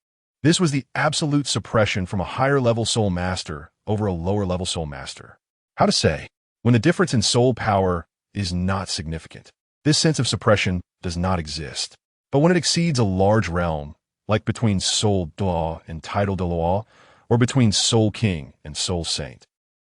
This was the absolute suppression from a higher-level soul master over a lower-level soul master. How to say? When the difference in soul power is not significant, this sense of suppression does not exist. But when it exceeds a large realm, like between soul Douluo and title Douluo, or between Soul King and Soul Saint.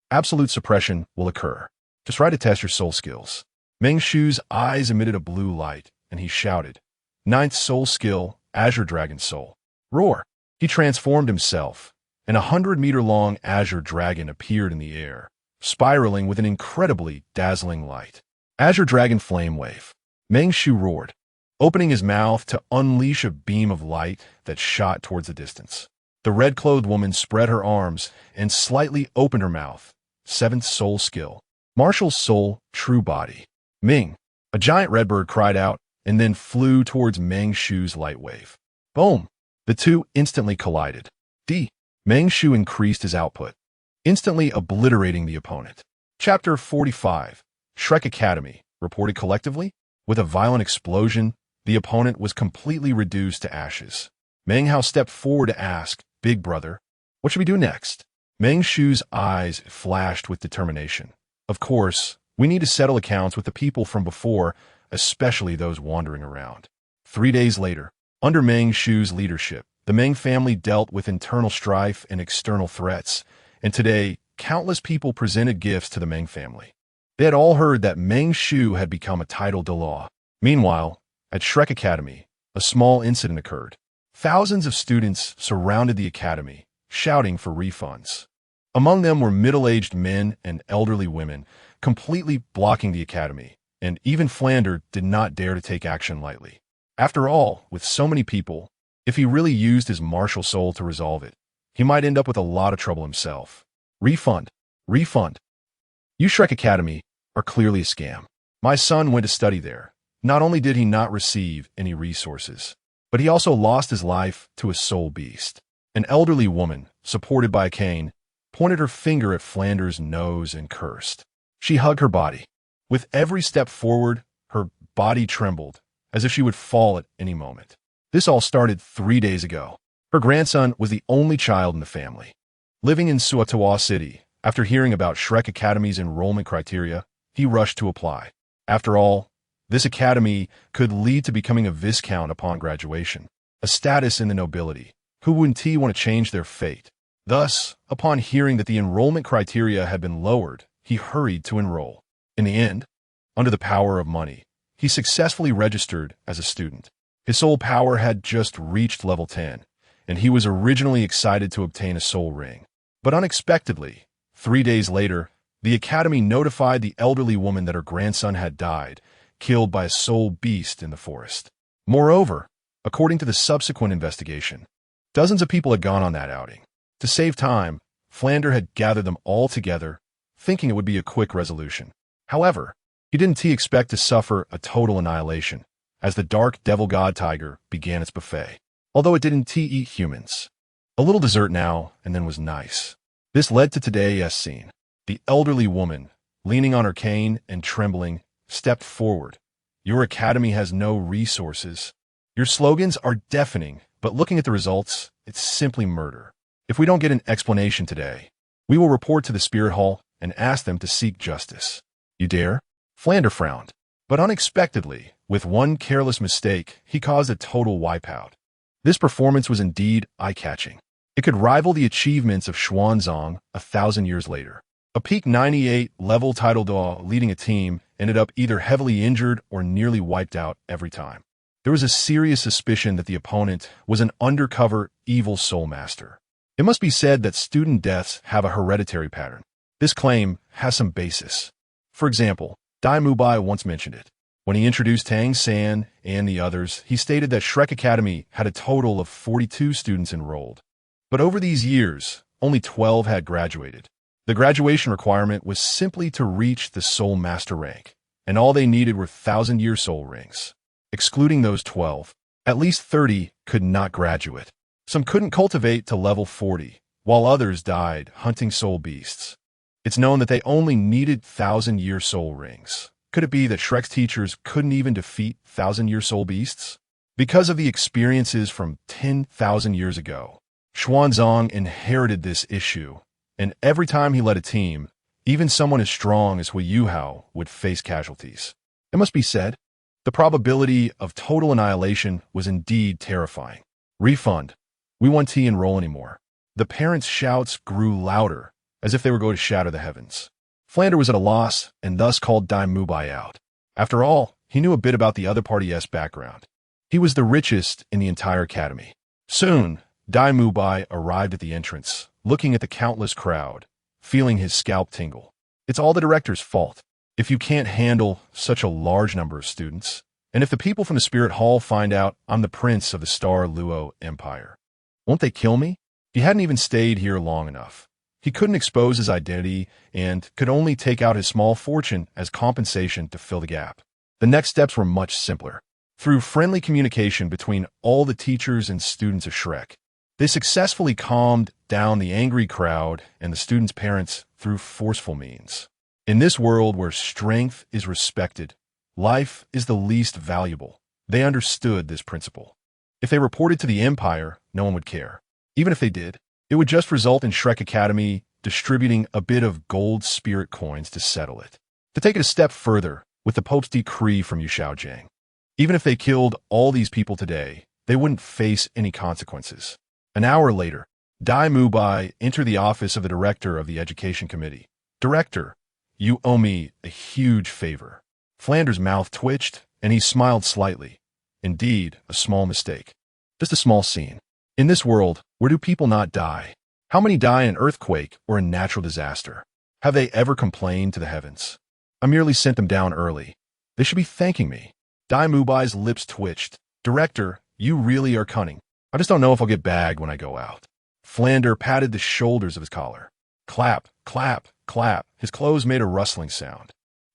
Absolute suppression will occur. Just try to test your soul skills. Meng Shu's eyes emitted a blue light, and he shouted, "Ninth soul skill, Azure Dragon Soul." Roar! He transformed himself, and a 100-meter-long Azure Dragon appeared in the air, spiraling with an incredibly dazzling light. Azure Dragon Flame Wave. Meng Shu roared, opening his mouth to unleash a beam of light that shot towards the distance. The red-clothed woman spread her arms and slightly opened her mouth. Seventh soul skill. Martial Soul, True Body. Ming. A giant redbird cried out and then flew towards Meng Shu's light wave. Boom! The two instantly collided. Meng Shu increased his output, instantly obliterating the opponent. Chapter 45. Shrek Academy. Reported collectively. With a violent explosion, the opponent was completely reduced to ashes. Meng Hao stepped forward to ask, "Big brother, what should we do next?" Meng Shu's eyes flashed with determination. "Of course, we need to settle accounts with the people from before, especially those wandering around." 3 days later, under Meng Shu's leadership, the Meng family dealt with internal strife and external threats, and today, countless people presented gifts to the Meng family. They had all heard that Meng Shu had become a title Douluo. Meanwhile, at Shrek Academy, a small incident occurred. Thousands of students surrounded the academy, shouting for refunds. Among them were middle-aged men and elderly women, completely blocking the academy, and even Flander did not dare to take action lightly. After all, with so many people, if he really used his martial soul to resolve it, he might end up with a lot of trouble himself. Refund. Refund. You Shrek Academy are clearly a scam. My son went to study there. Not only did he not receive any resources, but he also lost his life to a soul beast. An elderly woman, supported by a cane, pointed her finger at Flander's nose and cursed. She hugged her body. With every step forward, her body trembled, as if she would fall at any moment. This all started 3 days ago. Her grandson was the only child in the family. Living in Suotawa City, after hearing about Shrek Academy's enrollment criteria, he rushed to apply. After all, this academy could lead to becoming a viscount upon graduation, a status in the nobility, who wouldn't want to change their fate. Thus, upon hearing that the enrollment criteria had been lowered, he hurried to enroll. In the end, under the power of money, he successfully registered as a student. His soul power had just reached level 10, and he was originally excited to obtain a soul ring. But unexpectedly, 3 days later, the academy notified the elderly woman that her grandson had died, killed by a soul beast in the forest. Moreover, according to the subsequent investigation, dozens of people had gone on that outing. To save time, Flander had gathered them all together, thinking it would be a quick resolution. However, he didn't expect to suffer a total annihilation, as the dark devil god tiger began its buffet. Although it didn't eat humans. A little dessert now, and then was nice. This led to today's scene. The elderly woman, leaning on her cane and trembling, stepped forward. Your academy has no resources. Your slogans are deafening, but looking at the results, it's simply murder. If we don't get an explanation today, we will report to the Spirit Hall and ask them to seek justice. You dare? Flander frowned. But unexpectedly, with one careless mistake, he caused a total wipeout. This performance was indeed eye-catching. It could rival the achievements of Xuanzang 1,000 years later. A peak 98 level title Douluo leading a team ended up either heavily injured or nearly wiped out every time. There was a serious suspicion that the opponent was an undercover evil soul master. It must be said that student deaths have a hereditary pattern. This claim has some basis. For example, Dai Mubai once mentioned it. When he introduced Tang San and the others, he stated that Shrek Academy had a total of 42 students enrolled. But over these years, only 12 had graduated. The graduation requirement was simply to reach the Soul Master rank, and all they needed were 1,000-year soul rings. Excluding those 12, at least 30 could not graduate. Some couldn't cultivate to level 40, while others died hunting soul beasts. It's known that they only needed 1,000-year soul rings. Could it be that Shrek's teachers couldn't even defeat 1,000-year soul beasts? Because of the experiences from 10,000 years ago, Xuanzang inherited this issue, and every time he led a team, even someone as strong as Hui Yuhao would face casualties. It must be said, the probability of total annihilation was indeed terrifying. Refund. We won't enroll anymore. The parents' shouts grew louder, as if they were going to shatter the heavens. Flander was at a loss, and thus called Dai Mubai out. After all, he knew a bit about the other party's background. He was the richest in the entire academy. Soon, Dai Mubai arrived at the entrance, looking at the countless crowd, feeling his scalp tingle. It's all the director's fault. If you can't handle such a large number of students, and if the people from the Spirit Hall find out I'm the prince of the Star Luo Empire, won't they kill me? He hadn't even stayed here long enough. He couldn't expose his identity and could only take out his small fortune as compensation to fill the gap. The next steps were much simpler. Through friendly communication between all the teachers and students of Shrek, they successfully calmed down the angry crowd and the students' parents through forceful means. In this world where strength is respected, life is the least valuable. They understood this principle. If they reported to the Empire, no one would care. Even if they did, it would just result in Shrek Academy distributing a bit of gold spirit coins to settle it. To take it a step further, with the Pope's decree from Xiaojiang, even if they killed all these people today, they wouldn't face any consequences. An hour later, Dai Mubai entered the office of the director of the Education Committee. Director, you owe me a huge favor. Flander's mouth twitched, and he smiled slightly. Indeed, a small mistake. Just a small scene. In this world, where do people not die? How many die in an earthquake or a natural disaster? Have they ever complained to the heavens? I merely sent them down early. They should be thanking me. Dai Mubai's lips twitched. Director, you really are cunning. I just don't know if I'll get bagged when I go out. Flander patted the shoulders of his collar. Clap, clap, clap. His clothes made a rustling sound.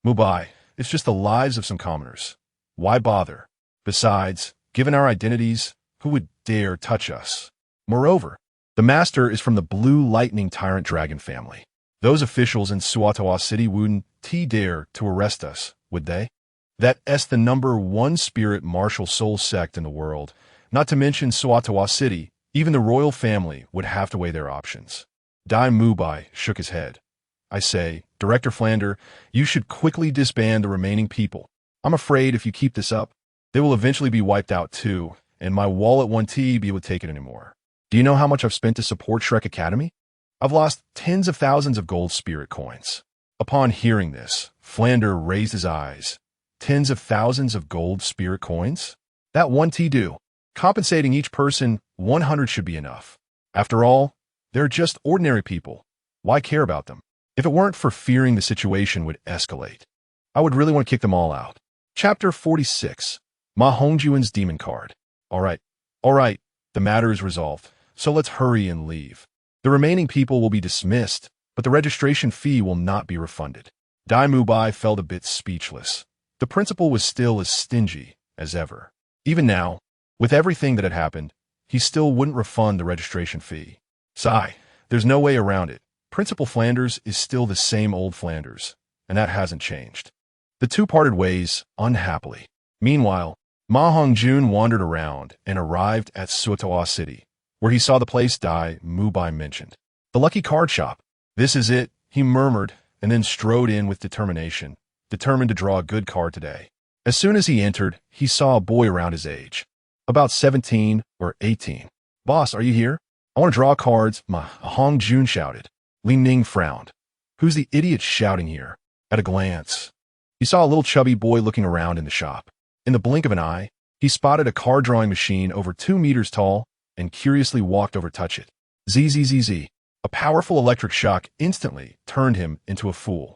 Mubai, it's just the lives of some commoners. Why bother? Besides, given our identities, who would dare touch us? Moreover, the master is from the Blue Lightning Tyrant Dragon family. Those officials in Suatawa City wouldn't dare to arrest us, would they? That's the #1 spirit martial soul sect in the world. Not to mention Suatawa City, even the royal family would have to weigh their options. Dai Mubai shook his head. I say, Director Flander, you should quickly disband the remaining people. I'm afraid if you keep this up, they will eventually be wiped out too, and my wallet won't be able to take it anymore. Do you know how much I've spent to support Shrek Academy? I've lost tens of thousands of gold spirit coins. Upon hearing this, Flander raised his eyes. Tens of thousands of gold spirit coins? That won't do. Compensating each person 100 should be enough. After all, they're just ordinary people. Why care about them? If it weren't for fearing the situation would escalate, I would really want to kick them all out. Chapter 46. Ma Hongjuan's Demon Card. All right, the matter is resolved, so let's hurry and leave. The remaining people will be dismissed, but the registration fee will not be refunded. Dai Mubai felt a bit speechless. The principal was still as stingy as ever. Even now, with everything that had happened, he still wouldn't refund the registration fee. Sigh, there's no way around it. Principal Flanders is still the same old Flanders, and that hasn't changed. The two parted ways unhappily. Meanwhile, Ma Hongjun wandered around and arrived at Suatawa City, where he saw the place Dai Mubai mentioned. The lucky card shop. This is it, he murmured, and then strode in with determination, determined to draw a good card today. As soon as he entered, he saw a boy around his age, about 17 or 18. Boss, are you here? I want to draw cards, Ma Hongjun shouted. Ning frowned. Who's the idiot shouting here? At a glance, he saw a little chubby boy looking around in the shop. In the blink of an eye, he spotted a card drawing machine over 2 meters tall and curiously walked over to touch it. Zzz. A powerful electric shock instantly turned him into a fool.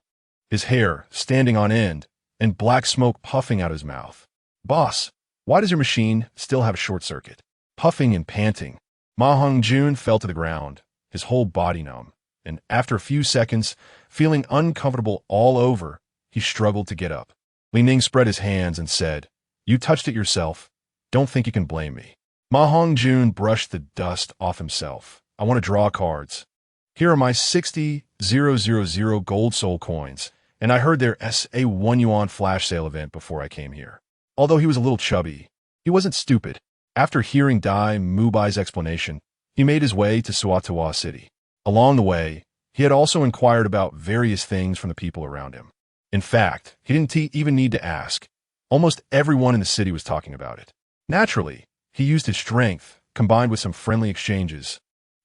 His hair standing on end and black smoke puffing out his mouth. Boss, why does your machine still have a short circuit? Puffing and panting, Ma Hongjun fell to the ground, his whole body numb, and after a few seconds, feeling uncomfortable all over, he struggled to get up. Ning spread his hands and said, You touched it yourself. Don't think you can blame me. Ma Hongjun brushed the dust off himself. I want to draw cards. Here are my 60,000 gold soul coins, and I heard there's a 1 yuan flash sale event before I came here. Although he was a little chubby, he wasn't stupid. After hearing Dai Mubai's explanation, he made his way to Suatawa City. Along the way, he had also inquired about various things from the people around him. In fact, he didn't even need to ask. Almost everyone in the city was talking about it. Naturally, he used his strength, combined with some friendly exchanges,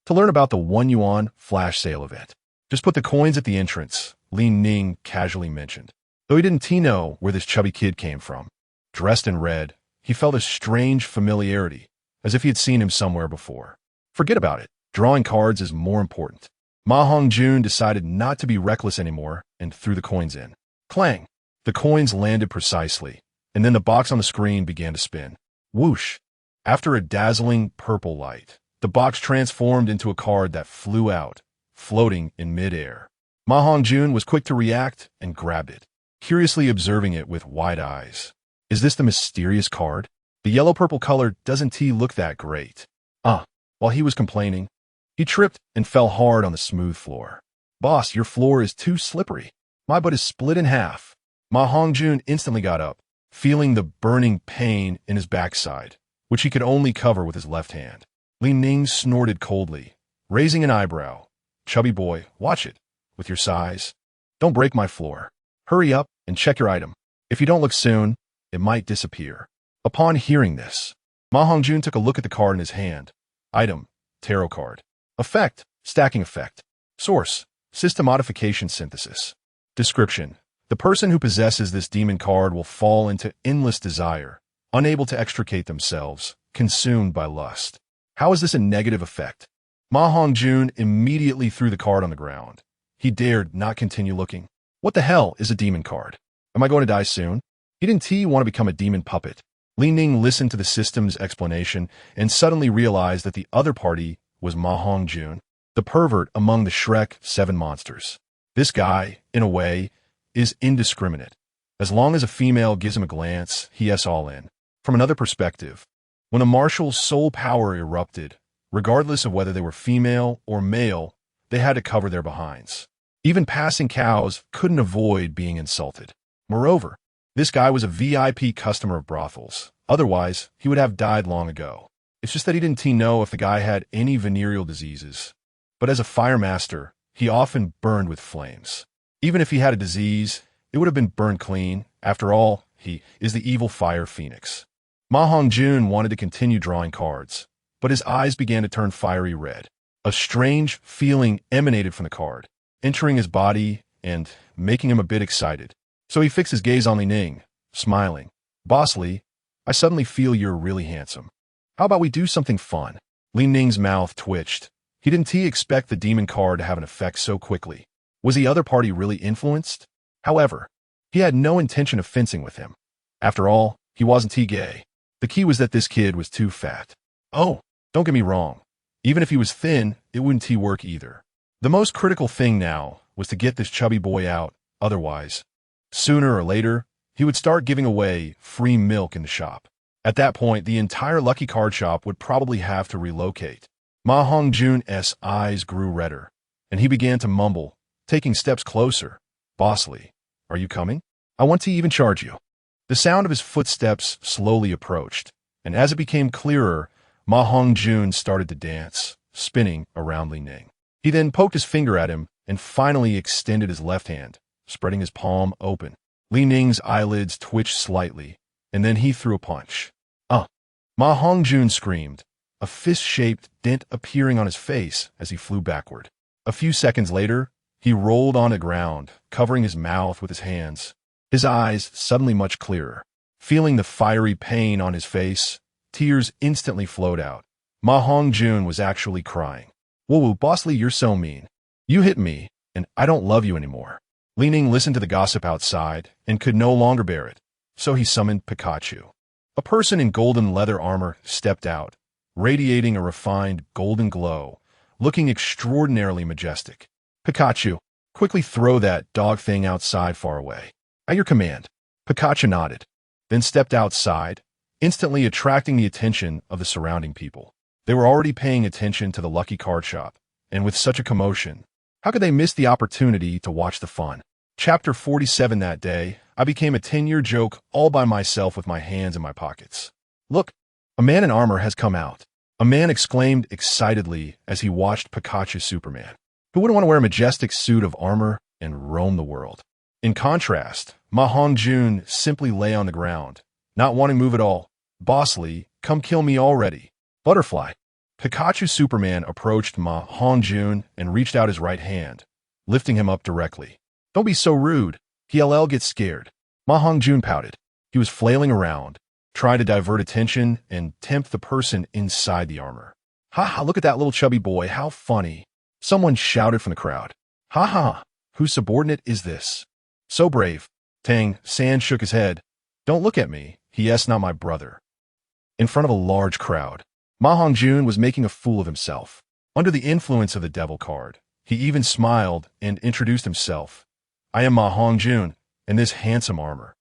to learn about the 1 yuan flash sale event. Just put the coins at the entrance, Ning casually mentioned. Though he didn't know where this chubby kid came from. Dressed in red, he felt a strange familiarity, as if he had seen him somewhere before. Forget about it. Drawing cards is more important. Ma Hongjun decided not to be reckless anymore and threw the coins in. Clang! The coins landed precisely, and then the box on the screen began to spin. Whoosh! After a dazzling purple light, the box transformed into a card that flew out, floating in midair. Ma Hongjun was quick to react and grabbed it, curiously observing it with wide eyes. Is this the mysterious card? The yellow-purple color doesn't look that great. While he was complaining, he tripped and fell hard on the smooth floor. Boss, your floor is too slippery. My butt is split in half. Ma Hongjun instantly got up, feeling the burning pain in his backside, which he could only cover with his left hand. Ning snorted coldly, raising an eyebrow. Chubby boy, watch it. With your size. Don't break my floor. Hurry up and check your item. If you don't look soon, it might disappear. Upon hearing this, Ma Hongjun took a look at the card in his hand. Item, tarot card. Effect, stacking effect. Source, system modification synthesis. Description, the person who possesses this demon card will fall into endless desire, unable to extricate themselves, consumed by lust. How is this a negative effect? Ma Hongjun immediately threw the card on the ground. He dared not continue looking. What the hell is a demon card? Am I going to die soon? He didn't want to become a demon puppet. Ning listened to the system's explanation and suddenly realized that the other party was Ma Hongjun, the pervert among the Shrek 7 monsters. This guy, in a way, is indiscriminate. As long as a female gives him a glance, he's all in. From another perspective, when a marshal's soul power erupted, regardless of whether they were female or male, they had to cover their behinds. Even passing cows couldn't avoid being insulted. Moreover, this guy was a VIP customer of brothels. Otherwise, he would have died long ago. It's just that he didn't know if the guy had any venereal diseases. But as a fire master, he often burned with flames. Even if he had a disease, it would have been burned clean. After all, he is the evil fire phoenix. Ma Hongjun wanted to continue drawing cards, but his eyes began to turn fiery red. A strange feeling emanated from the card, entering his body and making him a bit excited. So he fixed his gaze on Ning, smiling. Boss Li, I suddenly feel you're really handsome. How about we do something fun? Ning's mouth twitched. He didn't expect the demon card to have an effect so quickly. Was the other party really influenced? However, he had no intention of fencing with him. After all, he wasn't gay. The key was that this kid was too fat. Oh, don't get me wrong. Even if he was thin, it wouldn't work either. The most critical thing now was to get this chubby boy out. Otherwise, sooner or later, he would start giving away free milk in the shop. At that point, the entire Lucky Card shop would probably have to relocate. Ma Hongjun's eyes grew redder, and he began to mumble, taking steps closer. Boss Li, are you coming? I want to even charge you. The sound of his footsteps slowly approached, and as it became clearer, Ma Hongjun started to dance, spinning around Ning. He then poked his finger at him and finally extended his left hand, spreading his palm open. Ning's eyelids twitched slightly, and then he threw a punch. Ma Hongjun screamed, a fist-shaped dent appearing on his face as he flew backward. A few seconds later, he rolled on the ground, covering his mouth with his hands, his eyes suddenly much clearer. Feeling the fiery pain on his face, tears instantly flowed out. Ma Hongjun was actually crying. Whoa, Boss Li, you're so mean. You hit me, and I don't love you anymore. Ning listened to the gossip outside and could no longer bear it, so he summoned Pikachu. A person in golden leather armor stepped out, radiating a refined golden glow, looking extraordinarily majestic. Pikachu, quickly throw that dog thing outside far away. At your command. Pikachu nodded, then stepped outside, instantly attracting the attention of the surrounding people. They were already paying attention to the Lucky Card shop, and with such a commotion, how could they miss the opportunity to watch the fun? Chapter 47 That day, I became a 10-year joke all by myself with my hands in my pockets. Look, a man in armor has come out. A man exclaimed excitedly as he watched Pikachu Superman. Who wouldn't want to wear a majestic suit of armor and roam the world? In contrast, Ma Hongjun simply lay on the ground, not wanting to move at all. Boss Li, come kill me already. Butterfly. Pikachu Superman approached Ma Hongjun and reached out his right hand, lifting him up directly. Don't be so rude. PLL gets scared. Ma Hongjun pouted. He was flailing around, trying to divert attention and tempt the person inside the armor. Ha ha, look at that little chubby boy, how funny. Someone shouted from the crowd. Ha ha, whose subordinate is this? So brave. Tang San shook his head. Don't look at me. He is not my brother. In front of a large crowd, Ma Hongjun was making a fool of himself. Under the influence of the devil card, he even smiled and introduced himself. I am Ma Hongjun, in this handsome armor.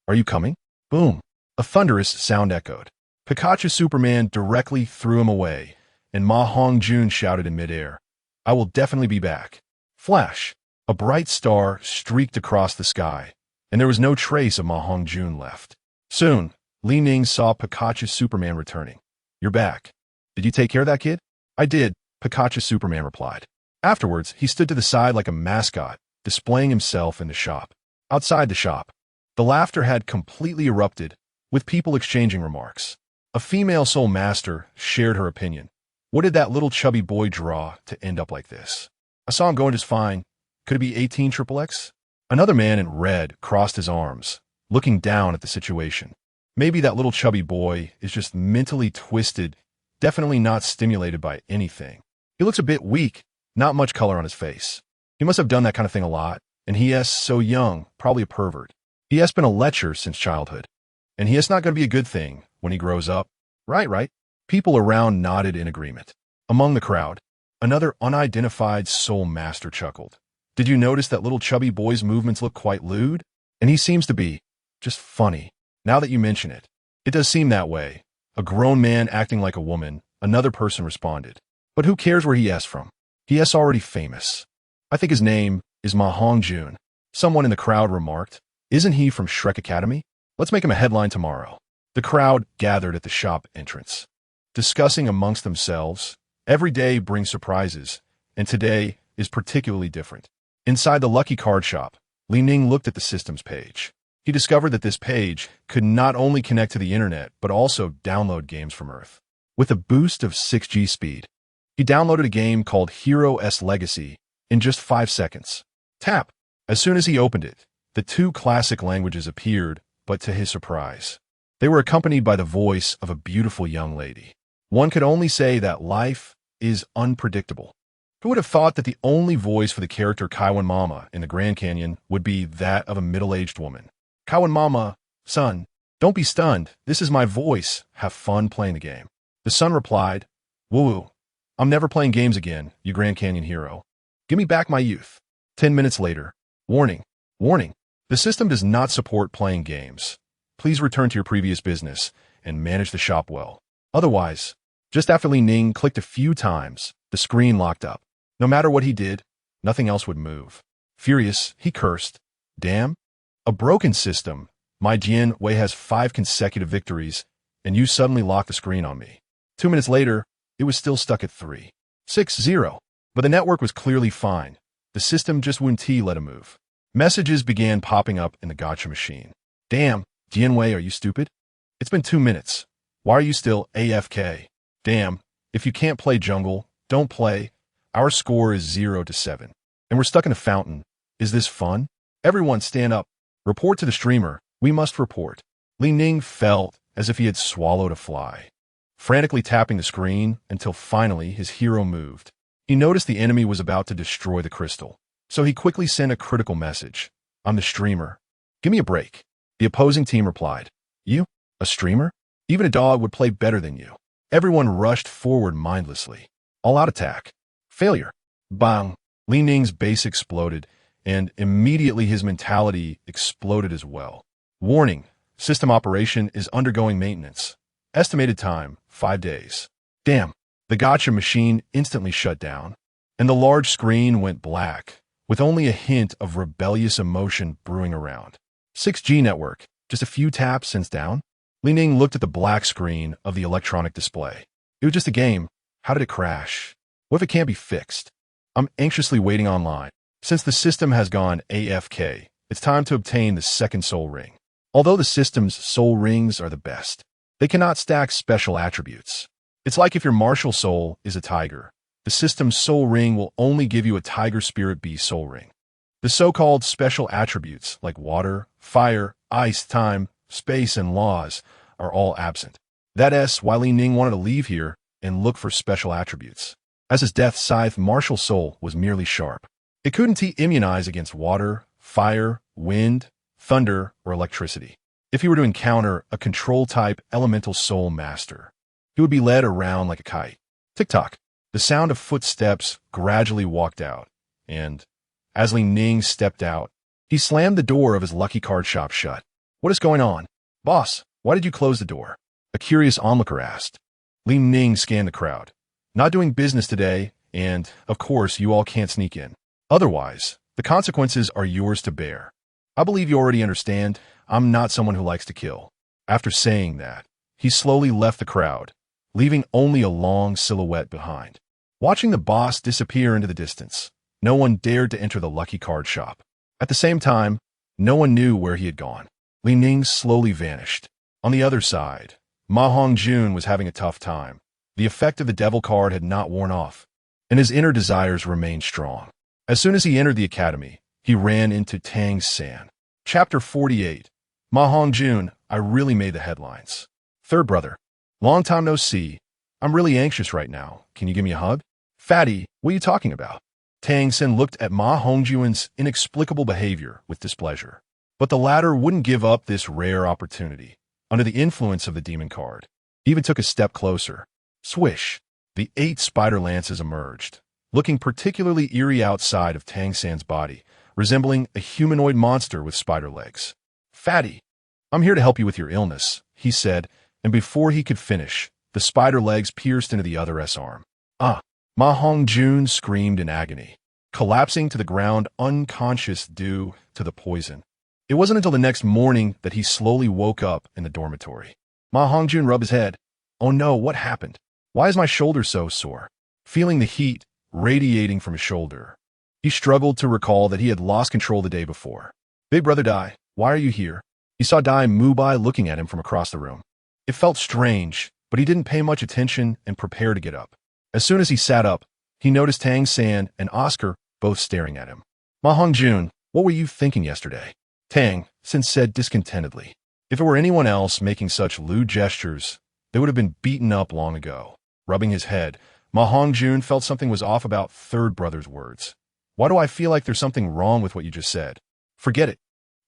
Are you coming? Boom. A thunderous sound echoed. Pikachu Superman directly threw him away, and Ma Hongjun shouted in midair, I will definitely be back. Flash. A bright star streaked across the sky, and there was no trace of Ma Hongjun left. Soon, Ning saw Pikachu Superman returning. You're back. Did you take care of that kid? I did, Pikachu Superman replied. Afterwards, he stood to the side like a mascot, displaying himself in the shop. Outside the shop, the laughter had completely erupted, with people exchanging remarks. A female soul master shared her opinion. What did that little chubby boy draw to end up like this? I saw him going just fine. Could it be 18XXX? Another man in red crossed his arms, looking down at the situation. Maybe that little chubby boy is just mentally twisted, definitely not stimulated by anything. He looks a bit weak, not much color on his face. He must have done that kind of thing a lot, and he is so young, probably a pervert. He has been a lecher since childhood, and he is not going to be a good thing when he grows up. Right. People around nodded in agreement. Among the crowd, another unidentified soul master chuckled. Did you notice that little chubby boy's movements look quite lewd? And he seems to be just funny. Now that you mention it, it does seem that way. A grown man acting like a woman, another person responded. But who cares where he is from? He is already famous. I think his name is Ma Hongjun. Someone in the crowd remarked. Isn't he from Shrek Academy? Let's make him a headline tomorrow. The crowd gathered at the shop entrance, discussing amongst themselves. Every day brings surprises, and today is particularly different. Inside the Lucky Card shop, Ning looked at the systems page. He discovered that this page could not only connect to the internet, but also download games from Earth. With a boost of 6G speed, he downloaded a game called Hero S Legacy in just 5 seconds. Tap. As soon as he opened it, the 2 classic languages appeared, but to his surprise, they were accompanied by the voice of a beautiful young lady. One could only say that life is unpredictable. Who would have thought that the only voice for the character Kaiwan Mama in the Grand Canyon would be that of a middle-aged woman? Kaiwan Mama, son, don't be stunned. This is my voice. Have fun playing the game. The son replied, Woo-woo. I'm never playing games again, you Grand Canyon hero. Give me back my youth. 10 minutes later. Warning. The system does not support playing games. Please return to your previous business and manage the shop well. Otherwise, just after Ning clicked a few times, the screen locked up. No matter what he did, nothing else would move. Furious, he cursed. Damn. A broken system. My Jian Wei has 5 consecutive victories, and you suddenly locked the screen on me. 2 minutes later, it was still stuck at 3-6-0. But the network was clearly fine. The system just wouldn't let him move. Messages began popping up in the gotcha machine. Damn, Jian Wei, are you stupid? It's been 2 minutes. Why are you still AFK? Damn, if you can't play jungle, don't play. Our score is 0-7. And we're stuck in a fountain. Is this fun? Everyone stand up. Report to the streamer. We must report. Ning felt as if he had swallowed a fly, frantically tapping the screen until finally his hero moved. He noticed the enemy was about to destroy the crystal, so he quickly sent a critical message. I'm the streamer. Give me a break. The opposing team replied. You? A streamer? Even a dog would play better than you. Everyone rushed forward mindlessly. All-out attack. Failure. Bang. Ning's base exploded, and immediately his mentality exploded as well. Warning. System operation is undergoing maintenance. Estimated time, 5 days. Damn. The gotcha machine instantly shut down, and the large screen went black, with only a hint of rebellious emotion brewing around. 6G network. Just a few taps since down? Ning looked at the black screen of the electronic display. It was just a game. How did it crash? What if it can't be fixed? I'm anxiously waiting online. Since the system has gone AFK, it's time to obtain the second soul ring. Although the system's soul rings are the best, they cannot stack special attributes. It's like if your martial soul is a tiger. The system's soul ring will only give you a tiger spirit beast soul ring. The so-called special attributes like water, fire, ice, time, space, and laws are all absent. That's why Ning wanted to leave here and look for special attributes, as his death scythe martial soul was merely sharp. It couldn't immunize against water, fire, wind, thunder, or electricity. If he were to encounter a control-type elemental soul master, he would be led around like a kite. Tick-tock. The sound of footsteps gradually walked out, and as Ning stepped out, he slammed the door of his lucky card shop shut. "What is going on? Boss, why did you close the door?" a curious onlooker asked. Ning scanned the crowd. "Not doing business today, and, of course, you all can't sneak in. Otherwise, the consequences are yours to bear. I believe you already understand, I'm not someone who likes to kill." After saying that, he slowly left the crowd, leaving only a long silhouette behind. Watching the boss disappear into the distance, no one dared to enter the lucky card shop. At the same time, no one knew where he had gone. Ning slowly vanished. On the other side, Ma Hongjun was having a tough time. The effect of the devil card had not worn off, and his inner desires remained strong. As soon as he entered the academy, he ran into Tang San. Chapter 48. Ma Hongjun, I really made the headlines. Third brother. Long time no see. I'm really anxious right now. Can you give me a hug? Fatty, what are you talking about? Tang San looked at Ma Hongjun's inexplicable behavior with displeasure. But the latter wouldn't give up this rare opportunity. Under the influence of the demon card, he even took a step closer. Swish. The 8 spider lances emerged, looking particularly eerie outside of Tang San's body, resembling a humanoid monster with spider legs. Fatty, I'm here to help you with your illness, he said, and before he could finish, the spider legs pierced into the other's arm. Ah! Ma Hongjun screamed in agony, collapsing to the ground unconscious due to the poison. It wasn't until the next morning that he slowly woke up in the dormitory. Ma Hongjun rubbed his head. Oh no, what happened? Why is my shoulder so sore? Feeling the heat radiating from his shoulder, he struggled to recall that he had lost control the day before. Big brother Dai, why are you here? He saw Dai Mubai looking at him from across the room. It felt strange, but he didn't pay much attention and prepared to get up. As soon as he sat up, he noticed Tang San and Oscar both staring at him. Ma Hongjun, what were you thinking yesterday? Tang San said discontentedly. If it were anyone else making such lewd gestures, they would have been beaten up long ago. Rubbing his head, Ma Hongjun felt something was off about third brother's words. Why do I feel like there's something wrong with what you just said? Forget it.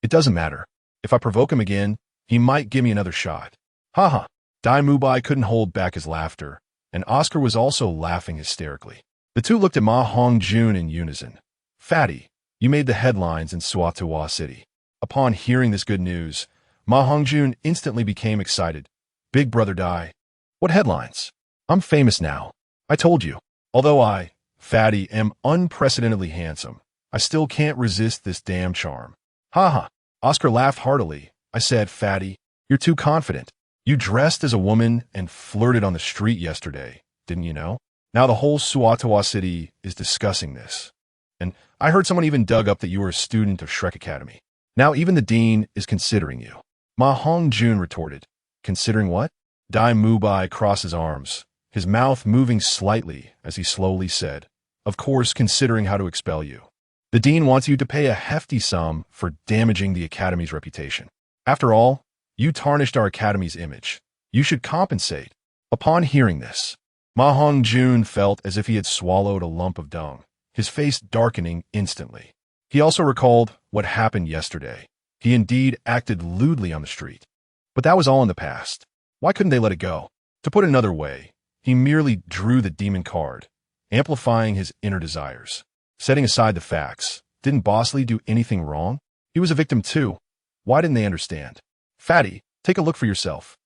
It doesn't matter. If I provoke him again, he might give me another shot. Haha. Dai Mubai couldn't hold back his laughter, and Oscar was also laughing hysterically. The two looked at Ma Hongjun in unison. Fatty, you made the headlines in Suatowa City. Upon hearing this good news, Ma Hongjun instantly became excited. Big brother Dai. What headlines? I'm famous now. I told you. Although I, Fatty, am unprecedentedly handsome, I still can't resist this damn charm. Haha. Oscar laughed heartily. I said, Fatty, you're too confident. You dressed as a woman and flirted on the street yesterday, didn't you know? Now the whole Suatowa City is discussing this. And I heard someone even dug up that you were a student of Shrek Academy. Now even the dean is considering you. Ma Hongjun retorted. Considering what? Dai Mubai crossed his arms, his mouth moving slightly as he slowly said, Of course, considering how to expel you. The dean wants you to pay a hefty sum for damaging the academy's reputation. After all, you tarnished our academy's image. You should compensate. Upon hearing this, Ma Hongjun felt as if he had swallowed a lump of dung, his face darkening instantly. He also recalled what happened yesterday. He indeed acted lewdly on the street. But that was all in the past. Why couldn't they let it go? To put it another way, he merely drew the demon card, amplifying his inner desires. Setting aside the facts, didn't Bosley do anything wrong? He was a victim too. Why didn't they understand? Fatty, take a look for yourself.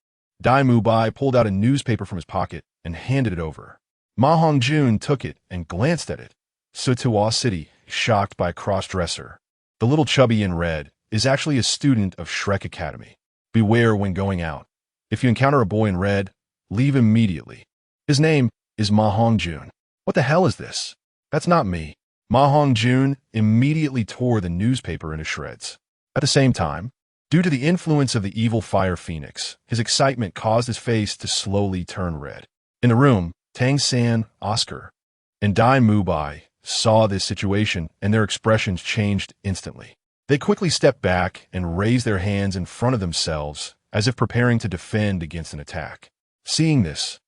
Dai Mubai pulled out a newspaper from his pocket and handed it over. Ma Hongjun took it and glanced at it. Suatowa City, shocked by a cross-dresser. The little chubby in red is actually a student of Shrek Academy. Beware when going out. If you encounter a boy in red, leave immediately. His name is Ma Hongjun. What the hell is this? That's not me. Ma Hongjun immediately tore the newspaper into shreds. At the same time, due to the influence of the evil fire phoenix, his excitement caused his face to slowly turn red. In the room, Tang San, Oscar, and Dai Mubai saw this situation, and their expressions changed instantly. They quickly stepped back and raised their hands in front of themselves, as if preparing to defend against an attack. Seeing this,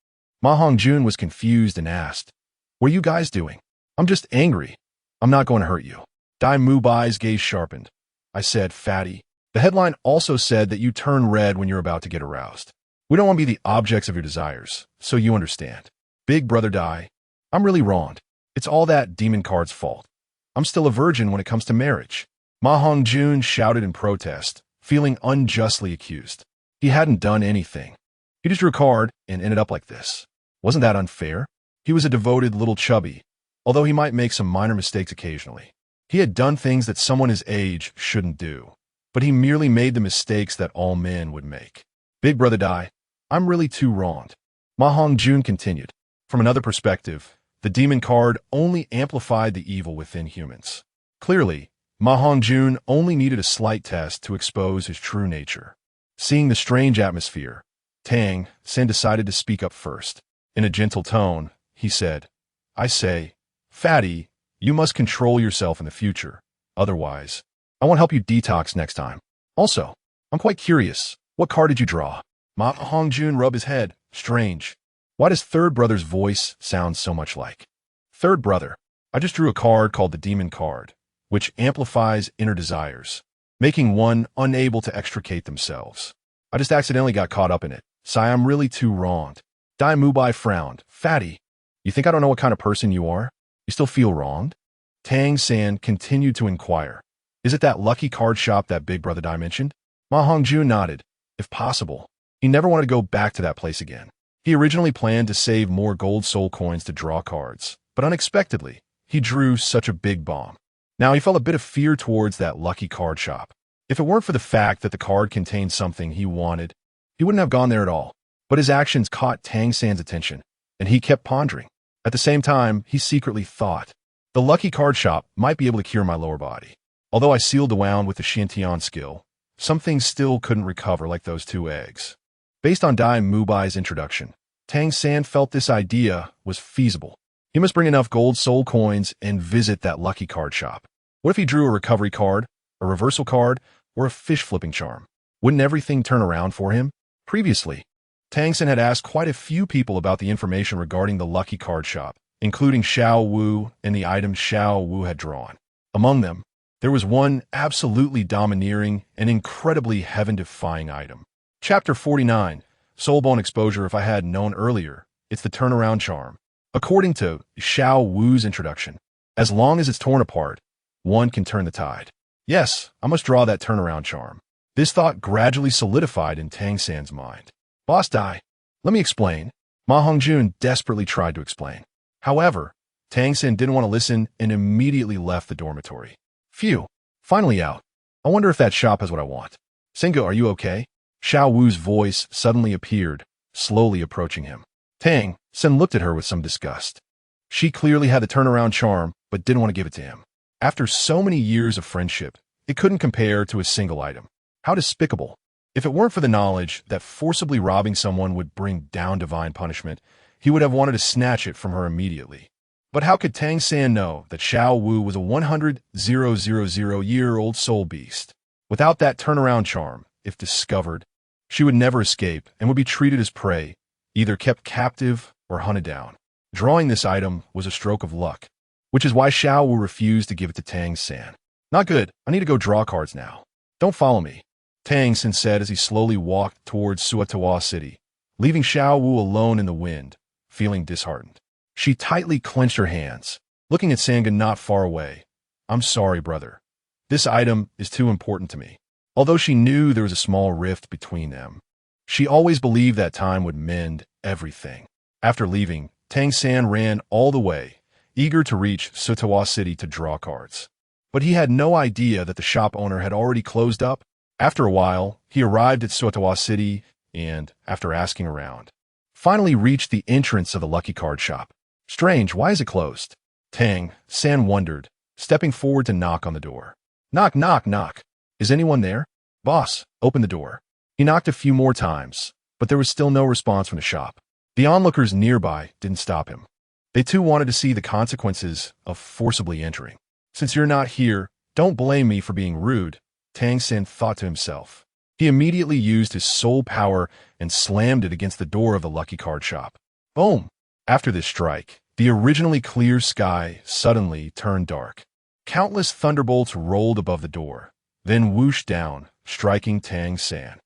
Ma Hongjun was confused and asked, "What are you guys doing?" "I'm just angry. I'm not going to hurt you." Dai Mubai's gaze sharpened. "I said, fatty. The headline also said that you turn red when you're about to get aroused. We don't want to be the objects of your desires, so you understand." "Big brother Dai, I'm really wronged. It's all that demon card's fault. I'm still a virgin when it comes to marriage." Ma Hongjun shouted in protest, feeling unjustly accused. He hadn't done anything. He just drew a card and ended up like this. Wasn't that unfair? He was a devoted little chubby, although he might make some minor mistakes occasionally. He had done things that someone his age shouldn't do, but he merely made the mistakes that all men would make. "Big brother Dai, I'm really too wronged." Ma Hongjun continued. From another perspective, the demon card only amplified the evil within humans. Clearly, Ma Hongjun only needed a slight test to expose his true nature. Seeing the strange atmosphere, Tang San decided to speak up first. In a gentle tone, he said, "I say, fatty, you must control yourself in the future. Otherwise, I won't help you detox next time. Also, I'm quite curious. What card did you draw?" Ma Hongjun rubbed his head. "Strange. Why does third brother's voice sound so much like?" "Third brother, I just drew a card called the Demon Card, which amplifies inner desires, making one unable to extricate themselves. I just accidentally got caught up in it. Sai, I'm really too wronged." Dai Mubai frowned. "Fatty, you think I don't know what kind of person you are? You still feel wronged?" Tang San continued to inquire. "Is it that lucky card shop that Big Brother Dai mentioned?" Ma Hongjun nodded. If possible, he never wanted to go back to that place again. He originally planned to save more gold soul coins to draw cards, but unexpectedly, he drew such a big bomb. Now he felt a bit of fear towards that lucky card shop. If it weren't for the fact that the card contained something he wanted, he wouldn't have gone there at all. But his actions caught Tang San's attention, and he kept pondering. At the same time, he secretly thought, the lucky card shop might be able to cure my lower body. Although I sealed the wound with the Shintian skill, some things still couldn't recover like those 2 eggs. Based on Dai Mubai's introduction, Tang San felt this idea was feasible. He must bring enough gold soul coins and visit that lucky card shop. What if he drew a recovery card, a reversal card, or a fish flipping charm? Wouldn't everything turn around for him? Previously, Tang San had asked quite a few people about the information regarding the lucky card shop, including Xiao Wu and the items Xiao Wu had drawn. Among them, there was one absolutely domineering and incredibly heaven-defying item. Chapter 49, Soulbone Exposure. If I had known earlier, it's the turnaround charm. According to Xiao Wu's introduction, as long as it's torn apart, one can turn the tide. Yes, I must draw that turnaround charm. This thought gradually solidified in Tang San's mind. Boss Dai, let me explain. Ma Hongjun desperately tried to explain. However, Tang San didn't want to listen and immediately left the dormitory. Phew, finally out. I wonder if that shop has what I want. Sengo, are you okay? Xiao Wu's voice suddenly appeared, slowly approaching him. Tang San looked at her with some disgust. She clearly had the turnaround charm, but didn't want to give it to him. After so many years of friendship, it couldn't compare to a single item. How despicable. If it weren't for the knowledge that forcibly robbing someone would bring down divine punishment, he would have wanted to snatch it from her immediately. But how could Tang San know that Xiao Wu was a 100,000-year-old soul beast? Without that turnaround charm, if discovered, she would never escape and would be treated as prey, either kept captive or hunted down. Drawing this item was a stroke of luck, which is why Xiao Wu refused to give it to Tang San. Not good. I need to go draw cards now. Don't follow me, Tang San said as he slowly walked towards Suatawa City, leaving Xiao Wu alone in the wind, feeling disheartened. She tightly clenched her hands, looking at Sanga not far away. I'm sorry, brother. This item is too important to me. Although she knew there was a small rift between them, she always believed that time would mend everything. After leaving, Tang San ran all the way, eager to reach Suatawa City to draw cards. But he had no idea that the shop owner had already closed up. After a while, he arrived at Suatawa City and, after asking around, finally reached the entrance of the lucky card shop. Strange, why is it closed? Tang San wondered, stepping forward to knock on the door. Knock, knock, knock. Is anyone there? Boss, open the door. He knocked a few more times, but there was still no response from the shop. The onlookers nearby didn't stop him. They too wanted to see the consequences of forcibly entering. Since you're not here, don't blame me for being rude, Tang San thought to himself. He immediately used his soul power and slammed it against the door of the lucky card shop. Boom! After this strike, the originally clear sky suddenly turned dark. Countless thunderbolts rolled above the door, then whooshed down, striking Tang San.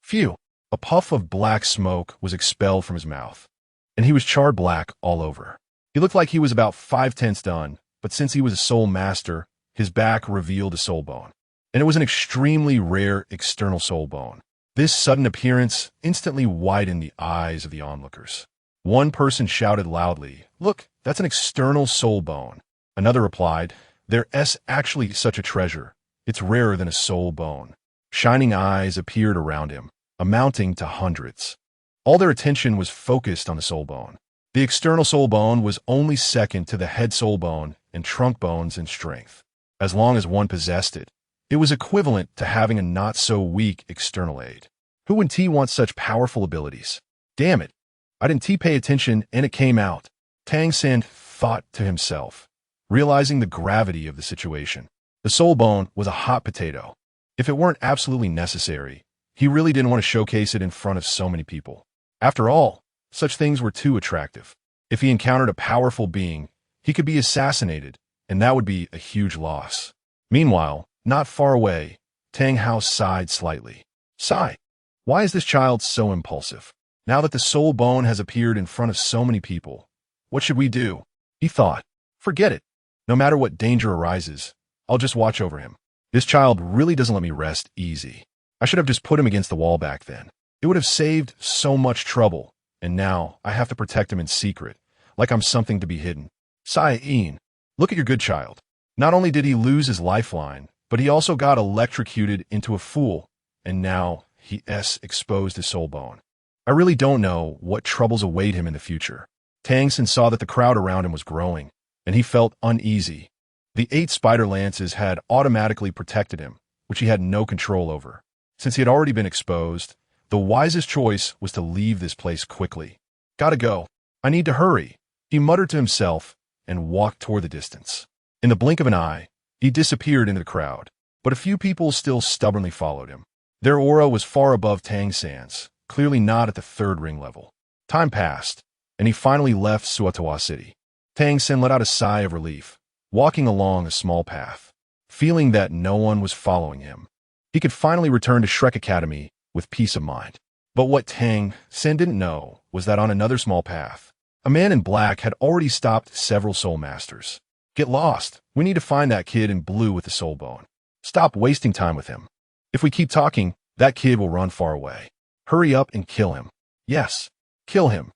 Phew! A puff of black smoke was expelled from his mouth, and he was charred black all over. He looked like he was about 5/10 done, but since he was a soul master, his back revealed a soul bone. And it was an extremely rare external soul bone. This sudden appearance instantly widened the eyes of the onlookers. One person shouted loudly, "Look, that's an external soul bone." Another replied, "There's actually such a treasure. It's rarer than a soul bone." Shining eyes appeared around him, amounting to hundreds. All their attention was focused on the soul bone. The external soul bone was only second to the head soul bone and trunk bones in strength. As long as one possessed it, it was equivalent to having a not-so-weak external aid. Who in T wants such powerful abilities? Damn it! I didn't pay attention and it came out. Tang San thought to himself, realizing the gravity of the situation. The soul bone was a hot potato. If it weren't absolutely necessary, he really didn't want to showcase it in front of so many people. After all, such things were too attractive. If he encountered a powerful being, he could be assassinated, and that would be a huge loss. Meanwhile, not far away, Tang Hao sighed slightly. Sigh. Why is this child so impulsive? Now that the soul bone has appeared in front of so many people, what should we do? He thought. Forget it. No matter what danger arises, I'll just watch over him. This child really doesn't let me rest easy. I should have just put him against the wall back then. It would have saved so much trouble, and now I have to protect him in secret, like I'm something to be hidden. Sai-in, look at your good child. Not only did he lose his lifeline, but he also got electrocuted into a fool, and now he's exposed his soul bone. I really don't know what troubles await him in the future. Tang San saw that the crowd around him was growing, and he felt uneasy. The 8 spider lances had automatically protected him, which he had no control over. Since he had already been exposed, the wisest choice was to leave this place quickly. Gotta go. I need to hurry, he muttered to himself and walked toward the distance. In the blink of an eye, he disappeared into the crowd, but a few people still stubbornly followed him. Their aura was far above Tang San's, clearly not at the 3rd ring level. Time passed, and he finally left Suatoa City. Tang San let out a sigh of relief, walking along a small path, feeling that no one was following him. He could finally return to Shrek Academy with peace of mind. But what Tang San didn't know was that on another small path, a man in black had already stopped several soul masters. Get lost. We need to find that kid in blue with the soul bone. Stop wasting time with him. If we keep talking, that kid will run far away. Hurry up and kill him. Yes, kill him.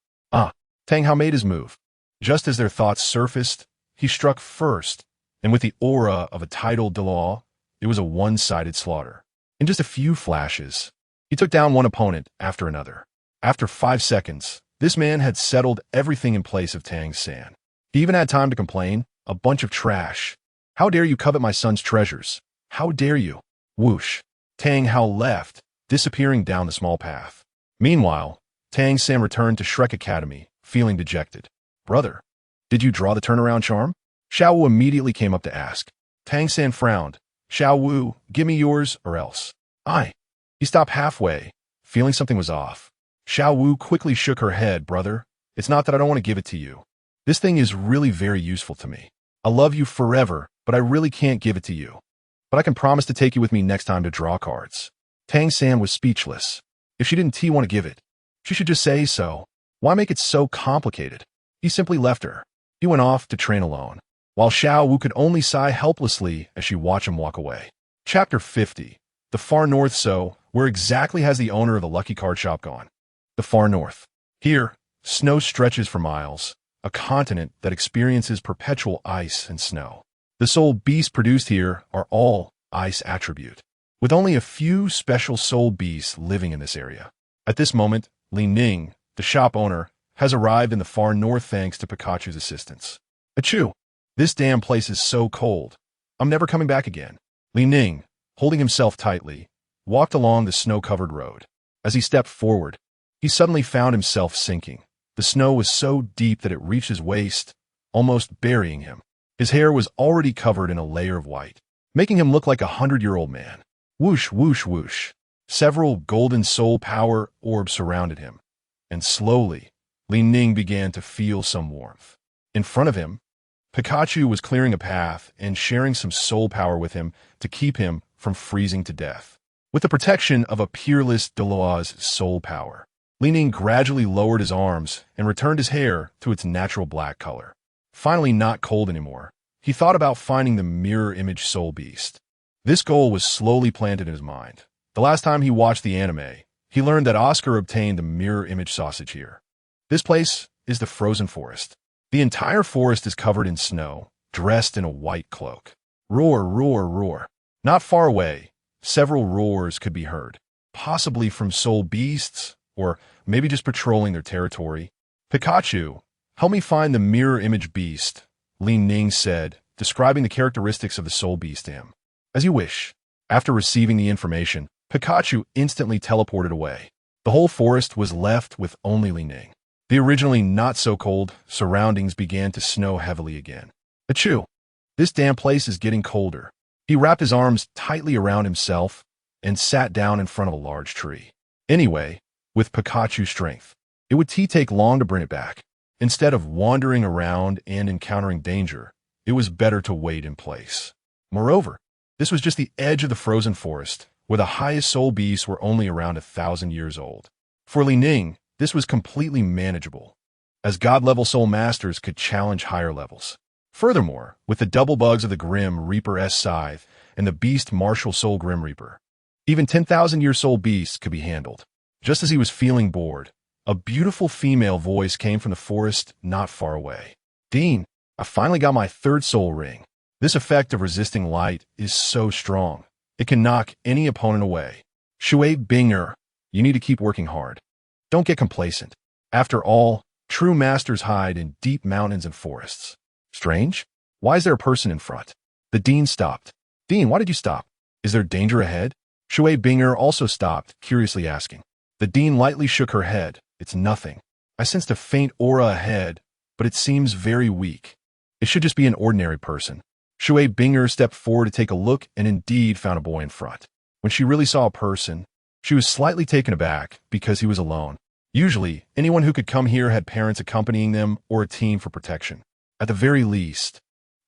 Tang Hao made his move. Just as their thoughts surfaced, he struck first, and with the aura of a titled Douluo, it was a one-sided slaughter. In just a few flashes, he took down one opponent after another. After 5 seconds, this man had settled everything in place of Tang San. He even had time to complain, a bunch of trash. How dare you covet my son's treasures? How dare you? Whoosh. Tang Hao left, disappearing down the small path. Meanwhile, Tang San returned to Shrek Academy, feeling dejected. Brother, did you draw the turnaround charm? Xiao Wu immediately came up to ask. Tang San frowned. Xiao Wu, give me yours or else. He stopped halfway, feeling something was off. Xiao Wu quickly shook her head. Brother, it's not that I don't want to give it to you. This thing is really very useful to me. I love you forever, but I really can't give it to you. But I can promise to take you with me next time to draw cards. Tang San was speechless. If she didn't want to give it, she should just say so. Why make it so complicated? He simply left her. He went off to train alone, while Xiao Wu could only sigh helplessly as she watched him walk away. Chapter 50. The Far North. So, where exactly has the owner of the Lucky Card Shop gone? The Far North. Here, snow stretches for miles, a continent that experiences perpetual ice and snow. The soul beasts produced here are all ice attribute, with only a few special soul beasts living in this area. At this moment, Ning, the shop owner, has arrived in the Far North thanks to Pikachu's assistance. Achoo! This damn place is so cold. I'm never coming back again. Ning, holding himself tightly, walked along the snow-covered road. As he stepped forward, he suddenly found himself sinking. The snow was so deep that it reached his waist, almost burying him. His hair was already covered in a layer of white, making him look like a 100-year-old man. Whoosh, whoosh, whoosh. Several golden soul power orbs surrounded him, and slowly, Ning began to feel some warmth. In front of him, Pikachu was clearing a path and sharing some soul power with him to keep him from freezing to death. With the protection of a peerless Douluo's soul power, Ning gradually lowered his arms and returned his hair to its natural black color. Finally not cold anymore, he thought about finding the mirror image soul beast. This goal was slowly planted in his mind. The last time he watched the anime, he learned that Oscar obtained the mirror image sausage here. This place is the frozen forest. The entire forest is covered in snow, dressed in a white cloak. Roar, roar, roar. Not far away, several roars could be heard, possibly from soul beasts, or maybe just patrolling their territory. Pikachu, help me find the mirror image beast, Ning said, describing the characteristics of the soul beast to him. As you wish. After receiving the information, Pikachu instantly teleported away. The whole forest was left with only Ning. The originally not-so-cold surroundings began to snow heavily again. Achoo! This damn place is getting colder. He wrapped his arms tightly around himself and sat down in front of a large tree. Anyway, with Pikachu's strength, it would take long to bring it back. Instead of wandering around and encountering danger, it was better to wait in place. Moreover, this was just the edge of the frozen forest, where the highest soul beasts were only around 1,000 years old. For Ning, this was completely manageable, as God-level soul masters could challenge higher levels. Furthermore, with the double bugs of the Grim Reaper-S Scythe and the Beast Martial Soul Grim Reaper, even 10,000-year soul beasts could be handled. Just as he was feeling bored, a beautiful female voice came from the forest not far away. Dean, I finally got my third soul ring. This effect of resisting light is so strong, it can knock any opponent away. Shui Binger, you need to keep working hard. Don't get complacent. After all, true masters hide in deep mountains and forests. Strange? Why is there a person in front? The Dean stopped. Dean, why did you stop? Is there danger ahead? Shui Binger also stopped, curiously asking. The Dean lightly shook her head. It's nothing. I sensed a faint aura ahead, but it seems very weak. It should just be an ordinary person. Shui Binger stepped forward to take a look and indeed found a boy in front. When she really saw a person, she was slightly taken aback because he was alone. Usually, anyone who could come here had parents accompanying them or a team for protection. At the very least,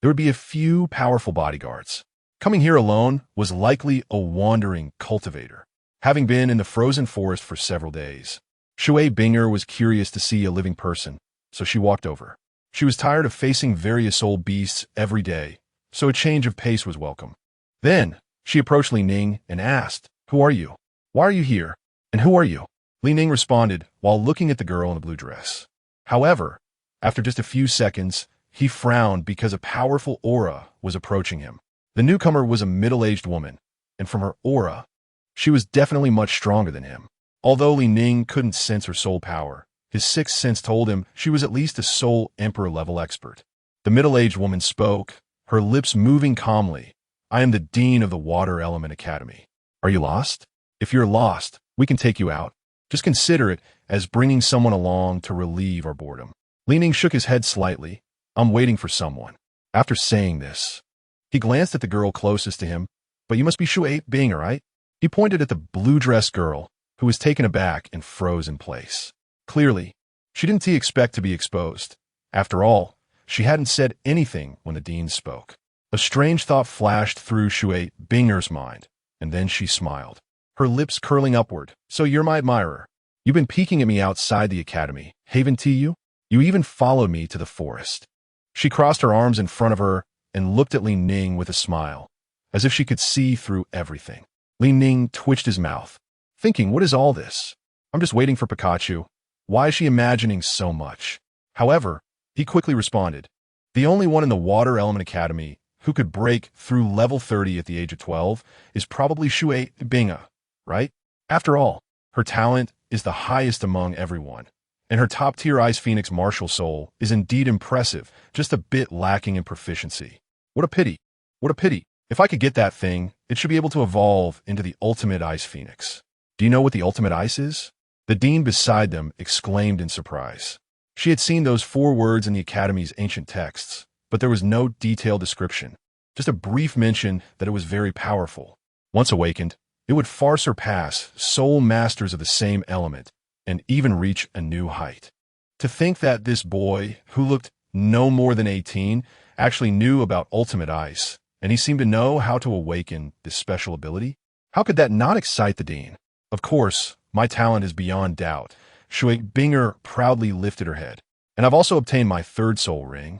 there would be a few powerful bodyguards. Coming here alone was likely a wandering cultivator, having been in the frozen forest for several days. Shui Binger was curious to see a living person, so she walked over. She was tired of facing various soul beasts every day, so a change of pace was welcome. Then, she approached Ning and asked, "Who are you? Why are you here? And who are you?" Ning responded while looking at the girl in the blue dress. However, after just a few seconds, he frowned because a powerful aura was approaching him. The newcomer was a middle-aged woman, and from her aura, she was definitely much stronger than him. Although Ning couldn't sense her soul power, his sixth sense told him she was at least a soul emperor-level expert. The middle-aged woman spoke, her lips moving calmly. "I am the Dean of the Water Element Academy. Are you lost? If you're lost, we can take you out. Just consider it as bringing someone along to relieve our boredom." Ning shook his head slightly. "I'm waiting for someone." After saying this, he glanced at the girl closest to him. "But you must be Shui Binger, right?" He pointed at the blue-dressed girl, who was taken aback and froze in place. Clearly, she didn't expect to be exposed. After all, she hadn't said anything when the Dean spoke. A strange thought flashed through Shui Binger's mind, and then she smiled, her lips curling upward. "So you're my admirer. You've been peeking at me outside the academy. Haven to you? You even followed me to the forest." She crossed her arms in front of her and looked at Ning with a smile, as if she could see through everything. Ning twitched his mouth, thinking, what is all this? I'm just waiting for Pikachu. Why is she imagining so much? However, he quickly responded, the only one in the Water Element Academy who could break through level 30 at the age of 12 is probably Shui Binger, right? After all, her talent is the highest among everyone, and her top-tier Ice Phoenix martial soul is indeed impressive, just a bit lacking in proficiency. What a pity. What a pity. If I could get that thing, it should be able to evolve into the ultimate Ice Phoenix. Do you know what the ultimate ice is? The dean beside them exclaimed in surprise. She had seen those 4 words in the Academy's ancient texts, but there was no detailed description, just a brief mention that it was very powerful. Once awakened, it would far surpass soul masters of the same element and even reach a new height. To think that this boy, who looked no more than 18, actually knew about ultimate ice, and he seemed to know how to awaken this special ability? How could that not excite the dean? Of course, my talent is beyond doubt. Shui Binger proudly lifted her head. And I've also obtained my 3rd soul ring.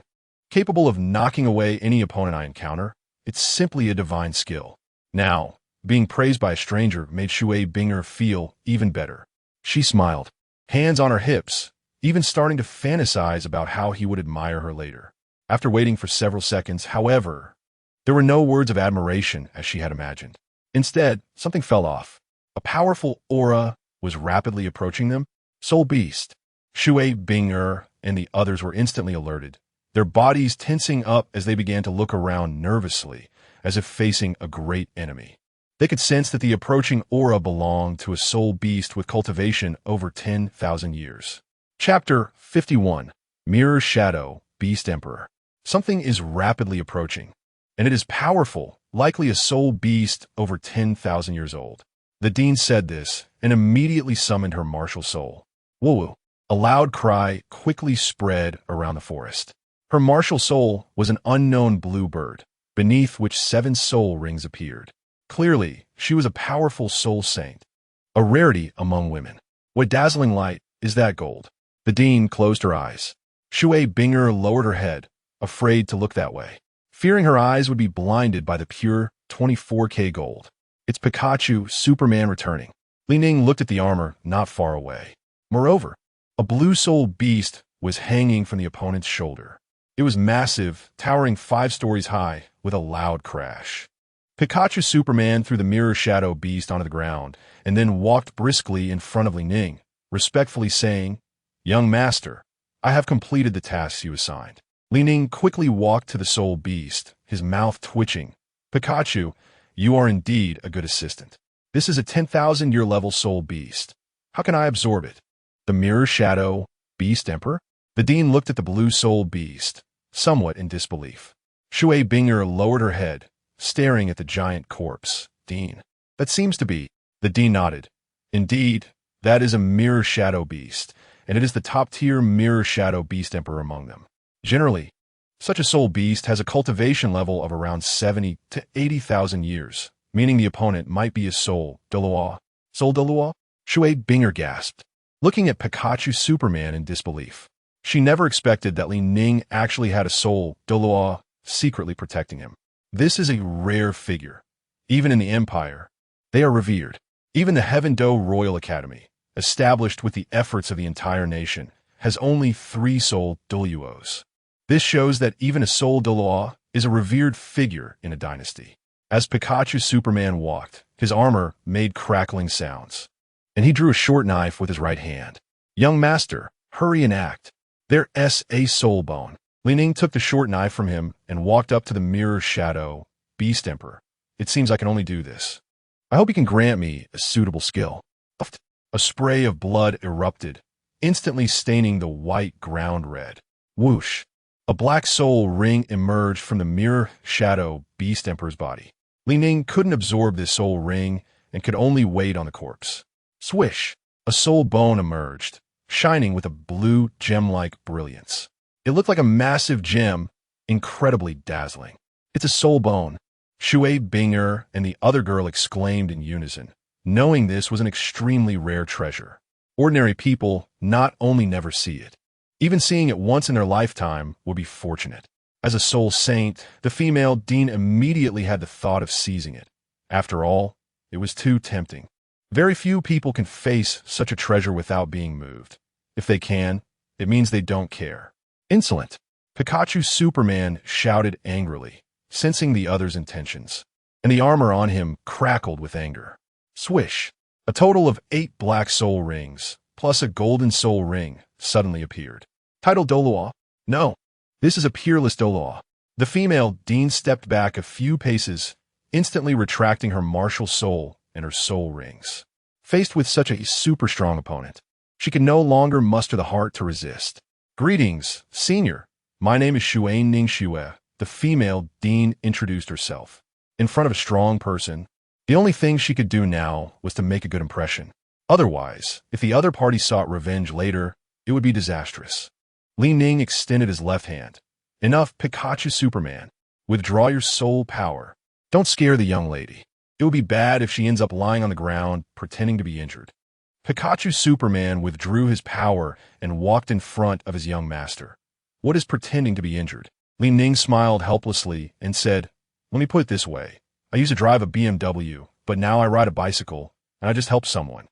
Capable of knocking away any opponent I encounter, it's simply a divine skill. Now, being praised by a stranger made Shui Binger feel even better. She smiled, hands on her hips, even starting to fantasize about how he would admire her later. After waiting for several seconds, however, there were no words of admiration as she had imagined. Instead, something fell off. A powerful aura was rapidly approaching them. Soul Beast. Shui Binger and the others were instantly alerted, their bodies tensing up as they began to look around nervously, as if facing a great enemy. They could sense that the approaching aura belonged to a soul beast with cultivation over 10,000 years. Chapter 51. Mirror Shadow, Beast Emperor. Something is rapidly approaching, and it is powerful, likely a soul beast over 10,000 years old. The dean said this and immediately summoned her martial soul. Woo! A loud cry quickly spread around the forest. Her martial soul was an unknown blue bird, beneath which 7 soul rings appeared. Clearly, she was a powerful soul saint, a rarity among women. What dazzling light is that gold? The dean closed her eyes. Shui Binger lowered her head, afraid to look that way, fearing her eyes would be blinded by the pure 24K gold. It's Pikachu, Superman returning. Ning looked at the armor not far away. Moreover, a blue soul beast was hanging from the opponent's shoulder. It was massive, towering 5 stories high, with a loud crash. Pikachu Superman threw the mirror shadow beast onto the ground, and then walked briskly in front of Ning, respectfully saying, "Young master, I have completed the tasks you assigned." Ning quickly walked to the soul beast, his mouth twitching. "Pikachu, you are indeed a good assistant. This is a 10,000-year level soul beast. How can I absorb it?" The mirror shadow beast emperor? The dean looked at the blue soul beast, somewhat in disbelief. Shui Binger lowered her head, staring at the giant corpse. "Dean, that seems to be..." The dean nodded. "Indeed, that is a mirror shadow beast, and it is the top-tier mirror shadow beast emperor among them. Generally, such a soul beast has a cultivation level of around 70 to 80,000 years, meaning the opponent might be a soul Douluo. Soul Douluo? Shui Binger gasped, looking at Pikachu Superman in disbelief. She never expected that Ning actually had a soul Douluo secretly protecting him. This is a rare figure. Even in the Empire, they are revered. Even the Heaven Do Royal Academy, established with the efforts of the entire nation, has only 3 soul Douluos. This shows that even a soul Douluo is a revered figure in a dynasty. As Pikachu Superman walked, his armor made crackling sounds, and he drew a short knife with his right hand. "Young master, hurry and act. There's a soul bone." Ning took the short knife from him and walked up to the mirror shadow beast emperor. "It seems I can only do this. I hope you can grant me a suitable skill." A spray of blood erupted, instantly staining the white ground red. Whoosh! A black soul ring emerged from the mirror shadow beast emperor's body. Ning couldn't absorb this soul ring and could only wait on the corpse. Swish! A soul bone emerged, shining with a blue gem-like brilliance. It looked like a massive gem, incredibly dazzling. "It's a soul bone," Shui Binger and the other girl exclaimed in unison, knowing this was an extremely rare treasure. Ordinary people not only never see it, even seeing it once in their lifetime would be fortunate. As a soul saint, the female dean immediately had the thought of seizing it. After all, it was too tempting. Very few people can face such a treasure without being moved. If they can, it means they don't care. "Insolent!" Pikachu Superman shouted angrily, sensing the other's intentions, and the armor on him crackled with anger. Swish! A total of 8 black soul rings, plus a golden soul ring, suddenly appeared. "Title Douluo? No, this is a peerless Douluo." The female dean stepped back a few paces, instantly retracting her martial soul and her soul rings. Faced with such a super strong opponent, she could no longer muster the heart to resist. "Greetings, Senior. My name is Ning," the female dean introduced herself. In front of a strong person, the only thing she could do now was to make a good impression. Otherwise, if the other party sought revenge later, it would be disastrous. Ning extended his left hand. "Enough, Pikachu Superman. Withdraw your soul power. Don't scare the young lady. It would be bad if she ends up lying on the ground, pretending to be injured." Pikachu Superman withdrew his power and walked in front of his young master. "What is pretending to be injured?" Ning smiled helplessly and said, "Let me put it this way. I used to drive a BMW, but now I ride a bicycle, and I just help someone."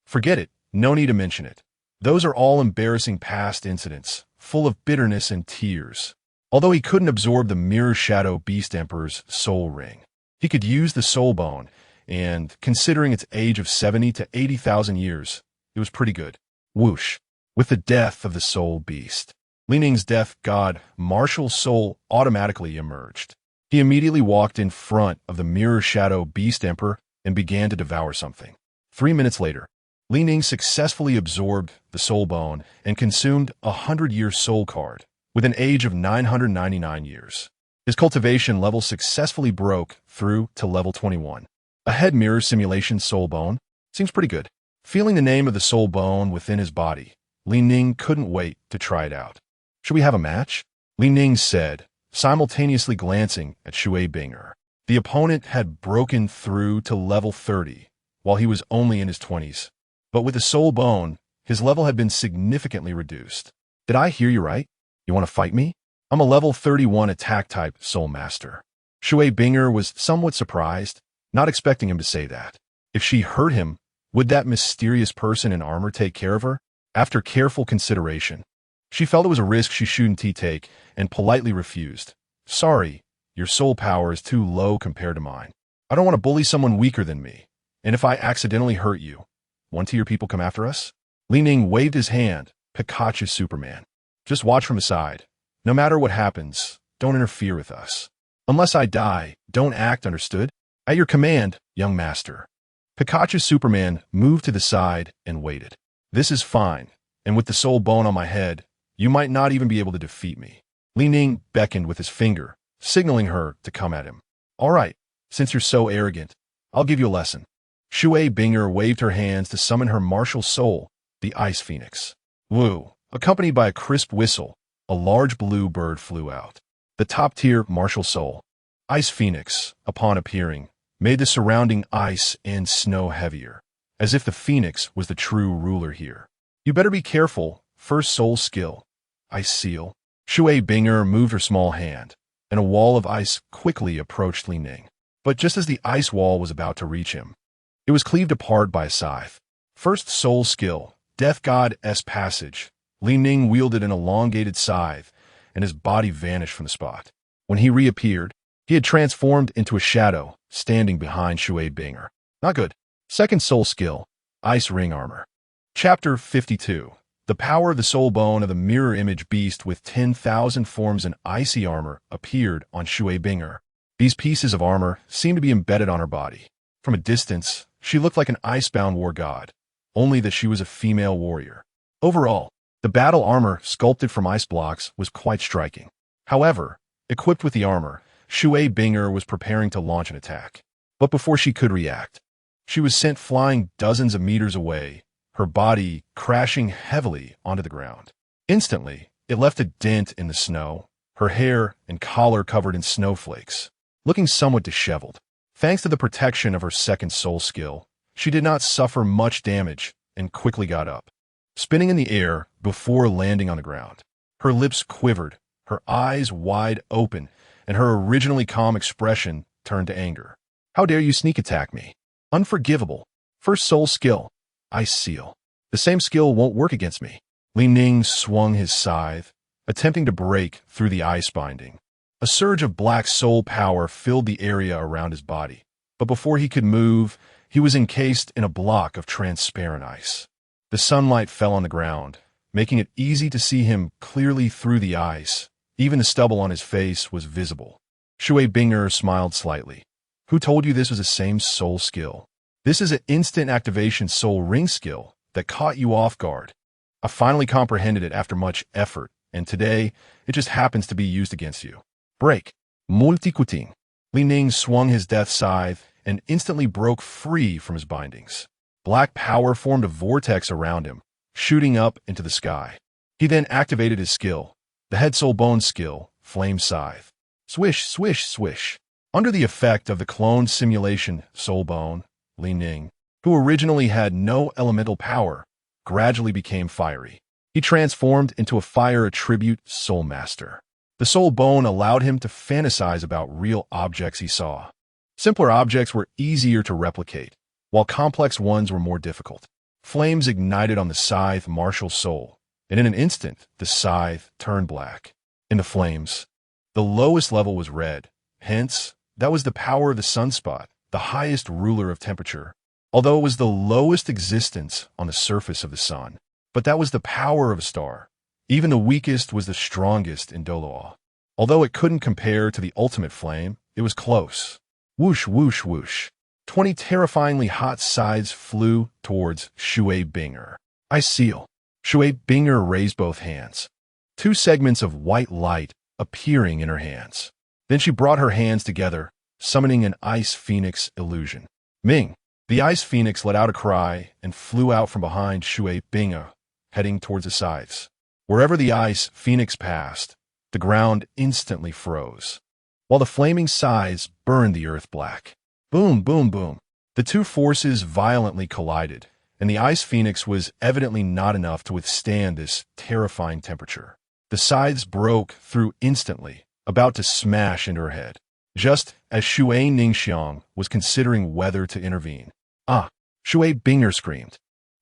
"Forget it. No need to mention it. Those are all embarrassing past incidents, full of bitterness and tears." Although he couldn't absorb the Mirror Shadow Beast Emperor's soul ring, he could use the soul bone, and, considering its age of 70 to 80,000 years, it was pretty good. Whoosh! With the death of the soul beast, Ning's death god, martial soul, automatically emerged. He immediately walked in front of the Mirror Shadow Beast Emperor and began to devour something. 3 minutes later, Ning successfully absorbed the soul bone and consumed a 100-year soul card with an age of 999 years. His cultivation level successfully broke through to level 21. A head mirror simulation soul bone seems pretty good. Feeling the name of the soul bone within his body, Ning couldn't wait to try it out. "Should we have a match?" Ning said, simultaneously glancing at Shui Binger. The opponent had broken through to level 30, while he was only in his 20s. But with the soul bone, his level had been significantly reduced. "Did I hear you right? You want to fight me? I'm a level 31 attack type soul master." Shui Binger was somewhat surprised, not expecting him to say that. If she hurt him, would that mysterious person in armor take care of her? After careful consideration, she felt it was a risk she shouldn't take and politely refused. "Sorry, your soul power is too low compared to mine. I don't want to bully someone weaker than me. And if I accidentally hurt you, want to your people come after us?" Ning waved his hand, "Pikachu Superman. Just watch from the side. No matter what happens, don't interfere with us. Unless I die, don't act, understood? At your command, young master." Pikachu Superman moved to the side and waited. "This is fine, and with the soul bone on my head, you might not even be able to defeat me." Ning beckoned with his finger, signaling her to come at him. "All right, since you're so arrogant, I'll give you a lesson." Shui Binger waved her hands to summon her martial soul, the Ice Phoenix. Woo! Accompanied by a crisp whistle, a large blue bird flew out. The top-tier martial soul, Ice Phoenix, upon appearing, made the surrounding ice and snow heavier, as if the Phoenix was the true ruler here. "You better be careful. First soul skill, Ice Seal." Shui Binger moved her small hand, and a wall of ice quickly approached Ning. But just as the ice wall was about to reach him, it was cleaved apart by a scythe. First soul skill, Death God's Passage. Ning wielded an elongated scythe, and his body vanished from the spot. When he reappeared, he had transformed into a shadow, standing behind Shui Binger. Not good. Second soul skill, Ice Ring Armor. Chapter 52. The power of the soul bone of the mirror image beast with 10,000 forms and icy armor appeared on Shui Binger. These pieces of armor seemed to be embedded on her body. From a distance, she looked like an icebound war god, only that she was a female warrior. Overall, the battle armor sculpted from ice blocks was quite striking. However, equipped with the armor, Shui Binger was preparing to launch an attack. But before she could react, she was sent flying dozens of meters away, her body crashing heavily onto the ground. Instantly, it left a dent in the snow, her hair and collar covered in snowflakes, looking somewhat disheveled. Thanks to the protection of her second soul skill, she did not suffer much damage and quickly got up, spinning in the air before landing on the ground. Her lips quivered, her eyes wide open, and her originally calm expression turned to anger. "How dare you sneak attack me? Unforgivable. First soul skill, Ice Seal. The same skill won't work against me." Ning swung his scythe, attempting to break through the ice binding. A surge of black soul power filled the area around his body, but before he could move, he was encased in a block of transparent ice. The sunlight fell on the ground, making it easy to see him clearly through the ice. Even the stubble on his face was visible. Shui Binger smiled slightly. "Who told you this was the same soul skill?" This is an instant activation soul ring skill that caught you off guard. I finally comprehended it after much effort, and today, it just happens to be used against you. Break. Multikuting. Ning swung his death scythe and instantly broke free from his bindings. Black power formed a vortex around him, shooting up into the sky. He then activated his skill, the head soul bone skill, Flame Scythe. Swish, swish, swish. Under the effect of the clone simulation soul bone, Ning, who originally had no elemental power, gradually became fiery. He transformed into a fire attribute soul master. The soul bone allowed him to fantasize about real objects he saw. Simpler objects were easier to replicate, while complex ones were more difficult. Flames ignited on the scythe martial soul, and in an instant, the scythe turned black. In the flames, the lowest level was red. Hence, that was the power of the sunspot, the highest ruler of temperature. Although it was the lowest existence on the surface of the sun, but that was the power of a star. Even the weakest was the strongest in Douluo. Although it couldn't compare to the ultimate flame, it was close. Whoosh, whoosh, whoosh. 20 terrifyingly hot scythes flew towards Shui Binger. I seal. Shui Binger raised both hands. 2 segments of white light appearing in her hands. Then she brought her hands together, summoning an ice phoenix illusion. Ming. The ice phoenix let out a cry and flew out from behind Shui Binger, heading towards the scythes. Wherever the ice phoenix passed, the ground instantly froze, while the flaming scythes burned the earth black. Boom, boom, boom. The 2 forces violently collided, and the ice phoenix was evidently not enough to withstand this terrifying temperature. The scythes broke through instantly, about to smash into her head, just as Shui Ningxiang was considering whether to intervene. Ah! Shui Binger screamed,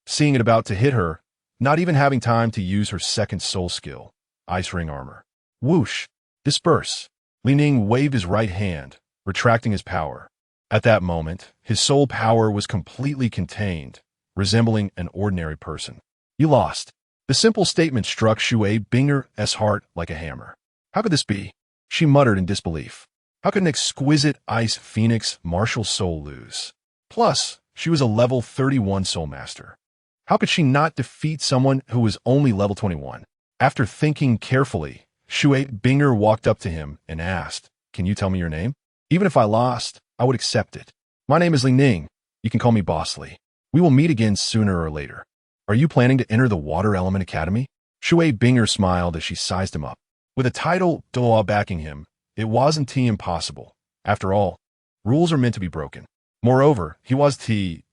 seeing it about to hit her, not even having time to use her second soul skill, Ice Ring Armor. Whoosh! Disperse! Li Ning waved his right hand, retracting his power. At that moment, his soul power was completely contained, resembling an ordinary person. You lost. The simple statement struck Shui Binger's heart like a hammer. How could this be? She muttered in disbelief. How could an exquisite ice phoenix martial soul lose? Plus, she was a level 31 soul master. How could she not defeat someone who was only level 21? After thinking carefully, Shui Binger walked up to him and asked, "Can you tell me your name? Even if I lost, I would accept it. My name is Ning. You can call me Boss Li. We will meet again sooner or later. Are you planning to enter the Water Element Academy?" Shui Binger smiled as she sized him up. With a title Douluo backing him, it wasn't impossible. After all, rules are meant to be broken. Moreover, he was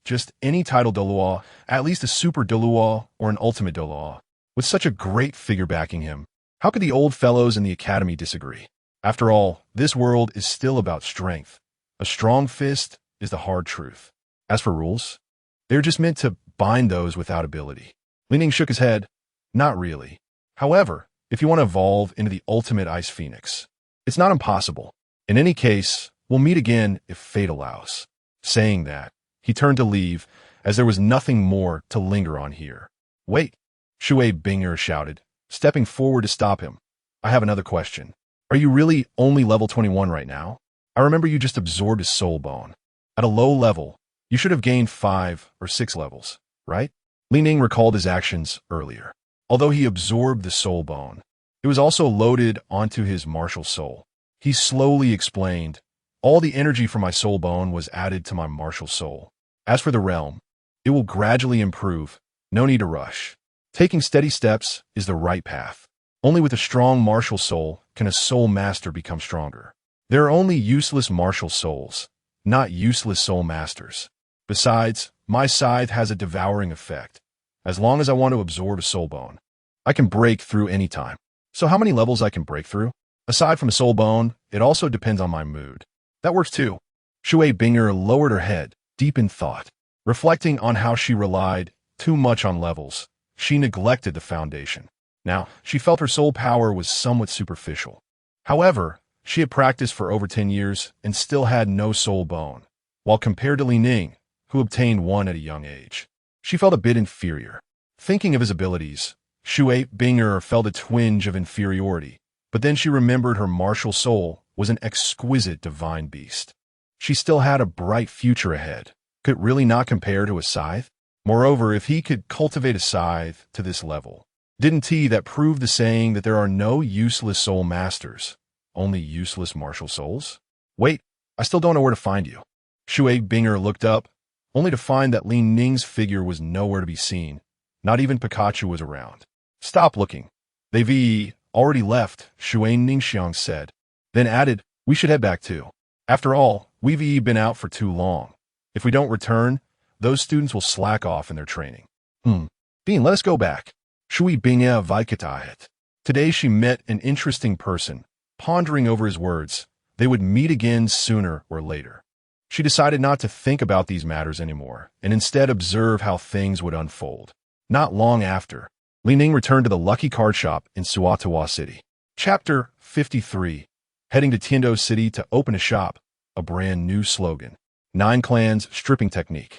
just any title Douluo, at least a Super Douluo or an Ultimate Douluo. With such a great figure backing him, how could the old fellows in the academy disagree? After all, this world is still about strength. A strong fist is the hard truth. As for rules, they're just meant to bind those without ability. Li Ning shook his head. Not really. However, if you want to evolve into the ultimate Ice Phoenix, it's not impossible. In any case, we'll meet again if fate allows. Saying that, he turned to leave, as there was nothing more to linger on here. Wait, Shui Binger shouted, stepping forward to stop him. I have another question. Are you really only level 21 right now? I remember you just absorbed his soul bone. At a low level, you should have gained 5 or 6 levels, right? Li Ning recalled his actions earlier. Although he absorbed the soul bone, it was also loaded onto his martial soul. He slowly explained, all the energy from my soul bone was added to my martial soul. As for the realm, it will gradually improve. No need to rush. Taking steady steps is the right path. Only with a strong martial soul can a soul master become stronger. There are only useless martial souls, not useless soul masters. Besides, my scythe has a devouring effect. As long as I want to absorb a soul bone, I can break through any time. So how many levels I can break through? Aside from a soul bone, it also depends on my mood. That works too. Shui Binger lowered her head, deep in thought. Reflecting on how she relied too much on levels, she neglected the foundation. Now, she felt her soul power was somewhat superficial. However, she had practiced for over 10 years and still had no soul bone, while compared to Li Ning, who obtained one at a young age, she felt a bit inferior. Thinking of his abilities, Shui Binger felt a twinge of inferiority, but then she remembered her martial soul was an exquisite divine beast. She still had a bright future ahead. Could it really not compare to a scythe? Moreover, if he could cultivate a scythe to this level, didn't that prove the saying that there are no useless soul masters, only useless martial souls? Wait, I still don't know where to find you. Shui Binger looked up, only to find that Li Ning's figure was nowhere to be seen. Not even Pikachu was around. Stop looking. They've already left, Shui Ningxiang said, then added, we should head back too. After all, we've been out for too long. If we don't return, those students will slack off in their training. Bean, let us go back. Shui Binga Vaikatahet. Today she met an interesting person, pondering over his words. They would meet again sooner or later. She decided not to think about these matters anymore, and instead observe how things would unfold. Not long after, Li Ning returned to the Lucky Card Shop in Suatawa City. Chapter 53. Heading to Tiando City to open a shop, a brand new slogan. 9 Clans Stripping Technique.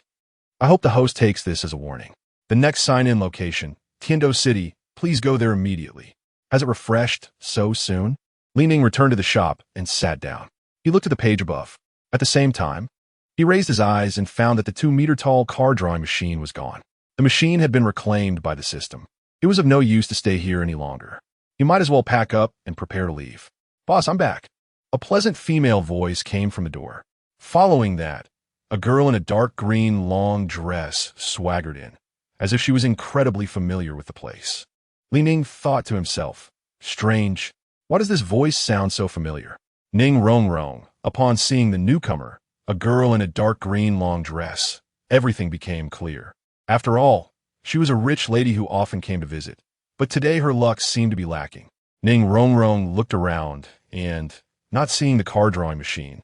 I hope the host takes this as a warning. The next sign-in location, Tiando City, please go there immediately. Has it refreshed so soon? Li Ning returned to the shop and sat down. He looked at the page above. At the same time, he raised his eyes and found that the 2-meter-tall card drawing machine was gone. The machine had been reclaimed by the system. It was of no use to stay here any longer. He might as well pack up and prepare to leave. Boss, I'm back. A pleasant female voice came from the door. Following that, a girl in a dark green long dress swaggered in, as if she was incredibly familiar with the place. Li Ning thought to himself, strange, why does this voice sound so familiar? Ning Rong. Upon seeing the newcomer, a girl in a dark green long dress, everything became clear. After all, she was a rich lady who often came to visit, but today her luck seemed to be lacking. Ning Rong looked around and, not seeing the card drawing machine,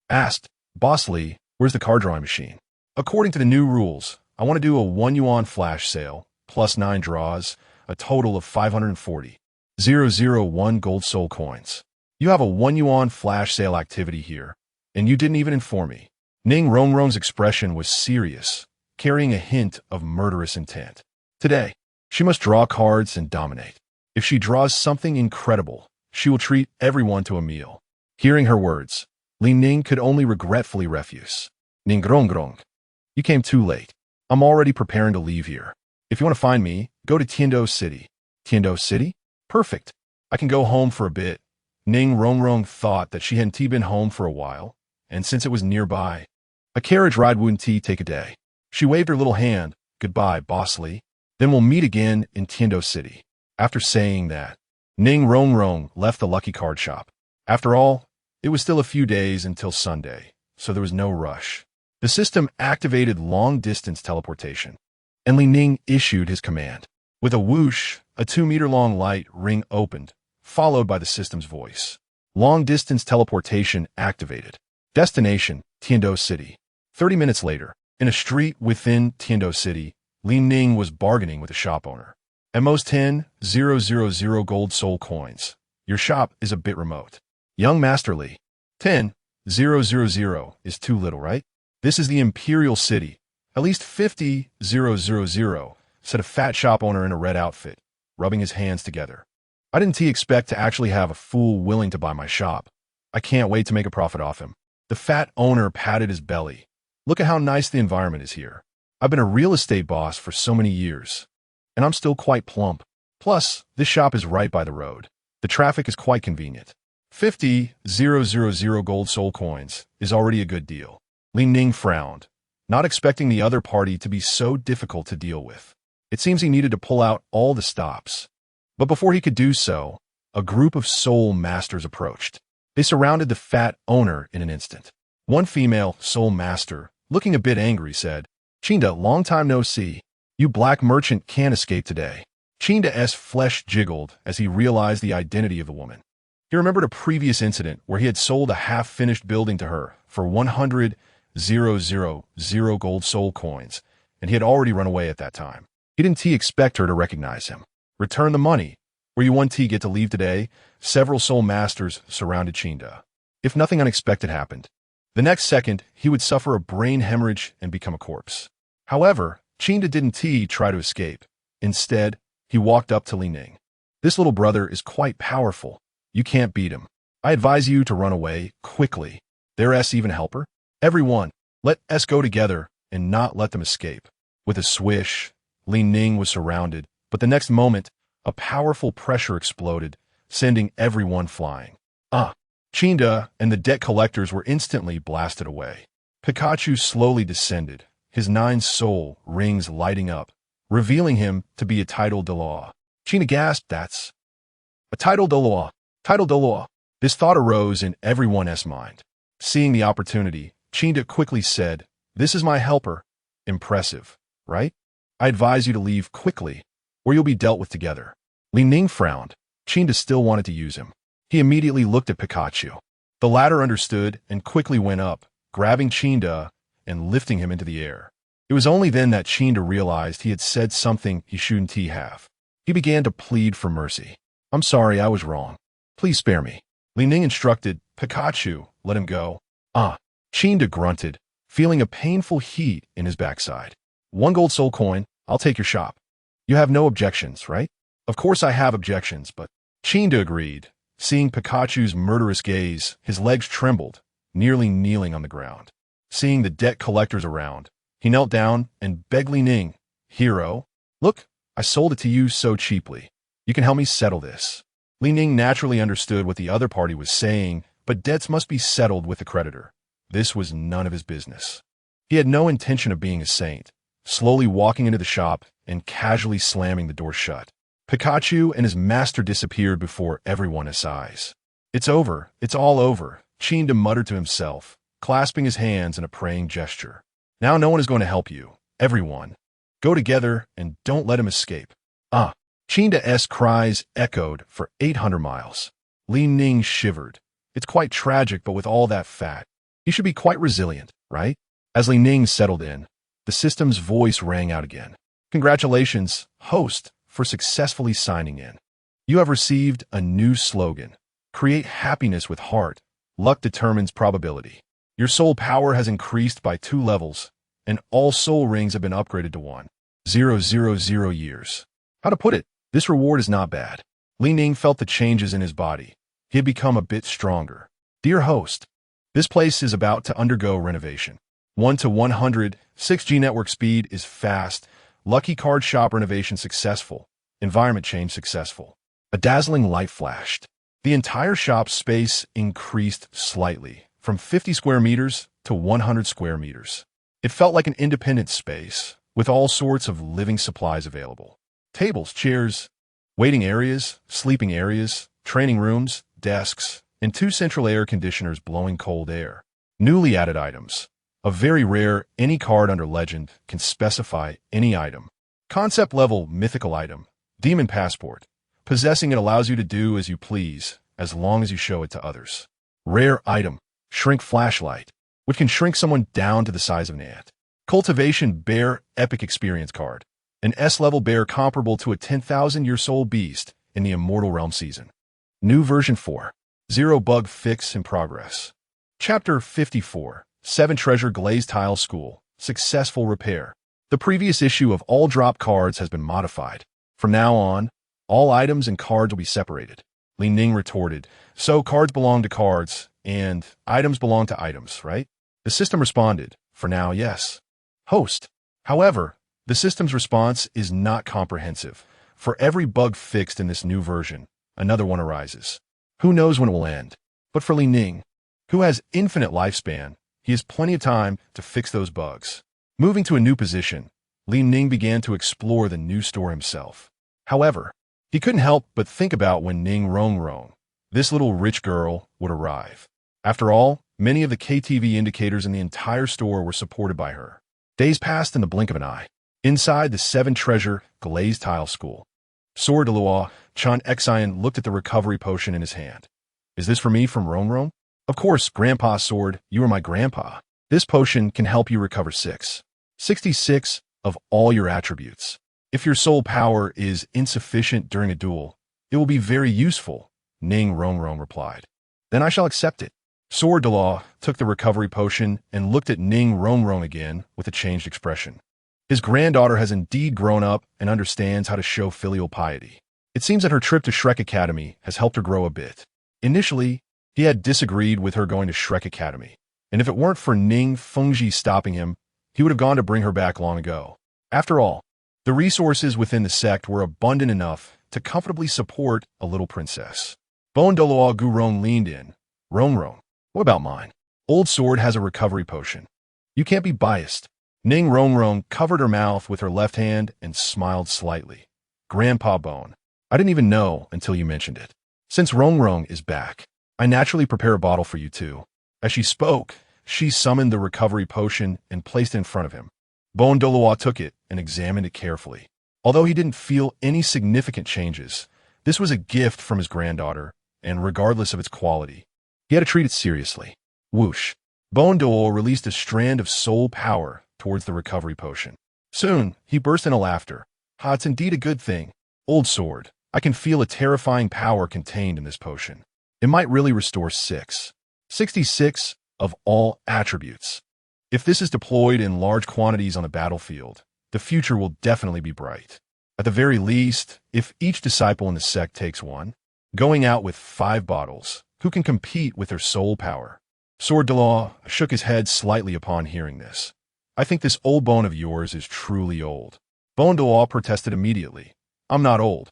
asked, Boss Li, where's the card drawing machine? According to the new rules, I want to do a 1 yuan flash sale, plus 9 draws, a total of 540,001 gold soul coins. You have a 1 yuan flash sale activity here, and you didn't even inform me. Ning Rong's expression was serious, carrying a hint of murderous intent. Today, she must draw cards and dominate. If she draws something incredible, she will treat everyone to a meal. Hearing her words, Li Ning could only regretfully refuse. Ning Rong, you came too late. I'm already preparing to leave here. If you want to find me, go to Tiando City. Tiando City? Perfect. I can go home for a bit. Ning Rong thought that she hadn't been home for a while, and since it was nearby, a carriage ride wouldn't take a day. She waved her little hand, goodbye, Boss Li. Then we'll meet again in Tiando City. After saying that, Ning Rong left the Lucky Card Shop. After all, it was still a few days until Sunday, so there was no rush. The system activated long-distance teleportation, and Li Ning issued his command. With a whoosh, a 2-meter-long light ring opened, followed by the system's voice. Long-distance teleportation activated. Destination, Tiando City. 30 minutes later, in a street within Tiando City, Li Ning was bargaining with the shop owner. At most 10,000 gold soul coins. Your shop is a bit remote. Young Master Li, 10,000 is too little, right? This is the Imperial City. At least 50,000, said a fat shop owner in a red outfit, rubbing his hands together. I didn't expect to actually have a fool willing to buy my shop. I can't wait to make a profit off him. The fat owner patted his belly. Look at how nice the environment is here. I've been a real estate boss for so many years, and I'm still quite plump. Plus, this shop is right by the road. The traffic is quite convenient. 50,000 gold soul coins is already a good deal. Li Ning frowned, not expecting the other party to be so difficult to deal with. It seems he needed to pull out all the stops. But before he could do so, a group of soul masters approached. They surrounded the fat owner in an instant. One female soul master, looking a bit angry, said, Chinda, long time no see. You black merchant can't escape today. Chinda's flesh jiggled as he realized the identity of the woman. He remembered a previous incident where he had sold a half-finished building to her for 100,000 gold soul coins, and he had already run away at that time. He didn't expect her to recognize him. Return the money. Were you one get to leave today? Several soul masters surrounded Chinda. If nothing unexpected happened, the next second he would suffer a brain hemorrhage and become a corpse. However, Chinda didn't try to escape. Instead, he walked up to Li Ning. This little brother is quite powerful. You can't beat him. I advise you to run away quickly. There's even helper. Everyone, let us go together. and not let them escape. With a swish, Ning was surrounded, but the next moment, a powerful pressure exploded, sending everyone flying. Chinda and the debt collectors were instantly blasted away. Pikachu slowly descended, his 9 soul rings lighting up, revealing him to be a title Douluo. Chinda gasped, "That's a title Douluo! Title Douluo!" This thought arose in everyone's mind. Seeing the opportunity, Chinda quickly said, "This is my helper." Impressive, right? I advise you to leave quickly, or you'll be dealt with together. Ning frowned. Chinda still wanted to use him. He immediately looked at Pikachu. The latter understood and quickly went up, grabbing Chinda and lifting him into the air. It was only then that Chinda realized he had said something he shouldn't have. He began to plead for mercy. "I'm sorry, I was wrong. Please spare me." Ning instructed, "Pikachu, let him go." Chinda grunted, feeling a painful heat in his backside. "1 gold soul coin, I'll take your shop. You have no objections, right?" "Of course I have objections, but..." Chinda agreed. Seeing Pikachu's murderous gaze, his legs trembled, nearly kneeling on the ground. Seeing the debt collectors around, he knelt down and begged Ning, "Hero, look, I sold it to you so cheaply. You can help me settle this." Ning naturally understood what the other party was saying, but debts must be settled with the creditor. This was none of his business. He had no intention of being a saint, slowly walking into the shop and casually slamming the door shut. Pikachu and his master disappeared before everyone's eyes. "It's over, it's all over," Chinda muttered to himself, clasping his hands in a praying gesture. "Now no one is going to help you. Everyone, go together and don't let him escape." Chinda's cries echoed for 800 miles. Ning shivered. "It's quite tragic, but with all that fat, he should be quite resilient, right?" As Ning settled in, the system's voice rang out again. "Congratulations, host, for successfully signing in. You have received a new slogan. Create happiness with heart. Luck determines probability. Your soul power has increased by 2 levels, and all soul rings have been upgraded to 1,000 years. How to put it? This reward is not bad." Ning felt the changes in his body. He had become a bit stronger. "Dear host, this place is about to undergo renovation. 1 to 100, 6G network speed is fast. Lucky card shop renovation successful. Environment change successful." A dazzling light flashed. The entire shop's space increased slightly, from 50 square meters to 100 square meters. It felt like an independent space, with all sorts of living supplies available. Tables, chairs, waiting areas, sleeping areas, training rooms, desks, and 2 central air conditioners blowing cold air. Newly added items. A very rare, any card under legend can specify any item. Concept level mythical item. Demon passport. Possessing it allows you to do as you please, as long as you show it to others. Rare item. Shrink flashlight, which can shrink someone down to the size of an ant. Cultivation bear epic experience card. An S-level bear comparable to a 10,000-year-soul beast in the Immortal Realm season. New version 4.0 bug fix in progress. Chapter 54. 7 Treasure Glazed Tile School. Successful repair. The previous issue of all drop cards has been modified. From now on, all items and cards will be separated. Ning retorted, "So cards belong to cards, and items belong to items, right?" The system responded, "For now, yes." Host. However, the system's response is not comprehensive. For every bug fixed in this new version, another one arises. Who knows when it will end? But for Ning, who has infinite lifespan, he has plenty of time to fix those bugs. Moving to a new position, Ning began to explore the new store himself. However, he couldn't help but think about when Ning Rong, this little rich girl, would arrive. After all, many of the KTV indicators in the entire store were supported by her. Days passed in the blink of an eye. Inside the 7 Treasure Glazed Tile School. Sword Douluo, Chan Xian looked at the recovery potion in his hand. "Is this for me from Rong?" "Of course, Grandpa Sword, you are my grandpa. This potion can help you recover 66 of all your attributes. If your soul power is insufficient during a duel, it will be very useful," Ning Rong replied. "Then I shall accept it." Sword Douluo took the recovery potion and looked at Ning Rong again with a changed expression. His granddaughter has indeed grown up and understands how to show filial piety. It seems that her trip to Shrek Academy has helped her grow a bit. Initially, he had disagreed with her going to Shrek Academy, and if it weren't for Ning Fengji stopping him, he would have gone to bring her back long ago. After all, the resources within the sect were abundant enough to comfortably support a little princess. Bon Douluo Gurong leaned in. Rong, what about mine? Old Sword has a recovery potion. You can't be biased. Ning Rong covered her mouth with her left hand and smiled slightly. Grandpa Bone, I didn't even know until you mentioned it. Since Rong is back, I naturally prepare a bottle for you too. As she spoke, she summoned the recovery potion and placed it in front of him. Bon Douluo took it and examined it carefully. Although he didn't feel any significant changes, this was a gift from his granddaughter, and regardless of its quality, he had to treat it seriously. Whoosh! Bon Douluo released a strand of soul power towards the recovery potion. Soon, he burst into laughter. Ha, it's indeed a good thing. Old Sword, I can feel a terrifying power contained in this potion. It might really restore 66 of all attributes. If this is deployed in large quantities on the battlefield, the future will definitely be bright. At the very least, if each disciple in the sect takes one, going out with 5 bottles, who can compete with their soul power? Sword Douluo shook his head slightly upon hearing this. I think this old bone of yours is truly old. Bon Douluo protested immediately. I'm not old.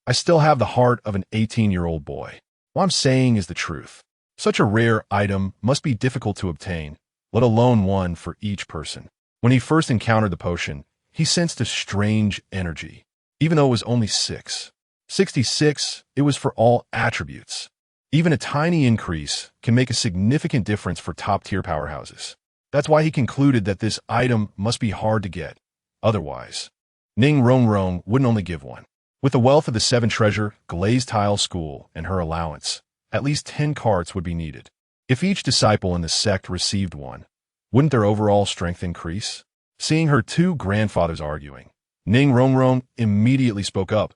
I still have the heart of an 18-year-old boy. What I'm saying is the truth. Such a rare item must be difficult to obtain, let alone one for each person. When he first encountered the potion, he sensed a strange energy. Even though it was only 66, it was for all attributes. Even a tiny increase can make a significant difference for top-tier powerhouses. That's why he concluded that this item must be hard to get. Otherwise, Ning Rong wouldn't only give one. With the wealth of the 7 treasure, glazed tile school, and her allowance, at least 10 carts would be needed. If each disciple in the sect received one, wouldn't their overall strength increase? Seeing her 2 grandfathers arguing, Ning Rong immediately spoke up.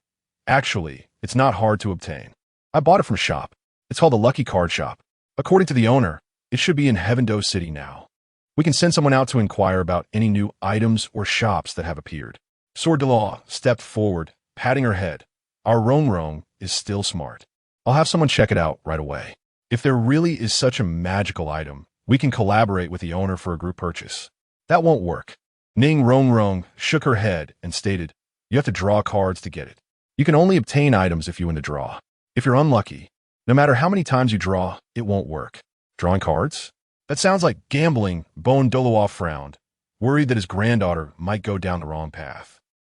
Actually, it's not hard to obtain. I bought it from a shop. It's called the Lucky Card Shop. According to the owner, it should be in Heavendoe City now. We can send someone out to inquire about any new items or shops that have appeared. Sword Douluo stepped forward, patting her head. Our Rong is still smart. I'll have someone check it out right away. If there really is such a magical item, we can collaborate with the owner for a group purchase. That won't work. Ning Rong shook her head and stated, you have to draw cards to get it. You can only obtain items if you win the draw. If you're unlucky, no matter how many times you draw, it won't work. Drawing cards? That sounds like gambling. Bon Douluo frowned, worried that his granddaughter might go down the wrong path.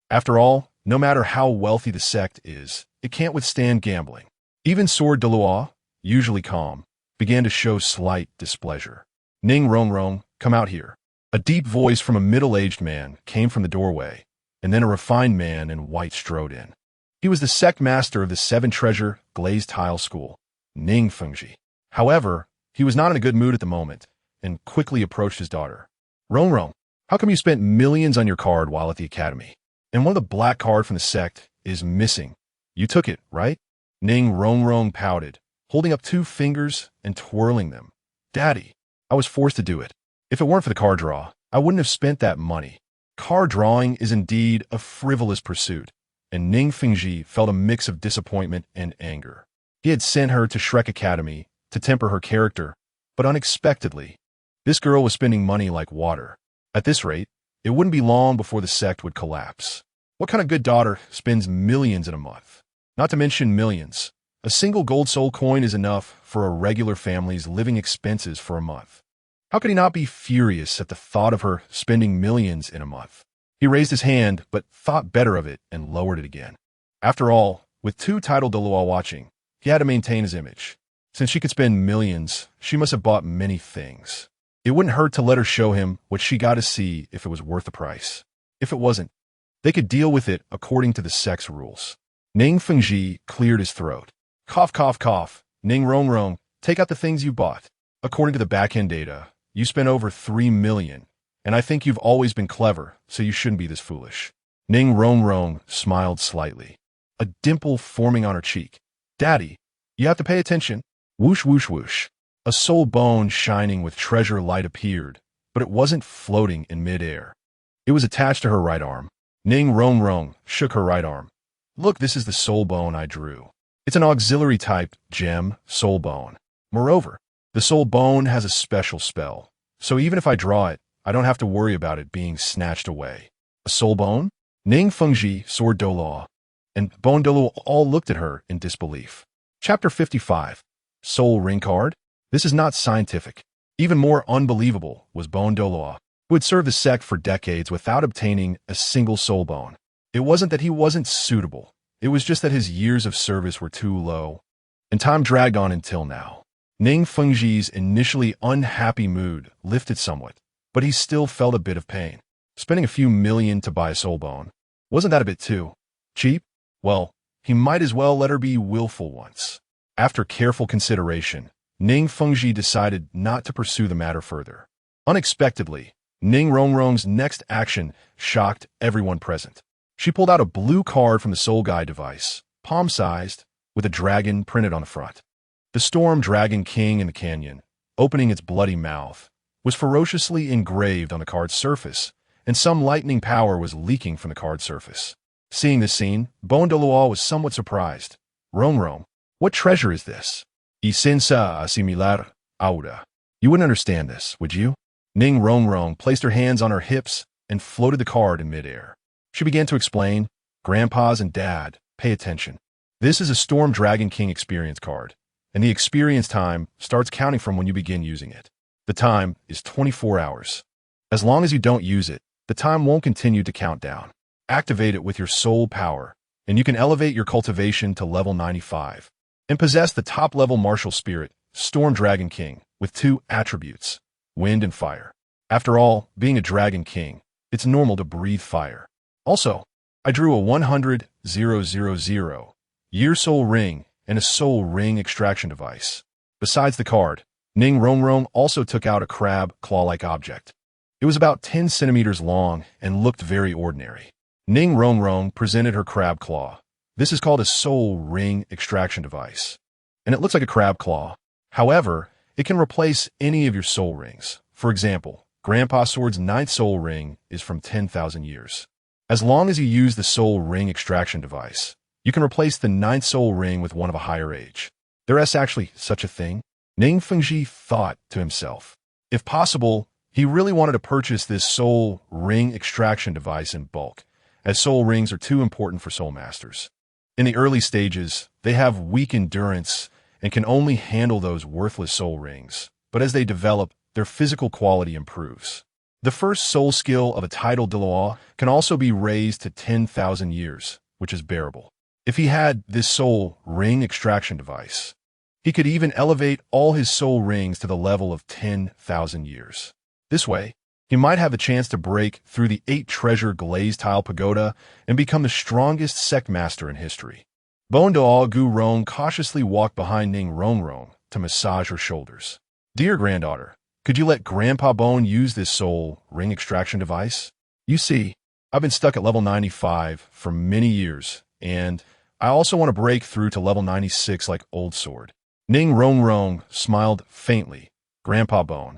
After all, no matter how wealthy the sect is, it can't withstand gambling. Even Sword Douluo, usually calm, began to show slight displeasure. Ning Rong, come out here. A deep voice from a middle-aged man came from the doorway, and then a refined man in white strode in. He was the sect master of the 7 treasure glazed tile school, Ning Fengji. However, he was not in a good mood at the moment, and quickly approached his daughter. Rong, how come you spent millions on your card while at the academy? And one of the black card from the sect is missing. You took it, right? Ning Rong pouted, holding up 2 fingers and twirling them. Daddy, I was forced to do it. If it weren't for the card draw, I wouldn't have spent that money. Card drawing is indeed a frivolous pursuit, and Ning Fengji felt a mix of disappointment and anger. He had sent her to Shrek Academy to temper her character, but unexpectedly, this girl was spending money like water. At this rate, it wouldn't be long before the sect would collapse. What kind of good daughter spends millions in a month? Not to mention millions. A single gold soul coin is enough for a regular family's living expenses for a month. How could he not be furious at the thought of her spending millions in a month? He raised his hand, but thought better of it and lowered it again. After all, with 2 titled Douluo watching, he had to maintain his image. Since she could spend millions, she must have bought many things. It wouldn't hurt to let her show him what she got to see if it was worth the price. If it wasn't, they could deal with it according to the sect's rules. Ning Fengji cleared his throat. Cough. Ning Rong, take out the things you bought. According to the back-end data, you spent over 3 million, and I think you've always been clever, so you shouldn't be this foolish. Ning Rong smiled slightly, a dimple forming on her cheek. Daddy, you have to pay attention. Whoosh. A soul bone shining with treasure light appeared, but it wasn't floating in midair. It was attached to her right arm. Ning Rong shook her right arm. Look, this is the soul bone I drew. It's an auxiliary type gem soul bone. Moreover, the soul bone has a special spell, so even if I draw it, I don't have to worry about it being snatched away. A soul bone? Ning Fengji soared Douluo, and Bone Douluo all looked at her in disbelief. Chapter 55. Soul Ring Card? This is not scientific. Even more unbelievable was Bone Douluo, who had served the sect for decades without obtaining a single soul bone. It wasn't that he wasn't suitable. It was just that his years of service were too low. And time dragged on until now. Ning Fengji's initially unhappy mood lifted somewhat, but he still felt a bit of pain. Spending a few million to buy a soul bone, wasn't that a bit too cheap? Well, he might as well let her be willful once. After careful consideration, Ning Fengji decided not to pursue the matter further. Unexpectedly, Ning Rongrong's next action shocked everyone present. She pulled out a blue card from the Soul Guide device, palm-sized, with a dragon printed on the front. The storm dragon king in the canyon, opening its bloody mouth, was ferociously engraved on the card's surface, and some lightning power was leaking from the card's surface. Seeing this scene, Bone Douluo was somewhat surprised. Rongrong, what treasure is this? Y sinsa asimilar aura. You wouldn't understand this, would you? Ning Rongrong placed her hands on her hips and floated the card in midair. She began to explain, Grandpas and Dad, pay attention. This is a Storm Dragon King experience card, and the experience time starts counting from when you begin using it. The time is 24 hours. As long as you don't use it, the time won't continue to count down. Activate it with your soul power, and you can elevate your cultivation to level 95, and possess the top-level martial spirit, Storm Dragon King, with 2 attributes, wind and fire. After all, being a Dragon King, it's normal to breathe fire. Also, I drew a 100,000 Year Soul Ring and a Soul Ring extraction device. Besides the card, Ning Rongrong also took out a crab claw-like object. It was about 10 centimeters long and looked very ordinary. Ning Rongrong presented her crab claw. This is called a Soul Ring extraction device, and it looks like a crab claw. However, it can replace any of your soul rings. For example, Grandpa Sword's 9th soul ring is from 10,000 years. As long as you use the Soul Ring extraction device, you can replace the 9th soul ring with one of a higher age. There is actually such a thing? Ning Fengji thought to himself. If possible, he really wanted to purchase this Soul Ring extraction device in bulk, as soul rings are too important for soul masters. In the early stages, they have weak endurance and can only handle those worthless soul rings, but as they develop, their physical quality improves. The first soul skill of a titled Douluo can also be raised to 10,000 years, which is bearable. If he had this Soul Ring extraction device, he could even elevate all his soul rings to the level of 10,000 years. This way, he might have a chance to break through the 8-treasure glazed tile pagoda and become the strongest sect master in history. Bone Douluo Rong cautiously walked behind Ning Rongrong to massage her shoulders. Dear granddaughter, could you let Grandpa Bone use this Soul Ring extraction device? You see, I've been stuck at level 95 for many years, and I also want to break through to level 96 like Old Sword. Ning Rongrong smiled faintly. Grandpa Bone,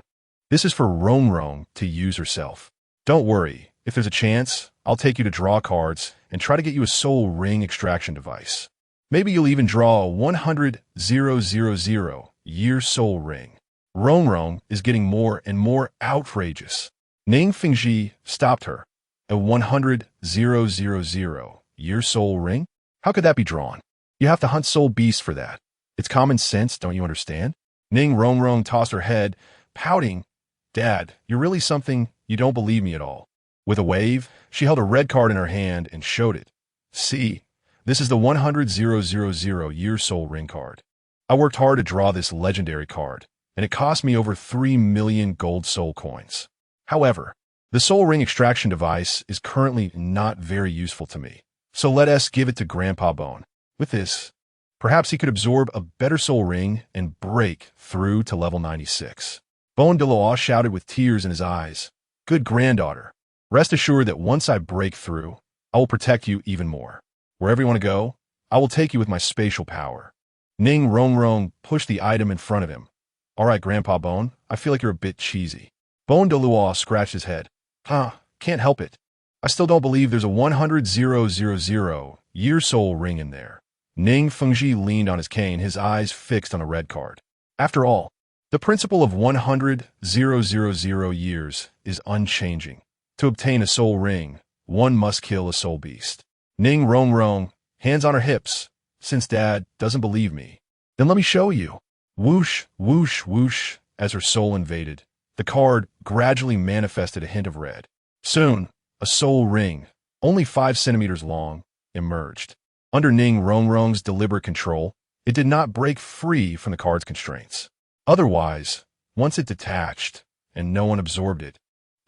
this is for Rongrong to use herself. Don't worry, if there's a chance, I'll take you to draw cards and try to get you a Soul Ring extraction device. Maybe you'll even draw a 100,000 Year Soul Ring. Rongrong is getting more and more outrageous. Ning Fengji stopped her. A 100,000 Year Soul Ring? How could that be drawn? You have to hunt soul beasts for that. It's common sense, don't you understand? Ning Rongrong tossed her head, pouting. Dad, you're really something, you don't believe me at all. With a wave, she held a red card in her hand and showed it. See, this is the 100,000 Year Soul Ring card. I worked hard to draw this legendary card, and it cost me over 3 million gold soul coins. However, the Soul Ring extraction device is currently not very useful to me, so let us give it to Grandpa Bone. With this, perhaps he could absorb a better soul ring and break through to level 96. Bone Douluo shouted with tears in his eyes. Good granddaughter, rest assured that once I break through, I will protect you even more. Wherever you want to go, I will take you with my spatial power. Ning Rongrong pushed the item in front of him. All right, Grandpa Bone, I feel like you're a bit cheesy. Bone Douluo scratched his head. Can't help it. I still don't believe there's a 100,000 Year Soul Ring in there. Ning Fengji leaned on his cane, his eyes fixed on a red card. After all, The principle of 100,000 years is unchanging. To obtain a soul ring, one must kill a soul beast. Ning rong rong, hands on her hips. Since Dad doesn't believe me, then let me show you. Whoosh, whoosh, whoosh, as her soul invaded. The card gradually manifested a hint of red. Soon, a soul ring, only 5 centimeters long, emerged. Under Ning rong rong's deliberate control, it did not break free from the card's constraints. Otherwise, once it detached, and no one absorbed it,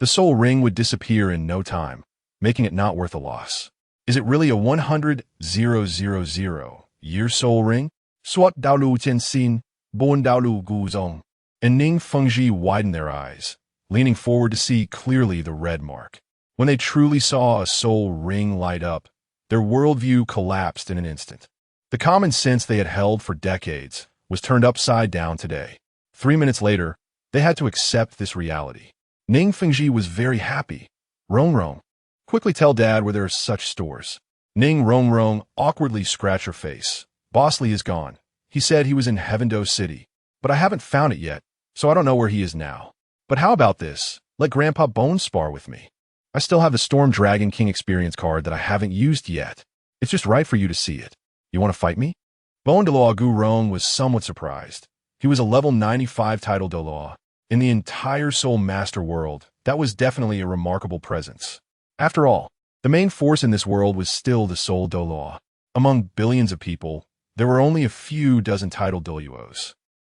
the soul ring would disappear in no time, making it not worth a loss. Is it really a 100,000-year soul ring? Swat Douluo Chen Xin, Bon Douluo Gu Zong. And Ning Fengji widened their eyes, leaning forward to see clearly the red mark. When they truly saw a soul ring light up, their worldview collapsed in an instant. The common sense they had held for decades was turned upside down today. 3 minutes later, they had to accept this reality. Ning Fengji was very happy. Rong Rong, quickly tell Dad where there are such stores. Ning Rong Rong awkwardly scratched her face. Bosley is gone. He said he was in Heavendo City, but I haven't found it yet, so I don't know where he is now. But how about this? Let Grandpa Bone spar with me. I still have the Storm Dragon King experience card that I haven't used yet. It's just right for you to see it. You want to fight me? Bone Douluo Gu Rong was somewhat surprised. He was a level 95 title Douluo. In the entire Soul Master world, that was definitely a remarkable presence. After all, the main force in this world was still the Soul Douluo. Among billions of people, there were only a few dozen title Douluos.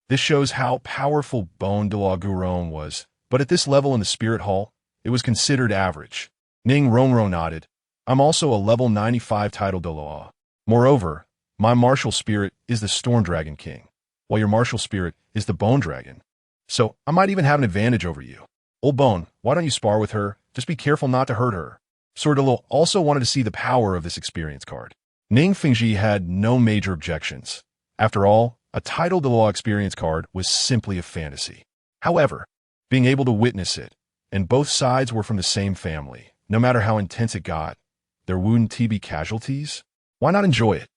This shows how powerful Bone Douluo Gu Rong was, but at this level in the Spirit Hall, it was considered average. Ning Rong Rong nodded. I'm also a level 95 title Douluo. Moreover, my martial spirit is the Storm Dragon King, while your martial spirit is the Bone Dragon. So I might even have an advantage over you. Old Bone, why don't you spar with her? Just be careful not to hurt her. Sword Douluo also wanted to see the power of this experience card. Ning Fengji had no major objections. After all, a title Douluo experience card was simply a fantasy. However, being able to witness it, and both sides were from the same family, no matter how intense it got, there wouldn't be casualties? Why not enjoy it?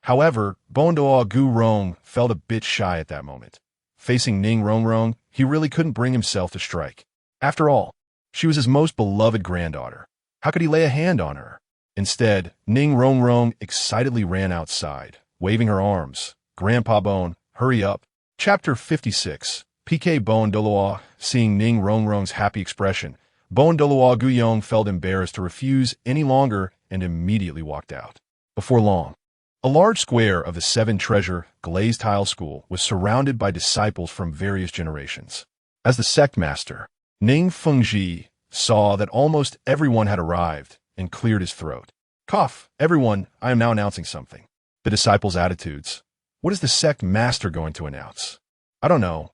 However, Bone Douluo Gu Rong felt a bit shy at that moment. Facing Ning Rong Rong, he really couldn't bring himself to strike. After all, she was his most beloved granddaughter. How could he lay a hand on her? Instead, Ning Rong Rong excitedly ran outside, waving her arms. Grandpa Bone, hurry up. Chapter 56. PK Bone Douluo. Seeing Ning Rong Rong's happy expression, Bone Douluo Gu Yong felt embarrassed to refuse any longer and immediately walked out. Before long, a large square of the 7-treasure glazed tile school was surrounded by disciples from various generations. As the sect master, Ning Fengji saw that almost everyone had arrived and cleared his throat. Cough, everyone, I am now announcing something. The disciples' attitudes. What is the sect master going to announce? I don't know.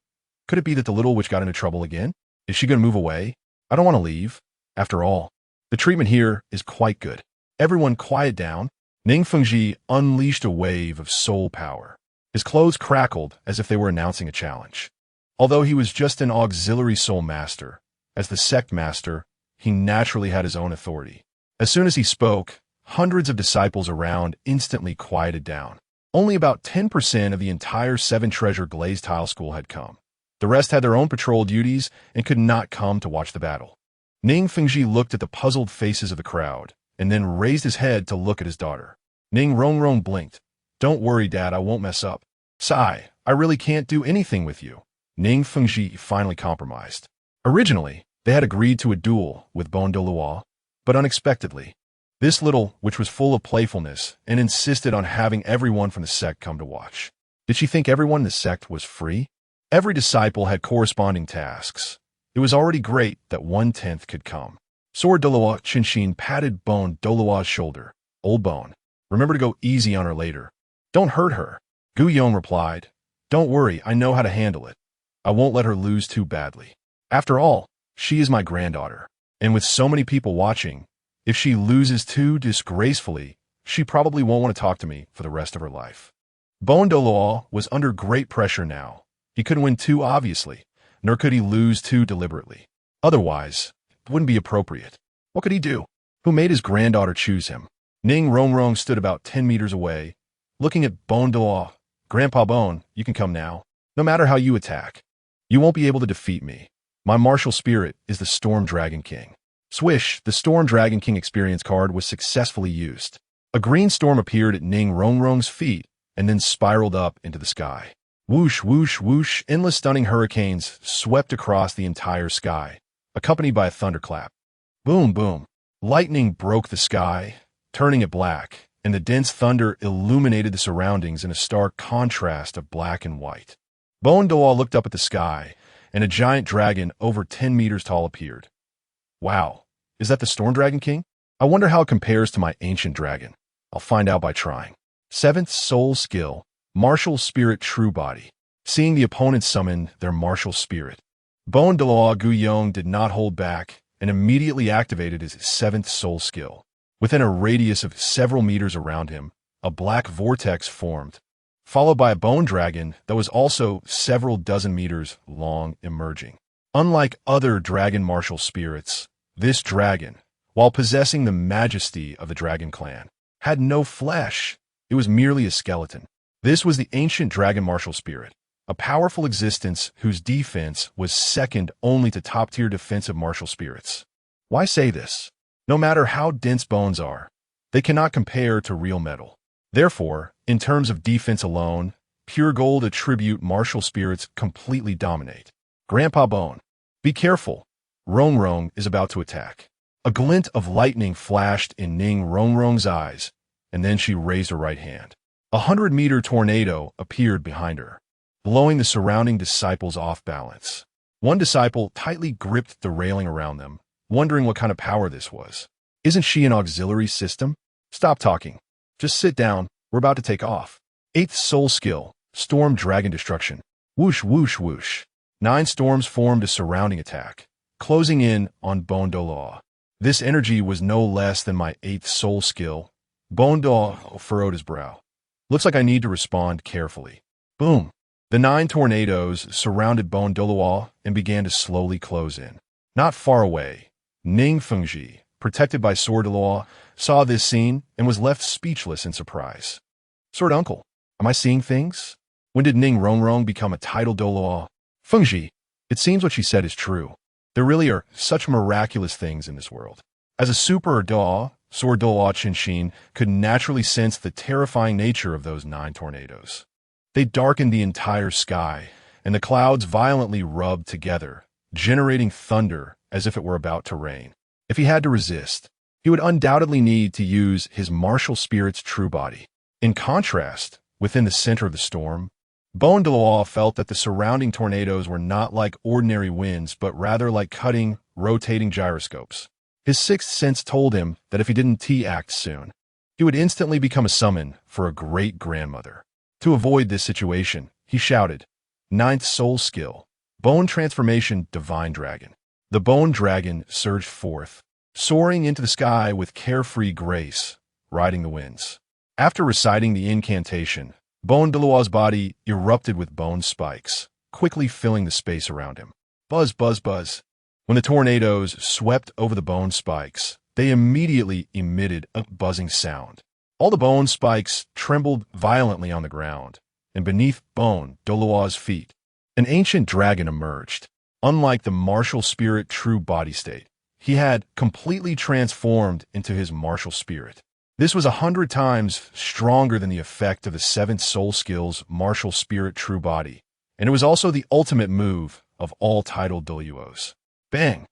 Could it be that the little witch got into trouble again? Is she going to move away? I don't want to leave. After all, the treatment here is quite good. Everyone quiet down. Ning Fengji unleashed a wave of soul power. His clothes crackled as if they were announcing a challenge. Although he was just an auxiliary soul master, as the sect master, he naturally had his own authority. As soon as he spoke, hundreds of disciples around instantly quieted down. Only about 10% of the entire 7-treasure glazed tile school had come. The rest had their own patrol duties and could not come to watch the battle. Ning Fengji looked at the puzzled faces of the crowd, and then raised his head to look at his daughter. Ning Rong Rong blinked. Don't worry, Dad, I won't mess up. Sigh, I really can't do anything with you. Ning Fengji finally compromised. Originally, they had agreed to a duel with Bone Douluo, but unexpectedly, this little witch was full of playfulness and insisted on having everyone from the sect come to watch. Did she think everyone in the sect was free? Every disciple had corresponding tasks. It was already great that 1/10 could come. Sword Douluo Chinshin patted Bone Douluo's shoulder. Old Bone, remember to go easy on her later. Don't hurt her. Gu Yong replied. Don't worry, I know how to handle it. I won't let her lose too badly. After all, she is my granddaughter. And with so many people watching, if she loses too disgracefully, she probably won't want to talk to me for the rest of her life. Bone Douluo was under great pressure now. He couldn't win too obviously, nor could he lose too deliberately. Otherwise, it wouldn't be appropriate. What could he do? Who made his granddaughter choose him? Ning Rong Rong stood about 10 meters away, looking at Bone Douluo. Grandpa Bone, you can come now. No matter how you attack, you won't be able to defeat me. My martial spirit is the Storm Dragon King. Swish, the Storm Dragon King experience card was successfully used. A green storm appeared at Ning Rongrong's feet and then spiraled up into the sky. Whoosh, whoosh, whoosh, endless stunning hurricanes swept across the entire sky, accompanied by a thunderclap. Boom, boom. Lightning broke the sky, turning it black, and the dense thunder illuminated the surroundings in a stark contrast of black and white. Douluo looked up at the sky, and a giant dragon over 10 meters tall appeared. Wow, is that the Storm Dragon King? I wonder how it compares to my ancient dragon. I'll find out by trying. 7th Soul Skill, Martial Spirit True Body. Seeing the opponent summon their martial spirit, Douluo Guyong did not hold back and immediately activated his 7th Soul Skill. Within a radius of several meters around him, a black vortex formed, followed by a bone dragon that was also several dozen meters long emerging. Unlike other dragon martial spirits, this dragon, while possessing the majesty of the dragon clan, had no flesh. It was merely a skeleton. This was the ancient dragon martial spirit, a powerful existence whose defense was second only to top-tier defensive martial spirits. Why say this? No matter how dense bones are, they cannot compare to real metal. Therefore, in terms of defense alone, pure gold attribute martial spirits completely dominate. Grandpa Bone, be careful. Rongrong is about to attack. A glint of lightning flashed in Ning Rongrong's eyes, and then she raised her right hand. A 100-meter tornado appeared behind her, blowing the surrounding disciples off balance. One disciple tightly gripped the railing around them, wondering what kind of power this was. Isn't she an auxiliary system? Stop talking. Just sit down. We're about to take off. 8th Soul Skill, Storm Dragon Destruction. Whoosh, whoosh, whoosh. 9 storms formed a surrounding attack, closing in on Douluo. This energy was no less than my 8th Soul Skill. Douluo furrowed his brow. Looks like I need to respond carefully. Boom. The 9 tornadoes surrounded Douluo and began to slowly close in. Not far away, Ning Fengji, protected by Sword Douluo, saw this scene and was left speechless in surprise. Sword Uncle, am I seeing things? When did Ning Rongrong become a title Douluo? Fengji, it seems what she said is true. There really are such miraculous things in this world. As a super Douluo, Sword Douluo Qinshin could naturally sense the terrifying nature of those 9 tornadoes. They darkened the entire sky, and the clouds violently rubbed together, generating thunder as if it were about to rain. If he had to resist, he would undoubtedly need to use his martial spirit's true body. In contrast, within the center of the storm, Douluo felt that the surrounding tornadoes were not like ordinary winds, but rather like cutting, rotating gyroscopes. His 6th sense told him that if he didn't act soon, he would instantly become a summon for a great-grandmother. To avoid this situation, he shouted, 9th Soul Skill, Bone Transformation Divine Dragon. The Bone Dragon surged forth, soaring into the sky with carefree grace, riding the winds. After reciting the incantation, Douluo's body erupted with bone spikes, quickly filling the space around him. Buzz, buzz, buzz. When the tornadoes swept over the bone spikes, they immediately emitted a buzzing sound. All the bone spikes trembled violently on the ground, and beneath Douluo's feet, an ancient dragon emerged. Unlike the martial spirit true body state, he had completely transformed into his martial spirit. This was 100 times stronger than the effect of the 7th Soul Skill's martial spirit true body, and it was also the ultimate move of all titled Douluos. Bang!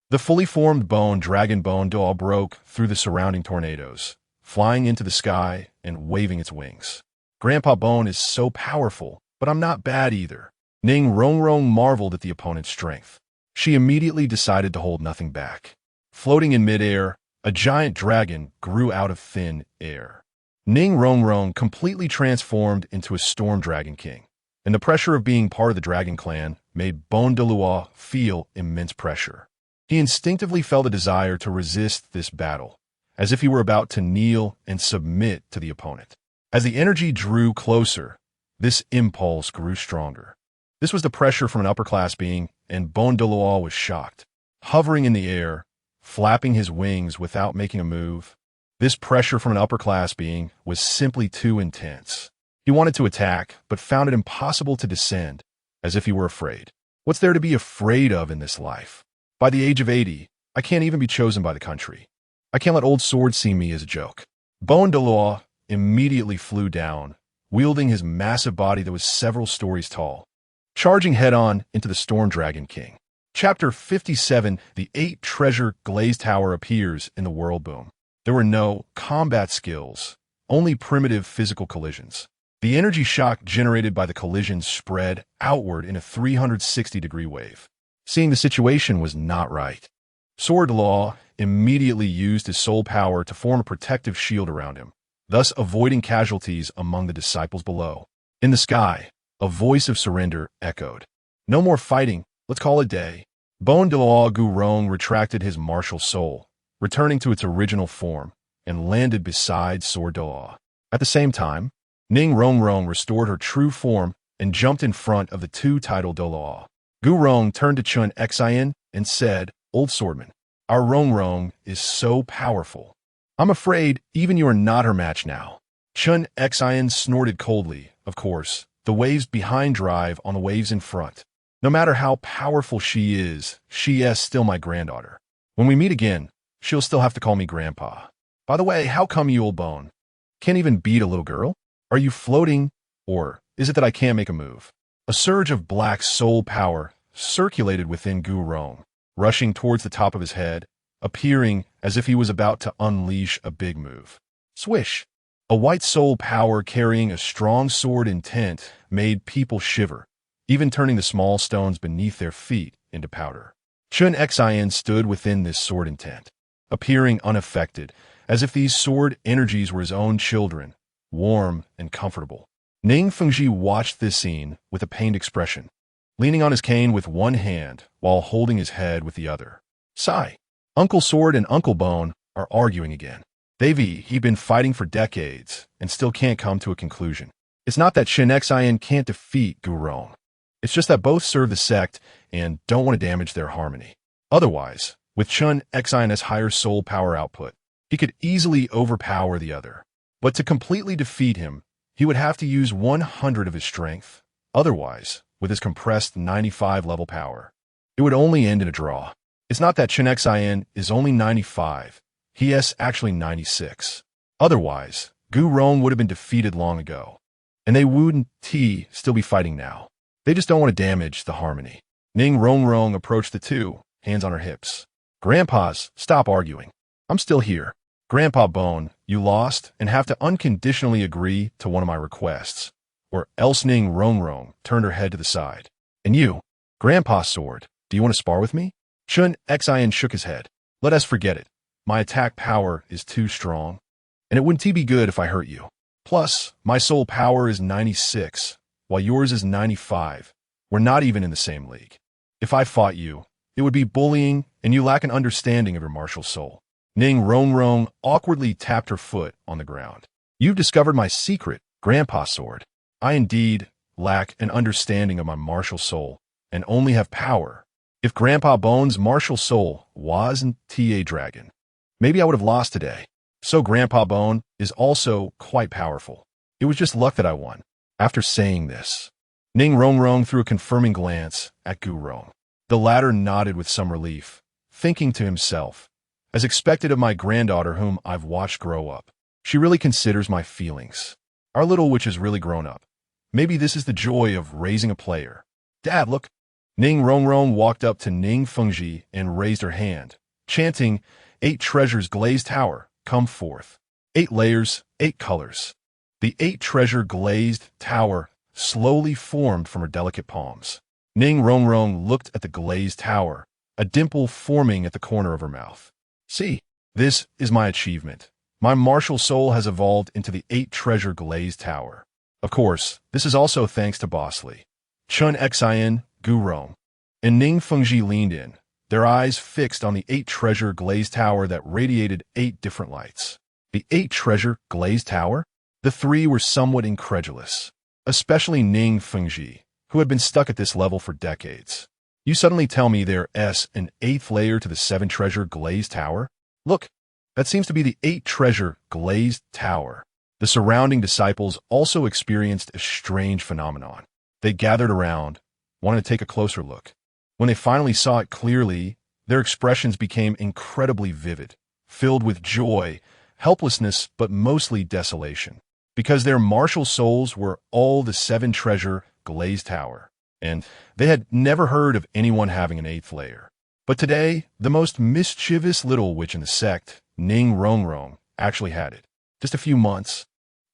The fully formed dragon Douluo broke through the surrounding tornadoes, flying into the sky and waving its wings. Grandpa Bone is so powerful, but I'm not bad either. Ning Rongrong marveled at the opponent's strength. She immediately decided to hold nothing back. Floating in midair, a giant dragon grew out of thin air. Ning Rongrong completely transformed into a Storm Dragon King, and the pressure of being part of the Dragon Clan made Douluo feel immense pressure. He instinctively felt a desire to resist this battle, as if he were about to kneel and submit to the opponent. As the energy drew closer, this impulse grew stronger. This was the pressure from an upper-class being, and Douluo was shocked. Hovering in the air, flapping his wings without making a move, this pressure from an upper-class being was simply too intense. He wanted to attack, but found it impossible to descend, as if he were afraid. What's there to be afraid of in this life? By the age of 80, I can't even be chosen by the country. I can't let old Sword see me as a joke. Douluo immediately flew down, wielding his massive body that was several stories tall, charging head-on into the Storm Dragon King. Chapter 57, the 8-treasure glazed tower appears in the world boom. There were no combat skills, only primitive physical collisions. The energy shock generated by the collisions spread outward in a 360-degree wave. Seeing the situation was not right. Sword Law immediately used his soul power to form a protective shield around him, thus avoiding casualties among the disciples below. In the sky, a voice of surrender echoed. No more fighting, let's call it day. Douluo Gurong retracted his martial soul, returning to its original form, and landed beside Sword Douluo. At the same time, Ning restored her true form and jumped in front of the two-titled Douluo. Gurong turned to Chun Xian and said, "Old swordman, our Rong is so powerful. I'm afraid even you are not her match now." Chun Xian snorted coldly. Of course, the waves behind drive on the waves in front. No matter how powerful she is still my granddaughter. When we meet again, she'll still have to call me grandpa. By the way, how come you, old bone, can't even beat a little girl? Are you floating, or is it that I can't make a move? A surge of black soul power circulated within Gurong, rushing towards the top of his head, appearing as if he was about to unleash a big move. Swish! A white soul power carrying a strong sword intent made people shiver, even turning the small stones beneath their feet into powder. Chun Xian stood within this sword intent, appearing unaffected, as if these sword energies were his own children, warm and comfortable. Ning Fengji watched this scene with a pained expression, leaning on his cane with one hand while holding his head with the other. Sigh. Uncle Sword and Uncle Bone are arguing again. He'd been fighting for decades and still can't come to a conclusion. It's not that Chun Xian can't defeat Gurong. It's just that both serve the sect and don't want to damage their harmony. Otherwise, with Chun Xian's higher soul power output, he could easily overpower the other. But to completely defeat him, he would have to use 100 of his strength. Otherwise, with his compressed 95 level power, it would only end in a draw. It's not that Chun Xian is only 95. He is actually 96. Otherwise, Gurong would have been defeated long ago. And they wouldn't still be fighting now. They just don't want to damage the harmony. Ning Rong approached the two, hands on her hips. Grandpas, stop arguing. I'm still here. Grandpa Bone, you lost and have to unconditionally agree to one of my requests, or else. Ning Rong turned her head to the side. And you, Grandpa Sword, do you want to spar with me? Chun Xian shook his head. Let us forget it. My attack power is too strong, and it wouldn't be good if I hurt you. Plus, my soul power is 96, while yours is 95. We're not even in the same league. If I fought you, it would be bullying, and you lack an understanding of your martial soul. Ning Rong awkwardly tapped her foot on the ground. You've discovered my secret, Grandpa Sword. I indeed lack an understanding of my martial soul, and only have power. If Grandpa Bone's martial soul wasn't a dragon, maybe I would have lost today. So Grandpa Bone is also quite powerful. It was just luck that I won. After saying this, Ning Rong threw a confirming glance at Gurong. The latter nodded with some relief, thinking to himself, as expected of my granddaughter whom I've watched grow up. She really considers my feelings. Our little witch has really grown up. Maybe this is the joy of raising a player. Dad, look. Ning Rong walked up to Ning Fengji and raised her hand, chanting, 8 treasures glazed tower, come forth. 8 layers, 8 colors. The 8-treasure glazed tower slowly formed from her delicate palms. Ning Rong looked at the glazed tower, a dimple forming at the corner of her mouth. See, this is my achievement. My martial soul has evolved into the 8-treasure glazed tower. Of course, this is also thanks to Bosley, Chun Xian, Gurong, and Ning Fengji leaned in, their eyes fixed on the 8-treasure glazed tower that radiated 8 different lights. The 8-treasure glazed tower? The three were somewhat incredulous, especially Ning Fengji, who had been stuck at this level for decades. You suddenly tell me there's an 8th layer to the 7-treasure glazed tower? Look, that seems to be the 8-treasure glazed tower. The surrounding disciples also experienced a strange phenomenon. They gathered around, wanted to take a closer look. When they finally saw it clearly, their expressions became incredibly vivid, filled with joy, helplessness, but mostly desolation. Because their martial souls were all the 7-treasure glazed tower, and they had never heard of anyone having an 8th layer. But today, the most mischievous little witch in the sect, Ning Rongrong, actually had it. Just a few months.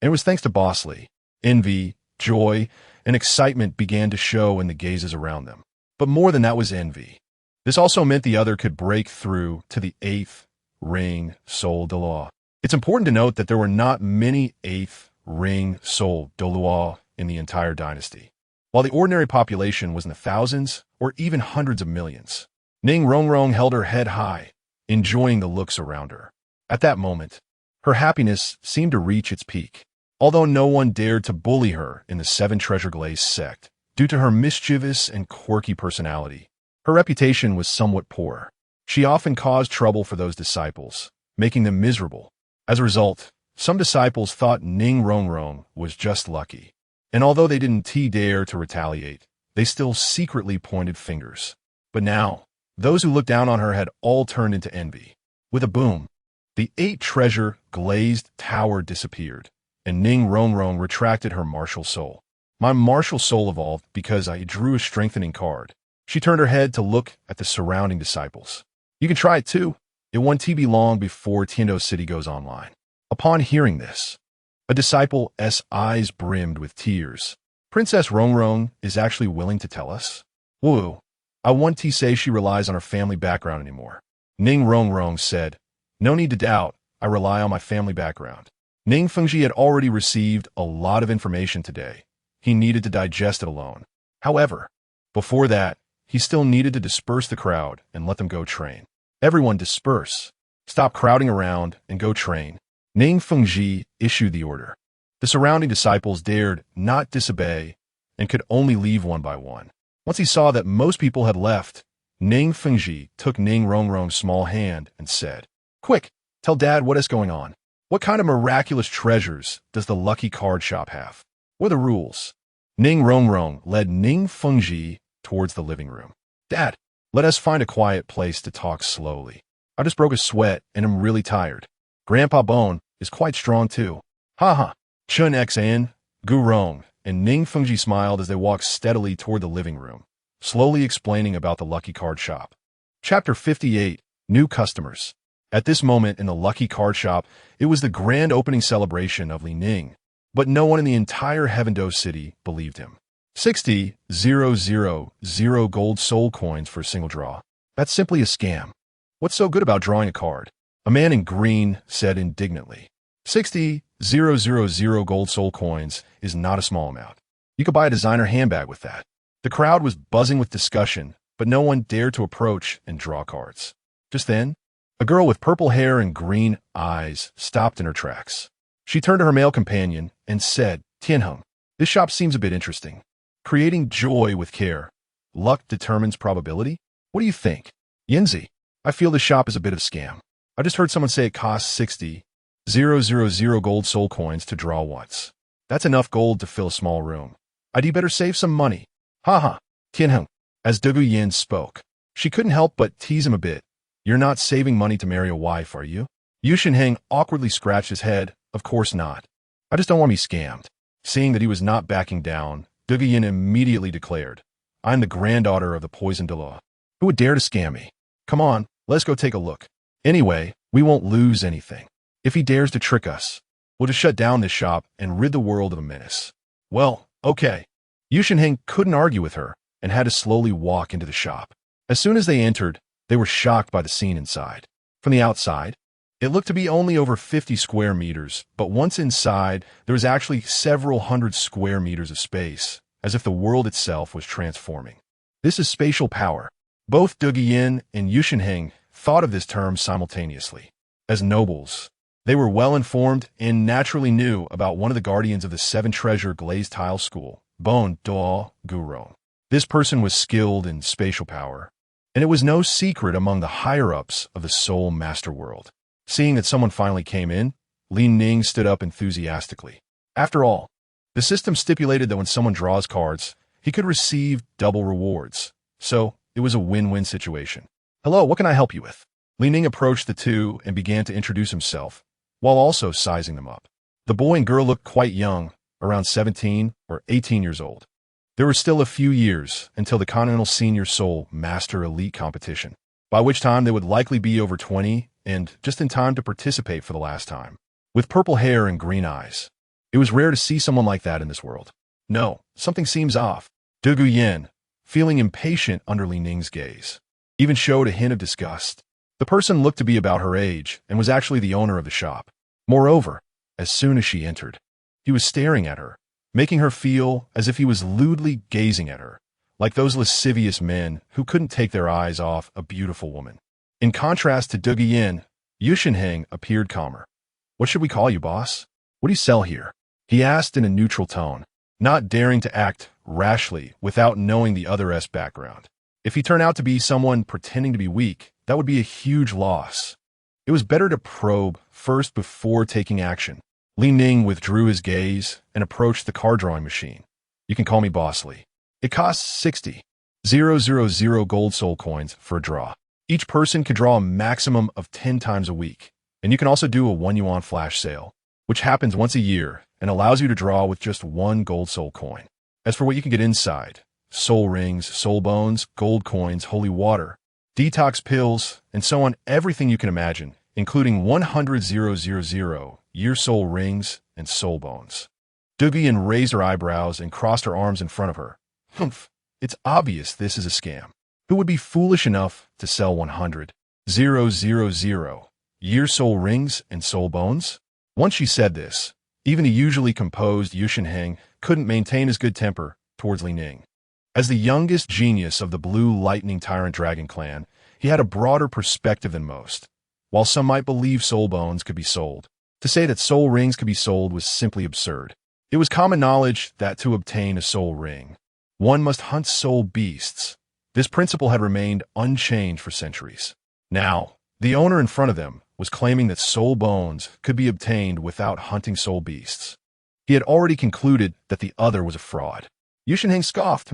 And it was thanks to Bosley. Envy, joy, and excitement began to show in the gazes around them. But more than that was envy. This also meant the other could break through to the 8th ring soul Douluo. It's important to note that there were not many 8th ring soul Douluo in the entire dynasty, while the ordinary population was in the thousands or even hundreds of millions. Ning Rongrong held her head high, enjoying the looks around her. At that moment, her happiness seemed to reach its peak, although no one dared to bully her in the 7-treasure glazed sect due to her mischievous and quirky personality. Her reputation was somewhat poor. She often caused trouble for those disciples, making them miserable. As a result, some disciples thought Ning Rongrong was just lucky, and although they didn't dare to retaliate, they still secretly pointed fingers. But now, those who looked down on her had all turned into envy. With a boom, the 8-treasure glazed tower disappeared, and Ning Rongrong retracted her martial soul. My martial soul evolved because I drew a strengthening card. She turned her head to look at the surrounding disciples. You can try it too. It won't be long before Tiando City goes online. Upon hearing this, a disciple's eyes brimmed with tears. Princess Rongrong is actually willing to tell us? Woo. I won't say she relies on her family background anymore. Ning Rongrong said, no need to doubt, I rely on my family background. Ning Fengji had already received a lot of information today. He needed to digest it alone. However, before that, he still needed to disperse the crowd and let them go train. Everyone disperse. Stop crowding around and go train. Ning Fengji issued the order. The surrounding disciples dared not disobey and could only leave one by one. Once he saw that most people had left, Ning Fengji took Ning Rongrong's small hand and said, quick, tell Dad what is going on. What kind of miraculous treasures does the lucky card shop have? What are the rules? Ning Rongrong led Ning Fengji towards the living room. Dad, let us find a quiet place to talk slowly. I just broke a sweat and am really tired. Grandpa Bone is quite strong too. Haha. Chun Xan, Gurong, and Ning Fengji smiled as they walked steadily toward the living room, slowly explaining about the lucky card shop. Chapter 58, New Customers. At this moment in the lucky card shop, it was the grand opening celebration of Li Ning, but no one in the entire Heavendo City believed him. 60,000 gold soul coins for a single draw. That's simply a scam. What's so good about drawing a card? A man in green said indignantly. 60,000 gold soul coins is not a small amount. You could buy a designer handbag with that. The crowd was buzzing with discussion, but no one dared to approach and draw cards. Just then, a girl with purple hair and green eyes stopped in her tracks. She turned to her male companion and said, Tianheng, this shop seems a bit interesting. Creating joy with care. Luck determines probability? What do you think? Yinzi, I feel this shop is a bit of a scam. I just heard someone say it costs 60,000 gold soul coins to draw once. That's enough gold to fill a small room. I'd better save some money. Haha, Tianheng. As Dugu Yin spoke, she couldn't help but tease him a bit. You're not saving money to marry a wife, are you? Yu Shenheng awkwardly scratched his head. Of course not. I just don't want to be scammed. Seeing that he was not backing down, Dugu Yin immediately declared, I'm the granddaughter of the poisoned Douluo. Who would dare to scam me? Come on, let's go take a look. Anyway, we won't lose anything. If he dares to trick us, we'll just shut down this shop and rid the world of a menace. Well, okay. Yu Shenheng couldn't argue with her and had to slowly walk into the shop. As soon as they entered, they were shocked by the scene inside. From the outside, it looked to be only over 50 square meters, but once inside, there was actually several hundred square meters of space, as if the world itself was transforming. This is spatial power. Both Dugu Yin and Yu Shenheng thought of this term simultaneously. As nobles, they were well-informed and naturally knew about one of the guardians of the 7-treasure glazed tile school, Bon Duo Gurong. This person was skilled in spatial power, and it was no secret among the higher-ups of the Soul Master World. Seeing that someone finally came in, Li Ning stood up enthusiastically. After all, the system stipulated that when someone draws cards, he could receive double rewards. So, it was a win-win situation. "Hello, what can I help you with?" Ning approached the two and began to introduce himself, while also sizing them up. The boy and girl looked quite young, around 17 or 18 years old. There were still a few years until the Continental Senior Soul Master Elite competition, by which time they would likely be over 20 and just in time to participate for the last time. With purple hair and green eyes, it was rare to see someone like that in this world. No, something seems off. Douluo Yin, feeling impatient under Ning's gaze, even showed a hint of disgust. The person looked to be about her age and was actually the owner of the shop. Moreover, as soon as she entered, he was staring at her, making her feel as if he was lewdly gazing at her, like those lascivious men who couldn't take their eyes off a beautiful woman. In contrast to Douluo Yin, Yusheng appeared calmer. "What should we call you, boss? What do you sell here?" he asked in a neutral tone, not daring to act rashly without knowing the other's background. If he turned out to be someone pretending to be weak, that would be a huge loss. It was better to probe first before taking action. Ning withdrew his gaze and approached the card drawing machine. "You can call me Boss Lee. It costs 60,000 gold soul coins for a draw. Each person could draw a maximum of 10 times a week, and you can also do a 1 yuan flash sale, which happens once a year and allows you to draw with just 1 gold soul coin. As for what you can get inside, soul rings, soul bones, gold coins, holy water, detox pills, and so on, everything you can imagine, including 100,000 year soul rings and soul bones." Douluo Yin raised her eyebrows and crossed her arms in front of her. "Humph, it's obvious this is a scam. Who would be foolish enough to sell 100,000 year soul rings and soul bones?" Once she said this, even a usually composed Yusheng couldn't maintain his good temper towards Ning. As the youngest genius of the Blue Lightning Tyrant Dragon clan, he had a broader perspective than most. While some might believe soul bones could be sold, to say that soul rings could be sold was simply absurd. It was common knowledge that to obtain a soul ring, one must hunt soul beasts. This principle had remained unchanged for centuries. Now, the owner in front of them was claiming that soul bones could be obtained without hunting soul beasts. He had already concluded that the other was a fraud. Yusheng scoffed.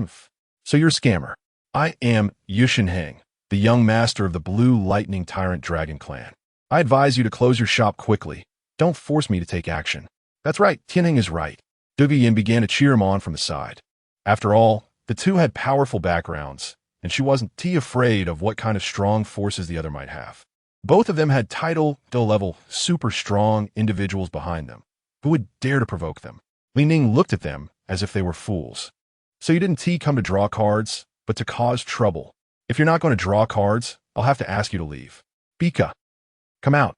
"So you're a scammer." "I am Yusheng, the young master of the Blue Lightning Tyrant Dragon clan. I advise you to close your shop quickly. Don't force me to take action." "That's right, Tianheng is right." Douluo Yin began to cheer him on from the side. After all, the two had powerful backgrounds, and she wasn't too afraid of what kind of strong forces the other might have. Both of them had title-level, super strong individuals behind them. Who would dare to provoke them? Ning looked at them as if they were fools. "So you didn't come to draw cards, but to cause trouble. If you're not going to draw cards, I'll have to ask you to leave. Pika, come out.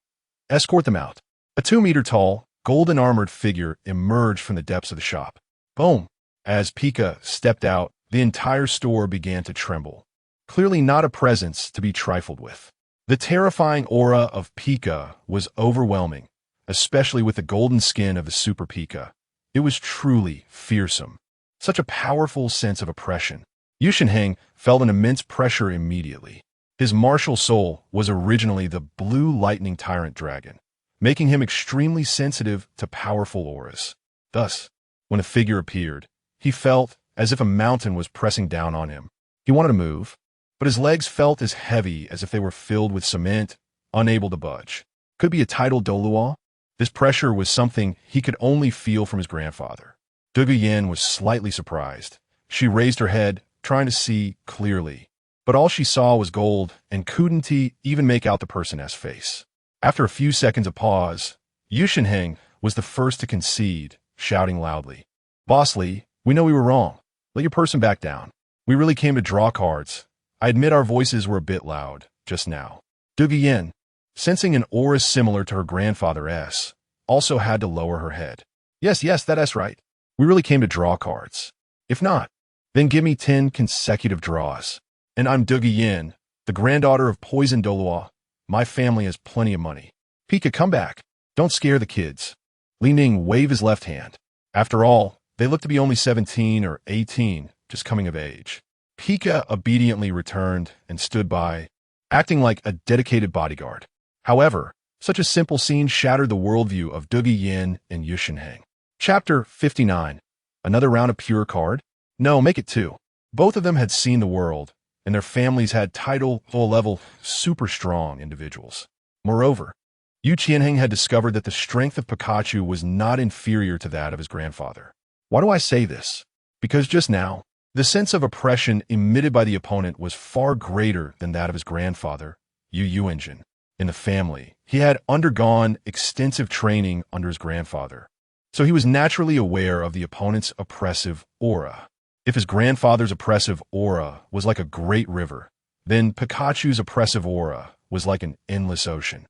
Escort them out." A 2-meter-tall, golden-armored figure emerged from the depths of the shop. Boom! As Pika stepped out, the entire store began to tremble. Clearly not a presence to be trifled with. The terrifying aura of Pika was overwhelming, especially with the golden skin of the Super Pika. It was truly fearsome. Such a powerful sense of oppression. Yusheng felt an immense pressure immediately. His martial soul was originally the Blue Lightning Tyrant Dragon, making him extremely sensitive to powerful auras. Thus, when a figure appeared, he felt as if a mountain was pressing down on him. He wanted to move, but his legs felt as heavy as if they were filled with cement, unable to budge. Could be a tidal Douluo? This pressure was something he could only feel from his grandfather. Douluo Yin was slightly surprised. She raised her head, trying to see clearly, but all she saw was gold and couldn't even make out the person's face. After a few seconds of pause, Yusheng was the first to concede, shouting loudly, "Boss Lee, we know we were wrong. Let your person back down. We really came to draw cards. I admit our voices were a bit loud just now." Douluo Yin, sensing an aura similar to her grandfather's, also had to lower her head. Yes, that's right. We really came to draw cards. If not, then give me 10 consecutive draws. And I'm Douluo Yin, the granddaughter of Poison Douluo. My family has plenty of money. Pika, come back. Don't scare the kids. Ning waved his left hand. After all, they looked to be only 17 or 18, just coming of age. Pika obediently returned and stood by, acting like a dedicated bodyguard. However, such a simple scene shattered the worldview of Douluo Yin and Yusheng. Chapter 59. Another round of pure card? No, make it 2. Both of them had seen the world, and their families had title, full-level, super strong individuals. Moreover, Yu Qianheng had discovered that the strength of Pikachu was not inferior to that of his grandfather. Why do I say this? Because just now, the sense of oppression emitted by the opponent was far greater than that of his grandfather, Yu Yuanjin. In the family, he had undergone extensive training under his grandfather, so he was naturally aware of the opponent's oppressive aura. If his grandfather's oppressive aura was like a great river, then Pikachu's oppressive aura was like an endless ocean.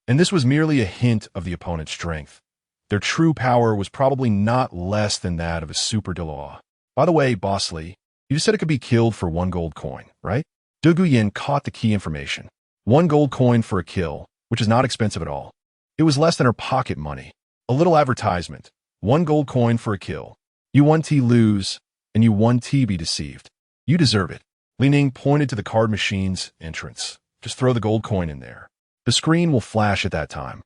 And this was merely a hint of the opponent's strength. Their true power was probably not less than that of a super Douluo. By the way, Boss Lee, you said it could be killed for 1 gold coin, right? Du Guyan caught the key information. 1 gold coin for a kill, which is not expensive at all. It was less than her pocket money. A little advertisement. 1 gold coin for a kill. You 1T lose, and you 1T be deceived. You deserve it. Li Ning pointed to the card machine's entrance. Just throw the gold coin in there. The screen will flash at that time.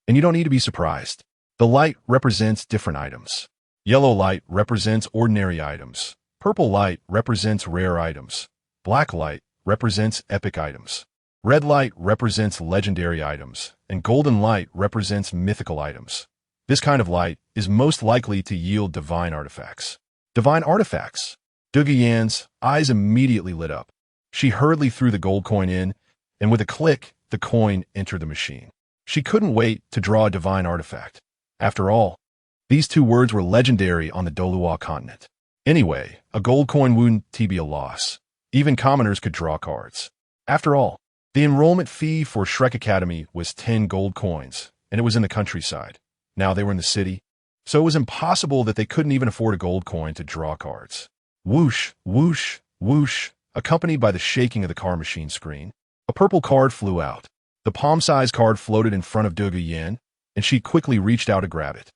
And you don't need to be surprised. The light represents different items. Yellow light represents ordinary items. Purple light represents rare items. Black light represents epic items. Red light represents legendary items. And golden light represents mythical items. This kind of light is most likely to yield divine artifacts. Divine artifacts? Du Guyan's eyes immediately lit up. She hurriedly threw the gold coin in, and with a click, the coin entered the machine. She couldn't wait to draw a divine artifact. After all, these 2 words were legendary on the Douluo continent. Anyway, a gold coin wouldn't be a loss. Even commoners could draw cards. After all, the enrollment fee for Shrek Academy was 10 gold coins, and it was in the countryside. Now they were in the city, so it was impossible that they couldn't even afford a gold coin to draw cards. Whoosh, whoosh, whoosh, accompanied by the shaking of the card machine screen. A purple card flew out. The palm-sized card floated in front of Du Guyan, and she quickly reached out to grab it.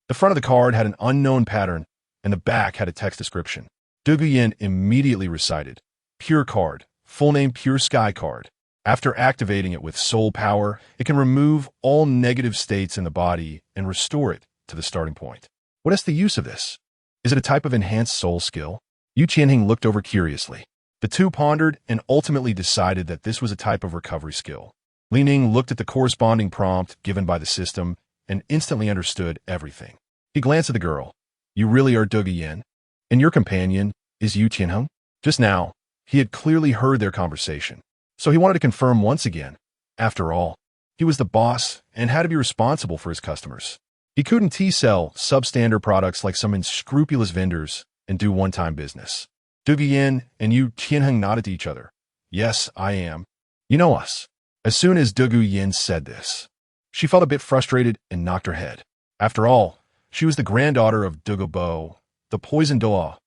The front of the card had an unknown pattern, and the back had a text description. Du Guyan immediately recited, Pure Card, full name Pure Sky Card. After activating it with soul power, it can remove all negative states in the body and restore it to the starting point. What is the use of this? Is it a type of enhanced soul skill? Yu Qianheng looked over curiously. The 2 pondered and ultimately decided that this was a type of recovery skill. Li Ning looked at the corresponding prompt given by the system and instantly understood everything. He glanced at the girl. You really are Du Guyan? And your companion is Yu Qianheng? Just now, he had clearly heard their conversation, so he wanted to confirm once again. After all, he was the boss and had to be responsible for his customers. He couldn't sell substandard products like some unscrupulous vendors and do one-time business. Du Guyan and Yu Qianheng nodded to each other. Yes, I am. You know us. As soon as Du Guyan said this, she felt a bit frustrated and knocked her head. After all, she was the granddaughter of Douluo, the poison Douluo,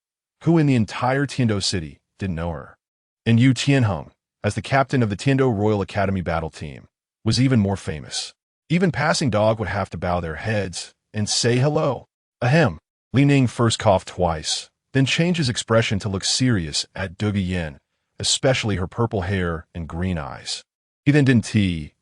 who in the entire Tiando city didn't know her. And Yu Qianheng, as the captain of the Tiando Royal Academy battle team, was even more famous. Even passing dog would have to bow their heads and say hello. Ahem. Li Ning first coughed twice, then changed his expression to look serious at Du Guyan, especially her purple hair and green eyes. He then didn't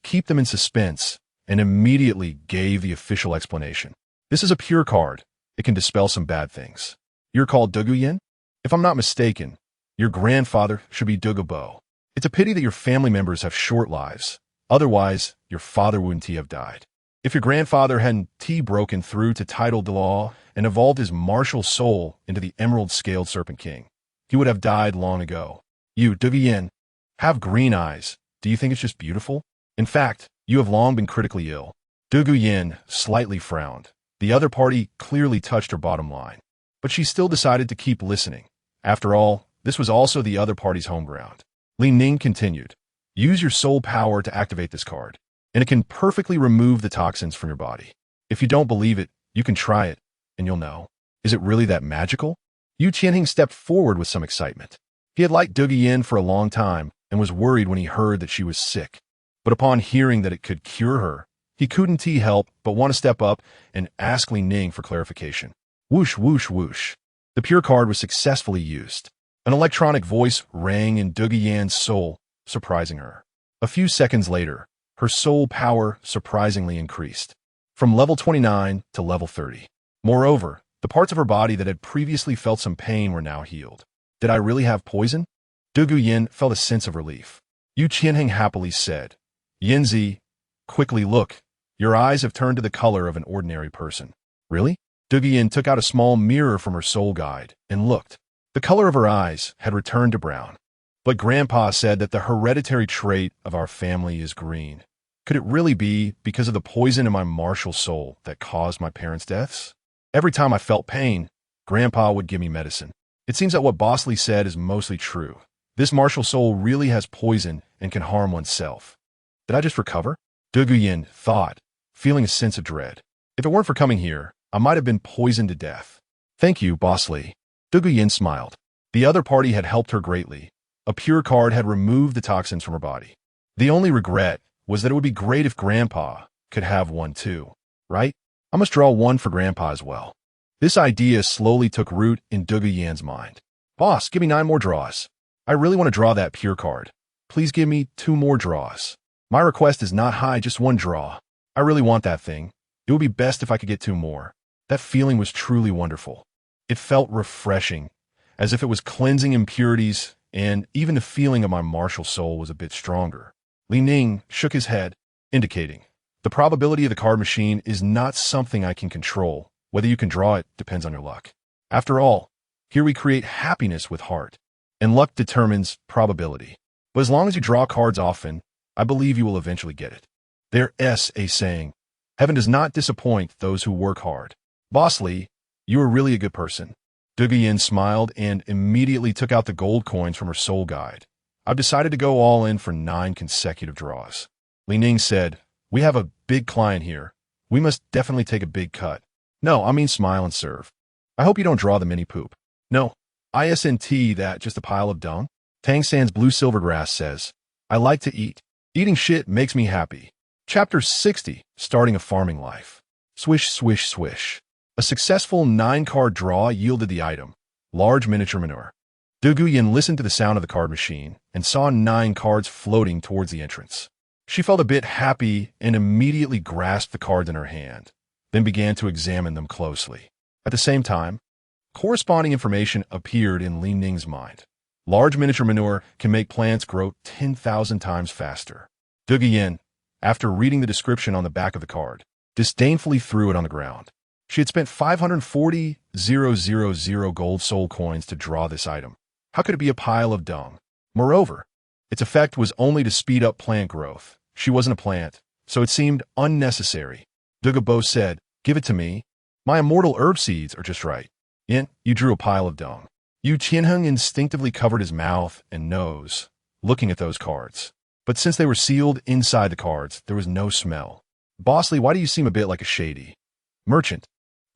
keep them in suspense and immediately gave the official explanation. This is a pure card. It can dispel some bad things. You're called Du Guyan? If I'm not mistaken, your grandfather should be Douluo. It's a pity that your family members have short lives. Otherwise, your father wouldn't have died. If your grandfather hadn't broken through to title Douluo and evolved his martial soul into the Emerald-Scaled Serpent King, he would have died long ago. You, Du Guyan, have green eyes. Do you think it's just beautiful? In fact, you have long been critically ill. Du Guyan slightly frowned. The other party clearly touched her bottom line, but she still decided to keep listening. After all, this was also the other party's home ground. Li Ning continued, use your soul power to activate this card, and it can perfectly remove the toxins from your body. If you don't believe it, you can try it, and you'll know. Is it really that magical? Yu Qianheng stepped forward with some excitement. He had liked Du Guyan for a long time and was worried when he heard that she was sick. But upon hearing that it could cure her, he couldn't help but want to step up and ask Li Ning for clarification. Whoosh, whoosh, whoosh. The pure card was successfully used. An electronic voice rang in Du Guyan's soul, surprising her. A few seconds later, her soul power surprisingly increased, from level 29 to level 30. Moreover, The parts of her body that had previously felt some pain were now healed. Did I really have poison? Dugu Yin felt a sense of relief. Yu Qianheng happily said, Yinzi, quickly look. Your eyes have turned to the color of an ordinary person. Really? Dugu Yin took out a small mirror from her soul guide and looked. The color of her eyes had returned to brown. But Grandpa said that the hereditary trait of our family is green. Could it really be because of the poison in my martial soul that caused my parents' deaths? Every time I felt pain, Grandpa would give me medicine. It seems that what Bosley said is mostly true. This martial soul really has poison and can harm oneself. Did I just recover? Dugu Yin thought, feeling a sense of dread. If it weren't for coming here, I might have been poisoned to death. Thank you, Bosley. Dugu Yin smiled. The other party had helped her greatly. A pure card had removed the toxins from her body. The only regret was that it would be great if Grandpa could have one too, right? I must draw one for Grandpa as well. This idea slowly took root in Dugu Yin's mind. Boss, give me 9 more draws. I really want to draw that pure card. Please give me 2 more draws. My request is not high, just 1 draw. I really want that thing. It would be best if I could get 2 more. That feeling was truly wonderful. It felt refreshing, as if it was cleansing impurities, and even the feeling of my martial soul was a bit stronger. Ning shook his head, indicating, the probability of the card machine is not something I can control. Whether you can draw it depends on your luck. After all, here we create happiness with heart, and luck determines probability. But as long as you draw cards often, I believe you will eventually get it. There's a saying, heaven does not disappoint those who work hard. Bosley, you are really a good person. Dugu Yin smiled and immediately took out the gold coins from her soul guide. I've decided to go all in for 9 consecutive draws. Ning said, we have a big client here. We must definitely take a big cut. No, I mean smile and serve. I hope you don't draw the mini poop. No, isn't that just a pile of dung? Tang San's blue silvergrass says, I like to eat. Eating shit makes me happy. Chapter 60, Starting a Farming Life. Swish, swish, swish. A successful 9-card draw yielded the item, large miniature manure. Dugu Yin listened to the sound of the card machine and saw 9 cards floating towards the entrance. She felt a bit happy and immediately grasped the cards in her hand, then began to examine them closely. At the same time, corresponding information appeared in Li Ning's mind. Large miniature manure can make plants grow 10,000 times faster. Dugu Yin, after reading the description on the back of the card, disdainfully threw it on the ground. She had spent 540,000 gold soul coins to draw this item. How could it be a pile of dung? Moreover, its effect was only to speed up plant growth. She wasn't a plant, so it seemed unnecessary. Dugu Bo said, give it to me. My immortal herb seeds are just right. Yin, you drew a pile of dung. Yu Qianheng instinctively covered his mouth and nose, looking at those cards. But since they were sealed inside the cards, there was no smell. Bosley, why do you seem a bit like a shady merchant?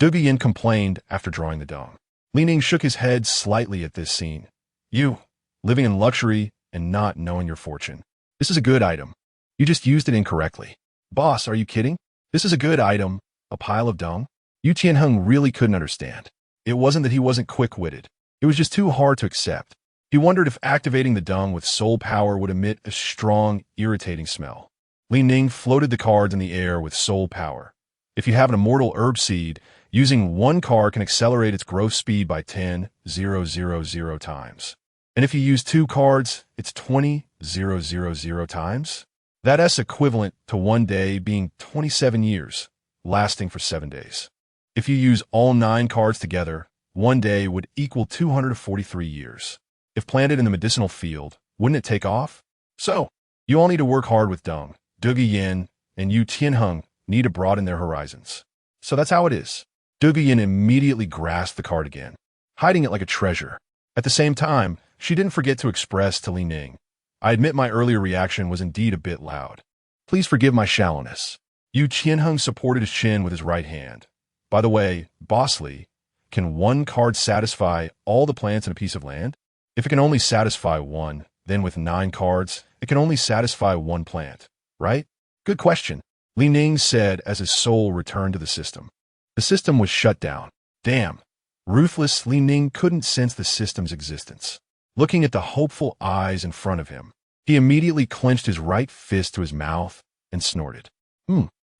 Dugu Yin complained after drawing the dung. Li Ning shook his head slightly at this scene. You, living in luxury and not knowing your fortune. This is a good item. You just used it incorrectly. Boss, are you kidding? This is a good item, a pile of dung? Yu Qianheng really couldn't understand. It wasn't that he wasn't quick-witted. It was just too hard to accept. He wondered if activating the dung with soul power would emit a strong, irritating smell. Li Ning floated the cards in the air with soul power. If you have an immortal herb seed, using 1 card can accelerate its growth speed by 10,000 times. And if you use 2 cards, it's 20,000 times. That's equivalent to 1 day being 27 years, lasting for 7 days. If you use all 9 cards together, 1 day would equal 243 years. If planted in the medicinal field, wouldn't it take off? So, you all need to work hard with dung. Dugu Yin and Yu Qianheng need to broaden their horizons. So that's how it is. Dugu Yin immediately grasped the card again, hiding it like a treasure. At the same time, she didn't forget to express to Li Ning, I admit my earlier reaction was indeed a bit loud. Please forgive my shallowness. Yu Qianheng supported his chin with his right hand. By the way, Bosley, can 1 card satisfy all the plants in a piece of land? If it can only satisfy 1, then with 9 cards, it can only satisfy 1 plant, right? Good question, Li Ning said as his soul returned to the system. The system was shut down. Damn. Ruthless Li Ning couldn't sense the system's existence. Looking at the hopeful eyes in front of him, he immediately clenched his right fist to his mouth and snorted.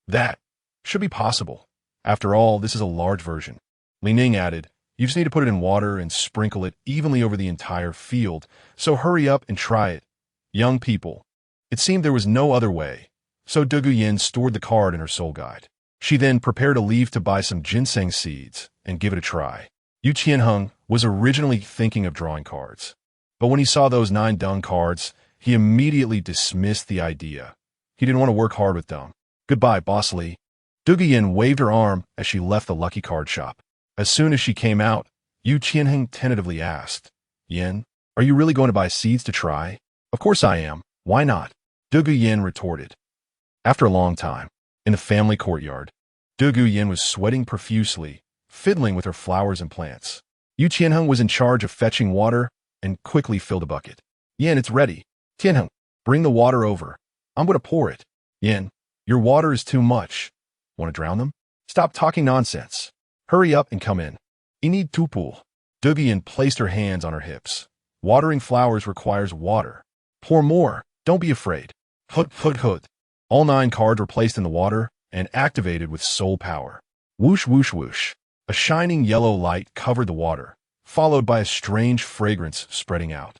That should be possible. After all, this is a large version. Ning added, you just need to put it in water and sprinkle it evenly over the entire field, so hurry up and try it. Young people. It seemed there was no other way, so Yin stored the card in her soul guide. She then prepared to leave to buy some ginseng seeds and give it a try. Yu Qianheng was originally thinking of drawing cards, but when he saw those 9 dung cards, he immediately dismissed the idea. He didn't want to work hard with them. Goodbye, Boss Li. Yin waved her arm as she left the lucky card shop. As soon as she came out, Yu Qianheng tentatively asked, Yin, are you really going to buy seeds to try? Of course I am. Why not? Yin retorted. After a long time, in the family courtyard, Yin was sweating profusely, fiddling with her flowers and plants. Yu Qianheng was in charge of fetching water and quickly filled a bucket. Yin, it's ready. Qianheng, bring the water over. I'm going to pour it. Yin, your water is too much. Want to drown them? Stop talking nonsense. Hurry up and come in. I need tupu. Yin placed her hands on her hips. Watering flowers requires water. Pour more. Don't be afraid. Hut. All 9 cards were placed in the water and activated with soul power. Whoosh, whoosh, whoosh. A shining yellow light covered the water, followed by a strange fragrance spreading out,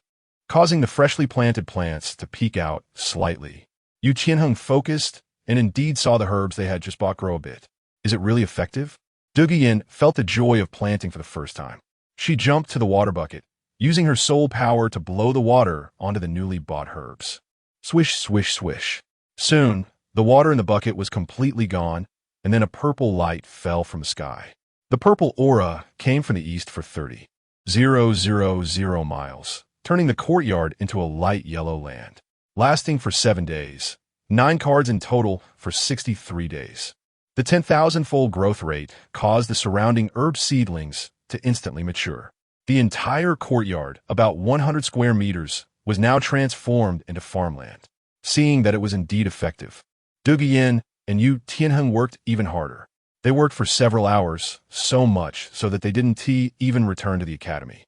causing the freshly planted plants to peek out slightly. Yu Qianheng focused and indeed saw the herbs they had just bought grow a bit. Is it really effective? Yin felt the joy of planting for the first time. She jumped to the water bucket, using her soul power to blow the water onto the newly bought herbs. Swish, swish, swish. Soon, the water in the bucket was completely gone, and then a purple light fell from the sky. The purple aura came from the east for 30,000 miles, turning the courtyard into a light yellow land, lasting for 7 days. 9 cards in total for 63 days. The 10,000-fold growth rate caused the surrounding herb seedlings to instantly mature. The entire courtyard, about 100 square meters, was now transformed into farmland. Seeing that it was indeed effective, Yin and Yu Qianheng worked even harder. They worked for several hours, so much so that they didn't even return to the academy.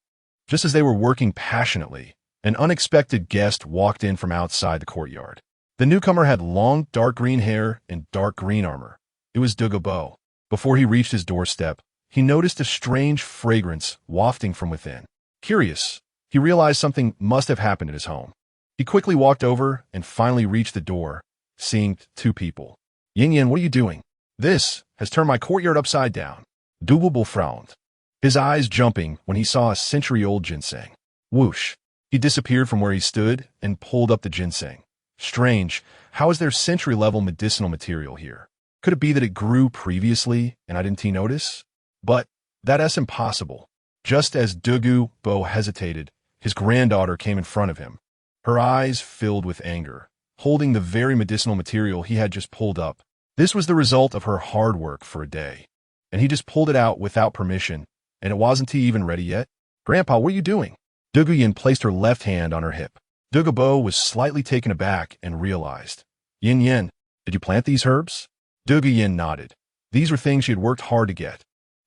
Just as they were working passionately, an unexpected guest walked in from outside the courtyard. The newcomer had long, dark green hair and dark green armor. It was Douluo. Before he reached his doorstep, he noticed a strange fragrance wafting from within. Curious, he realized something must have happened in his home. He quickly walked over and finally reached the door, seeing 2 people. Yin, what are you doing? This has turned my courtyard upside down. Douluo frowned, his eyes jumping when he saw a century-old ginseng. Whoosh! He disappeared from where he stood and pulled up the ginseng. Strange, how is there century-level medicinal material here? Could it be that it grew previously and I didn't notice? But that's impossible. Just as Douluo hesitated, his granddaughter came in front of him, her eyes filled with anger, holding the very medicinal material he had just pulled up. This was the result of her hard work for a day, and he just pulled it out without permission, and it wasn't even ready yet. Grandpa, what are you doing? Yin placed her left hand on her hip. Douluo was slightly taken aback and realized. Yin, did you plant these herbs? Yin nodded. These were things she had worked hard to get.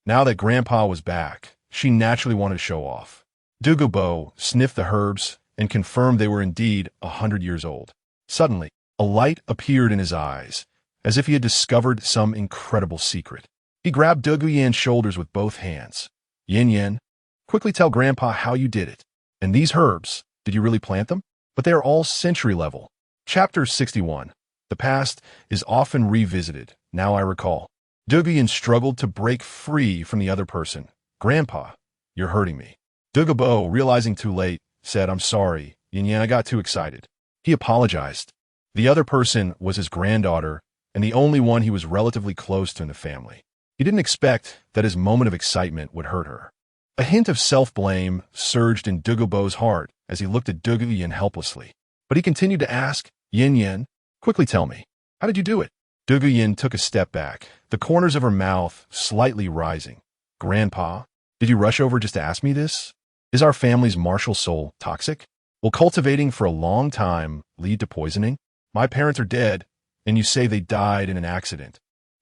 Now that Grandpa was back, she naturally wanted to show off. Douluo sniffed the herbs and confirmed they were indeed 100 years old. Suddenly, a light appeared in his eyes, as if he had discovered some incredible secret. He grabbed Yin's shoulders with both hands. Yin, quickly tell Grandpa how you did it. And these herbs, did you really plant them? But they are all century level. Chapter 61. The past is often revisited, now I recall. Yin struggled to break free from the other person. Grandpa, you're hurting me. Douluo, realizing too late, said, I'm sorry, Yin, I got too excited. He apologized. The other person was his granddaughter, and the only one he was relatively close to in the family. He didn't expect that his moment of excitement would hurt her. A hint of self-blame surged in Douluo's heart as he looked at Yin helplessly. But he continued to ask, Yin, quickly tell me, how did you do it? Yin took a step back, the corners of her mouth slightly rising. Grandpa, did you rush over just to ask me this? Is our family's martial soul toxic? Will cultivating for a long time lead to poisoning? My parents are dead, and you say they died in an accident.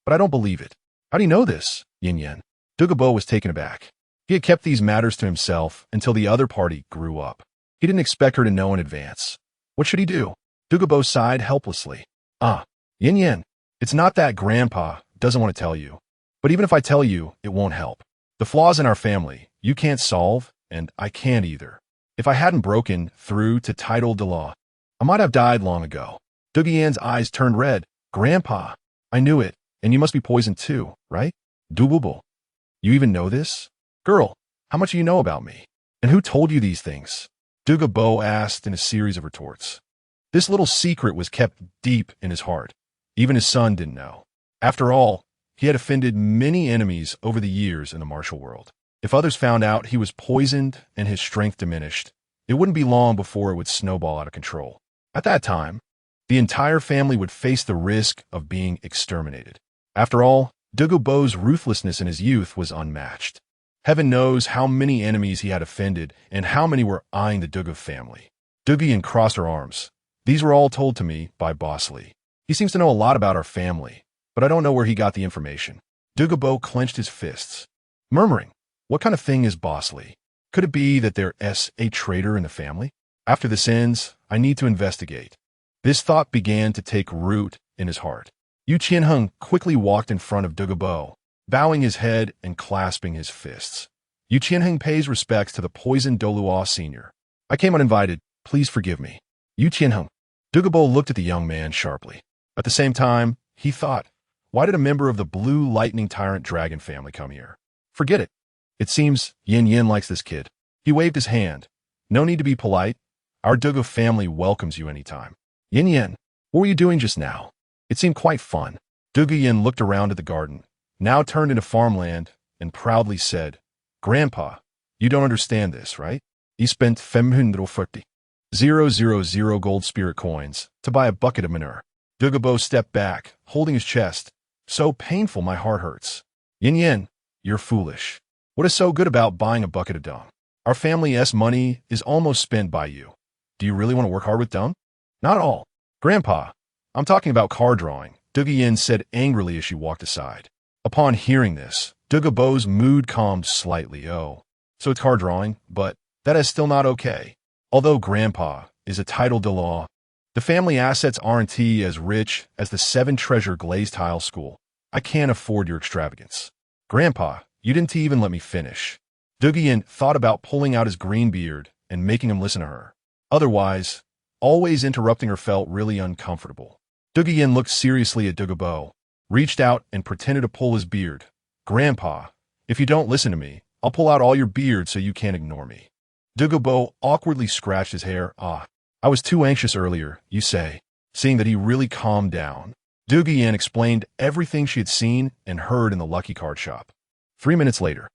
But I don't believe it. How do you know this, Yin? Douluo was taken aback. He had kept these matters to himself until the other party grew up. He didn't expect her to know in advance. What should he do? Douluo sighed helplessly. Yin, it's not that Grandpa doesn't want to tell you. But even if I tell you, it won't help. The flaws in our family, you can't solve, and I can't either. If I hadn't broken through to title de law, I might have died long ago. Dougyan's eyes turned red. Grandpa, I knew it, and you must be poisoned too, right? Douluo. You even know this? Girl, how much do you know about me? And who told you these things? Douluo asked in a series of retorts. This little secret was kept deep in his heart. Even his son didn't know. After all, he had offended many enemies over the years in the martial world. If others found out he was poisoned and his strength diminished, it wouldn't be long before it would snowball out of control. At that time, the entire family would face the risk of being exterminated. After all, Douluo's ruthlessness in his youth was unmatched. Heaven knows how many enemies he had offended and how many were eyeing the Douluo family. Dougyan crossed her arms. These were all told to me by Boss Lee. He seems to know a lot about our family, but I don't know where he got the information. Douluo clenched his fists, murmuring, what kind of thing is Boss Lee? Could it be that there's a traitor in the family? After this ends, I need to investigate. This thought began to take root in his heart. Yu Qianheng quickly walked in front of Douluo, bowing his head and clasping his fists. Yu Qianheng pays respects to the poisoned Douluo senior. I came uninvited. Please forgive me. Yu Qianheng. Douluo looked at the young man sharply. At the same time, he thought, why did a member of the Blue Lightning Tyrant Dragon family come here? Forget it. It seems Yin likes this kid. He waved his hand. No need to be polite. Our Douluo family welcomes you anytime. Yin, what were you doing just now? It seemed quite fun. Dougyan looked around at the garden, now turned into farmland, and proudly said, Grandpa, you don't understand this, right? He spent 540,000 gold spirit coins to buy a bucket of manure. Douluo stepped back, holding his chest. So painful my heart hurts. Yin, you're foolish. What is so good about buying a bucket of dung? Our family's money is almost spent by you. Do you really want to work hard with dung? Not all. Grandpa, I'm talking about card drawing, Dougyan said angrily as she walked aside. Upon hearing this, Douluo's mood calmed slightly. Oh, so it's card drawing, but that is still not okay. Although Grandpa is a title de law, the family assets aren't as rich as the 7-treasure glazed tile school. I can't afford your extravagance. Grandpa, you didn't even let me finish. Dougyan thought about pulling out his green beard and making him listen to her. Otherwise, always interrupting her felt really uncomfortable. Dougyan looked seriously at Douluo, reached out and pretended to pull his beard. Grandpa, if you don't listen to me, I'll pull out all your beard so you can't ignore me. Douluo awkwardly scratched his hair. I was too anxious earlier, you say. Seeing that he really calmed down, Dougyan explained everything she had seen and heard in the Lucky Card shop. 3 minutes later,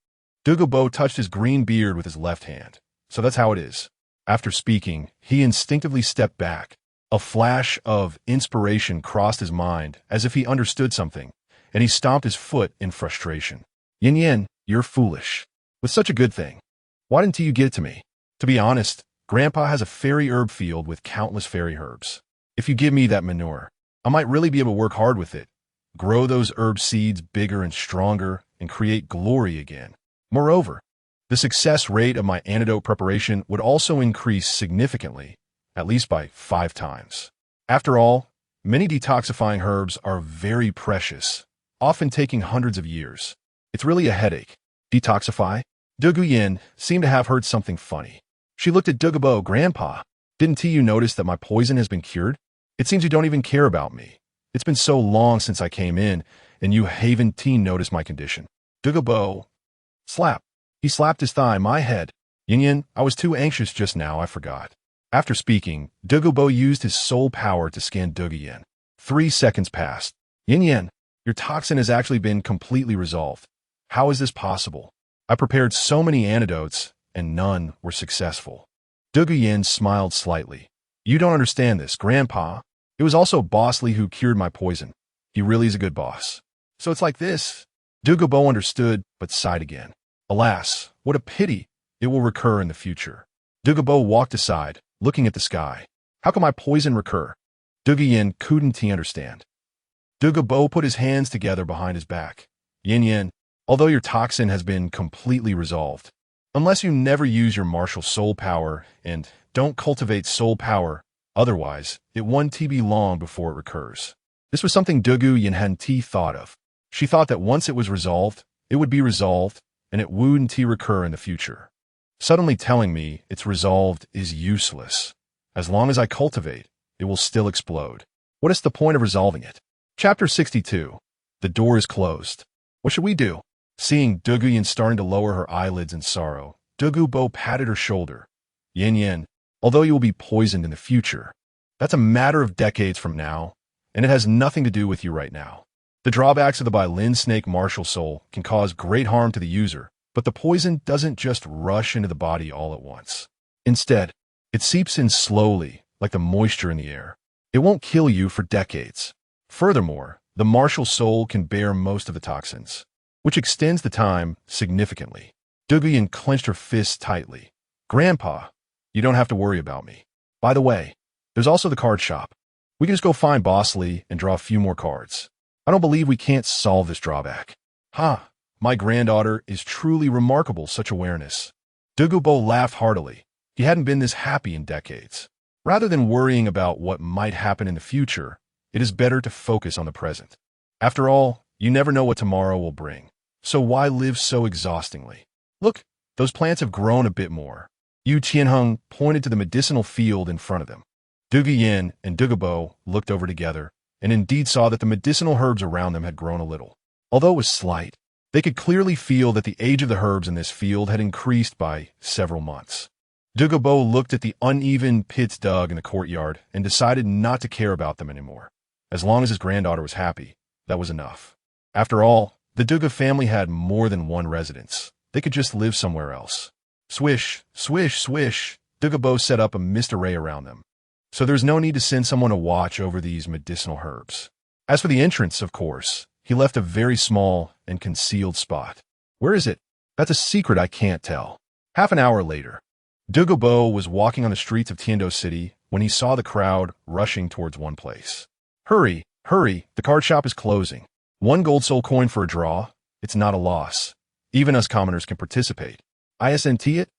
Douluo touched his green beard with his left hand. So that's how it is. After speaking, he instinctively stepped back. A flash of inspiration crossed his mind as if he understood something, and he stomped his foot in frustration. Yin, you're foolish. With such a good thing, why didn't you get it to me? To be honest, Grandpa has a fairy herb field with countless fairy herbs. If you give me that manure, I might really be able to work hard with it, grow those herb seeds bigger and stronger, and create glory again. Moreover, the success rate of my antidote preparation would also increase significantly, at least by 5 times. After all, many detoxifying herbs are very precious, often taking hundreds of years. It's really a headache. Detoxify? Dougyan seemed to have heard something funny. She looked at Douluo. Grandpa, didn't you notice that my poison has been cured? It seems you don't even care about me. It's been so long since I came in, and you haven't noticed my condition. Douluo. Slap. He slapped his thigh. My head. Yin, I was too anxious just now, I forgot. After speaking, Douluo used his soul power to scan Dougyan. 3 seconds passed. Yin, your toxin has actually been completely resolved. How is this possible? I prepared so many antidotes, and none were successful. Dougyan smiled slightly. You don't understand this, Grandpa. It was also Boss Lee who cured my poison. He really is a good boss. So it's like this. Douluo understood, but sighed again. Alas, what a pity. It will recur in the future. Douluo walked aside, looking at the sky. How can my poison recur? Dougyan couldn't understand. Douluo put his hands together behind his back. Yin, although your toxin has been completely resolved, unless you never use your martial soul power and don't cultivate soul power, otherwise, it won't be long before it recurs. This was something Dougyan hadn't thought of. She thought that once it was resolved, it would be resolved, and it wouldn't recur in the future. Suddenly telling me it's resolved is useless. As long as I cultivate, it will still explode. What is the point of resolving it? Chapter 62. The door is closed. What should we do? Seeing Douluo starting to lower her eyelids in sorrow, Douluo patted her shoulder. Yin, although you will be poisoned in the future, that's a matter of decades from now, and it has nothing to do with you right now. The drawbacks of the Bailin snake martial soul can cause great harm to the user, but the poison doesn't just rush into the body all at once. Instead, it seeps in slowly, like the moisture in the air. It won't kill you for decades. Furthermore, the martial soul can bear most of the toxins, which extends the time significantly. Douluo clenched her fists tightly. Grandpa, you don't have to worry about me. By the way, there's also the card shop. We can just go find Boss Lee and draw a few more cards. I don't believe we can't solve this drawback. Ha! My granddaughter is truly remarkable, such awareness. Douluo laughed heartily. He hadn't been this happy in decades. Rather than worrying about what might happen in the future, it is better to focus on the present. After all, you never know what tomorrow will bring. So why live so exhaustingly? Look, those plants have grown a bit more. Yu Qianheng pointed to the medicinal field in front of them. Douluo and Douluo looked over together, and indeed saw that the medicinal herbs around them had grown a little. Although it was slight, they could clearly feel that the age of the herbs in this field had increased by several months. Douluo looked at the uneven pits dug in the courtyard and decided not to care about them anymore. As long as his granddaughter was happy, that was enough. After all, the Douluo family had more than one residence. They could just live somewhere else. Swish, swish, swish, Douluo set up a mist array around them. So there's no need to send someone to watch over these medicinal herbs. As for the entrance, of course, he left a very small and concealed spot. Where is it? That's a secret I can't tell. Half an hour later, Douluo was walking on the streets of Tiando City when he saw the crowd rushing towards one place. Hurry, hurry, the card shop is closing. 1 gold soul coin for a draw? It's not a loss. Even us commoners can participate. ISNT it?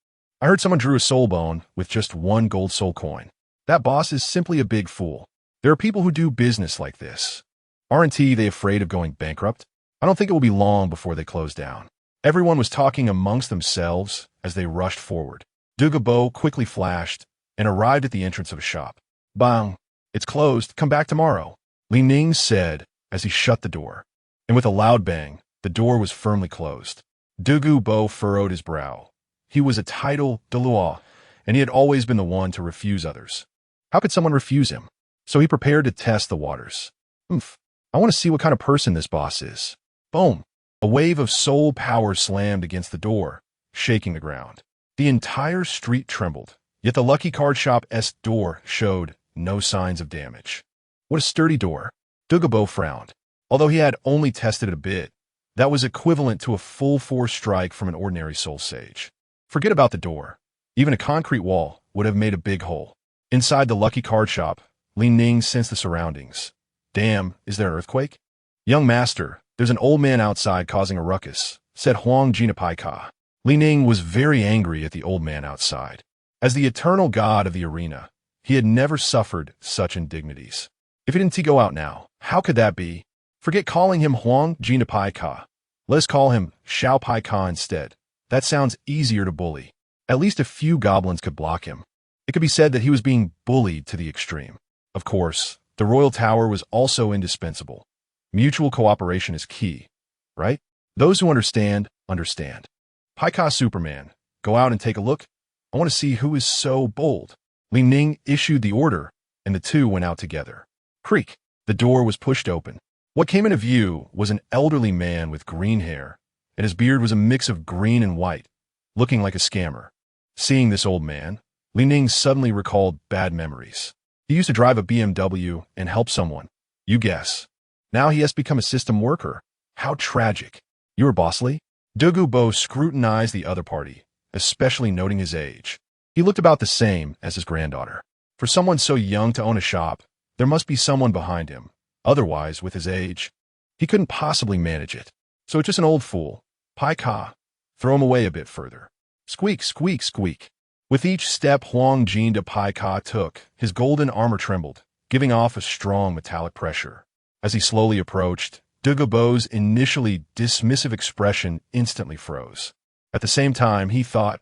I heard someone drew a soul bone with just 1 gold soul coin. That boss is simply a big fool. There are people who do business like this. Aren't they afraid of going bankrupt? I don't think it will be long before they close down. Everyone was talking amongst themselves as they rushed forward. Douluo quickly flashed and arrived at the entrance of a shop. Bang! It's closed. Come back tomorrow, Ning said as he shut the door. And with a loud bang, the door was firmly closed. Douluo furrowed his brow. He was a title Douluo, and he had always been the one to refuse others. How could someone refuse him? So he prepared to test the waters. I want to see what kind of person this boss is. Boom! A wave of soul power slammed against the door, shaking the ground. The entire street trembled, yet the Lucky Card Shop's door showed no signs of damage. What a sturdy door! Douluo frowned. Although he had only tested it a bit, that was equivalent to a full-force strike from an ordinary soul sage. Forget about the door. Even a concrete wall would have made a big hole. Inside the Lucky Card Shop, Ning sensed the surroundings. Damn, is there an earthquake? Young master, there's an old man outside causing a ruckus, said Huang Jinapaika. Ning was very angry at the old man outside. As the eternal god of the arena, he had never suffered such indignities. If he didn't go out now, how could that be? Forget calling him Huang Jinapaika. Let's call him Xiao Paika instead. That sounds easier to bully. At least a few goblins could block him. It could be said that he was being bullied to the extreme. Of course, the Royal Tower was also indispensable. Mutual cooperation is key, right? Those who understand, understand. Paika Superman, go out and take a look. I want to see who is so bold. Ning issued the order, and the two went out together. Creak! The door was pushed open. What came into view was an elderly man with green hair, and his beard was a mix of green and white, looking like a scammer. Seeing this old man, Ning suddenly recalled bad memories. He used to drive a BMW and help someone. You guess. Now he has become a system worker. How tragic. You are Boss Lee? Douluo scrutinized the other party, especially noting his age. He looked about the same as his granddaughter. For someone so young to own a shop, there must be someone behind him. Otherwise, with his age, he couldn't possibly manage it. So it's just an old fool. Paika. Throw him away a bit further. Squeak, squeak, squeak. With each step Huang Jin de Paika took, his golden armor trembled, giving off a strong metallic pressure. As he slowly approached, Douluo's initially dismissive expression instantly froze. At the same time, he thought,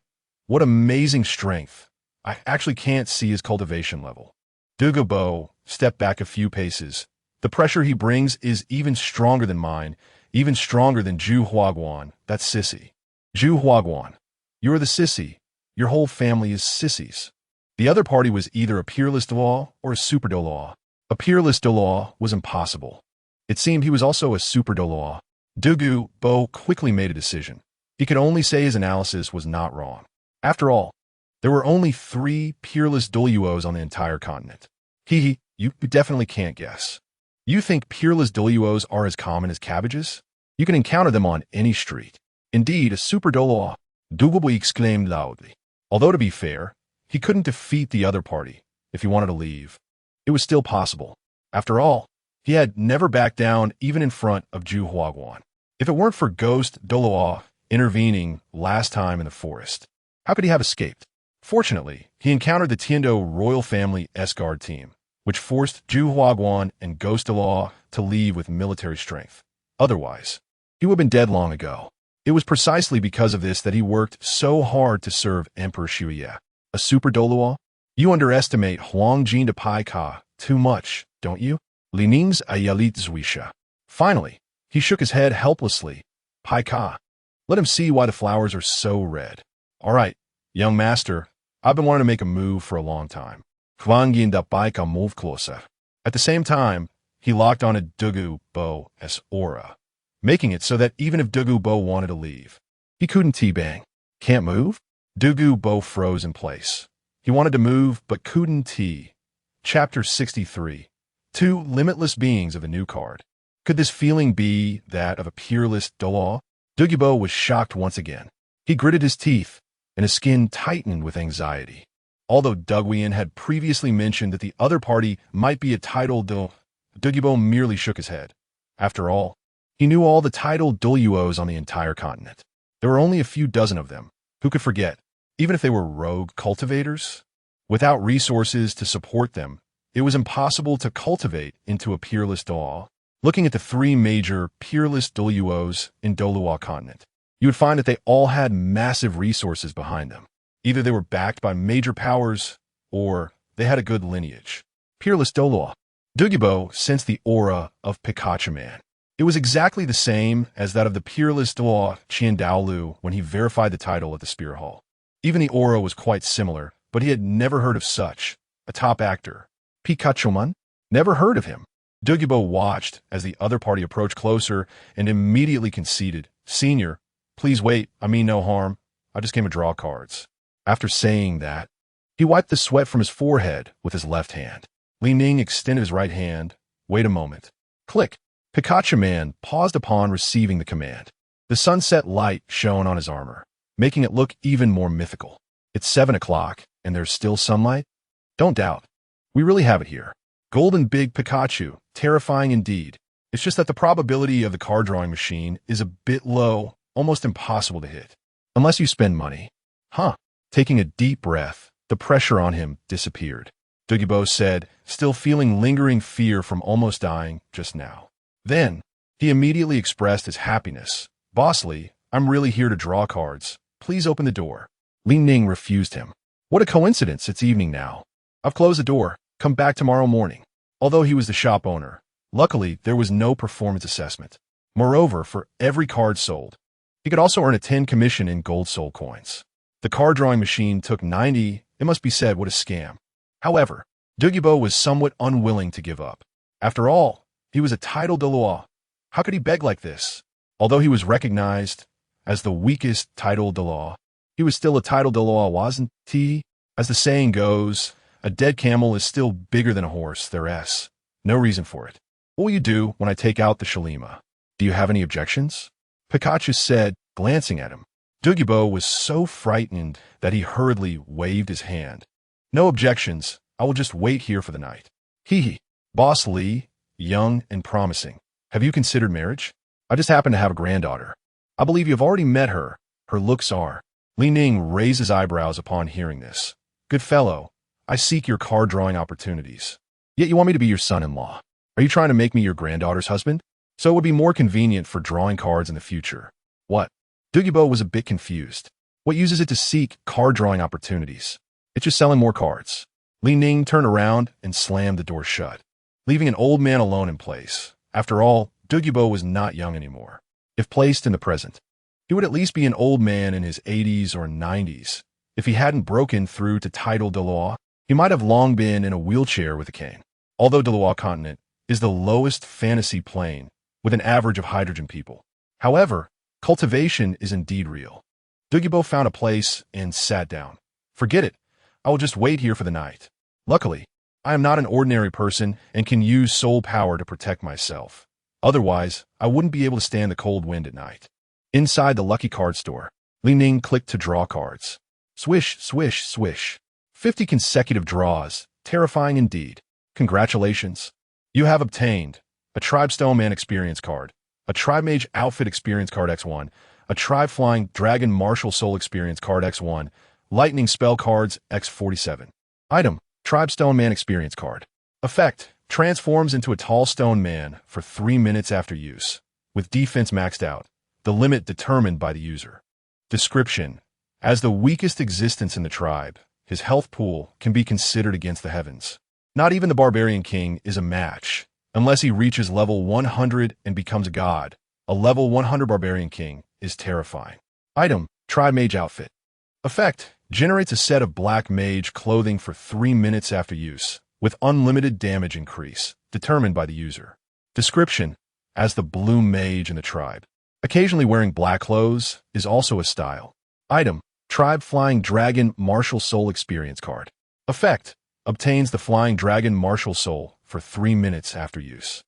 what amazing strength. I actually can't see his cultivation level. Douluo stepped back a few paces. The pressure he brings is even stronger than mine, even stronger than Zhu Huaguan, that sissy. Zhu Huaguan, you're the sissy. Your whole family is sissies. The other party was either a peerless Douluo or a super Douluo. A peerless Douluo was impossible. It seemed he was also a super Douluo. Douluo quickly made a decision. He could only say his analysis was not wrong. After all, there were only 3 peerless Douluos on the entire continent. You definitely can't guess. You think peerless Douluos are as common as cabbages? You can encounter them on any street. Indeed, a super Douluo, Douluo exclaimed loudly. Although to be fair, he couldn't defeat the other party if he wanted to leave. It was still possible. After all, he had never backed down even in front of Zhu Huaguan. If it weren't for Ghost Douluo intervening last time in the forest, how could he have escaped? Fortunately, he encountered the Tiando royal family S-Guard team, which forced Zhu Huaguan and Ghost Douluo to leave with military strength. Otherwise, he would have been dead long ago. It was precisely because of this that he worked so hard to serve Emperor Shuye. A super Douluo? You underestimate Huangjin de Pai Ka too much, don't you? Li Ning's Ayalit Zwisha. Finally, he shook his head helplessly. Pai Ka. Let him see why the flowers are so red. All right, young master, I've been wanting to make a move for a long time. Huangjin de Pai Ka move closer. At the same time, he locked on a Douluo's aura, making it so that even if Douluo wanted to leave, he couldn't T-bang. Can't move? Douluo froze in place. He wanted to move, but couldn't T. Chapter 63. 2 limitless beings of a new card. Could this feeling be that of a peerless Douluo? Douluo was shocked once again. He gritted his teeth, and his skin tightened with anxiety. Although Douluo had previously mentioned that the other party might be a titled Douluo merely shook his head. After all, he knew all the titled Douluos on the entire continent. There were only a few dozen of them. Who could forget? Even if they were rogue cultivators? Without resources to support them, it was impossible to cultivate into a peerless Douluo. Looking at the 3 major peerless Douluos in Douluo continent, you would find that they all had massive resources behind them. Either they were backed by major powers, or they had a good lineage. Peerless Douluo. Douluo sensed the aura of Pikachu Man. It was exactly the same as that of the peerless Douluo Douluo when he verified the title at the Spear Hall. Even the aura was quite similar, but he had never heard of such a top actor. Pikachu-man? Never heard of him. Douluo watched as the other party approached closer and immediately conceded. Senior, please wait, I mean no harm. I just came to draw cards. After saying that, he wiped the sweat from his forehead with his left hand. Li Ning extended his right hand. Wait a moment. Click. Pikachu Man paused upon receiving the command. The sunset light shone on his armor, making it look even more mythical. It's 7 o'clock, and there's still sunlight? Don't doubt. We really have it here. Golden Big Pikachu, terrifying indeed. It's just that the probability of the card drawing machine is a bit low, almost impossible to hit. Unless you spend money. Huh. Taking a deep breath, the pressure on him disappeared. Douluo said, still feeling lingering fear from almost dying just now. Then, he immediately expressed his happiness. Boss Li, I'm really here to draw cards. Please open the door. Li Ning refused him. What a coincidence, it's evening now. I've closed the door. Come back tomorrow morning. Although he was the shop owner, luckily there was no performance assessment. Moreover, for every card sold, he could also earn a 10 commission in gold soul coins. The card drawing machine took 90. It must be said, what a scam. However, Douluo was somewhat unwilling to give up. After all, he was a titled Douluo. How could he beg like this? Although he was recognized as the weakest titled Douluo, he was still a titled Douluo, wasn't he? As the saying goes, a dead camel is still bigger than a horse, there's no reason for it. What will you do when I take out the Shalima? Do you have any objections? Pikachu said, glancing at him. Douluo was so frightened that he hurriedly waved his hand. No objections. I will just wait here for the night. Hee. Boss Li, young and promising. Have you considered marriage? I just happen to have a granddaughter. I believe you have already met her. Her looks are. Li Ning raised his eyebrows upon hearing this. Good fellow, I seek your card drawing opportunities. Yet you want me to be your son-in-law. Are you trying to make me your granddaughter's husband? So it would be more convenient for drawing cards in the future. What? Douluo was a bit confused. What uses it to seek card drawing opportunities? It's just selling more cards. Ning turned around and slammed the door shut, leaving an old man alone in place. After all, Douluo was not young anymore. If placed in the present, he would at least be an old man in his 80s or 90s. If he hadn't broken through to title Douluo, he might have long been in a wheelchair with a cane. Although Douluo continent is the lowest fantasy plane with an average of hydrogen people. However, cultivation is indeed real. Douluo found a place and sat down. Forget it. I will just wait here for the night. Luckily, I am not an ordinary person and can use soul power to protect myself. Otherwise, I wouldn't be able to stand the cold wind at night. Inside the lucky card store, Ning clicked to draw cards. Swish, swish, swish. 50 consecutive draws. Terrifying indeed. Congratulations. You have obtained a Tribe Stone Man experience card, a Tribe Mage Outfit experience card X1, a Tribe Flying Dragon Martial Soul experience card X1, Lightning Spell cards X47. Item, Tribe Stone Man experience card. Effect, transforms into a tall stone man for 3 minutes after use, with defense maxed out, the limit determined by the user. Description, as the weakest existence in the tribe, his health pool can be considered against the heavens. Not even the Barbarian King is a match, unless he reaches level 100 and becomes a god. A level 100 Barbarian King is terrifying. Item, Tribe Mage Outfit. Effect, generates a set of black mage clothing for 3 minutes after use, with unlimited damage increase, determined by the user. Description, as the blue mage in the tribe. Occasionally wearing black clothes is also a style. Item, Tribe Flying Dragon Martial Soul experience card. Effect, obtains the Flying Dragon Martial Soul for 3 minutes after use.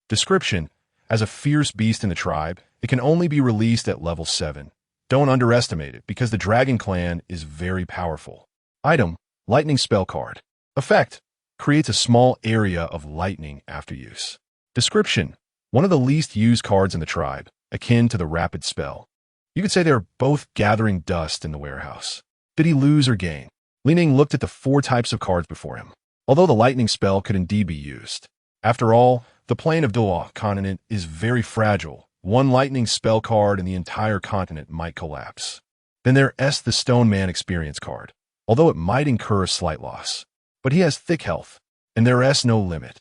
Description, as a fierce beast in the tribe, it can only be released at level 7. Don't underestimate it because the Dragon Clan is very powerful. Item, Lightning Spell card. Effect, creates a small area of lightning after use. Description, one of the least used cards in the tribe, akin to the Rapid Spell. You could say they are both gathering dust in the warehouse. Did he lose or gain? Ning looked at the 4 types of cards before him, although the lightning spell could indeed be used. After all, the plane of Douluo continent is very fragile. One lightning spell card and the entire continent might collapse. Then there's the Stone Man experience card, although it might incur a slight loss. But he has thick health, and there's no limit.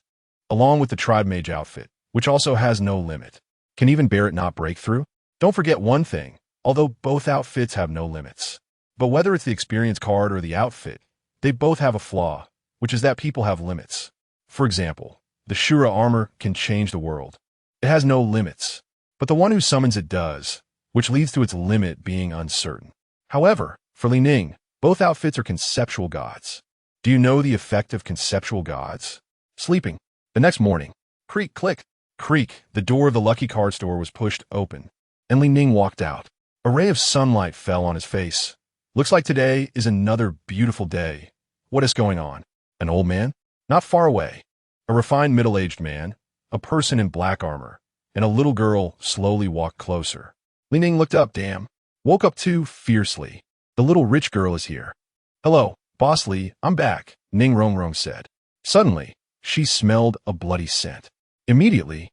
Along with the Tribe Mage outfit, which also has no limit. Can even Barrett not break through? Don't forget one thing, although both outfits have no limits. But whether it's the experience card or the outfit, they both have a flaw, which is that people have limits. For example, the Shura armor can change the world. It has no limits, but the one who summons it does, which leads to its limit being uncertain. However, for Ning, both outfits are conceptual gods. Do you know the effect of conceptual gods? Sleeping. The next morning, creak, click, creak, the door of the lucky card store was pushed open, and Ning walked out. A ray of sunlight fell on his face. Looks like today is another beautiful day. What is going on? An old man? Not far away. A refined middle-aged man, a person in black armor, and a little girl slowly walked closer. Ning looked up, damn. Woke up too fiercely. The little rich girl is here. Hello, Boss Lee, I'm back, Ning Rongrong said. Suddenly, she smelled a bloody scent. Immediately,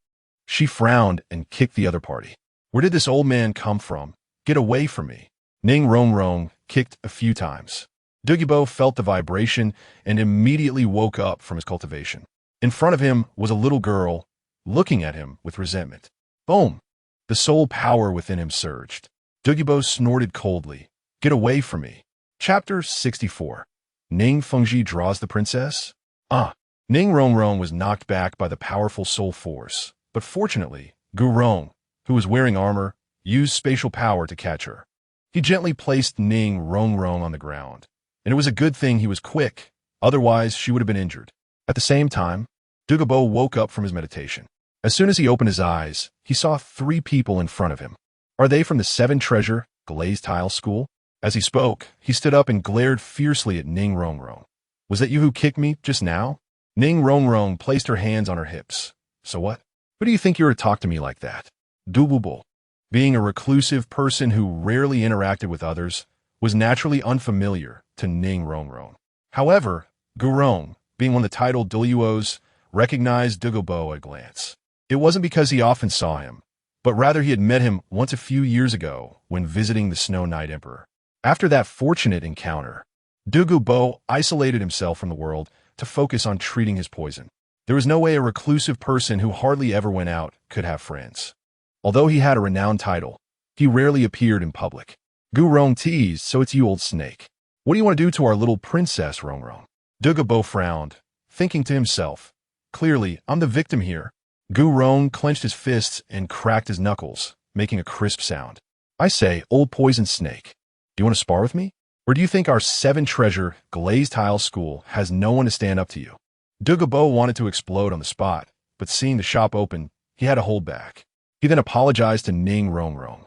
she frowned and kicked the other party. Where did this old man come from? Get away from me. Ning Rongrong kicked a few times. Douluo felt the vibration and immediately woke up from his cultivation. In front of him was a little girl, looking at him with resentment. Boom! The soul power within him surged. Douluo snorted coldly. Get away from me. Chapter 64. Ning Fengji draws the princess? Ning Rongrong was knocked back by the powerful soul force, but fortunately, Gurong, who was wearing armor, used spatial power to catch her. He gently placed Ning Rongrong on the ground, and it was a good thing he was quick, otherwise she would have been injured. At the same time, Douluo woke up from his meditation. As soon as he opened his eyes, he saw 3 people in front of him. Are they from the 7 Treasure Glazed Tile School? As he spoke, he stood up and glared fiercely at Ning Rongrong. Was that you who kicked me just now? Ning Rongrong placed her hands on her hips. So what? Who do you think you are to talk to me like that? Douluo, being a reclusive person who rarely interacted with others, was naturally unfamiliar to Ning Rongrong. However, Gurong, being one of the titled Douluos, recognized Douluo at a glance. It wasn't because he often saw him, but rather he had met him once a few years ago when visiting the Snow Knight Emperor. After that fortunate encounter, Douluo isolated himself from the world to focus on treating his poison. There was no way a reclusive person who hardly ever went out could have friends. Although he had a renowned title, he rarely appeared in public. Gu Rong teased, "So it's you, old snake. What do you want to do to our little princess, Rong Rong?" Douluo frowned, thinking to himself, "Clearly, I'm the victim here." Gu Rong clenched his fists and cracked his knuckles, making a crisp sound. "I say, old poison snake, do you want to spar with me? Or do you think our 7-treasure glazed tile school has no one to stand up to you?" Douluo wanted to explode on the spot, but seeing the shop open, he had to hold back. He then apologized to Ning Rong Rong.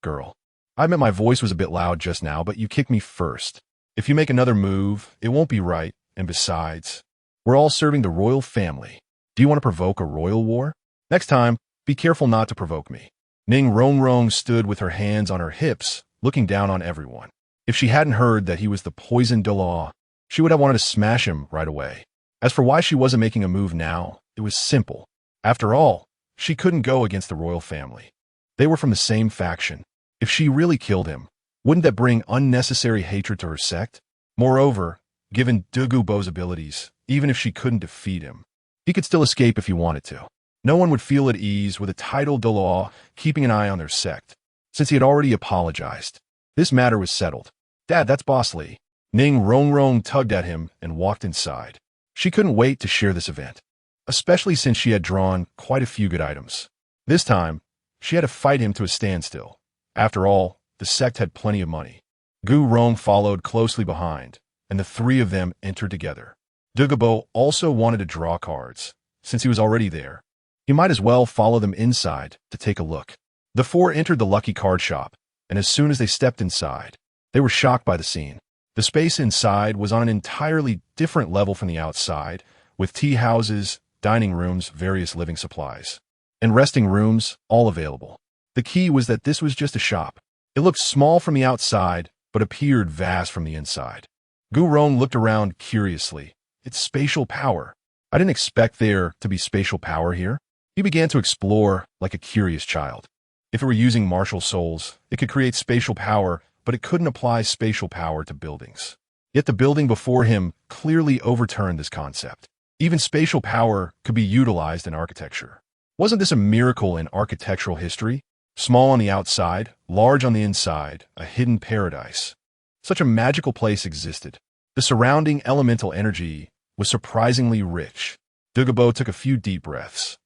"Girl, I admit my voice was a bit loud just now, but you kicked me first. If you make another move, it won't be right, and besides, we're all serving the royal family. Do you want to provoke a royal war? Next time, be careful not to provoke me." Ning Rong Rong stood with her hands on her hips, looking down on everyone. If she hadn't heard that he was the poisoned Douluo, she would have wanted to smash him right away. As for why she wasn't making a move now, it was simple. After all, she couldn't go against the royal family. They were from the same faction. If she really killed him, wouldn't that bring unnecessary hatred to her sect? Moreover, given Douluo's abilities, even if she couldn't defeat him, he could still escape if he wanted to. No one would feel at ease with a titled Douluo keeping an eye on their sect, since he had already apologized. This matter was settled. "Dad, that's Boss Lee." Ning Rong Rong tugged at him and walked inside. She couldn't wait to share this event, especially since she had drawn quite a few good items. This time, she had to fight him to a standstill. After all, the sect had plenty of money. Gu Rong followed closely behind, and the three of them entered together. Douluo also wanted to draw cards. Since he was already there, he might as well follow them inside to take a look. The four entered the lucky card shop, and as soon as they stepped inside, they were shocked by the scene. The space inside was on an entirely different level from the outside, with tea houses, dining rooms, various living supplies, and resting rooms all available. The key was that this was just a shop. It looked small from the outside, but appeared vast from the inside. Gu Rong looked around curiously. It's spatial power. I didn't expect there to be spatial power here. He began to explore like a curious child. If it were using martial souls, it could create spatial power, but it couldn't apply spatial power to buildings. Yet the building before him clearly overturned this concept. Even spatial power could be utilized in architecture. Wasn't this a miracle in architectural history? Small on the outside, large on the inside, a hidden paradise. Such a magical place existed. The surrounding elemental energy was surprisingly rich. Douluo took a few deep breaths.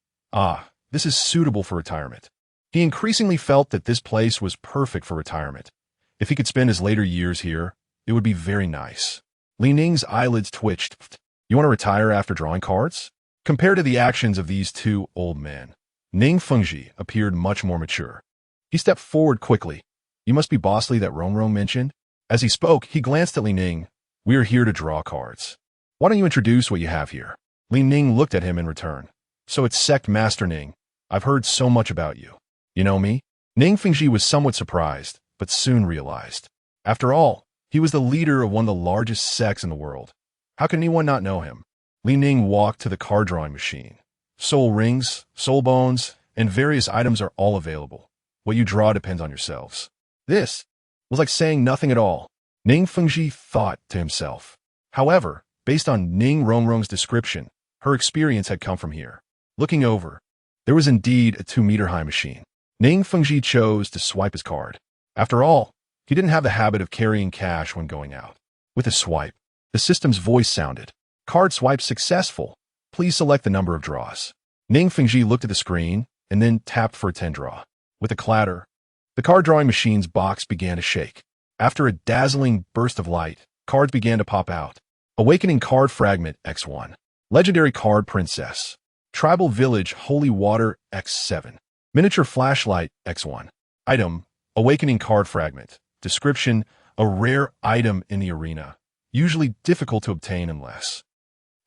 This is suitable for retirement. He increasingly felt that this place was perfect for retirement. If he could spend his later years here, it would be very nice. Li Ning's eyelids twitched. "You want to retire after drawing cards?" Compared to the actions of these two old men, Ning Fengji appeared much more mature. He stepped forward quickly. "You must be Boss Lee that Rong Rong mentioned?" As he spoke, he glanced at Li Ning. "We are here to draw cards. Why don't you introduce what you have here?" Li Ning looked at him in return. "So it's Sect Master Ning. I've heard so much about you. You know me?" Ning Fengji was somewhat surprised, but soon realized. After all, he was the leader of one of the largest sects in the world. How could anyone not know him? Li Ning walked to the card drawing machine. Soul rings, soul bones, and various items are all available. What you draw depends on yourselves. This was like saying nothing at all. Ning Fengji thought to himself. However, based on Ning Rong Rong's description, her experience had come from here. Looking over, there was indeed a 2-meter-high machine. Ning Fengji chose to swipe his card. After all, he didn't have the habit of carrying cash when going out. With a swipe, the system's voice sounded. "Card swipe successful. Please select the number of draws." Ning Fengji looked at the screen and then tapped for a 10 draw. With a clatter, the card drawing machine's box began to shake. After a dazzling burst of light, cards began to pop out. Awakening Card Fragment X1. Legendary Card Princess. Tribal Village Holy Water X7. Miniature Flashlight X1. Item: Awakening Card Fragment. Description: a rare item in the arena, usually difficult to obtain unless.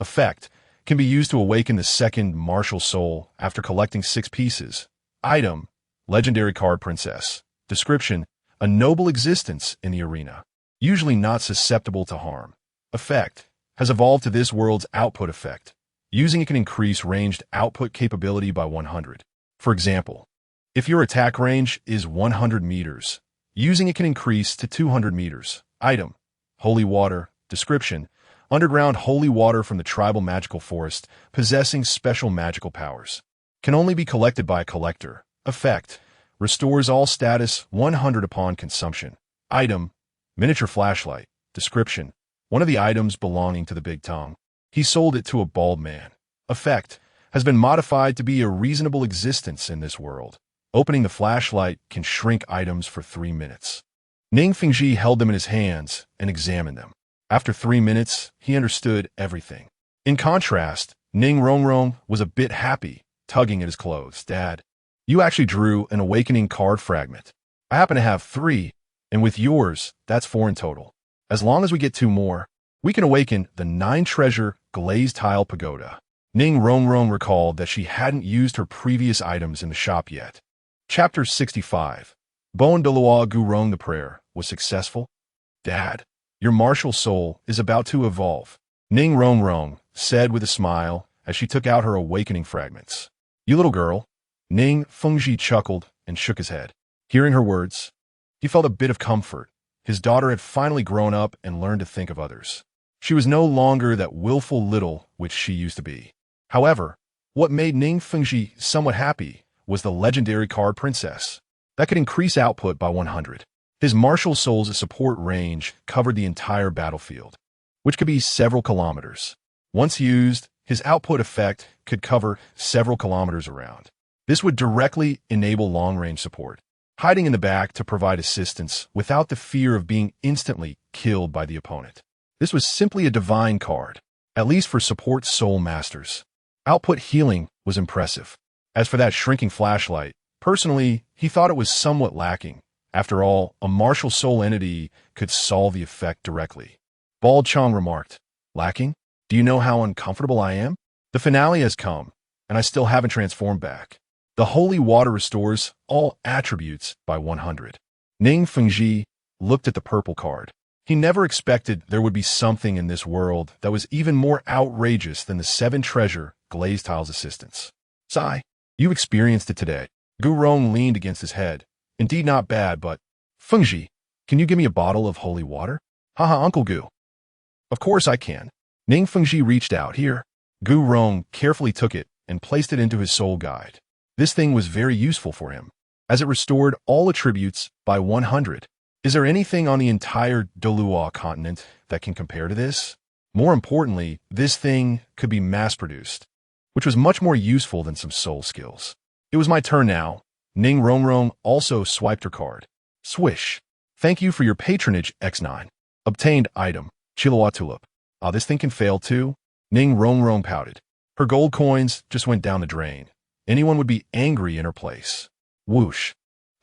Effect: can be used to awaken the second martial soul after collecting 6 pieces. Item: Legendary Card Princess. Description: a noble existence in the arena, usually not susceptible to harm. Effect: has evolved to this world's output effect. Using it can increase ranged output capability by 100. For example, If your attack range is 100 meters, using it can increase to 200 meters. Item: Holy Water. Description: underground holy water from the tribal magical forest, possessing special magical powers. Can only be collected by a collector. Effect: restores all status 100 upon consumption. Item: miniature flashlight. Description: one of the items belonging to the Big Tongue. He sold it to a bald man. Effect: has been modified to be a reasonable existence in this world. Opening the flashlight can shrink items for 3 minutes. Ning Fengji held them in his hands and examined them. After 3 minutes, he understood everything. In contrast, Ning Rongrong was a bit happy, tugging at his clothes. Dad, you actually drew an awakening card fragment. I happen to have 3, and with yours, that's 4 in total. As long as we get 2 more, we can awaken the 9-treasure glazed tile pagoda. Ning Rongrong recalled that she hadn't used her previous items in the shop yet. Chapter 65. Bon Douluo Gurong the prayer was successful. Dad, your martial soul is about to evolve, Ning Rongrong said with a smile as she took out her awakening fragments. You little girl. Ning Fengji chuckled and shook his head. Hearing her words, he felt a bit of comfort. His daughter had finally grown up and learned to think of others. She was no longer that willful little which she used to be. However, what made Ning Fengji somewhat happy was the legendary card princess that could increase output by 100. His martial soul's support range covered the entire battlefield, which could be several kilometers. Once used, his output effect could cover several kilometers around. This would directly enable long-range support, hiding in the back to provide assistance without the fear of being instantly killed by the opponent. This was simply a divine card, at least for support soul masters. Output healing was impressive. As for that shrinking flashlight, personally, he thought it was somewhat lacking. After all, a martial soul entity could solve the effect directly. Bald Chong remarked, lacking? Do you know how uncomfortable I am? The finale has come, and I still haven't transformed back. The holy water restores all attributes by 100. Ning Fengji looked at the purple card. He never expected there would be something in this world that was even more outrageous than the 7-treasure glazed tiles assistance. Sigh. You experienced it today. Gurong leaned against his head. Indeed not bad, but... Fengji, can you give me a bottle of holy water? Haha, Uncle Gu. Of course I can. Ning Fengji reached out. Here. Gurong carefully took it and placed it into his soul guide. This thing was very useful for him, as it restored all attributes by 100. Is there anything on the entire Douluo continent that can compare to this? More importantly, this thing could be mass-produced, which was much more useful than some soul skills. It was my turn now. Ning Rongrong also swiped her card. Swish. Thank you for your patronage, X9. Obtained item. Chihuahua tulip. Ah, this thing can fail too? Ning Rongrong pouted. Her gold coins just went down the drain. Anyone would be angry in her place. Whoosh.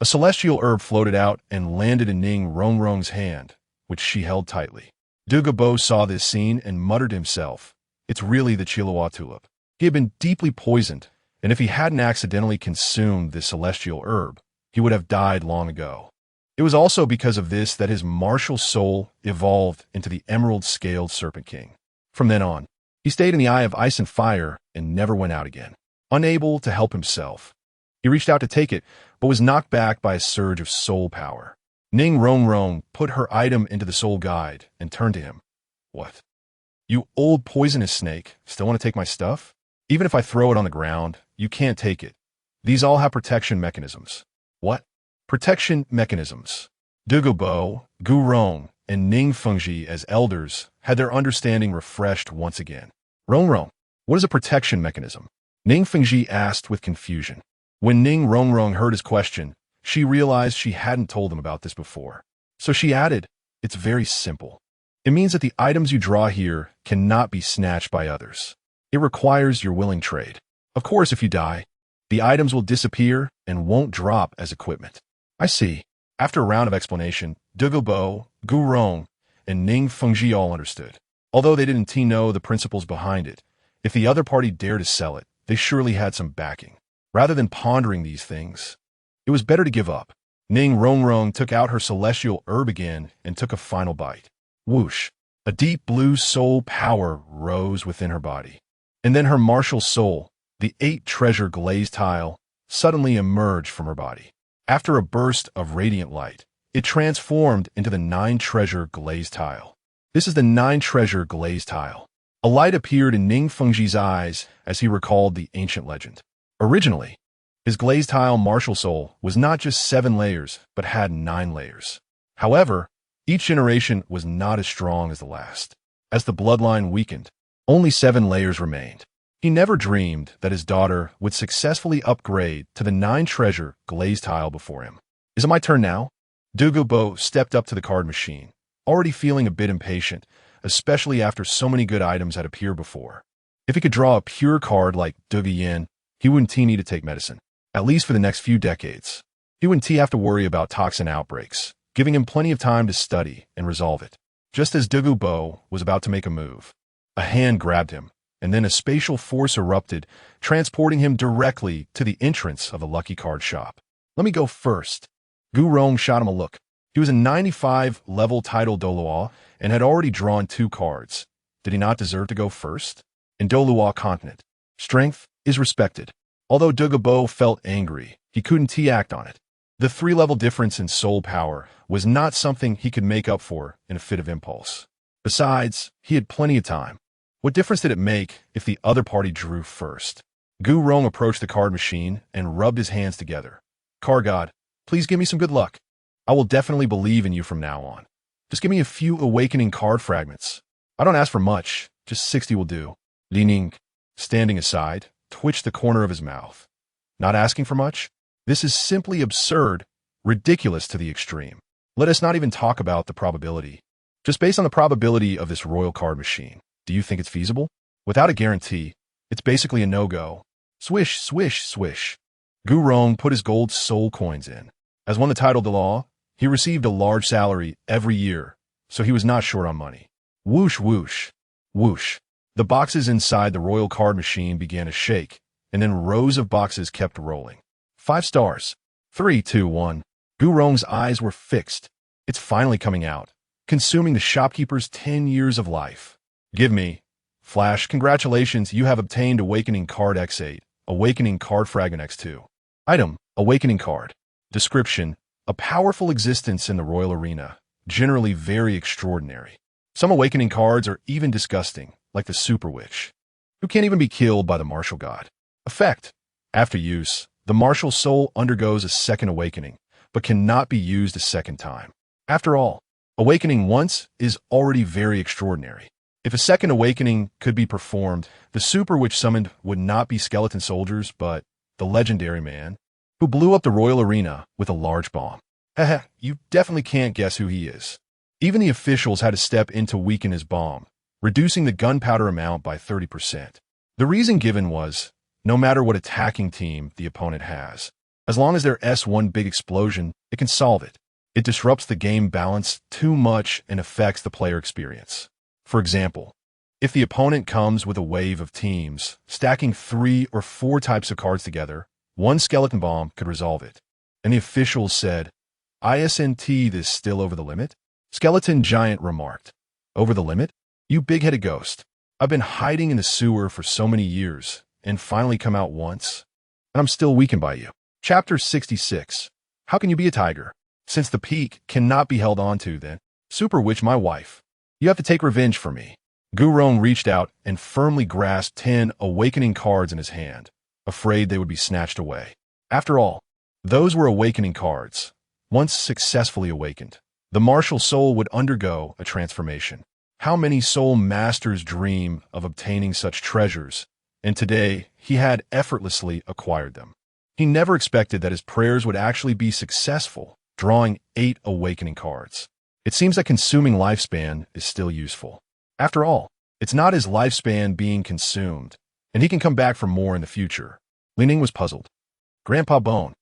A celestial herb floated out and landed in Ning Rongrong's hand, which she held tightly. Douluo saw this scene and muttered to himself, it's really the Chihuahua tulip. He had been deeply poisoned, and if he hadn't accidentally consumed this celestial herb, he would have died long ago. It was also because of this that his martial soul evolved into the emerald-scaled Serpent King. From then on, he stayed in the Eye of Ice and Fire and never went out again. Unable to help himself, he reached out to take it, but was knocked back by a surge of soul power. Ning Rongrong put her item into the soul guide and turned to him. What? You old poisonous snake, still want to take my stuff? Even if I throw it on the ground, you can't take it. These all have protection mechanisms. What? Protection mechanisms. Douluo, Gurong, and Ning Fengji as elders had their understanding refreshed once again. Rongrong, what is a protection mechanism? Ning Fengji asked with confusion. When Ning Rongrong heard his question, she realized she hadn't told him about this before. So she added, it's very simple. It means that the items you draw here cannot be snatched by others. It requires your willing trade. Of course, if you die, the items will disappear and won't drop as equipment. I see. After a round of explanation, Douluo, Gurong, and Ning Fengji all understood. Although they didn't know the principles behind it, if the other party dared to sell it, they surely had some backing. Rather than pondering these things, it was better to give up. Ning Rongrong took out her celestial herb again and took a final bite. Whoosh! A deep blue soul power rose within her body. And then her martial soul, the 8-treasure glazed tile, suddenly emerged from her body. After a burst of radiant light, it transformed into the 9-treasure glaze tile. This is the 9-treasure glaze tile. A light appeared in Ning Fengji's eyes as he recalled the ancient legend. Originally, his glaze tile martial soul was not just 7 layers, but had 9 layers. However, each generation was not as strong as the last. As the bloodline weakened, only 7 layers remained. He never dreamed that his daughter would successfully upgrade to the 9-treasure glaze tile before him. Is it my turn now? Douluo stepped up to the card machine, already feeling a bit impatient, especially after so many good items had appeared before. If he could draw a pure card like Yin, he wouldn't need to take medicine, at least for the next few decades. He wouldn't have to worry about toxin outbreaks, giving him plenty of time to study and resolve it. Just as Douluo was about to make a move, a hand grabbed him, and then a spatial force erupted, transporting him directly to the entrance of the Lucky Card shop. Let me go first. Gu Rong shot him a look. He was a 95-level title Douluo and had already drawn 2 cards. Did he not deserve to go first? In Douluo continent, strength is respected. Although Douluo felt angry, he couldn't act on it. The 3-level difference in soul power was not something he could make up for in a fit of impulse. Besides, he had plenty of time. What difference did it make if the other party drew first? Gu Rong approached the card machine and rubbed his hands together. Card God, please give me some good luck. I will definitely believe in you from now on. Just give me a few awakening card fragments. I don't ask for much, just 60 will do. Ning, standing aside, twitched the corner of his mouth. Not asking for much? This is simply absurd, ridiculous to the extreme. Let us not even talk about the probability. Just based on the probability of this royal card machine, do you think it's feasible? Without a guarantee, it's basically a no-go. Swish, swish, swish. Gu Rong put his gold soul coins in. As won the title Douluo, he received a large salary every year, so he was not short on money. Whoosh, whoosh, whoosh. The boxes inside the royal card machine began to shake, and then rows of boxes kept rolling. 5 stars. 3, 2, 1. Gu Rong's eyes were fixed. It's finally coming out, consuming the shopkeeper's 10 years of life. Give me. Flash, congratulations, you have obtained Awakening Card X8, Awakening Card Fragment X2. Item, Awakening Card. Description, a powerful existence in the royal arena, generally very extraordinary. Some awakening cards are even disgusting, like the Super Witch, who can't even be killed by the martial god. Effect, after use, the martial soul undergoes a second awakening, but cannot be used a second time. After all, awakening once is already very extraordinary. If a second awakening could be performed, the Super Witch summoned would not be skeleton soldiers, but the legendary man who blew up the royal arena with a large bomb. Haha, you definitely can't guess who he is. Even the officials had to step in to weaken his bomb, reducing the gunpowder amount by 30%. The reason given was, no matter what attacking team the opponent has, as long as their S1 big explosion, it can solve it. It disrupts the game balance too much and affects the player experience. For example, if the opponent comes with a wave of teams, stacking 3 or 4 types of cards together, one skeleton bomb could resolve it. And the officials said, "Isn't this still over the limit?" Skeleton Giant remarked, "Over the limit? You big-headed ghost. I've been hiding in the sewer for so many years, and finally come out once, and I'm still weakened by you." Chapter 66. How can you be a tiger? Since the peak cannot be held onto, then, Super Witch, my wife, you have to take revenge for me. Gu Rong reached out and firmly grasped 10 awakening cards in his hand, afraid they would be snatched away. After all, those were awakening cards. Once successfully awakened, the martial soul would undergo a transformation. How many soul masters dream of obtaining such treasures, and today he had effortlessly acquired them. He never expected that his prayers would actually be successful, drawing 8 awakening cards. It seems that consuming lifespan is still useful. After all, it's not his lifespan being consumed, and he can come back for more in the future. Ning was puzzled. Grandpa Bone,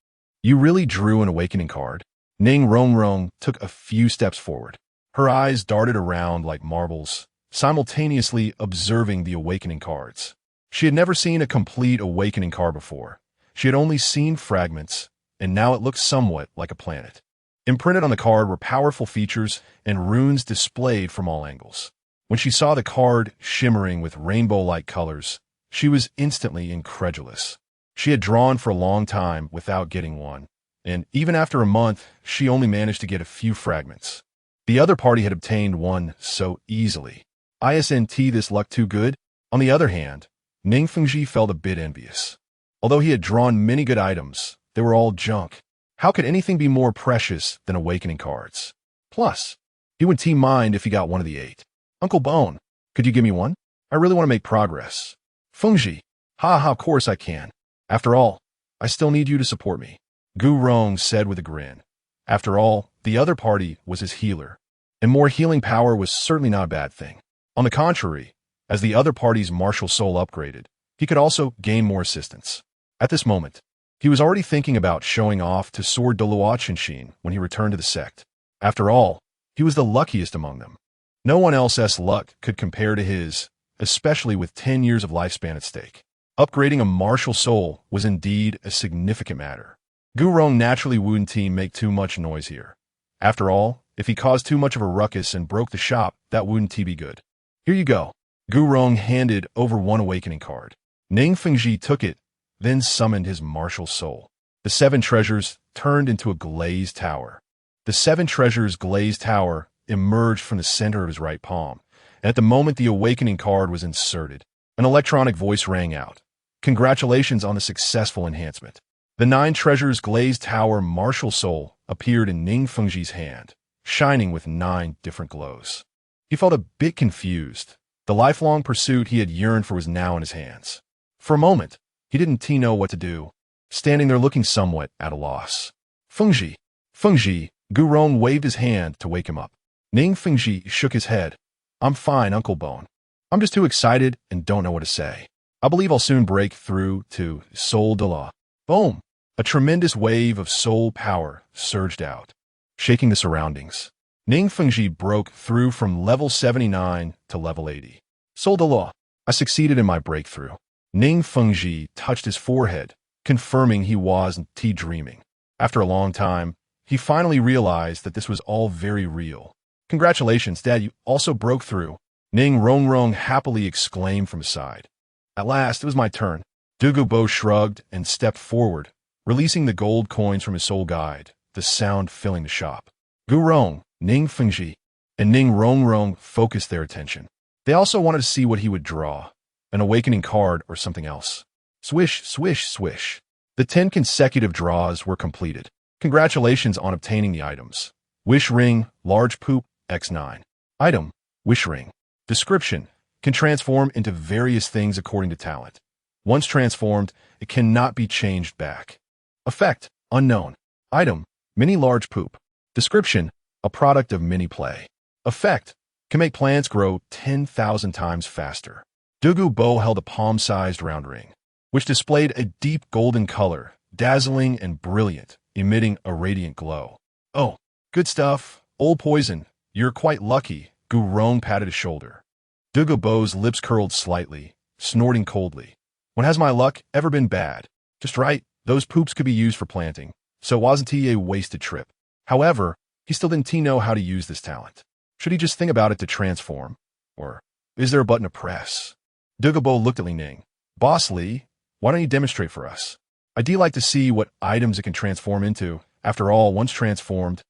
you really drew an awakening card? Ning Rong took a few steps forward. Her eyes darted around like marbles, simultaneously observing the awakening cards. She had never seen a complete awakening card before. She had only seen fragments, and now it looked somewhat like a planet. Imprinted on the card were powerful features and runes displayed from all angles. When she saw the card shimmering with rainbow-like colors, she was instantly incredulous. She had drawn for a long time without getting one, and even after a month, she only managed to get a few fragments. The other party had obtained one so easily. Isn't this luck too good? On the other hand, Ning Fengji felt a bit envious. Although he had drawn many good items, they were all junk. How could anything be more precious than awakening cards? Plus, he wouldn't mind if he got one of the 8. Uncle Bone, could you give me one? I really want to make progress. Fengji, of course I can. After all, I still need you to support me. Gu Rong said with a grin. After all, the other party was his healer, and more healing power was certainly not a bad thing. On the contrary, as the other party's martial soul upgraded, he could also gain more assistance. At this moment, he was already thinking about showing off to Sword Douluo when he returned to the sect. After all, he was the luckiest among them. No one else's luck could compare to his, especially with 10 years of lifespan at stake. Upgrading a martial soul was indeed a significant matter. Gu Rong naturally wouldn't make too much noise here. After all, if he caused too much of a ruckus and broke the shop, that wouldn't be good. Here you go. Gu Rong handed over one awakening card. Ning Fengji took it, then summoned his martial soul. The 7 treasures turned into a glazed tower. The 7 treasures' glazed tower emerged from the center of his right palm, and at the moment the awakening card was inserted, an electronic voice rang out. Congratulations on the successful enhancement. The 9 treasures' glazed tower martial soul appeared in Ning Fengji's hand, shining with 9 different glows. He felt a bit confused. The lifelong pursuit he had yearned for was now in his hands. For a moment, he didn't know what to do, standing there looking somewhat at a loss. Fengji, Gu Rong waved his hand to wake him up. Ning Fengji shook his head. I'm fine, Uncle Bone. I'm just too excited and don't know what to say. I believe I'll soon break through to Soul Douluo. Boom! A tremendous wave of soul power surged out, shaking the surroundings. Ning Fengji broke through from level 79 to level 80. Soul Douluo. I succeeded in my breakthrough. Ning Fengji touched his forehead, confirming he wasn't dreaming. After a long time, he finally realized that this was all very real. Congratulations, Dad, you also broke through. Ning Rongrong happily exclaimed from his side. At last, it was my turn. Douluo shrugged and stepped forward, releasing the gold coins from his soul guide, the sound filling the shop. Gu Rong, Ning Fengji, and Ning Rongrong focused their attention. They also wanted to see what he would draw, an awakening card or something else. Swish, swish, swish. The 10 consecutive draws were completed. Congratulations on obtaining the items. Wish Ring, Large Poop, X9. Item, Wish Ring. Description, can transform into various things according to talent. Once transformed, it cannot be changed back. Effect, unknown. Item, Mini Large Poop. Description, a product of mini play. Effect, can make plants grow 10,000 times faster. Douluo held a palm-sized round ring, which displayed a deep golden color, dazzling and brilliant, emitting a radiant glow. Oh, good stuff, old poison. You're quite lucky. Gu Rong patted his shoulder. Douluo's lips curled slightly, snorting coldly. When has my luck ever been bad? Just right, those poops could be used for planting, so wasn't he a wasted trip? However, he still didn't know how to use this talent. Should he just think about it to transform? Or is there a button to press? Douluo looked at Li Ning. Boss Li, why don't you demonstrate for us? I'd like to see what items it can transform into. After all, once transformed,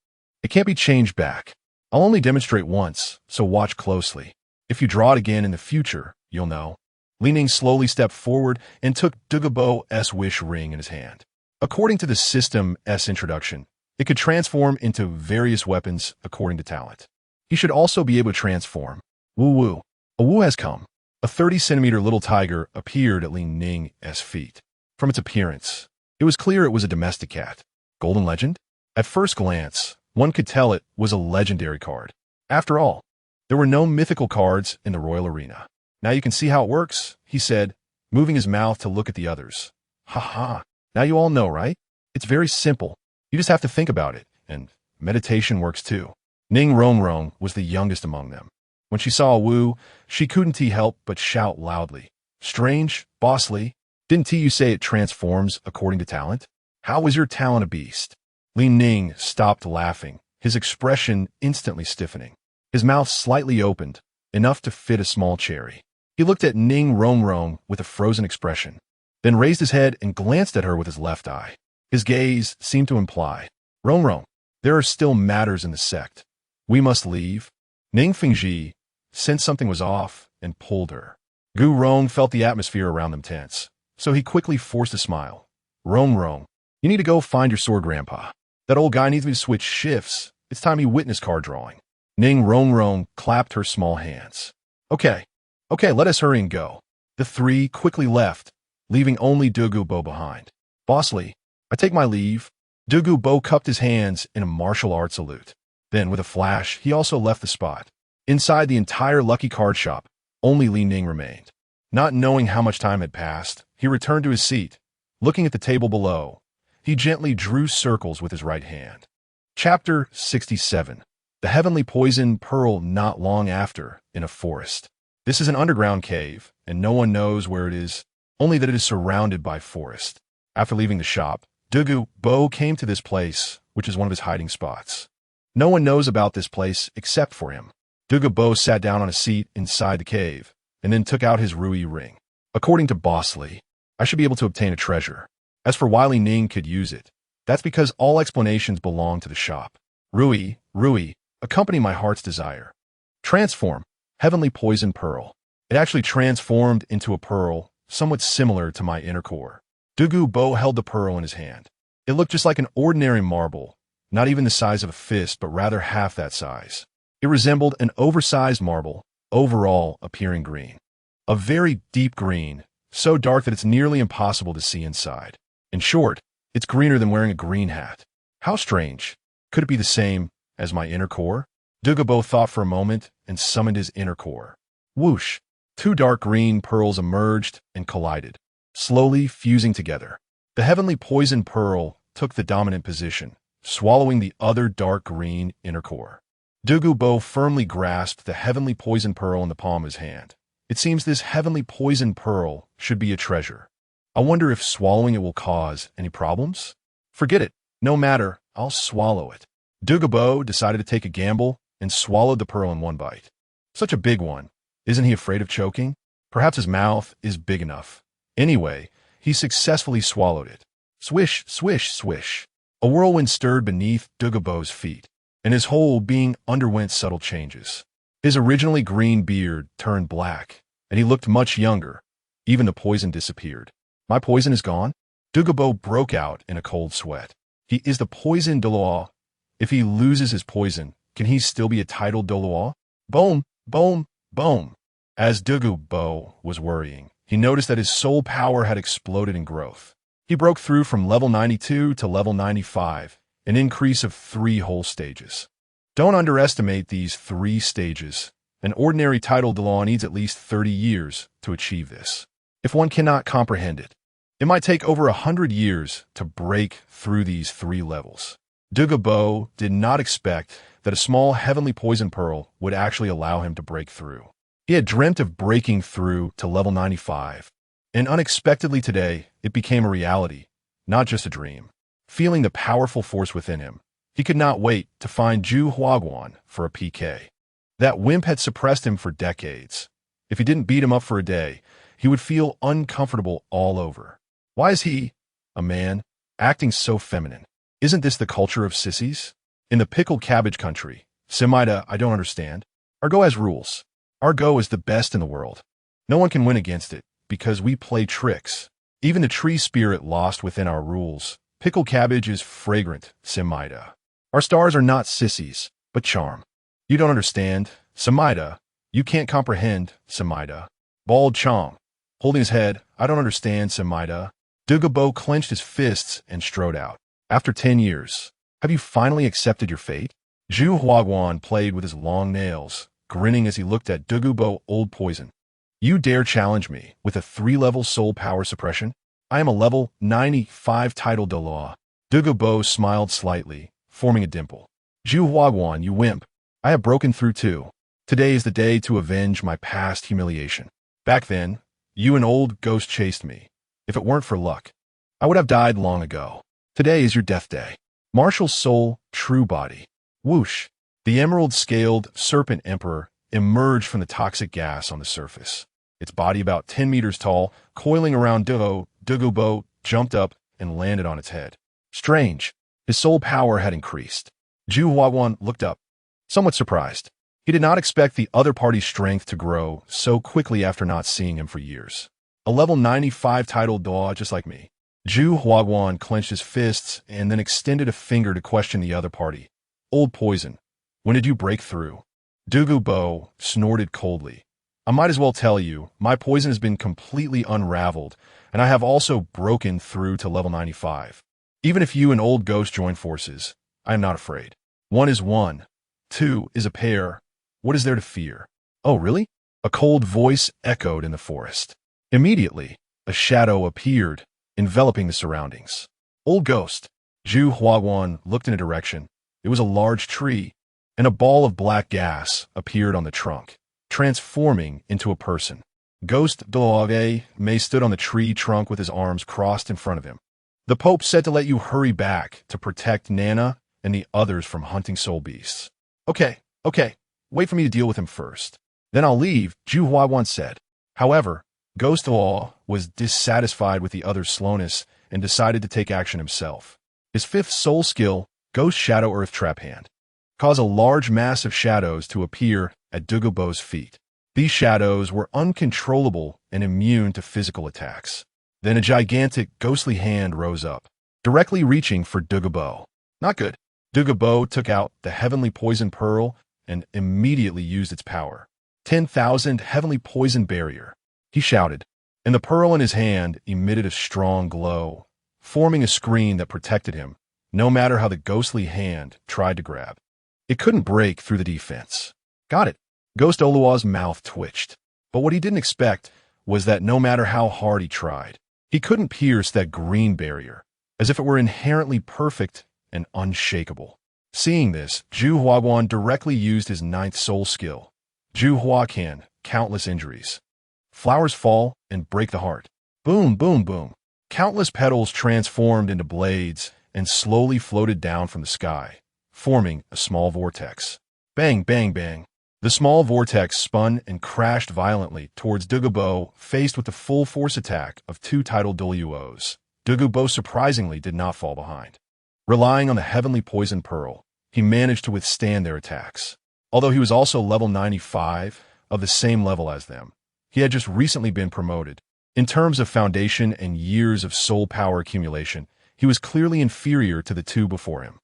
it can't be changed back. I'll only demonstrate once, so watch closely. If you draw it again in the future, you'll know. Li Ning slowly stepped forward and took Douluo's wish ring in his hand. According to the system's introduction, it could transform into various weapons according to talent. He should also be able to transform. Woo-woo. A woo has come. A 30-centimeter little tiger appeared at Li Ning's feet. From its appearance, it was clear it was a domestic cat. Golden Legend? At first glance, one could tell it was a legendary card. After all, there were no mythical cards in the Royal Arena. Now you can see how it works, he said, moving his mouth to look at the others. Ha. Now you all know, right? It's very simple. You just have to think about it, and meditation works too. Ning Rongrong was the youngest among them. When she saw a woo, she couldn't help but shout loudly. Strange, Boss Li, didn't you say it transforms according to talent? How was your talent a beast? Li Ning stopped laughing, his expression instantly stiffening. His mouth slightly opened, enough to fit a small cherry. He looked at Ning Rongrong with a frozen expression. then raised his head and glanced at her with his left eye. His gaze seemed to imply, "Rong Rong, there are still matters in the sect. We must leave." Ning Fingji sensed something was off and pulled her. Gu Rong felt the atmosphere around them tense, so he quickly forced a smile. "Rong Rong, you need to go find your sword grandpa. That old guy needs me to switch shifts. It's time he witnessed card drawing." Ning Rong Rong clapped her small hands. Okay, let us hurry and go." The three quickly left, leaving only Douluo Bo behind. "Bossly, I take my leave." Douluo Bo cupped his hands in a martial arts salute. Then, with a flash, he also left the spot. Inside the entire Lucky Card shop, only Li Ning remained. Not knowing how much time had passed, he returned to his seat. Looking at the table below, he gently drew circles with his right hand. Chapter 67. The Heavenly Poison Pearl. Not long after, in a forest. This is an underground cave, and no one knows where it is, only that it is surrounded by forest. After leaving the shop, Douluo Bo came to this place, which is one of his hiding spots. No one knows about this place except for him. Douluo Bo sat down on a seat inside the cave, and then took out his Rui ring. According to Bossly, I should be able to obtain a treasure. As for why Li Ning could use it, that's because all explanations belong to the shop. Rui, accompany my heart's desire. Transform, Heavenly Poison Pearl. It actually transformed into a pearl, somewhat similar to my inner core. Douluo Bo held the pearl in his hand. It looked just like an ordinary marble, not even the size of a fist, but rather half that size. It resembled an oversized marble, overall appearing green. A very deep green, so dark that it's nearly impossible to see inside. In short, it's greener than wearing a green hat. How strange. Could it be the same as my inner core? Douluo Bo thought for a moment and summoned his inner core. Whoosh! Two dark green pearls emerged and collided, slowly fusing together. The Heavenly Poison Pearl took the dominant position, swallowing the other dark green inner core. Douluo Bo firmly grasped the Heavenly Poison Pearl in the palm of his hand. It seems this Heavenly Poison Pearl should be a treasure. I wonder if swallowing it will cause any problems? Forget it. No matter, I'll swallow it. Douluo Bo decided to take a gamble and swallowed the pearl in one bite. Such a big one. Isn't he afraid of choking? Perhaps his mouth is big enough. Anyway, he successfully swallowed it. Swish, swish, swish. A whirlwind stirred beneath Douluo Bo's feet, and his whole being underwent subtle changes. His originally green beard turned black, and he looked much younger. Even the poison disappeared. My poison is gone? Douluo Bo broke out in a cold sweat. He is the poison Douluo. If he loses his poison, can he still be a titled Douluo? Boom, boom, boom. As Douluo Bo was worrying, he noticed that his soul power had exploded in growth. He broke through from level 92 to level 95, an increase of 3 whole stages. Don't underestimate these 3 stages. An ordinary title Douluo needs at least 30 years to achieve this. If one cannot comprehend it, it might take over 100 years to break through these 3 levels. Douluo Bo did not expect that a small heavenly poison pearl would actually allow him to break through. He had dreamt of breaking through to level 95, and unexpectedly today, it became a reality, not just a dream. Feeling the powerful force within him, he could not wait to find Zhu Huaguan for a PK. That wimp had suppressed him for decades. If he didn't beat him up for a day, he would feel uncomfortable all over. Why is he, a man, acting so feminine? Isn't this the culture of sissies? In the pickled cabbage country, Semida, I don't understand. Our Go has rules. Our Go is the best in the world. No one can win against it, because we play tricks. Even the tree spirit lost within our rules. Pickled cabbage is fragrant, Semida. Our stars are not sissies, but charm. You don't understand, Semida. You can't comprehend, Semida. Bald Chong, holding his head, I don't understand, Semida. Douluo Bo clenched his fists and strode out. After 10 years, have you finally accepted your fate? Zhu Huaguan played with his long nails, grinning as he looked at Douluo Bo Old Poison. You dare challenge me with a 3-level soul power suppression? I am a level 95 title Douluo. Douluo Bo smiled slightly, forming a dimple. Zhu Huaguan, you wimp. I have broken through too. Today is the day to avenge my past humiliation. Back then, you and old ghost chased me. If it weren't for luck, I would have died long ago. Today is your death day. Martial soul, true body. Whoosh. The emerald-scaled serpent emperor emerged from the toxic gas on the surface. Its body about 10 meters tall, coiling around Douluo Douluo jumped up and landed on its head. Strange. His soul power had increased. Zhu Huaguan looked up, somewhat surprised. He did not expect the other party's strength to grow so quickly after not seeing him for years. A level 95 title Douluo just like me. Zhu Huaguan clenched his fists and then extended a finger to question the other party. Old poison. When did you break through? Douluo snorted coldly. I might as well tell you, my poison has been completely unraveled, and I have also broken through to level 95. Even if you and Old Ghost join forces, I am not afraid. 1 is 1. 2 is a pair. What is there to fear? Oh, really? A cold voice echoed in the forest. Immediately, a shadow appeared, enveloping the surroundings. Old Ghost. Zhu Huaguan looked in a direction. It was a large tree, and a ball of black gas appeared on the trunk, transforming into a person. Ghost Douluo May stood on the tree trunk with his arms crossed in front of him. The Pope said to let you hurry back to protect Nana and the others from hunting soul beasts. Okay. Wait for me to deal with him first. Then I'll leave, Zhu Huaguan said. However, Ghost Douluo was dissatisfied with the other's slowness and decided to take action himself. His 5th soul skill, Ghost Shadow Earth Trap Hand, caused a large mass of shadows to appear at Douluo's feet. These shadows were uncontrollable and immune to physical attacks. Then a gigantic, ghostly hand rose up, directly reaching for Douluo. Not good. Douluo took out the Heavenly Poison Pearl and immediately used its power. 10,000 Heavenly Poison Barrier, he shouted, and the pearl in his hand emitted a strong glow, forming a screen that protected him, no matter how the ghostly hand tried to grab. It couldn't break through the defense. Got it. Ghost Douluo's mouth twitched, but what he didn't expect was that no matter how hard he tried, he couldn't pierce that green barrier, as if it were inherently perfect and unshakable. Seeing this, Zhu Huaguan directly used his 9th soul skill. Zhu Huacan, countless injuries. Flowers fall and break the heart. Boom, boom, boom. Countless petals transformed into blades and slowly floated down from the sky, forming a small vortex. Bang, bang, bang. The small vortex spun and crashed violently towards Douluo, faced with the full force attack of 2 titled Douluos. Douluo surprisingly did not fall behind. Relying on the Heavenly Poison Pearl, he managed to withstand their attacks. Although he was also level 95, of the same level as them, he had just recently been promoted. In terms of foundation and years of soul power accumulation, he was clearly inferior to the 2 before him.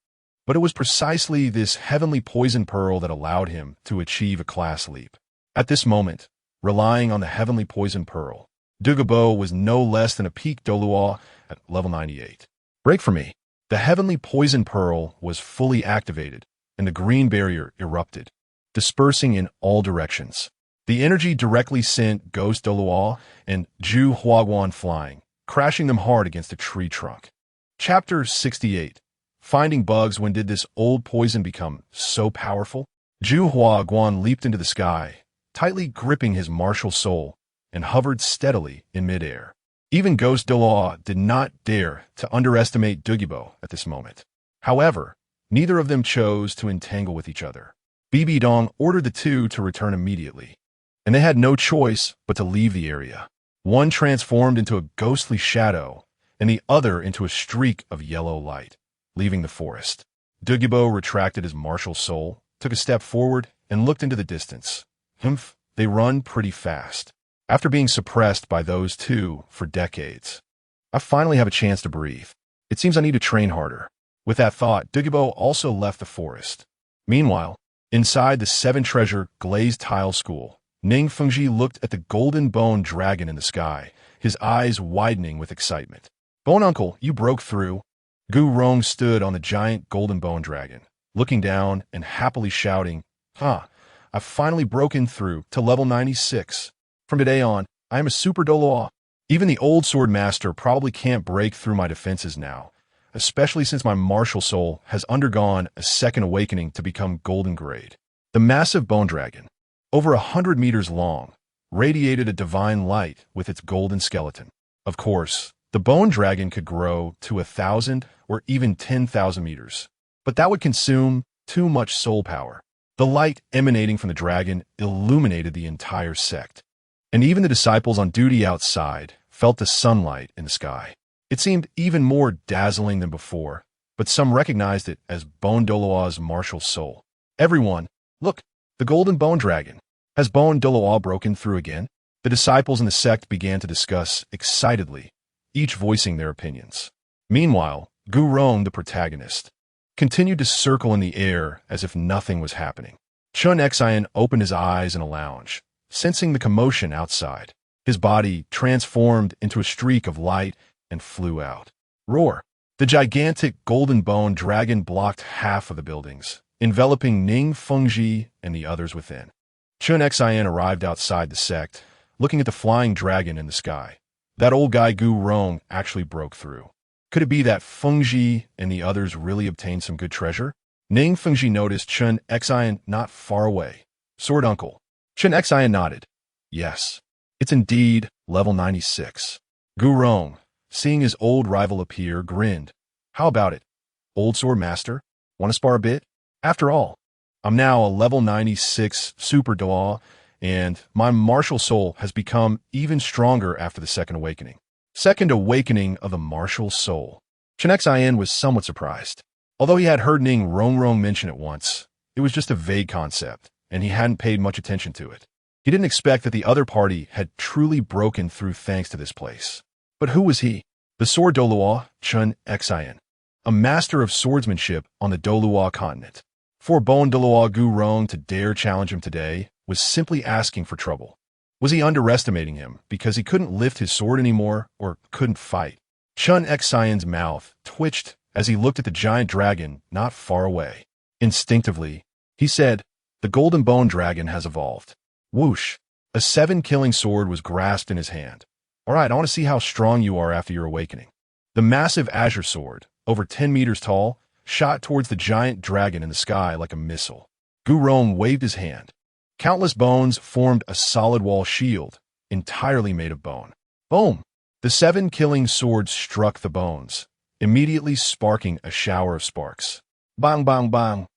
But it was precisely this Heavenly Poison Pearl that allowed him to achieve a class leap. At this moment, relying on the Heavenly Poison Pearl, Douluo was no less than a peak Douluo at level 98. Break for me. The Heavenly Poison Pearl was fully activated, and the green barrier erupted, dispersing in all directions. The energy directly sent Ghost Douluo and Zhu Huaguan flying, crashing them hard against a tree trunk. Chapter 68. Finding bugs. When did this old poison become so powerful? Zhu Huaguan leaped into the sky, tightly gripping his martial soul, and hovered steadily in midair. Even Ghost Douluo did not dare to underestimate Douluo at this moment. However, neither of them chose to entangle with each other. Bibidong ordered the 2 to return immediately, and they had no choice but to leave the area. One transformed into a ghostly shadow, and the other into a streak of yellow light, leaving the forest. Douluo retracted his martial soul, took a step forward, and looked into the distance. Humph, they run pretty fast. After being suppressed by those 2 for decades, I finally have a chance to breathe. It seems I need to train harder. With that thought, Douluo also left the forest. Meanwhile, inside the 7-treasure glazed tile school, Ning Fengji looked at the golden bone dragon in the sky, his eyes widening with excitement. Bone Uncle, you broke through. Gu Rong stood on the giant golden bone dragon, looking down and happily shouting, I've finally broken through to level 96. From today on, I am a super Douluo. Even the old sword master probably can't break through my defenses now, especially since my martial soul has undergone a second awakening to become golden grade. The massive bone dragon, over 100 meters long, radiated a divine light with its golden skeleton. Of course, the bone dragon could grow to 1,000 or even 10,000 meters, but that would consume too much soul power. The light emanating from the dragon illuminated the entire sect, and even the disciples on duty outside felt the sunlight in the sky. It seemed even more dazzling than before, but some recognized it as Bone Douluo's martial soul. Everyone, look, the golden bone dragon. Has Bone Douluo broken through again? The disciples in the sect began to discuss excitedly, each voicing their opinions. Meanwhile, Gu Rong, the protagonist, continued to circle in the air as if nothing was happening. Chun Xian opened his eyes in a lounge, sensing the commotion outside. His body transformed into a streak of light and flew out. Roar! The gigantic golden bone dragon blocked half of the buildings, enveloping Ning Fengji and the others within. Chun Xian arrived outside the sect, looking at the flying dragon in the sky. That old guy Gu Rong actually broke through. Could it be that Fengji and the others really obtained some good treasure? Ning Fengji noticed Chun Xian not far away. Sword uncle. Chun Xian nodded. Yes, it's indeed level 96. Gu Rong, seeing his old rival appear, grinned. How about it, old sword master? Want to spar a bit? After all, I'm now a level 96 super Douluo, and my martial soul has become even stronger after the second awakening. Second awakening of the martial soul. Chun Xian was somewhat surprised. Although he had heard Ning Rongrong mention it once, it was just a vague concept, and he hadn't paid much attention to it. He didn't expect that the other party had truly broken through thanks to this place. But who was he? The sword Douluo, Chun Xian, a master of swordsmanship on the Douluo continent. For Bone Douluo Gu Rong to dare challenge him today was simply asking for trouble. Was he underestimating him because he couldn't lift his sword anymore or couldn't fight? Chun Xian's mouth twitched as he looked at the giant dragon not far away. Instinctively, he said, "The golden bone dragon has evolved." Whoosh! A 7-killing sword was grasped in his hand. All right, I want to see how strong you are after your awakening. The massive azure sword, over 10 meters tall, shot towards the giant dragon in the sky like a missile. Gu Rong waved his hand. Countless bones formed a solid wall shield, entirely made of bone. Boom! The 7-killing sword struck the bones, immediately sparking a shower of sparks. Bang, bang, bang!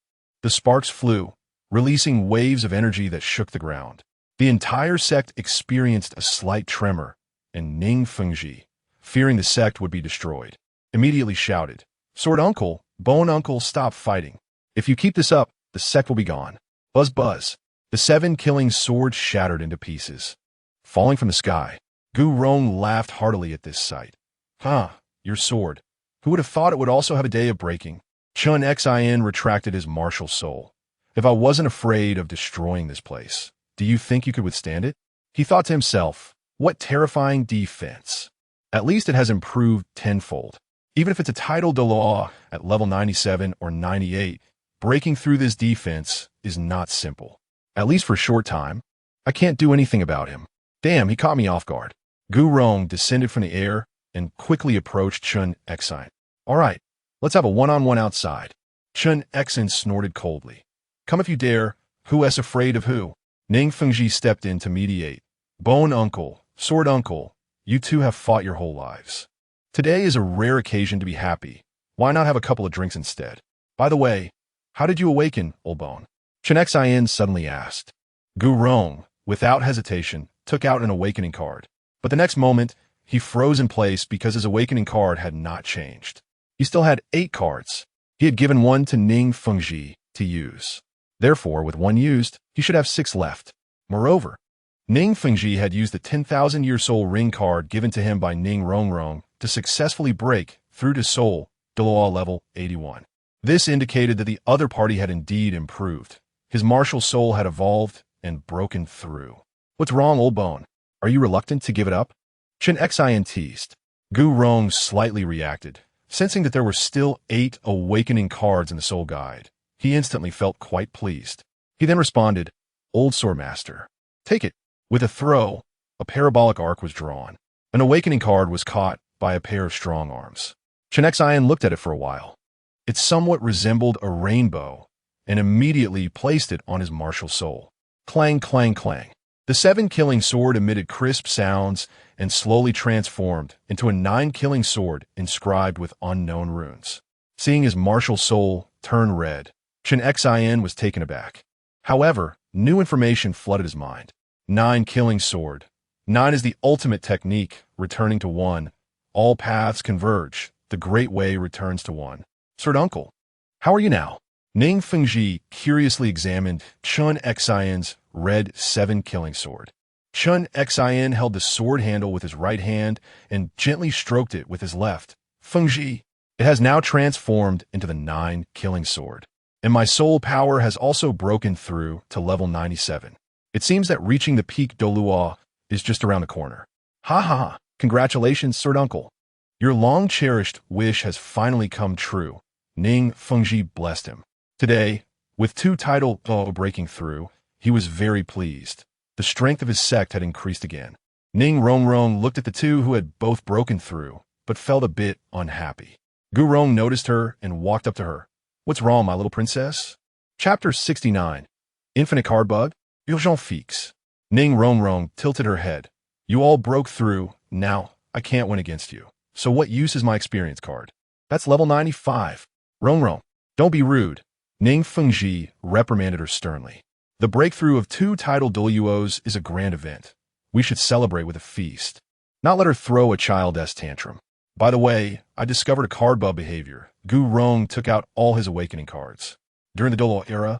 The sparks flew, releasing waves of energy that shook the ground. The entire sect experienced a slight tremor, and Ning Fengji, fearing the sect would be destroyed, immediately shouted, "Sword uncle, bone uncle, stop fighting. If you keep this up, the sect will be gone." Buzz, buzz! The 7-killing sword shattered into pieces. Falling from the sky, Gu Rong laughed heartily at this sight. Your sword. Who would have thought it would also have a day of breaking? Chun Xian retracted his martial soul. If I wasn't afraid of destroying this place, do you think you could withstand it? He thought to himself, what terrifying defense. At least it has improved tenfold. Even if it's a title Douluo at level 97 or 98, breaking through this defense is not simple. At least for a short time. I can't do anything about him. Damn, he caught me off guard. Gu Rong descended from the air and quickly approached Chun Xian. All right, let's have a one-on-one outside. Chun Xian snorted coldly. Come if you dare. Who is afraid of who? Ning Fengji stepped in to mediate. Bone uncle, sword uncle, you two have fought your whole lives. Today is a rare occasion to be happy. Why not have a couple of drinks instead? By the way, how did you awaken, old bone? Chun Xian suddenly asked. Gu Rong, without hesitation, took out an awakening card. But the next moment, he froze in place because his awakening card had not changed. He still had 8 cards. He had given one to Ning Fengji to use. Therefore, with one used, he should have 6 left. Moreover, Ning Fengji had used the 10,000-year soul ring card given to him by Ning Rongrong to successfully break through to soul Douluo level 81. This indicated that the other party had indeed improved. His martial soul had evolved and broken through. What's wrong, old bone? Are you reluctant to give it up? Chun Xian teased. Gu Rong slightly reacted, sensing that there were still 8 awakening cards in the soul guide. He instantly felt quite pleased. He then responded, Old Sword Master, take it. With a throw, a parabolic arc was drawn. An awakening card was caught by a pair of strong arms. Chun Xian looked at it for a while. It somewhat resembled a rainbow, and immediately placed it on his martial soul. Clang, clang, clang. The 7-killing sword emitted crisp sounds and slowly transformed into a 9-killing sword inscribed with unknown runes. Seeing his martial soul turn red, Chun Xian was taken aback. However, new information flooded his mind. 9-killing sword. 9 is the ultimate technique, returning to 1. All paths converge. The Great Way returns to 1. Sir Uncle, how are you now? Ning Fengji curiously examined Chun Xian's red 7 killing sword. Chun Xian held the sword handle with his right hand and gently stroked it with his left. Fengji, it has now transformed into the 9 killing sword. And my soul power has also broken through to level 97. It seems that reaching the peak Douluo is just around the corner. Ha ha ha. Congratulations, Sir Uncle. Your long-cherished wish has finally come true. Ning Fengji blessed him. Today, with 2 title breaking through, he was very pleased. The strength of his sect had increased again. Ning Rongrong looked at the 2 who had both broken through, but felt a bit unhappy. Gu Rong noticed her and walked up to her. What's wrong, my little princess? Chapter 69. Infinite Card Bug? Urgent Fixe. Ning Rongrong tilted her head. You all broke through. Now, I can't win against you. So what use is my experience card? That's level 95. Rongrong, don't be rude. Ning Fengji reprimanded her sternly. The breakthrough of 2 title Douluos is a grand event. We should celebrate with a feast. Not let her throw a childish tantrum. By the way, I discovered a card bug behavior. Gu Rong took out all his awakening cards. During the Douluo era,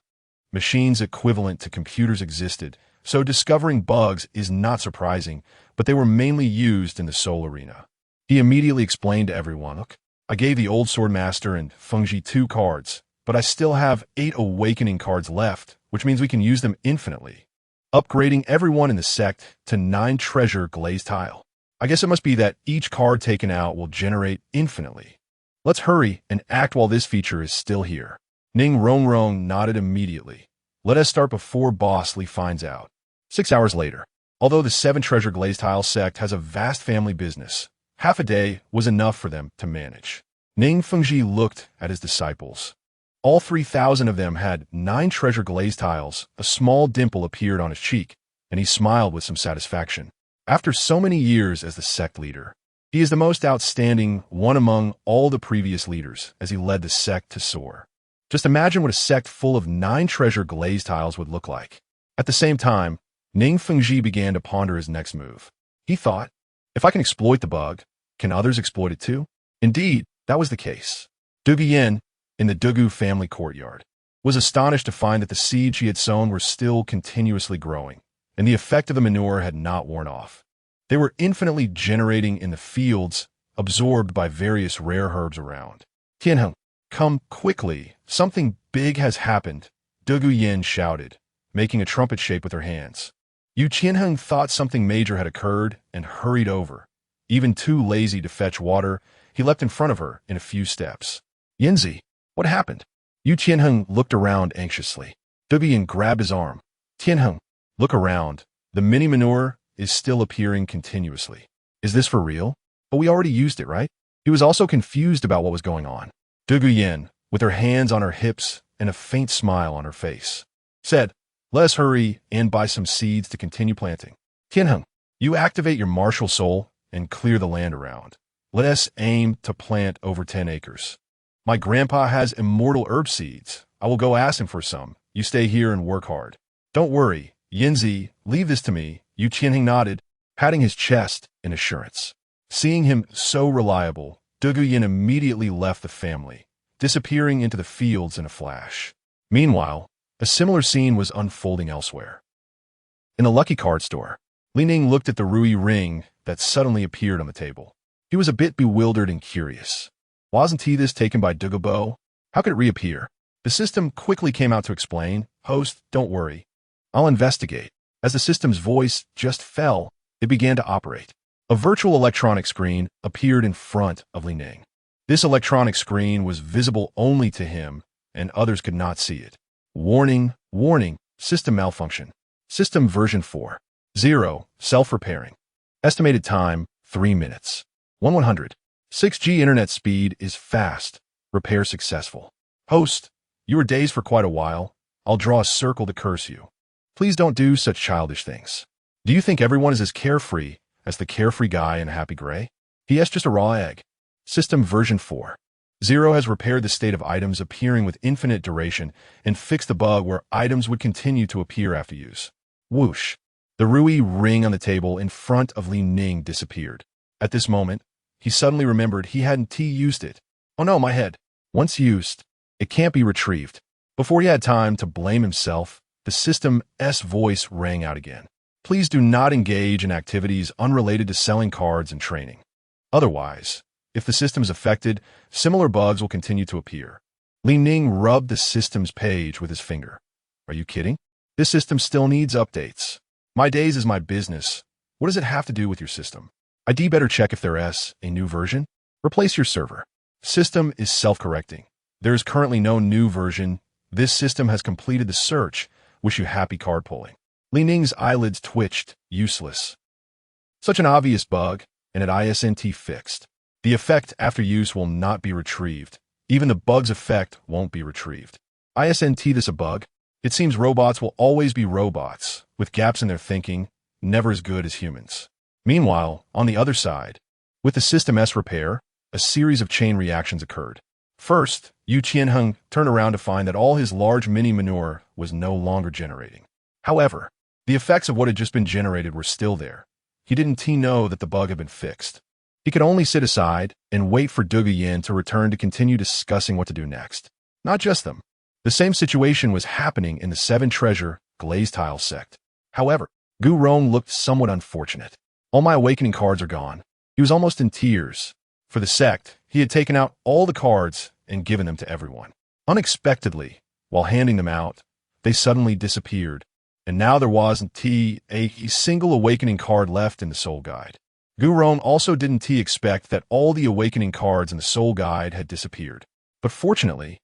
machines equivalent to computers existed, so discovering bugs is not surprising, but they were mainly used in the soul arena. He immediately explained to everyone, look, I gave the old sword master and Fengji 2 cards, but I still have 8 awakening cards left, which means we can use them infinitely. Upgrading everyone in the sect to 9 treasure glazed tile. I guess it must be that each card taken out will generate infinitely. Let's hurry and act while this feature is still here. Ning Rongrong nodded immediately. Let us start before Boss Li finds out. 6 hours later. Although the 7 treasure glazed tile sect has a vast family business, half a day was enough for them to manage. Ning Fengji looked at his disciples. All 3,000 of them had 9 treasure glazed tiles. A small dimple appeared on his cheek, and he smiled with some satisfaction. After so many years as the sect leader, he is the most outstanding one among all the previous leaders as he led the sect to soar. Just imagine what a sect full of 9 treasure glazed tiles would look like. At the same time, Ning Fengji began to ponder his next move. He thought, if I can exploit the bug, can others exploit it too? Indeed, that was the case. Dugu Yin, in the Dugu family courtyard, was astonished to find that the seeds she had sown were still continuously growing, and the effect of the manure had not worn off. They were infinitely generating in the fields, absorbed by various rare herbs around. Tianheng, come quickly, something big has happened, Dugu Yin shouted, making a trumpet shape with her hands. Yu Qianheng thought something major had occurred and hurried over. Even too lazy to fetch water, he leapt in front of her in a few steps. Yinzi, what happened? Yu Qianheng looked around anxiously. Dugu Yin grabbed his arm. Tianheng, look around. The mini manure is still appearing continuously. Is this for real? But we already used it, right? He was also confused about what was going on. Dugu Yin, with her hands on her hips and a faint smile on her face, said, let us hurry and buy some seeds to continue planting. Tianheng, you activate your martial soul and clear the land around. Let us aim to plant over 10 acres. My grandpa has immortal herb seeds. I will go ask him for some. You stay here and work hard. Don't worry, Yinzi, leave this to me. Yu Qianheng nodded, patting his chest in assurance. Seeing him so reliable, Dugu Yin immediately left the family, disappearing into the fields in a flash. Meanwhile, a similar scene was unfolding elsewhere. In the Lucky Card store, Li Ning looked at the Rui ring that suddenly appeared on the table. He was a bit bewildered and curious. Wasn't he this taken by Dugu Bo? How could it reappear? The system quickly came out to explain, host, don't worry. I'll investigate. As the system's voice just fell, it began to operate. A virtual electronic screen appeared in front of Li Ning. This electronic screen was visible only to him, and others could not see it. Warning, warning, system malfunction. System version 4.0, self-repairing. Estimated time, 3 minutes. 100. 6G internet speed is fast. Repair successful. Host, you were dazed for quite a while. I'll draw a circle to curse you. Please don't do such childish things. Do you think everyone is as carefree as the carefree guy in Happy Gray? He has just a raw egg. System version 4.0 has repaired the state of items appearing with infinite duration and fixed the bug where items would continue to appear after use. Whoosh. The Rui ring on the table in front of Li Ning disappeared. At this moment, he suddenly remembered he hadn't used it. Oh no, my head. Once used, it can't be retrieved. Before he had time to blame himself, the system's voice rang out again. Please do not engage in activities unrelated to selling cards and training. Otherwise, if the system is affected, similar bugs will continue to appear. Li Ning rubbed the system's page with his finger. Are you kidding? This system still needs updates. My days is my business. What does it have to do with your system? I'd better check if there's a new version. Replace your server. System is self-correcting. There is currently no new version. This system has completed the search. Wish you happy card pulling. Li Ning's eyelids twitched. Useless. Such an obvious bug, and it isn't fixed. The effect after use will not be retrieved. Even the bug's effect won't be retrieved. Isn't this a bug? It seems robots will always be robots, with gaps in their thinking, never as good as humans. Meanwhile, on the other side, with the system's repair, a series of chain reactions occurred. First, Yu Qianheng turned around to find that all his large mini manure was no longer generating. However, the effects of what had just been generated were still there. He didn't know that the bug had been fixed. He could only sit aside and wait for Dugu Yin to return to continue discussing what to do next. Not just them. The same situation was happening in the Seven Treasure Glazed Tile sect. However, Gu Rong looked somewhat unfortunate. All my awakening cards are gone. He was almost in tears. For the sect, he had taken out all the cards and given them to everyone. Unexpectedly, while handing them out, they suddenly disappeared, and now there wasn't a single awakening card left in the Soul Guide. Gu Rong also didn't expect that all the awakening cards in the Soul Guide had disappeared. But fortunately,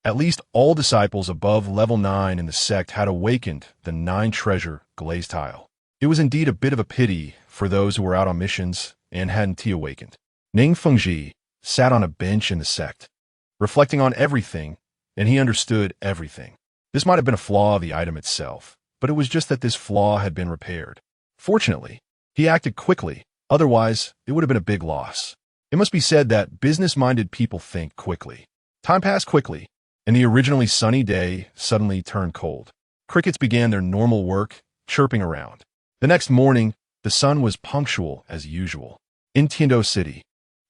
at least all disciples above level 9 in the sect had awakened the 9 treasure glazed tile. It was indeed a bit of a pity for those who were out on missions and hadn't awakened. Ning Fengji sat on a bench in the sect, reflecting on everything, and he understood everything. This might have been a flaw of the item itself, but it was just that this flaw had been repaired. Fortunately, he acted quickly, otherwise it would have been a big loss. It must be said that business-minded people think quickly. Time passed quickly, and the originally sunny day suddenly turned cold. Crickets began their normal work, chirping around. The next morning, the sun was punctual as usual. In Tiando City,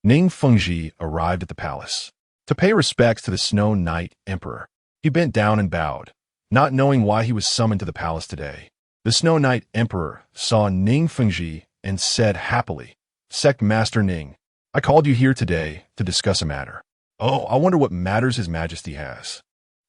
Ning Fengji arrived at the palace. To pay respects to the Snow Knight Emperor, he bent down and bowed, not knowing why he was summoned to the palace today. The Snow Knight Emperor saw Ning Fengji and said happily, Sect Master Ning, I called you here today to discuss a matter. Oh, I wonder what matters His Majesty has.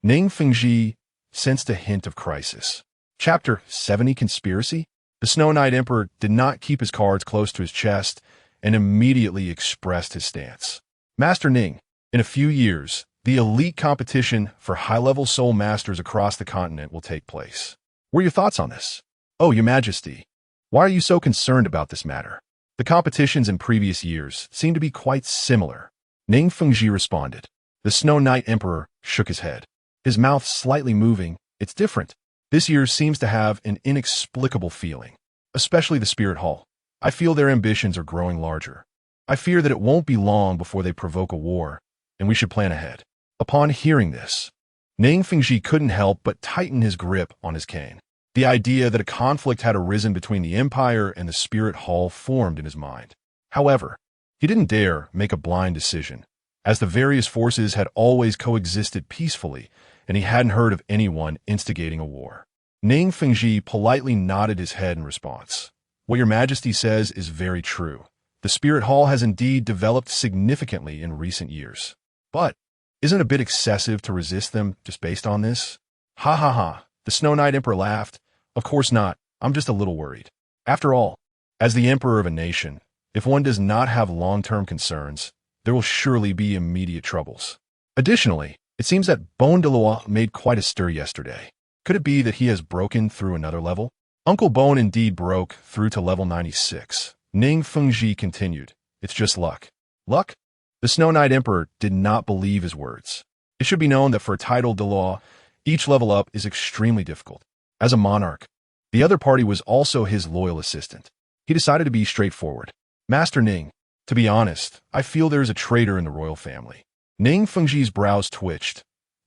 Ning Fengji sensed a hint of crisis. Chapter 70 Conspiracy? The Snow Knight Emperor did not keep his cards close to his chest and immediately expressed his stance. Master Ning, in a few years, the elite competition for high-level soul masters across the continent will take place. What are your thoughts on this? Oh, Your Majesty, why are you so concerned about this matter? The competitions in previous years seem to be quite similar. Ning Fengji responded. The Snow Knight Emperor shook his head, his mouth slightly moving. It's different. This year seems to have an inexplicable feeling, especially the Spirit Hall. I feel their ambitions are growing larger. I fear that it won't be long before they provoke a war, and we should plan ahead. Upon hearing this, Ning Fengji couldn't help but tighten his grip on his cane. The idea that a conflict had arisen between the Empire and the Spirit Hall formed in his mind. However, he didn't dare make a blind decision, as the various forces had always coexisted peacefully, and he hadn't heard of anyone instigating a war. Ning Fengji politely nodded his head in response. What Your Majesty says is very true. The Spirit Hall has indeed developed significantly in recent years. But isn't it a bit excessive to resist them just based on this? Ha ha ha, the Snow Knight Emperor laughed. Of course not, I'm just a little worried. After all, as the Emperor of a nation, if one does not have long-term concerns, there will surely be immediate troubles. Additionally, it seems that Douluo made quite a stir yesterday. Could it be that he has broken through another level? Uncle Bone indeed broke through to level 96. Ning Fengji continued. It's just luck. Luck? The Snow Knight Emperor did not believe his words. It should be known that for a title Douluo, each level up is extremely difficult. As a monarch, the other party was also his loyal assistant. He decided to be straightforward. Master Ning, to be honest, I feel there is a traitor in the royal family. Ning Fengji's brows twitched.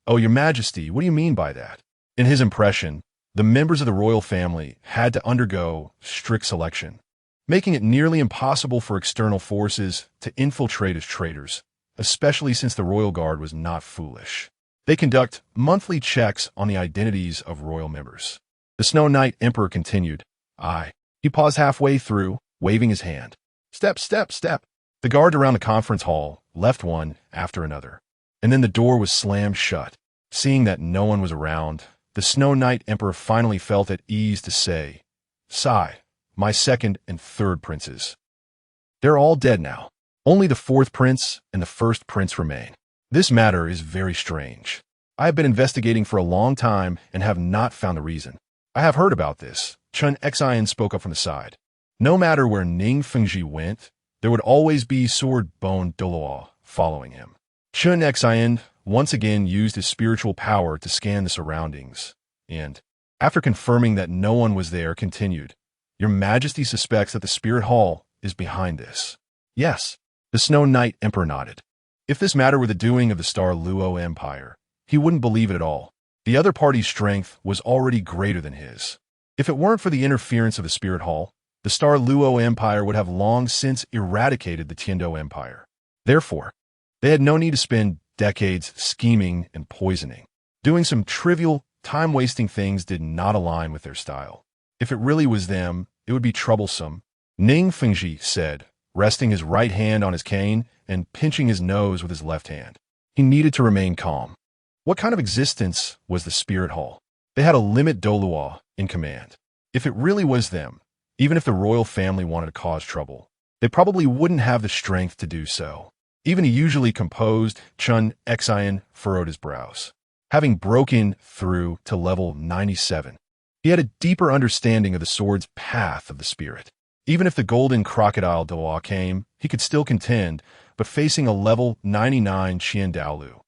Oh, Your Majesty, what do you mean by that? In his impression, The members of the royal family had to undergo strict selection, making it nearly impossible for external forces to infiltrate as traitors, especially since the royal guard was not foolish. They conduct monthly checks on the identities of royal members. The Snow Knight Emperor continued. He paused halfway through, waving his hand. Step, step, step. The guard around the conference hall left one after another, and then the door was slammed shut. Seeing that no one was around, the Snow Knight Emperor finally felt at ease to say, Sigh, my second and third princes. They're all dead now. Only the fourth prince and the first prince remain. This matter is very strange. I have been investigating for a long time and have not found the reason. I have heard about this. Chun Xian spoke up from the side. No matter where Ning Fengji went, there would always be Sword Bone Douluo following him. Chun Xian once again used his spiritual power to scan the surroundings, and, after confirming that no one was there, continued, Your Majesty suspects that the Spirit Hall is behind this. Yes, the Snow Knight Emperor nodded. If this matter were the doing of the Star Luo Empire, he wouldn't believe it at all. The other party's strength was already greater than his. If it weren't for the interference of the Spirit Hall, the Star Luo Empire would have long since eradicated the Tiando Empire. Therefore, they had no need to spend decades scheming and poisoning. Doing some trivial, time-wasting things did not align with their style. If it really was them, it would be troublesome. Ning Fengji said, resting his right hand on his cane and pinching his nose with his left hand. He needed to remain calm. What kind of existence was the Spirit Hall? They had a limit Douluo in command. If it really was them, even if the royal family wanted to cause trouble, they probably wouldn't have the strength to do so. Even a usually composed Chun Xian furrowed his brows. Having broken through to level 97, he had a deeper understanding of the sword's path of the spirit. Even if the golden crocodile Douluo came, he could still contend, but facing a level 99 Qian Douluo,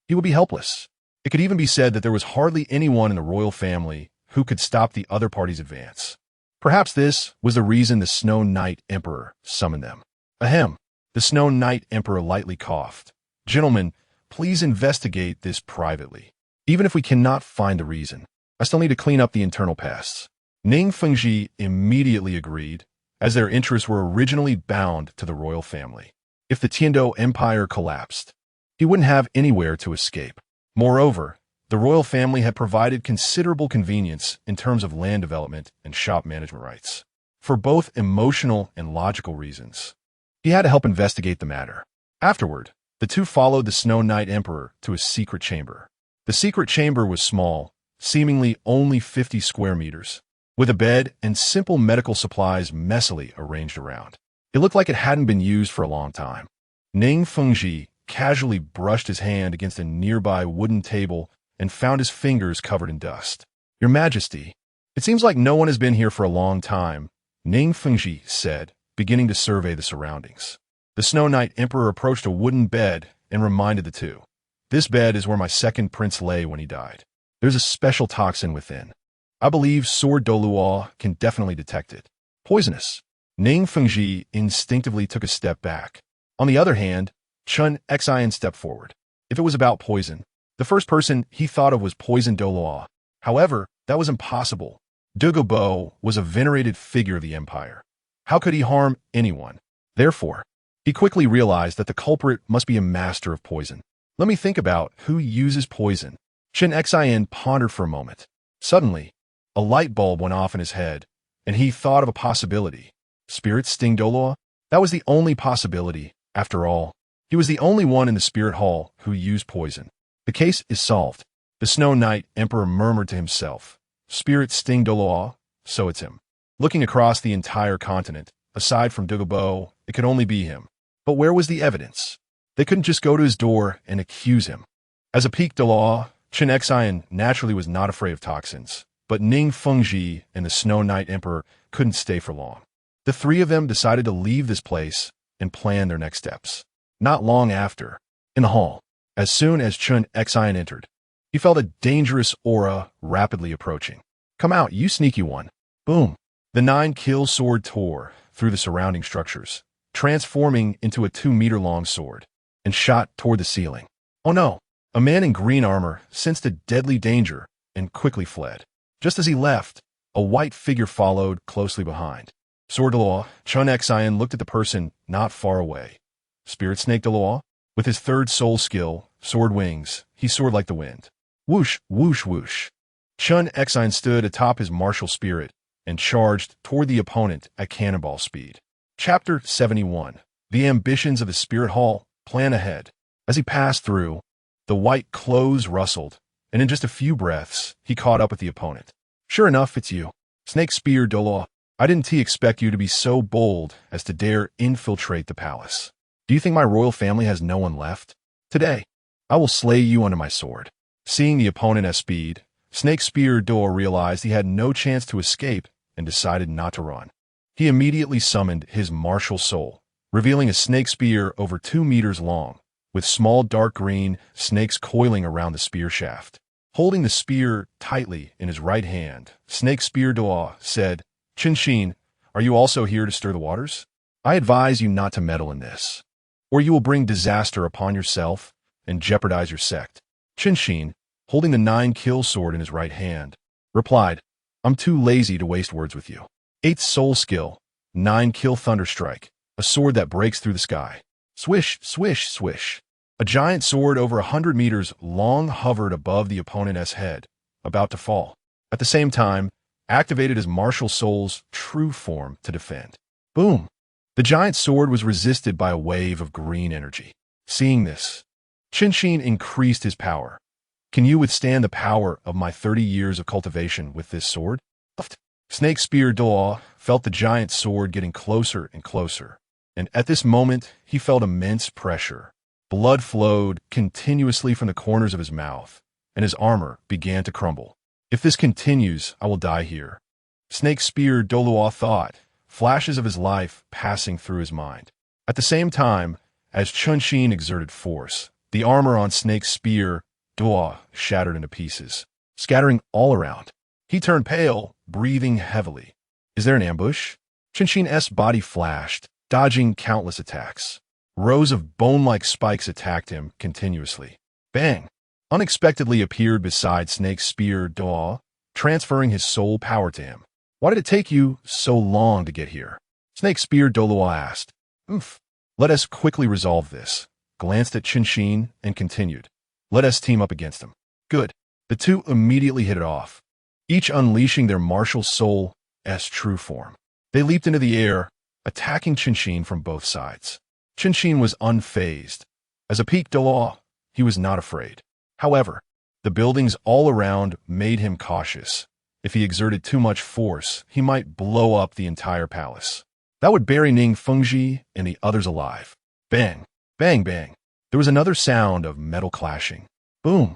he would be helpless. It could even be said that there was hardly anyone in the royal family who could stop the other party's advance. Perhaps this was the reason the Snow Knight Emperor summoned them. Ahem. The Snow Knight Emperor lightly coughed. Gentlemen, please investigate this privately. Even if we cannot find the reason, I still need to clean up the internal pests. Ning Fengji immediately agreed, as their interests were originally bound to the royal family. If the Tiando Empire collapsed, he wouldn't have anywhere to escape. Moreover, the royal family had provided considerable convenience in terms of land development and shop management rights. For both emotional and logical reasons, he had to help investigate the matter. Afterward, the two followed the Snow Knight Emperor to a secret chamber. The secret chamber was small, seemingly only 50 square meters, with a bed and simple medical supplies messily arranged around. It looked like it hadn't been used for a long time. Ning Fengji casually brushed his hand against a nearby wooden table and found his fingers covered in dust. Your Majesty, it seems like no one has been here for a long time, Ning Fengji said, beginning to survey the surroundings. The Snow Knight Emperor approached a wooden bed and reminded the two. This bed is where my second prince lay when he died. There's a special toxin within. I believe Sword Douluo can definitely detect it. Poisonous. Ning Fengji instinctively took a step back. On the other hand, Chun Xian stepped forward. If it was about poison, the first person he thought of was Poison Douluo. However, that was impossible. Douluo was a venerated figure of the empire. How could he harm anyone? Therefore, he quickly realized that the culprit must be a master of poison. Let me think about who uses poison. Chun Xian pondered for a moment. Suddenly, a light bulb went off in his head, and he thought of a possibility. Spirits sting Douluo? That was the only possibility. After all, he was the only one in the Spirit Hall who used poison. The case is solved. The Snow Knight Emperor murmured to himself. Spirits sting Douluo, so it's him. Looking across the entire continent, aside from Douluo, it could only be him. But where was the evidence? They couldn't just go to his door and accuse him. As a peak Douluo, Chun Xian naturally was not afraid of toxins, but Ning Fengji and the Snow Knight Emperor couldn't stay for long. The three of them decided to leave this place and plan their next steps. Not long after, in the hall, as soon as Chun Xian entered, he felt a dangerous aura rapidly approaching. Come out, you sneaky one. Boom. The 9-kill sword tore through the surrounding structures, transforming into a 2-meter-long sword, and shot toward the ceiling. Oh no! A man in green armor sensed a deadly danger and quickly fled. Just as he left, a white figure followed closely behind. Sword Douluo, Chun Xian looked at the person not far away. Spirit Snake Douluo? With his third soul skill, Sword Wings, he soared like the wind. Whoosh, whoosh, whoosh. Chun Xian stood atop his martial spirit and charged toward the opponent at cannonball speed. Chapter 71. The Ambitions of the Spirit Hall, Plan Ahead. As he passed through, the white clothes rustled, and in just a few breaths, he caught up with the opponent. Sure enough, it's you. Snake Spear Douluo. I didn't expect you to be so bold as to dare infiltrate the palace. Do you think my royal family has no one left? Today, I will slay you under my sword. Seeing the opponent at speed, Snake Spear Douluo realized he had no chance to escape and decided not to run. He immediately summoned his martial soul, revealing a snake spear over 2 meters long, with small dark green snakes coiling around the spear shaft. Holding the spear tightly in his right hand, Snake Spear Douluo said, Qinshin, are you also here to stir the waters? I advise you not to meddle in this, or you will bring disaster upon yourself and jeopardize your sect. Qinshin, holding the 9-kill sword in his right hand, replied, I'm too lazy to waste words with you. 8th soul skill, 9-kill Thunderstrike, a sword that breaks through the sky. Swish, swish, swish. A giant sword over 100 meters long hovered above the opponent's head, about to fall. At the same time, activated his martial soul's true form to defend. Boom! The giant sword was resisted by a wave of green energy. Seeing this, Qinshin increased his power. Can you withstand the power of my 30 years of cultivation with this sword? Snake Spear Douluo felt the giant sword getting closer and closer, and at this moment he felt immense pressure. Blood flowed continuously from the corners of his mouth, and his armor began to crumble. If this continues, I will die here. Snake Spear Douluo thought, flashes of his life passing through his mind. At the same time, as Qinshin exerted force, the armor on Snake Spear Douluo shattered into pieces, scattering all around. He turned pale, breathing heavily. Is there an ambush? Qinshin's body flashed, dodging countless attacks. Rows of bone-like spikes attacked him continuously. Bang! Unexpectedly appeared beside Snake Spear Douluo, transferring his soul power to him. Why did it take you so long to get here? Snake Spear Douluo asked. Let us quickly resolve this. Glanced at Qinshin and continued. Let us team up against him. Good. The two immediately hit it off, each unleashing their martial soul's true form. They leaped into the air, attacking Qinshin from both sides. Qinshin was unfazed. As a peak Douluo, he was not afraid. However, the buildings all around made him cautious. If he exerted too much force, he might blow up the entire palace. That would bury Ning Fengji and the others alive. Bang, bang, bang. There was another sound of metal clashing. Boom.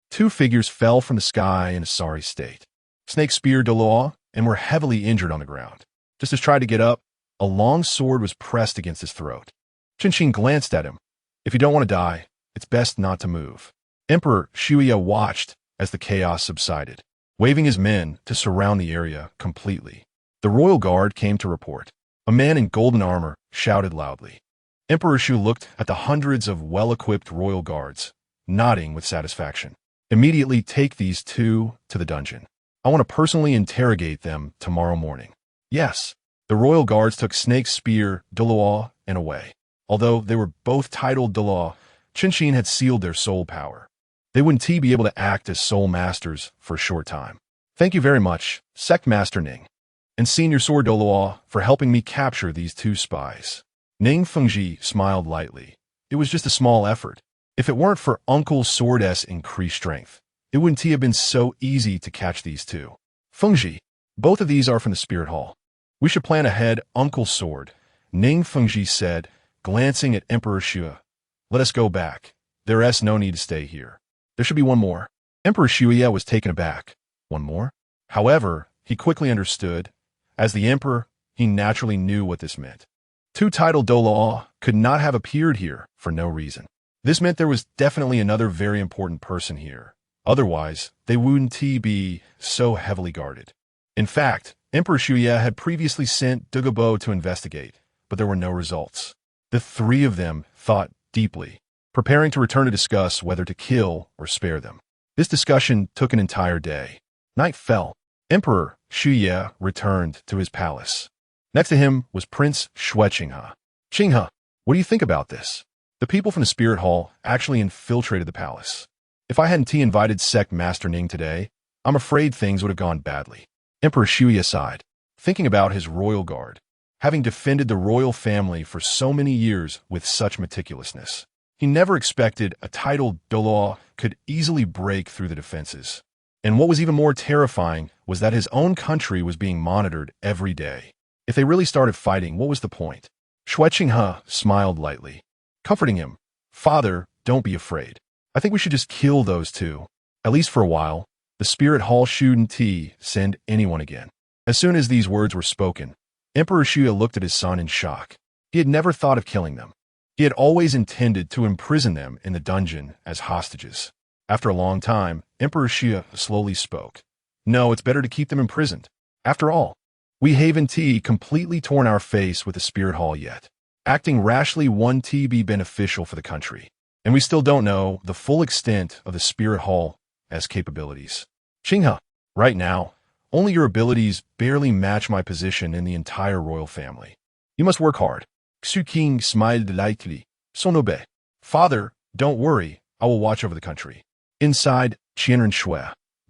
Two figures fell from the sky in a sorry state. Snake Spear Douluo and were heavily injured on the ground. Just as tried to get up, a long sword was pressed against his throat. Qinshin glanced at him. If you don't want to die, it's best not to move. Emperor Shuya watched as the chaos subsided, waving his men to surround the area completely. The royal guard came to report. A man in golden armor shouted loudly. Emperor Shu looked at the hundreds of well-equipped royal guards, nodding with satisfaction. Immediately take these two to the dungeon. I want to personally interrogate them tomorrow morning. Yes. The royal guards took Snake Spear Douluo and away. Although they were both titled Douluo, Qinshin had sealed their soul power. They wouldn't be able to act as soul masters for a short time. Thank you very much, Sect Master Ning, and Senior Sword Douluo, for helping me capture these two spies. Ning Fengji smiled lightly. It was just a small effort. If it weren't for Uncle Sword's increased strength, it wouldn't have been so easy to catch these two. Fengji, both of these are from the Spirit Hall. We should plan ahead, Uncle Sword, Ning Fengji said, glancing at Emperor Shuya. Let us go back. There's no need to stay here. There should be one more. Emperor Shuya was taken aback. One more? However, he quickly understood. As the emperor, he naturally knew what this meant. Two titled Douluo could not have appeared here for no reason. This meant there was definitely another very important person here. Otherwise, they wouldn't be so heavily guarded. In fact, Emperor Shuya had previously sent Douluo to investigate, but there were no results. The three of them thought deeply, preparing to return to discuss whether to kill or spare them. This discussion took an entire day. Night fell. Emperor Shuye returned to his palace. Next to him was Prince Xue Qinghe. Qinghe, what do you think about this? The people from the Spirit Hall actually infiltrated the palace. If I hadn't invited Sect Master Ning today, I'm afraid things would have gone badly. Emperor Shuye sighed, thinking about his royal guard. Having defended the royal family for so many years with such meticulousness, he never expected a titled Douluo could easily break through the defenses. And what was even more terrifying was that his own country was being monitored every day. If they really started fighting, what was the point? Xue Qinghe smiled lightly, comforting him. Father, don't be afraid. I think we should just kill those two. At least for a while. The Spirit Hall shouldn't send anyone again. As soon as these words were spoken, Emperor Shuye looked at his son in shock. He had never thought of killing them. He had always intended to imprison them in the dungeon as hostages. After a long time, Emperor Shuye slowly spoke. No, it's better to keep them imprisoned. After all, we haven't completely torn our face with the Spirit Hall yet. Acting rashly won't be beneficial for the country. And we still don't know the full extent of the Spirit Hall as capabilities. Qinghe, right now, only your abilities barely match my position in the entire royal family. You must work hard. Xu King smiled lightly. Sonobe. Father, don't worry, I will watch over the country. Inside, Qianren Shui.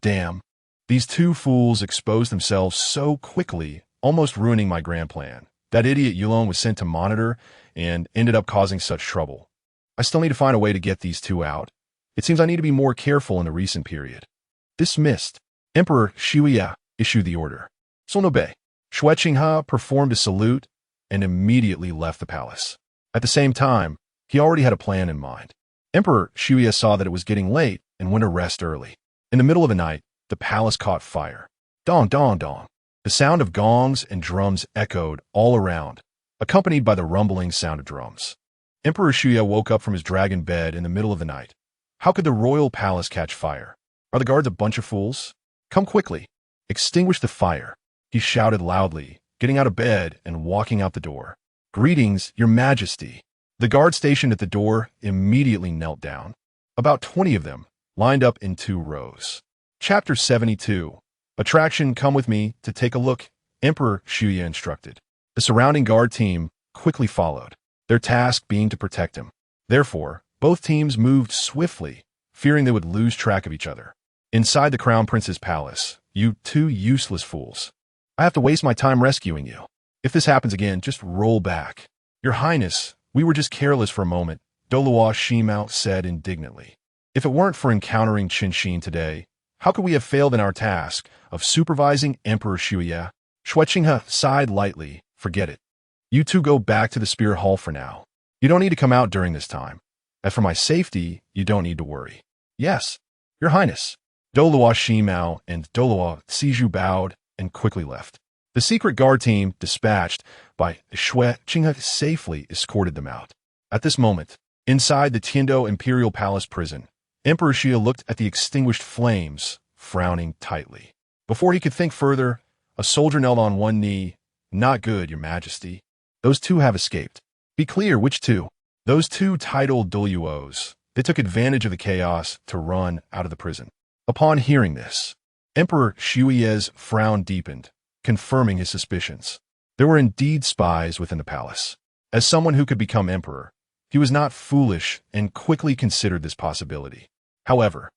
Damn. These two fools exposed themselves so quickly, almost ruining my grand plan. That idiot Yulong was sent to monitor and ended up causing such trouble. I still need to find a way to get these two out. It seems I need to be more careful in the recent period. Dismissed. Emperor Shuye issued the order. Sonobe. Xue Qinghe performed a salute and immediately left the palace. At the same time, he already had a plan in mind. Emperor Shuye saw that it was getting late and went to rest early. In the middle of the night, the palace caught fire. Dong, dong, dong. The sound of gongs and drums echoed all around, accompanied by the rumbling sound of drums. Emperor Shuye woke up from his dragon bed in the middle of the night. How could the royal palace catch fire? Are the guards a bunch of fools? Come quickly. Extinguish the fire. He shouted loudly, getting out of bed and walking out the door. Greetings, Your Majesty. The guard stationed at the door immediately knelt down. About 20 of them, lined up in 2 rows. Chapter 72. Attraction, come with me to take a look, Emperor Shuye instructed. The surrounding guard team quickly followed, their task being to protect him. Therefore, both teams moved swiftly, fearing they would lose track of each other. Inside the Crown Prince's palace, you two useless fools. I have to waste my time rescuing you. If this happens again, just roll back. Your Highness, we were just careless for a moment, Douluo Shimao said indignantly. If it weren't for encountering Qinshin today, how could we have failed in our task of supervising Emperor Shuye? Xue Qinghe sighed lightly. Forget it. You two go back to the Spirit Hall for now. You don't need to come out during this time. As for my safety, you don't need to worry. Yes, Your Highness. Douluo Shimao and Douluo Siju bowed and quickly left. The secret guard team, dispatched by Xue Qinghe, safely escorted them out. At this moment, inside the Tiando Imperial Palace prison, Emperor Shuye looked at the extinguished flames, frowning tightly. Before he could think further, a soldier knelt on one knee. Not good, Your Majesty. Those two have escaped. Be clear, which two? Those two titled Douluos. They took advantage of the chaos to run out of the prison. Upon hearing this, Emperor Shuye's frown deepened, confirming his suspicions. There were indeed spies within the palace. As someone who could become emperor, he was not foolish and quickly considered this possibility. However,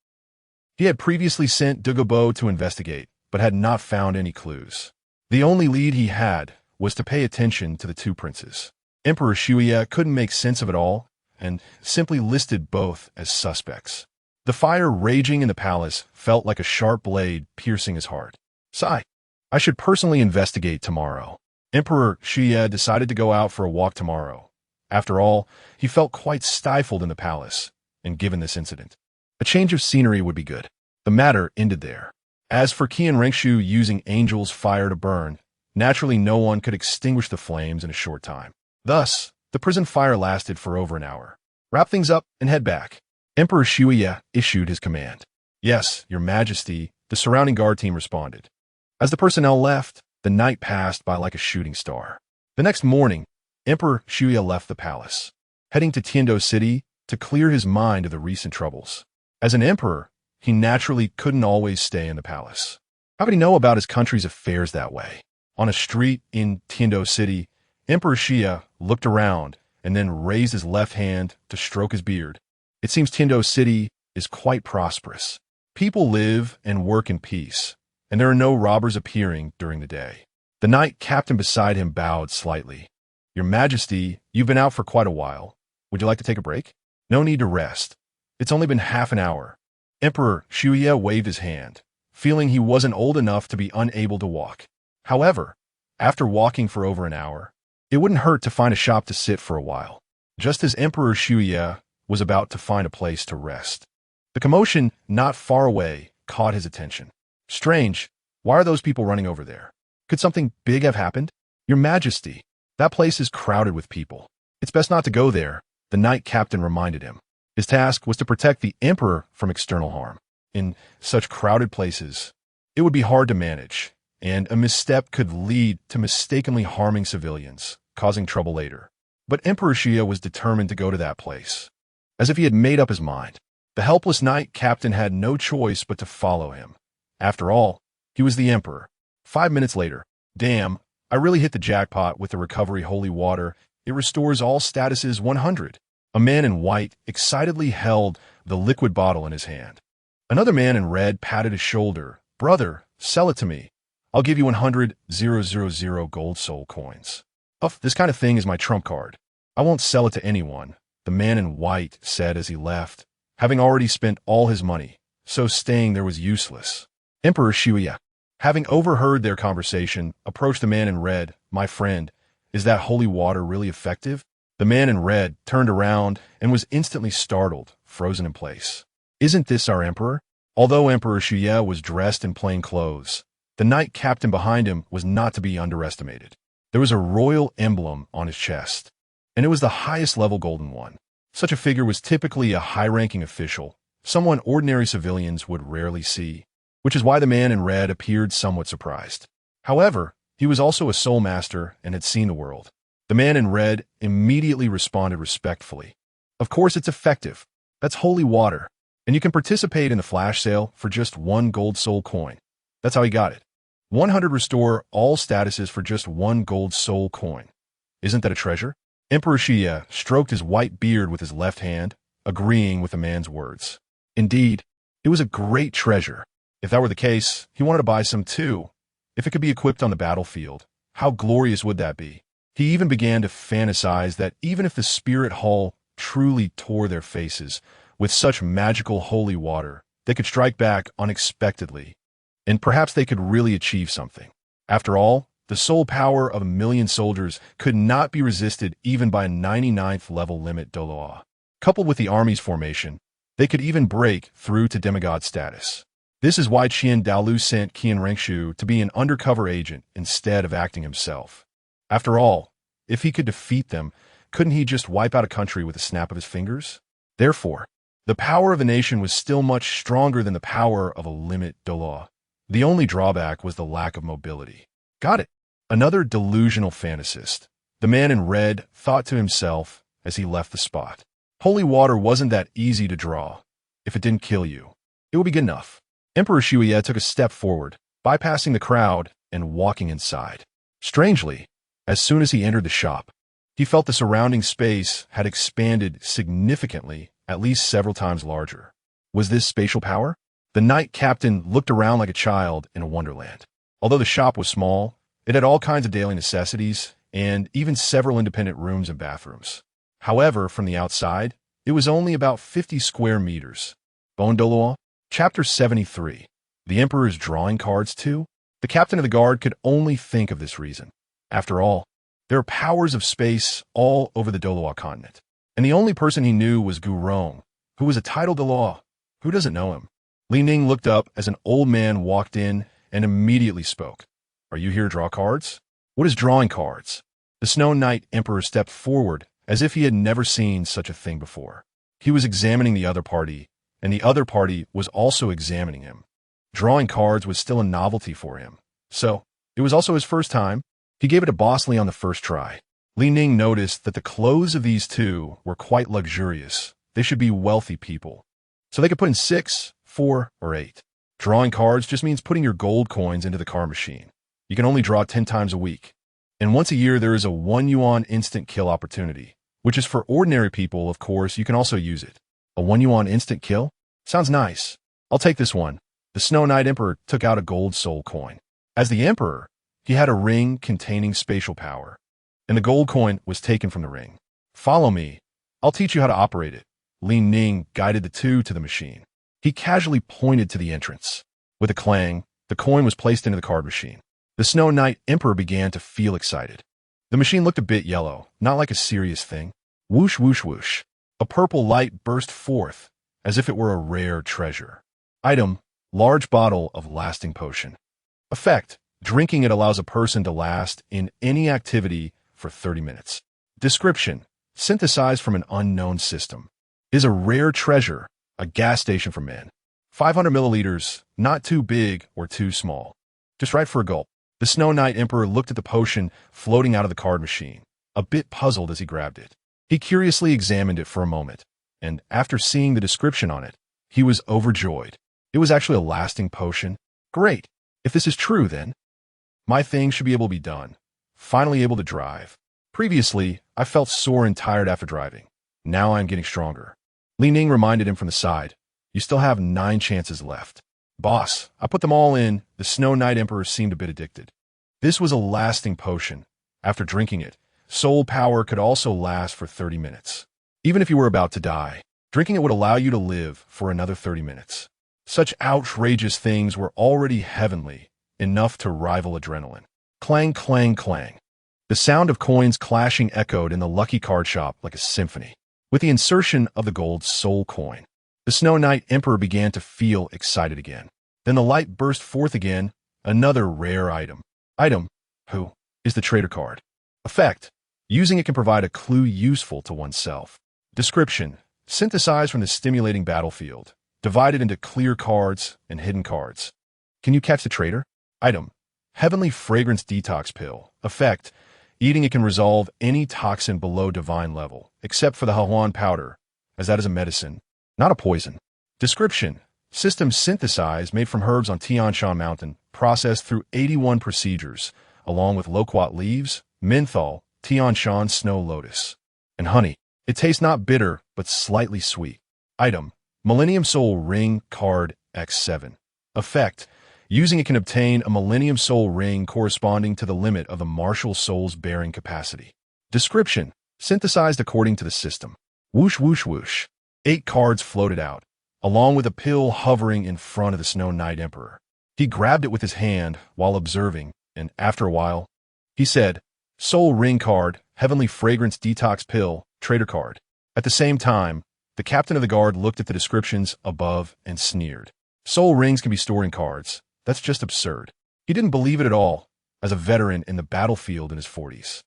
he had previously sent Douluo to investigate, but had not found any clues. The only lead he had was to pay attention to the two princes. Emperor Shuye couldn't make sense of it all and simply listed both as suspects. The fire raging in the palace felt like a sharp blade piercing his heart. Sigh. I should personally investigate tomorrow. Emperor Shuye decided to go out for a walk tomorrow. After all, he felt quite stifled in the palace, and given this incident, a change of scenery would be good. The matter ended there. As for Qian Rengshu using Angel's fire to burn, naturally no one could extinguish the flames in a short time. Thus, the prison fire lasted for over an hour. Wrap things up and head back. Emperor Shuye issued his command. Yes, Your Majesty, the surrounding guard team responded. As the personnel left, the night passed by like a shooting star. The next morning, Emperor Shuye left the palace, heading to Tiando City to clear his mind of the recent troubles. As an emperor, he naturally couldn't always stay in the palace. How could he know about his country's affairs that way? On a street in Tiando City, Emperor Xia looked around and then raised his left hand to stroke his beard. It seems Tiando City is quite prosperous. People live and work in peace, and there are no robbers appearing during the day. The knight captain beside him bowed slightly. Your Majesty, you've been out for quite a while. Would you like to take a break? No need to rest. It's only been half an hour. Emperor Shuya waved his hand, feeling he wasn't old enough to be unable to walk. However, after walking for over an hour, it wouldn't hurt to find a shop to sit for a while. Just as Emperor Shuya was about to find a place to rest, the commotion not far away caught his attention. Strange, why are those people running over there? Could something big have happened? Your Majesty, that place is crowded with people. It's best not to go there, the knight captain reminded him. His task was to protect the emperor from external harm. In such crowded places, it would be hard to manage, and a misstep could lead to mistakenly harming civilians, causing trouble later. But Emperor Xia was determined to go to that place, as if he had made up his mind. The helpless knight captain had no choice but to follow him. After all, he was the emperor. 5 minutes later, damn, I really hit the jackpot with the recovery holy water. It restores all statuses 100. A man in white excitedly held the liquid bottle in his hand. Another man in red patted his shoulder. Brother, sell it to me. I'll give you 100,000 gold soul coins. This kind of thing is my trump card. I won't sell it to anyone, the man in white said as he left, having already spent all his money, so staying there was useless. Emperor Shuya, having overheard their conversation, approached the man in red. My friend, is that holy water really effective? The man in red turned around and was instantly startled, frozen in place. Isn't this our emperor? Although Emperor Shuya was dressed in plain clothes, the knight captain behind him was not to be underestimated. There was a royal emblem on his chest, and it was the highest level golden one. Such a figure was typically a high-ranking official, someone ordinary civilians would rarely see, which is why the man in red appeared somewhat surprised. However, he was also a soul master and had seen the world. The man in red immediately responded respectfully. Of course it's effective. That's holy water, and you can participate in the flash sale for just 1 gold soul coin. That's how he got it. 100 restore all statuses for just 1 gold soul coin. Isn't that a treasure? Emperor Xia stroked his white beard with his left hand, agreeing with the man's words. Indeed, it was a great treasure. If that were the case, he wanted to buy some too. If it could be equipped on the battlefield, how glorious would that be? He even began to fantasize that even if the spirit hull truly tore their faces with such magical holy water, they could strike back unexpectedly, and perhaps they could really achieve something. After all, the soul power of 1,000,000 soldiers could not be resisted even by a 99th level limit Douluo. Coupled with the army's formation, they could even break through to demigod status. This is why Qian Daolu sent Qian Rengshu to be an undercover agent instead of acting himself. After all, if he could defeat them, couldn't he just wipe out a country with a snap of his fingers? Therefore, the power of a nation was still much stronger than the power of a limit Douluo. The only drawback was the lack of mobility. Got it. Another delusional fantasist. The man in red thought to himself as he left the spot. Holy water wasn't that easy to draw. If it didn't kill you, it would be good enough. Emperor Shuya took a step forward, bypassing the crowd and walking inside. Strangely, as soon as he entered the shop, he felt the surrounding space had expanded significantly, at least several times larger. Was this spatial power? The knight captain looked around like a child in a wonderland. Although the shop was small, it had all kinds of daily necessities and even several independent rooms and bathrooms. However, from the outside, it was only about 50 square meters. Bon Douluo, Chapter 73. The Emperor's drawing cards too? The captain of the guard could only think of this reason. After all, there are powers of space all over the Douluo continent, and the only person he knew was Gu Rong, who was a title Douluo. Who doesn't know him? Ning looked up as an old man walked in and immediately spoke. Are you here to draw cards? What is drawing cards? The Snow Knight Emperor stepped forward as if he had never seen such a thing before. He was examining the other party, and the other party was also examining him. Drawing cards was still a novelty for him, so it was also his first time. He gave it to Bosley on the first try. Ning noticed that the clothes of these two were quite luxurious. They should be wealthy people, so they could put in 6, 4, or 8. Drawing cards just means putting your gold coins into the card machine. You can only draw 10 times a week. And once a year, there is a 1 yuan instant kill opportunity, which is for ordinary people. Of course, you can also use it. A 1 yuan instant kill? Sounds nice. I'll take this one. The Snow Knight Emperor took out a gold soul coin. As the Emperor, he had a ring containing spatial power, and the gold coin was taken from the ring. Follow me. I'll teach you how to operate it. Ning guided the two to the machine. He casually pointed to the entrance. With a clang, the coin was placed into the card machine. The Snow Knight Emperor began to feel excited. The machine looked a bit yellow, not like a serious thing. Whoosh, whoosh, whoosh. A purple light burst forth, as if it were a rare treasure. Item: large bottle of lasting potion. Effect: drinking it allows a person to last in any activity for 30 minutes. Description: synthesized from an unknown system. Is a rare treasure, a gas station for men. 500 milliliters, not too big or too small. Just right for a gulp. The Snow Knight Emperor looked at the potion floating out of the card machine, a bit puzzled as he grabbed it. He curiously examined it for a moment, and after seeing the description on it, he was overjoyed. It was actually a lasting potion. Great. If this is true, then my thing should be able to be done. Finally able to drive. Previously, I felt sore and tired after driving. Now I am getting stronger. Ning reminded him from the side. You still have 9 chances left. Boss, I put them all in. The Snow Knight Emperor seemed a bit addicted. This was a lasting potion. After drinking it, soul power could also last for 30 minutes. Even if you were about to die, drinking it would allow you to live for another 30 minutes. Such outrageous things were already heavenly, enough to rival adrenaline. Clang, clang, clang. The sound of coins clashing echoed in the lucky card shop like a symphony. With the insertion of the gold soul coin, the Snow Knight Emperor began to feel excited again. Then the light burst forth again, another rare item. Item: who is the traitor card. Effect: using it can provide a clue useful to oneself. Description: synthesized from the stimulating battlefield, divided into clear cards and hidden cards. Can you catch the traitor? Item: heavenly fragrance detox pill. Effect: eating it can resolve any toxin below divine level, except for the Hahuan powder, as that is a medicine, not a poison. Description: system synthesized made from herbs on Tang San Mountain, processed through 81 procedures, along with loquat leaves, menthol, Tang San snow lotus, and honey. It tastes not bitter, but slightly sweet. Item: Millennium Soul Ring Card X7. Effect: using it can obtain a Millennium Soul Ring corresponding to the limit of the martial soul's bearing capacity. Description: synthesized according to the system. Whoosh, whoosh, whoosh. 8 cards floated out, along with a pill hovering in front of the Snow Knight Emperor. He grabbed it with his hand while observing, and after a while, he said, Soul Ring Card, Heavenly Fragrance Detox Pill, Traitor Card. At the same time, the captain of the guard looked at the descriptions above and sneered. Soul rings can be stored in cards. That's just absurd. He didn't believe it at all, as a veteran in the battlefield in his 40s.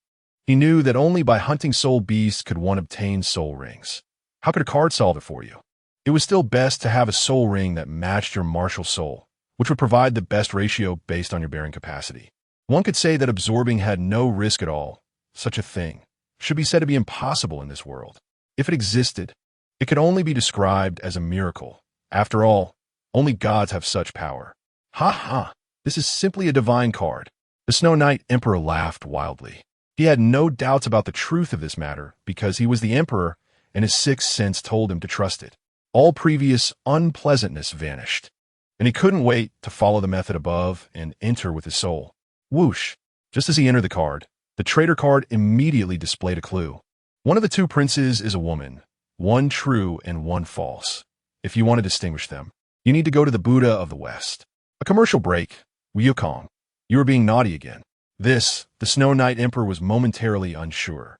He knew that only by hunting soul beasts could one obtain soul rings. How could a card solve it for you? It was still best to have a soul ring that matched your martial soul, which would provide the best ratio based on your bearing capacity. One could say that absorbing had no risk at all. Such a thing should be said to be impossible in this world. If it existed, it could only be described as a miracle. After all, only gods have such power. Ha ha, this is simply a divine card. The Snow Knight Emperor laughed wildly. He had no doubts about the truth of this matter because he was the Emperor and his 6th sense told him to trust it. All previous unpleasantness vanished, and he couldn't wait to follow the method above and enter with his soul. Whoosh! Just as he entered the card, the traitor card immediately displayed a clue. One of the 2 princes is a woman, one true and one false. If you want to distinguish them, you need to go to the Buddha of the West. A commercial break. Wukong. You are being naughty again. The Snow Knight Emperor was momentarily unsure.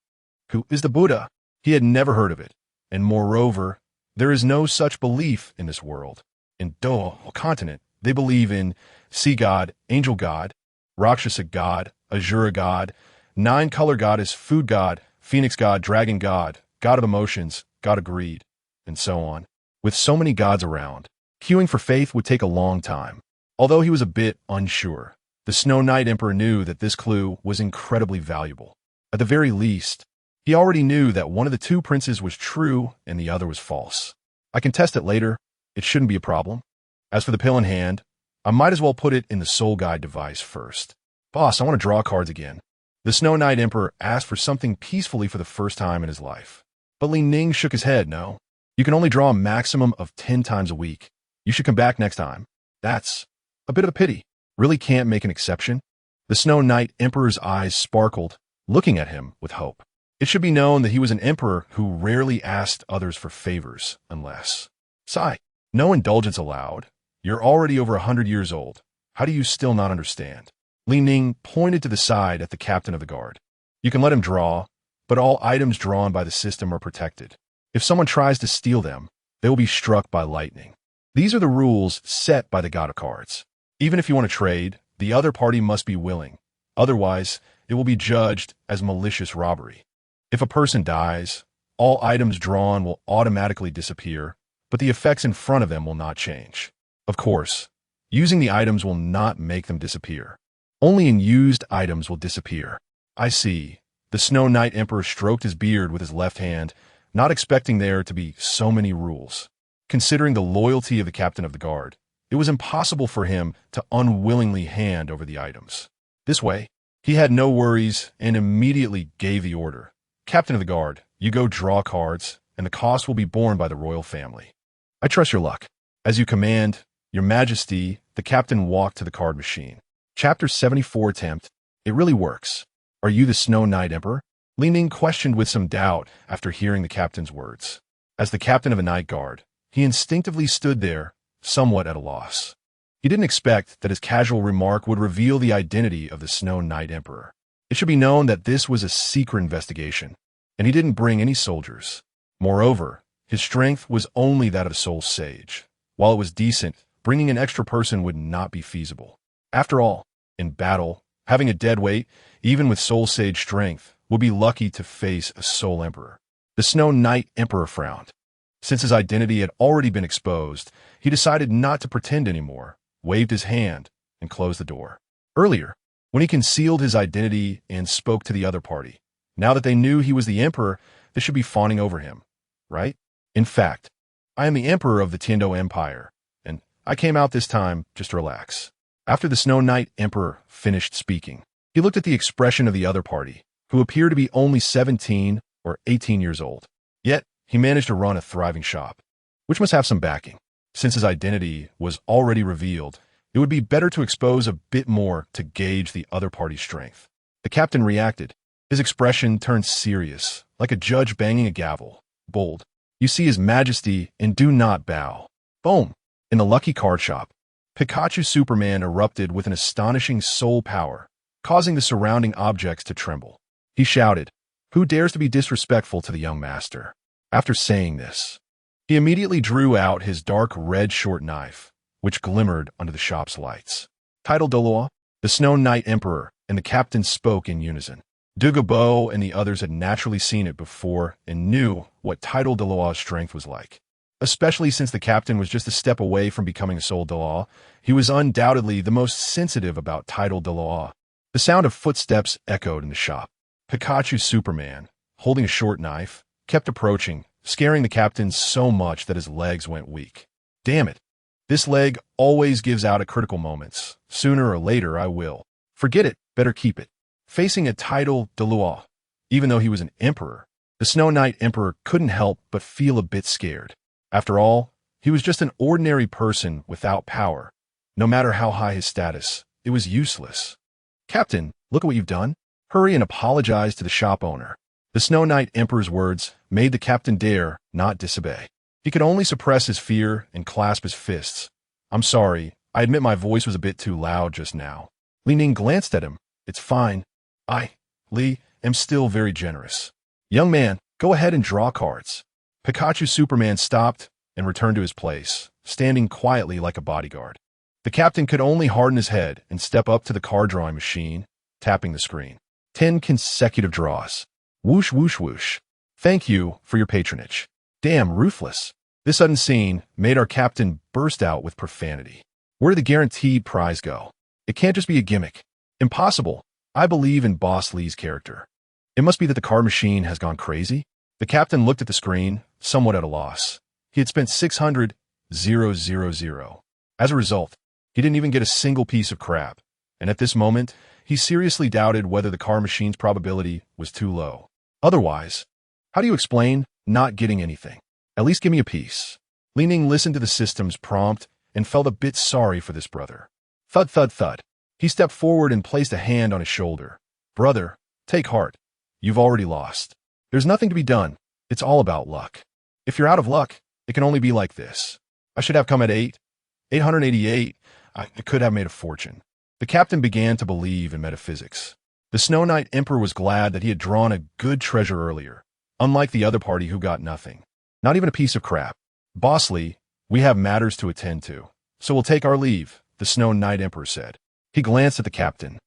Who is the Buddha? He had never heard of it, and moreover, there is no such belief in this world. In Douluo continent, they believe in sea god, angel god, Rakshasa god, Azura god, 9-color goddess, food god, phoenix god, dragon god, god of emotions, god of greed, and so on. With so many gods around, queuing for faith would take a long time. Although he was a bit unsure, the Snow Knight Emperor knew that this clue was incredibly valuable. At the very least, he already knew that one of the 2 princes was true and the other was false. I can test it later. It shouldn't be a problem. As for the pill in hand, I might as well put it in the soul guide device first. Boss, I want to draw cards again. The Snow Knight Emperor asked for something peacefully for the first time in his life. But Ning shook his head. No. You can only draw a maximum of 10 times a week. You should come back next time. That's a bit of a pity. Really can't make an exception? The Snow Knight Emperor's eyes sparkled, looking at him with hope. It should be known that he was an emperor who rarely asked others for favors, unless... Sigh. No indulgence allowed. You're already over 100 years old. How do you still not understand? Ning pointed to the side at the captain of the guard. You can let him draw, but all items drawn by the system are protected. If someone tries to steal them, they will be struck by lightning. These are the rules set by the God of Cards. Even if you want to trade, the other party must be willing. Otherwise, it will be judged as malicious robbery. If a person dies, all items drawn will automatically disappear, but the effects in front of them will not change. Of course, using the items will not make them disappear. Only unused items will disappear. I see. The Snow Knight Emperor stroked his beard with his left hand, not expecting there to be so many rules. Considering the loyalty of the captain of the guard, it was impossible for him to unwillingly hand over the items. This way, he had no worries and immediately gave the order. Captain of the guard, you go draw cards, and the cost will be borne by the royal family. I trust your luck. As you command, Your Majesty, the captain walked to the card machine. Chapter 74 attempt. It really works. Are you the Snow Knight Emperor? Ning questioned with some doubt after hearing the captain's words. As the captain of a night guard, he instinctively stood there, somewhat at a loss. He didn't expect that his casual remark would reveal the identity of the Snow Knight Emperor. It should be known that this was a secret investigation, and he didn't bring any soldiers. Moreover, his strength was only that of a soul sage. While it was decent, bringing an extra person would not be feasible. After all, in battle, having a deadweight, even with soul sage strength, would be lucky to face a soul emperor. The Snow Knight Emperor frowned. Since his identity had already been exposed, he decided not to pretend anymore, waved his hand, and closed the door. Earlier, when he concealed his identity and spoke to the other party, now that they knew he was the emperor, they should be fawning over him, right? In fact, I am the emperor of the Tiendo Empire, and I came out this time just to relax. After the Snow Knight Emperor finished speaking, he looked at the expression of the other party, who appeared to be only 17 or 18 years old. Yet, he managed to run a thriving shop, which must have some backing. Since his identity was already revealed, it would be better to expose a bit more to gauge the other party's strength. The captain reacted. His expression turned serious, like a judge banging a gavel. Bold. You see His Majesty and do not bow. Boom. In the lucky card shop, Pikachu Superman erupted with an astonishing soul power, causing the surrounding objects to tremble. He shouted, "Who dares to be disrespectful to the young master?" After saying this, he immediately drew out his dark red short knife, which glimmered under the shop's lights. Title Douluo, the Snow Knight Emperor, and the captain spoke in unison. Douluo and the others had naturally seen it before and knew what Title Douluo's strength was like. Especially since the captain was just a step away from becoming a Soul Douluo, he was undoubtedly the most sensitive about Title Douluo. The sound of footsteps echoed in the shop. Pikachu Superman, holding a short knife, kept approaching, scaring the captain so much that his legs went weak. Damn it. This leg always gives out at critical moments. Sooner or later, I will. Forget it, better keep it. Facing a Title Douluo, even though he was an emperor, the Snow Knight Emperor couldn't help but feel a bit scared. After all, he was just an ordinary person without power. No matter how high his status, it was useless. Captain, look at what you've done. Hurry and apologize to the shop owner. The Snow Knight Emperor's words made the captain dare not disobey. He could only suppress his fear and clasp his fists. I'm sorry, I admit my voice was a bit too loud just now. Ning glanced at him. It's fine. Li, am still very generous. Young man, go ahead and draw cards. Pikachu Superman stopped and returned to his place, standing quietly like a bodyguard. The captain could only harden his head and step up to the card drawing machine, tapping the screen. 10 consecutive draws. Whoosh, whoosh, whoosh. Thank you for your patronage. Damn ruthless. This sudden scene made our captain burst out with profanity. Where did the guaranteed prize go? It can't just be a gimmick. Impossible. I believe in Boss Lee's character. It must be that the card machine has gone crazy. The captain looked at the screen, somewhat at a loss. He had spent 600,000. As a result, he didn't even get a single piece of crab, and at this moment, he seriously doubted whether the car machine's probability was too low. Otherwise, how do you explain not getting anything? At least give me a piece. Ning listened to the system's prompt and felt a bit sorry for this brother. Thud, thud, thud. He stepped forward and placed a hand on his shoulder. Brother, take heart. You've already lost. There's nothing to be done. It's all about luck. If you're out of luck, it can only be like this. I should have come at 888. I could have made a fortune. The captain began to believe in metaphysics. The Snow Knight Emperor was glad that he had drawn a good treasure earlier, unlike the other party who got nothing. Not even a piece of crap. Bossly, we have matters to attend to, so we'll take our leave, the Snow Knight Emperor said. He glanced at the captain,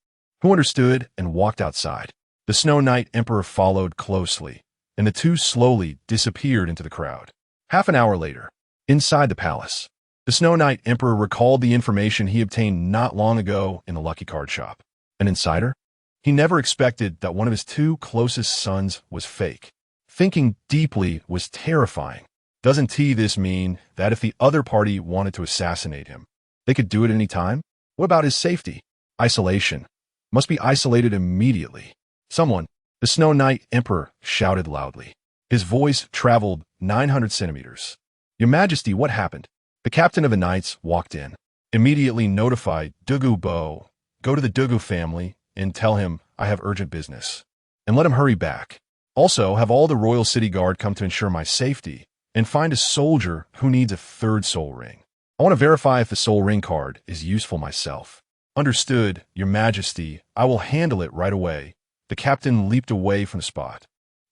who understood and walked outside. The Snow Knight Emperor followed closely, and the two slowly disappeared into the crowd. Half an hour later, inside the palace, the Snow Knight Emperor recalled the information he obtained not long ago in the Lucky Card shop. An insider? He never expected that one of his two closest sons was fake. Thinking deeply was terrifying. Doesn't this mean that if the other party wanted to assassinate him, they could do it any time? What about his safety? Isolation. Must be isolated immediately. Someone, the Snow Knight Emperor, shouted loudly. His voice traveled 900 centimeters. Your Majesty, what happened? The captain of the knights walked in. Immediately notified Douluo. Go to the Douluo family and tell him I have urgent business. And let him hurry back. Also, have all the royal city guard come to ensure my safety, and find a soldier who needs a third soul ring. I want to verify if the soul ring card is useful myself. Understood, Your Majesty. I will handle it right away. The captain leaped away from the spot.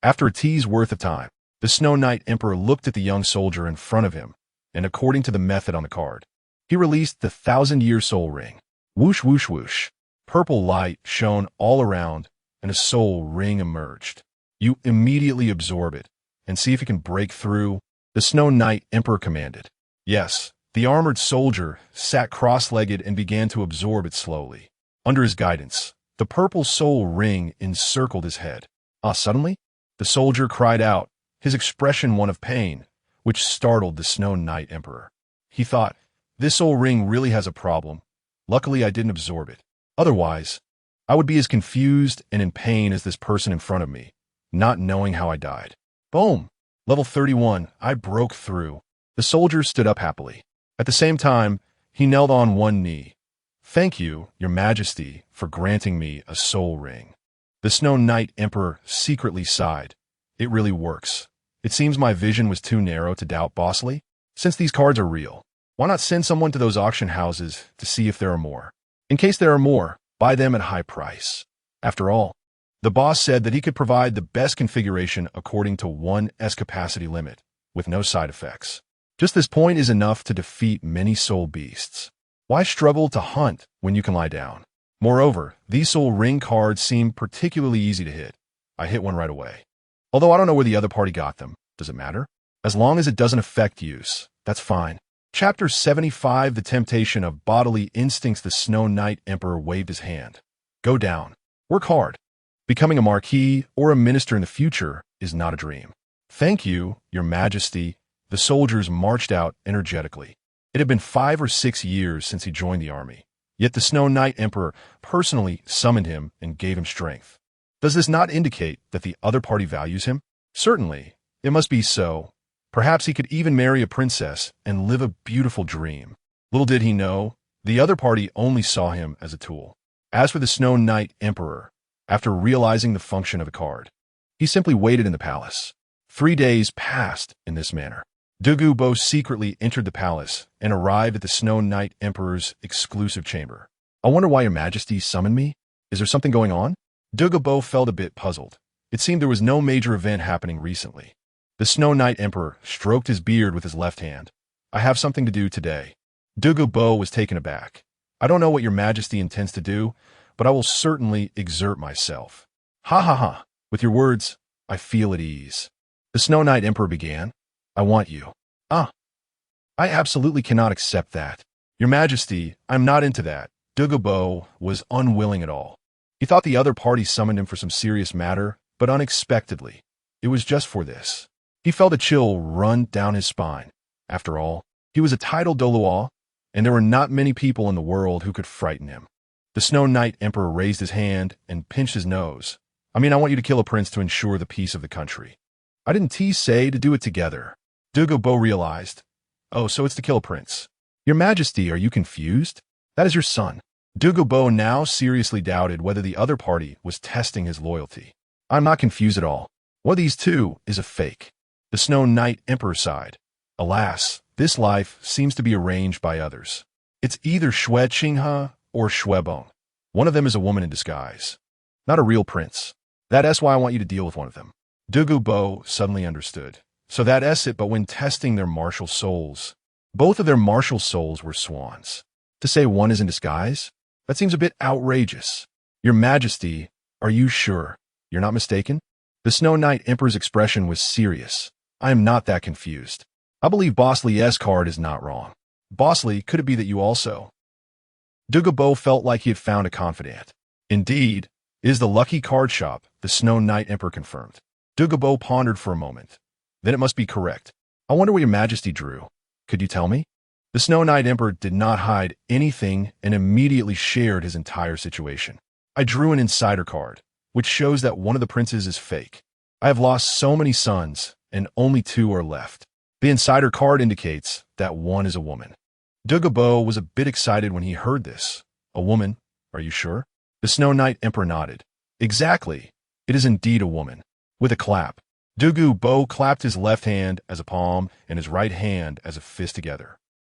After a tea's worth of time, the Snow Knight Emperor looked at the young soldier in front of him, and according to the method on the card, he released the 1,000-year soul ring. Whoosh, whoosh, whoosh. Purple light shone all around, and a soul ring emerged. You immediately absorb it, and see if it can break through, the Snow Knight Emperor commanded. Yes, the armored soldier sat cross-legged and began to absorb it slowly. Under his guidance, the purple soul ring encircled his head. Suddenly, the soldier cried out, his expression one of pain, which startled the Snow Knight Emperor. He thought, this soul ring really has a problem. Luckily, I didn't absorb it. Otherwise, I would be as confused and in pain as this person in front of me, not knowing how I died. Boom! Level 31, I broke through. The soldier stood up happily. At the same time, he knelt on one knee. Thank you, Your Majesty, for granting me a soul ring. The Snow Knight Emperor secretly sighed. It really works. It seems my vision was too narrow to doubt Bossly. Since these cards are real, why not send someone to those auction houses to see if there are more? In case there are more, buy them at high price. After all, the boss said that he could provide the best configuration according to 1's capacity limit, with no side effects. Just this point is enough to defeat many soul beasts. Why struggle to hunt when you can lie down? Moreover, these soul ring cards seem particularly easy to hit. I hit one right away. Although I don't know where the other party got them. Does it matter? As long as it doesn't affect use, that's fine. Chapter 75, The Temptation of Bodily Instincts. The Snow Knight Emperor waved his hand. Go down. Work hard. Becoming a marquis or a minister in the future is not a dream. Thank you, Your Majesty. The soldiers marched out energetically. It had been 5 or 6 years since he joined the army. Yet the Snow Knight Emperor personally summoned him and gave him strength. Does this not indicate that the other party values him? Certainly, it must be so. Perhaps he could even marry a princess and live a beautiful dream. Little did he know, the other party only saw him as a tool. As for the Snow Knight Emperor, after realizing the function of the card, he simply waited in the palace. 3 days passed in this manner. Douluo secretly entered the palace and arrived at the Snow Knight Emperor's exclusive chamber. I wonder why Your Majesty summoned me? Is there something going on? Douluo felt a bit puzzled. It seemed there was no major event happening recently. The Snow Knight Emperor stroked his beard with his left hand. I have something to do today. Douluo was taken aback. I don't know what Your Majesty intends to do, but I will certainly exert myself. Ha ha ha. With your words, I feel at ease. The Snow Knight Emperor began. I want you. I absolutely cannot accept that. Your Majesty, I'm not into that. Douluo was unwilling at all. He thought the other party summoned him for some serious matter, but unexpectedly, it was just for this. He felt a chill run down his spine. After all, he was a titled Douluo, and there were not many people in the world who could frighten him. The Snow Knight Emperor raised his hand and pinched his nose. I want you to kill a prince to ensure the peace of the country. I didn't say to do it together. Douluo realized. Oh, so it's to kill a prince. Your Majesty, are you confused? That is your son. Douluo now seriously doubted whether the other party was testing his loyalty. I'm not confused at all. One of these two is a fake. The Snow Knight Emperor sighed. Alas, this life seems to be arranged by others. It's either Xue Qinghe or Bibidong. One of them is a woman in disguise. Not a real prince. That's why I want you to deal with one of them. Douluo suddenly understood. So that's it, but when testing their martial souls, both of their martial souls were swans. To say one is in disguise? That seems a bit outrageous. Your Majesty, are you sure? You're not mistaken? The Snow Knight Emperor's expression was serious. I am not that confused. I believe Boss Li's card is not wrong. Boss Li, could it be that you also? Douluo felt like he had found a confidant. Indeed, it is the lucky card shop, the Snow Knight Emperor confirmed. Douluo pondered for a moment. Then it must be correct. I wonder what your Majesty drew. Could you tell me? The Snow Knight Emperor did not hide anything and immediately shared his entire situation. I drew an insider card, which shows that one of the princes is fake. I have lost so many sons, and only 2 are left. The insider card indicates that one is a woman. Douluo was a bit excited when he heard this. A woman? Are you sure? The Snow Knight Emperor nodded. Exactly. It is indeed a woman. With a clap, Douluo clapped his left hand as a palm and his right hand as a fist together.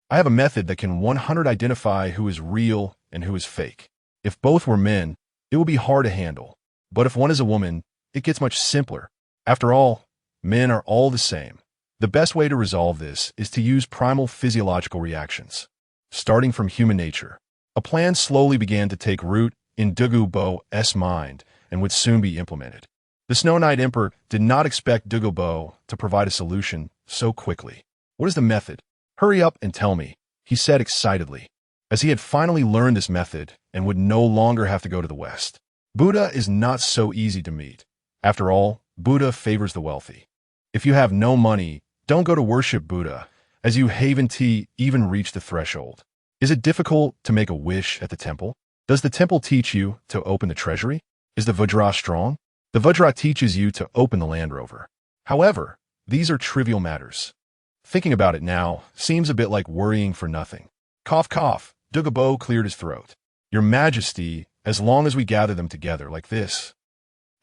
I have a method that can 100 identify who is real and who is fake. If both were men, it will be hard to handle. But if one is a woman, it gets much simpler. After all, men are all the same. The best way to resolve this is to use primal physiological reactions. Starting from human nature, a plan slowly began to take root in Douluo's mind and would soon be implemented. The Snow Knight Emperor did not expect Douluo to provide a solution so quickly. What is the method? Hurry up and tell me, he said excitedly, as he had finally learned this method and would no longer have to go to the West. Buddha is not so easy to meet. After all, Buddha favors the wealthy. If you have no money, don't go to worship Buddha, as you haven't even reached the threshold. Is it difficult to make a wish at the temple? Does the temple teach you to open the treasury? Is the Vajra strong? The Vajra teaches you to open the Land Rover. However, these are trivial matters. Thinking about it now seems a bit like worrying for nothing. Cough, cough. Douluo cleared his throat. Your Majesty, as long as we gather them together like this,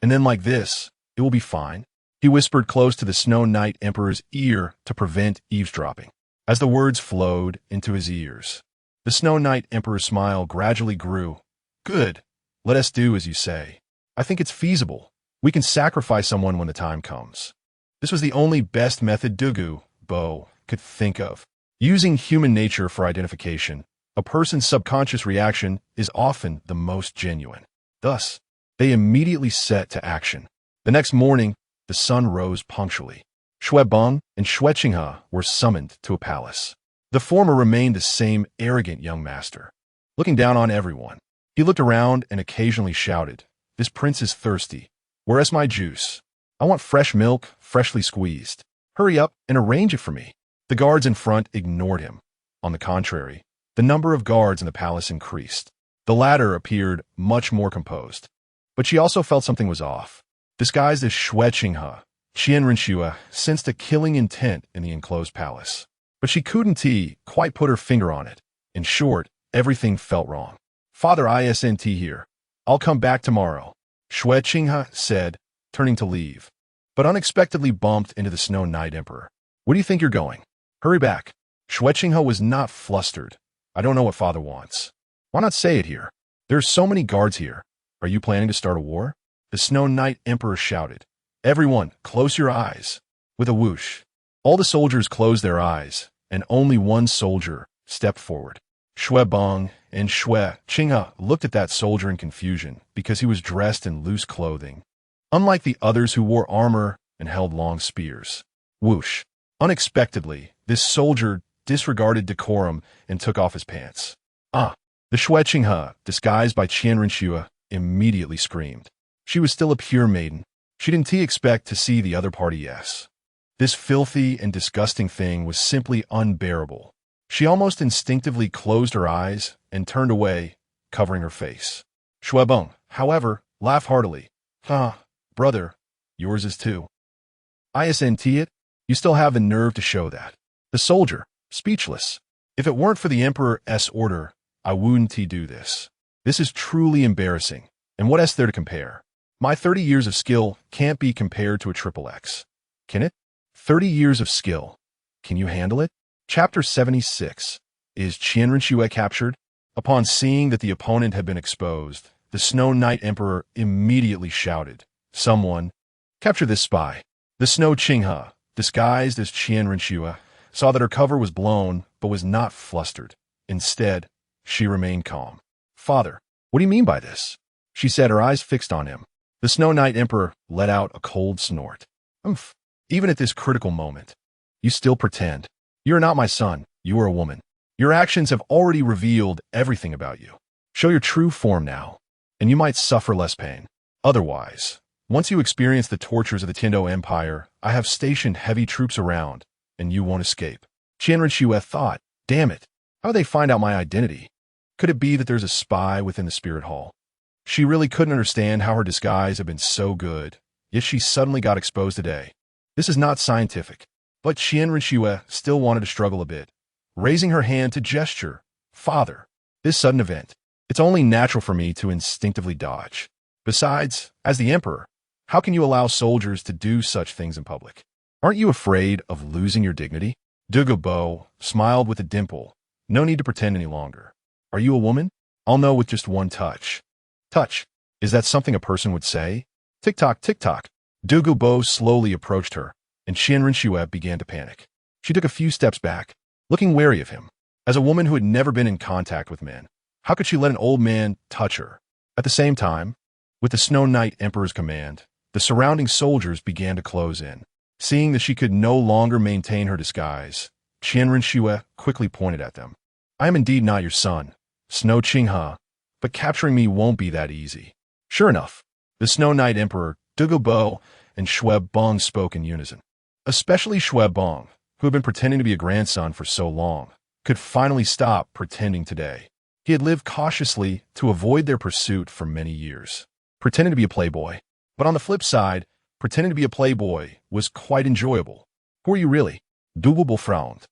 and then like this, it will be fine. He whispered close to the Snow Knight Emperor's ear to prevent eavesdropping. As the words flowed into his ears, the Snow Knight Emperor's smile gradually grew. Good. Let us do as you say. I think it's feasible. We can sacrifice someone when the time comes. This was the only best method Douluo could think of. Using human nature for identification, a person's subconscious reaction is often the most genuine. Thus, they immediately set to action. The next morning, the sun rose punctually. Bibidong and Xue Qinghe were summoned to a palace. The former remained the same arrogant young master, looking down on everyone. He looked around and occasionally shouted, "This prince is thirsty. Where's my juice? I want fresh milk, freshly squeezed. Hurry up and arrange it for me." The guards in front ignored him. On the contrary, the number of guards in the palace increased. The latter appeared much more composed. But she also felt something was off. Disguised as Xue Qinghe, Qianrenxue sensed a killing intent in the enclosed palace. But she couldn't quite put her finger on it. In short, everything felt wrong. "Father isn't here. I'll come back tomorrow," Xue Qinghe said, turning to leave, but unexpectedly bumped into the Snow Knight Emperor. "Where do you think you're going? Hurry back." Xue Qinghe was not flustered. "I don't know what Father wants." "Why not say it here? There's so many guards here. Are you planning to start a war?" The Snow Knight Emperor shouted. "Everyone, close your eyes." With a whoosh, all the soldiers closed their eyes, and only one soldier stepped forward. Bibidong and Xue Qinghe looked at that soldier in confusion because he was dressed in loose clothing, unlike the others who wore armor and held long spears. Whoosh! Unexpectedly, this soldier disregarded decorum and took off his pants. "Ah!" The Xue Qinghe, disguised by Qianrenxue, immediately screamed. She was still a pure maiden. She didn't expect to see the other party. Yes. This filthy and disgusting thing was simply unbearable. She almost instinctively closed her eyes and turned away, covering her face. Shuebong, however, laughed heartily. Brother, yours is too. Isn't it? You still have the nerve to show that. The soldier, speechless. If it weren't for the Emperor's order, I wouldn't do this. This is truly embarrassing. And what is there to compare? My 30 years of skill can't be compared to a triple X. Can it? 30 years of skill. Can you handle it? Chapter 76. Is Qianrenxue captured? Upon seeing that the opponent had been exposed, the Snow Knight Emperor immediately shouted, "Someone, capture this spy." The Snow Qinghe, disguised as Qianrenxue, saw that her cover was blown but was not flustered. Instead, she remained calm. "Father, what do you mean by this?" she said, her eyes fixed on him. The Snow Knight Emperor let out a cold snort. "Umph, even at this critical moment, you still pretend. You are not my son, you are a woman. Your actions have already revealed everything about you. Show your true form now, and you might suffer less pain. Otherwise, once you experience the tortures of the Tindo Empire, I have stationed heavy troops around, and you won't escape." Qianrenxue thought, "Damn it, how would they find out my identity? Could it be that there's a spy within the Spirit Hall?" She really couldn't understand how her disguise had been so good, yet she suddenly got exposed today. This is not scientific. But Qianrenxue still wanted to struggle a bit, raising her hand to gesture. "Father, this sudden event, it's only natural for me to instinctively dodge. Besides, as the Emperor, how can you allow soldiers to do such things in public? Aren't you afraid of losing your dignity?" Douluo smiled with a dimple. "No need to pretend any longer. Are you a woman? I'll know with just one touch." Touch? Is that something a person would say? Tick-tock, tick-tock. Douluo slowly approached her, and Qianrenxue began to panic. She took a few steps back, looking wary of him. As a woman who had never been in contact with men, how could she let an old man touch her? At the same time, with the Snow Knight Emperor's command, the surrounding soldiers began to close in. Seeing that she could no longer maintain her disguise, Qianrenxue quickly pointed at them. "I am indeed not your son, Snow Qinghe, but capturing me won't be that easy." Sure enough, the Snow Knight Emperor, Douluo, and Shuebong spoke in unison. Especially Shuebong, who had been pretending to be a grandson for so long, could finally stop pretending today. He had lived cautiously to avoid their pursuit for many years, pretending to be a playboy. But on the flip side, pretending to be a playboy was quite enjoyable. "Who are you really?" Douluo frowned,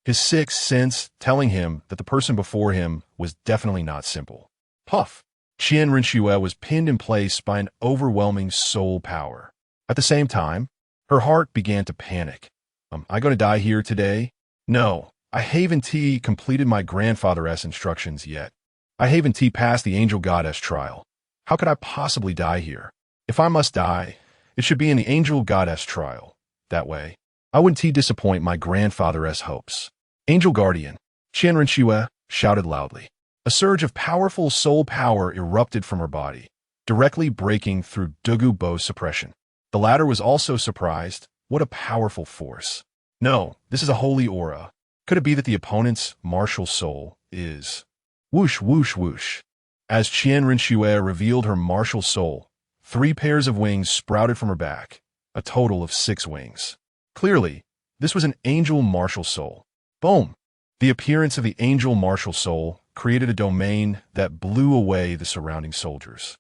his sixth sense telling him that the person before him was definitely not simple. Puff! Qianrenxue was pinned in place by an overwhelming soul power. At the same time, her heart began to panic. Am I going to die here today? No, I haven't completed my grandfather's instructions yet. I haven't passed the angel goddess trial. How could I possibly die here? If I must die, it should be in the angel goddess trial. That way, I wouldn't disappoint my grandfather's hopes. Angel guardian, Qianrenxue shouted loudly. A surge of powerful soul power erupted from her body, directly breaking through Douluo's suppression. The latter was also surprised. What a powerful force. No, this is a holy aura. Could it be that the opponent's martial soul is... Whoosh, whoosh, whoosh. As Qianrenxue revealed her martial soul, 3 pairs of wings sprouted from her back, a total of 6 wings. Clearly, this was an angel martial soul. Boom! The appearance of the angel martial soul created a domain that blew away the surrounding soldiers.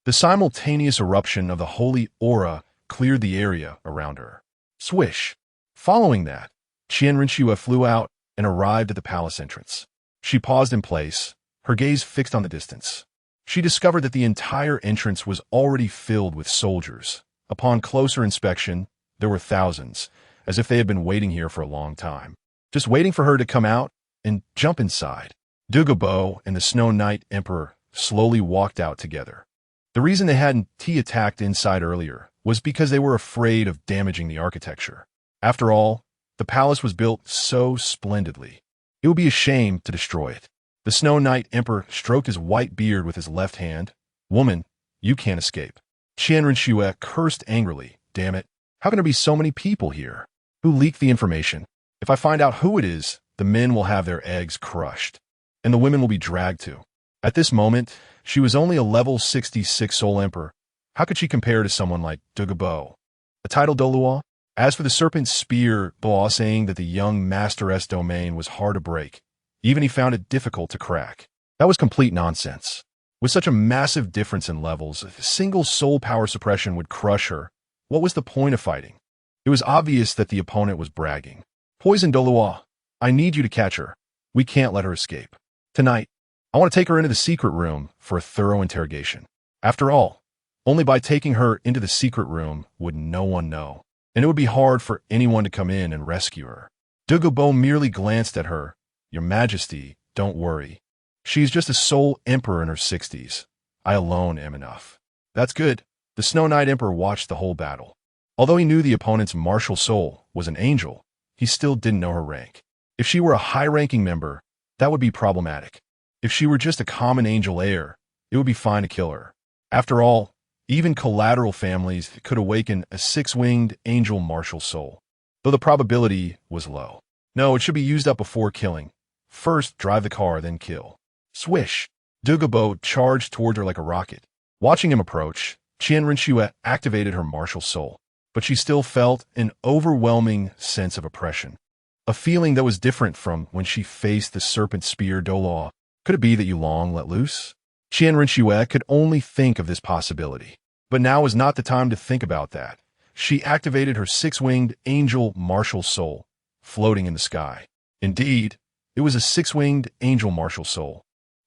The simultaneous eruption of the holy aura cleared the area around her. Swish! Following that, Qianrenxue flew out and arrived at the palace entrance. She paused in place, her gaze fixed on the distance. She discovered that the entire entrance was already filled with soldiers. Upon closer inspection, there were thousands, as if they had been waiting here for a long time, just waiting for her to come out and jump inside. Douluo and the Snow Knight Emperor slowly walked out together. The reason they hadn't attacked inside earlier was because they were afraid of damaging the architecture. After all, the palace was built so splendidly. It would be a shame to destroy it. The Snow Knight Emperor stroked his white beard with his left hand. "Woman, you can't escape." Qianrenxue cursed angrily. "Damn it. How can there be so many people here? Who leaked the information? If I find out who it is, the men will have their eggs crushed, and the women will be dragged too." At this moment, she was only a level 66 Soul Emperor. How could she compare to someone like Douluo? A title Douluo? As for the serpent's spear, Douluo saying that the young master's domain was hard to break. Even he found it difficult to crack. That was complete nonsense. With such a massive difference in levels, a single soul power suppression would crush her. What was the point of fighting? It was obvious that the opponent was bragging. Poison Douluo, I need you to catch her. We can't let her escape. Tonight, I want to take her into the secret room for a thorough interrogation. After all, only by taking her into the secret room would no one know, and it would be hard for anyone to come in and rescue her. Douluo merely glanced at her. Your Majesty, don't worry. She's just a soul emperor in her 60s. I alone am enough. That's good. The Snow Knight Emperor watched the whole battle. Although he knew the opponent's martial soul was an angel, he still didn't know her rank. If she were a high-ranking member, that would be problematic. If she were just a common angel heir, it would be fine to kill her. After all, even collateral families could awaken a six-winged angel martial soul, though the probability was low. No, it should be used up before killing. First, drive the car, then kill. Swish! Douluo charged toward her like a rocket. Watching him approach, Qianrenxue activated her martial soul, but she still felt an overwhelming sense of oppression. A feeling that was different from when she faced the serpent spear Douluo. Could it be that you long let loose? Qianrenxue could only think of this possibility. But now was not the time to think about that. She activated her six-winged angel martial soul, floating in the sky. Indeed, it was a six-winged angel martial soul.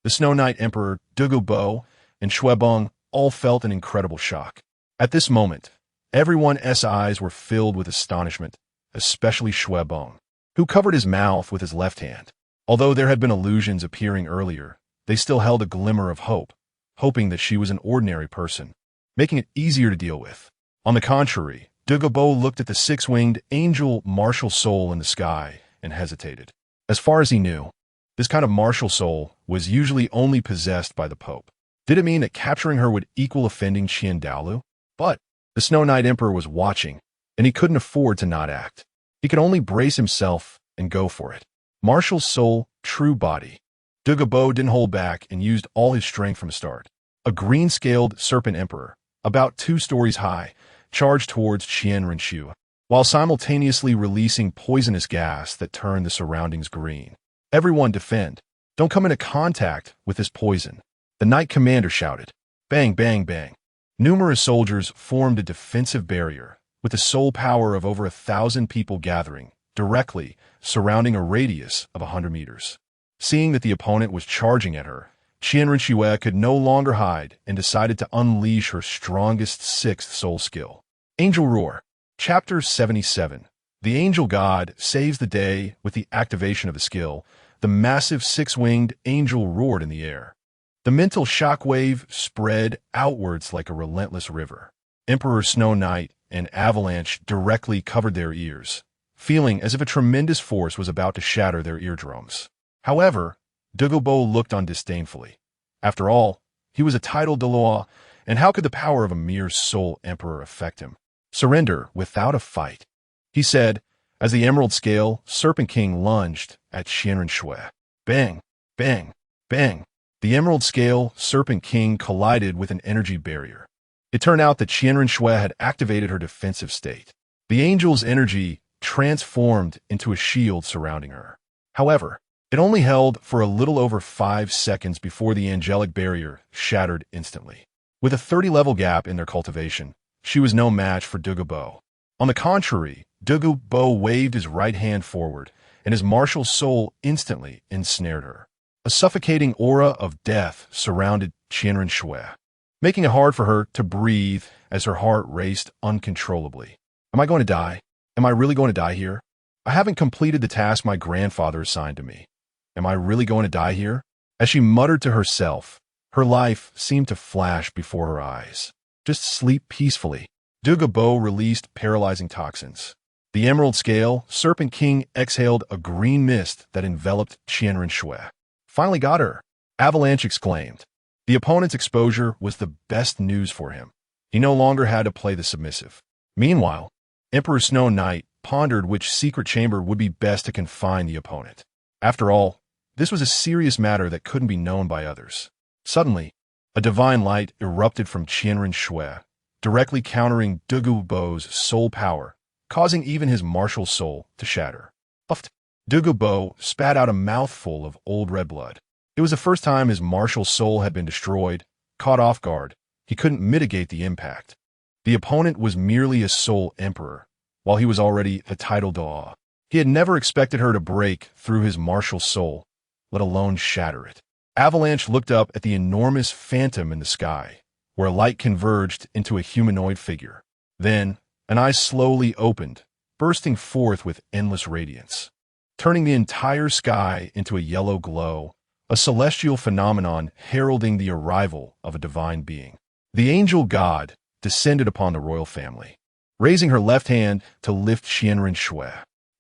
The Snow Knight Emperor, Douluo, and Xuebong all felt an incredible shock. At this moment, everyone's eyes were filled with astonishment, especially Xuebong, who covered his mouth with his left hand. Although there had been illusions appearing earlier, they still held a glimmer of hope, hoping that she was an ordinary person, making it easier to deal with. On the contrary, Douluo looked at the six-winged angel martial soul in the sky and hesitated. As far as he knew, this kind of martial soul was usually only possessed by the Pope. Did it mean that capturing her would equal offending Douluo? But the Snow Knight Emperor was watching, and he couldn't afford to not act. He could only brace himself and go for it. Martial soul, true body. Douluo didn't hold back and used all his strength from the start. A green-scaled serpent emperor, about 2 stories high, charged towards Qianrenxue, while simultaneously releasing poisonous gas that turned the surroundings green. Everyone defend. Don't come into contact with this poison. The Knight Commander shouted. Bang, bang, bang. Numerous soldiers formed a defensive barrier, with the soul power of over 1,000 people gathering, directly surrounding a radius of 100 meters. Seeing that the opponent was charging at her, Qianrenxue could no longer hide and decided to unleash her strongest 6th soul skill. Angel Roar. Chapter 77. The Angel God saves the day with the activation of the skill. The massive 6-winged angel roared in the air. The mental shockwave spread outwards like a relentless river. Emperor Snow Knight and Avalanche directly covered their ears, feeling as if a tremendous force was about to shatter their eardrums. However, Douluo looked on disdainfully. After all, he was a titled Douluo, and how could the power of a mere soul emperor affect him? Surrender without a fight, he said, as the Emerald Scale Serpent King lunged at Qianrenxue. Bang, bang, bang. The Emerald Scale Serpent King collided with an energy barrier. It turned out that Qianrenxue had activated her defensive state. The angel's energy transformed into a shield surrounding her. However, it only held for a little over 5 seconds before the angelic barrier shattered instantly. With a 30-level gap in their cultivation, she was no match for Douluo. On the contrary, Douluo waved his right hand forward, and his martial soul instantly ensnared her. A suffocating aura of death surrounded Qianrenxue, making it hard for her to breathe as her heart raced uncontrollably. Am I going to die? Am I really going to die here? I haven't completed the task my grandfather assigned to me. Am I really going to die here? As she muttered to herself, her life seemed to flash before her eyes. Just sleep peacefully. Douluo released paralyzing toxins. The Emerald Scale Serpent King exhaled a green mist that enveloped Qianrenxue. Finally got her, Avalanche exclaimed. The opponent's exposure was the best news for him. He no longer had to play the submissive. Meanwhile, Emperor Snow Knight pondered which secret chamber would be best to confine the opponent. After all, this was a serious matter that couldn't be known by others. Suddenly, a divine light erupted from Qianrenxue, directly countering Douluo's soul power. causing even his martial soul to shatter. Puffed. Douluo spat out a mouthful of old red blood. It was the first time his martial soul had been destroyed. Caught off guard, he couldn't mitigate the impact. The opponent was merely a soul emperor, while he was already a title Douluo. He had never expected her to break through his martial soul, let alone shatter it. Avalanche looked up at the enormous phantom in the sky, where light converged into a humanoid figure. Then, an eye slowly opened, bursting forth with endless radiance, turning the entire sky into a yellow glow, a celestial phenomenon heralding the arrival of a divine being. The angel god descended upon the royal family, raising her left hand to lift Qianren Shui.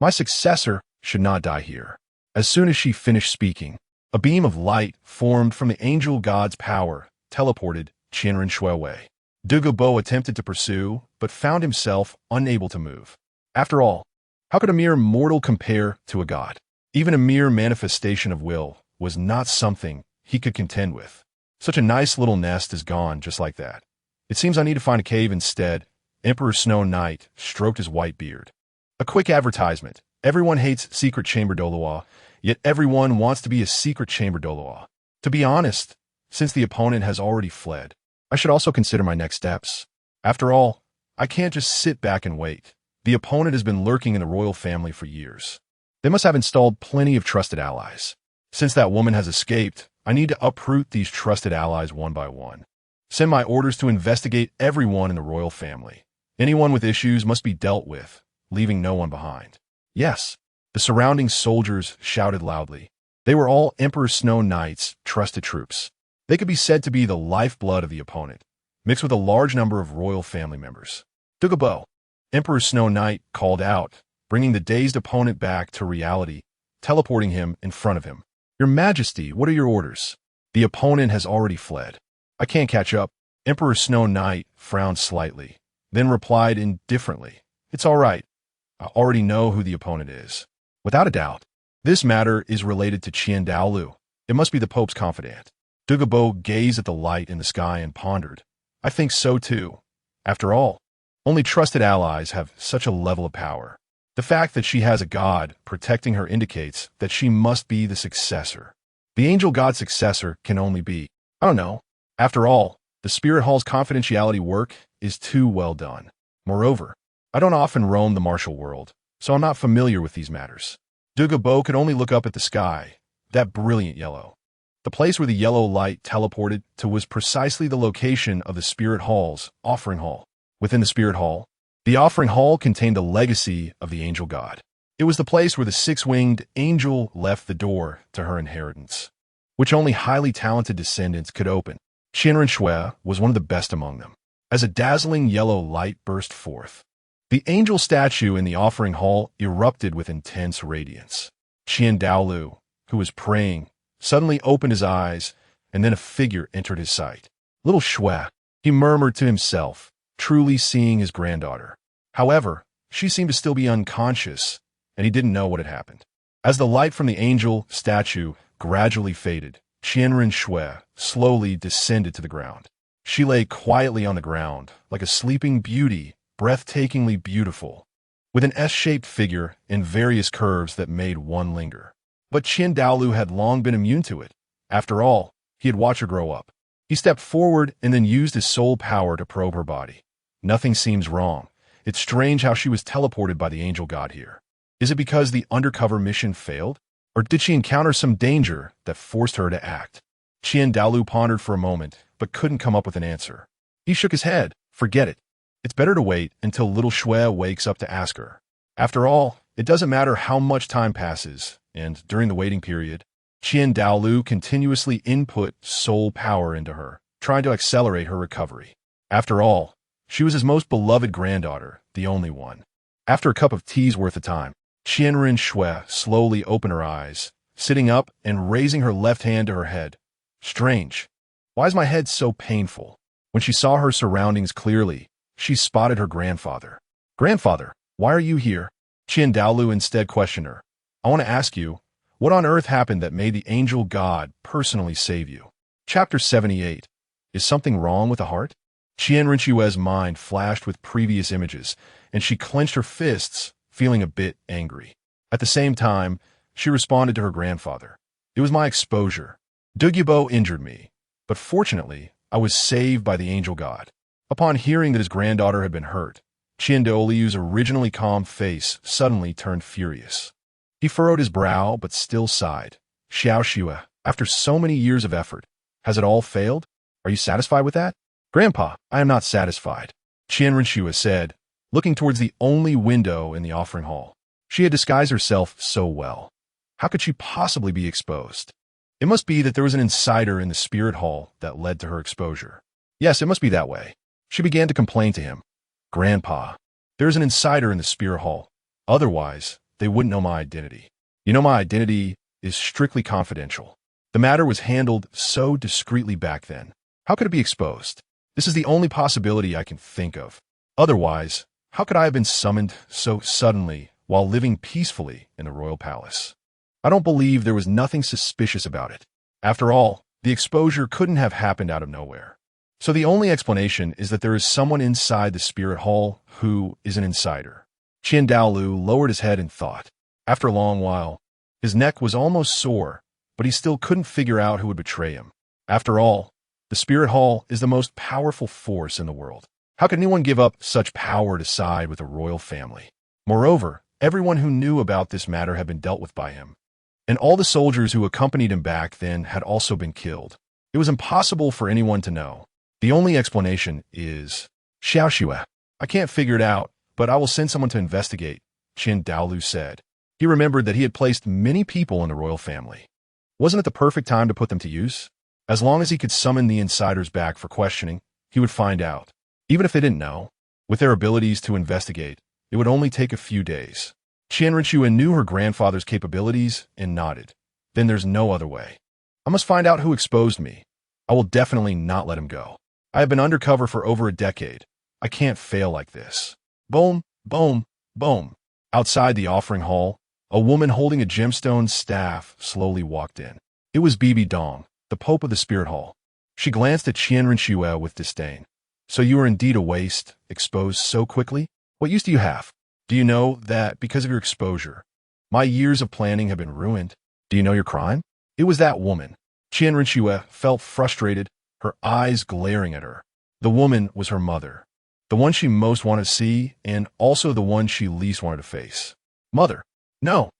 My successor should not die here. As soon as she finished speaking, a beam of light formed from the angel god's power, teleported Qianren Shui away. Douluo attempted to pursue, but found himself unable to move. After all, how could a mere mortal compare to a god? Even a mere manifestation of will was not something he could contend with. Such a nice little nest is gone just like that. It seems I need to find a cave instead. Emperor Snow Knight stroked his white beard. A quick advertisement. Everyone hates Secret Chamber Douluo, yet everyone wants to be a Secret Chamber Douluo. To be honest, since the opponent has already fled, I should also consider my next steps. After all, I can't just sit back and wait. The opponent has been lurking in the royal family for years. They must have installed plenty of trusted allies. Since that woman has escaped, I need to uproot these trusted allies one by one. Send my orders to investigate everyone in the royal family. Anyone with issues must be dealt with, leaving no one behind. Yes, the surrounding soldiers shouted loudly. They were all Emperor Snow Knight's trusted troops. They could be said to be the lifeblood of the opponent, mixed with a large number of royal family members. Douluo, Emperor Snow Knight called out, bringing the dazed opponent back to reality, teleporting him in front of him. Your Majesty, what are your orders? The opponent has already fled. I can't catch up. Emperor Snow Knight frowned slightly, then replied indifferently. It's all right. I already know who the opponent is. Without a doubt, this matter is related to Douluo. It must be the Pope's confidant. Douluo gazed at the light in the sky and pondered. I think so too. After all, only trusted allies have such a level of power. The fact that she has a god protecting her indicates that she must be the successor. The angel god's successor can only be, I don't know. After all, the Spirit Hall's confidentiality work is too well done. Moreover, I don't often roam the martial world, so I'm not familiar with these matters. Douluo could only look up at the sky, that brilliant yellow. The place where the yellow light teleported to was precisely the location of the Spirit Hall's offering hall. Within the Spirit Hall, the offering hall contained a legacy of the angel god. It was the place where the six-winged angel left the door to her inheritance, which only highly talented descendants could open. Qianren Shui was one of the best among them. As a dazzling yellow light burst forth, the angel statue in the offering hall erupted with intense radiance. Douluo, who was praying, suddenly opened his eyes, and then a figure entered his sight. Little Shui, he murmured to himself, truly seeing his granddaughter. However, she seemed to still be unconscious, and he didn't know what had happened. As the light from the angel statue gradually faded, Qianren Shui slowly descended to the ground. She lay quietly on the ground, like a sleeping beauty, breathtakingly beautiful, with an S-shaped figure and various curves that made one linger. But Douluo had long been immune to it. After all, he had watched her grow up. He stepped forward and then used his soul power to probe her body. Nothing seems wrong. It's strange how she was teleported by the angel god here. Is it because the undercover mission failed? Or did she encounter some danger that forced her to act? Douluo pondered for a moment, but couldn't come up with an answer. He shook his head. Forget it. It's better to wait until little Shui wakes up to ask her. After all, it doesn't matter how much time passes, and during the waiting period, Douluo continuously input soul power into her, trying to accelerate her recovery. After all, she was his most beloved granddaughter, the only one. After a cup of tea's worth of time, Qianren Shui slowly opened her eyes, sitting up and raising her left hand to her head. Strange. Why is my head so painful? When she saw her surroundings clearly, she spotted her grandfather. Grandfather, why are you here? Douluo instead questioned her. I want to ask you, what on earth happened that made the angel god personally save you? Chapter 78. Is something wrong with the heart? Qianren Shui's mind flashed with previous images, and she clenched her fists, feeling a bit angry. At the same time, she responded to her grandfather. It was my exposure. Douluo injured me, but fortunately, I was saved by the angel god. Upon hearing that his granddaughter had been hurt, Douluo's originally calm face suddenly turned furious. He furrowed his brow but still sighed. Xiao Xue, after so many years of effort, has it all failed? Are you satisfied with that? Grandpa, I am not satisfied, Xiao said, looking towards the only window in the offering hall. She had disguised herself so well. How could she possibly be exposed? It must be that there was an insider in the spirit hall that led to her exposure. Yes, it must be that way. She began to complain to him. Grandpa, there's an insider in the spirit hall. Otherwise, they wouldn't know my identity. You know, my identity is strictly confidential. The matter was handled so discreetly back then. How could it be exposed? This is the only possibility I can think of. Otherwise, how could I have been summoned so suddenly while living peacefully in the royal palace? I don't believe there was nothing suspicious about it. After all, the exposure couldn't have happened out of nowhere. So the only explanation is that there is someone inside the spirit hall who is an insider. Douluo lowered his head in thought. After a long while, his neck was almost sore, but he still couldn't figure out who would betray him. After all, the spirit hall is the most powerful force in the world. How could anyone give up such power to side with the royal family? Moreover, everyone who knew about this matter had been dealt with by him. And all the soldiers who accompanied him back then had also been killed. It was impossible for anyone to know. The only explanation is Xiao Xue. I can't figure it out, but I will send someone to investigate, Douluo said. He remembered that he had placed many people in the royal family. Wasn't it the perfect time to put them to use? As long as he could summon the insiders back for questioning, he would find out. Even if they didn't know, with their abilities to investigate, it would only take a few days. Qianrenxue knew her grandfather's capabilities and nodded. Then there's no other way. I must find out who exposed me. I will definitely not let him go. I have been undercover for over a decade. I can't fail like this. Boom, boom, boom. Outside the offering hall, a woman holding a gemstone staff slowly walked in. It was Bibidong, the Pope of the Spirit Hall. She glanced at Qianrenxue with disdain. So you are indeed a waste, exposed so quickly? What use do you have? Do you know that because of your exposure, my years of planning have been ruined? Do you know your crime? It was that woman. Qianrenxue felt frustrated, her eyes glaring at her. The woman was her mother, the one she most wanted to see and also the one she least wanted to face. Mother, no.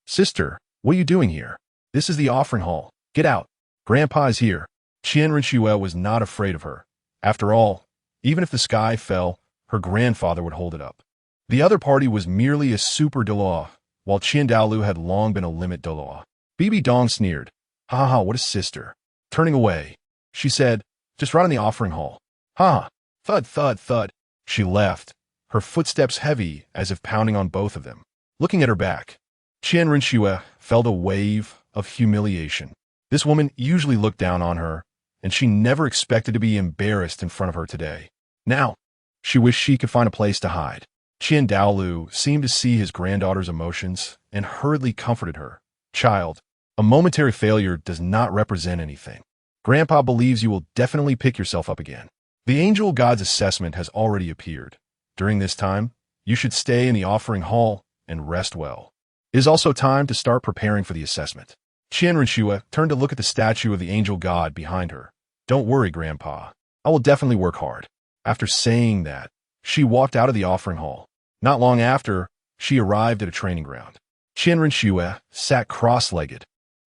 Sister, what are you doing here? This is the offering hall. Get out. Grandpa is here. Qianrenxue was not afraid of her. After all, even if the sky fell, her grandfather would hold it up. The other party was merely a super Douluo, while Douluo had long been a limit Douluo. Bibidong sneered. Ha ha, what a sister. Turning away, she said, just right in the offering hall. Ha ha, thud, thud, thud. She left, her footsteps heavy as if pounding on both of them. Looking at her back, Qianrenxue felt a wave of humiliation. This woman usually looked down on her, and she never expected to be embarrassed in front of her today. Now, she wished she could find a place to hide. Douluo seemed to see his granddaughter's emotions and hurriedly comforted her. Child, a momentary failure does not represent anything. Grandpa believes you will definitely pick yourself up again. The angel god's assessment has already appeared. During this time, you should stay in the offering hall and rest well. It is also time to start preparing for the assessment. Qianrenxue turned to look at the statue of the angel god behind her. Don't worry, Grandpa. I will definitely work hard. After saying that, she walked out of the offering hall. Not long after, she arrived at a training ground. Qianrenxue sat cross-legged,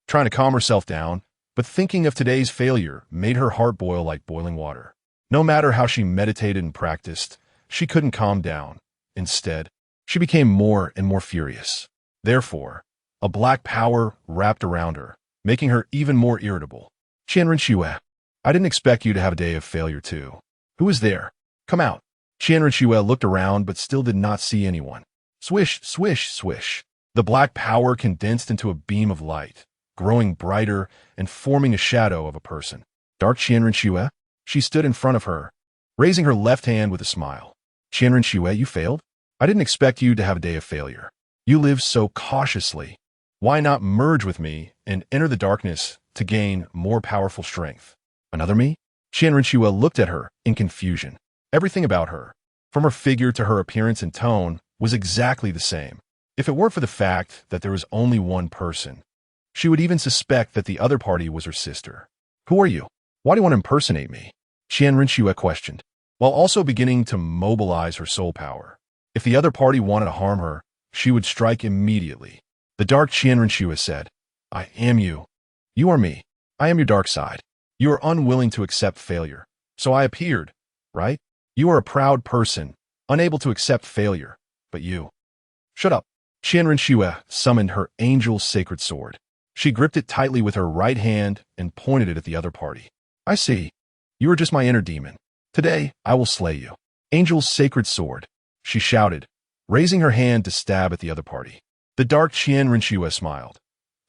trying to calm herself down, but thinking of today's failure made her heart boil like boiling water. No matter how she meditated and practiced, she couldn't calm down. Instead, she became more and more furious. Therefore, a black power wrapped around her, making her even more irritable. Qianrenxue, I didn't expect you to have a day of failure too. Who is there? Come out. Qianrenxue looked around but still did not see anyone. Swish, swish, swish. The black power condensed into a beam of light, growing brighter and forming a shadow of a person. Dark Qianrenxue? She stood in front of her, raising her left hand with a smile. Qianrenxue, you failed? I didn't expect you to have a day of failure. You lived so cautiously. Why not merge with me and enter the darkness to gain more powerful strength? Another me? Qianrenxue looked at her in confusion. Everything about her, From her figure to her appearance and tone was exactly the same. If it weren't for the fact that there was only one person, she would even suspect that the other party was her sister. Who are you? Why do you want to impersonate me? Qian Rinxue questioned, while also beginning to mobilize her soul power. If the other party wanted to harm her, she would strike immediately. The dark Qian Rinxue said, I am you. You are me. I am your dark side. You are unwilling to accept failure. So I appeared, right? You are a proud person, unable to accept failure. But you. Shut up. Qian Rinxue summoned her angel's sacred sword. She gripped it tightly with her right hand and pointed it at the other party. I see. You are just my inner demon. Today, I will slay you. Angel's sacred sword, she shouted, raising her hand to stab at the other party. The dark Qian Rinxue smiled.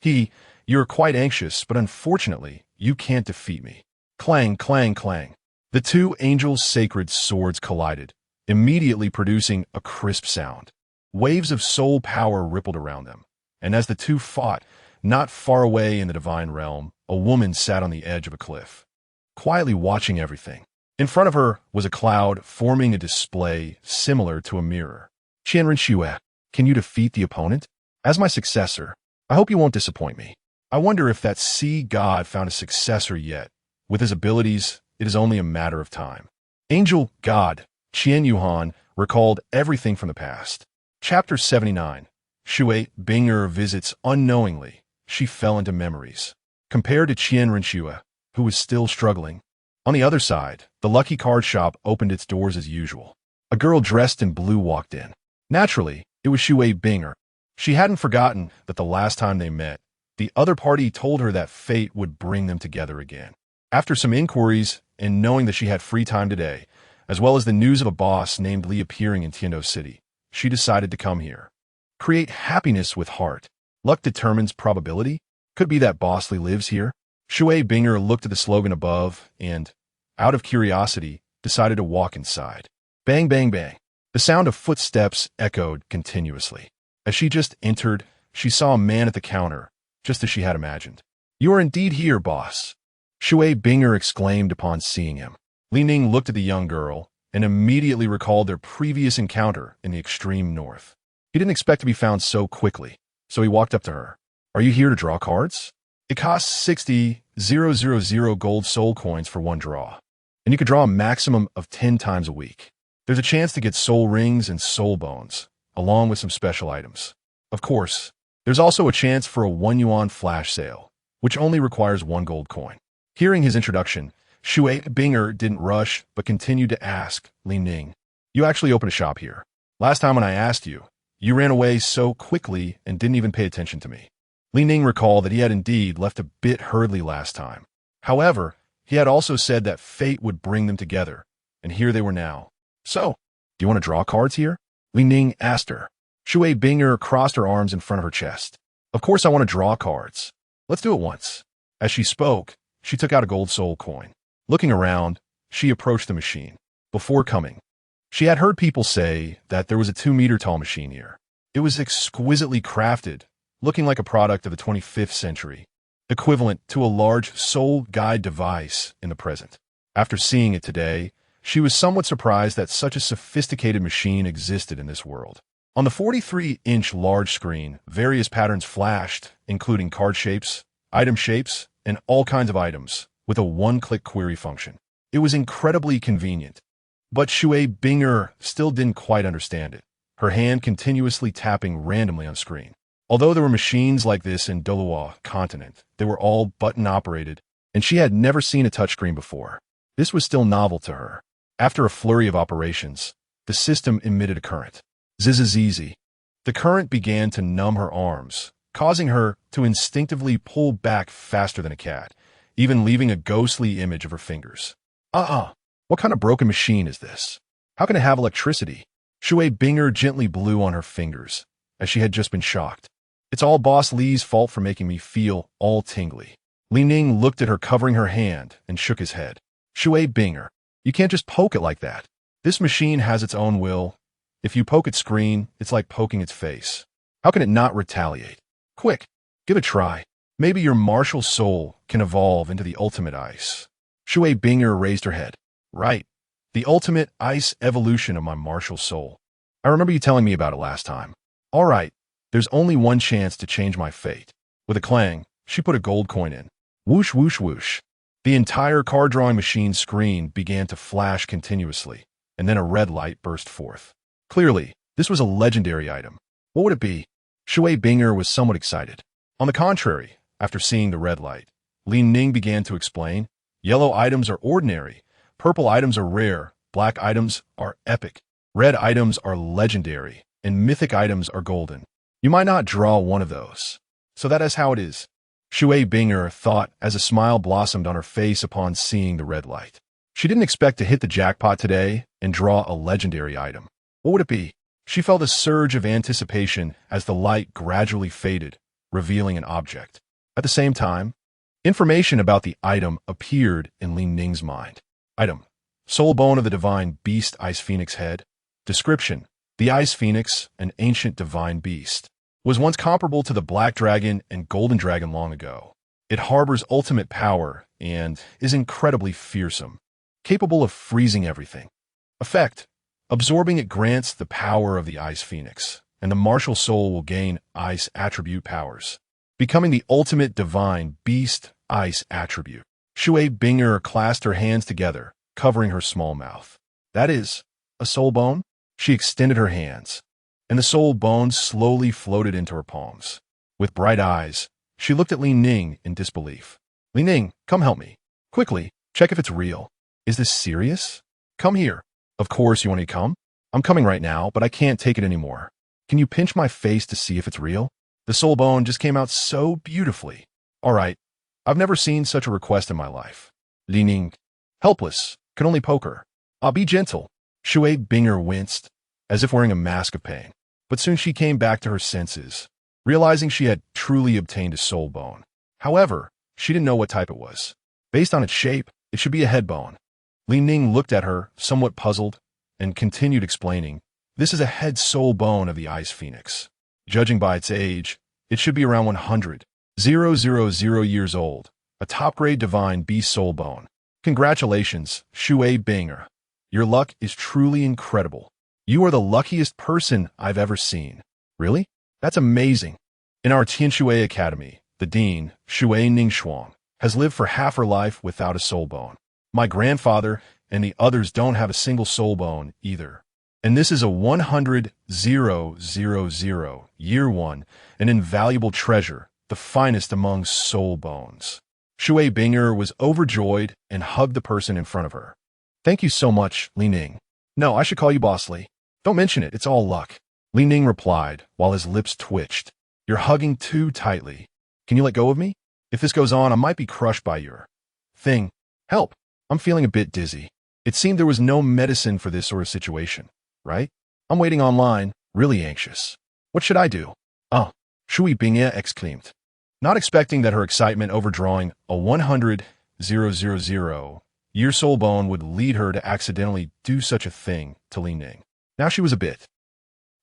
You are quite anxious, but unfortunately, you can't defeat me. Clang, clang, clang. The two angels' sacred swords collided, immediately producing a crisp sound. Waves of soul power rippled around them, and as the two fought, not far away in the divine realm, a woman sat on the edge of a cliff, quietly watching everything. In front of her was a cloud forming a display similar to a mirror. Qian Rinxue, can you defeat the opponent? As my successor, I hope you won't disappoint me. I wonder if that sea god found a successor yet. With his abilities, it is only a matter of time. Angel God Qian Yuhan recalled everything from the past. Chapter 79. Shui Binger visits unknowingly. She fell into memories. Compared to Qian Rinxue, who was still struggling. On the other side, the Lucky Card Shop opened its doors as usual. A girl dressed in blue walked in. Naturally, it was Shui Binger. She hadn't forgotten that the last time they met, the other party told her that fate would bring them together again. After some inquiries and knowing that she had free time today, as well as the news of a boss named Li appearing in Tiando City, she decided to come here. Create happiness with heart. Luck determines probability. Could be that Boss Li lives here. Shui Binger looked at the slogan above and, out of curiosity, decided to walk inside. Bang, bang, bang. The sound of footsteps echoed continuously. As she just entered, she saw a man at the counter, just as she had imagined. You are indeed here, boss. Shui Binger exclaimed upon seeing him. Li Ning looked at the young girl and immediately recalled their previous encounter in the extreme north. He didn't expect to be found so quickly, so he walked up to her. Are you here to draw cards? It costs 60,000 gold soul coins for one draw, and you could draw a maximum of 10 times a week. There's a chance to get soul rings and soul bones, along with some special items. Of course, there's also a chance for a 1 yuan flash sale, which only requires 1 gold coin. Hearing his introduction, Shui Binger didn't rush, but continued to ask Li Ning, you actually opened a shop here. Last time when I asked you, you ran away so quickly and didn't even pay attention to me. Li Ning recalled that he had indeed left a bit hurriedly last time. However, he had also said that fate would bring them together, and here they were now. So, do you want to draw cards here? Li Ning asked her. Shui Binger crossed her arms in front of her chest. Of course I want to draw cards. Let's do it once. As she spoke, she took out a gold soul coin. Looking around, she approached the machine. Before coming, she had heard people say that there was a 2-meter tall machine here. It was exquisitely crafted, looking like a product of the 25th century, equivalent to a large soul guide device in the present. After seeing it today, she was somewhat surprised that such a sophisticated machine existed in this world. On the 43-inch large screen, various patterns flashed, including card shapes, item shapes, and all kinds of items, with a one-click query function. It was incredibly convenient. But Shui Binger still didn't quite understand it, her hand continuously tapping randomly on screen. Although there were machines like this in Douluo continent, they were all button-operated, and she had never seen a touchscreen before. This was still novel to her. After a flurry of operations, the system emitted a current. Zzz. The current began to numb her arms, causing her to instinctively pull back faster than a cat, even leaving a ghostly image of her fingers. What kind of broken machine is this? How can it have electricity? Shui Binger gently blew on her fingers, as she had just been shocked. It's all Boss Li's fault for making me feel all tingly. Li Ning looked at her covering her hand and shook his head. Shui Binger, you can't just poke it like that. This machine has its own will. If you poke its screen, it's like poking its face. How can it not retaliate? Quick, give it a try. Maybe your martial soul can evolve into the ultimate ice. Shui Binger raised her head. Right. The ultimate ice evolution of my martial soul. I remember you telling me about it last time. All right, there's only one chance to change my fate. With a clang, she put a gold coin in. Whoosh, whoosh, whoosh. The entire card-drawing machine screen began to flash continuously, and then a red light burst forth. Clearly, this was a legendary item. What would it be? Shui Binger was somewhat excited. On the contrary, after seeing the red light, Ning began to explain, yellow items are ordinary, purple items are rare, black items are epic, red items are legendary, and mythic items are golden. You might not draw one of those. So that is how it is. Shui Binger thought as a smile blossomed on her face upon seeing the red light. She didn't expect to hit the jackpot today and draw a legendary item. What would it be? She felt a surge of anticipation as the light gradually faded, revealing an object. At the same time, information about the item appeared in Li Ning's mind. Item: Soul Bone of the Divine Beast Ice Phoenix Head. Description: The Ice Phoenix, an ancient divine beast, was once comparable to the Black Dragon and Golden Dragon long ago. It harbors ultimate power and is incredibly fearsome, capable of freezing everything. Effect: Absorbing it grants the power of the Ice Phoenix, and the martial soul will gain Ice attribute powers, becoming the ultimate divine beast Ice attribute. Shui Binger clasped her hands together, covering her small mouth. That is, a soul bone? She extended her hands, and the soul bone slowly floated into her palms. With bright eyes, she looked at Li Ning in disbelief. Li Ning, come help me. Quickly, check if it's real. Is this serious? Come here. Of course you want me to come? I'm coming right now, but I can't take it anymore. Can you pinch my face to see if it's real? The soul bone just came out so beautifully. All right, I've never seen such a request in my life. Li Ning, helpless, could only poke her. I'll be gentle. Shui Binger winced, as if wearing a mask of pain. But soon she came back to her senses, realizing she had truly obtained a soul bone. However, she didn't know what type it was. Based on its shape, it should be a head bone. Li Ning looked at her, somewhat puzzled, and continued explaining, this is a head soul bone of the Ice Phoenix. Judging by its age, it should be around 100,000 years old, a top-grade divine beast soul bone. Congratulations, Shui Binger. Your luck is truly incredible. You are the luckiest person I've ever seen. Really? That's amazing. In our Tianshui Academy, the dean, Shui Ningshuang, has lived for half her life without a soul bone. My grandfather and the others don't have a single soul bone either. And this is a 100,000 year one, an invaluable treasure, the finest among soul bones. Shui Binger was overjoyed and hugged the person in front of her. Thank you so much, Li Ning. No, I should call you Boss Li. Don't mention it, it's all luck. Li Ning replied, while his lips twitched. You're hugging too tightly. Can you let go of me? If this goes on, I might be crushed by your thing. Help. I'm feeling a bit dizzy. It seemed there was no medicine for this sort of situation, right? I'm waiting online, really anxious. What should I do? Oh, Shui Binger exclaimed, not expecting that her excitement over drawing a 100,000 year soul bone would lead her to accidentally do such a thing to Li Ning. Now she was a bit.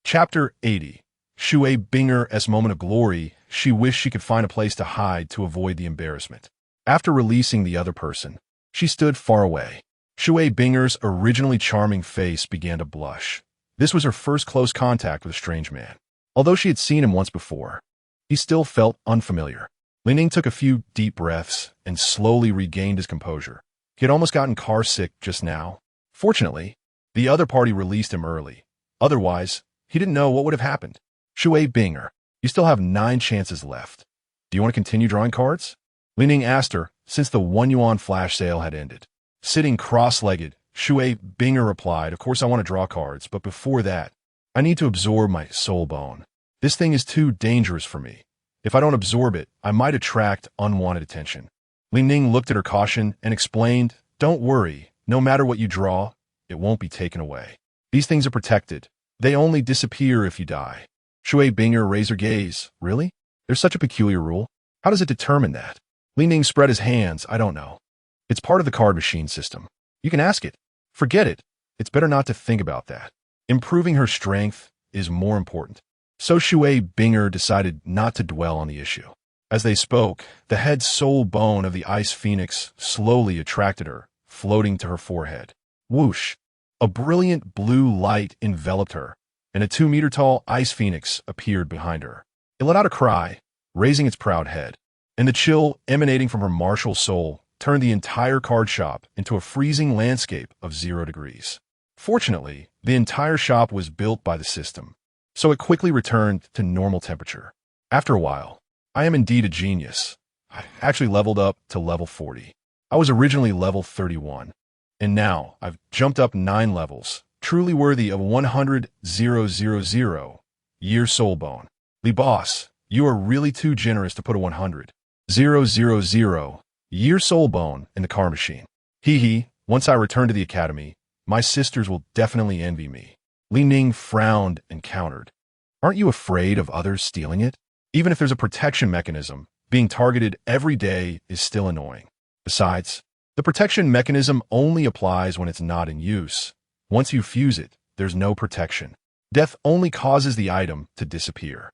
Chapter 80. Shui Binger's moment of glory. She wished she could find a place to hide to avoid the embarrassment. After releasing the other person, she stood far away. Shui Binger's originally charming face began to blush. This was her first close contact with a strange man. Although she had seen him once before, he still felt unfamiliar. Li Ning took a few deep breaths and slowly regained his composure. He had almost gotten car sick just now. Fortunately, the other party released him early. Otherwise, he didn't know what would have happened. Shui Binger, you still have 9 chances left. Do you want to continue drawing cards? Li Ning asked her, since the 1 yuan flash sale had ended. Sitting cross-legged, Shui Binger replied, of course I want to draw cards, but before that, I need to absorb my soul bone. This thing is too dangerous for me. If I don't absorb it, I might attract unwanted attention. Li Ning looked at her caution and explained, don't worry, no matter what you draw, it won't be taken away. These things are protected. They only disappear if you die. Shui Binger raised her gaze. Really? There's such a peculiar rule? How does it determine that? Li Ning spread his hands. I don't know. It's part of the card machine system. You can ask it. Forget it. It's better not to think about that. Improving her strength is more important. So Shui Binger decided not to dwell on the issue. As they spoke, the head soul bone of the Ice Phoenix slowly attracted her, floating to her forehead. Whoosh! A brilliant blue light enveloped her, and a 2-meter-tall ice phoenix appeared behind her. It let out a cry, raising its proud head, and the chill emanating from her martial soul turned the entire card shop into a freezing landscape of 0 degrees. Fortunately, the entire shop was built by the system, so it quickly returned to normal temperature. After a while, I am indeed a genius. I actually leveled up to level 40. I was originally level 31, and now I've jumped up 9 levels, truly worthy of 100,000 year soul bone. Lee boss, you are really too generous to put a 100,000 year soul bone in the car machine. Hee hee, once I return to the academy, my sisters will definitely envy me. Ning frowned and countered. Aren't you afraid of others stealing it? Even if there's a protection mechanism, being targeted every day is still annoying. Besides, the protection mechanism only applies when it's not in use. Once you fuse it, there's no protection. Death only causes the item to disappear.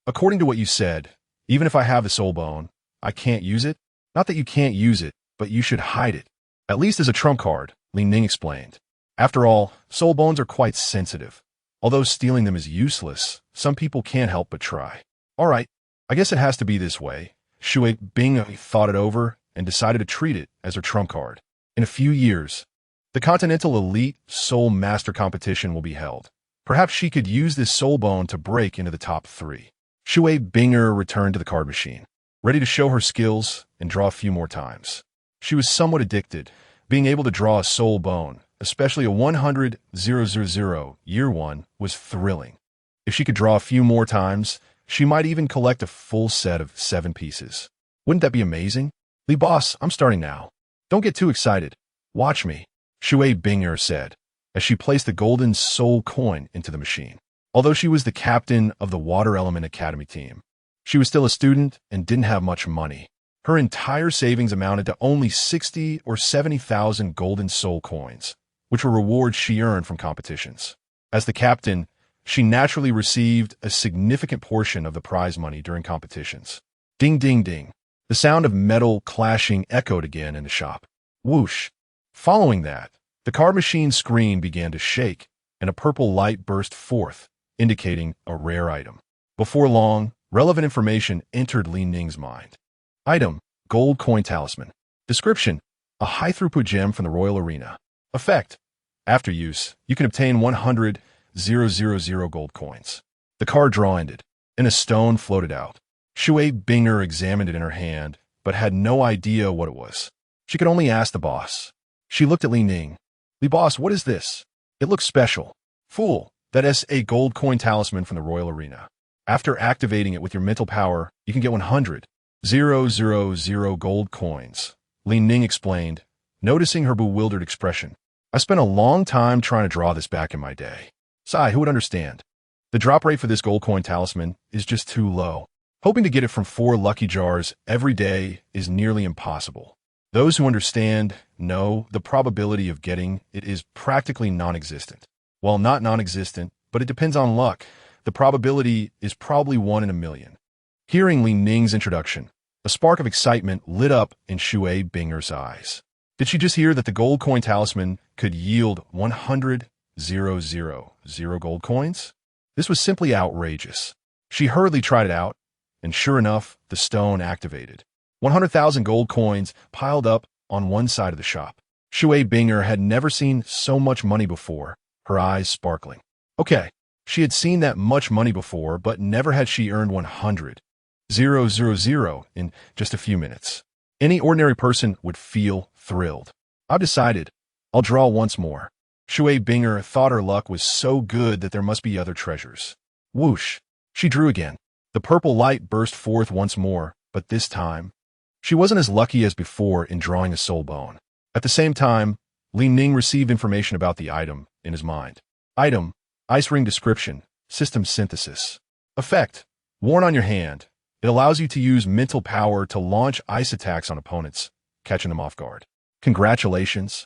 According to what you said, even if I have the soul bone, I can't use it? Not that you can't use it, but you should hide it. At least as a trump card, Ning explained. After all, soul bones are quite sensitive. Although stealing them is useless, some people can't help but try. All right, I guess it has to be this way. Shui Bing thought it over and decided to treat it as her trump card. In a few years, the Continental Elite Soul Master Competition will be held. Perhaps she could use this soul bone to break into the top 3. Shui Binger returned to the card machine, ready to show her skills and draw a few more times. She was somewhat addicted. Being able to draw a soul bone, especially a 100,000 year one, was thrilling. If she could draw a few more times, she might even collect a full set of 7 pieces. Wouldn't that be amazing? Lee boss, I'm starting now. Don't get too excited. Watch me, Shui Binger said, as she placed the golden soul coin into the machine. Although she was the captain of the Water Element Academy team, she was still a student and didn't have much money. Her entire savings amounted to only 60 or 70,000 golden soul coins, which were rewards she earned from competitions. As the captain, she naturally received a significant portion of the prize money during competitions. Ding, ding, ding. The sound of metal clashing echoed again in the shop. Whoosh. Following that, the card machine screen began to shake, and a purple light burst forth, indicating a rare item. Before long, relevant information entered Li Ning's mind. Item, gold coin talisman. Description, a high-throughput gem from the Royal Arena. Effect, after use, you can obtain 100,000 gold coins. The card draw ended, and a stone floated out. Shui Binger examined it in her hand, but had no idea what it was. She could only ask the boss. She looked at Li Ning. Li boss, what is this? It looks special. Fool, that is a gold coin talisman from the Royal Arena. After activating it with your mental power, you can get 100,000 gold coins, Li Ning explained, noticing her bewildered expression. I spent a long time trying to draw this back in my day. Sigh, who would understand? The drop rate for this gold coin talisman is just too low. Hoping to get it from 4 lucky jars every day is nearly impossible. Those who understand know the probability of getting it is practically non-existent. Well, not non-existent, but it depends on luck. The probability is probably 1 in a million. Hearing Li Ning's introduction, a spark of excitement lit up in Shui Binger's eyes. Did she just hear that the gold coin talisman could yield 100,000 gold coins? This was simply outrageous. She hurriedly tried it out, and sure enough, the stone activated. 100,000 gold coins piled up on one side of the shop. Shui Binger had never seen so much money before, her eyes sparkling. Okay, she had seen that much money before, but never had she earned 100,000 in just a few minutes. Any ordinary person would feel thrilled. I've decided. I'll draw once more. Shui Binger thought her luck was so good that there must be other treasures. Whoosh. She drew again. The purple light burst forth once more, but this time, she wasn't as lucky as before in drawing a soul bone. At the same time, Li Ning received information about the item in his mind. Item, ice ring description, system synthesis. Effect, worn on your hand. It allows you to use mental power to launch ice attacks on opponents, catching them off guard. Congratulations.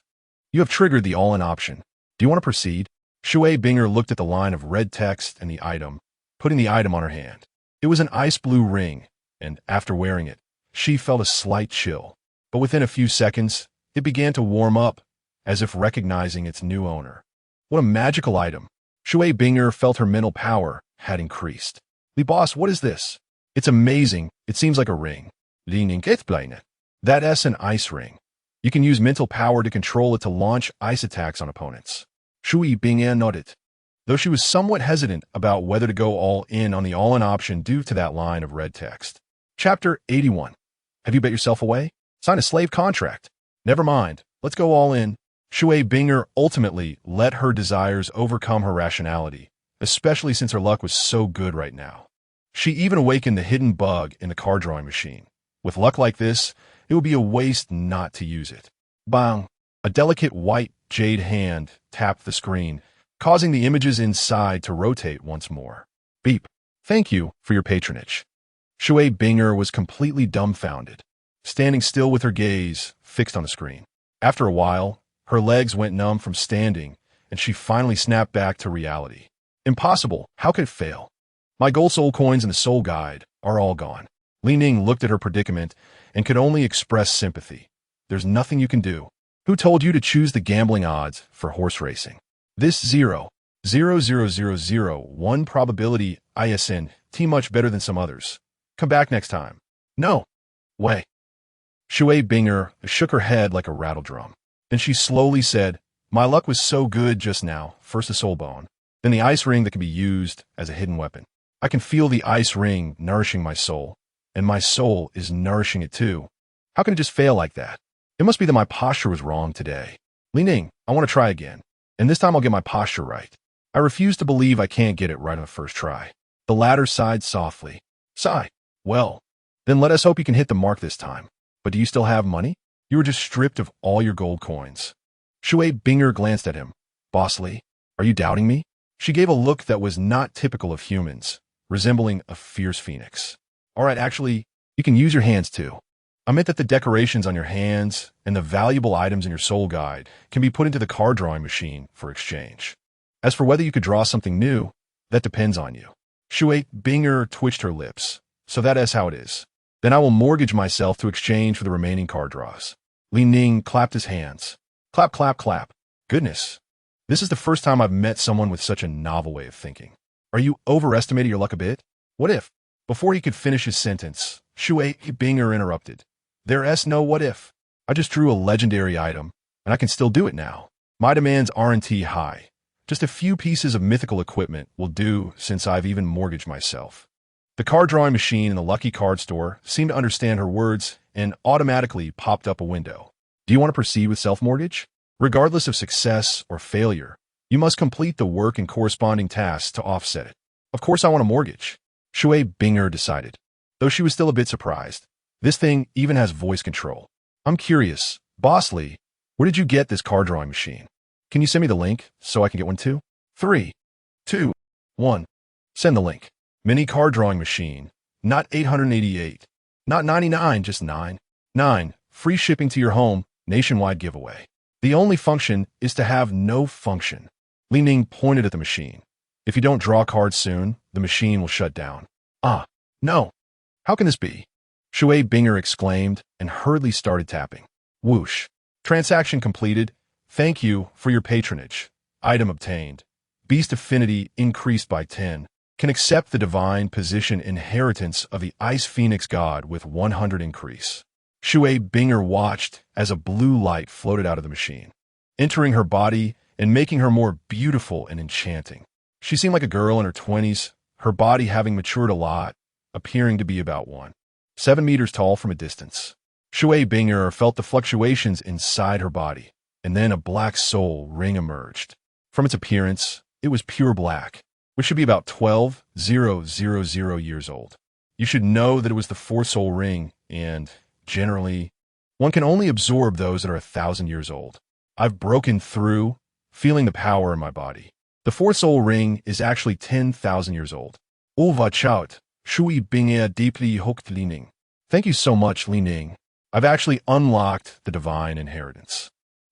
You have triggered the all-in option. Do you want to proceed? Shui Binger looked at the line of red text and the item, putting the item on her hand. It was an ice blue ring, and after wearing it, she felt a slight chill. But within a few seconds, it began to warm up as if recognizing its new owner. What a magical item. Shui Binger felt her mental power had increased. "Li boss, what is this?" "It's amazing. It seems like a ring." "Li Ning explain it." "That's an ice ring. You can use mental power to control it to launch ice attacks on opponents." Shui Binger nodded, though she was somewhat hesitant about whether to go all in on the all-in option due to that line of red text. Chapter 81. Have you bet yourself away? Sign a slave contract. Never mind. Let's go all in. Shui Binger ultimately let her desires overcome her rationality, especially since her luck was so good right now. She even awakened the hidden bug in the card drawing machine. With luck like this, it would be a waste not to use it. Bang! A delicate white jade hand tapped the screen, causing the images inside to rotate once more. Beep. Thank you for your patronage. Shui Binger was completely dumbfounded, standing still with her gaze fixed on the screen. After a while, her legs went numb from standing, and she finally snapped back to reality. Impossible. How could it fail? My gold soul coins and the soul guide are all gone. Li Ning looked at her predicament and could only express sympathy. There's nothing you can do. Who told you to choose the gambling odds for horse racing? This 0.00001 probability ISN T much better than some others. Come back next time. No way. Shui Binger shook her head like a rattle drum. Then she slowly said, "My luck was so good just now. First the soul bone, then the ice ring that can be used as a hidden weapon. I can feel the ice ring nourishing my soul, and my soul is nourishing it too. How can it just fail like that? It must be that my posture was wrong today. Li Ning, I want to try again, and this time I'll get my posture right. I refuse to believe I can't get it right on the first try." The latter sighed softly. Sigh. "Well, then let us hope you can hit the mark this time. But do you still have money? You were just stripped of all your gold coins." Shui Binger glanced at him. "Boss Li, are you doubting me?" She gave a look that was not typical of humans, resembling a fierce phoenix. "All right, actually, you can use your hands too. I meant that the decorations on your hands and the valuable items in your soul guide can be put into the card drawing machine for exchange. As for whether you could draw something new, that depends on you." Shui Binger twitched her lips. "So that is how it is. Then I will mortgage myself to exchange for the remaining card draws." Li Ning clapped his hands. Clap, clap, clap. Goodness. This is the first time I've met someone with such a novel way of thinking. Are you overestimating your luck a bit? What if? Before he could finish his sentence, Shui Binger interrupted. There's no what if. I just drew a legendary item, and I can still do it now. My demands aren't high. Just a few pieces of mythical equipment will do since I've even mortgaged myself. The card drawing machine in the Lucky Card store seemed to understand her words and automatically popped up a window. Do you want to proceed with self-mortgage? Regardless of success or failure, you must complete the work and corresponding tasks to offset it. Of course I want a mortgage, Shui Binger decided, though she was still a bit surprised. This thing even has voice control. I'm curious, Boss Li, where did you get this card drawing machine? Can you send me the link so I can get one too? 3, 2, 1. Send the link. Mini card drawing machine. Not 888. Not 99, just 9. 9. Free shipping to your home. Nationwide giveaway. The only function is to have no function. Li Ning pointed at the machine. If you don't draw cards soon, the machine will shut down. Ah, no. How can this be? Shui Binger exclaimed and hurriedly started tapping. Whoosh. Transaction completed. Thank you for your patronage. Item obtained. Beast affinity increased by 10. Can accept the divine position inheritance of the Ice Phoenix God with 100 increase. Shui Binger watched as a blue light floated out of the machine, entering her body and making her more beautiful and enchanting. She seemed like a girl in her 20s, her body having matured a lot, appearing to be about 7 meters tall from a distance. Shui Binger felt the fluctuations inside her body, and then a black soul ring emerged. From its appearance, it was pure black, which should be about 12,000 years old. You should know that it was the fourth soul ring, and, generally, one can only absorb those that are 1,000 years old. I've broken through, feeling the power in my body. The fourth soul ring is actually 10,000 years old. Watch out, Shui Binger deeply hooked Li Ning. Thank you so much, Li Ning. I've actually unlocked the divine inheritance.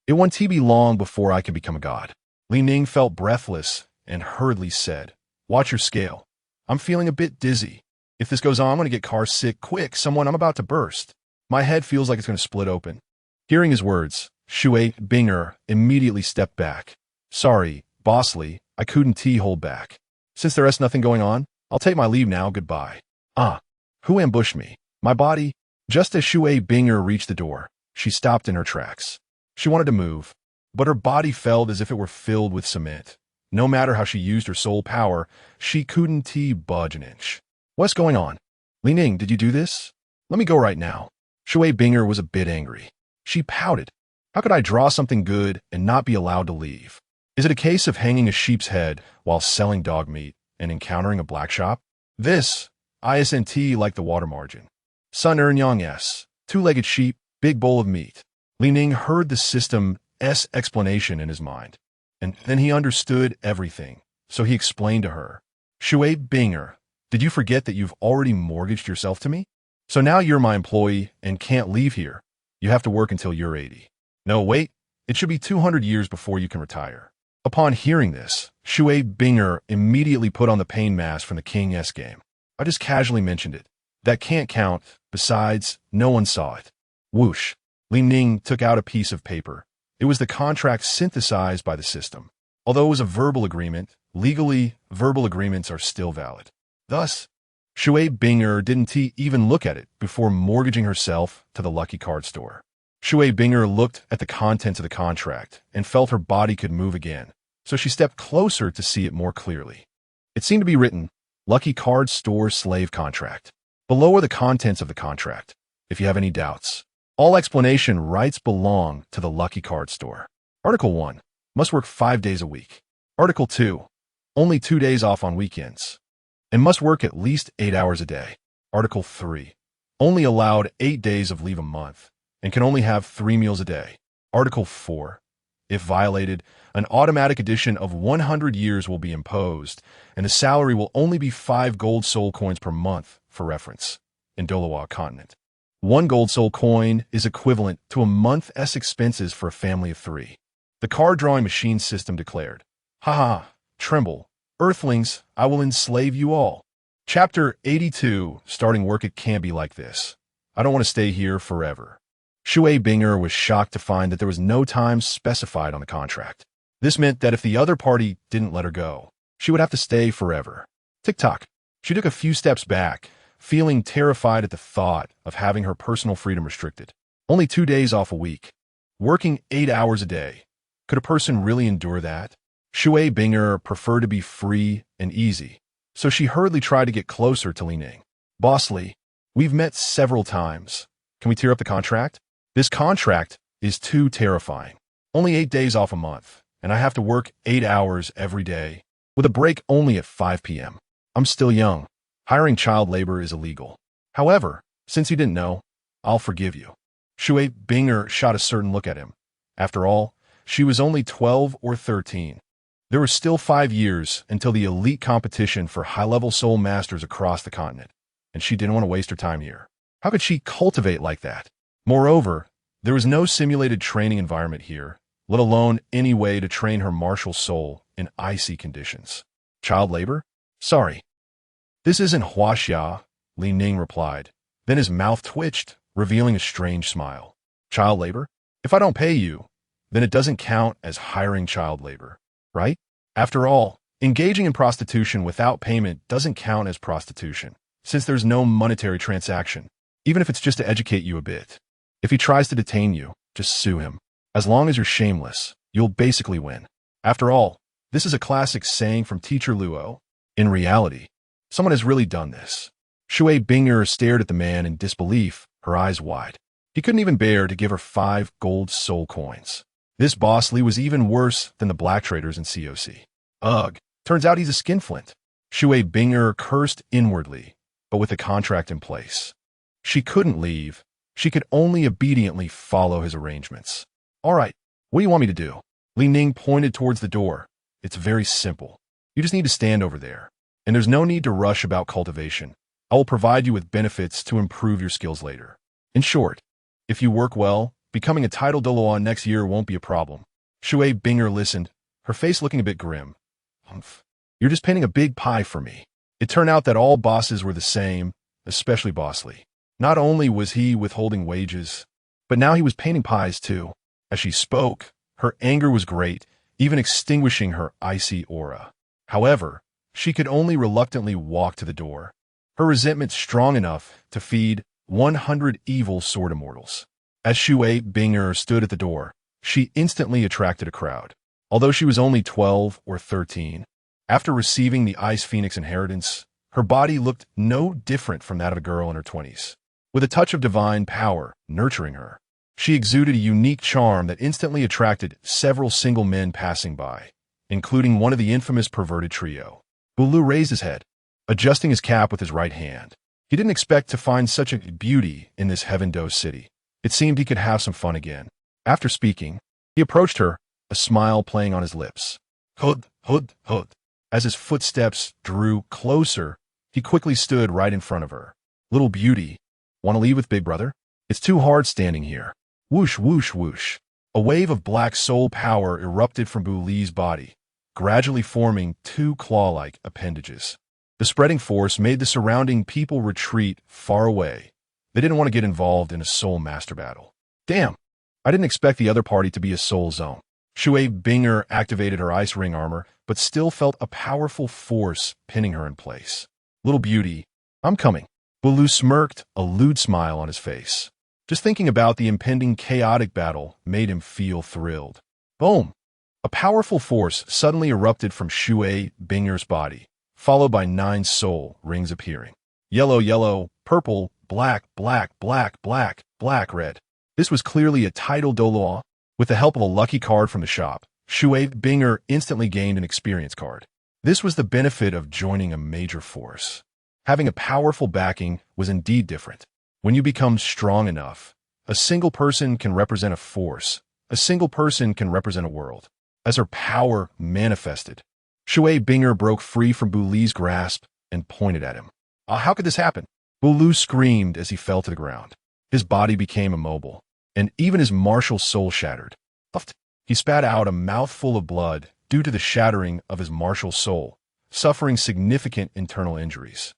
It won't be long before I can become a god. Li Ning felt breathless and hurriedly said, watch your scale. I'm feeling a bit dizzy. If this goes on, I'm going to get car sick quick. I'm about to burst. My head feels like it's going to split open. Hearing his words, Shui Binger immediately stepped back. Sorry, Bossly, I couldn't hold back. Since there is nothing going on, I'll take my leave now, goodbye. Ah, who ambushed me? My body? Just as Shui Binger reached the door, she stopped in her tracks. She wanted to move, but her body felt as if it were filled with cement. No matter how she used her soul power, she couldn't budge an inch. What's going on? Ning, did you do this? Let me go right now. Shui Binger was a bit angry. She pouted. How could I draw something good and not be allowed to leave? Is it a case of hanging a sheep's head while selling dog meat and encountering a black shop? This, isn't like the water margin. Sun Yang S, two-legged sheep, big bowl of meat. Ning heard the system's explanation in his mind, and then he understood everything, so he explained to her. Shui Binger, did you forget that you've already mortgaged yourself to me? So now you're my employee and can't leave here. You have to work until you're 80. No, wait, it should be 200 years before you can retire. Upon hearing this, Shui Binger immediately put on the pain mask from the King's game. I just casually mentioned it. That can't count. Besides, no one saw it. Whoosh. Ning took out a piece of paper. It was the contract synthesized by the system. Although it was a verbal agreement, legally, verbal agreements are still valid. Thus, Shui Binger didn't even look at it before mortgaging herself to the Lucky Card store. Shui Binger looked at the contents of the contract and felt her body could move again, so she stepped closer to see it more clearly. It seemed to be written, Lucky Card Store Slave Contract. Below are the contents of the contract, if you have any doubts. All explanation rights belong to the Lucky Card Store. Article 1. Must work 5 days a week. Article 2. Only 2 days off on weekends. And must work at least 8 hours a day. Article 3. Only allowed 8 days of leave a month, and can only have 3 meals a day. Article 4. If violated, an automatic addition of 100 years will be imposed, and the salary will only be 5 gold soul coins per month, for reference, in Douluo continent. 1 gold soul coin is equivalent to a month's expenses for a family of 3. The card drawing machine system declared, Haha, tremble, earthlings, I will enslave you all. Chapter 82, starting work it can't be like this. I don't want to stay here forever. Shui Binger was shocked to find that there was no time specified on the contract. This meant that if the other party didn't let her go, she would have to stay forever. Tick-tock. She took a few steps back, feeling terrified at the thought of having her personal freedom restricted. Only 2 days off a week. Working 8 hours a day. Could a person really endure that? Shui Binger preferred to be free and easy, so she hurriedly tried to get closer to Ning. Bossly, we've met several times. Can we tear up the contract? This contract is too terrifying. Only 8 days off a month, and I have to work 8 hours every day, with a break only at 5 p.m. I'm still young. Hiring child labor is illegal. However, since you didn't know, I'll forgive you. Shui Binger shot a certain look at him. After all, she was only 12 or 13. There were still 5 years until the elite competition for high-level soul masters across the continent, and she didn't want to waste her time here. How could she cultivate like that? Moreover, there was no simulated training environment here, let alone any way to train her martial soul in icy conditions. Child labor? Sorry. This isn't Huaxia, Ning replied. Then his mouth twitched, revealing a strange smile. Child labor? If I don't pay you, then it doesn't count as hiring child labor, right? After all, engaging in prostitution without payment doesn't count as prostitution, since there's no monetary transaction, even if it's just to educate you a bit. If he tries to detain you, just sue him. As long as you're shameless, you'll basically win. After all, this is a classic saying from Teacher Luo. In reality, someone has really done this. Shui Binger stared at the man in disbelief, her eyes wide. He couldn't even bear to give her 5 gold soul coins. This Bossly was even worse than the black traders in COC. Ugh, turns out he's a skinflint. Shui Binger cursed inwardly, but with the contract in place. She couldn't leave. She could only obediently follow his arrangements. All right, what do you want me to do? Ning pointed towards the door. It's very simple. You just need to stand over there. And there's no need to rush about cultivation. I will provide you with benefits to improve your skills later. In short, if you work well, becoming a title Douluo next year won't be a problem. Shui Binger listened, her face looking a bit grim. Humph. You're just painting a big pie for me. It turned out that all bosses were the same, especially Bossly. Not only was he withholding wages, but now he was painting pies too. As she spoke, her anger was great, even extinguishing her icy aura. However, she could only reluctantly walk to the door, her resentment strong enough to feed 100 evil sword immortals. As Shui Binger stood at the door, she instantly attracted a crowd. Although she was only 12 or 13, after receiving the Ice Phoenix inheritance, her body looked no different from that of a girl in her 20s. With a touch of divine power nurturing her, she exuded a unique charm that instantly attracted several single men passing by, including one of the infamous perverted trio. Douluo raised his head, adjusting his cap with his right hand. He didn't expect to find such a beauty in this heaven-dosed city. It seemed he could have some fun again. After speaking, he approached her, a smile playing on his lips. Hud, hud, hud. As his footsteps drew closer, he quickly stood right in front of her. Little beauty, want to leave with Big Brother? It's too hard standing here. Whoosh, whoosh, whoosh. A wave of black soul power erupted from Buli's body, gradually forming two claw-like appendages. The spreading force made the surrounding people retreat far away. They didn't want to get involved in a soul master battle. Damn, I didn't expect the other party to be a soul zone. Shui Binger activated her ice ring armor, but still felt a powerful force pinning her in place. Little beauty, I'm coming. Douluo smirked, a lewd smile on his face. Just thinking about the impending chaotic battle made him feel thrilled. Boom! A powerful force suddenly erupted from Shui Binger's body, followed by 9 soul rings appearing. Yellow, yellow, purple, black, black, black, black, black, red. This was clearly a title Douluo. With the help of a lucky card from the shop, Shui Binger instantly gained an experience card. This was the benefit of joining a major force. Having a powerful backing was indeed different. When you become strong enough, a single person can represent a force. A single person can represent a world. As her power manifested, Shui Binger broke free from Buli's grasp and pointed at him. How could this happen? Douluo screamed as he fell to the ground. His body became immobile, and even his martial soul shattered. He spat out a mouthful of blood due to the shattering of his martial soul, suffering significant internal injuries.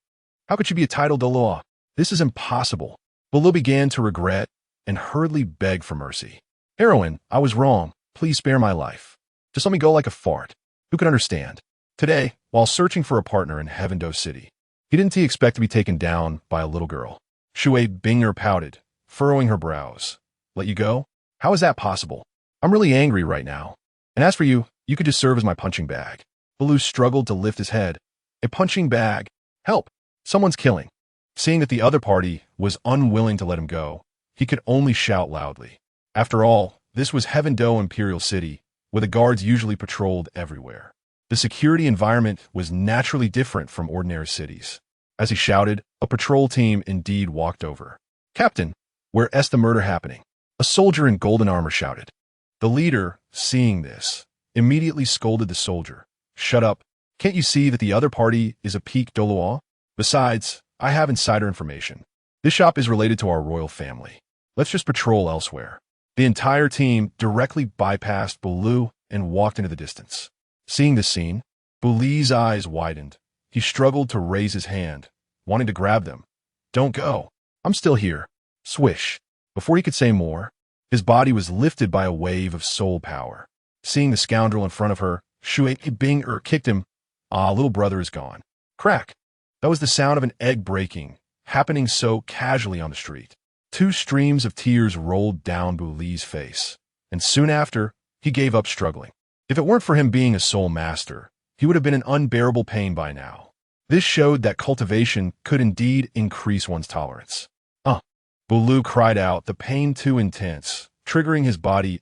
How could she be a title Douluo? This is impossible. Douluo began to regret and hurriedly begged for mercy. Heroine, I was wrong. Please spare my life. Just let me go like a fart. Who can understand? Today, while searching for a partner in Heaven-Do City, he didn't expect to be taken down by a little girl. Shui Binger pouted, furrowing her brows. Let you go? How is that possible? I'm really angry right now. And as for you, you could just serve as my punching bag. Douluo struggled to lift his head. A punching bag? Help! Someone's killing. Seeing that the other party was unwilling to let him go, he could only shout loudly. After all, this was Heaven-Do Imperial City, where the guards usually patrolled everywhere. The security environment was naturally different from ordinary cities. As he shouted, a patrol team indeed walked over. Captain, where is the murder happening? A soldier in golden armor shouted. The leader, seeing this, immediately scolded the soldier. Shut up. Can't you see that the other party is a peak Douluo? Besides, I have insider information. This shop is related to our royal family. Let's just patrol elsewhere. The entire team directly bypassed Douluo and walked into the distance. Seeing this scene, Buli's eyes widened. He struggled to raise his hand, wanting to grab them. Don't go. I'm still here. Swish. Before he could say more, his body was lifted by a wave of soul power. Seeing the scoundrel in front of her, Shui Binger kicked him. Little brother is gone. Crack. That was the sound of an egg breaking, happening so casually on the street. 2 streams of tears rolled down Buli's face, and soon after, he gave up struggling. If it weren't for him being a soul master, he would have been in unbearable pain by now. This showed that cultivation could indeed increase one's tolerance. Douluo cried out, the pain too intense, triggering his body's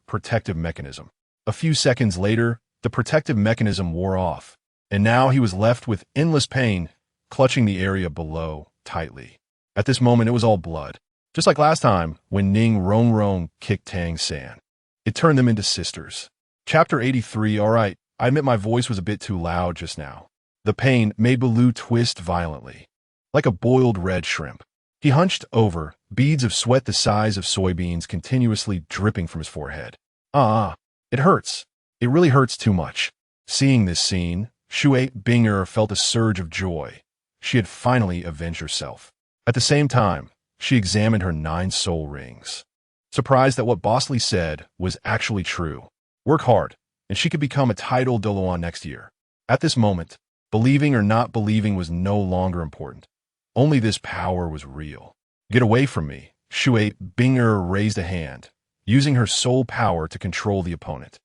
protective mechanism. A few seconds later, the protective mechanism wore off, and now he was left with endless pain, clutching the area below tightly. At this moment, it was all blood. Just like last time, when Ning Rong kicked Tang San. It turned them into sisters. Chapter 83. Alright, I admit my voice was a bit too loud just now. The pain made Douluo twist violently, like a boiled red shrimp. He hunched over, beads of sweat the size of soybeans continuously dripping from his forehead. It hurts. It really hurts too much. Seeing this scene, Shui Binger felt a surge of joy. She had finally avenged herself. At the same time, she examined her 9 soul rings. surprised that what Boss Lee said was actually true. Work hard, and she could become a title Douluo next year. At this moment, believing or not believing was no longer important. Only this power was real. Get away from me. Shui Binger raised a hand, using her soul power to control the opponent.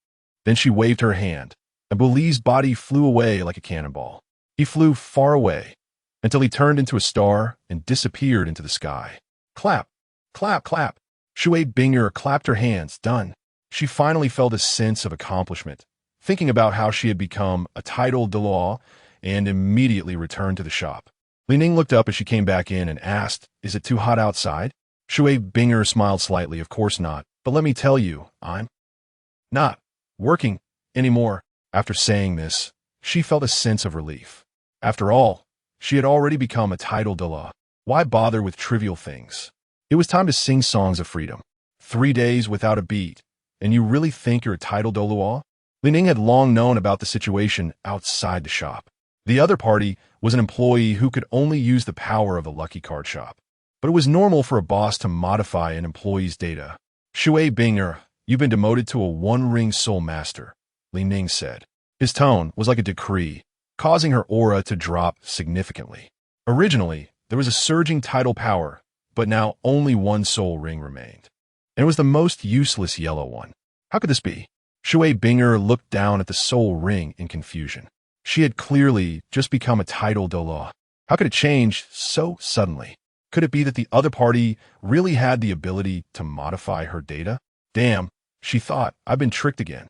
Then she waved her hand, and Bu Li's body flew away like a cannonball. He flew far away, until he turned into a star and disappeared into the sky. Clap, clap, clap. Shui Binger clapped her hands, done. She finally felt a sense of accomplishment, thinking about how she had become a title Douluo, and immediately returned to the shop. Ning looked up as she came back in and asked, "Is it too hot outside?" Shui Binger smiled slightly. "Of course not, but let me tell you, I'm not working anymore." After saying this, she felt a sense of relief. After all, she had already become a title Douluo. Why bother with trivial things? It was time to sing songs of freedom. 3 days without a beat, and you really think you're a title Douluo? Ning had long known about the situation outside the shop. The other party was an employee who could only use the power of the Lucky Card shop. But it was normal for a boss to modify an employee's data. "Shui Binger, you've been demoted to a one-ring soul master," Ning said. His tone was like a decree, causing her aura to drop significantly. Originally, there was a surging tidal power, but now only one soul ring remained. And it was the most useless yellow one. How could this be? Shui Binger looked down at the soul ring in confusion. She had clearly just become a title Douluo. How could it change so suddenly? Could it be that the other party really had the ability to modify her data? Damn, she thought, I've been tricked again.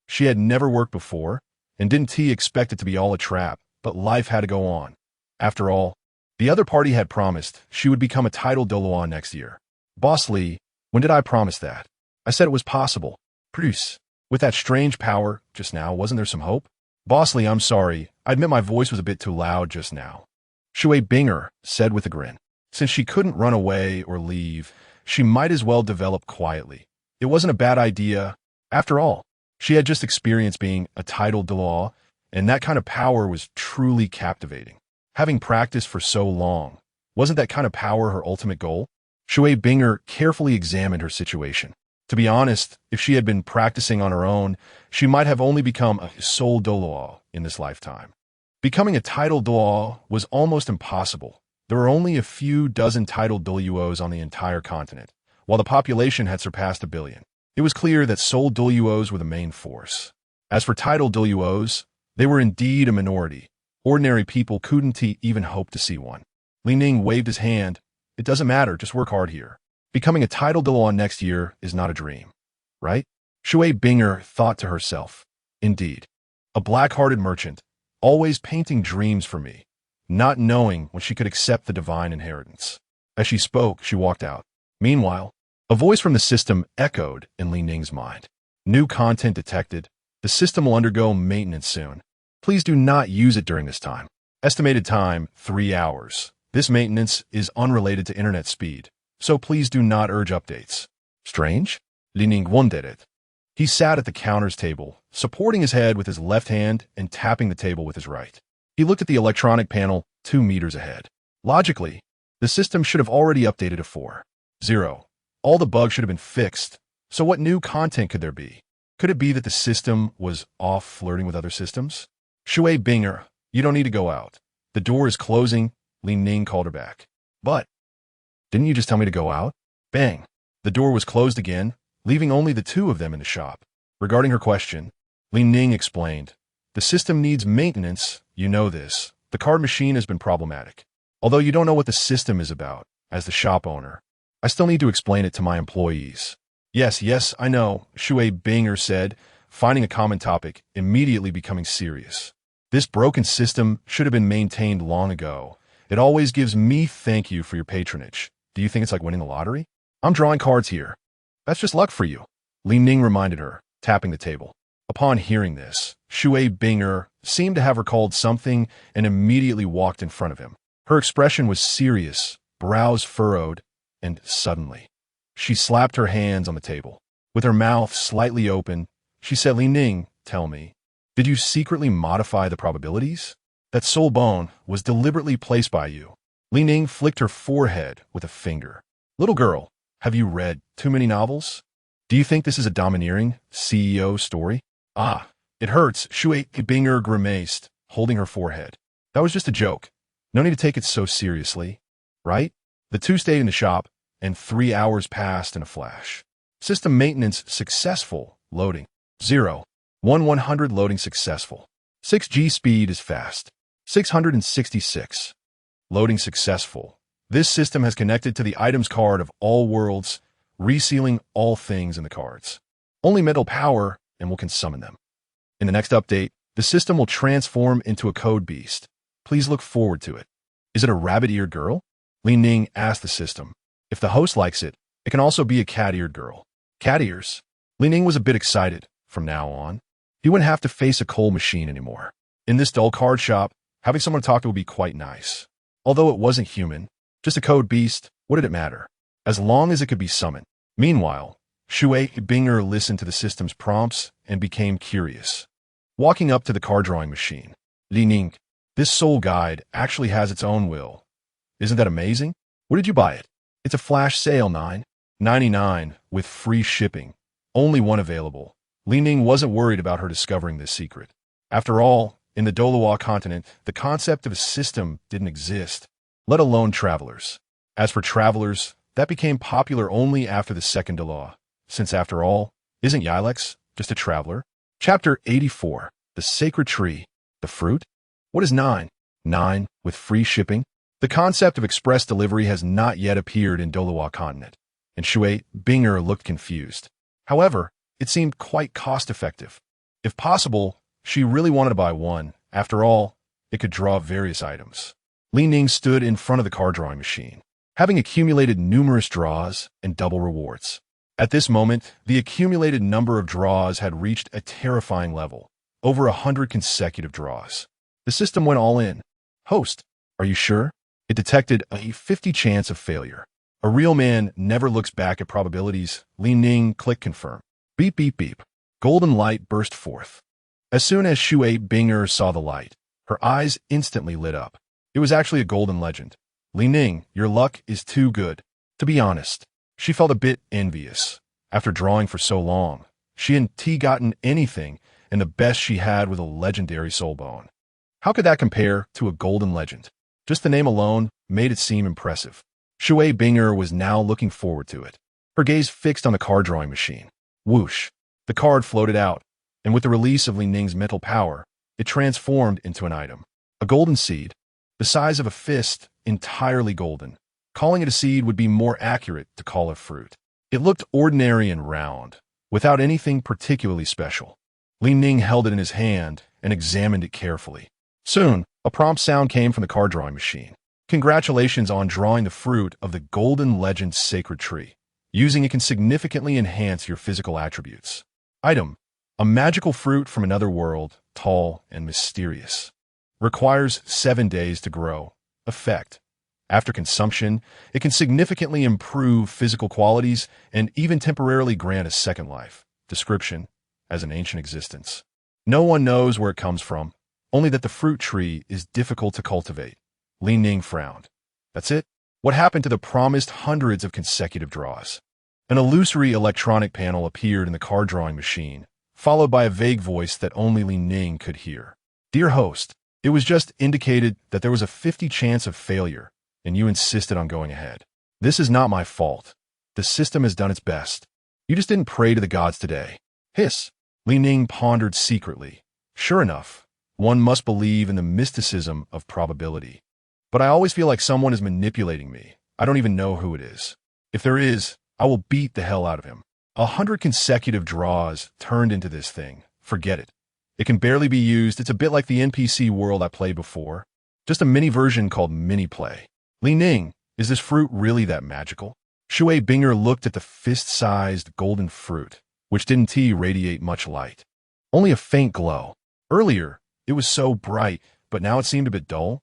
She had never worked before, and didn't expect it to be all a trap, but life had to go on. After all, the other party had promised she would become a title Douluo next year. Boss Lee, when did I promise that? I said it was possible. Produce. With that strange power just now, wasn't there some hope? Boss Lee, I'm sorry. I admit my voice was a bit too loud just now. Shui Binger said with a grin. Since she couldn't run away or leave, she might as well develop quietly. It wasn't a bad idea. After all, she had just experienced being a title Douluo, and that kind of power was truly captivating. Having practiced for so long, wasn't that kind of power her ultimate goal? Shui Binger carefully examined her situation. To be honest, if she had been practicing on her own, she might have only become a soul Douluo in this lifetime. Becoming a title Douluo was almost impossible. There were only a few dozen title Douluos on the entire continent, while the population had surpassed 1 billion. It was clear that soul Douluos were the main force. As for title Douluos, they were indeed a minority. Ordinary people couldn't even hope to see one. Ning waved his hand. It doesn't matter, just work hard here. Becoming a title Douluo next year is not a dream, right? Shui Binger thought to herself. Indeed, a black-hearted merchant, always painting dreams for me, not knowing when she could accept the divine inheritance. As she spoke, she walked out. Meanwhile, a voice from the system echoed in Ning's mind. New content detected. The system will undergo maintenance soon. Please do not use it during this time. Estimated time, 3 hours. This maintenance is unrelated to internet speed, so please do not urge updates. Strange? Ning wondered it. He sat at the counter's table, supporting his head with his left hand and tapping the table with his right. He looked at the electronic panel 2 meters ahead. Logically, the system should have already updated to 4.0. All the bugs should have been fixed, so what new content could there be? Could it be that the system was off flirting with other systems? Shui Binger, you don't need to go out. The door is closing, Ning called her back. But, didn't you just tell me to go out? Bang. The door was closed again, leaving only the 2 of them in the shop. Regarding her question, Ning explained, the system needs maintenance, you know this. The card machine has been problematic. Although you don't know what the system is about, as the shop owner, I still need to explain it to my employees. Yes, I know, Shui Binger said, finding a common topic, immediately becoming serious. This broken system should have been maintained long ago. It always gives me thank you for your patronage. Do you think it's like winning the lottery? I'm drawing cards here. That's just luck for you, Ning reminded her, tapping the table. Upon hearing this, Shui Binger seemed to have recalled something and immediately walked in front of him. Her expression was serious, brows furrowed, and suddenly, she slapped her hands on the table. With her mouth slightly open, she said, Ning, tell me, did you secretly modify the probabilities? That soul bone was deliberately placed by you. Ning flicked her forehead with a finger. Little girl, Have you read too many novels? Do you think this is a domineering CEO story? Ah, it hurts, Shui Binger grimaced, holding her forehead. That was just a joke. No need to take it so seriously, right? The two stayed in the shop, and 3 hours passed in a flash. System maintenance successful. Loading. 0. 100 loading successful. 6G speed is fast. 666. Loading successful. This system has connected to the items card of all worlds, resealing all things in the cards. Only mental power and can summon them. In the next update, the system will transform into a code beast. Please look forward to it. Is it a rabbit-eared girl? Ning asked the system. If the host likes it, it can also be a cat-eared girl. Cat ears? Ning was a bit excited. From now on, he wouldn't have to face a coal machine anymore. In this dull card shop, having someone to talk to would be quite nice. Although it wasn't human, just a code beast, what did it matter? As long as it could be summoned. Meanwhile, Shui Binger listened to the system's prompts and became curious. Walking up to the card drawing machine, Ning, this soul guide actually has its own will. Isn't that amazing? Where did you buy it? It's a flash sale, $9.99 with free shipping. Only one available. Ning wasn't worried about her discovering this secret. After all, in the Douluo continent, the concept of a system didn't exist, let alone travelers. As for travelers, that became popular only after the second Douluo, since after all, isn't Yilex just a traveler? Chapter 84, The Sacred Tree, the Fruit? What is 9 with free shipping? The concept of express delivery has not yet appeared in Douluo continent, and Shui Binger looked confused. However, it seemed quite cost-effective. If possible, she really wanted to buy one. After all, it could draw various items. Ning stood in front of the card drawing machine, having accumulated numerous draws and double rewards. At this moment, the accumulated number of draws had reached a terrifying level, over 100 consecutive draws. The system went all in. Host, are you sure? It detected a 50 chance of failure. A real man never looks back at probabilities. Ning clicked confirm. Beep, beep, beep. Golden light burst forth. As soon as Shui Binger saw the light, her eyes instantly lit up. It was actually a golden legend. Ning, your luck is too good. To be honest, she felt a bit envious. After drawing for so long, she hadn't gotten anything, and the best she had was a legendary soul bone. How could that compare to a golden legend? Just the name alone made it seem impressive. Shui Binger was now looking forward to it, her gaze fixed on the card drawing machine. Whoosh! The card floated out, and with the release of Ning's mental power, it transformed into an item. A golden seed, the size of a fist, entirely golden. Calling it a seed would be more accurate to call it fruit. It looked ordinary and round, without anything particularly special. Ning held it in his hand and examined it carefully. Soon, a prompt sound came from the card drawing machine. Congratulations on drawing the fruit of the Golden Legend Sacred Tree. Using it can significantly enhance your physical attributes. Item: a magical fruit from another world, tall and mysterious. Requires 7 days to grow. Effect: after consumption, it can significantly improve physical qualities and even temporarily grant a second life. Description: as an ancient existence. No one knows where it comes from, only that the fruit tree is difficult to cultivate. Ning frowned. That's it? What happened to the promised hundreds of consecutive draws? An illusory electronic panel appeared in the card drawing machine, followed by a vague voice that only Ning could hear. Dear host, it was just indicated that there was a 50 chance of failure, and you insisted on going ahead. This is not my fault. The system has done its best. You just didn't pray to the gods today. Hiss. Ning pondered secretly. Sure enough, one must believe in the mysticism of probability. But I always feel like someone is manipulating me. I don't even know who it is. If there is, I will beat the hell out of him. 100 consecutive draws turned into this thing. Forget it. It can barely be used. It's a bit like the NPC world I played before. Just a mini version called Mini Play. Ning, is this fruit really that magical? Shui Binger looked at the fist-sized golden fruit, which didn't radiate much light. Only a faint glow. Earlier, it was so bright, but now it seemed a bit dull.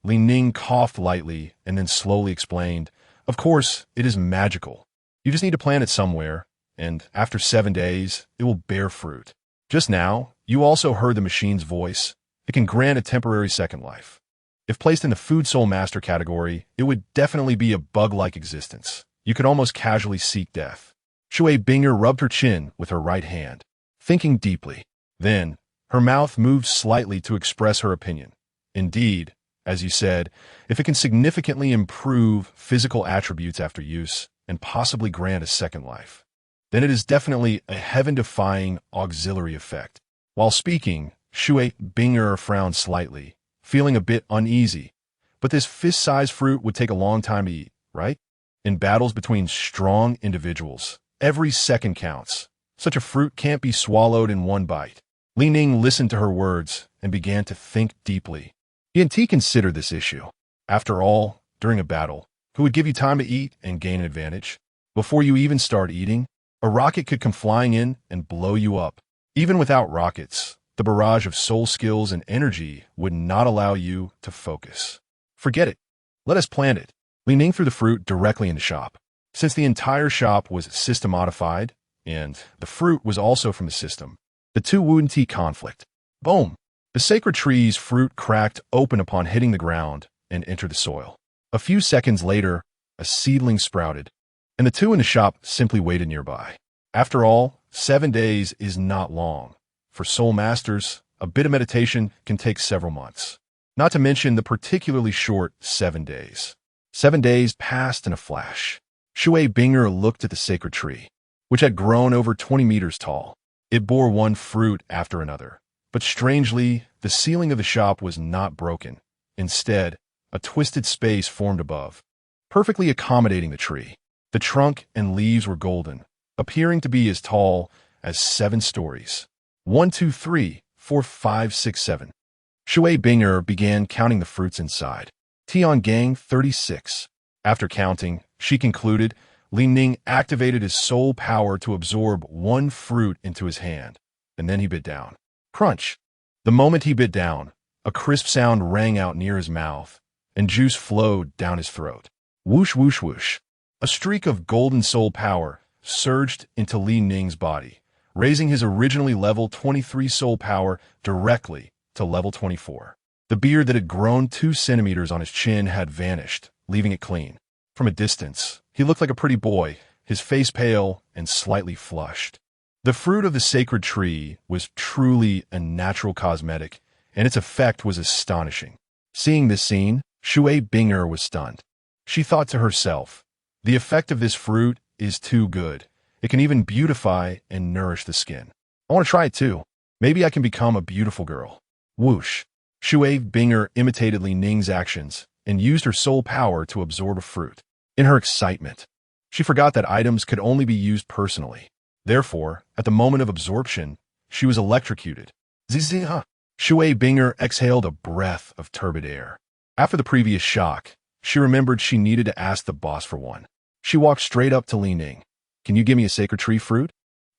Ning coughed lightly and then slowly explained, of course, it is magical. You just need to plant it somewhere, and after 7 days, it will bear fruit. Just now, you also heard the machine's voice. It can grant a temporary second life. If placed in the Food Soul Master category, it would definitely be a bug-like existence. You could almost casually seek death. Shui Binger rubbed her chin with her right hand, thinking deeply. Then, her mouth moved slightly to express her opinion. Indeed, as you said, if it can significantly improve physical attributes after use and possibly grant a second life, then it is definitely a heaven-defying auxiliary effect. While speaking, Shui Binger frowned slightly, feeling a bit uneasy. But this fist-sized fruit would take a long time to eat, right? In battles between strong individuals, every second counts. Such a fruit can't be swallowed in one bite. Ning listened to her words and began to think deeply. He considered this issue. After all, during a battle, who would give you time to eat and gain an advantage? Before you even start eating, a rocket could come flying in and blow you up. Even without rockets, the barrage of soul skills and energy would not allow you to focus. Forget it. Let us plant it. Ning threw the fruit directly in the shop. Since the entire shop was system-modified, and the fruit was also from the system, the two wouldn't conflict. Boom! The sacred tree's fruit cracked open upon hitting the ground and entered the soil. A few seconds later, a seedling sprouted, and the two in the shop simply waited nearby. After all, 7 days is not long. For soul masters, a bit of meditation can take several months. Not to mention the particularly short 7 days. 7 days passed in a flash. Shui Binger looked at the sacred tree, which had grown over 20 meters tall. It bore one fruit after another. But strangely, the ceiling of the shop was not broken. Instead, a twisted space formed above, perfectly accommodating the tree. The trunk and leaves were golden, appearing to be as tall as 7 stories. 1, 2, 3, 4, 5, 6, 7. Shui Binger began counting the fruits inside. Tian Gang 36. After counting, she concluded, Ning activated his soul power to absorb one fruit into his hand, and then he bit down. Crunch! The moment he bit down, a crisp sound rang out near his mouth, and juice flowed down his throat. Whoosh, whoosh, whoosh. A streak of golden soul power surged into Ning's body, raising his originally level 23 soul power directly to level 24. The beard that had grown 2 centimeters on his chin had vanished, leaving it clean. From a distance, he looked like a pretty boy, his face pale and slightly flushed. The fruit of the sacred tree was truly a natural cosmetic, and its effect was astonishing. Seeing this scene, Shui Binger was stunned. She thought to herself, the effect of this fruit is too good. It can even beautify and nourish the skin. I want to try it too. Maybe I can become a beautiful girl. Whoosh! Shui Binger imitated Ning's actions and used her soul power to absorb a fruit. In her excitement, she forgot that items could only be used personally. Therefore, at the moment of absorption, she was electrocuted. Zizziha! Shui Binger exhaled a breath of turbid air. After the previous shock, she remembered she needed to ask the boss for one. She walked straight up to Ning. Can you give me a sacred tree fruit?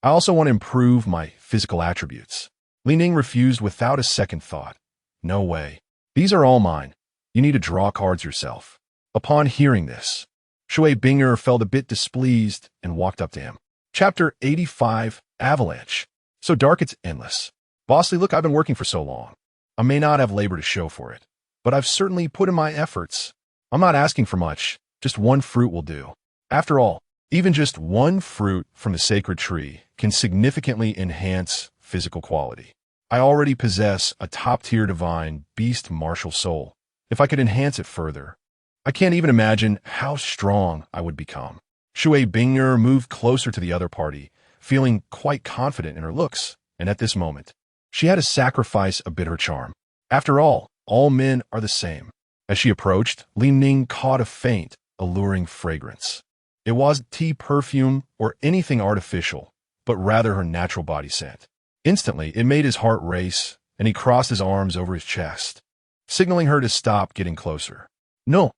I also want to improve my physical attributes. Ning refused without a second thought. No way. These are all mine. You need to draw cards yourself. Upon hearing this, Shui Binger felt a bit displeased and walked up to him. Chapter 85, Avalanche. So dark it's endless. Bossy, look, I've been working for so long. I may not have labor to show for it, but I've certainly put in my efforts. I'm not asking for much, just one fruit will do. After all, even just one fruit from the sacred tree can significantly enhance physical quality. I already possess a top-tier divine beast martial soul. If I could enhance it further, I can't even imagine how strong I would become. Shui Binger moved closer to the other party, feeling quite confident in her looks, and at this moment, she had to sacrifice a bit of her charm. After all men are the same. As she approached, Ning caught a faint, alluring fragrance. It wasn't tea perfume or anything artificial, but rather her natural body scent. Instantly, it made his heart race, and he crossed his arms over his chest, signaling her to stop getting closer. No,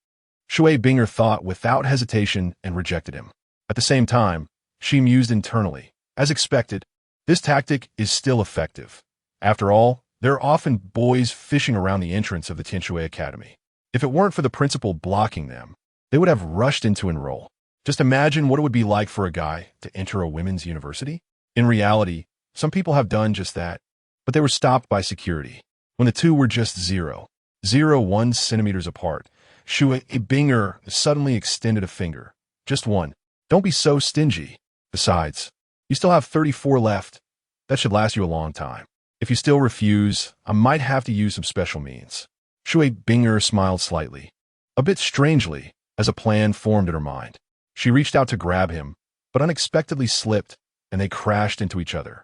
Shui Binger thought without hesitation and rejected him. At the same time, she mused internally. As expected, this tactic is still effective. After all, there are often boys fishing around the entrance of the Tianshui Academy. If it weren't for the principal blocking them, they would have rushed in to enroll. Just imagine what it would be like for a guy to enter a women's university. In reality, some people have done just that, but they were stopped by security. When the two were just 0.01 centimeters apart, Shui Binger suddenly extended a finger. Just one. Don't be so stingy. Besides, you still have 34 left. That should last you a long time. If you still refuse, I might have to use some special means. Shui Binger smiled slightly, a bit strangely, as a plan formed in her mind. She reached out to grab him, but unexpectedly slipped, and they crashed into each other.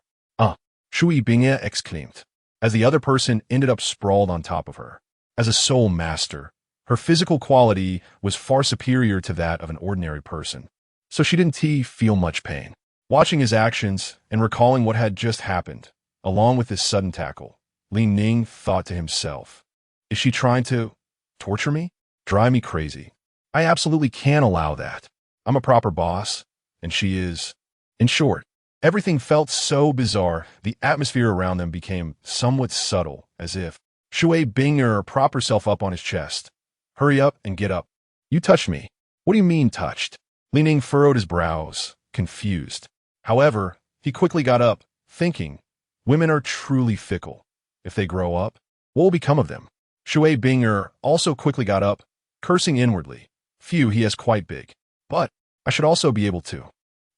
Shui Binger exclaimed, as the other person ended up sprawled on top of her. As a soul master, her physical quality was far superior to that of an ordinary person, so she didn't feel much pain. Watching his actions and recalling what had just happened, along with this sudden tackle, Ning thought to himself, is she trying to torture me? Drive me crazy. I absolutely can't allow that. I'm a proper boss, and she is. In short, everything felt so bizarre, the atmosphere around them became somewhat subtle, as if Shui Binger propped herself up on his chest. Hurry up and get up. You touched me. What do you mean touched? Ning furrowed his brows, confused. However, he quickly got up, thinking, women are truly fickle. If they grow up, what will become of them? Shui Binger also quickly got up, cursing inwardly. Phew, he is quite big. But I should also be able to.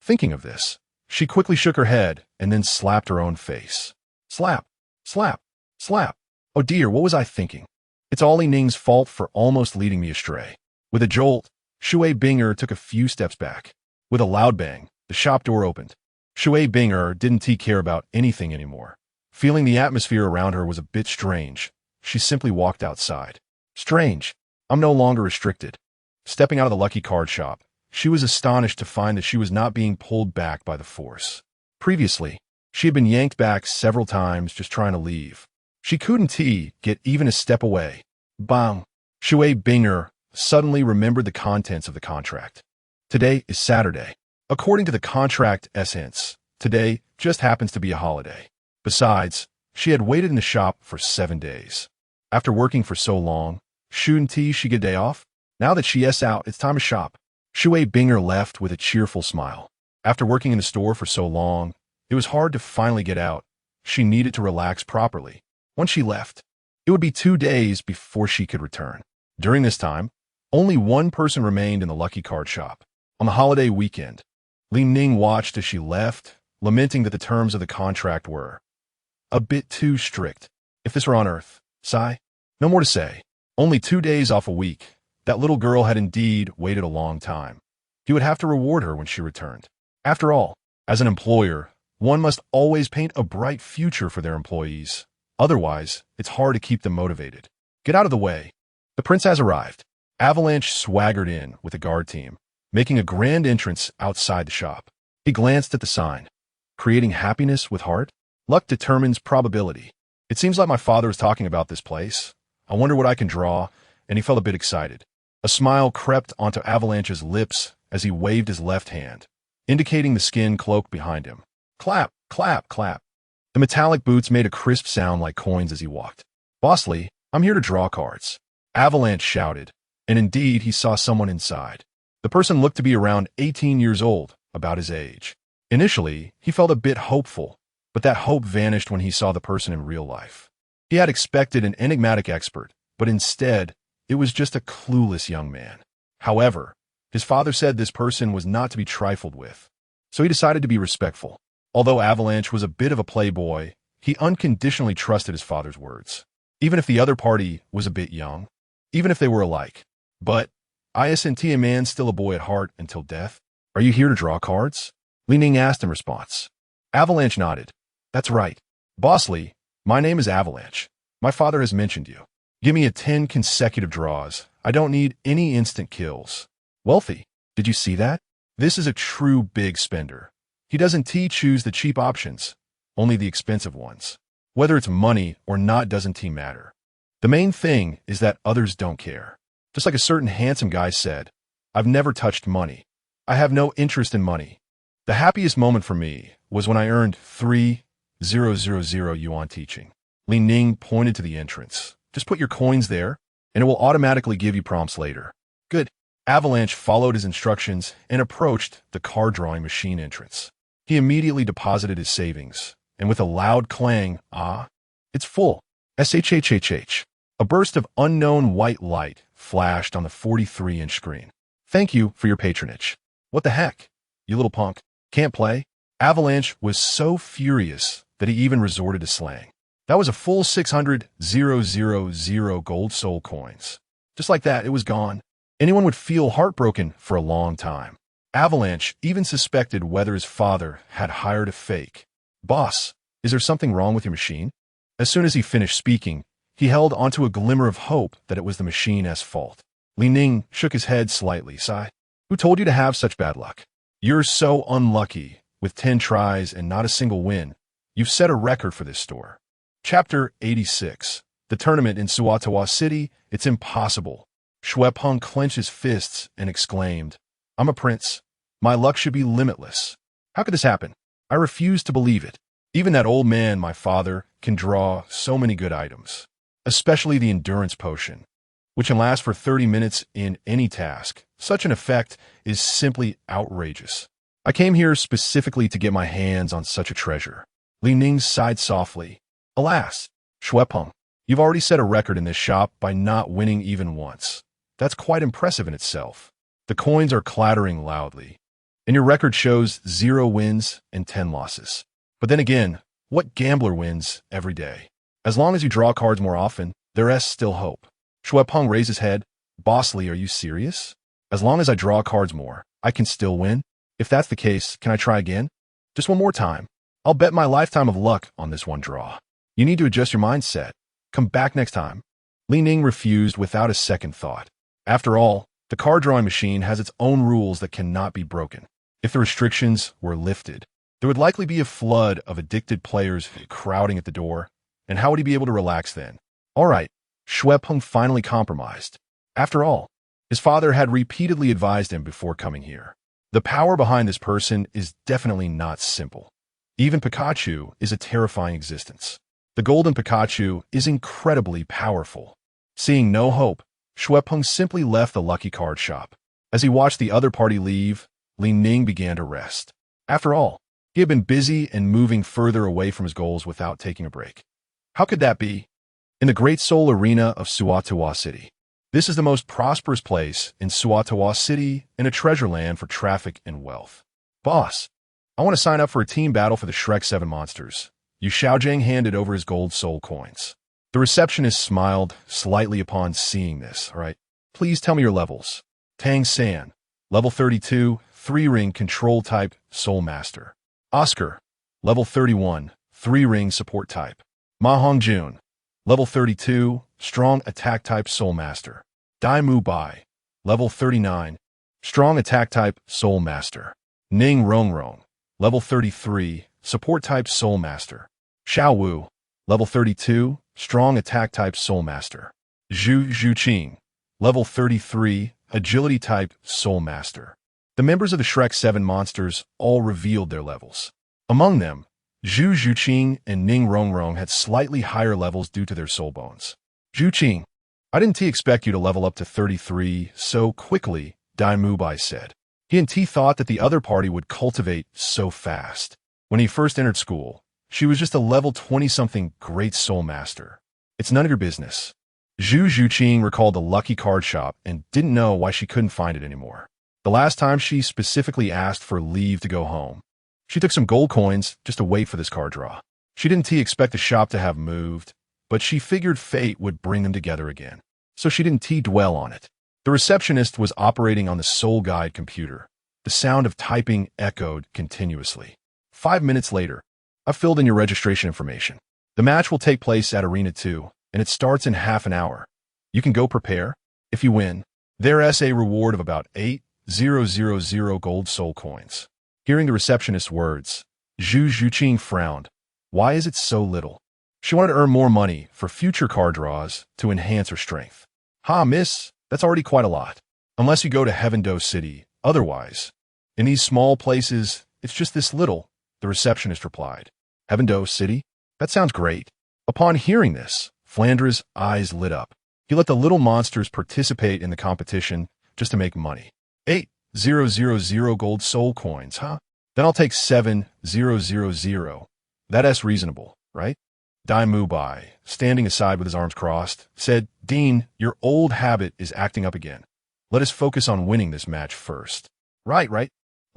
Thinking of this, she quickly shook her head and then slapped her own face. Slap, slap, slap. Oh dear, what was I thinking? It's all Ning's fault for almost leading me astray. With a jolt, Shui Binger took a few steps back. With a loud bang, the shop door opened. Shui Binger didn't care about anything anymore. Feeling the atmosphere around her was a bit strange, she simply walked outside. Strange. I'm no longer restricted. Stepping out of the Lucky Card shop, she was astonished to find that she was not being pulled back by the force. Previously, she had been yanked back several times just trying to leave. She couldn't get even a step away. Bang! Shui Binger suddenly remembered the contents of the contract. Today is Saturday. According to the contract essence, today just happens to be a holiday. Besides, she had waited in the shop for 7 days. After working for so long, shouldn't she get a day off? Now that she is out, it's time to shop. Shui Binger left with a cheerful smile. After working in the store for so long, it was hard to finally get out. She needed to relax properly. Once she left, it would be 2 days before she could return. During this time, only one person remained in the Lucky Card shop. On the holiday weekend, Ning watched as she left, lamenting that the terms of the contract were a bit too strict. If this were on Earth, sigh. No more to say. Only 2 days off a week. That little girl had indeed waited a long time. He would have to reward her when she returned. After all, as an employer, one must always paint a bright future for their employees. Otherwise, it's hard to keep them motivated. Get out of the way. The prince has arrived. Avalanche swaggered in with a guard team, making a grand entrance outside the shop. He glanced at the sign. Creating happiness with heart? Luck determines probability. It seems like my father is talking about this place. I wonder what I can draw, and he felt a bit excited. A smile crept onto Avalanche's lips as he waved his left hand, indicating the skin cloak behind him. Clap, clap, clap. The metallic boots made a crisp sound like coins as he walked. Bossly, I'm here to draw cards. Avalanche shouted, and indeed he saw someone inside. The person looked to be around 18 years old, about his age. Initially, he felt a bit hopeful, but that hope vanished when he saw the person in real life. He had expected an enigmatic expert, but instead, it was just a clueless young man. However, his father said this person was not to be trifled with, so he decided to be respectful. Although Avalanche was a bit of a playboy, he unconditionally trusted his father's words, even if the other party was a bit young, even if they were alike. But, isn't a man still a boy at heart until death? Are you here to draw cards? Ning asked in response. Avalanche nodded. That's right. Bossly, my name is Avalanche. My father has mentioned you. Give me 10 consecutive draws. I don't need any instant kills. Wealthy, did you see that? This is a true big spender. He doesn't choose the cheap options, only the expensive ones. Whether it's money or not doesn't matter. The main thing is that others don't care. Just like a certain handsome guy said, I've never touched money. I have no interest in money. The happiest moment for me was when I earned 3,000 yuan teaching. Ning pointed to the entrance. Just put your coins there, and it will automatically give you prompts later. Good. Avalanche followed his instructions and approached the card drawing machine entrance. He immediately deposited his savings, and with a loud clang, it's full. SHHHH. A burst of unknown white light flashed on the 43-inch screen. Thank you for your patronage. What the heck? You little punk. Can't play? Avalanche was so furious that he even resorted to slang. That was a full 600,000 gold soul coins. Just like that, it was gone. Anyone would feel heartbroken for a long time. Avalanche even suspected whether his father had hired a fake. Boss, is there something wrong with your machine? As soon as he finished speaking, he held onto a glimmer of hope that it was the machine's fault. Ning shook his head slightly, sigh. Who told you to have such bad luck? You're so unlucky. With 10 tries and not a single win, you've set a record for this store. Chapter 86. The tournament in Suwatawa City, it's impossible. Shuepeng clenched his fists and exclaimed, I'm a prince. My luck should be limitless. How could this happen? I refuse to believe it. Even that old man, my father, can draw so many good items, especially the endurance potion, which can last for 30 minutes in any task. Such an effect is simply outrageous. I came here specifically to get my hands on such a treasure. Ning sighed softly. Alas, Shuepeng, you've already set a record in this shop by not winning even once. That's quite impressive in itself. The coins are clattering loudly, and your record shows 0 wins and 10 losses. But then again, what gambler wins every day? As long as you draw cards more often, there's still hope. Shuepeng raised his head. Bossly, are you serious? As long as I draw cards more, I can still win? If that's the case, can I try again? Just one more time. I'll bet my lifetime of luck on this one draw. You need to adjust your mindset. Come back next time. Ning refused without a second thought. After all, the card drawing machine has its own rules that cannot be broken. If the restrictions were lifted, there would likely be a flood of addicted players crowding at the door. And how would he be able to relax then? All right, Shuepeng finally compromised. After all, his father had repeatedly advised him before coming here. The power behind this person is definitely not simple. Even Pikachu is a terrifying existence. The golden Pikachu is incredibly powerful. Seeing no hope, Shuepeng simply left the lucky card shop. As he watched the other party leave, Ning began to rest. After all, he had been busy and moving further away from his goals without taking a break. How could that be? In the Great Soul Arena of Suwatawa City. This is the most prosperous place in Suwatawa City and a treasure land for traffic and wealth. Boss, I want to sign up for a team battle for the Shrek 7 monsters. Yu Xiaojing handed over his gold soul coins. The receptionist smiled slightly upon seeing this. All right, please tell me your levels. Tang San, level 32, 3-ring control type soul master. Oscar, level 31, 3-ring support type. Ma Hongjun, level 32, strong attack type soul master. Dai Mu Bai, level 39, strong attack type soul master. Ning Rongrong, level 33, support type soul master. Xiao Wu, level 32, strong attack type soul master. Zhu Zhuqing, level 33, agility type soul master. The members of the Shrek 7 monsters all revealed their levels. Among them, Zhu Zhuqing and Ning Rongrong had slightly higher levels due to their soul bones. Zhuqing, I didn't expect you to level up to 33 so quickly, Dai Mu Bai said. He and T thought that the other party would cultivate so fast. When he first entered school, she was just a level 20-something great soul master. It's none of your business. Zhu Zhuqing recalled the lucky card shop and didn't know why she couldn't find it anymore. The last time she specifically asked for leave to go home. She took some gold coins just to wait for this card draw. She didn't expect the shop to have moved, but she figured fate would bring them together again. So she didn't dwell on it. The receptionist was operating on the Soul Guide computer. The sound of typing echoed continuously. 5 minutes later, I filled in your registration information. The match will take place at Arena 2, and it starts in half an hour. You can go prepare. If you win, there's a reward of about 8,000 gold soul coins. Hearing the receptionist's words, Zhu Zhuqing frowned. Why is it so little? She wanted to earn more money for future card draws to enhance her strength. Ha, miss, that's already quite a lot. Unless you go to Bibidong City. Otherwise, in these small places, it's just this little, the receptionist replied. Bibidong City? That sounds great. Upon hearing this, Flandra's eyes lit up. He let the little monsters participate in the competition just to make money. 8,000 gold soul coins, huh? Then I'll take 7,000. That's reasonable, right? Dai Mu Bai, standing aside with his arms crossed, said, Dean, your old habit is acting up again. Let us focus on winning this match first. Right.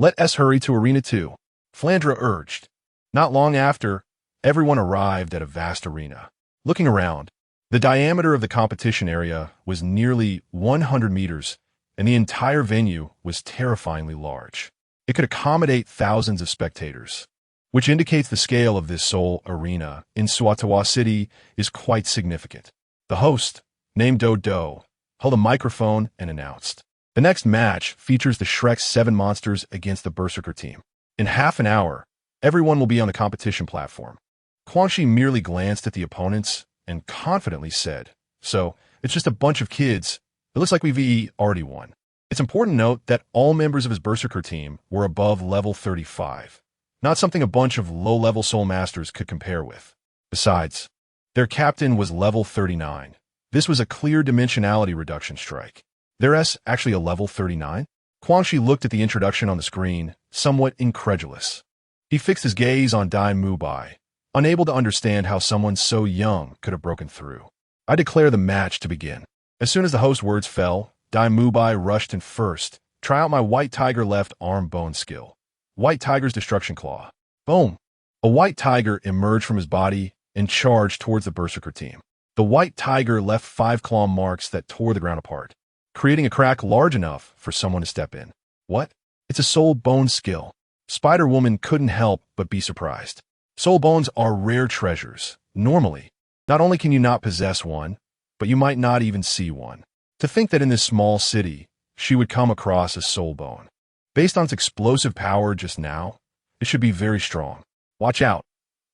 Let us hurry to Arena 2, Flandra urged. Not long after, everyone arrived at a vast arena. Looking around, the diameter of the competition area was nearly 100 meters, and the entire venue was terrifyingly large. It could accommodate thousands of spectators, which indicates the scale of this Seoul arena in Swatawa City is quite significant. The host, named Douluo, held a microphone and announced, "The next match features the Shrek 7 monsters against the Berserker team. In half an hour, everyone will be on the competition platform." Quan Shi merely glanced at the opponents and confidently said, "So, it's just a bunch of kids. It looks like we've already won." It's important to note that all members of his Berserker team were above level 35, not something a bunch of low-level Soul Masters could compare with. Besides, their captain was level 39. This was a clear dimensionality reduction strike. There's actually a level 39? Quan Shi looked at the introduction on the screen, somewhat incredulous. He fixed his gaze on Dai Mubai, unable to understand how someone so young could have broken through. "I declare the match to begin." As soon as the host's words fell, Dai Mubai rushed in first. "Try out my White Tiger left arm bone skill. White Tiger's Destruction Claw." Boom! A White Tiger emerged from his body and charged towards the Berserker team. The White Tiger left 5 claw marks that tore the ground apart, creating a crack large enough for someone to step in. What? It's a Soul Bone skill. Spider-Woman couldn't help but be surprised. Soul Bones are rare treasures. Normally, not only can you not possess one, but you might not even see one. To think that in this small city, she would come across a Soul Bone. Based on its explosive power just now, it should be very strong. "Watch out.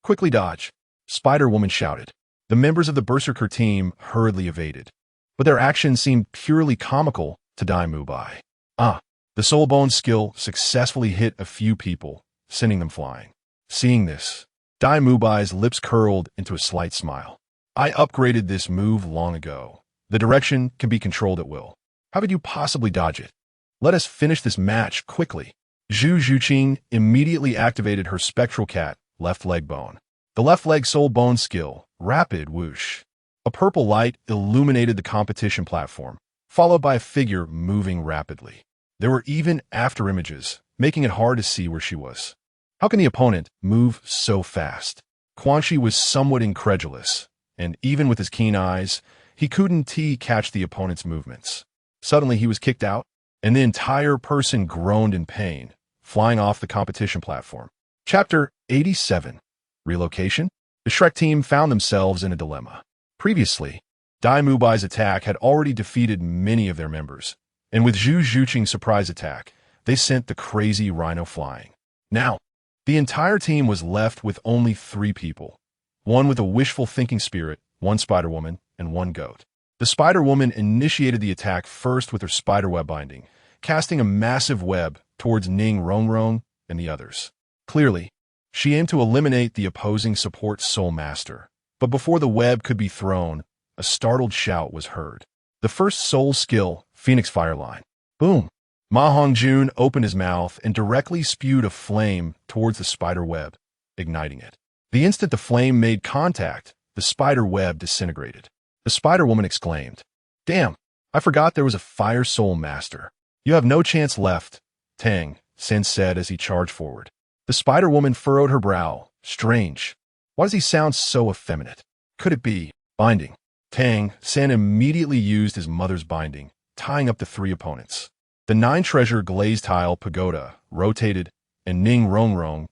Quickly dodge," Spider-Woman shouted. The members of the Berserker team hurriedly evaded, but their actions seemed purely comical to Dai Mubai. The Soul Bone skill successfully hit a few people, sending them flying. Seeing this, Dai Mubai's lips curled into a slight smile. "I upgraded this move long ago. The direction can be controlled at will. How could you possibly dodge it? Let us finish this match quickly." Zhu Zhuqing immediately activated her Spectral Cat left leg bone. The left leg Soul Bone skill, Rapid Whoosh. A purple light illuminated the competition platform, followed by a figure moving rapidly. There were even after images, making it hard to see where she was. How can the opponent move so fast? Quan Shi was somewhat incredulous, and even with his keen eyes, he couldn't catch the opponent's movements. Suddenly, he was kicked out, and the entire person groaned in pain, flying off the competition platform. Chapter 87. Relocation? The Shrek team found themselves in a dilemma. Previously, Dai Mubai's attack had already defeated many of their members, and with Zhu Zhuqing's surprise attack, they sent the crazy rhino flying. Now, the entire team was left with only 3 people, one with a wishful thinking spirit, 1 Spider-Woman, and 1 goat. The Spider-Woman initiated the attack first with her spiderweb binding, casting a massive web towards Ning and the others. Clearly, she aimed to eliminate the opposing support Soul Master, but before the web could be thrown, a startled shout was heard. The first Soul skill, Phoenix Fireline. Boom! Ma Hongjun opened his mouth and directly spewed a flame towards the spider web, igniting it. The instant the flame made contact, the spider web disintegrated. The Spider-Woman exclaimed, "Damn, I forgot there was a Fire Soul Master. You have no chance left," Tang San said as he charged forward. The Spider-Woman furrowed her brow. Strange. Why does he sound so effeminate? Could it be binding? Tang San immediately used his mother's binding, tying up the 3 opponents. The 9-treasure glazed tile pagoda rotated, and Ning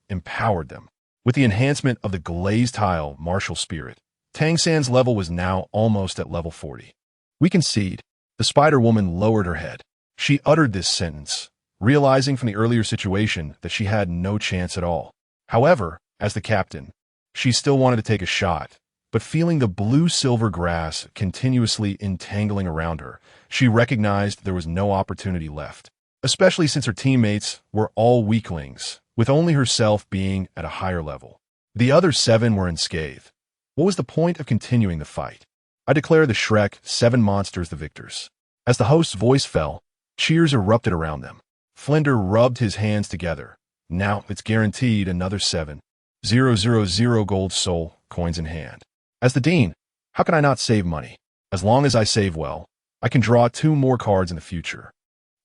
empowered them. With the enhancement of the glazed tile martial spirit, Tang San's level was now almost at level 40. "We concede." The Spider-Woman lowered her head. She uttered this sentence, realizing from the earlier situation that she had no chance at all. However, as the captain, she still wanted to take a shot, but feeling the blue-silver grass continuously entangling around her, she recognized there was no opportunity left, especially since her teammates were all weaklings, with only herself being at a higher level. The other 7 were unscathed. What was the point of continuing the fight? "I declare the Shrek 7 monsters the victors." As the host's voice fell, cheers erupted around them. Flinder rubbed his hands together. Now it's guaranteed another 7,000 gold soul coins in hand. As the dean, how can I not save money? As long as I save well, I can draw 2 more cards in the future.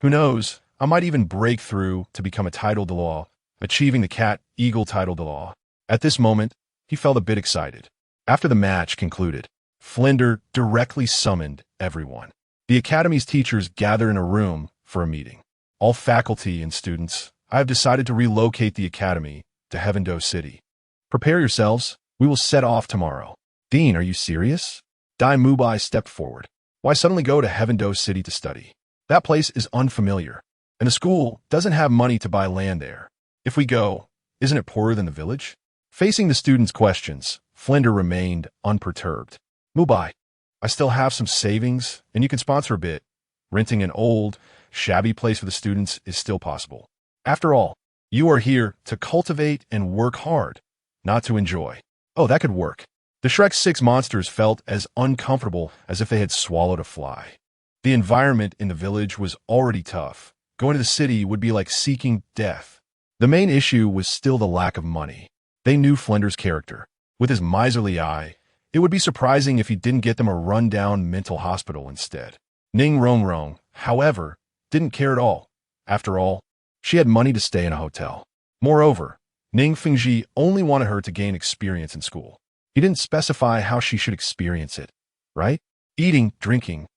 Who knows, I might even break through to become a title Douluo, achieving the cat eagle title Douluo. At this moment, he felt a bit excited. After the match concluded, Flinder directly summoned everyone. The academy's teachers gathered in a room for a meeting. All faculty and students, I have decided to relocate the academy to Heavendo City. Prepare yourselves, we will set off tomorrow. Dean, are you serious? Dai Mubai stepped forward. Why suddenly go to Heavendo City to study? That place is unfamiliar, and the school doesn't have money to buy land there. If we go, isn't it poorer than the village? Facing the students' questions, Flinder remained unperturbed. Mubai, I still have some savings, and you can sponsor a bit. Renting an old, shabby place for the students is still possible. After all, you are here to cultivate and work hard, not to enjoy. Oh, that could work. The Shrek 6 monsters felt as uncomfortable as if they had swallowed a fly. The environment in the village was already tough. Going to the city would be like seeking death. The main issue was still the lack of money. They knew Flinder's character. With his miserly eye, it would be surprising if he didn't get them a run-down mental hospital instead. Ning Rongrong, however, didn't care at all. After all, she had money to stay in a hotel. Moreover, Ning Fengji only wanted her to gain experience in school. He didn't specify how she should experience it, right? Eating, drinking,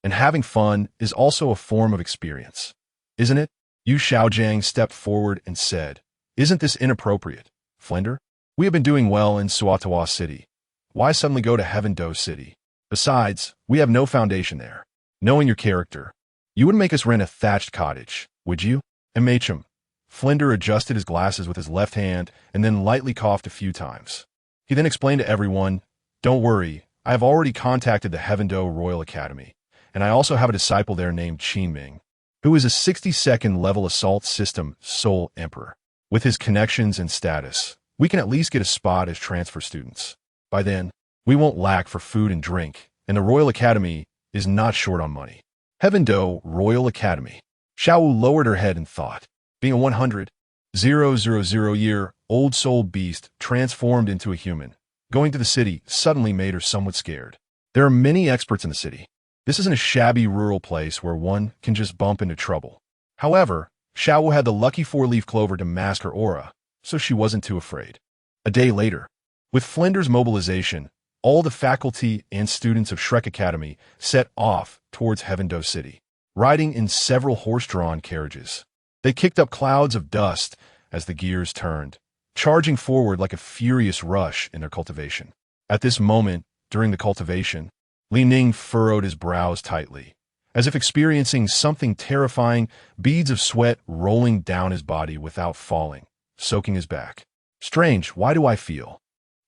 and having fun is also a form of experience, isn't it? Yu Xiaojiang stepped forward and said, Isn't this inappropriate, Flinder? We have been doing well in Suatawa City. Why suddenly go to Heavendo City? Besides, we have no foundation there. Knowing your character, you wouldn't make us rent a thatched cottage, would you? MHM. Flinder adjusted his glasses with his left hand and then lightly coughed a few times. He then explained to everyone, Don't worry, I have already contacted the Heavendo Royal Academy, and I also have a disciple there named Qin Ming, who is a 62nd level assault system Soul Emperor. With his connections and status, we can at least get a spot as transfer students. By then, we won't lack for food and drink, and the Royal Academy is not short on money. Heavendo Royal Academy. Xiaowu lowered her head and thought, being a 100,000-year-old soul beast transformed into a human, going to the city suddenly made her somewhat scared. There are many experts in the city. This isn't a shabby rural place where one can just bump into trouble. However, Xiaowu had the lucky four-leaf clover to mask her aura, so she wasn't too afraid. A day later, with Flinder's mobilization, all the faculty and students of Shrek Academy set off towards Heavendo City, riding in several horse-drawn carriages. They kicked up clouds of dust as the gears turned, charging forward like a furious rush in their cultivation. At this moment, during the cultivation, Li Ning furrowed his brows tightly, as if experiencing something terrifying, beads of sweat rolling down his body without falling, soaking his back. Strange, why do I feel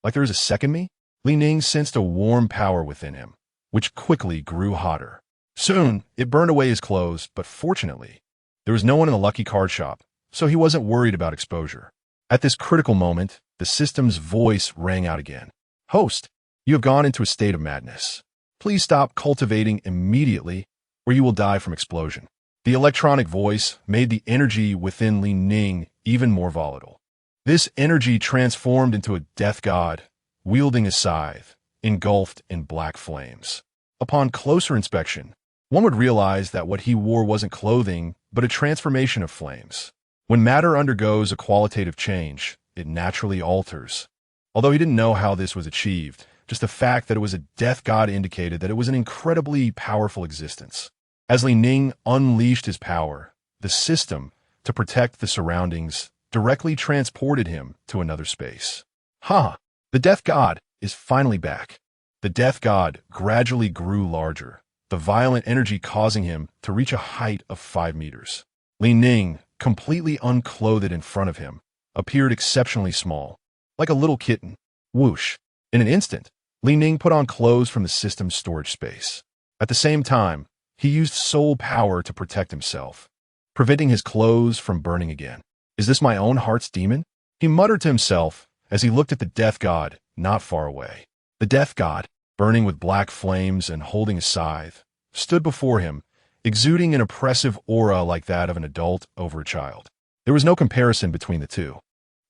like there is a second me? Li Ning sensed a warm power within him, which quickly grew hotter. Soon, it burned away his clothes, but fortunately, there was no one in the lucky card shop, so he wasn't worried about exposure. At this critical moment, the system's voice rang out again. Host, you have gone into a state of madness. Please stop cultivating immediately, or you will die from explosion. The electronic voice made the energy within Li Ning even more volatile. This energy transformed into a death god, wielding a scythe, engulfed in black flames. Upon closer inspection, one would realize that what he wore wasn't clothing, but a transformation of flames. When matter undergoes a qualitative change, it naturally alters. Although he didn't know how this was achieved, just the fact that it was a death god indicated that it was an incredibly powerful existence. As Li Ning unleashed his power, the system, to protect the surroundings, directly transported him to another space. The death god is finally back. The death god gradually grew larger, the violent energy causing him to reach a height of 5 meters. Li Ning, completely unclothed in front of him, appeared exceptionally small, like a little kitten. Whoosh! In an instant, Li Ning put on clothes from the system's storage space. At the same time, he used soul power to protect himself, preventing his clothes from burning again. Is this my own heart's demon? He muttered to himself as he looked at the death god not far away. The death god, burning with black flames and holding a scythe, stood before him, exuding an oppressive aura like that of an adult over a child. There was no comparison between the two.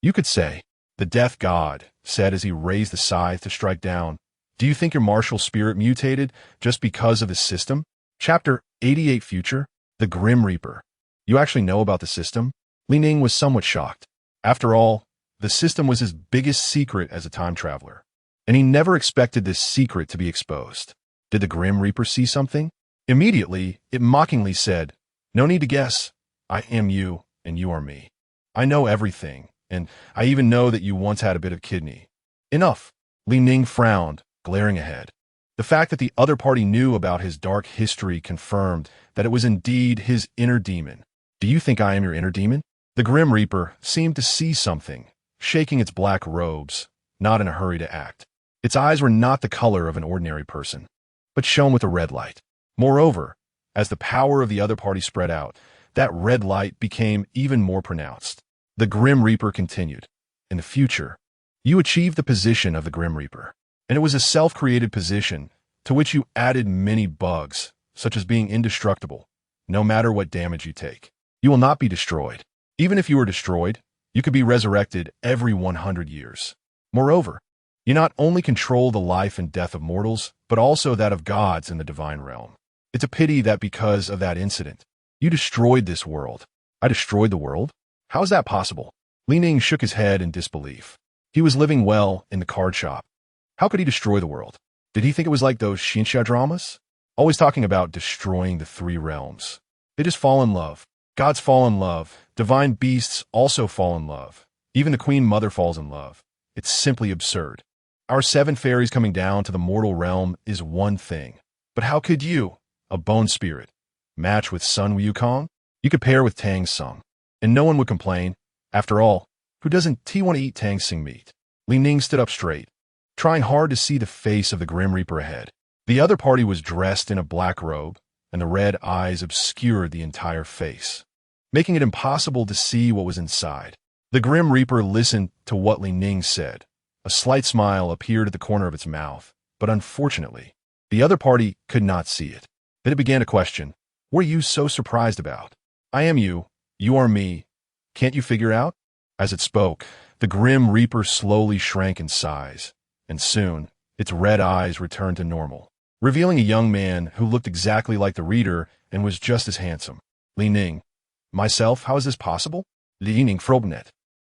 You could say, the death god said as he raised the scythe to strike down, do you think your martial spirit mutated just because of the system? Chapter 88 Future, the Grim Reaper. You actually know about the system? Ning was somewhat shocked. After all, the system was his biggest secret as a time traveler, and he never expected this secret to be exposed. Did the Grim Reaper see something? Immediately, it mockingly said, "No need to guess. I am you, and you are me. I know everything, and I even know that you once had a bit of kidney." Enough. Ning frowned, glaring ahead. The fact that the other party knew about his dark history confirmed that it was indeed his inner demon. "Do you think I am your inner demon?" The Grim Reaper seemed to see something, shaking its black robes, not in a hurry to act. Its eyes were not the color of an ordinary person, but shone with a red light. Moreover, as the power of the other party spread out, that red light became even more pronounced. The Grim Reaper continued. "In the future, you achieved the position of the Grim Reaper, and it was a self-created position to which you added many bugs, such as being indestructible, no matter what damage you take. You will not be destroyed. Even if you were destroyed, you could be resurrected every 100 years. Moreover, you not only control the life and death of mortals, but also that of gods in the divine realm. It's a pity that because of that incident, you destroyed this world." "I destroyed the world? How is that possible?" Ning shook his head in disbelief. He was living well in the card shop. How could he destroy the world? Did he think it was like those Shinsha dramas? Always talking about destroying the three realms. They just fall in love. Gods fall in love. Divine beasts also fall in love. Even the Queen Mother falls in love. It's simply absurd. Our 7 fairies coming down to the mortal realm is one thing. But how could you, a bone spirit, match with Sun Wukong? You could pair with Tang San, and no one would complain. After all, who doesn't want to eat Tang San meat? Ning stood up straight, trying hard to see the face of the Grim Reaper ahead. The other party was dressed in a black robe, and the red eyes obscured the entire face, making it impossible to see what was inside. The Grim Reaper listened to what Ning said. A slight smile appeared at the corner of its mouth, but unfortunately, the other party could not see it. Then it began to question, "What are you so surprised about? I am you, you are me. Can't you figure out?" As it spoke, the Grim Reaper slowly shrank in size, and soon, its red eyes returned to normal, revealing a young man who looked exactly like the reader and was just as handsome. "Ning, myself, how is this possible?" Ning Frobnet.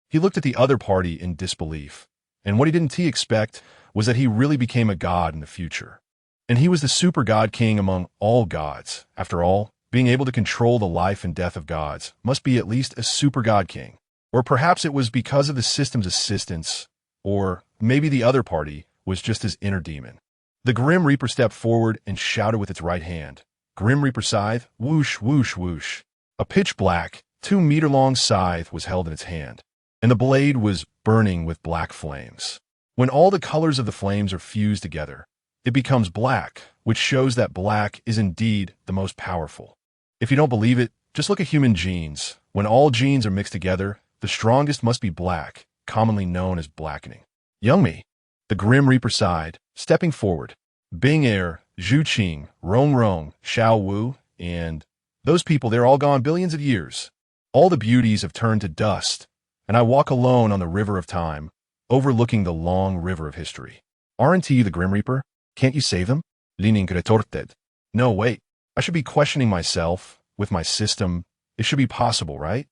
He looked at the other party in disbelief, and what he didn't expect was that he really became a god in the future. And he was the super god king among all gods. After all, being able to control the life and death of gods must be at least a super god king. Or perhaps it was because of the system's assistance, or maybe the other party was just his inner demon. The Grim Reaper stepped forward and shouted with its right hand. Grim Reaper scythe, whoosh, whoosh, whoosh. A pitch black, 2-meter-long scythe was held in its hand, and the blade was burning with black flames. When all the colors of the flames are fused together, it becomes black, which shows that black is indeed the most powerful. If you don't believe it, just look at human genes. When all genes are mixed together, the strongest must be black, commonly known as blackening. "Young me," the Grim Reaper sighed, stepping forward. "Bing Er, Zhu Qing, Rong Rong, Xiao Wu, and those people, they're all gone billions of years. All the beauties have turned to dust, and I walk alone on the river of time, overlooking the long river of history. Aren't you the Grim Reaper? Can't you save them?" Ning retorted. "No, wait. I should be questioning myself. With my system, it should be possible, right?"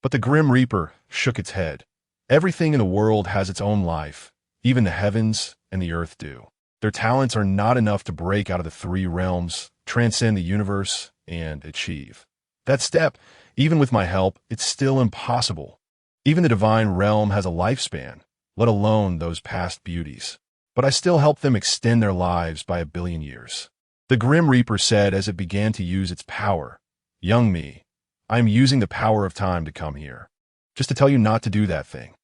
But the Grim Reaper shook its head. "Everything in the world has its own life. Even the heavens and the earth do. Their talents are not enough to break out of the three realms, transcend the universe, and achieve. That step, even with my help, it's still impossible. Even the divine realm has a lifespan, let alone those past beauties. But I still help them extend their lives by 1 billion years." The Grim Reaper said as it began to use its power, "Young me, I am using the power of time to come here. Just to tell you not to do that thing."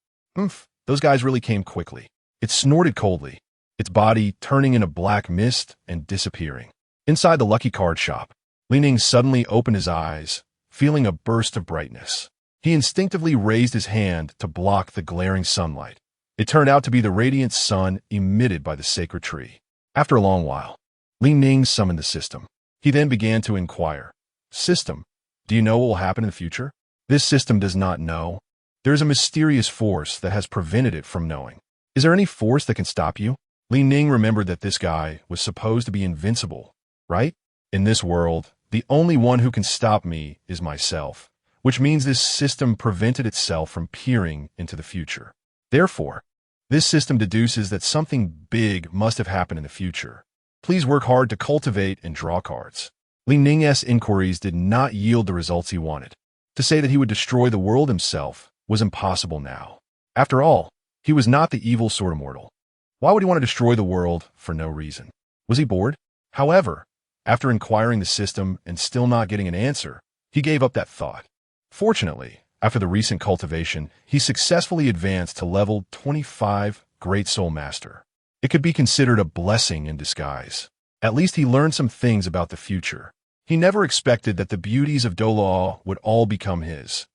Those guys really came quickly. It snorted coldly, its body turning into black mist and disappearing. Inside the Lucky Card shop, Ning suddenly opened his eyes, feeling a burst of brightness. He instinctively raised his hand to block the glaring sunlight. It turned out to be the radiant sun emitted by the sacred tree. After a long while, Ning summoned the system. He then began to inquire. "System, do you know what will happen in the future?" This system does not know. There is a mysterious force that has prevented it from knowing. Is there any force that can stop you? Ning remembered that this guy was supposed to be invincible, right? In this world, the only one who can stop me is myself. which means this system prevented itself from peering into the future. Therefore, this system deduces that something big must have happened in the future. Please work hard to cultivate and draw cards. Ning's inquiries did not yield the results he wanted. To say that he would destroy the world himself was impossible now. After all, he was not the evil sort of mortal. Why would he want to destroy the world for no reason? Was he bored? However, after inquiring the system and still not getting an answer, he gave up that thought. Fortunately, after the recent cultivation, he successfully advanced to level 25 Great Soul Master. It could be considered a blessing in disguise. At least he learned some things about the future. He never expected that the beauties of Douluo would all become his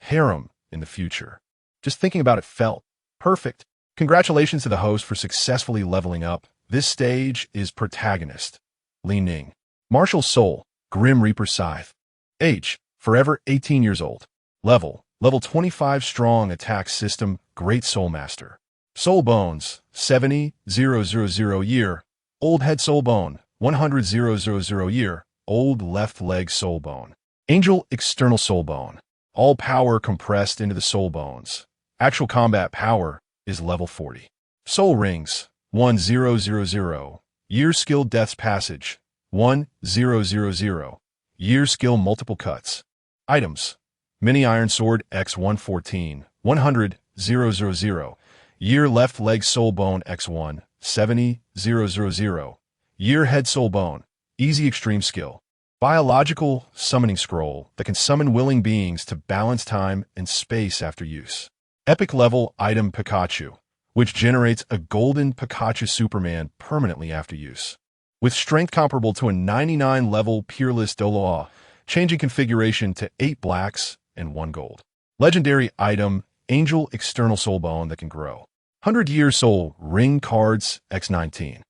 harem in the future. Just thinking about it felt perfect. Congratulations to the host for successfully leveling up. This stage is protagonist, Ning. Martial Soul, Grim Reaper Scythe. Age, forever 18 years old. Level 25 Strong Attack System, Great Soul Master. Soul Bones, 70,000 year. Old Head Soul Bone, 100,000 year. Old Left Leg Soul Bone. Angel External Soul Bone. All power compressed into the soul bones. Actual combat power is level 40. Soul Rings, 1000. Year Skill Death's Passage, 1000. Year Skill Multiple Cuts. Items. Mini Iron Sword X114, 100,000. Year Left Leg Soul Bone X1, 70,000. Year Head Soul Bone. Easy Extreme Skill. Biological Summoning Scroll that can summon willing beings to balance time and space after use. Epic Level Item Pikachu, which generates a golden Pikachu Superman permanently after use. With strength comparable to a 99 level Peerless Douluo, changing configuration to 8 blacks and 1 gold. Legendary Item Angel External Soul Bone that can grow. 100-Year Soul Ring Cards X19.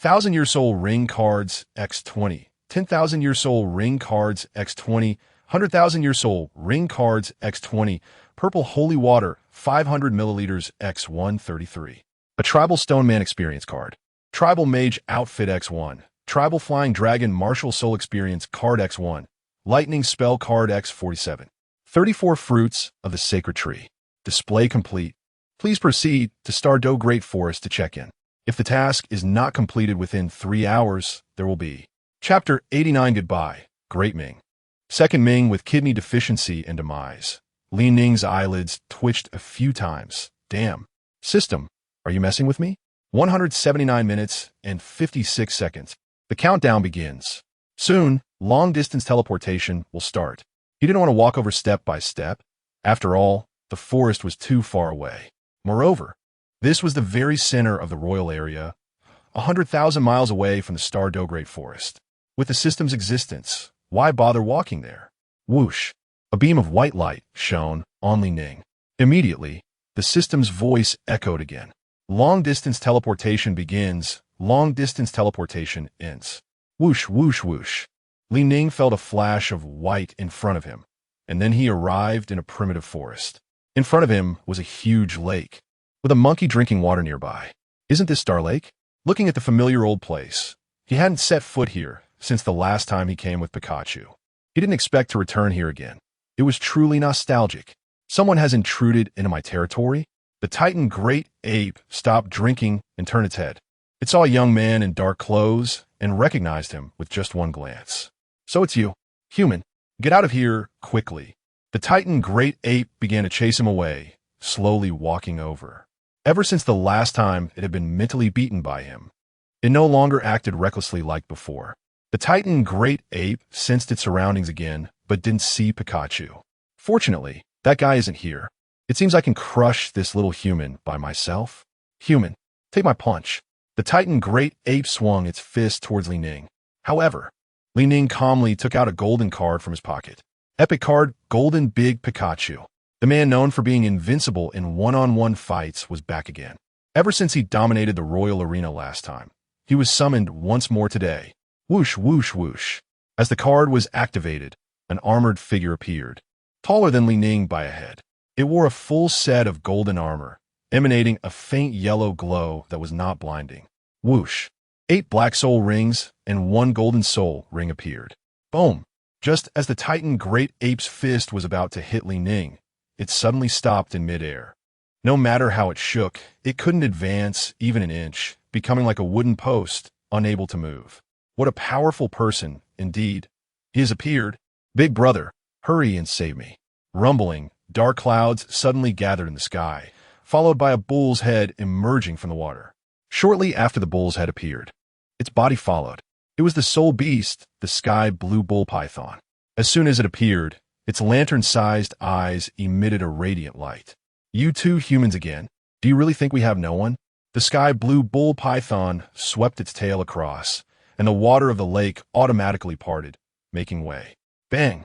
1,000-Year Soul Ring Cards X20. 10,000-Year Soul Ring Cards X20. 100,000-Year Soul Ring Cards X20. Purple Holy Water 500 milliliters X133. A Tribal Stoneman Experience card. Tribal Mage Outfit X1. Tribal Flying Dragon Martial Soul Experience card X1. Lightning Spell card X47. 34 Fruits of the Sacred Tree. Display complete. Please proceed to Stardew Great Forest to check in. If the task is not completed within 3 hours, there will be Chapter 89 Goodbye, Great Ming. Second Ming with kidney deficiency and demise. Ning's eyelids twitched a few times. Damn. System, are you messing with me? 179 minutes and 56 seconds. The countdown begins. Soon, long-distance teleportation will start. He didn't want to walk over step by step. After all, the forest was too far away. Moreover, this was the very center of the royal area, 100,000 miles away from the Stardew Great Forest. With the system's existence, why bother walking there? Whoosh! A beam of white light shone on Ning. Immediately, the system's voice echoed again. Long-distance teleportation begins. Long-distance teleportation ends. Whoosh, whoosh, whoosh. Ning felt a flash of white in front of him, and then he arrived in a primitive forest. In front of him was a huge lake, with a monkey drinking water nearby. Isn't this Star Lake? Looking at the familiar old place, he hadn't set foot here since the last time he came with Pikachu. He didn't expect to return here again. It was truly nostalgic. Someone has intruded into my territory? The Titan Great Ape stopped drinking and turned its head. It saw a young man in dark clothes and recognized him with just one glance. So it's you, human. Get out of here quickly. The Titan Great Ape began to chase him away, slowly walking over. Ever since the last time it had been mentally beaten by him, it no longer acted recklessly like before. The Titan Great Ape sensed its surroundings again, but didn't see Pikachu. Fortunately, that guy isn't here. It seems I can crush this little human by myself. Human, take my punch. The Titan Great Ape swung its fist towards Ning. However, Ning calmly took out a golden card from his pocket. Epic card, Golden Big Pikachu. The man known for being invincible in one-on-one fights was back again. Ever since he dominated the royal arena last time, he was summoned once more today. Whoosh, whoosh, whoosh. As the card was activated, an armored figure appeared, taller than Ning by a head. It wore a full set of golden armor, emanating a faint yellow glow that was not blinding. Whoosh. 8 black soul rings and 1 golden soul ring appeared. Boom. Just as the Titan Great Ape's fist was about to hit Ning, it suddenly stopped in midair. No matter how it shook, it couldn't advance even an inch, becoming like a wooden post, unable to move. What a powerful person, indeed. He has appeared. Big brother, hurry and save me. Rumbling, dark clouds suddenly gathered in the sky, followed by a bull's head emerging from the water. Shortly after the bull's head appeared, its body followed. It was the soul beast, the sky blue bull python. As soon as it appeared, its lantern-sized eyes emitted a radiant light. You two humans again? Do you really think we have no one? The sky blue bull python swept its tail across, and the water of the lake automatically parted, making way. Bang!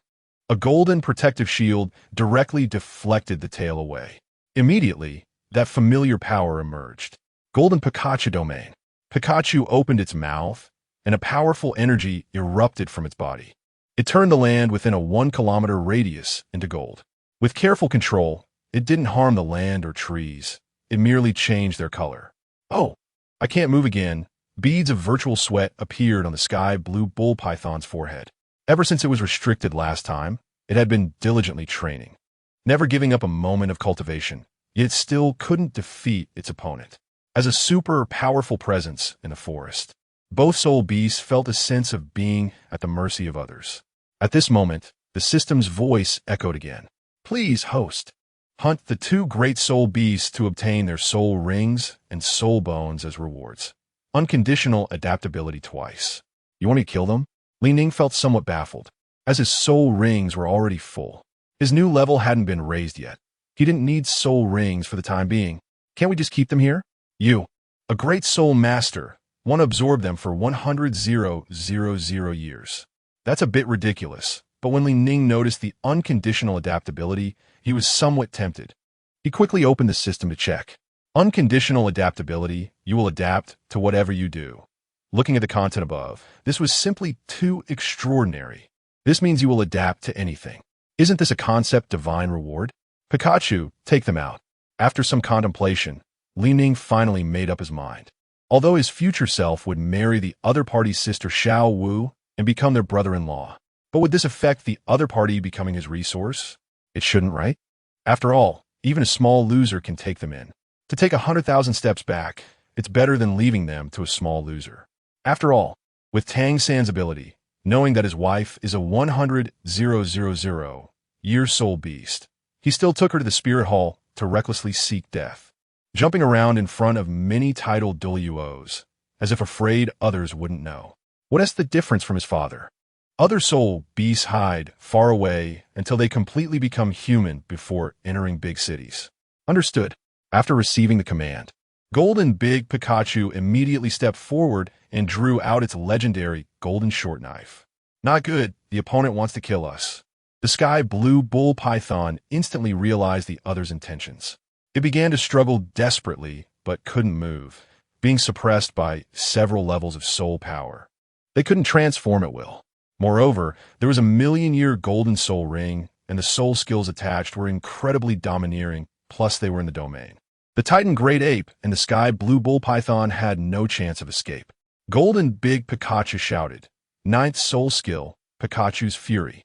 A golden protective shield directly deflected the tail away. Immediately, that familiar power emerged. Golden Pikachu domain. Pikachu opened its mouth, and a powerful energy erupted from its body. It turned the land within a 1-kilometer radius into gold. With careful control, it didn't harm the land or trees. It merely changed their color. Oh, I can't move again. Beads of virtual sweat appeared on the sky blue bull python's forehead. Ever since it was restricted last time, it had been diligently training, never giving up a moment of cultivation, yet it still couldn't defeat its opponent. As a super powerful presence in the forest, both soul beasts felt a sense of being at the mercy of others. At this moment, the system's voice echoed again. Please, host, hunt the 2 great soul beasts to obtain their soul rings and soul bones as rewards. Unconditional adaptability twice. You want me to kill them? Ning felt somewhat baffled, as his soul rings were already full. His new level hadn't been raised yet. He didn't need soul rings for the time being. Can't we just keep them here? You, a great soul master, want to absorb them for 100,000 years. That's a bit ridiculous, but when Ning noticed the unconditional adaptability, he was somewhat tempted. He quickly opened the system to check. Unconditional adaptability, you will adapt to whatever you do. Looking at the content above, this was simply too extraordinary. This means you will adapt to anything. Isn't this a concept divine reward? Pikachu, take them out. After some contemplation, Ning finally made up his mind. Although his future self would marry the other party's sister Xiao Wu and become their brother-in-law. But would this affect the other party becoming his resource? It shouldn't, right? After all, even a small loser can take them in. To take 100,000 steps back, it's better than leaving them to a small loser. After all, with Tang San's ability, knowing that his wife is a 100,000-year soul beast, he still took her to the spirit hall to recklessly seek death, jumping around in front of many titled Douluos, as if afraid others wouldn't know. What is the difference from his father? Other soul beasts hide far away until they completely become human before entering big cities. Understood. After receiving the command, Golden Big Pikachu immediately stepped forward and drew out its legendary golden short knife. Not good, the opponent wants to kill us. The sky blue bull python instantly realized the other's intentions. It began to struggle desperately, but couldn't move, being suppressed by several levels of soul power. They couldn't transform at will. Moreover, there was a 1,000,000-year golden soul ring, and the soul skills attached were incredibly domineering, plus they were in the domain. The Titan Great Ape and the Sky Blue Bull Python had no chance of escape. Golden Big Pikachu shouted, 9th soul skill, Pikachu's Fury.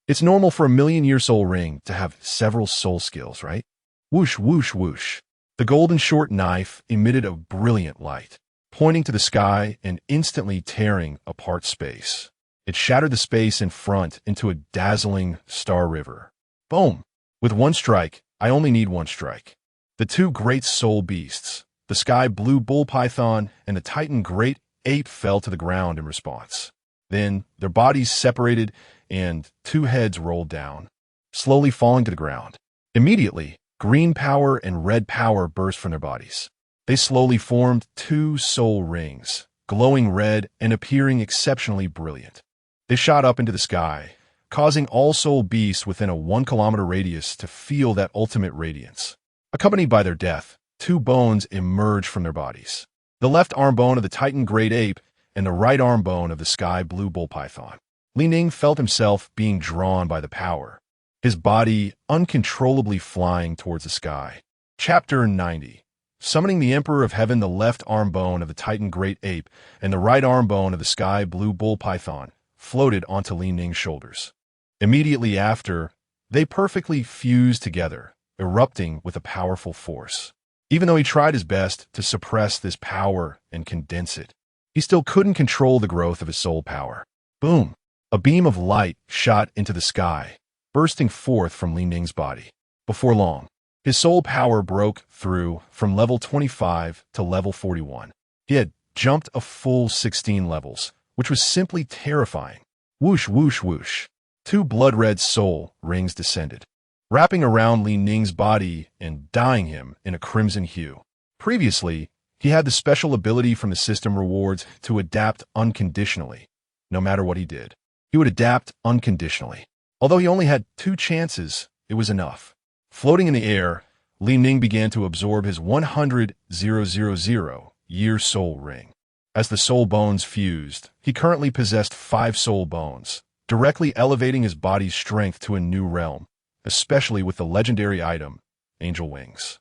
It's normal for a 1,000,000-year soul ring to have several soul skills, right? Whoosh, whoosh, whoosh. The golden short knife emitted a brilliant light, pointing to the sky and instantly tearing apart space. It shattered the space in front into a dazzling star river. Boom! With one strike, I only need one strike. The 2 great soul beasts, the Sky Blue Bull Python and the Titan Great Ape, fell to the ground in response. Then, their bodies separated and 2 heads rolled down, slowly falling to the ground. Immediately, green power and red power burst from their bodies. They slowly formed 2 soul rings, glowing red and appearing exceptionally brilliant. They shot up into the sky, causing all soul beasts within a 1-kilometer radius to feel that ultimate radiance. Accompanied by their death, 2 bones emerged from their bodies. The left arm bone of the Titan Great Ape and the right arm bone of the Sky Blue Bull Python. Ning felt himself being drawn by the power, his body uncontrollably flying towards the sky. Chapter 90. Summoning the Emperor of Heaven, the left arm bone of the Titan Great Ape and the right arm bone of the Sky Blue Bull Python floated onto Ning's shoulders. Immediately after, they perfectly fused together, erupting with a powerful force. Even though he tried his best to suppress this power and condense it, he still couldn't control the growth of his soul power. Boom! A beam of light shot into the sky, bursting forth from Li Ning's body. Before long, his soul power broke through from level 25 to level 41. He had jumped a full 16 levels, which was simply terrifying. Whoosh, whoosh, whoosh. 2 blood-red soul rings descended, wrapping around Li Ning's body and dyeing him in a crimson hue. Previously, he had the special ability from the system rewards to adapt unconditionally. No matter what he did, he would adapt unconditionally. Although he only had 2 chances, it was enough. Floating in the air, Li Ning began to absorb his 100,000-year soul ring. As the soul bones fused, he currently possessed 5 soul bones, directly elevating his body's strength to a new realm, especially with the legendary item, Angel Wings.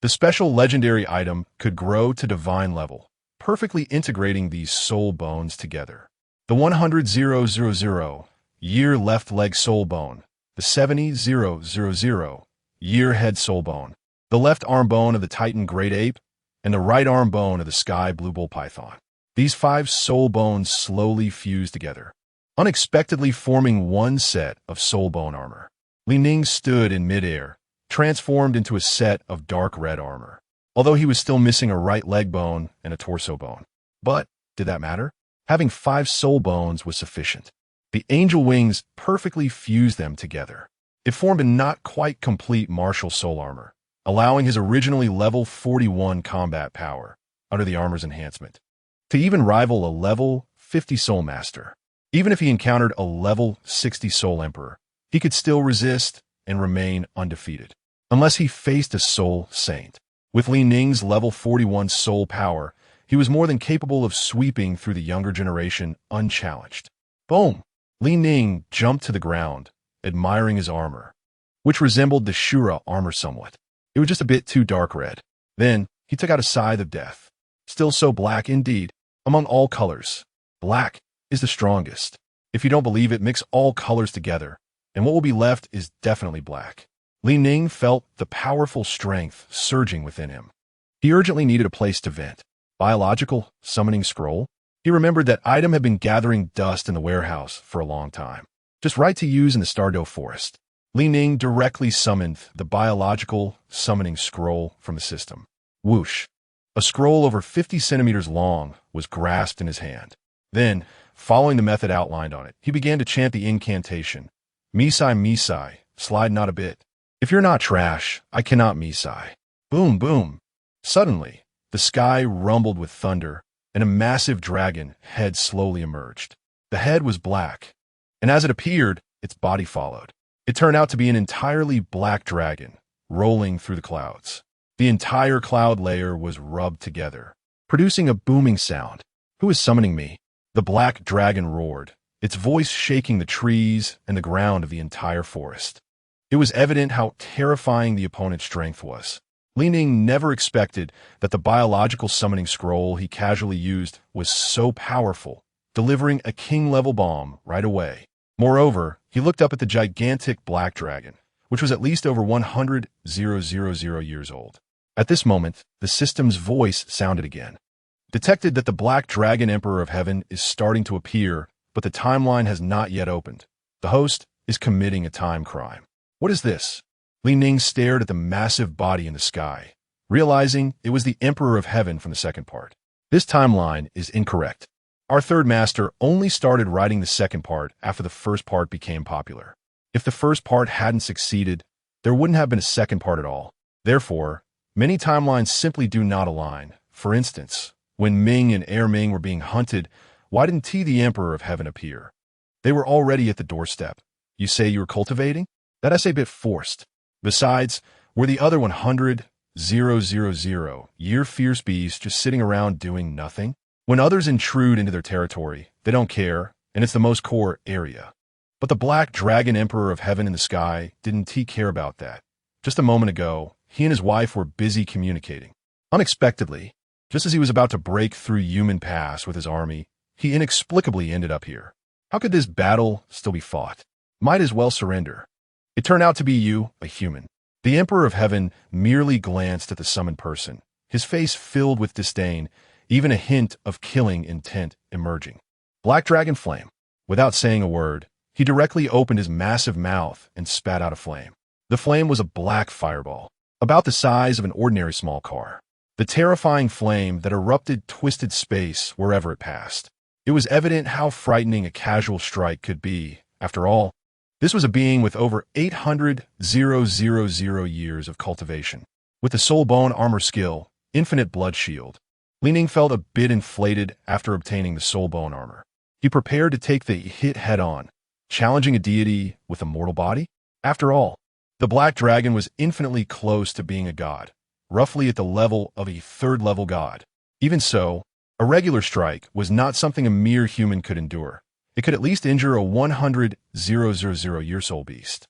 The special legendary item could grow to divine level, perfectly integrating these soul bones together. The 100,000-year left leg soul bone, the 70,000-year head soul bone, the left arm bone of the Titan Great Ape, and the right arm bone of the Sky Blue Bull Python. These 5 soul bones slowly fused together, unexpectedly forming one set of soul bone armor. Li Ning stood in midair, transformed into a set of dark red armor, although he was still missing a right leg bone and a torso bone. But did that matter? Having 5 soul bones was sufficient. The angel wings perfectly fused them together. It formed a not quite complete martial soul armor, allowing his originally level 41 combat power, under the armor's enhancement, to even rival a level 50 soul master. Even if he encountered a level 60 soul emperor, he could still resist and remain undefeated, unless he faced a soul saint. With Li Ning's level 41 soul power, he was more than capable of sweeping through the younger generation unchallenged. Boom! Li Ning jumped to the ground, admiring his armor, which resembled the Shura armor somewhat. It was just a bit too dark red. Then, he took out a scythe of death. Still so black indeed, among all colors. Black is the strongest. If you don't believe it, mix all colors together, and what will be left is definitely black. Li Ning felt the powerful strength surging within him. He urgently needed a place to vent. Biological summoning scroll? He remembered that item had been gathering dust in the warehouse for a long time. Just right to use in the Stardow Forest. Li Ning directly summoned the biological summoning scroll from the system. Whoosh! A scroll over 50 centimeters long was grasped in his hand. Then, following the method outlined on it, he began to chant the incantation. Misai, Misai, slide not a bit. If you're not trash, I cannot Misai. Boom, boom. Suddenly, the sky rumbled with thunder, and a massive dragon head slowly emerged. The head was black, and as it appeared, its body followed. It turned out to be an entirely black dragon, rolling through the clouds. The entire cloud layer was rubbed together, producing a booming sound. Who is summoning me? The black dragon roared, its voice shaking the trees and the ground of the entire forest. It was evident how terrifying the opponent's strength was. Li Ning never expected that the biological summoning scroll he casually used was so powerful, delivering a king-level bomb right away. Moreover, he looked up at the gigantic black dragon, which was at least over 100,000 years old. At this moment, the system's voice sounded again. Detected that the Black Dragon Emperor of Heaven is starting to appear, but the timeline has not yet opened. The host is committing a time crime. What is this? Li Ning stared at the massive body in the sky, realizing it was the Emperor of Heaven from the second part. This timeline is incorrect. Our third master only started writing the second part after the first part became popular. If the first part hadn't succeeded, there wouldn't have been a second part at all. Therefore, many timelines simply do not align. For instance, when Ming and Air Ming were being hunted, why didn't T the Emperor of Heaven appear? They were already at the doorstep. You say you were cultivating? That's a bit forced. Besides, were the other 100,000 fierce beasts just sitting around doing nothing? When others intrude into their territory, they don't care, and it's the most core area. But the Black Dragon Emperor of Heaven in the sky didn't care about that. Just a moment ago, he and his wife were busy communicating. Unexpectedly, just as he was about to break through Human Pass with his army, he inexplicably ended up here. How could this battle still be fought? Might as well surrender. It turned out to be you, a human. The Emperor of Heaven merely glanced at the summoned person, his face filled with disdain, even a hint of killing intent emerging. Black Dragon Flame. Without saying a word, he directly opened his massive mouth and spat out a flame. The flame was a black fireball, about the size of an ordinary small car. The terrifying flame that erupted twisted space wherever it passed. It was evident how frightening a casual strike could be. After all, this was a being with over 800,000 years of cultivation. With the soul bone armor skill, infinite blood shield, Ning felt a bit inflated after obtaining the soul bone armor. He prepared to take the hit head-on, challenging a deity with a mortal body. After all, the Black Dragon was infinitely close to being a god, roughly at the level of a third-level god. Even so, a regular strike was not something a mere human could endure. It could at least injure a 100,000 soul beast.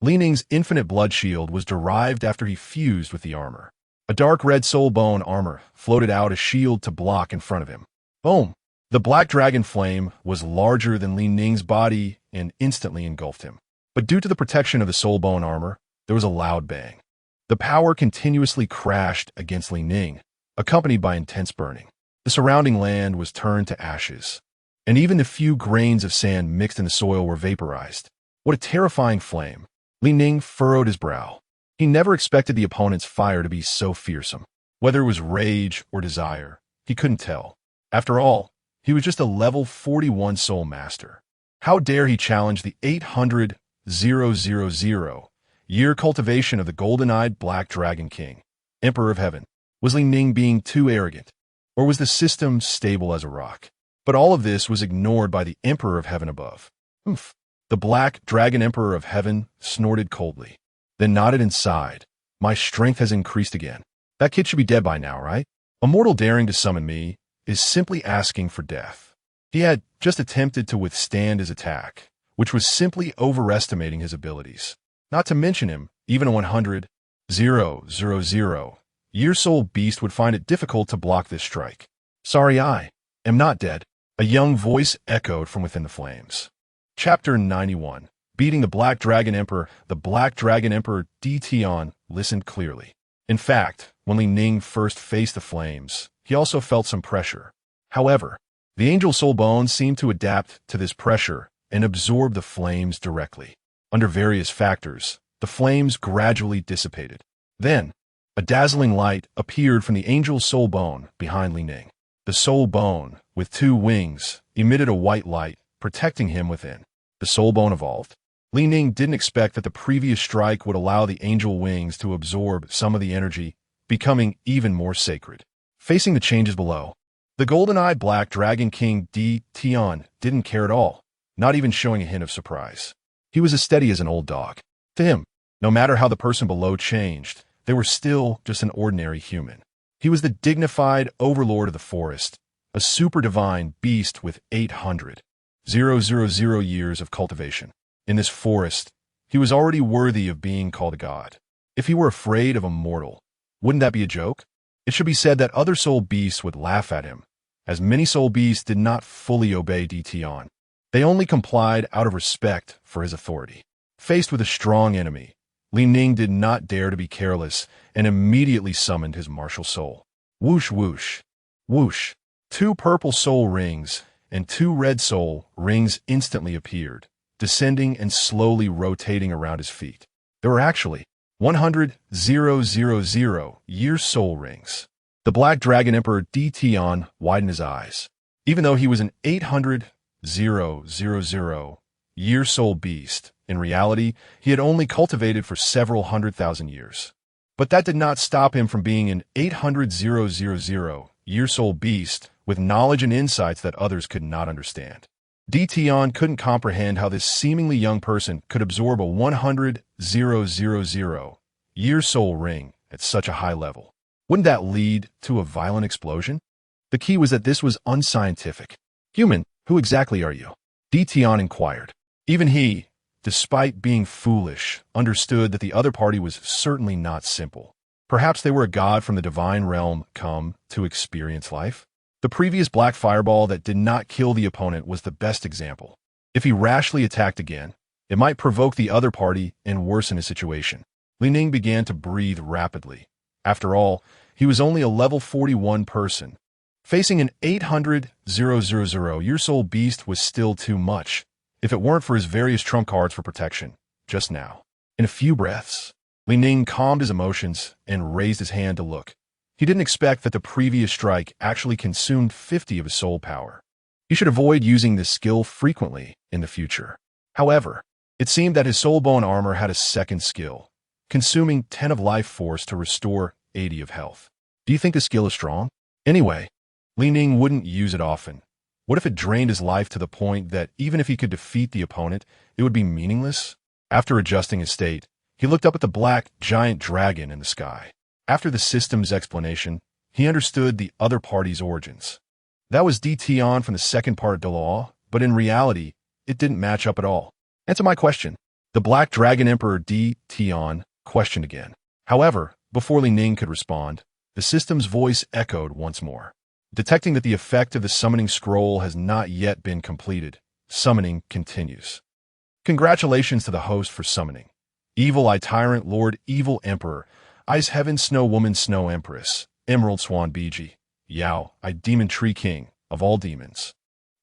Ning's infinite blood shield was derived after he fused with the armor. A dark red soul bone armor floated out a shield to block in front of him. Boom! The Black Dragon Flame was larger than Ning's body and instantly engulfed him. But due to the protection of the soul bone armor, there was a loud bang. The power continuously crashed against Ning, accompanied by intense burning. The surrounding land was turned to ashes, and even the few grains of sand mixed in the soil were vaporized. What a terrifying flame! Ning furrowed his brow. He never expected the opponent's fire to be so fearsome. Whether it was rage or desire, he couldn't tell. After all, he was just a level 41 soul master. How dare he challenge the 800,000-year cultivation of the golden-eyed Black Dragon King, Emperor of Heaven? Was Ning being too arrogant? Or was the system stable as a rock? But all of this was ignored by the Emperor of Heaven above. Oomph! The Black Dragon Emperor of Heaven snorted coldly, then nodded and sighed. My strength has increased again. That kid should be dead by now, right? A mortal daring to summon me is simply asking for death. He had just attempted to withstand his attack, which was simply overestimating his abilities. Not to mention him, even a 100,000-year soul beast would find it difficult to block this strike. Sorry, I am not dead, a young voice echoed from within the flames. Chapter 91. Beating the Black Dragon Emperor. The Black Dragon Emperor Tion listened clearly. In fact, when Ning first faced the flames, he also felt some pressure. However, the Angel Soul Bone seemed to adapt to this pressure and absorb the flames directly. Under various factors, the flames gradually dissipated. Then, a dazzling light appeared from the Angel Soul Bone behind Ning. The Soul Bone, with two wings, emitted a white light, protecting him within. The Soul Bone evolved. Ning didn't expect that the previous strike would allow the angel wings to absorb some of the energy, becoming even more sacred. Facing the changes below, the golden-eyed Black Dragon King Tion didn't care at all, not even showing a hint of surprise. He was as steady as an old dog. To him, no matter how the person below changed, they were still just an ordinary human. He was the dignified overlord of the forest, a super divine beast with 800,000 years of cultivation. In this forest, he was already worthy of being called a god. If he were afraid of a mortal, wouldn't that be a joke? It should be said that other soul beasts would laugh at him, as many soul beasts did not fully obey Tion. They only complied out of respect for his authority. Faced with a strong enemy, Ning did not dare to be careless and immediately summoned his martial soul. Whoosh whoosh, whoosh. 2 purple soul rings and 2 red soul rings instantly appeared, descending and slowly rotating around his feet. There were actually 100,000 year soul rings. The Black Dragon Emperor Tion widened his eyes. Even though he was an 800,000 year soul beast, in reality, he had only cultivated for several 100,000 years. But that did not stop him from being an 800,000 year soul beast with knowledge and insights that others could not understand. Tion couldn't comprehend how this seemingly young person could absorb a 100,000 year soul ring at such a high level. Wouldn't that lead to a violent explosion? The key was that this was unscientific. Human, who exactly are you? Tion inquired. Even he, despite being foolish, understood that the other party was certainly not simple. Perhaps they were a god from the divine realm come to experience life? The previous black fireball that did not kill the opponent was the best example. If he rashly attacked again, It might provoke the other party and worsen his situation. Ning began to breathe rapidly. After all, he was only a level 41 person. Facing an 800,000-year-old beast was still too much, if it weren't for his various trump cards for protection, just now. In a few breaths, Ning calmed his emotions and raised his hand to look. He didn't expect that the previous strike actually consumed 50 of his soul power. He should avoid using this skill frequently in the future. However, it seemed that his soul bone armor had a second skill, consuming 10 of life force to restore 80 of health. Do you think this skill is strong? Anyway, Ning wouldn't use it often. What if it drained his life to the point that even if he could defeat the opponent, it would be meaningless? After adjusting his state, he looked up at the black giant dragon in the sky. After the system's explanation, he understood the other party's origins. That was Tion from the second part of Douluo, but in reality, it didn't match up at all. Answer my question. The Black Dragon Emperor Tion questioned again. However, before Ning could respond, the system's voice echoed once more. Detecting that the effect of the summoning scroll has not yet been completed, summoning continues. Congratulations to the host for summoning. Evil Eye Tyrant Lord Evil Emperor, Ice Heaven Snow Woman Snow Empress, Emerald Swan Biji, Yao, I Demon Tree King, of all demons.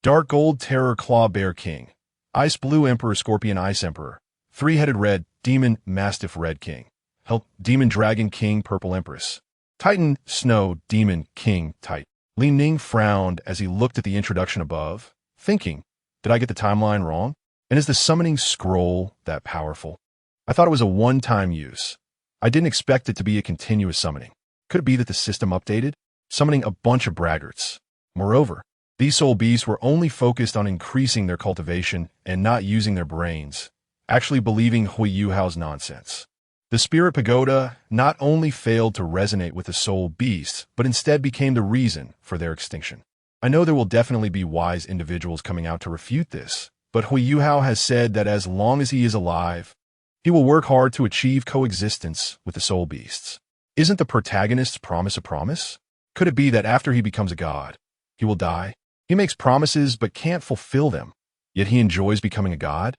Dark Gold Terror Claw Bear King, Ice Blue Emperor Scorpion Ice Emperor, Three-Headed Red Demon Mastiff Red King, Help Demon Dragon King Purple Empress, Titan Snow Demon King Titan. Ning frowned as he looked at the introduction above, thinking, did I get the timeline wrong? And is the summoning scroll that powerful? I thought it was a one-time use. I didn't expect it to be a continuous summoning. Could it be that the system updated? Summoning a bunch of braggarts. Moreover, these soul beasts were only focused on increasing their cultivation and not using their brains, actually believing Hui Yuhao's nonsense. The Spirit Pagoda not only failed to resonate with the soul beasts, but instead became the reason for their extinction. I know there will definitely be wise individuals coming out to refute this, but Hui Yuhao has said that as long as he is alive, he will work hard to achieve coexistence with the soul beasts. Isn't the protagonist's promise a promise? Could it be that after he becomes a god, he will die? He makes promises but can't fulfill them, yet he enjoys becoming a god?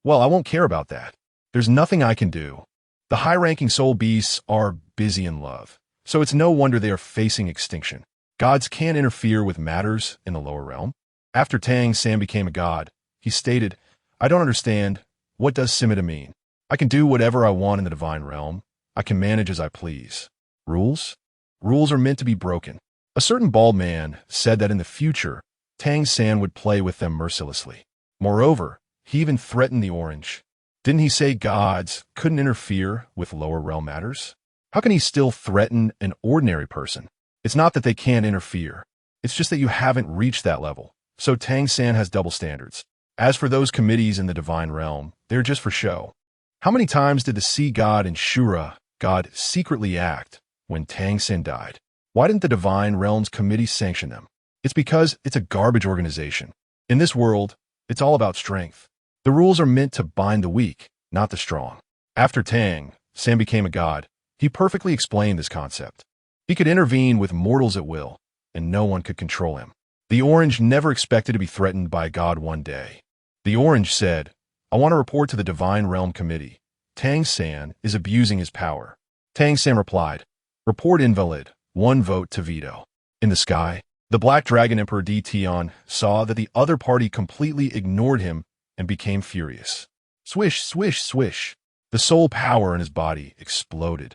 Well, I won't care about that. There's nothing I can do. The high-ranking soul beasts are busy in love, so it's no wonder they are facing extinction. Gods can't interfere with matters in the lower realm. After Tang San became a god, he stated, I don't understand. What does Simita mean? I can do whatever I want in the divine realm. I can manage as I please. Rules? Rules are meant to be broken. A certain bald man said that in the future, Tang San would play with them mercilessly. Moreover, he even threatened the orange. Didn't he say gods couldn't interfere with lower realm matters? How can he still threaten an ordinary person? It's not that they can't interfere. It's just that you haven't reached that level. So Tang San has double standards. As for those committees in the divine realm, they're just for show. How many times did the sea god and Shura god secretly act when Tang San died? Why didn't the divine realms committee sanction them? It's because it's a garbage organization. In this world, it's all about strength. The rules are meant to bind the weak, not the strong. After Tang San became a god, he perfectly explained this concept. He could intervene with mortals at will, and no one could control him. The orange never expected to be threatened by a god one day. The orange said, I want to report to the Divine Realm Committee. Tang San is abusing his power. Tang San replied, report invalid, 1 vote to veto. In the sky, the Black Dragon Emperor Tion saw that the other party completely ignored him and became furious. Swish, swish, swish. The soul power in his body exploded,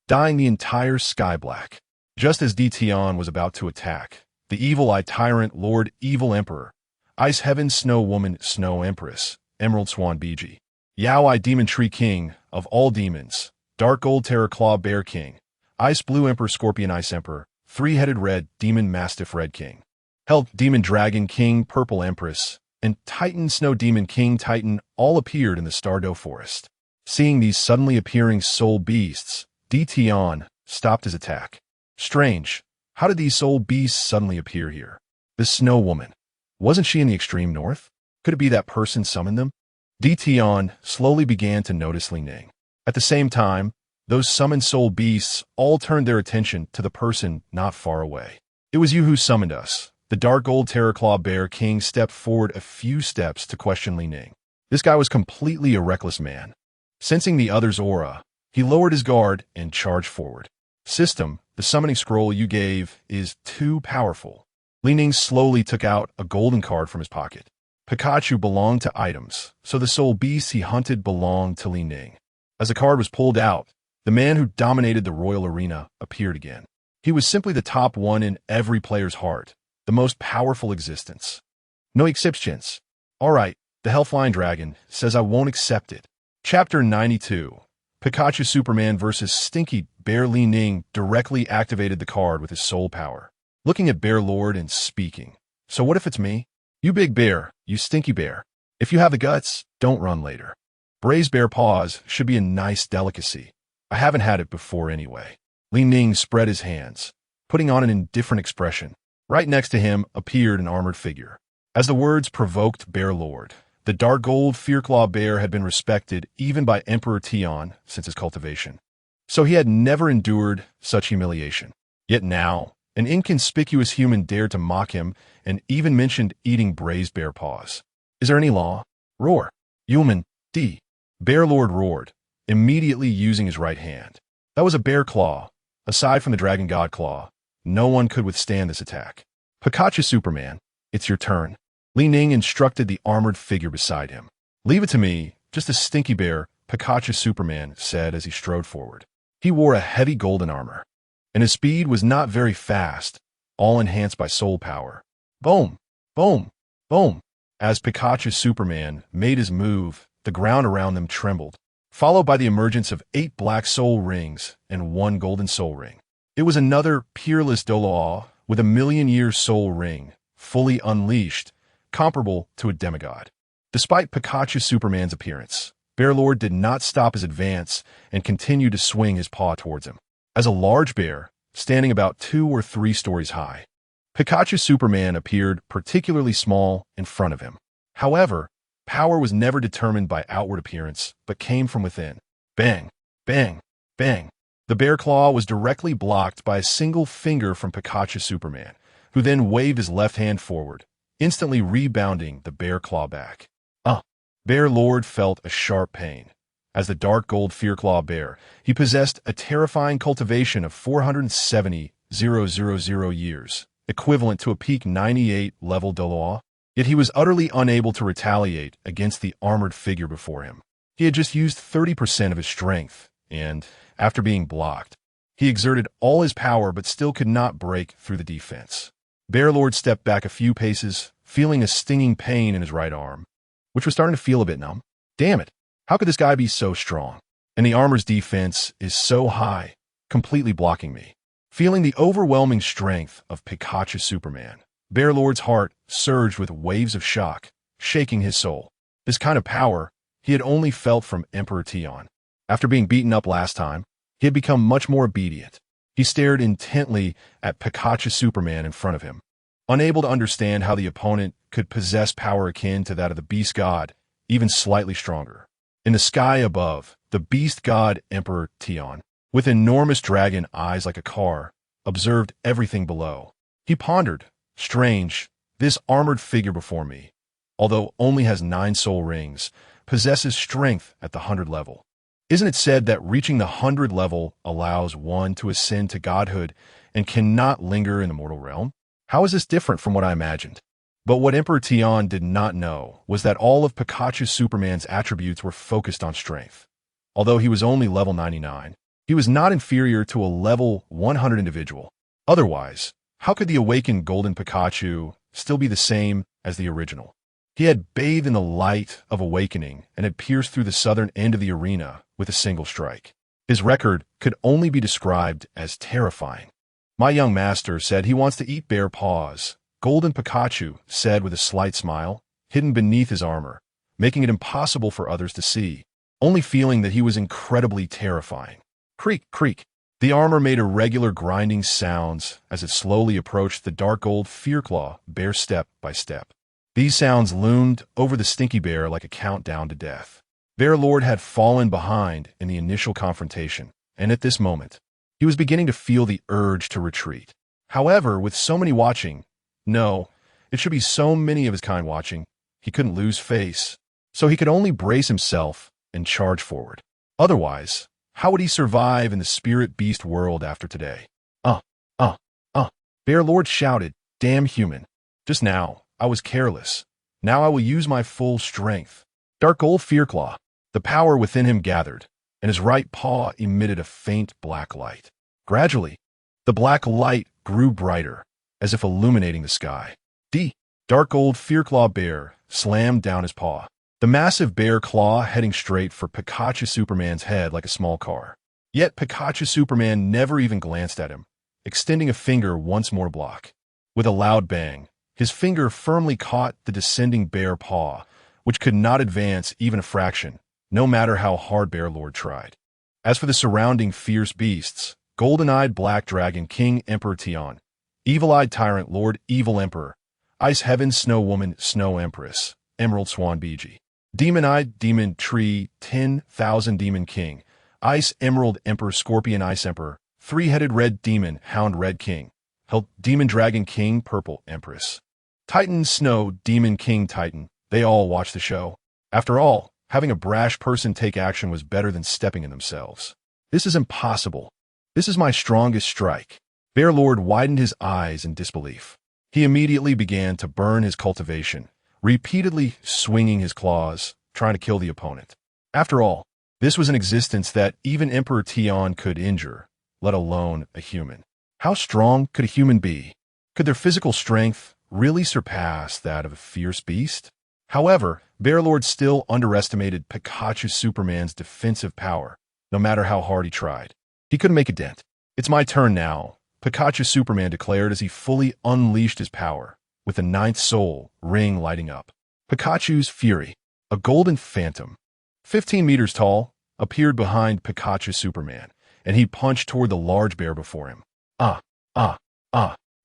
dyeing the entire sky black. Just as Tion was about to attack, the Evil Eye Tyrant Lord Evil Emperor, Ice Heaven Snow Woman Snow Empress, Emerald Swan Biji, Yao I Demon Tree King of all demons, Dark Gold Terror Claw Bear King, Ice Blue Emperor Scorpion Ice Emperor, Three-Headed Red Demon Mastiff Red King, Help Demon Dragon King Purple Empress, and Titan Snow Demon King Titan all appeared in the Stardow Forest. Seeing these suddenly appearing soul beasts, Tion stopped his attack. Strange, how did these soul beasts suddenly appear here? This Snow Woman, wasn't she in the extreme north? Could it be that person summoned them? Tion slowly began to notice Ning. At the same time, those summoned soul beasts all turned their attention to the person not far away. It was you who summoned us. The Dark Gold Terror Claw Bear King stepped forward a few steps to question Ning. This guy was completely a reckless man. Sensing the other's aura, he lowered his guard and charged forward. System, the summoning scroll you gave is too powerful. Ning slowly took out a golden card from his pocket. Pikachu belonged to items, so the soul beast he hunted belonged to Ning. As the card was pulled out, the man who dominated the royal arena appeared again. He was simply the top one in every player's heart, the most powerful existence. No exceptions. All right, the Lifeline Dragon says I won't accept it. Chapter 92. Pikachu Superman vs. Stinky Bear. Ning directly activated the card with his soul power, looking at Bear Lord and speaking. So what if it's me? You big bear, you stinky bear. If you have the guts, don't run later. Braised bear paws should be a nice delicacy. I haven't had it before anyway. Ning spread his hands, putting on an indifferent expression. Right next to him appeared an armored figure. As the words provoked Bear Lord, the dark gold Fearclaw bear had been respected even by Emperor Tian since his cultivation. So he had never endured such humiliation. Yet now, an inconspicuous human dared to mock him and even mentioned eating braised bear paws. Is there any law? Roar. Human, D. Bear Lord roared, immediately using his right hand. That was a bear claw. Aside from the Dragon God Claw, no one could withstand this attack. Pikachu Superman, it's your turn. Ning instructed the armored figure beside him. Leave it to me, just a stinky bear, Pikachu Superman said as he strode forward. He wore a heavy golden armor, and his speed was not very fast, all enhanced by soul power. Boom! Boom! Boom! As Pikachu Superman made his move, the ground around them trembled, followed by the emergence of 8 black soul rings and 1 golden soul ring. It was another peerless Douluo with a million-year soul ring, fully unleashed, comparable to a demigod. Despite Pikachu Superman's appearance, Bear Lord did not stop his advance and continued to swing his paw towards him. As a large bear, standing about 2 or 3 stories high, Pikachu Superman appeared particularly small in front of him. However, power was never determined by outward appearance, but came from within. Bang! Bang! Bang! The bear claw was directly blocked by a single finger from Pikachu Superman, who then waved his left hand forward, instantly rebounding the bear claw back. Bear Lord felt a sharp pain. As the dark gold Fearclaw bear, he possessed a terrifying cultivation of 470,000 years, equivalent to a peak 98 level Douluo. Yet he was utterly unable to retaliate against the armored figure before him. He had just used 30% of his strength, and, after being blocked, he exerted all his power but still could not break through the defense. Bear Lord stepped back a few paces, feeling a stinging pain in his right arm, which was starting to feel a bit numb. Damn it, how could this guy be so strong? And the armor's defense is so high, completely blocking me. Feeling the overwhelming strength of Pikachu Superman, Bear Lord's heart surged with waves of shock, shaking his soul. This kind of power he had only felt from Emperor Tian. After being beaten up last time, he had become much more obedient. He stared intently at Pikachu Superman in front of him, unable to understand how the opponent could possess power akin to that of the Beast God, even slightly stronger. In the sky above, the Beast God Emperor Tian, with enormous dragon eyes like a car, observed everything below. He pondered, strange, this armored figure before me, although only has 9 soul rings, possesses strength at the 100 level. Isn't it said that reaching the 100 level allows one to ascend to godhood and cannot linger in the mortal realm? How is this different from what I imagined? But what Emperor Tian did not know was that all of Pikachu Superman's attributes were focused on strength. Although he was only level 99, he was not inferior to a level 100 individual. Otherwise, how could the awakened Golden Pikachu still be the same as the original? He had bathed in the light of awakening and had pierced through the southern end of the arena with a single strike. His record could only be described as terrifying. My young master said he wants to eat bear paws, Golden Pikachu said with a slight smile, hidden beneath his armor, making it impossible for others to see, only feeling that he was incredibly terrifying. Creak, creak. The armor made irregular grinding sounds as it slowly approached the dark gold Fearclaw bear step by step. These sounds loomed over the stinky bear like a countdown to death. Bear Lord had fallen behind in the initial confrontation, and at this moment, he was beginning to feel the urge to retreat. However, with so many watching, no, it should be so many of his kind watching, he couldn't lose face. so he could only brace himself and charge forward. Otherwise, how would he survive in the spirit beast world after today? Uh, uh, Bear Lord shouted, "Damn human. Just now, I was careless. Now I will use my full strength." Dark Gold Fearclaw, the power within him gathered, and his right paw emitted a faint black light. Gradually, the black light grew brighter, as if illuminating the sky. Dark Gold Fearclaw Bear slammed down his paw, the massive bear claw heading straight for Pikachu Superman's head like a small car. Yet Pikachu Superman never even glanced at him, extending a finger once more to block. With a loud bang, his finger firmly caught the descending bear paw, which could not advance even a fraction, no matter how hard Bear Lord tried. As for the surrounding fierce beasts, Golden-Eyed Black Dragon King Emperor Tian, Evil-Eyed Tyrant Lord Evil Emperor, Ice Heaven Snow Woman Snow Empress, Emerald Swan Biji, Demon-Eyed Demon Tree 10,000 Demon King, Ice Emerald Emperor Scorpion Ice Emperor, Three-Headed Red Demon Hound Red King, Demon Dragon King Purple Empress, Titan Snow Demon King Titan, they all watched the show. After all, having a brash person take action was better than stepping in themselves. This is impossible. This is my strongest strike. Bear Lord widened his eyes in disbelief. He immediately began to burn his cultivation, repeatedly swinging his claws, trying to kill the opponent. After all, this was an existence that even Emperor Tian could injure, let alone a human. How strong could a human be? Could their physical strength really surpass that of a fierce beast? However, Bear Lord still underestimated Pikachu Superman's defensive power, no matter how hard he tried. He couldn't make a dent. "It's my turn now," Pikachu Superman declared as he fully unleashed his power, with the ninth soul ring lighting up. Pikachu's Fury, a golden phantom, 15 meters tall, appeared behind Pikachu Superman, and he punched toward the large bear before him.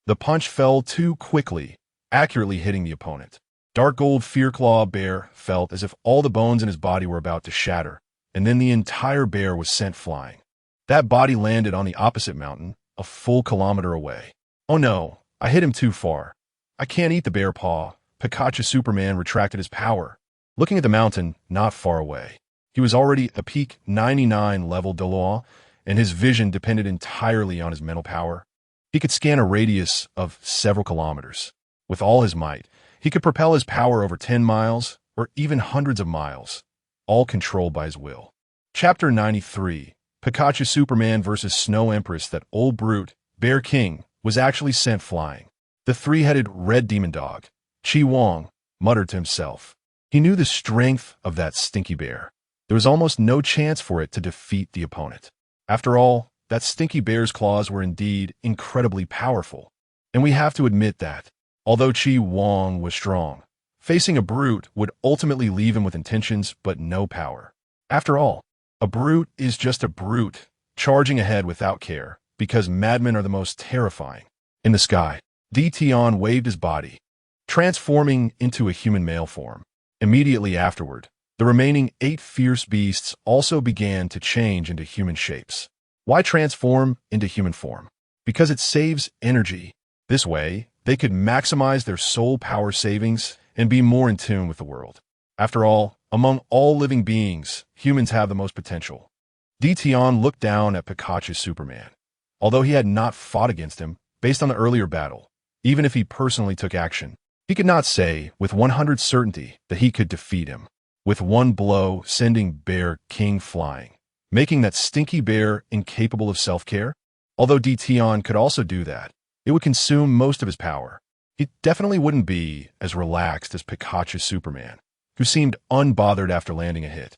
The punch fell too quickly, accurately hitting the opponent. Dark Gold Fearclaw Bear felt as if all the bones in his body were about to shatter, and then the entire bear was sent flying. That body landed on the opposite mountain, a full kilometer away. "Oh no, I hit him too far. I can't eat the bear paw." Pikachu Superman retracted his power, looking at the mountain not far away. He was already a peak 99 level Douluo, and his vision depended entirely on his mental power. He could scan a radius of several kilometers. With all his might, he could propel his power over 10 miles or even hundreds of miles, all controlled by his will. Chapter 93, Pikachu Superman vs. Snow Empress. That old brute, Bear King, was actually sent flying. The three-headed red demon dog, Chi Wong, muttered to himself. He knew the strength of that stinky bear. There was almost no chance for it to defeat the opponent. After all, that stinky bear's claws were indeed incredibly powerful. And we have to admit that, although Chi Wong was strong, facing a brute would ultimately leave him with intentions but no power. After all, a brute is just a brute, charging ahead without care, because madmen are the most terrifying. In the sky, Tian waved his body, transforming into a human male form. Immediately afterward, the remaining 8 fierce beasts also began to change into human shapes. Why transform into human form? Because it saves energy. This way, they could maximize their soul power savings and be more in tune with the world. After all, among all living beings, humans have the most potential. Tian looked down at Pikachu Superman. Although he had not fought against him, based on the earlier battle, even if he personally took action, he could not say with 100% certainty that he could defeat him. With one blow sending Bear King flying, making that stinky bear incapable of self-care? Although Tian could also do that, it would consume most of his power. He definitely wouldn't be as relaxed as Pikachu Superman, who seemed unbothered after landing a hit,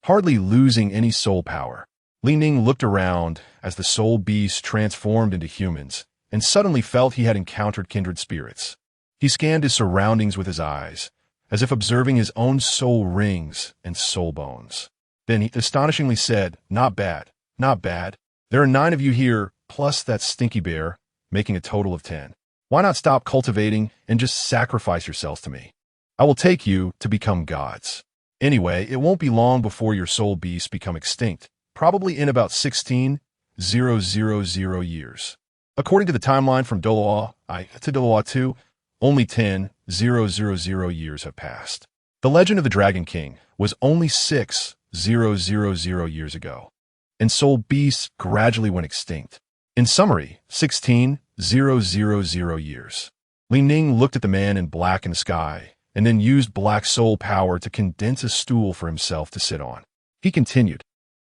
hardly losing any soul power. Ning looked around as the soul beasts transformed into humans, and suddenly felt he had encountered kindred spirits. He scanned his surroundings with his eyes, as if observing his own soul rings and soul bones. Then he astonishingly said, "Not bad, not bad. There are 9 of you here, plus that stinky bear, making a total of 10. Why not stop cultivating and just sacrifice yourselves to me? I will take you to become gods. Anyway, it won't be long before your soul beasts become extinct, probably in about 16,000 years. According to the timeline from Douluo to Douluo 2, only 10,000 years have passed. The legend of the Dragon King was only 6,000 years ago, and soul beasts gradually went extinct. In summary, 16,000 years. Ning looked at the man in black in the sky, and then used black soul power to condense a stool for himself to sit on. He continued,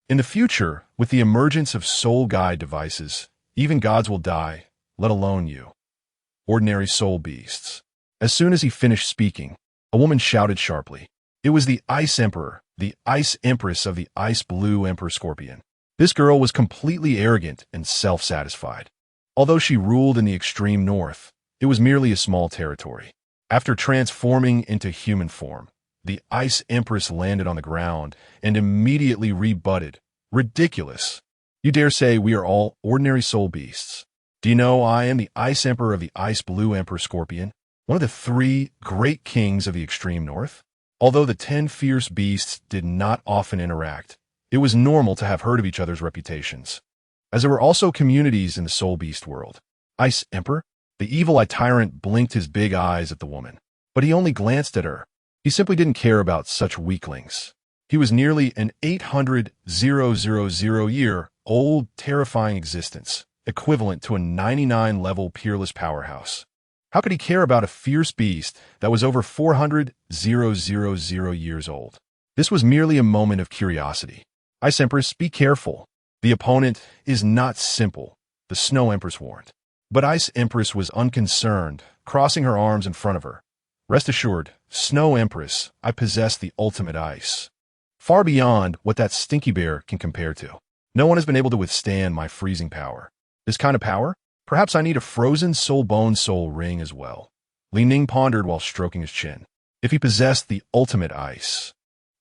"In the future, with the emergence of soul guide devices, even gods will die, let alone you. Ordinary soul beasts." As soon as he finished speaking, a woman shouted sharply. It was the Ice Emperor, the Ice Empress of the Ice Blue Emperor Scorpion. This girl was completely arrogant and self-satisfied. Although she ruled in the extreme north, it was merely a small territory. After transforming into human form, the Ice Empress landed on the ground and immediately rebutted. "Ridiculous. You dare say we are all ordinary soul beasts? Do you know I am the Ice Emperor of the Ice Blue Emperor Scorpion, one of the 3 great kings of the extreme north?" Although the 10 fierce beasts did not often interact, it was normal to have heard of each other's reputations, as there were also communities in the soul beast world. "Ice Emperor?" The evil-eyed tyrant blinked his big eyes at the woman, but he only glanced at her. He simply didn't care about such weaklings. He was nearly an 800,000-year-old terrifying existence, equivalent to a 99-level peerless powerhouse. How could he care about a fierce beast that was over 400,000 years old? This was merely a moment of curiosity. "Ice Empress, be careful. The opponent is not simple," the Snow Empress warned. But Ice Empress was unconcerned, crossing her arms in front of her. "Rest assured, Snow Empress, I possess the ultimate ice. Far beyond what that stinky bear can compare to. No one has been able to withstand my freezing power. This kind of power? Perhaps I need a frozen soul bone soul ring as well." Ning pondered while stroking his chin. If he possessed the ultimate ice,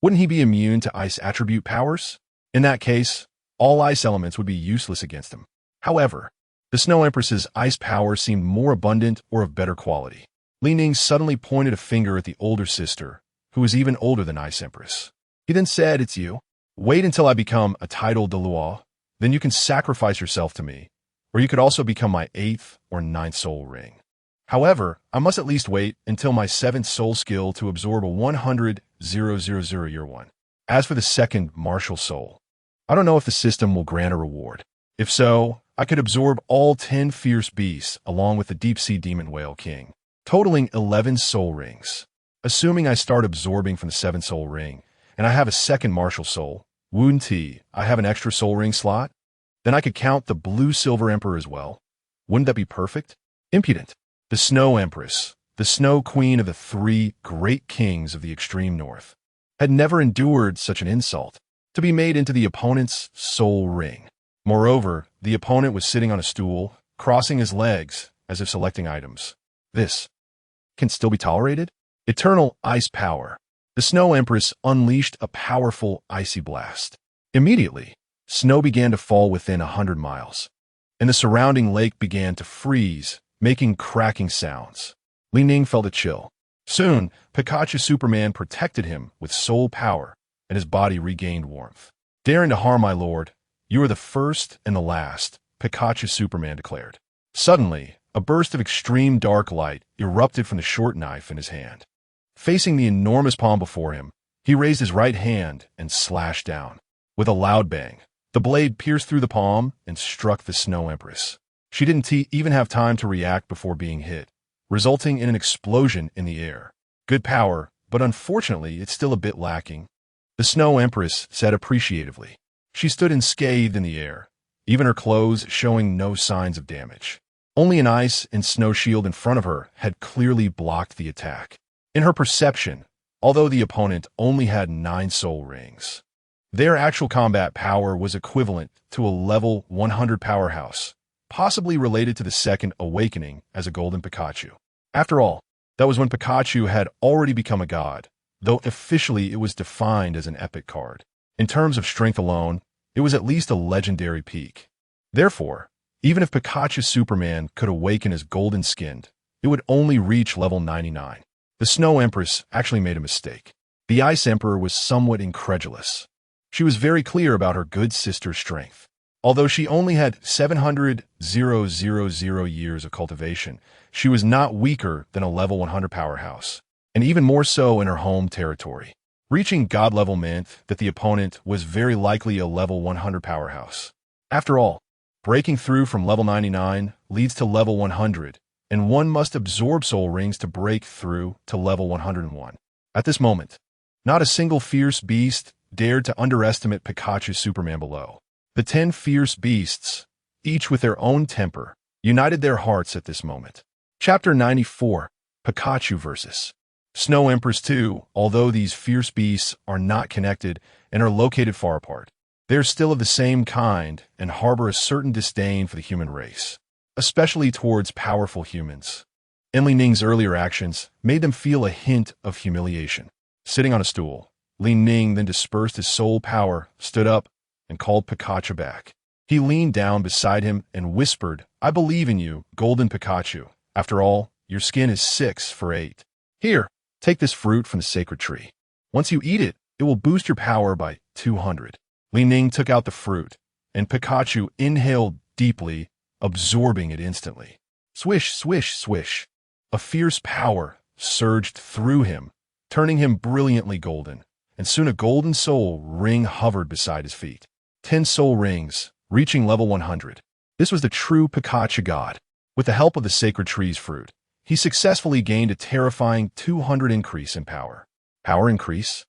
wouldn't he be immune to ice attribute powers? In that case, all ice elements would be useless against him. However, the Snow Empress's ice power seemed more abundant or of better quality. Ning suddenly pointed a finger at the older sister, who was even older than Ice Empress. He then said, "It's you. Wait until I become a titled Douluo, then you can sacrifice yourself to me, or you could also become my 8th or 9th soul ring. However, I must at least wait until my 7th soul skill to absorb a 100,000 year one. As for the 2nd martial soul, I don't know if the system will grant a reward. If so, I could absorb all 10 fierce beasts along with the deep-sea demon whale king, totaling 11 soul rings. Assuming I start absorbing from the 7th soul ring, and I have a 2nd martial soul, wouldn't I have an extra soul ring slot? Then I could count the Blue Silver Emperor as well. Wouldn't that be perfect? Impudent. The Snow Empress, the Snow Queen of the 3 great kings of the extreme north, had never endured such an insult, to be made into the opponent's soul ring. Moreover, the opponent was sitting on a stool, crossing his legs, as if selecting items. This can still be tolerated? Eternal ice power. The Snow Empress unleashed a powerful icy blast. Immediately, snow began to fall within 100 miles, and the surrounding lake began to freeze, making cracking sounds. Ning felt a chill. Soon, Pikachu Superman protected him with soul power, and his body regained warmth. "Daring to harm my lord, you are the first and the last," Pikachu Superman declared. Suddenly, a burst of extreme dark light erupted from the short knife in his hand. Facing the enormous palm before him, he raised his right hand and slashed down. With a loud bang, the blade pierced through the palm and struck the Snow Empress. She didn't even have time to react before being hit, resulting in an explosion in the air. Good power, but unfortunately it's still a bit lacking, the Snow Empress said appreciatively. She stood unscathed in the air, even her clothes showing no signs of damage. Only an ice and snow shield in front of her had clearly blocked the attack. In her perception, although the opponent only had 9 soul rings, their actual combat power was equivalent to a level 100 powerhouse, possibly related to the 2nd Awakening as a Golden Pikachu. After all, that was when Pikachu had already become a god, though officially it was defined as an epic card. In terms of strength alone, it was at least a legendary peak. Therefore, even if Pikachu Superman could awaken as golden-skinned, it would only reach level 99. The Snow Empress actually made a mistake. The Ice Emperor was somewhat incredulous. She was very clear about her good sister's strength. Although she only had 700,000 years of cultivation, she was not weaker than a level 100 powerhouse. and even more so in her home territory. Reaching God level meant that the opponent was very likely a level 100 powerhouse. After all, breaking through from level 99 leads to level 100, and one must absorb soul rings to break through to level 101. At this moment, not a single fierce beast dared to underestimate Pikachu's Superman below. The 10 fierce beasts, each with their own temper, united their hearts at this moment. Chapter 94, Pikachu vs. Snow Empress 2. Although these fierce beasts are not connected and are located far apart, they are still of the same kind and harbor a certain disdain for the human race, especially towards powerful humans. Ning's earlier actions made them feel a hint of humiliation. Sitting on a stool, Ning then dispersed his soul power, stood up, and called Pikachu back. He leaned down beside him and whispered, "I believe in you, Golden Pikachu. After all, your skin is 6 for 8. Here, take this fruit from the sacred tree. Once you eat it, it will boost your power by 200. Ning took out the fruit, and Pikachu inhaled deeply, absorbing it instantly. Swish, swish, swish. A fierce power surged through him, turning him brilliantly golden, and soon a golden soul ring hovered beside his feet. 10 soul rings, reaching level 100. This was the true Pikachu god. With the help of the sacred tree's fruit, he successfully gained a terrifying 200 increase in power. Power increase?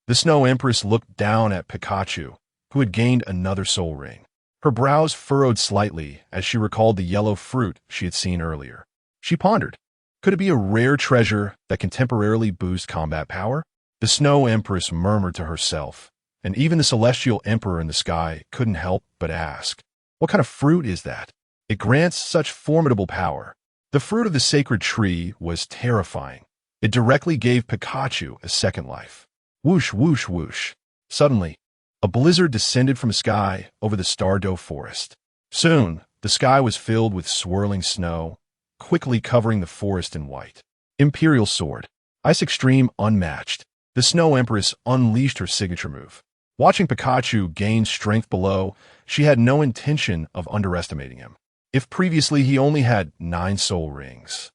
The Snow Empress looked down at Pikachu, who had gained another soul ring. Her brows furrowed slightly as she recalled the yellow fruit she had seen earlier. She pondered, could it be a rare treasure that can temporarily boost combat power? The Snow Empress murmured to herself, and even the Celestial Emperor in the sky couldn't help but ask, what kind of fruit is that? It grants such formidable power. The fruit of the sacred tree was terrifying. It directly gave Pikachu a second life. Whoosh, whoosh, whoosh. Suddenly, a blizzard descended from the sky over the Stardow forest. Soon, the sky was filled with swirling snow, quickly covering the forest in white. Imperial Sword. Ice Extreme unmatched. The Snow Empress unleashed her signature move. Watching Pikachu gain strength below, she had no intention of underestimating him. If previously he only had 9 soul rings,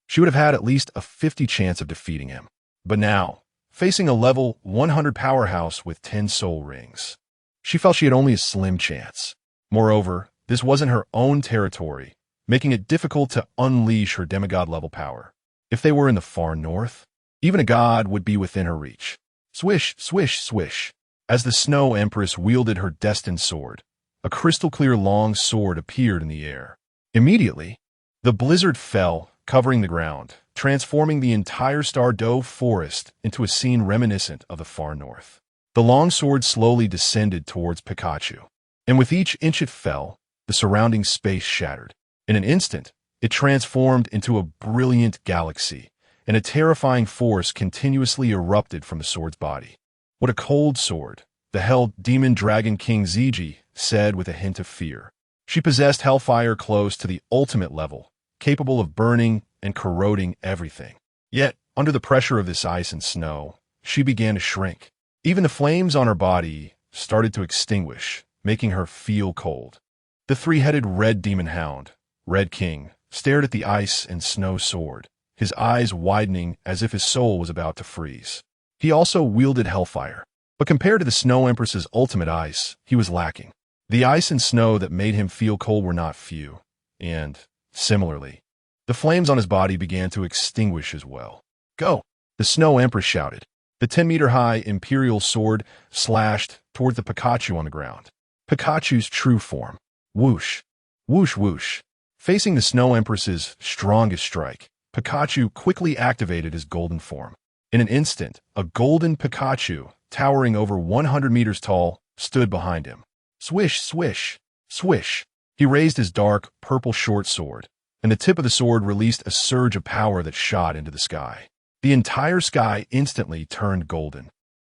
she would have had at least a 50 chance of defeating him. But now, facing a level 100 powerhouse with 10 soul rings, she felt she had only a slim chance. Moreover, this wasn't her own territory, making it difficult to unleash her demigod-level power. If they were in the far north, even a god would be within her reach. Swish, swish, swish. As the Snow Empress wielded her destined sword, a crystal-clear long sword appeared in the air. Immediately, the blizzard fell, covering the ground, transforming the entire Stardow forest into a scene reminiscent of the far north. The long sword slowly descended towards Pikachu, and with each inch it fell, the surrounding space shattered. In an instant, it transformed into a brilliant galaxy, and a terrifying force continuously erupted from the sword's body. What a cold sword, the Hell Demon Dragon King Ziji said with a hint of fear. She possessed hellfire close to the ultimate level, capable of burning and corroding everything. Yet, under the pressure of this ice and snow, she began to shrink. Even the flames on her body started to extinguish, making her feel cold. The 3-headed Red Demon Hound, Red King, stared at the ice and snow sword, his eyes widening as if his soul was about to freeze. He also wielded hellfire, but compared to the Snow Empress's ultimate ice, he was lacking. The ice and snow that made him feel cold were not few, and, similarly, the flames on his body began to extinguish as well. Go! The Snow Empress shouted. The 10-meter-high Imperial Sword slashed toward the Pikachu on the ground. Pikachu's true form. Whoosh! Whoosh whoosh! Facing the Snow Empress's strongest strike, Pikachu quickly activated his golden form. In an instant, a golden Pikachu, towering over 100 meters tall, stood behind him. Swish, swish, swish. He raised his dark, purple short sword, and the tip of the sword released a surge of power that shot into the sky. The entire sky instantly turned golden,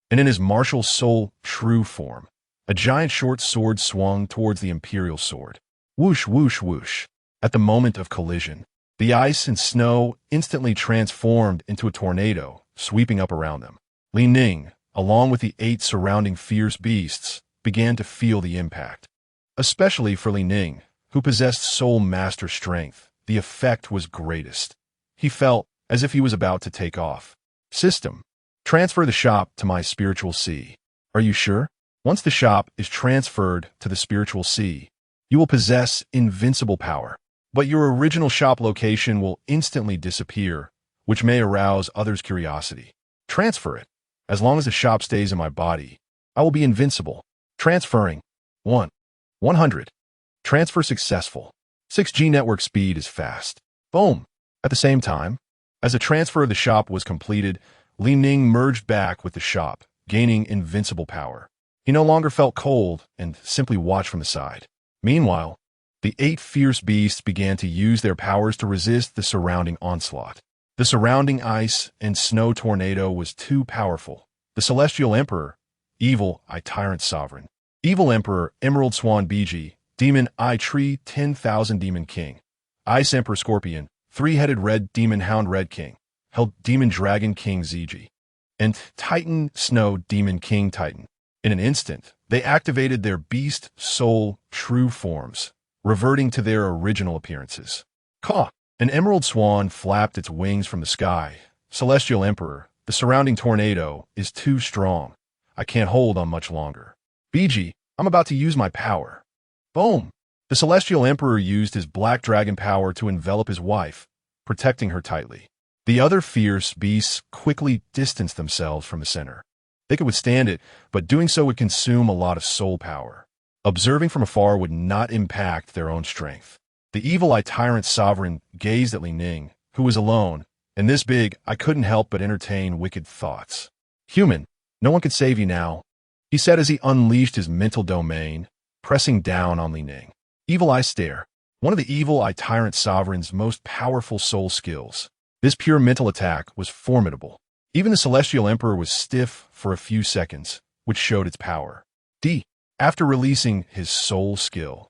and in his martial soul true form, a giant short sword swung towards the Imperial Sword. Whoosh, whoosh, whoosh. At the moment of collision, the ice and snow instantly transformed into a tornado, sweeping up around them. Ning, along with the 8 surrounding fierce beasts, began to feel the impact. Especially for Ning, who possessed soul master strength, the effect was greatest. He felt as if he was about to take off. System. Transfer the shop to my spiritual sea. Are you sure? Once the shop is transferred to the spiritual sea, you will possess invincible power. But your original shop location will instantly disappear, which may arouse others' curiosity. Transfer it. As long as the shop stays in my body, I will be invincible. Transferring. 100. Transfer successful. 6G network speed is fast. Boom. At the same time, as the transfer of the shop was completed, Ning merged back with the shop, gaining invincible power. He no longer felt cold and simply watched from the side. Meanwhile, the 8 fierce beasts began to use their powers to resist the surrounding onslaught. The surrounding ice and snow tornado was too powerful. The Celestial Emperor, Evil Eye Tyrant Sovereign, Evil Emperor Emerald Swan BG, Demon Eye Tree 10,000 Demon King, Ice Emperor Scorpion, 3-headed Red Demon Hound Red King, held Demon Dragon King ZG, and Titan Snow Demon King Titan. In an instant, they activated their beast, soul, true forms, reverting to their original appearances. Caw! An emerald swan flapped its wings from the sky. Celestial Emperor, the surrounding tornado is too strong. I can't hold on much longer. BG, I'm about to use my power. Boom! The Celestial Emperor used his black dragon power to envelop his wife, protecting her tightly. The other fierce beasts quickly distanced themselves from the center. They could withstand it, but doing so would consume a lot of soul power. Observing from afar would not impact their own strength. The Evil Eye Tyrant Sovereign gazed at Ning, who was alone, and this big, I couldn't help but entertain wicked thoughts. Human, no one could save you now, he said as he unleashed his mental domain, pressing down on Ning. Evil Eye Stare, one of the Evil Eye Tyrant Sovereign's most powerful soul skills. This pure mental attack was formidable. Even the Celestial Emperor was stiff for a few seconds, which showed its power. After releasing his soul skill,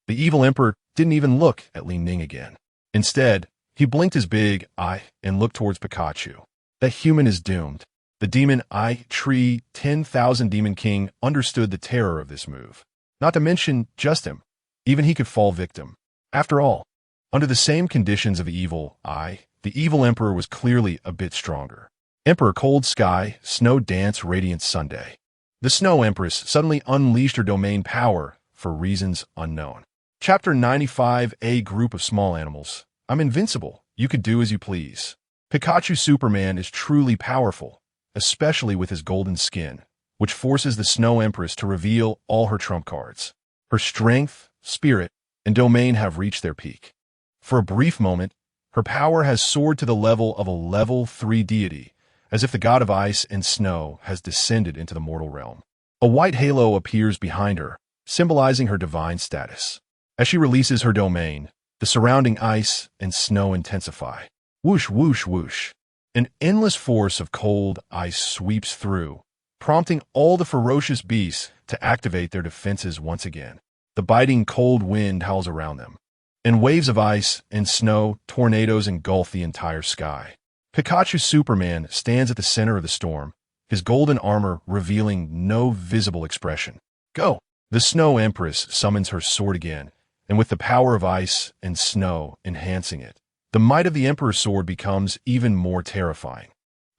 the Evil Emperor didn't even look at Ning again. Instead, he blinked his big eye and looked towards Pikachu. That human is doomed. The Demon Eye Tree 10,000 Demon King understood the terror of this move. Not to mention just him. Even he could fall victim. After all, under the same conditions of Evil Eye, the Evil Emperor was clearly a bit stronger. Emperor Cold Sky, Snow Dance Radiant Sunday. The Snow Empress suddenly unleashed her domain power for reasons unknown. Chapter 95. A group of small animals. I'm invincible. You could do as you please. Pikachu Superman is truly powerful, especially with his golden skin, which forces the Snow Empress to reveal all her trump cards. Her strength, spirit, and domain have reached their peak. For a brief moment, her power has soared to the level of a level 3 deity, as if the god of ice and snow has descended into the mortal realm. A white halo appears behind her, symbolizing her divine status. As she releases her domain, the surrounding ice and snow intensify. Whoosh, whoosh, whoosh. An endless force of cold ice sweeps through, prompting all the ferocious beasts to activate their defenses once again. The biting cold wind howls around them, and waves of ice and snow tornadoes engulf the entire sky. Pikachu Superman stands at the center of the storm, his golden armor revealing no visible expression. Go! The Snow Empress summons her sword again, and with the power of ice and snow enhancing it, the might of the Emperor's sword becomes even more terrifying.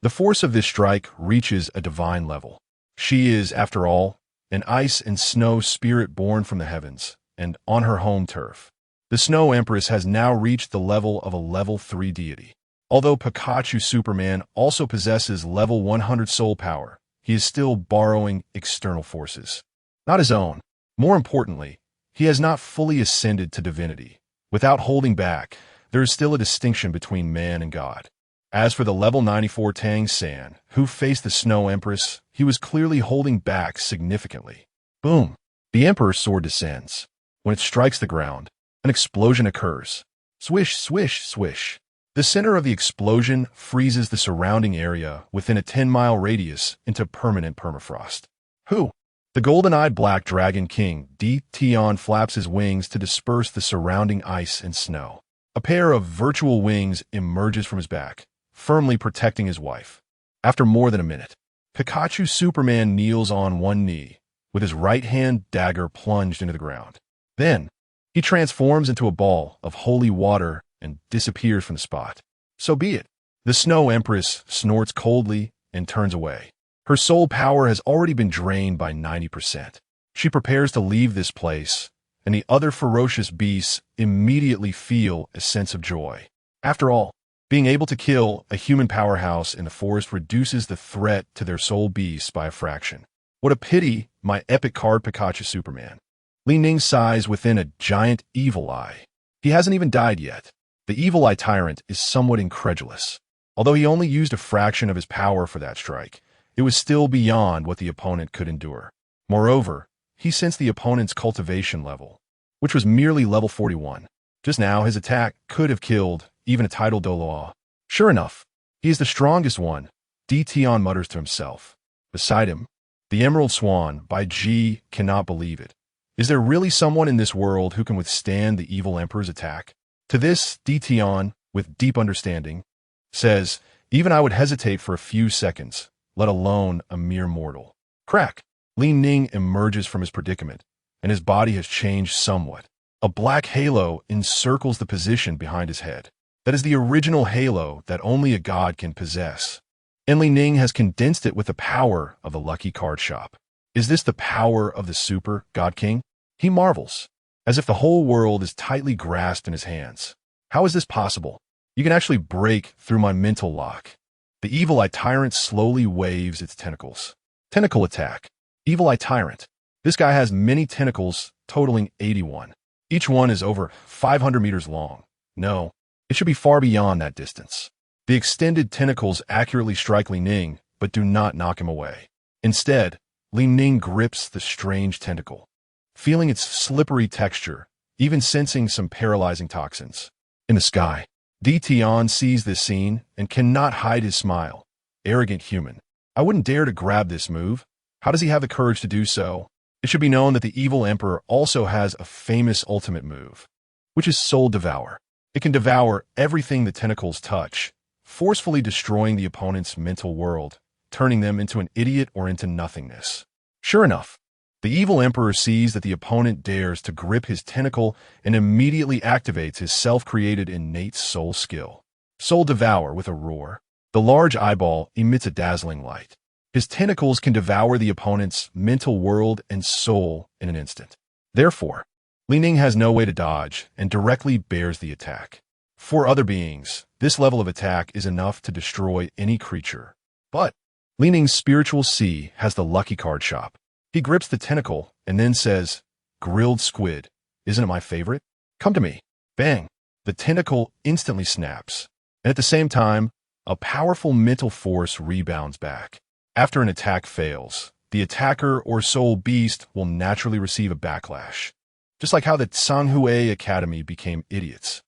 The force of this strike reaches a divine level. She is, after all, an ice and snow spirit born from the heavens, and on her home turf. The Snow Empress has now reached the level of a level 3 deity. Although Pikachu Superman also possesses level 100 soul power, he is still borrowing external forces. Not his own. More importantly, he has not fully ascended to divinity. Without holding back, there is still a distinction between man and God. As for the level 94 Tang San, who faced the Snow Empress, he was clearly holding back significantly. Boom! The Emperor's sword descends. When it strikes the ground, an explosion occurs. Swish, swish, swish. The center of the explosion freezes the surrounding area within a 10-mile radius into permanent permafrost. Who? The golden-eyed Black Dragon King Tion flaps his wings to disperse the surrounding ice and snow. A pair of virtual wings emerges from his back, firmly protecting his wife. After more than a minute, Pikachu Superman kneels on one knee, with his right hand dagger plunged into the ground. Then, he transforms into a ball of holy water and disappears from the spot. So be it. The Snow Empress snorts coldly and turns away. Her soul power has already been drained by 90%. She prepares to leave this place, and the other ferocious beasts immediately feel a sense of joy. After all, being able to kill a human powerhouse in the forest reduces the threat to their soul beasts by a fraction. What a pity, my epic card Pikachu Superman. Ning sighs within a giant evil eye. He hasn't even died yet. The evil eye tyrant is somewhat incredulous. Although he only used a fraction of his power for that strike, it was still beyond what the opponent could endure. Moreover, he sensed the opponent's cultivation level, which was merely level 41. Just now, his attack could have killed even a titled Douluo. Sure enough, he is the strongest one, Tion mutters to himself. Beside him, the Emerald Swan by G cannot believe it. Is there really someone in this world who can withstand the evil emperor's attack? To this, Tion, with deep understanding, says, even I would hesitate for a few seconds, let alone a mere mortal. Crack! Ning emerges from his predicament, and his body has changed somewhat. A black halo encircles the position behind his head. That is the original halo that only a god can possess. And Ning has condensed it with the power of the Lucky Card Shop. Is this the power of the Super God King? He marvels, as if the whole world is tightly grasped in his hands. How is this possible? You can actually break through my mental lock. The Evil Eye Tyrant slowly waves its tentacles. Tentacle attack. Evil Eye Tyrant. This guy has many tentacles, totaling 81. Each one is over 500 meters long. No, it should be far beyond that distance. The extended tentacles accurately strike Ning, but do not knock him away. Instead, Ning grips the strange tentacle, feeling its slippery texture, even sensing some paralyzing toxins. In the sky, Tion sees this scene and cannot hide his smile. Arrogant human. I wouldn't dare to grab this move. How does he have the courage to do so? It should be known that the evil emperor also has a famous ultimate move, which is Soul Devour. It can devour everything the tentacles touch, forcefully destroying the opponent's mental world, turning them into an idiot or into nothingness. Sure enough, the evil emperor sees that the opponent dares to grip his tentacle and immediately activates his self-created innate soul skill. Soul Devour with a roar. The large eyeball emits a dazzling light. His tentacles can devour the opponent's mental world and soul in an instant. Therefore, Ning has no way to dodge and directly bears the attack. For other beings, this level of attack is enough to destroy any creature. But Ning's spiritual C has the Lucky Card Shop. He grips the tentacle and then says, grilled squid, isn't it my favorite? Come to me. Bang! The tentacle instantly snaps, and at the same time, a powerful mental force rebounds back. After an attack fails, the attacker or soul beast will naturally receive a backlash, just like how the Sanghui Academy became idiots.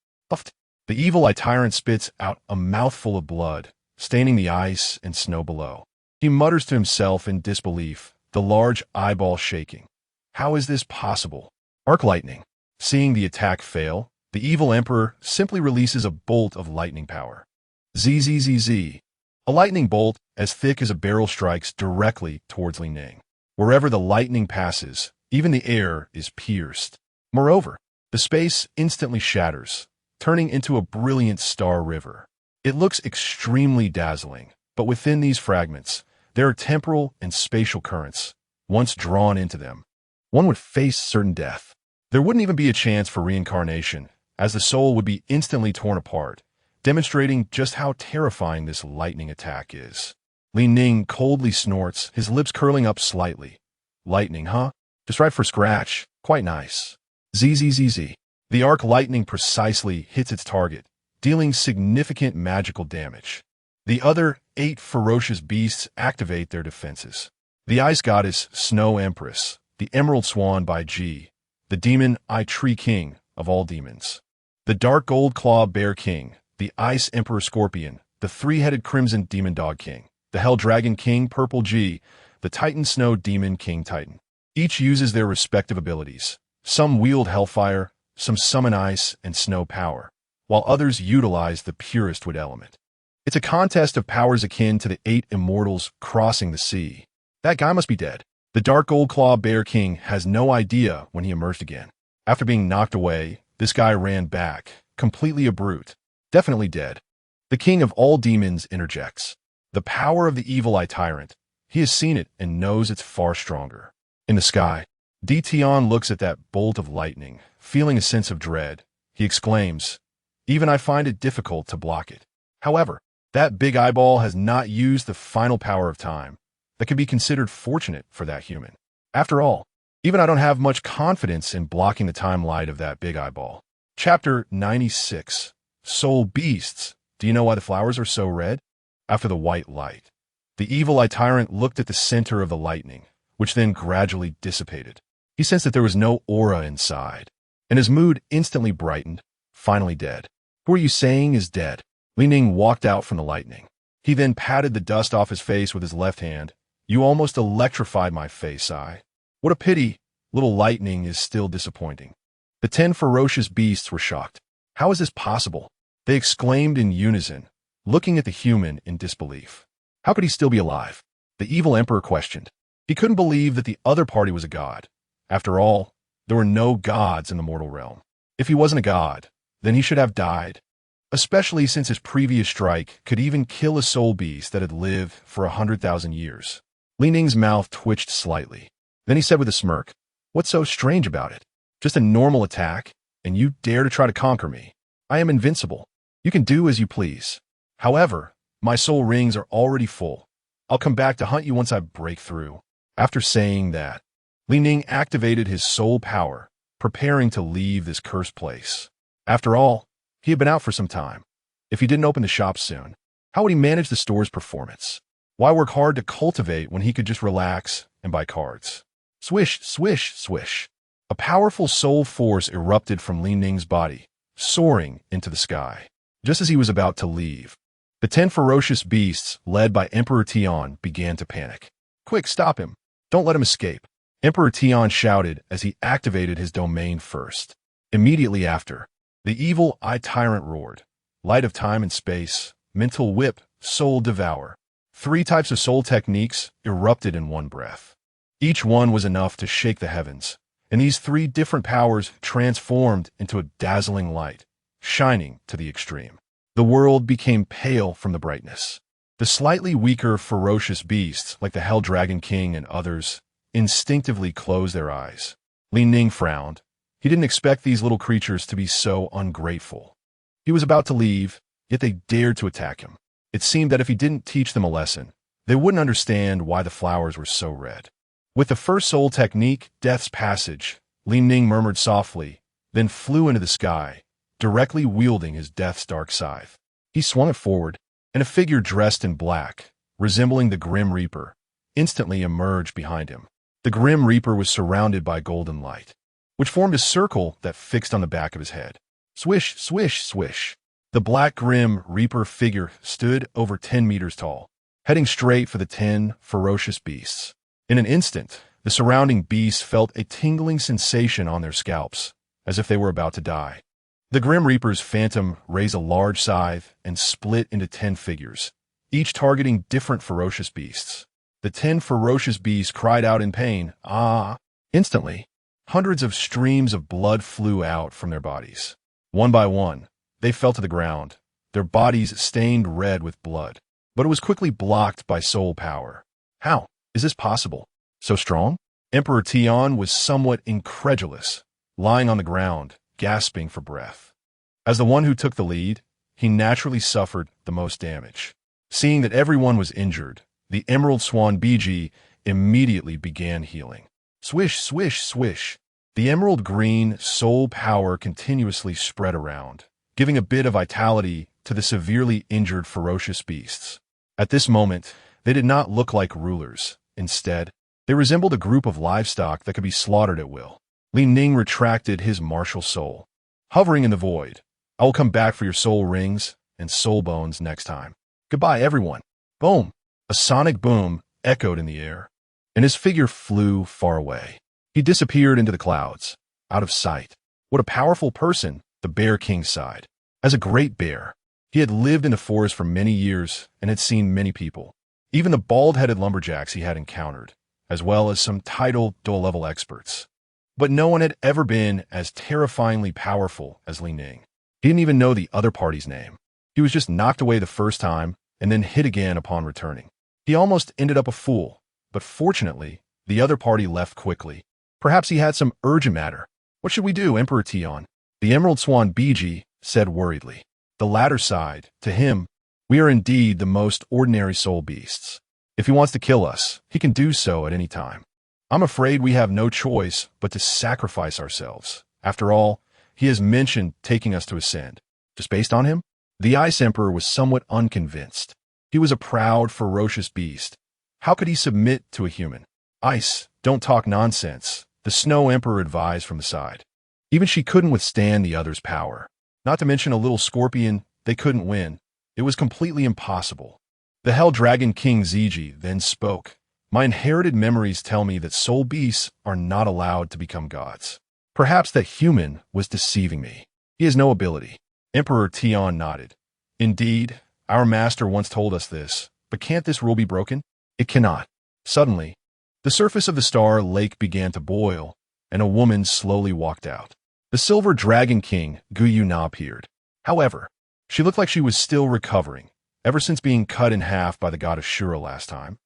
The evil eye tyrant spits out a mouthful of blood, staining the ice and snow below. He mutters to himself in disbelief, the large eyeball shaking. How is this possible? Arc lightning. Seeing the attack fail, the evil emperor simply releases a bolt of lightning power. ZZZZ. A lightning bolt as thick as a barrel strikes directly towards Ning. Wherever the lightning passes, even the air is pierced. Moreover, the space instantly shatters, turning into a brilliant star river. It looks extremely dazzling, but within these fragments, there are temporal and spatial currents. Once drawn into them, one would face certain death. There wouldn't even be a chance for reincarnation, as the soul would be instantly torn apart, demonstrating just how terrifying this lightning attack is. Ning coldly snorts, his lips curling up slightly. Lightning, huh? Just right for scratch. Quite nice. ZZZZ. The arc lightning precisely hits its target, dealing significant magical damage. The other 8 ferocious beasts activate their defenses. The Ice Goddess Snow Empress, the Emerald Swan by G, the Demon Eye Tree King of all demons, the Dark Gold Claw Bear King, the Ice Emperor Scorpion, the 3-headed Crimson Demon Dog King, the Hell Dragon King Purple G, the Titan Snow Demon King Titan. Each uses their respective abilities. Some wield hellfire, some summon ice and snow power, while others utilize the purest wood element. It's a contest of powers akin to the 8 immortals crossing the sea. That guy must be dead. The Dark Gold Claw Bear King has no idea when he emerged again. After being knocked away, this guy ran back, completely a brute. Definitely dead. The king of all demons interjects. The power of the evil eye tyrant. He has seen it and knows it's far stronger. In the sky, Tion looks at that bolt of lightning, feeling a sense of dread. He exclaims, "Even I find it difficult to block it." However, that big eyeball has not used the final power of time. That can be considered fortunate for that human. After all, even I don't have much confidence in blocking the time light of that big eyeball. Chapter 96. Soul Beasts. Do you know why the flowers are so red? After the white light, the evil eye tyrant looked at the center of the lightning, which then gradually dissipated. He sensed that there was no aura inside, and his mood instantly brightened, finally dead. Who are you saying is dead? Ning walked out from the lightning. He then patted the dust off his face with his left hand. You almost electrified my face, I. What a pity, little lightning is still disappointing. The 10 ferocious beasts were shocked. How is this possible? They exclaimed in unison, looking at the human in disbelief. How could he still be alive? The evil emperor questioned. He couldn't believe that the other party was a god. After all, there were no gods in the mortal realm. If he wasn't a god, then he should have died, especially since his previous strike could even kill a soul beast that had lived for 100,000 years. Li Ning's mouth twitched slightly. Then he said with a smirk, "What's so strange about it? Just a normal attack, and you dare to try to conquer me. I am invincible. You can do as you please. However, my soul rings are already full. I'll come back to hunt you once I break through." After saying that, Li Ning activated his soul power, preparing to leave this cursed place. After all, he had been out for some time. If he didn't open the shop soon, how would he manage the store's performance? Why work hard to cultivate when he could just relax and buy cards? Swish, swish, swish. A powerful soul force erupted from Li Ning's body, soaring into the sky. Just as he was about to leave, the 10 ferocious beasts, led by Emperor Tion, began to panic. "Quick, stop him. Don't let him escape," Emperor Tion shouted as he activated his domain first. Immediately after, the evil eye tyrant roared. Light of time and space, mental whip, soul devour. 3 types of soul techniques erupted in one breath. Each one was enough to shake the heavens, and these 3 different powers transformed into a dazzling light, shining to the extreme. The world became pale from the brightness. The slightly weaker, ferocious beasts, like the Hell Dragon King and others, instinctively closed their eyes. Li Ning frowned. He didn't expect these little creatures to be so ungrateful. He was about to leave, yet they dared to attack him. It seemed that if he didn't teach them a lesson, they wouldn't understand why the flowers were so red. With the first soul technique, Death's Passage, Li Ning murmured softly, then flew into the sky, directly wielding his death's dark scythe. He swung it forward, and a figure dressed in black, resembling the Grim Reaper, instantly emerged behind him. The Grim Reaper was surrounded by golden light, which formed a circle that fixed on the back of his head. Swish, swish, swish. The black Grim Reaper figure stood over 10 meters tall, heading straight for the 10 ferocious beasts. In an instant, the surrounding beasts felt a tingling sensation on their scalps, as if they were about to die. The Grim Reaper's phantom raised a large scythe and split into 10 figures, each targeting different ferocious beasts. The 10 ferocious beasts cried out in pain, "Ah!" Instantly, hundreds of streams of blood flew out from their bodies. One by one, they fell to the ground, their bodies stained red with blood. But it was quickly blocked by soul power. How is this possible? So strong? Emperor Tion was somewhat incredulous, lying on the ground, gasping for breath. As the one who took the lead, he naturally suffered the most damage. Seeing that everyone was injured, the Emerald Swan Biji immediately began healing. Swish, swish, swish. The emerald green soul power continuously spread around, giving a bit of vitality to the severely injured ferocious beasts. At this moment, they did not look like rulers. Instead, they resembled a group of livestock that could be slaughtered at will. Li Ning retracted his martial soul. Hovering in the void, I will come back for your soul rings and soul bones next time. Goodbye, everyone. Boom! A sonic boom echoed in the air, and his figure flew far away. He disappeared into the clouds, out of sight. What a powerful person, the Bear King sighed. As a great bear, he had lived in the forest for many years and had seen many people, even the bald-headed lumberjacks he had encountered, as well as some titled Douluo experts. But no one had ever been as terrifyingly powerful as Li Ning. He didn't even know the other party's name. He was just knocked away the first time and then hit again upon returning. He almost ended up a fool, but fortunately, the other party left quickly. Perhaps he had some urgent matter. What should we do, Emperor Tian? The Emerald Swan Biji said worriedly. The latter sighed. To him, we are indeed the most ordinary soul beasts. If he wants to kill us, he can do so at any time. I'm afraid we have no choice but to sacrifice ourselves. After all, he has mentioned taking us to ascend. Just based on him? The Ice Emperor was somewhat unconvinced. He was a proud, ferocious beast. How could he submit to a human? Ice, don't talk nonsense, the Snow Emperor advised from the side. Even she couldn't withstand the other's power. Not to mention a little scorpion, they couldn't win. It was completely impossible. The Hell Dragon King Ziji then spoke. My inherited memories tell me that soul beasts are not allowed to become gods. Perhaps that human was deceiving me. He has no ability. Emperor Tian nodded. Indeed, our master once told us this, but can't this rule be broken? It cannot. Suddenly, the surface of the star lake began to boil, and a woman slowly walked out. The Silver Dragon King, Guyuna, appeared. However, she looked like she was still recovering, ever since being cut in half by the god Ashura last time.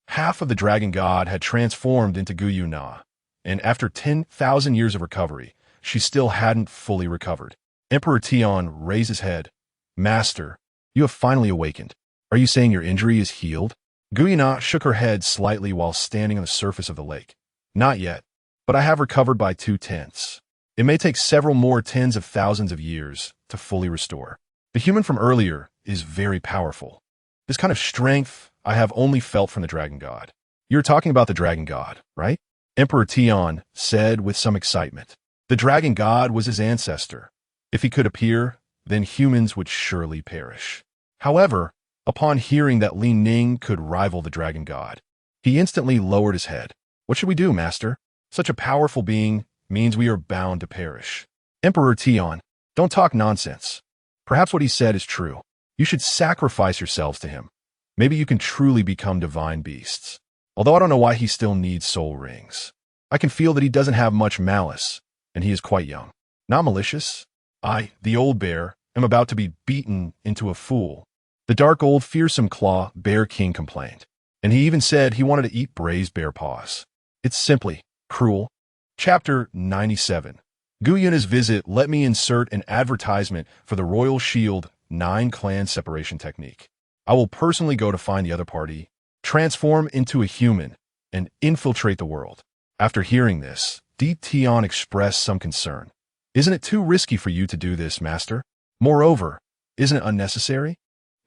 Half of the dragon god had transformed into Guyuna, and after 10,000 years of recovery, she still hadn't fully recovered. Emperor Tian raised his head. Master, you have finally awakened. Are you saying your injury is healed? Guyuna shook her head slightly while standing on the surface of the lake. Not yet, but I have recovered by 2/10. It may take several more tens of thousands of years to fully restore. The human from earlier is very powerful. This kind of strength I have only felt from the dragon god. You're talking about the dragon god, right? Emperor Tian said with some excitement. The dragon god was his ancestor. If he could appear, then humans would surely perish. However, upon hearing that Ning could rival the dragon god, he instantly lowered his head. What should we do, master? Such a powerful being means we are bound to perish. Emperor Tian, don't talk nonsense. Perhaps what he said is true. You should sacrifice yourselves to him. Maybe you can truly become divine beasts. Although I don't know why he still needs soul rings. I can feel that he doesn't have much malice, and he is quite young. Not malicious. I, the old bear, am about to be beaten into a fool. The dark old fearsome claw bear king complained, and he even said he wanted to eat braised bear paws. It's simply cruel. Chapter 97. Guyuna's visit let me insert an advertisement for the Royal Shield 9-clan separation technique. I will personally go to find the other party, transform into a human, and infiltrate the world. After hearing this, Di Tian expressed some concern. Isn't it too risky for you to do this, master? Moreover, isn't it unnecessary?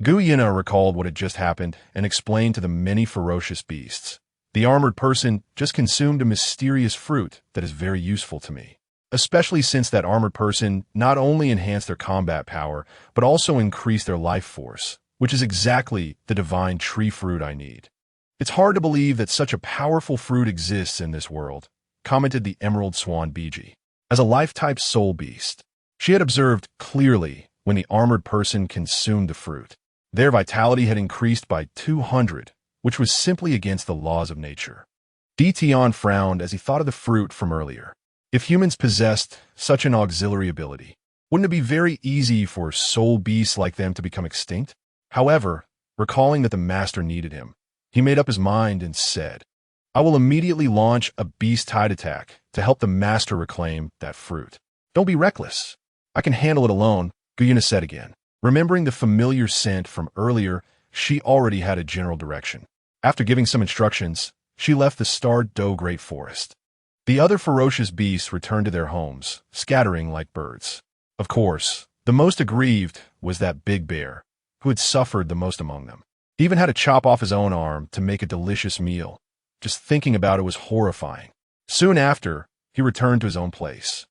Guyuna recalled what had just happened and explained to the many ferocious beasts. The armored person just consumed a mysterious fruit that is very useful to me, especially since that armored person not only enhanced their combat power, but also increased their life force, which is exactly the divine tree fruit I need. It's hard to believe that such a powerful fruit exists in this world, commented the Emerald Swan Biji. As a life-type soul beast, she had observed clearly when the armored person consumed the fruit. Their vitality had increased by 200, which was simply against the laws of nature. Di Tian frowned as he thought of the fruit from earlier. If humans possessed such an auxiliary ability, wouldn't it be very easy for soul beasts like them to become extinct? However, recalling that the master needed him, he made up his mind and said, I will immediately launch a beast-tide attack to help the master reclaim that fruit. Don't be reckless. I can handle it alone, Guyuna said again. Remembering the familiar scent from earlier, she already had a general direction. After giving some instructions, she left the starred Doe Great Forest. The other ferocious beasts returned to their homes, scattering like birds. Of course, the most aggrieved was that big bear, who had suffered the most among them. He even had to chop off his own arm to make a delicious meal. Just thinking about it was horrifying. Soon after, he returned to his own place.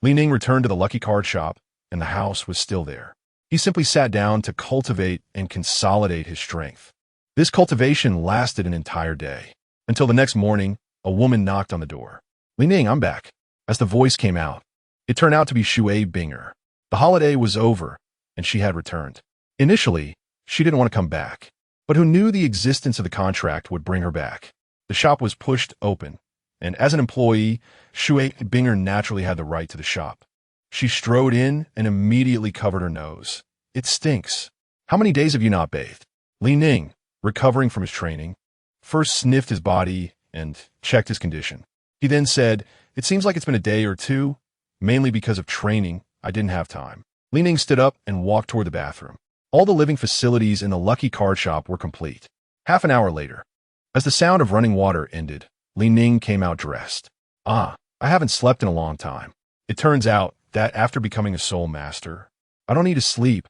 Ning returned to the Lucky Card shop, and the house was still there. He simply sat down to cultivate and consolidate his strength. This cultivation lasted an entire day, until the next morning, a woman knocked on the door. Ning, I'm back. As the voice came out, it turned out to be Shui Binger. The holiday was over, and she had returned. Initially, she didn't want to come back, but who knew the existence of the contract would bring her back? The shop was pushed open, and as an employee, Shui Binger naturally had the right to the shop. She strode in and immediately covered her nose. It stinks. How many days have you not bathed? Li Ning, recovering from his training, first sniffed his body and checked his condition. He then said, "It seems like it's been a day or two. Mainly because of training, I didn't have time." Li Ning stood up and walked toward the bathroom. All the living facilities in the Lucky Card Shop were complete. Half an hour later, as the sound of running water ended, Li Ning came out dressed. I haven't slept in a long time. It turns out that after becoming a soul master, I don't need to sleep.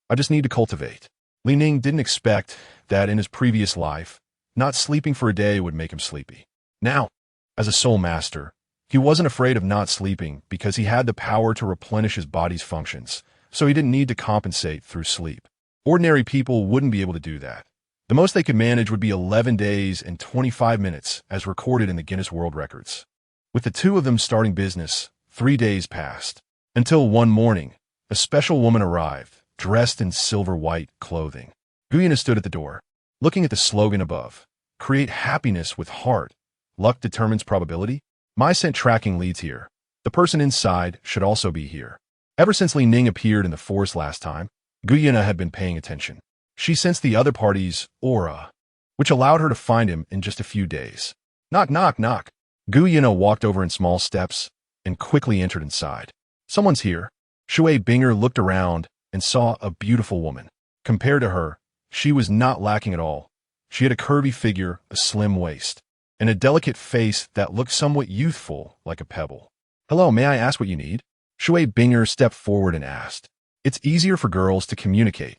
I just need to cultivate. Li Ning didn't expect that in his previous life, not sleeping for a day would make him sleepy. Now, as a soul master, he wasn't afraid of not sleeping because he had the power to replenish his body's functions, so he didn't need to compensate through sleep. Ordinary people wouldn't be able to do that. The most they could manage would be 11 days and 25 minutes as recorded in the Guinness World Records. With the two of them starting business, 3 days passed. Until one morning, a special woman arrived, dressed in silver-white clothing. Guyana stood at the door, looking at the slogan above. Create happiness with heart. Luck determines probability. My scent tracking leads here. The person inside should also be here. Ever since Li Ning appeared in the forest last time, Guyana had been paying attention. She sensed the other party's aura, which allowed her to find him in just a few days. Knock, knock, knock. Guyana walked over in small steps and quickly entered inside. Someone's here. Shui Binger looked around and saw a beautiful woman. Compared to her, she was not lacking at all. She had a curvy figure, a slim waist, and a delicate face that looked somewhat youthful, like a pebble. "Hello, may I ask what you need?" Shui Binger stepped forward and asked. It's easier for girls to communicate.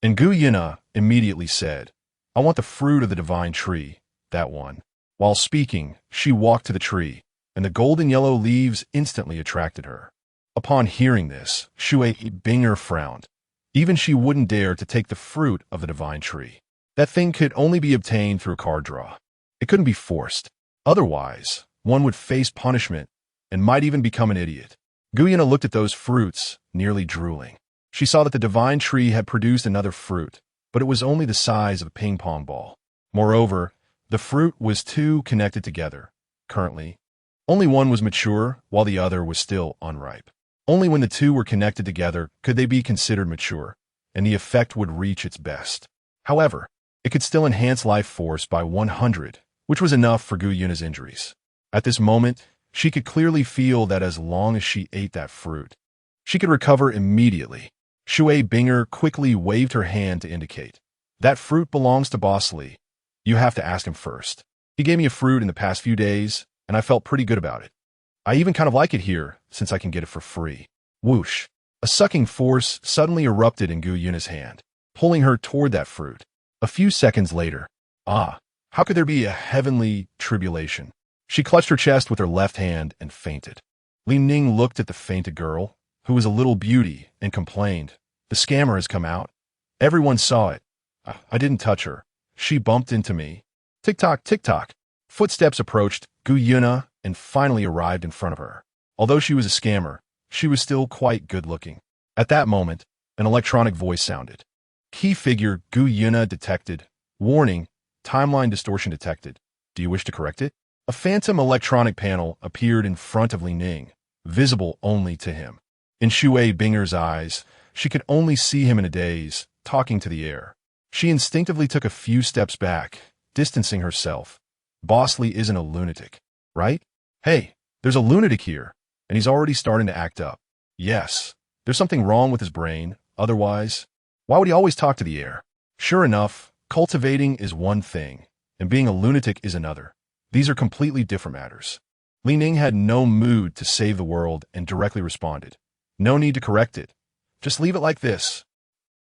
And Guyana immediately said, "I want the fruit of the divine tree, that one." While speaking, she walked to the tree, and the golden yellow leaves instantly attracted her. Upon hearing this, Shui Binger frowned. Even she wouldn't dare to take the fruit of the divine tree. That thing could only be obtained through a card draw. It couldn't be forced. Otherwise, one would face punishment and might even become an idiot. Guyana looked at those fruits, nearly drooling. She saw that the divine tree had produced another fruit, but it was only the size of a ping-pong ball. Moreover, the fruit was two connected together. Currently, only one was mature, while the other was still unripe. Only when the two were connected together could they be considered mature, and the effect would reach its best. However, it could still enhance life force by 100, which was enough for Guyana's injuries. At this moment, she could clearly feel that as long as she ate that fruit, she could recover immediately. Shui Binger quickly waved her hand to indicate. "That fruit belongs to Boss Lee. You have to ask him first. He gave me a fruit in the past few days, and I felt pretty good about it. I even kind of like it here, since I can get it for free." Whoosh! A sucking force suddenly erupted in Guyana's hand, pulling her toward that fruit. A few seconds later, how could there be a heavenly tribulation? She clutched her chest with her left hand and fainted. Li Ning looked at the fainted girl, who was a little beauty, and complained, "The scammer has come out. Everyone saw it. I didn't touch her. She bumped into me." Tick-tock, tick-tock. Footsteps approached Guyana and finally arrived in front of her. Although she was a scammer, she was still quite good-looking. At that moment, an electronic voice sounded. Key figure Guyana detected. Warning, timeline distortion detected. Do you wish to correct it? A phantom electronic panel appeared in front of Li Ning, visible only to him. In Shui Binger's eyes, she could only see him in a daze, talking to the air. She instinctively took a few steps back, distancing herself. Boss Lee isn't a lunatic, right? Hey, there's a lunatic here, and he's already starting to act up. Yes, there's something wrong with his brain, otherwise, why would he always talk to the air? Sure enough, cultivating is one thing, and being a lunatic is another. These are completely different matters. Li Ning had no mood to save the world and directly responded. No need to correct it. Just leave it like this.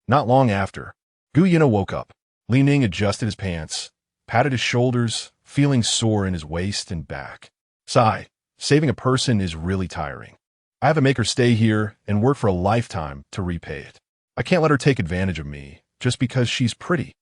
Not long after, Guyana woke up. Li Ning adjusted his pants, patted his shoulders, feeling sore in his waist and back. Sigh, saving a person is really tiring. I have to make her stay here and work for a lifetime to repay it. I can't let her take advantage of me just because she's pretty.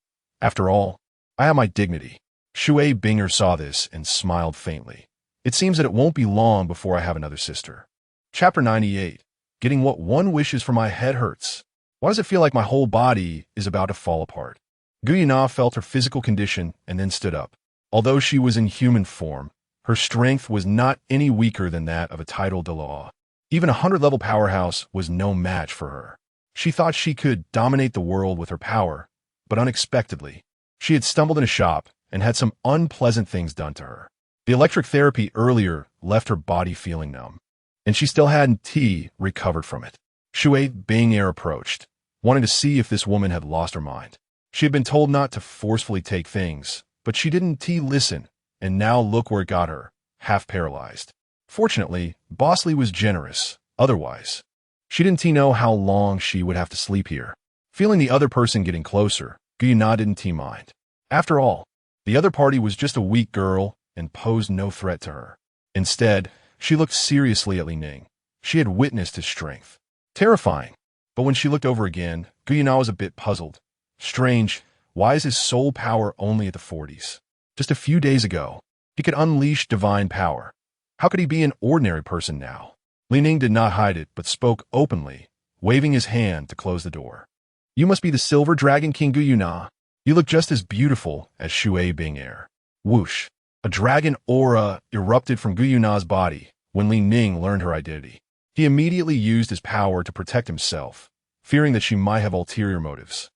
After all, I have my dignity. Shui Binger saw this and smiled faintly. It seems that it won't be long before I have another sister. Chapter 98. Getting what one wishes for. My head hurts. Why does it feel like my whole body is about to fall apart? Guyana felt her physical condition and then stood up. Although she was in human form, her strength was not any weaker than that of a titled Douluo. Even a 100-level powerhouse was no match for her. She thought she could dominate the world with her power, but unexpectedly, she had stumbled in a shop and had some unpleasant things done to her. The electric therapy earlier left her body feeling numb, and she still hadn't recovered from it. Shui Bing'er approached, wanting to see if this woman had lost her mind. She had been told not to forcefully take things, but she didn't listen, and now look where it got her, half paralyzed. Fortunately, Boss Lee was generous. Otherwise, she didn't know how long she would have to sleep here. Feeling the other person getting closer, Guyuna didn't mind. After all, the other party was just a weak girl and posed no threat to her. Instead, she looked seriously at Ning. She had witnessed his strength. Terrifying. But when she looked over again, Guyuna was a bit puzzled. Strange, why is his soul power only at the 40s? Just a few days ago, he could unleash divine power. How could he be an ordinary person now? Ning did not hide it, but spoke openly, waving his hand to close the door. You must be the Silver Dragon King Guyuna. You look just as beautiful as Shui Bing'er. Whoosh. A dragon aura erupted from Guyuna's body when Ning learned her identity. He immediately used his power to protect himself, fearing that she might have ulterior motives.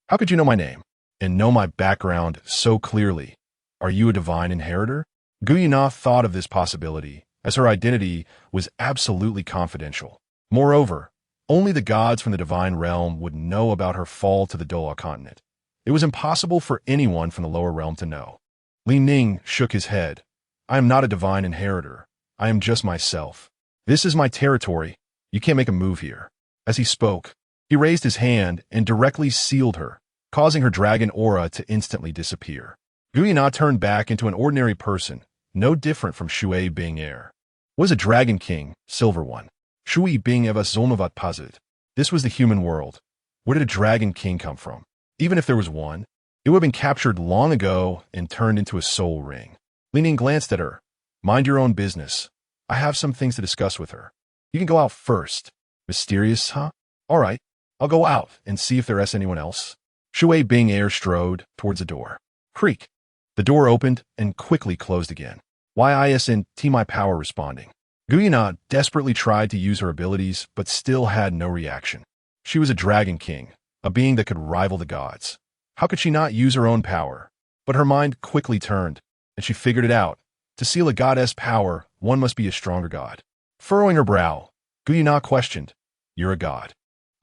How could you know my name and know my background so clearly? Are you a divine inheritor? Guyuna thought of this possibility, as her identity was absolutely confidential. Moreover, only the gods from the divine realm would know about her fall to the Douluo continent. It was impossible for anyone from the lower realm to know. Ning shook his head. I am not a divine inheritor. I am just myself. This is my territory. You can't make a move here. As he spoke, he raised his hand and directly sealed her, causing her dragon aura to instantly disappear. Guyuna turned back into an ordinary person, no different from Shui Bing'er. Was a dragon king, silver one. Shui Bing'er Zolmavat Pazit. This was the human world. Where did a dragon king come from? Even if there was one, it would have been captured long ago and turned into a soul ring. Ning glanced at her. Mind your own business. I have some things to discuss with her. You can go out first. Mysterious, huh? All right, I'll go out and see if there is anyone else. Shui Bing'er strode towards the door. Creak. The door opened and quickly closed again. YISNT my power responding. Guyuna desperately tried to use her abilities, but still had no reaction. She was a dragon king, a being that could rival the gods. How could she not use her own power? But her mind quickly turned, and she figured it out. To seal a goddess power, one must be a stronger god. Furrowing her brow, Guyuna questioned, You're a god.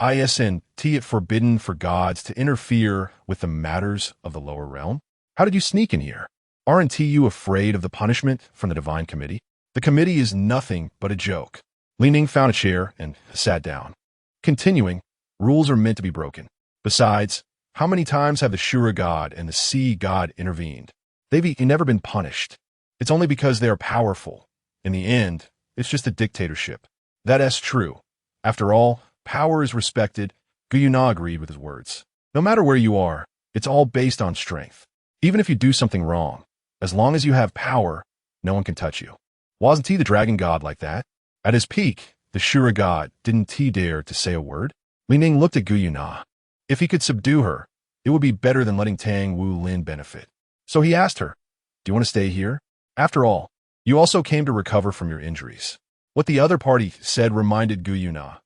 Isn't it forbidden for gods to interfere with the matters of the lower realm? How did you sneak in here? Aren't you afraid of the punishment from the divine committee? The committee is nothing but a joke. Ning found a chair and sat down. Continuing, rules are meant to be broken. Besides, how many times have the Shura god and the Sea god intervened? They've never been punished. It's only because they are powerful. In the end, it's just a dictatorship. That's true. After all, power is respected. Guyuna agreed with his words. No matter where you are, it's all based on strength. Even if you do something wrong, as long as you have power, no one can touch you. Wasn't he the dragon god like that? At his peak, the Shura god didn't dare to say a word? Ning looked at Guyuna. If he could subdue her, it would be better than letting Tang Wu Lin benefit. So he asked her, Do you want to stay here? After all, you also came to recover from your injuries. What the other party said reminded Guyuna.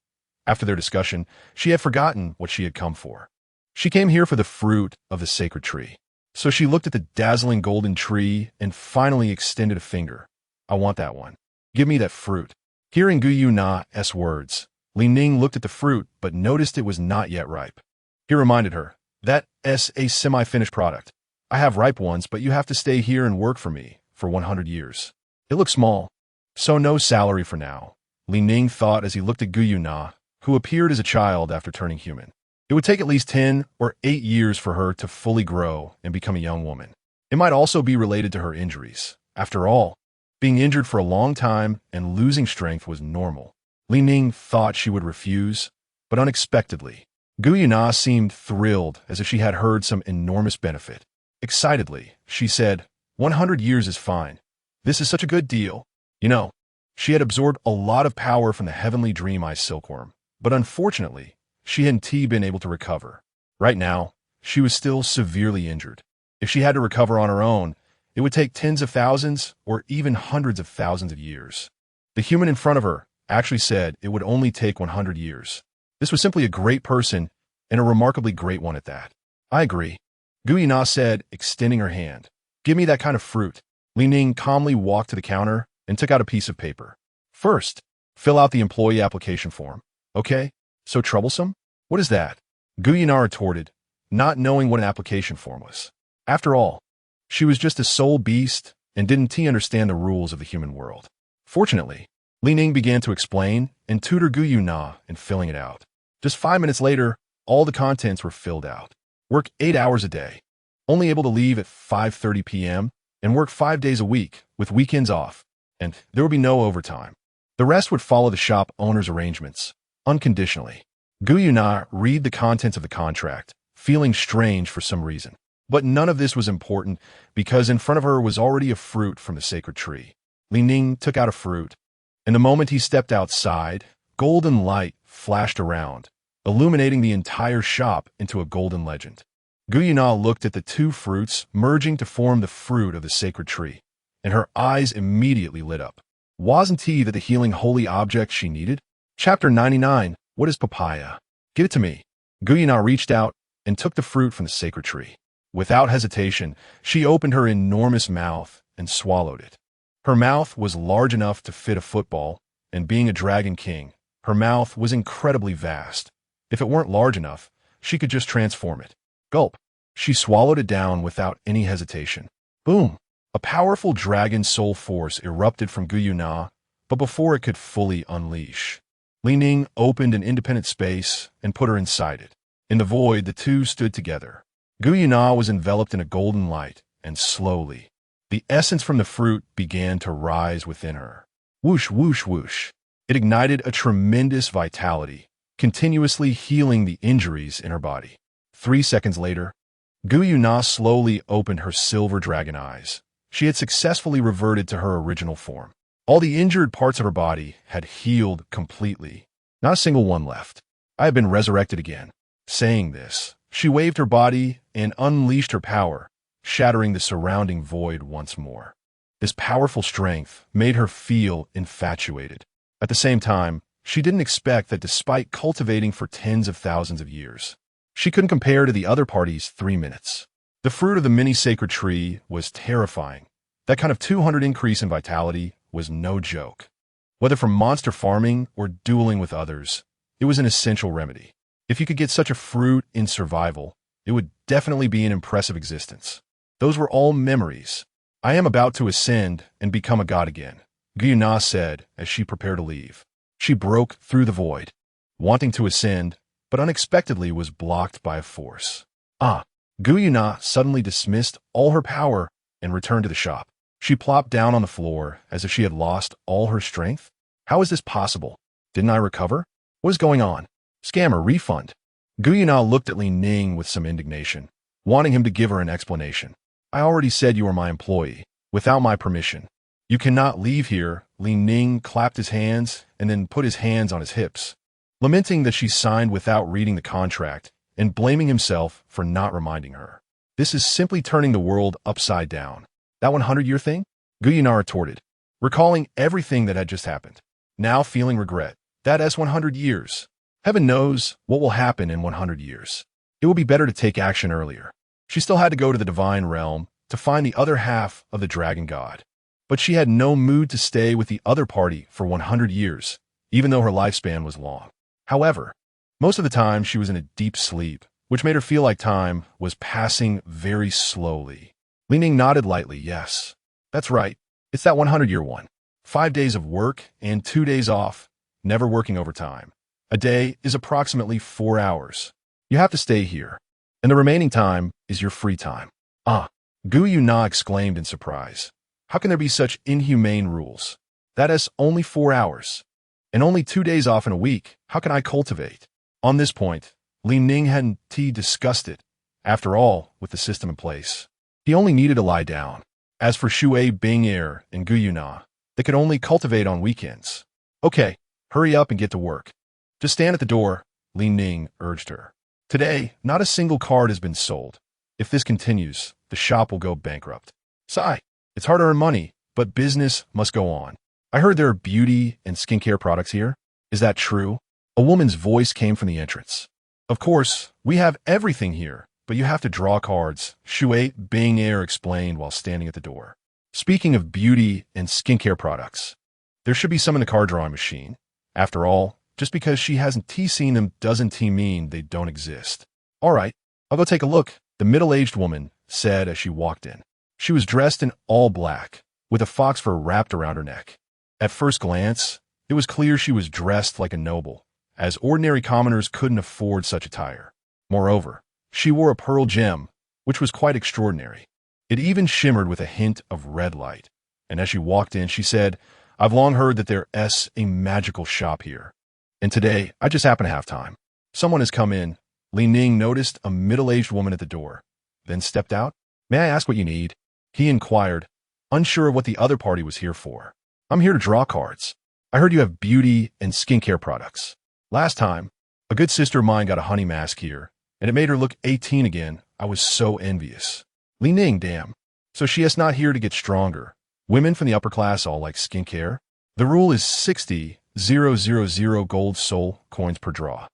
After their discussion, she had forgotten what she had come for. She came here for the fruit of the sacred tree. So she looked at the dazzling golden tree and finally extended a finger. I want that one. Give me that fruit. Hearing Guyuna's words, Ning looked at the fruit but noticed it was not yet ripe. He reminded her, That's a semi-finished product. I have ripe ones, but you have to stay here and work for me for 100 years. It looks small, so no salary for now. Ning thought as he looked at Guyuna, who appeared as a child after turning human. It would take at least 10 or 8 years for her to fully grow and become a young woman. It might also be related to her injuries. After all, being injured for a long time and losing strength was normal. Ning thought she would refuse, but unexpectedly, Guyuna seemed thrilled as if she had heard some enormous benefit. Excitedly, she said, 100 years is fine. This is such a good deal. You know, she had absorbed a lot of power from the heavenly dream eye silkworm, but unfortunately, she hadn't been able to recover. Right now, she was still severely injured. If she had to recover on her own, it would take tens of thousands or even hundreds of thousands of years. The human in front of her actually said it would only take 100 years. This was simply a great person, and a remarkably great one at that. I agree, Gu Yuna said, extending her hand. Give me that kind of fruit. Li Ning calmly walked to the counter and took out a piece of paper. First, fill out the employee application form. Okay? So troublesome? What is that? Gu Yuna retorted, not knowing what an application form was. After all, she was just a soul beast and didn't understand the rules of the human world. Fortunately, Li Ning began to explain and tutor Gu Yuna in filling it out. Just 5 minutes later, all the contents were filled out. Work 8 hours a day. Only able to leave at 5:30 p.m. and work 5 days a week with weekends off. And there would be no overtime. The rest would follow the shop owner's arrangements, unconditionally. Gu Yuna read the contents of the contract, feeling strange for some reason. But none of this was important because in front of her was already a fruit from the sacred tree. Li Ning took out a fruit, and the moment he stepped outside, golden light flashed around, illuminating the entire shop into a golden legend. Gu Yuna looked at the 2 fruits merging to form the fruit of the sacred tree, and her eyes immediately lit up. Wasn't he the healing holy object she needed? Chapter 99. What is papaya? Give it to me. Gu Yuna reached out and took the fruit from the sacred tree. Without hesitation, she opened her enormous mouth and swallowed it. Her mouth was large enough to fit a football, and being a dragon king, her mouth was incredibly vast. If it weren't large enough, she could just transform it. Gulp. She swallowed it down without any hesitation. Boom. A powerful dragon soul force erupted from Gu Yuna, but before it could fully unleash, Li Ning opened an independent space and put her inside it. In the void, the two stood together. Gu Yuna was enveloped in a golden light, and slowly, the essence from the fruit began to rise within her. Whoosh, whoosh, whoosh. It ignited a tremendous vitality, continuously healing the injuries in her body. 3 seconds later, Gu Yuna slowly opened her silver dragon eyes. She had successfully reverted to her original form. All the injured parts of her body had healed completely. Not a single one left. I have been resurrected again. Saying this, she waved her body and unleashed her power, shattering the surrounding void once more. This powerful strength made her feel infatuated. At the same time, she didn't expect that despite cultivating for tens of thousands of years, she couldn't compare to the other party's 3 minutes. The fruit of the mini-sacred tree was terrifying. That kind of 200 increase in vitality was no joke. Whether from monster farming or dueling with others, it was an essential remedy. If you could get such a fruit in survival, it would definitely be an impressive existence. Those were all memories. I am about to ascend and become a god again, Gu Yuna said as she prepared to leave. She broke through the void, wanting to ascend, but unexpectedly was blocked by a force. Gu Yuna suddenly dismissed all her power and returned to the shop. She plopped down on the floor as if she had lost all her strength. How is this possible? Didn't I recover? What is going on? Scammer, refund. Gu Yuna looked at Ning with some indignation, wanting him to give her an explanation. I already said you were my employee, without my permission. You cannot leave here. Ning clapped his hands and then put his hands on his hips, lamenting that she signed without reading the contract and blaming himself for not reminding her. This is simply turning the world upside down. That 100-year thing? Gu Yuna retorted, recalling everything that had just happened. Now feeling regret. That is 100 years. Heaven knows what will happen in 100 years. It will be better to take action earlier. She still had to go to the divine realm to find the other half of the dragon god. But she had no mood to stay with the other party for 100 years, even though her lifespan was long. However, most of the time she was in a deep sleep, which made her feel like time was passing very slowly. Ning nodded lightly, yes. That's right. It's that 100-year one. 5 days of work and 2 days off, never working overtime. A day is approximately 4 hours. You have to stay here, and the remaining time is your free time. Gu Yuna exclaimed in surprise. How can there be such inhumane rules? That is only 4 hours, and only 2 days off in a week. How can I cultivate? On this point, Ning hadn't discussed it. After all, with the system in place, he only needed to lie down. As for Shui Bing'er and Gu Yuna, they could only cultivate on weekends. Okay, hurry up and get to work. Just stand at the door, Ning urged her. Today, not a single card has been sold. If this continues, the shop will go bankrupt. Sigh. It's hard to earn money, but business must go on. I heard there are beauty and skincare products here. Is that true? A woman's voice came from the entrance. Of course, we have everything here, but you have to draw cards, Shui Bing explained while standing at the door. Speaking of beauty and skincare products, there should be some in the card drawing machine. After all, just because she hasn't seen them doesn't mean they don't exist. All right, I'll go take a look, the middle-aged woman said as she walked in. She was dressed in all black, with a fox fur wrapped around her neck. At first glance, it was clear she was dressed like a noble, as ordinary commoners couldn't afford such attire. Moreover, she wore a pearl gem, which was quite extraordinary. It even shimmered with a hint of red light. And as she walked in, she said, "I've long heard that there's a magical shop here. And today, I just happen to have time." Someone has come in. Ning noticed a middle-aged woman at the door, then stepped out. "May I ask what you need?" he inquired, unsure of what the other party was here for. "I'm here to draw cards. I heard you have beauty and skincare products. Last time, a good sister of mine got a honey mask here, and it made her look 18 again. I was so envious." Ning, damn. So she is not here to get stronger. Women from the upper class all like skincare. The rule is 60,000 gold soul coins per draw.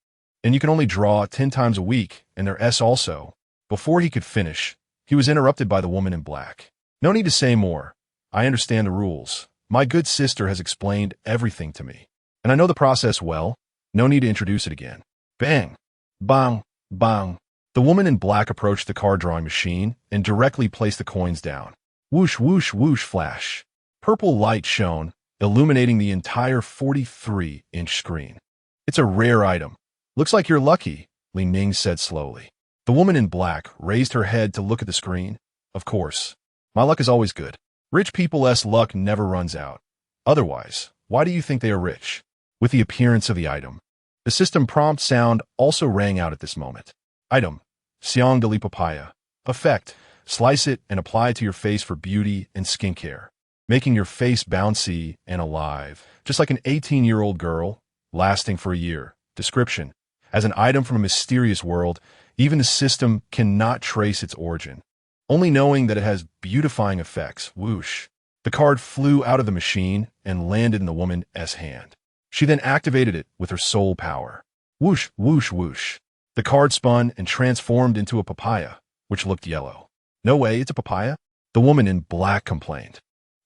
And you can only draw 10 times a week, and there's also. Before he could finish, he was interrupted by the woman in black. "No need to say more. I understand the rules. My good sister has explained everything to me. And I know the process well. No need to introduce it again." Bang! Bang! Bang! The woman in black approached the card drawing machine and directly placed the coins down. Whoosh, whoosh, whoosh flash. Purple light shone, illuminating the entire 43-inch screen. "It's a rare item. Looks like you're lucky," Ning said slowly. The woman in black raised her head to look at the screen. "Of course. My luck is always good. Rich people's luck never runs out. Otherwise, why do you think they are rich?" With the appearance of the item, the system prompt sound also rang out at this moment. Item: Xiang de li Papaya. Effect: slice it and apply it to your face for beauty and skincare, making your face bouncy and alive, just like an 18-year-old girl, lasting for a year. Description: as an item from a mysterious world, even the system cannot trace its origin. Only knowing that it has beautifying effects. Whoosh. The card flew out of the machine and landed in the woman's hand. She then activated it with her soul power. Whoosh, whoosh, whoosh. The card spun and transformed into a papaya, which looked yellow. "No way, it's a papaya?" the woman in black complained.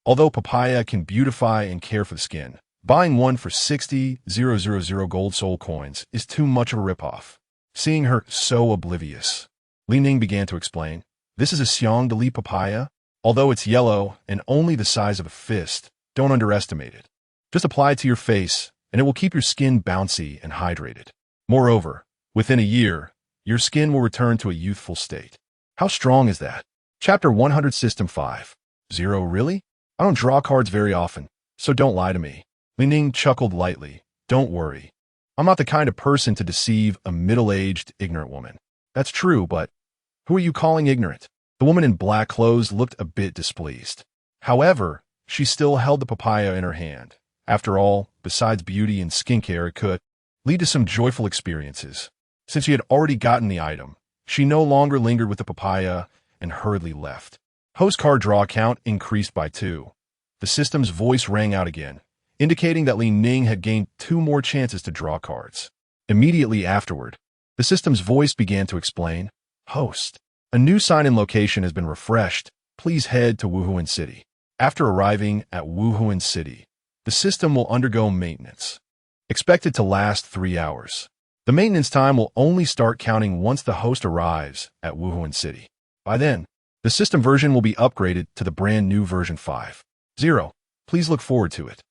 Although papaya can beautify and care for the skin, buying one for 60,000 gold soul coins is too much of a ripoff. Seeing her so oblivious, Ning began to explain, "This is a Xiang de li papaya. Although it's yellow and only the size of a fist, don't underestimate it. Just apply it to your face, and it will keep your skin bouncy and hydrated. Moreover, within a year, your skin will return to a youthful state." How strong is that? Chapter 100 System 5. 0 Really? I don't draw cards very often, so don't lie to me. Ning chuckled lightly. "Don't worry. I'm not the kind of person to deceive a middle-aged, ignorant woman." "That's true, but who are you calling ignorant?" The woman in black clothes looked a bit displeased. However, she still held the papaya in her hand. After all, besides beauty and skincare, it could lead to some joyful experiences. Since she had already gotten the item, she no longer lingered with the papaya and hurriedly left. Host card draw count increased by 2. The system's voice rang out again, indicating that Ning had gained 2 more chances to draw cards. Immediately afterward, the system's voice began to explain, "Host, a new sign-in location has been refreshed. Please head to Wuhuan City." After arriving at Wuhuan City, the system will undergo maintenance, expected to last 3 hours. The maintenance time will only start counting once the host arrives at Wuhuan City. By then, the system version will be upgraded to the brand new version 5.0. Please look forward to it.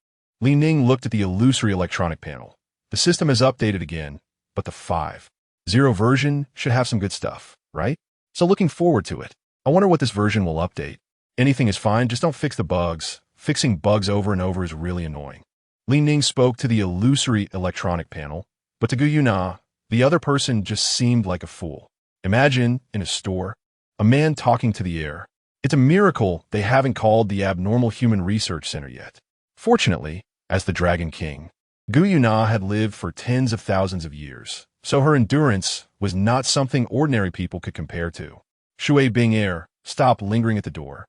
Ning looked at the illusory electronic panel. The system has updated again, but the 5.0 version should have some good stuff, right? So looking forward to it. I wonder what this version will update. Anything is fine, just don't fix the bugs. Fixing bugs over and over is really annoying. Ning spoke to the illusory electronic panel, but to Guyuna, the other person just seemed like a fool. Imagine, in a store, a man talking to the air. It's a miracle they haven't called the Abnormal Human Research Center yet. Fortunately, as the Dragon King, Guyuna had lived for tens of thousands of years, so her endurance was not something ordinary people could compare to. Shui Bing stopped lingering at the door.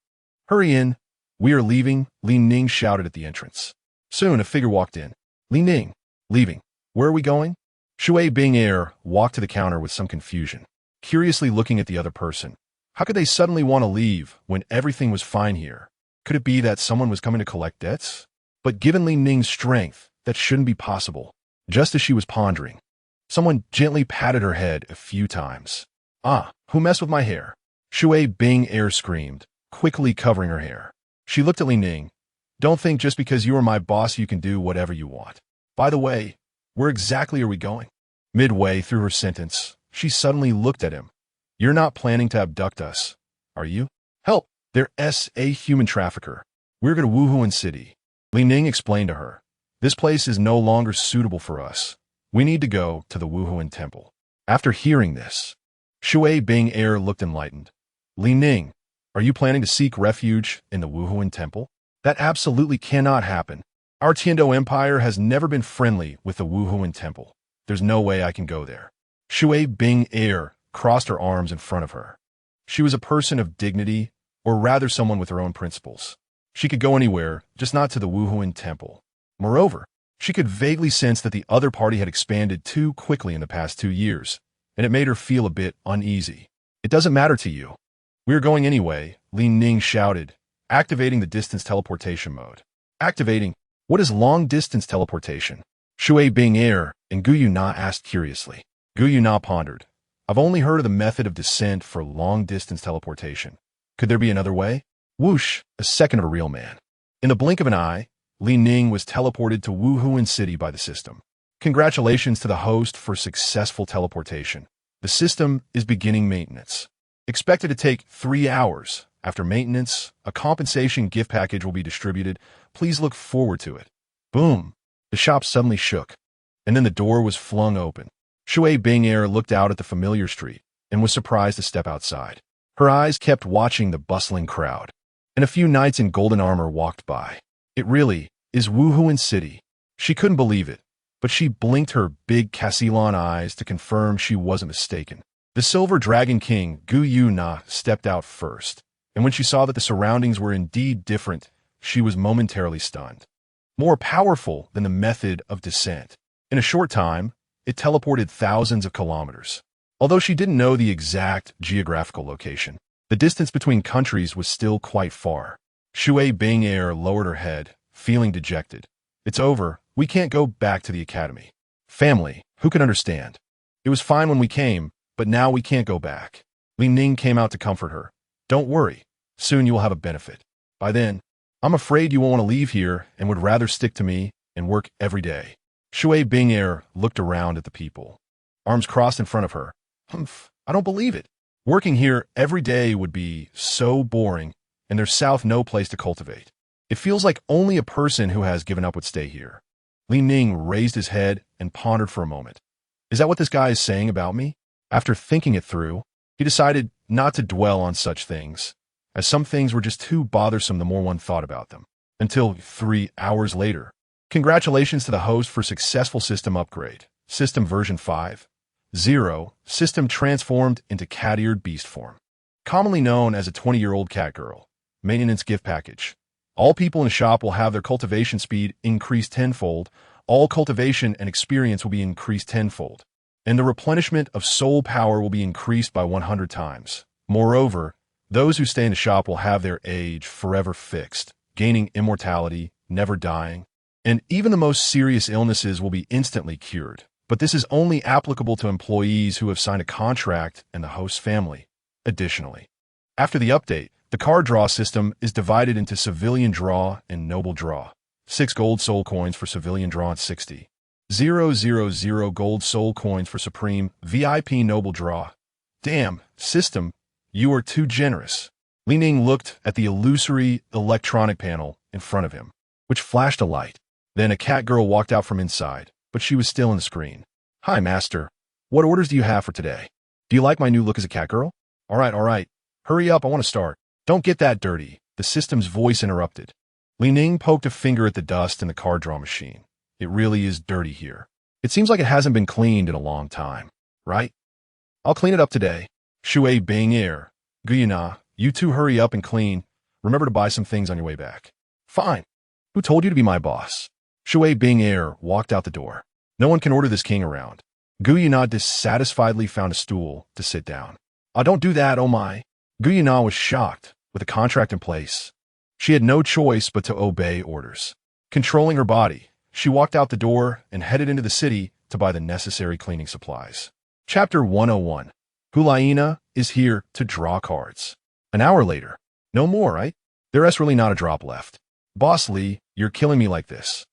"Hurry in. We are leaving," Ning shouted at the entrance. Soon a figure walked in. "Ning, leaving. Where are we going?" Shui Bing walked to the counter with some confusion, curiously looking at the other person. How could they suddenly want to leave when everything was fine here? Could it be that someone was coming to collect debts? But given Li Ning's strength, that shouldn't be possible. Just as she was pondering, someone gently patted her head a few times. Ah, who messed with my hair? Shui Bing screamed, quickly covering her hair. She looked at Li Ning. Don't think just because you are my boss you can do whatever you want. By the way, where exactly are we going? Midway through her sentence, she suddenly looked at him. You're not planning to abduct us, are you? Help! There's a human trafficker. We're going to Wuhuan City. Li Ning explained to her. This place is no longer suitable for us. We need to go to the Wuhuan Temple. After hearing this, Shui Bing looked enlightened. Li Ning, are you planning to seek refuge in the Wuhuan Temple? That absolutely cannot happen. Our Tiando Empire has never been friendly with the Wuhuan Temple. There's no way I can go there. Shui Bing crossed her arms in front of her. She was a person of dignity, or rather someone with her own principles. She could go anywhere, just not to the Wuhuan Temple. Moreover, she could vaguely sense that the other party had expanded too quickly in the past 2 years, and it made her feel a bit uneasy. It doesn't matter to you. We're going anyway, Li Ning shouted, activating the distance teleportation mode. Activating? What is long-distance teleportation? Shui Bing and Gu Yuna asked curiously. Gu Yuna pondered. I've only heard of the method of descent for long-distance teleportation. Could there be another way? Whoosh, a second of a real man. In the blink of an eye, Li Ning was teleported to Wuhuan City by the system. Congratulations to the host for successful teleportation. The system is beginning maintenance. Expected to take 3 hours. After maintenance, a compensation gift package will be distributed. Please look forward to it. Boom! The shop suddenly shook, and then the door was flung open. Shui Bing looked out at the familiar street and was surprised to step outside. Her eyes kept watching the bustling crowd, and a few knights in golden armor walked by. It really is Wuhuan City. She couldn't believe it, but she blinked her big Casilon eyes to confirm she wasn't mistaken. The Silver Dragon King, Gu Yuna, stepped out first, and when she saw that the surroundings were indeed different, she was momentarily stunned. More powerful than the method of descent. In a short time, it teleported thousands of kilometers. Although she didn't know the exact geographical location, the distance between countries was still quite far. Shui Bing lowered her head, feeling dejected. It's over. We can't go back to the academy. Family, who can understand? It was fine when we came, but now we can't go back. Li Ning came out to comfort her. Don't worry. Soon you will have a benefit. By then, I'm afraid you won't want to leave here and would rather stick to me and work every day. Shui Bing looked around at the people, arms crossed in front of her. Humph, I don't believe it. Working here every day would be so boring, and there's south no place to cultivate. It feels like only a person who has given up would stay here. Li Ning raised his head and pondered for a moment. Is that what this guy is saying about me? After thinking it through, he decided not to dwell on such things, as some things were just too bothersome the more one thought about them. Until 3 hours later. Congratulations to the host for successful system upgrade. System version 5.0. System transformed into cat-eared beast form. Commonly known as a 20-year-old cat girl. Maintenance gift package. All people in the shop will have their cultivation speed increased tenfold. All cultivation and experience will be increased tenfold. And the replenishment of soul power will be increased by 100 times. Moreover, those who stay in the shop will have their age forever fixed, gaining immortality, never dying. And even the most serious illnesses will be instantly cured. But this is only applicable to employees who have signed a contract and the host's family. Additionally, after the update, the card draw system is divided into civilian draw and noble draw. 6 gold soul coins for civilian draw and 60. 000 gold soul coins for supreme VIP noble draw. Damn, system, you are too generous. Li Ning looked at the illusory electronic panel in front of him, which flashed a light. Then a cat girl walked out from inside, but she was still in the screen. Hi, master. What orders do you have for today? Do you like my new look as a cat girl? All right. Hurry up, I want to start. Don't get that dirty, the system's voice interrupted. Li Ning poked a finger at the dust in the card draw machine. It really is dirty here. It seems like it hasn't been cleaned in a long time, right? I'll clean it up today. Shui Bing Guyana, you two hurry up and clean. Remember to buy some things on your way back. Fine. Who told you to be my boss? Shui Bing walked out the door. No one can order this king around. Guyuna dissatisfiedly found a stool to sit down. Don't do that, oh my. Guyuna was shocked. With a contract in place, she had no choice but to obey orders. Controlling her body, she walked out the door and headed into the city to buy the necessary cleaning supplies. Chapter 101. Hulaina is here to draw cards. An hour later. No more, right? There's really not a drop left. Boss Lee, you're killing me like this.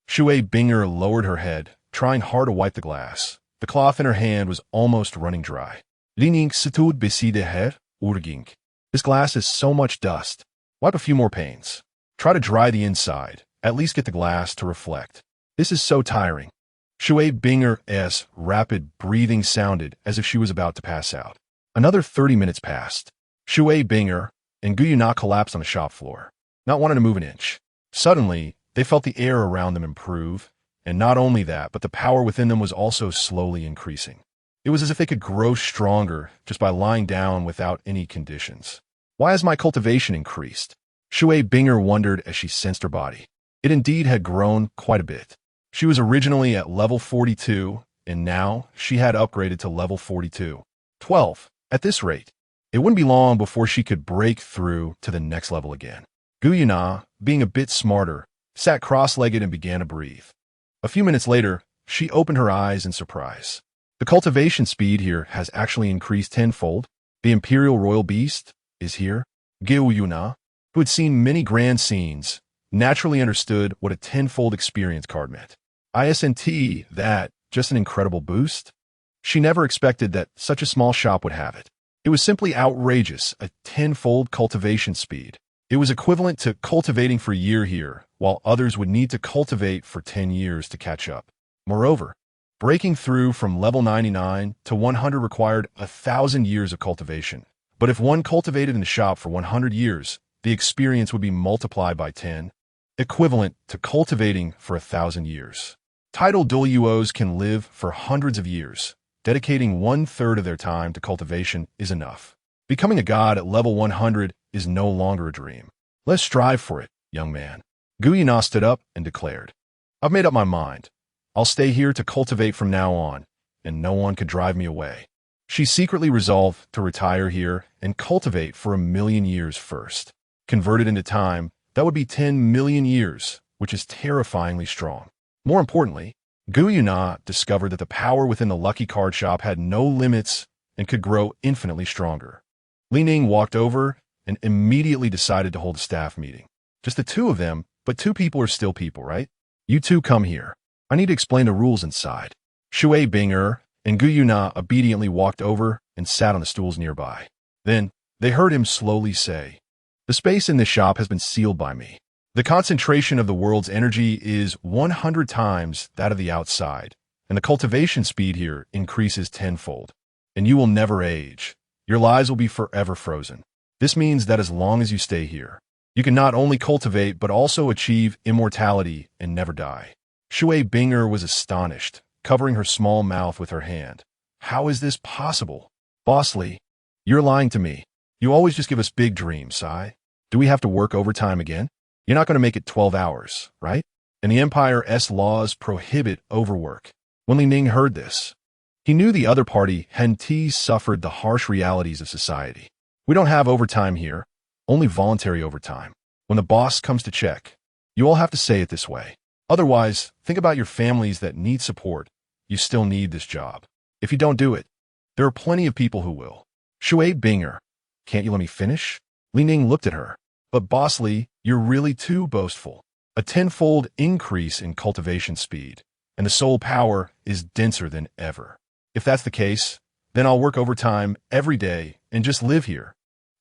Shui Binger lowered her head, trying hard to wipe the glass. The cloth in her hand was almost running dry. Ning situd beside her, urging. This glass has so much dust. Wipe a few more panes. Try to dry the inside. At least get the glass to reflect. This is so tiring. Shui Binger's rapid breathing sounded as if she was about to pass out. Another 30 minutes passed. Shui Binger and Guyuna collapsed on the shop floor, not wanting to move an inch. Suddenly, they felt the air around them improve, and not only that, but the power within them was also slowly increasing. It was as if they could grow stronger just by lying down without any conditions. Why has my cultivation increased? Shui Binger wondered as she sensed her body. It indeed had grown quite a bit. She was originally at level 42, and now she had upgraded to level 42. 12. At this rate, it wouldn't be long before she could break through to the next level again. Guyuna, being a bit smarter, sat cross-legged and began to breathe. A few minutes later, she opened her eyes in surprise. The cultivation speed here has actually increased tenfold. The Imperial Royal Beast is here. Guyuna, who had seen many grand scenes, naturally understood what a tenfold experience card meant. ISNT, that, just an incredible boost? She never expected that such a small shop would have it. It was simply outrageous, a tenfold cultivation speed. It was equivalent to cultivating for a year here, while others would need to cultivate for 10 years to catch up. Moreover, breaking through from level 99 to 100 required 1,000 years of cultivation. But if one cultivated in the shop for 100 years, the experience would be multiplied by 10, equivalent to cultivating for 1,000 years. Titled Douluos can live for hundreds of years. Dedicating 1/3 of their time to cultivation is enough. Becoming a god at level 100 is no longer a dream. Let's strive for it, young man. Guyuna stood up and declared, I've made up my mind. I'll stay here to cultivate from now on, and no one can drive me away. She secretly resolved to retire here and cultivate for 1,000,000 years first. Converted into time, that would be 10 million years, which is terrifyingly strong. More importantly, Guyuna discovered that the power within the Lucky Card Shop had no limits and could grow infinitely stronger. Ning walked over and immediately decided to hold a staff meeting. Just the two of them, but two people are still people, right? You two come here. I need to explain the rules inside. Shui Binger and Guyuna obediently walked over and sat on the stools nearby. Then, they heard him slowly say, The space in this shop has been sealed by me. The concentration of the world's energy is 100 times that of the outside, and the cultivation speed here increases tenfold. And you will never age. Your lives will be forever frozen. This means that as long as you stay here, you can not only cultivate but also achieve immortality and never die. Shui Binger was astonished, covering her small mouth with her hand. How is this possible? Boss Lee, you're lying to me. You always just give us big dreams, Sai. Do we have to work overtime again? You're not going to make it 12 hours, right? And the Empire's laws prohibit overwork. When Li Ning heard this, he knew the other party hadn't suffered the harsh realities of society. We don't have overtime here, only voluntary overtime. When the boss comes to check, you all have to say it this way. Otherwise, think about your families that need support. You still need this job. If you don't do it, there are plenty of people who will. Shui Binger, can't you let me finish? Li Ning looked at her. But Boss Lee, you're really too boastful. A tenfold increase in cultivation speed, and the soul power is denser than ever. If that's the case, then I'll work overtime every day and just live here.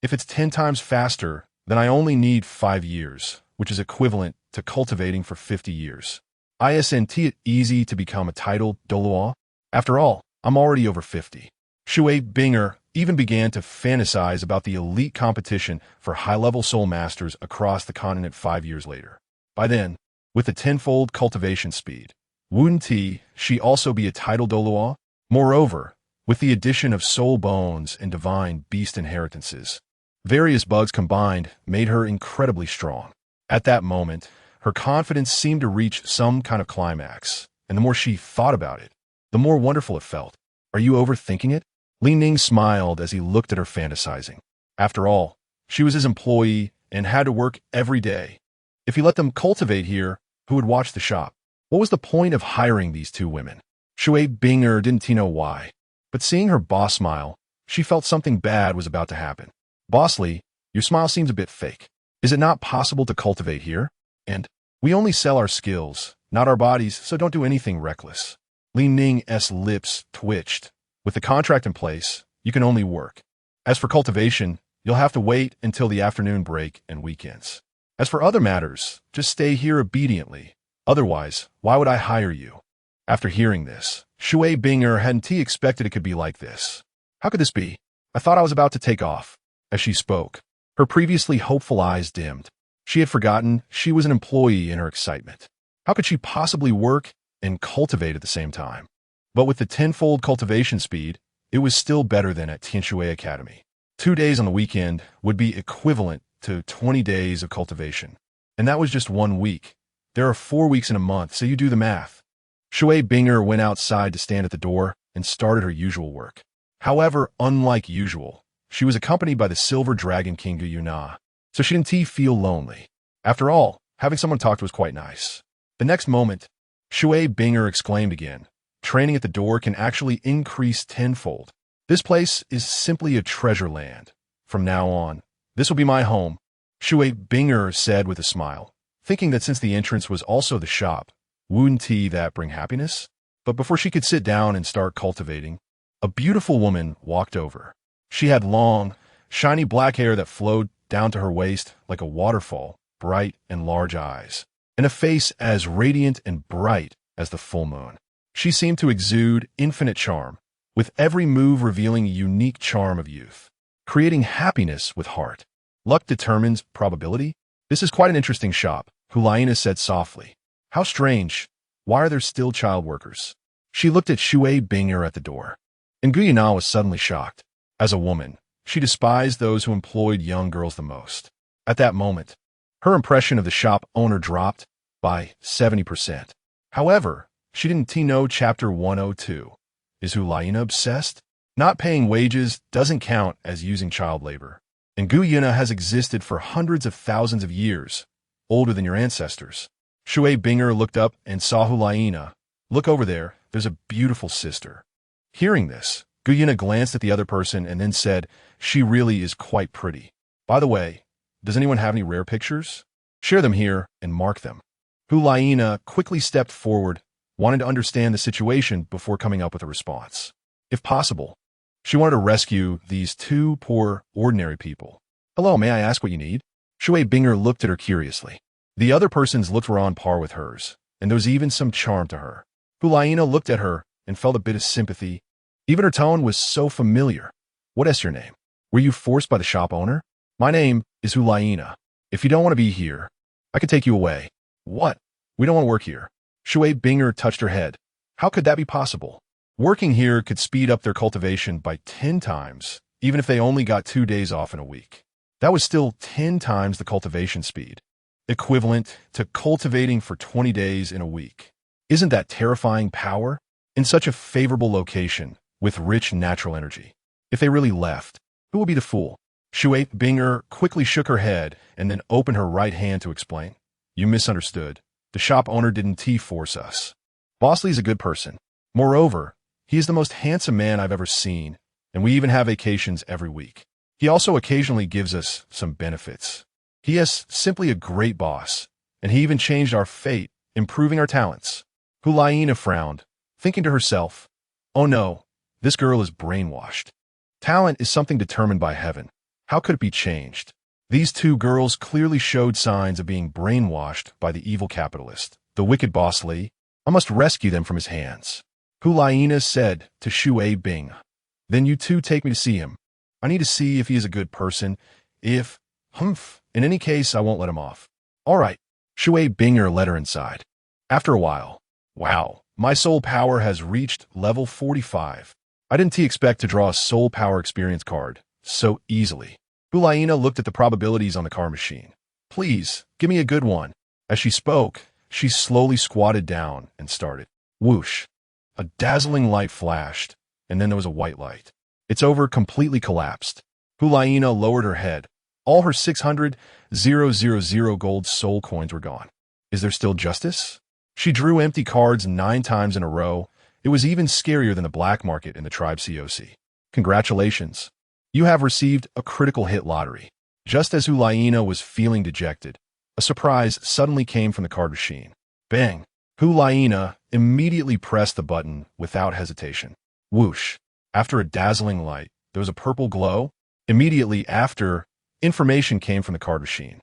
If it's 10 times faster, then I only need 5 years, which is equivalent to cultivating for 50 years. Isn't it easy to become a titled Douluo? After all, I'm already over 50. Shui Binger even began to fantasize about the elite competition for high-level soul masters across the continent 5 years later. By then, with the tenfold cultivation speed, wouldn't she also be a titled Douluo? Moreover, with the addition of soul bones and divine beast inheritances, various bugs combined made her incredibly strong. At that moment, her confidence seemed to reach some kind of climax, and the more she thought about it, the more wonderful it felt. Are you overthinking it? Ning smiled as he looked at her fantasizing. After all, she was his employee and had to work every day. If he let them cultivate here, who would watch the shop? What was the point of hiring these two women? Shui Binger didn't know why, but seeing her boss smile, she felt something bad was about to happen. Boss Lee, your smile seems a bit fake. Is it not possible to cultivate here? And we only sell our skills, not our bodies, so don't do anything reckless. Li Ning's lips twitched. With the contract in place, you can only work. As for cultivation, you'll have to wait until the afternoon break and weekends. As for other matters, just stay here obediently. Otherwise, why would I hire you? After hearing this, Shui Binger hadn't expected it could be like this. How could this be? I thought I was about to take off. As she spoke, her previously hopeful eyes dimmed. She had forgotten she was an employee in her excitement. How could she possibly work and cultivate at the same time? But with the tenfold cultivation speed, it was still better than at Tianshui Academy. 2 days on the weekend would be equivalent to 20 days of cultivation. And that was just 1 week. There are 4 weeks in a month, so you do the math. Shui Binger went outside to stand at the door and started her usual work. However, unlike usual, she was accompanied by the Silver Dragon King Gu Yuna, so she didn't feel lonely. After all, having someone talk to was quite nice. The next moment, Shui Binger exclaimed again, training at the door can actually increase tenfold. This place is simply a treasure land. From now on, this will be my home, Shui Binger said with a smile, thinking that since the entrance was also the shop, wouldn't that bring happiness? But before she could sit down and start cultivating, a beautiful woman walked over. She had long, shiny black hair that flowed down to her waist like a waterfall, bright and large eyes, and a face as radiant and bright as the full moon. She seemed to exude infinite charm, with every move revealing a unique charm of youth, creating happiness with heart. Luck determines probability? This is quite an interesting shop, Hulaina said softly. How strange. Why are there still child workers? She looked at Shui Binger at the door. And Gu Yana was suddenly shocked. As a woman, she despised those who employed young girls the most. At that moment, her impression of the shop owner dropped by 70%. However, she didn't know Chapter 102. Is Hulaina obsessed? Not paying wages doesn't count as using child labor. And Gu Yana has existed for hundreds of thousands of years, older than your ancestors. Shui Binger looked up and saw Hulaina. Look over there, there's a beautiful sister. Hearing this, Gu Yana glanced at the other person and then said, she really is quite pretty. By the way, does anyone have any rare pictures? Share them here and mark them. Hulaina quickly stepped forward, wanting to understand the situation before coming up with a response. If possible, she wanted to rescue these two poor, ordinary people. Hello, may I ask what you need? Shui Binger looked at her curiously. The other person's looks were on par with hers, and there was even some charm to her. Hulaina looked at her and felt a bit of sympathy. Even her tone was so familiar. What is your name? Were you forced by the shop owner? My name is Hulaina. If you don't want to be here, I could take you away. What? We don't want to work here. Shui Binger touched her head. How could that be possible? Working here could speed up their cultivation by 10 times, even if they only got 2 days off in a week. That was still 10 times the cultivation speed, equivalent to cultivating for 20 days in a week. Isn't that terrifying power? In such a favorable location, with rich natural energy. If they really left, who will be the fool? Shui Binger quickly shook her head and then opened her right hand to explain. You misunderstood. The shop owner didn't force us. Boss Lee's a good person. Moreover, he is the most handsome man I've ever seen, and we even have vacations every week. He also occasionally gives us some benefits. He is simply a great boss, and he even changed our fate, improving our talents. Hulaina frowned, thinking to herself, oh no, this girl is brainwashed. Talent is something determined by heaven. How could it be changed? These two girls clearly showed signs of being brainwashed by the evil capitalist, the wicked Boss Lee. I must rescue them from his hands. Hulaina said to Shui Bing. Then you two take me to see him. I need to see if he is a good person. In any case, I won't let him off. All right. Shui Binger led her inside. After a while, wow, my soul power has reached level 45. I didn't expect to draw a soul power experience card so easily. Hulaina looked at the probabilities on the car machine. Please, give me a good one. As she spoke, she slowly squatted down and started. Whoosh. A dazzling light flashed, and then there was a white light. It's over, completely collapsed. Hulaina lowered her head. All her 600,000 gold soul coins were gone. Is there still justice? She drew empty cards 9 times in a row. It was even scarier than the black market in the tribe COC. Congratulations. You have received a critical hit lottery. Just as Hulaina was feeling dejected, a surprise suddenly came from the card machine. Bang! Hulaina immediately pressed the button without hesitation. Whoosh! After a dazzling light, there was a purple glow. Immediately after, information came from the card machine.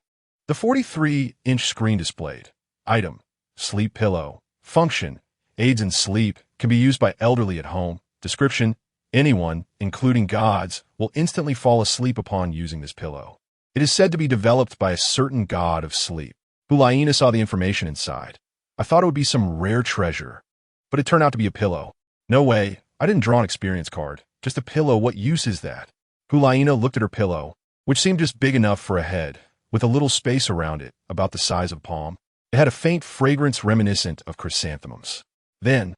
The 43-inch screen displayed. Item: sleep pillow. Function: aids in sleep, can be used by elderly at home. Description: anyone, including gods, will instantly fall asleep upon using this pillow. It is said to be developed by a certain god of sleep. Hulaina saw the information inside. I thought it would be some rare treasure, but it turned out to be a pillow. No way, I didn't draw an experience card. Just a pillow, what use is that? Hulaina looked at her pillow, which seemed just big enough for a head, with a little space around it, about the size of a palm. It had a faint fragrance reminiscent of chrysanthemums. Then,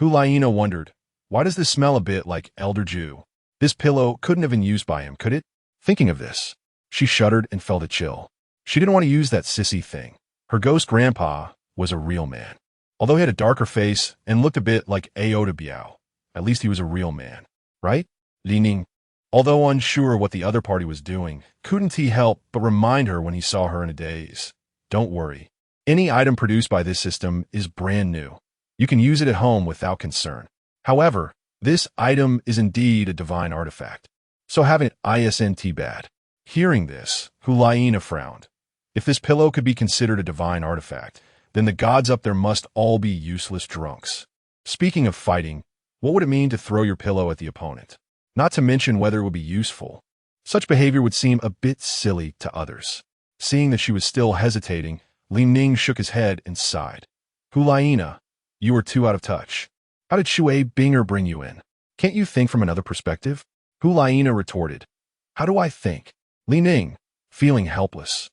Hulaina wondered, why does this smell a bit like Elder Jew? This pillow couldn't have been used by him, could it? Thinking of this, she shuddered and felt a chill. She didn't want to use that sissy thing. Her ghost grandpa was a real man. Although he had a darker face and looked a bit like Aota Biao, at least he was a real man, right? Ning, although unsure what the other party was doing, couldn't he help but remind her when he saw her in a daze. Don't worry. Any item produced by this system is brand new. You can use it at home without concern. However, this item is indeed a divine artifact. So having it isn't bad. Hearing this, Hulaina frowned. If this pillow could be considered a divine artifact, then the gods up there must all be useless drunks. Speaking of fighting, what would it mean to throw your pillow at the opponent? Not to mention whether it would be useful. Such behavior would seem a bit silly to others. Seeing that she was still hesitating, Ning shook his head and sighed. Hulaina, you were too out of touch. How did Shui Binger bring you in? Can't you think from another perspective? Hulaina retorted. How do I think? Ning, feeling helpless,